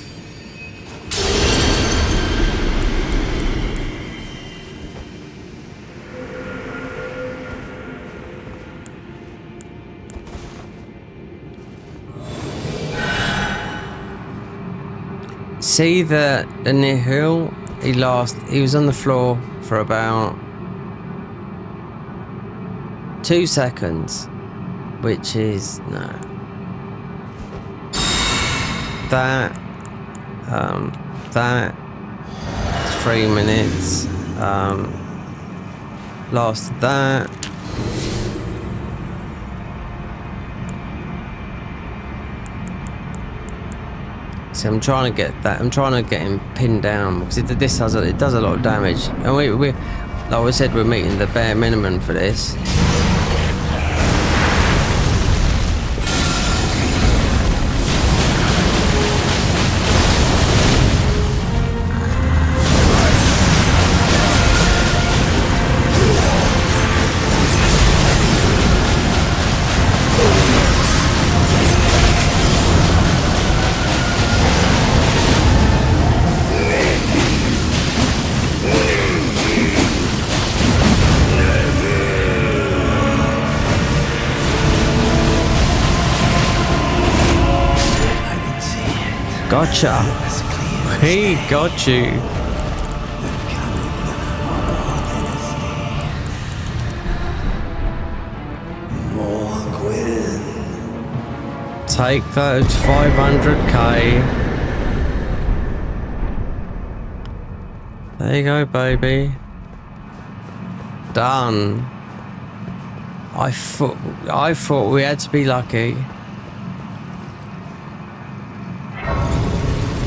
See the near hill? He was on the floor for about 2 seconds, which is no. That's 3 minutes. Lost that. See, I'm trying to get that. I'm trying to get him pinned down because it does a lot of damage. And we like we said, we're meeting the bare minimum for this. Gotcha. He got you. Take those 500k. There you go, baby. Done. I thought we had to be lucky.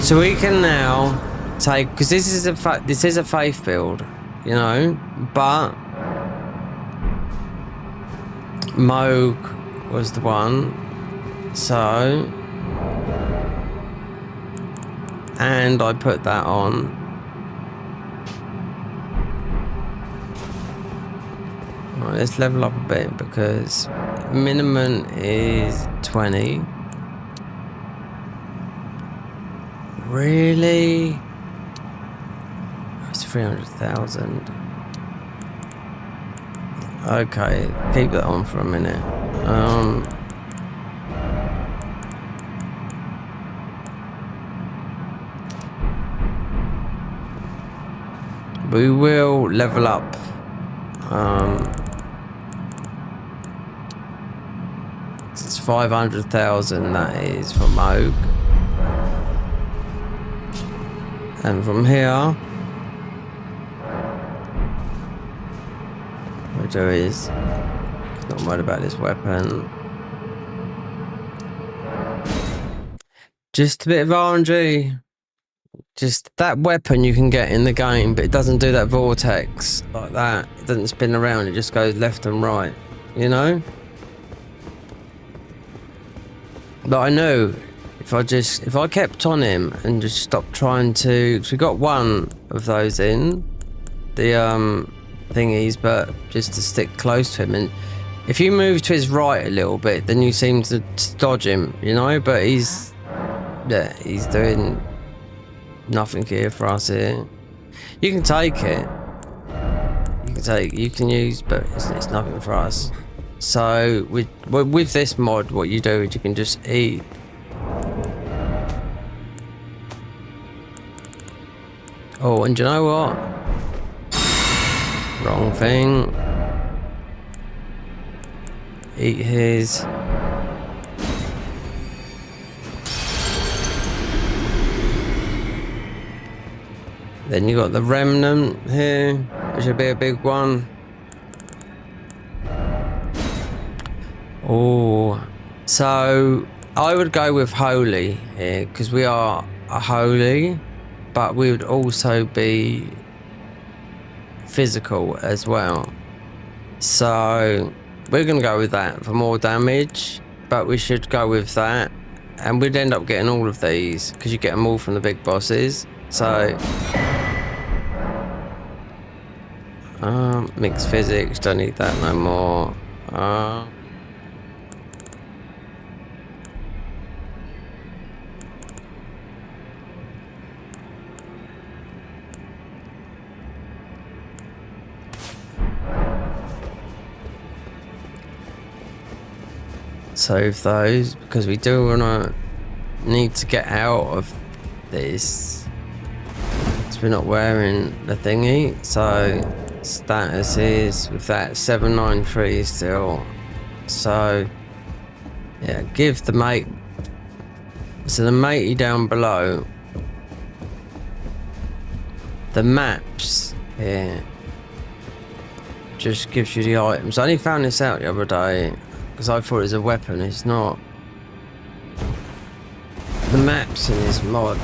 So we can now take, because this is a faith build, you know, but Moog was the one, so, and I put that on. Right, let's level up a bit because minimum is 20. Really? It's 300,000. Okay, keep that on for a minute. We will level up. It's 500,000. That is for Moog. And from here, what we do is, not worried about this weapon. Just a bit of RNG. Just that weapon you can get in the game, but it doesn't do that vortex like that. It doesn't spin around, it just goes left and right, you know? But I know if I kept on him and just stopped trying to, because we got one of those in the thingies, but just to stick close to him, and if you move to his right a little bit, then you seem to dodge him, you know. But he's doing nothing here for us here. You can take it, you can use, but it's nothing for us. So with this mod, what you do is you can just eat. Oh, and you know what? Wrong thing. Eat his. Then you got the remnant here, which would be a big one. Oh, so I would go with holy here because we are a holy. But we would also be physical as well. So we're going to go with that for more damage. But we should go with that. And we'd end up getting all of these because you get them all from the big bosses. So Mixed physics, don't need that no more. Save those because we do wanna need to get out of this. So we're not wearing the thingy. So status is with that 793 still. So yeah, give the mate. So the matey down below. The maps here just gives you the items. I only found this out the other day because I thought it was a weapon. It's not. The maps in this mod,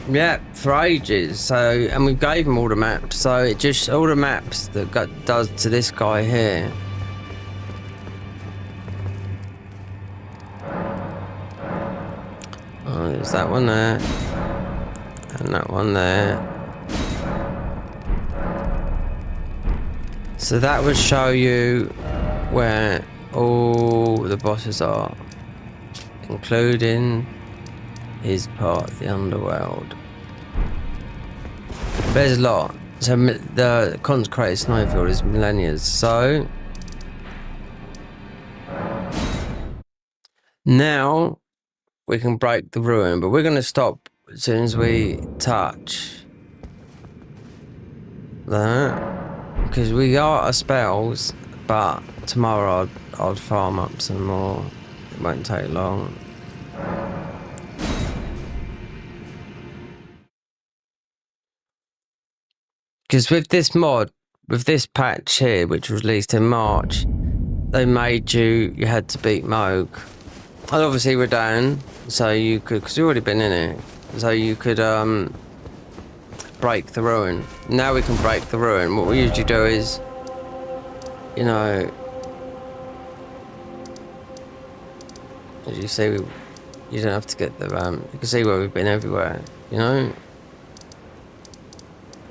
yeah, for ages. So, and we gave him all the maps. So it just all the maps that does to this guy here. Oh, there's that one there, and that one there. So that would show you where all the bosses are, including his part, the underworld. There's a lot. So the consecrated snowfield is millennia. So now we can break the ruin, but we're going to stop as soon as we touch that, because we got our spells. But tomorrow I'll farm up some more. It won't take long. Because with this mod, with this patch here, which was released in March, they made you had to beat Moog. And obviously we're down, so you could, because we've already been in it, so you could break the ruin. Now we can break the ruin. What we usually do is, you know, as you see, you don't have to get the you can see where we've been everywhere, you know.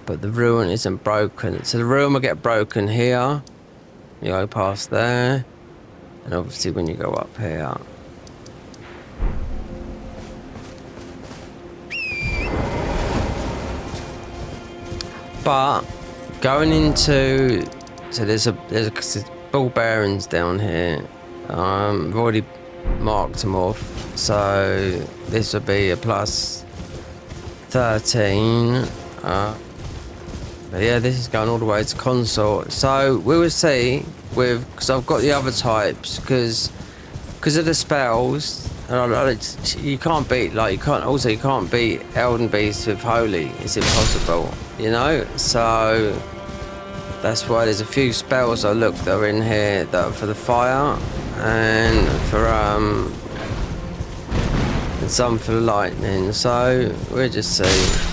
But the ruin isn't broken. So the ruin will get broken here. You go past there. And obviously when you go up here. But going into, so there's ball bearings down here. I've already marked them off. So this will be a plus 13. But yeah, this is going all the way to consort. So we will see with, because I've got the other types, because of the spells, and you can't beat, like you can't beat Elden beasts with holy. It's impossible, you know. So that's why there's a few spells I looked that are in here that are for the fire, and for and some for the lightning. So we'll just see.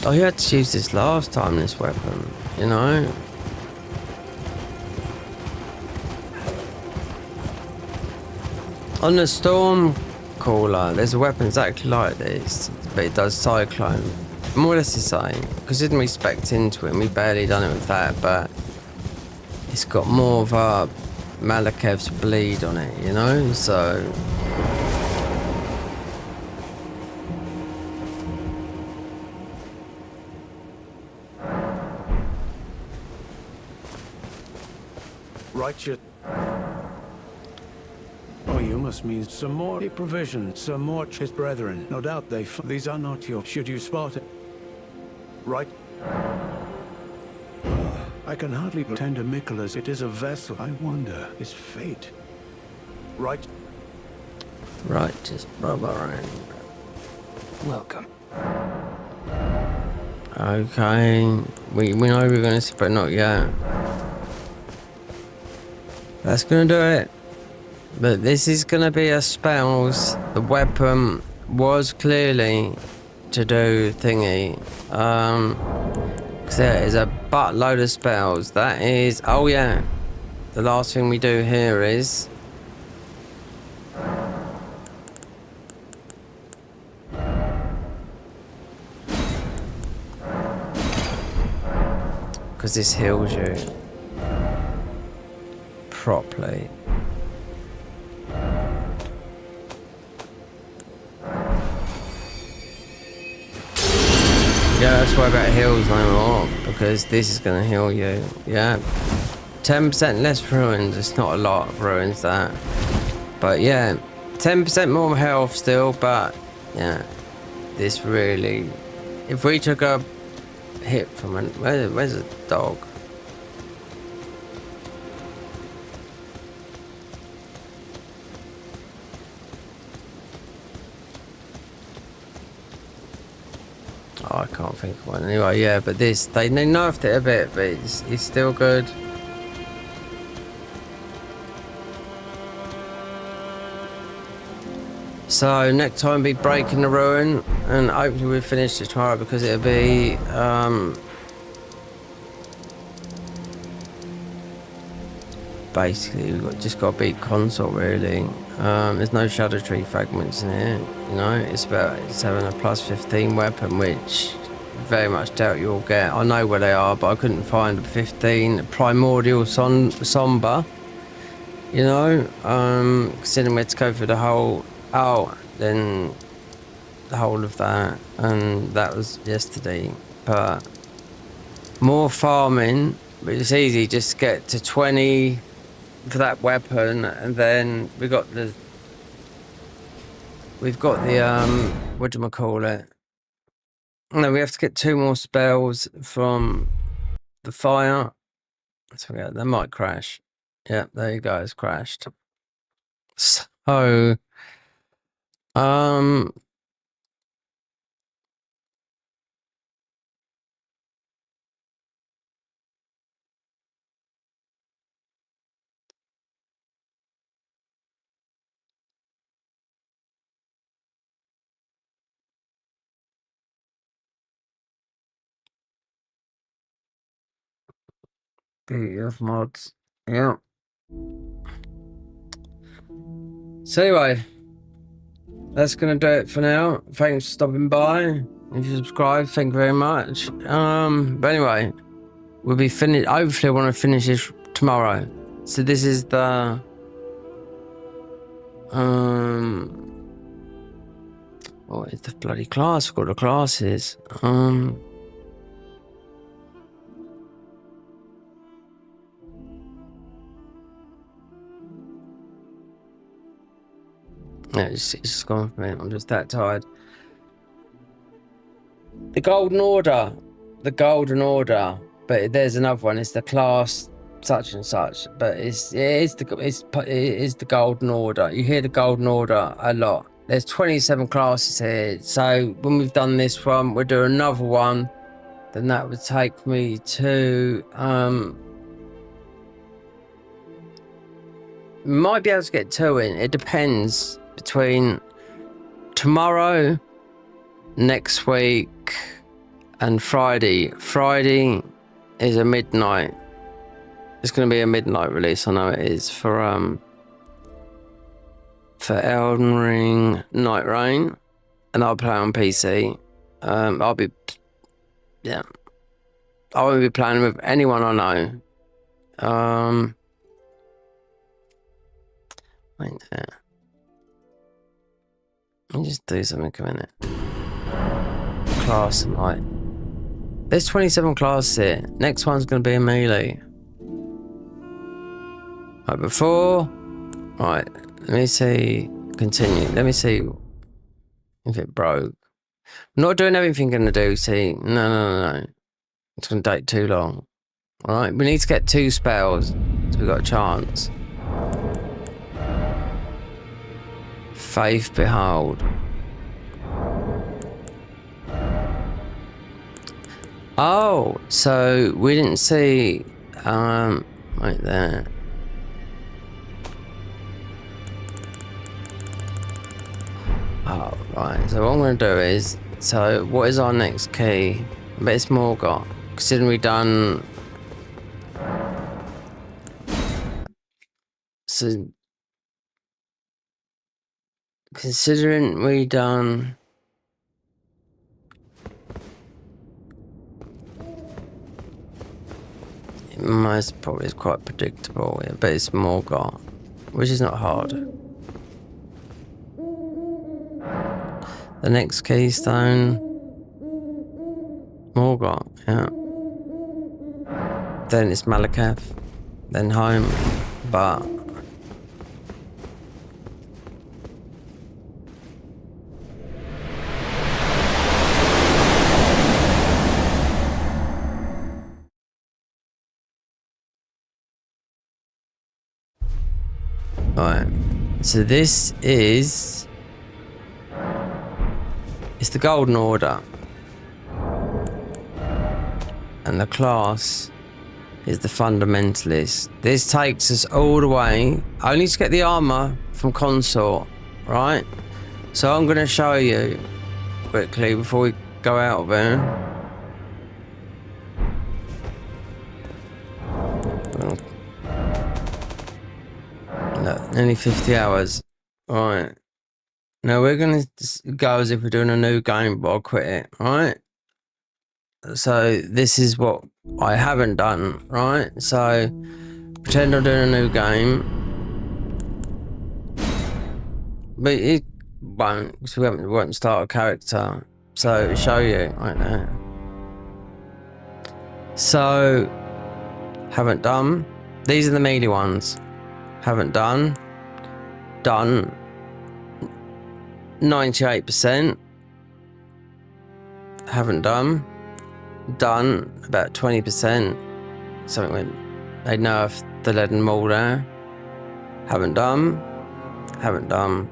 Oh, you had to use this last time, this weapon, you know? On the storm caller, there's a weapon exactly like this, but it does cyclone. More or less the same, because didn't we spec into it, and we barely done it with that, but it's got more of a Malakev's bleed on it, you know? So Righteous. Oh, you must mean some more provision, some more his brethren. No doubt these are not your. Should you spot it? Right. I can hardly pretend to Nicholas. It is a vessel. I wonder his fate. Right. Right, just bob around. Welcome. Okay, we know we're going to, but not yet. That's going to do it. But this is going to be a spells. The weapon was clearly to do thingy. Because there is a buttload of spells. That is, oh yeah. The last thing we do here is because this heals you properly. Yeah, that's why about heals no more, because this is going to heal you. Yeah, 10% less ruins. It's not a lot of ruins, that, but yeah, 10% more health still. But yeah, this really, if we took a hit from an where's the dog? Oh, I can't think of one. Anyway, yeah, but this, they nerfed it a bit, but it's still good. So next time we'll be breaking the ruin, and hopefully we'll finish it tomorrow, because it'll be basically we've just got to beat console really. There's no shadow tree fragments in here, you know. It's having a plus 15 weapon, which very much doubt you'll get. I know where they are, but I couldn't find a 15 primordial somber, you know. Considering we had to go through the whole then the whole of that, and that was yesterday. But more farming, but it's easy, just get to 20 for that weapon, and then we've got the whatchamacallit. No, we have to get 2 more spells from the fire. So yeah, that might crash. Yeah, there you go, it's crashed. So beauty of mods. Yeah. So anyway, that's gonna do it for now. Thanks for stopping by. If you subscribe, thank you very much. But anyway, we'll be finished. Hopefully I want to finish this tomorrow. So this is the what is the bloody class? I've got the classes. Yeah, it's gone for me. I'm just that tired. The Golden Order. But there's another one. It's the class such and such. But it is the Golden Order. You hear the Golden Order a lot. There's 27 classes here. So when we've done this one, we'll do another one. Then that would take me to might be able to get 2 in. It depends between tomorrow, next week, and Friday. Friday is a midnight. It's going to be a midnight release. I know it is for Elden Ring Night Rain, and I'll play on PC. I won't be playing with anyone I know. Wait there. Let me just do something a minute. Class night. There's 27 classes here. Next one's going to be a melee. Right, before. Right, let me see. Continue. Let me see if it broke. I'm not doing everything I'm going to do, see. No. It's going to take too long. Alright, we need to get 2 spells so we've got a chance. Faith behold. Oh, so we didn't see right there. Oh, right. So what I'm going to do is, so what is our next key? I bet it's Morgoth. Considering we done, so considering we done. Most probably is quite predictable, yeah, but it's Morgoth, which is not hard. The next keystone, Morgoth, yeah. Then it's Malakath, then home, but right. So this is, it's the Golden Order, and the class is the fundamentalist. This takes us all the way, only to get the armor from Consort, right? So I'm going to show you quickly before we go out of there. No, nearly 50 hours. Right. Now we're going to go as if we're doing a new game, but I'll quit it, right? So this is what I haven't done, right? So pretend I'm doing a new game, but it won't, because we won't start a character. So show you right now. So haven't done. These are the melee ones. Haven't done. Done. 98%. Haven't done. Done about 20%. Something when they nerfed the lead and maul there. Haven't done. Haven't done.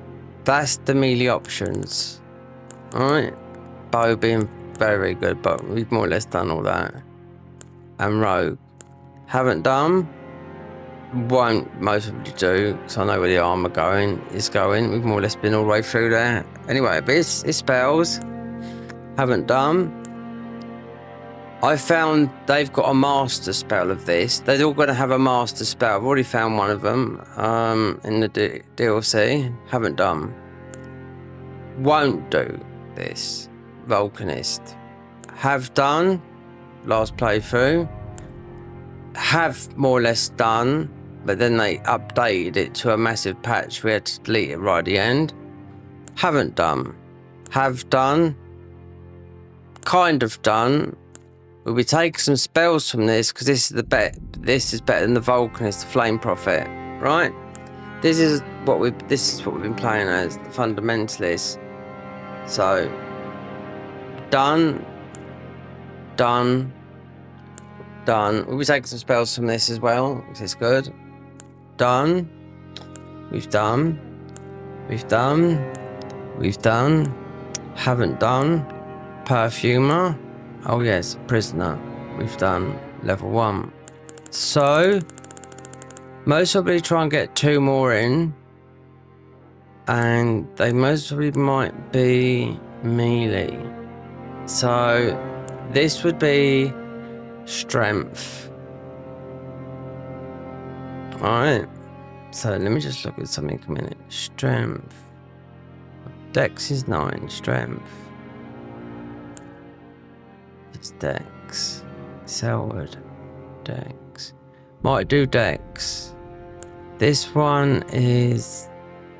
That's the melee options. Alright. Bow being very, very good, but we've more or less done all that. And rogue. Haven't done. Won't most probably do, because I know where the armor is going. We've more or less been all the way through there. Anyway, but it's spells. Haven't done. I found they've got a master spell of this. They're all going to have a master spell. I've already found one of them in the DLC. Haven't done. Won't do this. Vulcanist. Have done. Last playthrough. Have more or less done, but then they updated it to a massive patch. We had to delete it right at the end. Haven't done. Have done. Kind of done. We'll be taking some spells from this, because this is this is better than the Vulcanist, the Flame Prophet, right? This is what we've been playing as, the Fundamentalist. So done. Done. Done. We'll be taking some spells from this as well, which is good. Done. We've done. We've done. We've done. Haven't done. Perfumer. Oh yes, prisoner. We've done level 1. So most probably try and get 2 more in, and they most probably might be melee. So this would be strength. Alright. So let me just look at something a minute. Strength. Dex is 9. Strength. It's Dex. Selwood. Dex. Might do Dex. This one is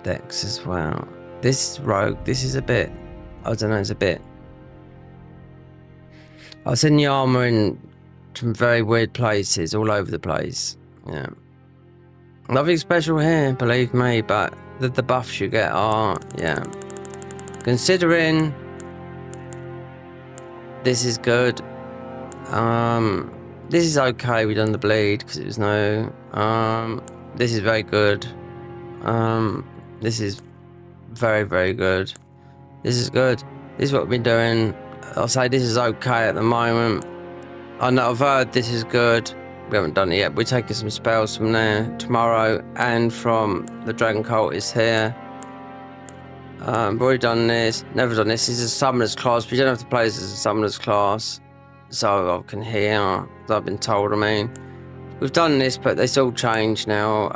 Dex as well. This is Rogue. This is a bit, I don't know, it's a bit. I was in the armor in some very weird places, all over the place. Yeah. Nothing special here, believe me, but the buffs you get are, yeah. Considering this is good. This is okay. We done the bleed because it was no. This is very good. This is very, very good. This is good. This is what we've been doing. I'll say this is okay at the moment. I know I've heard this is good. We haven't done it yet. We're taking some spells from there tomorrow and from the Dragon Cultist here. I've already done this. Never done this. This is a Summoner's class, but you don't have to play this as a Summoner's class. So I can hear. I've been told, I mean. We've done this, but it's all changed now.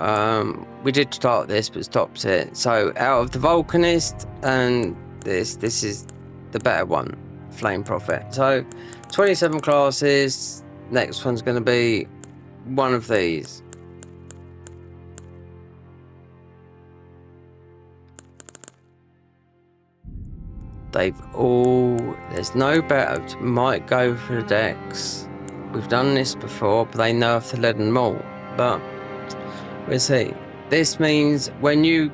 We did start this, but stopped it. So out of the Vulcanist and this is the better one, Flame Prophet. So 27 classes. Next one's going to be one of these. There's no better. Might go for the decks. We've done this before, but they nerfed the lead and malt. But we'll see. This means when you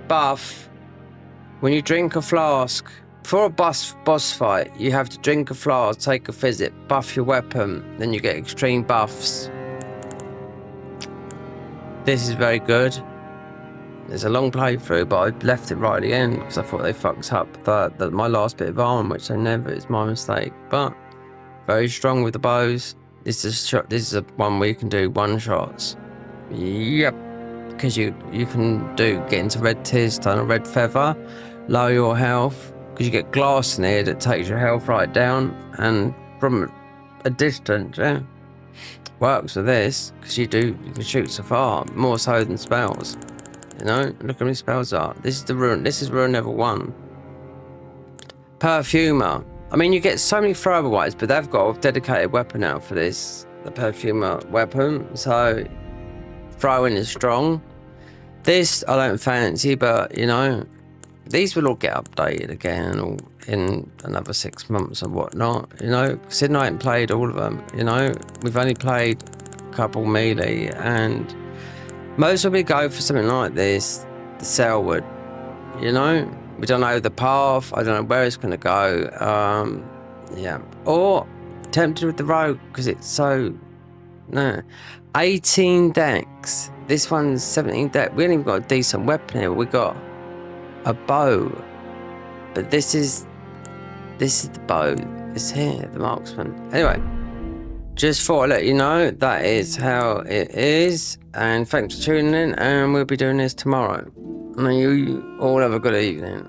drink a flask, for a boss fight, you have to drink a flask, take a physic, buff your weapon, then you get extreme buffs. This is very good. There's a long playthrough, but I left it right at the end because I thought they fucked up my last bit of armor, which they never. It's my mistake. But very strong with the bows. This is a one where you can do one shots. Yep, because you can get into red tears, turn a red feather, lower your health because you get glass in here that takes your health right down, and from a distance, yeah, works with this because you can shoot so far, more so than spells. You know, look how many spells are. This is the rune. This is rune level 1. Perfumer. I mean, you get so many throwaways, but they've got a dedicated weapon now for this. The Perfumer weapon. So, throwing is strong. This I don't fancy, but you know, these will all get updated again in another 6 months and whatnot. You know, Sid and I haven't played all of them. You know, we've only played a couple melee, and most of we go for something like this, the Selwood. You know, we don't know the path. I don't know where it's going to go. Yeah, or tempted with the rogue because it's so 18 decks. This one's 17 deck. We haven't even got a decent weapon here. We got a bow, but this is the bow. It's here, the marksman. Anyway, just thought I'd let you know that is how it is, and thanks for tuning in, and we'll be doing this tomorrow. And you all have a good evening.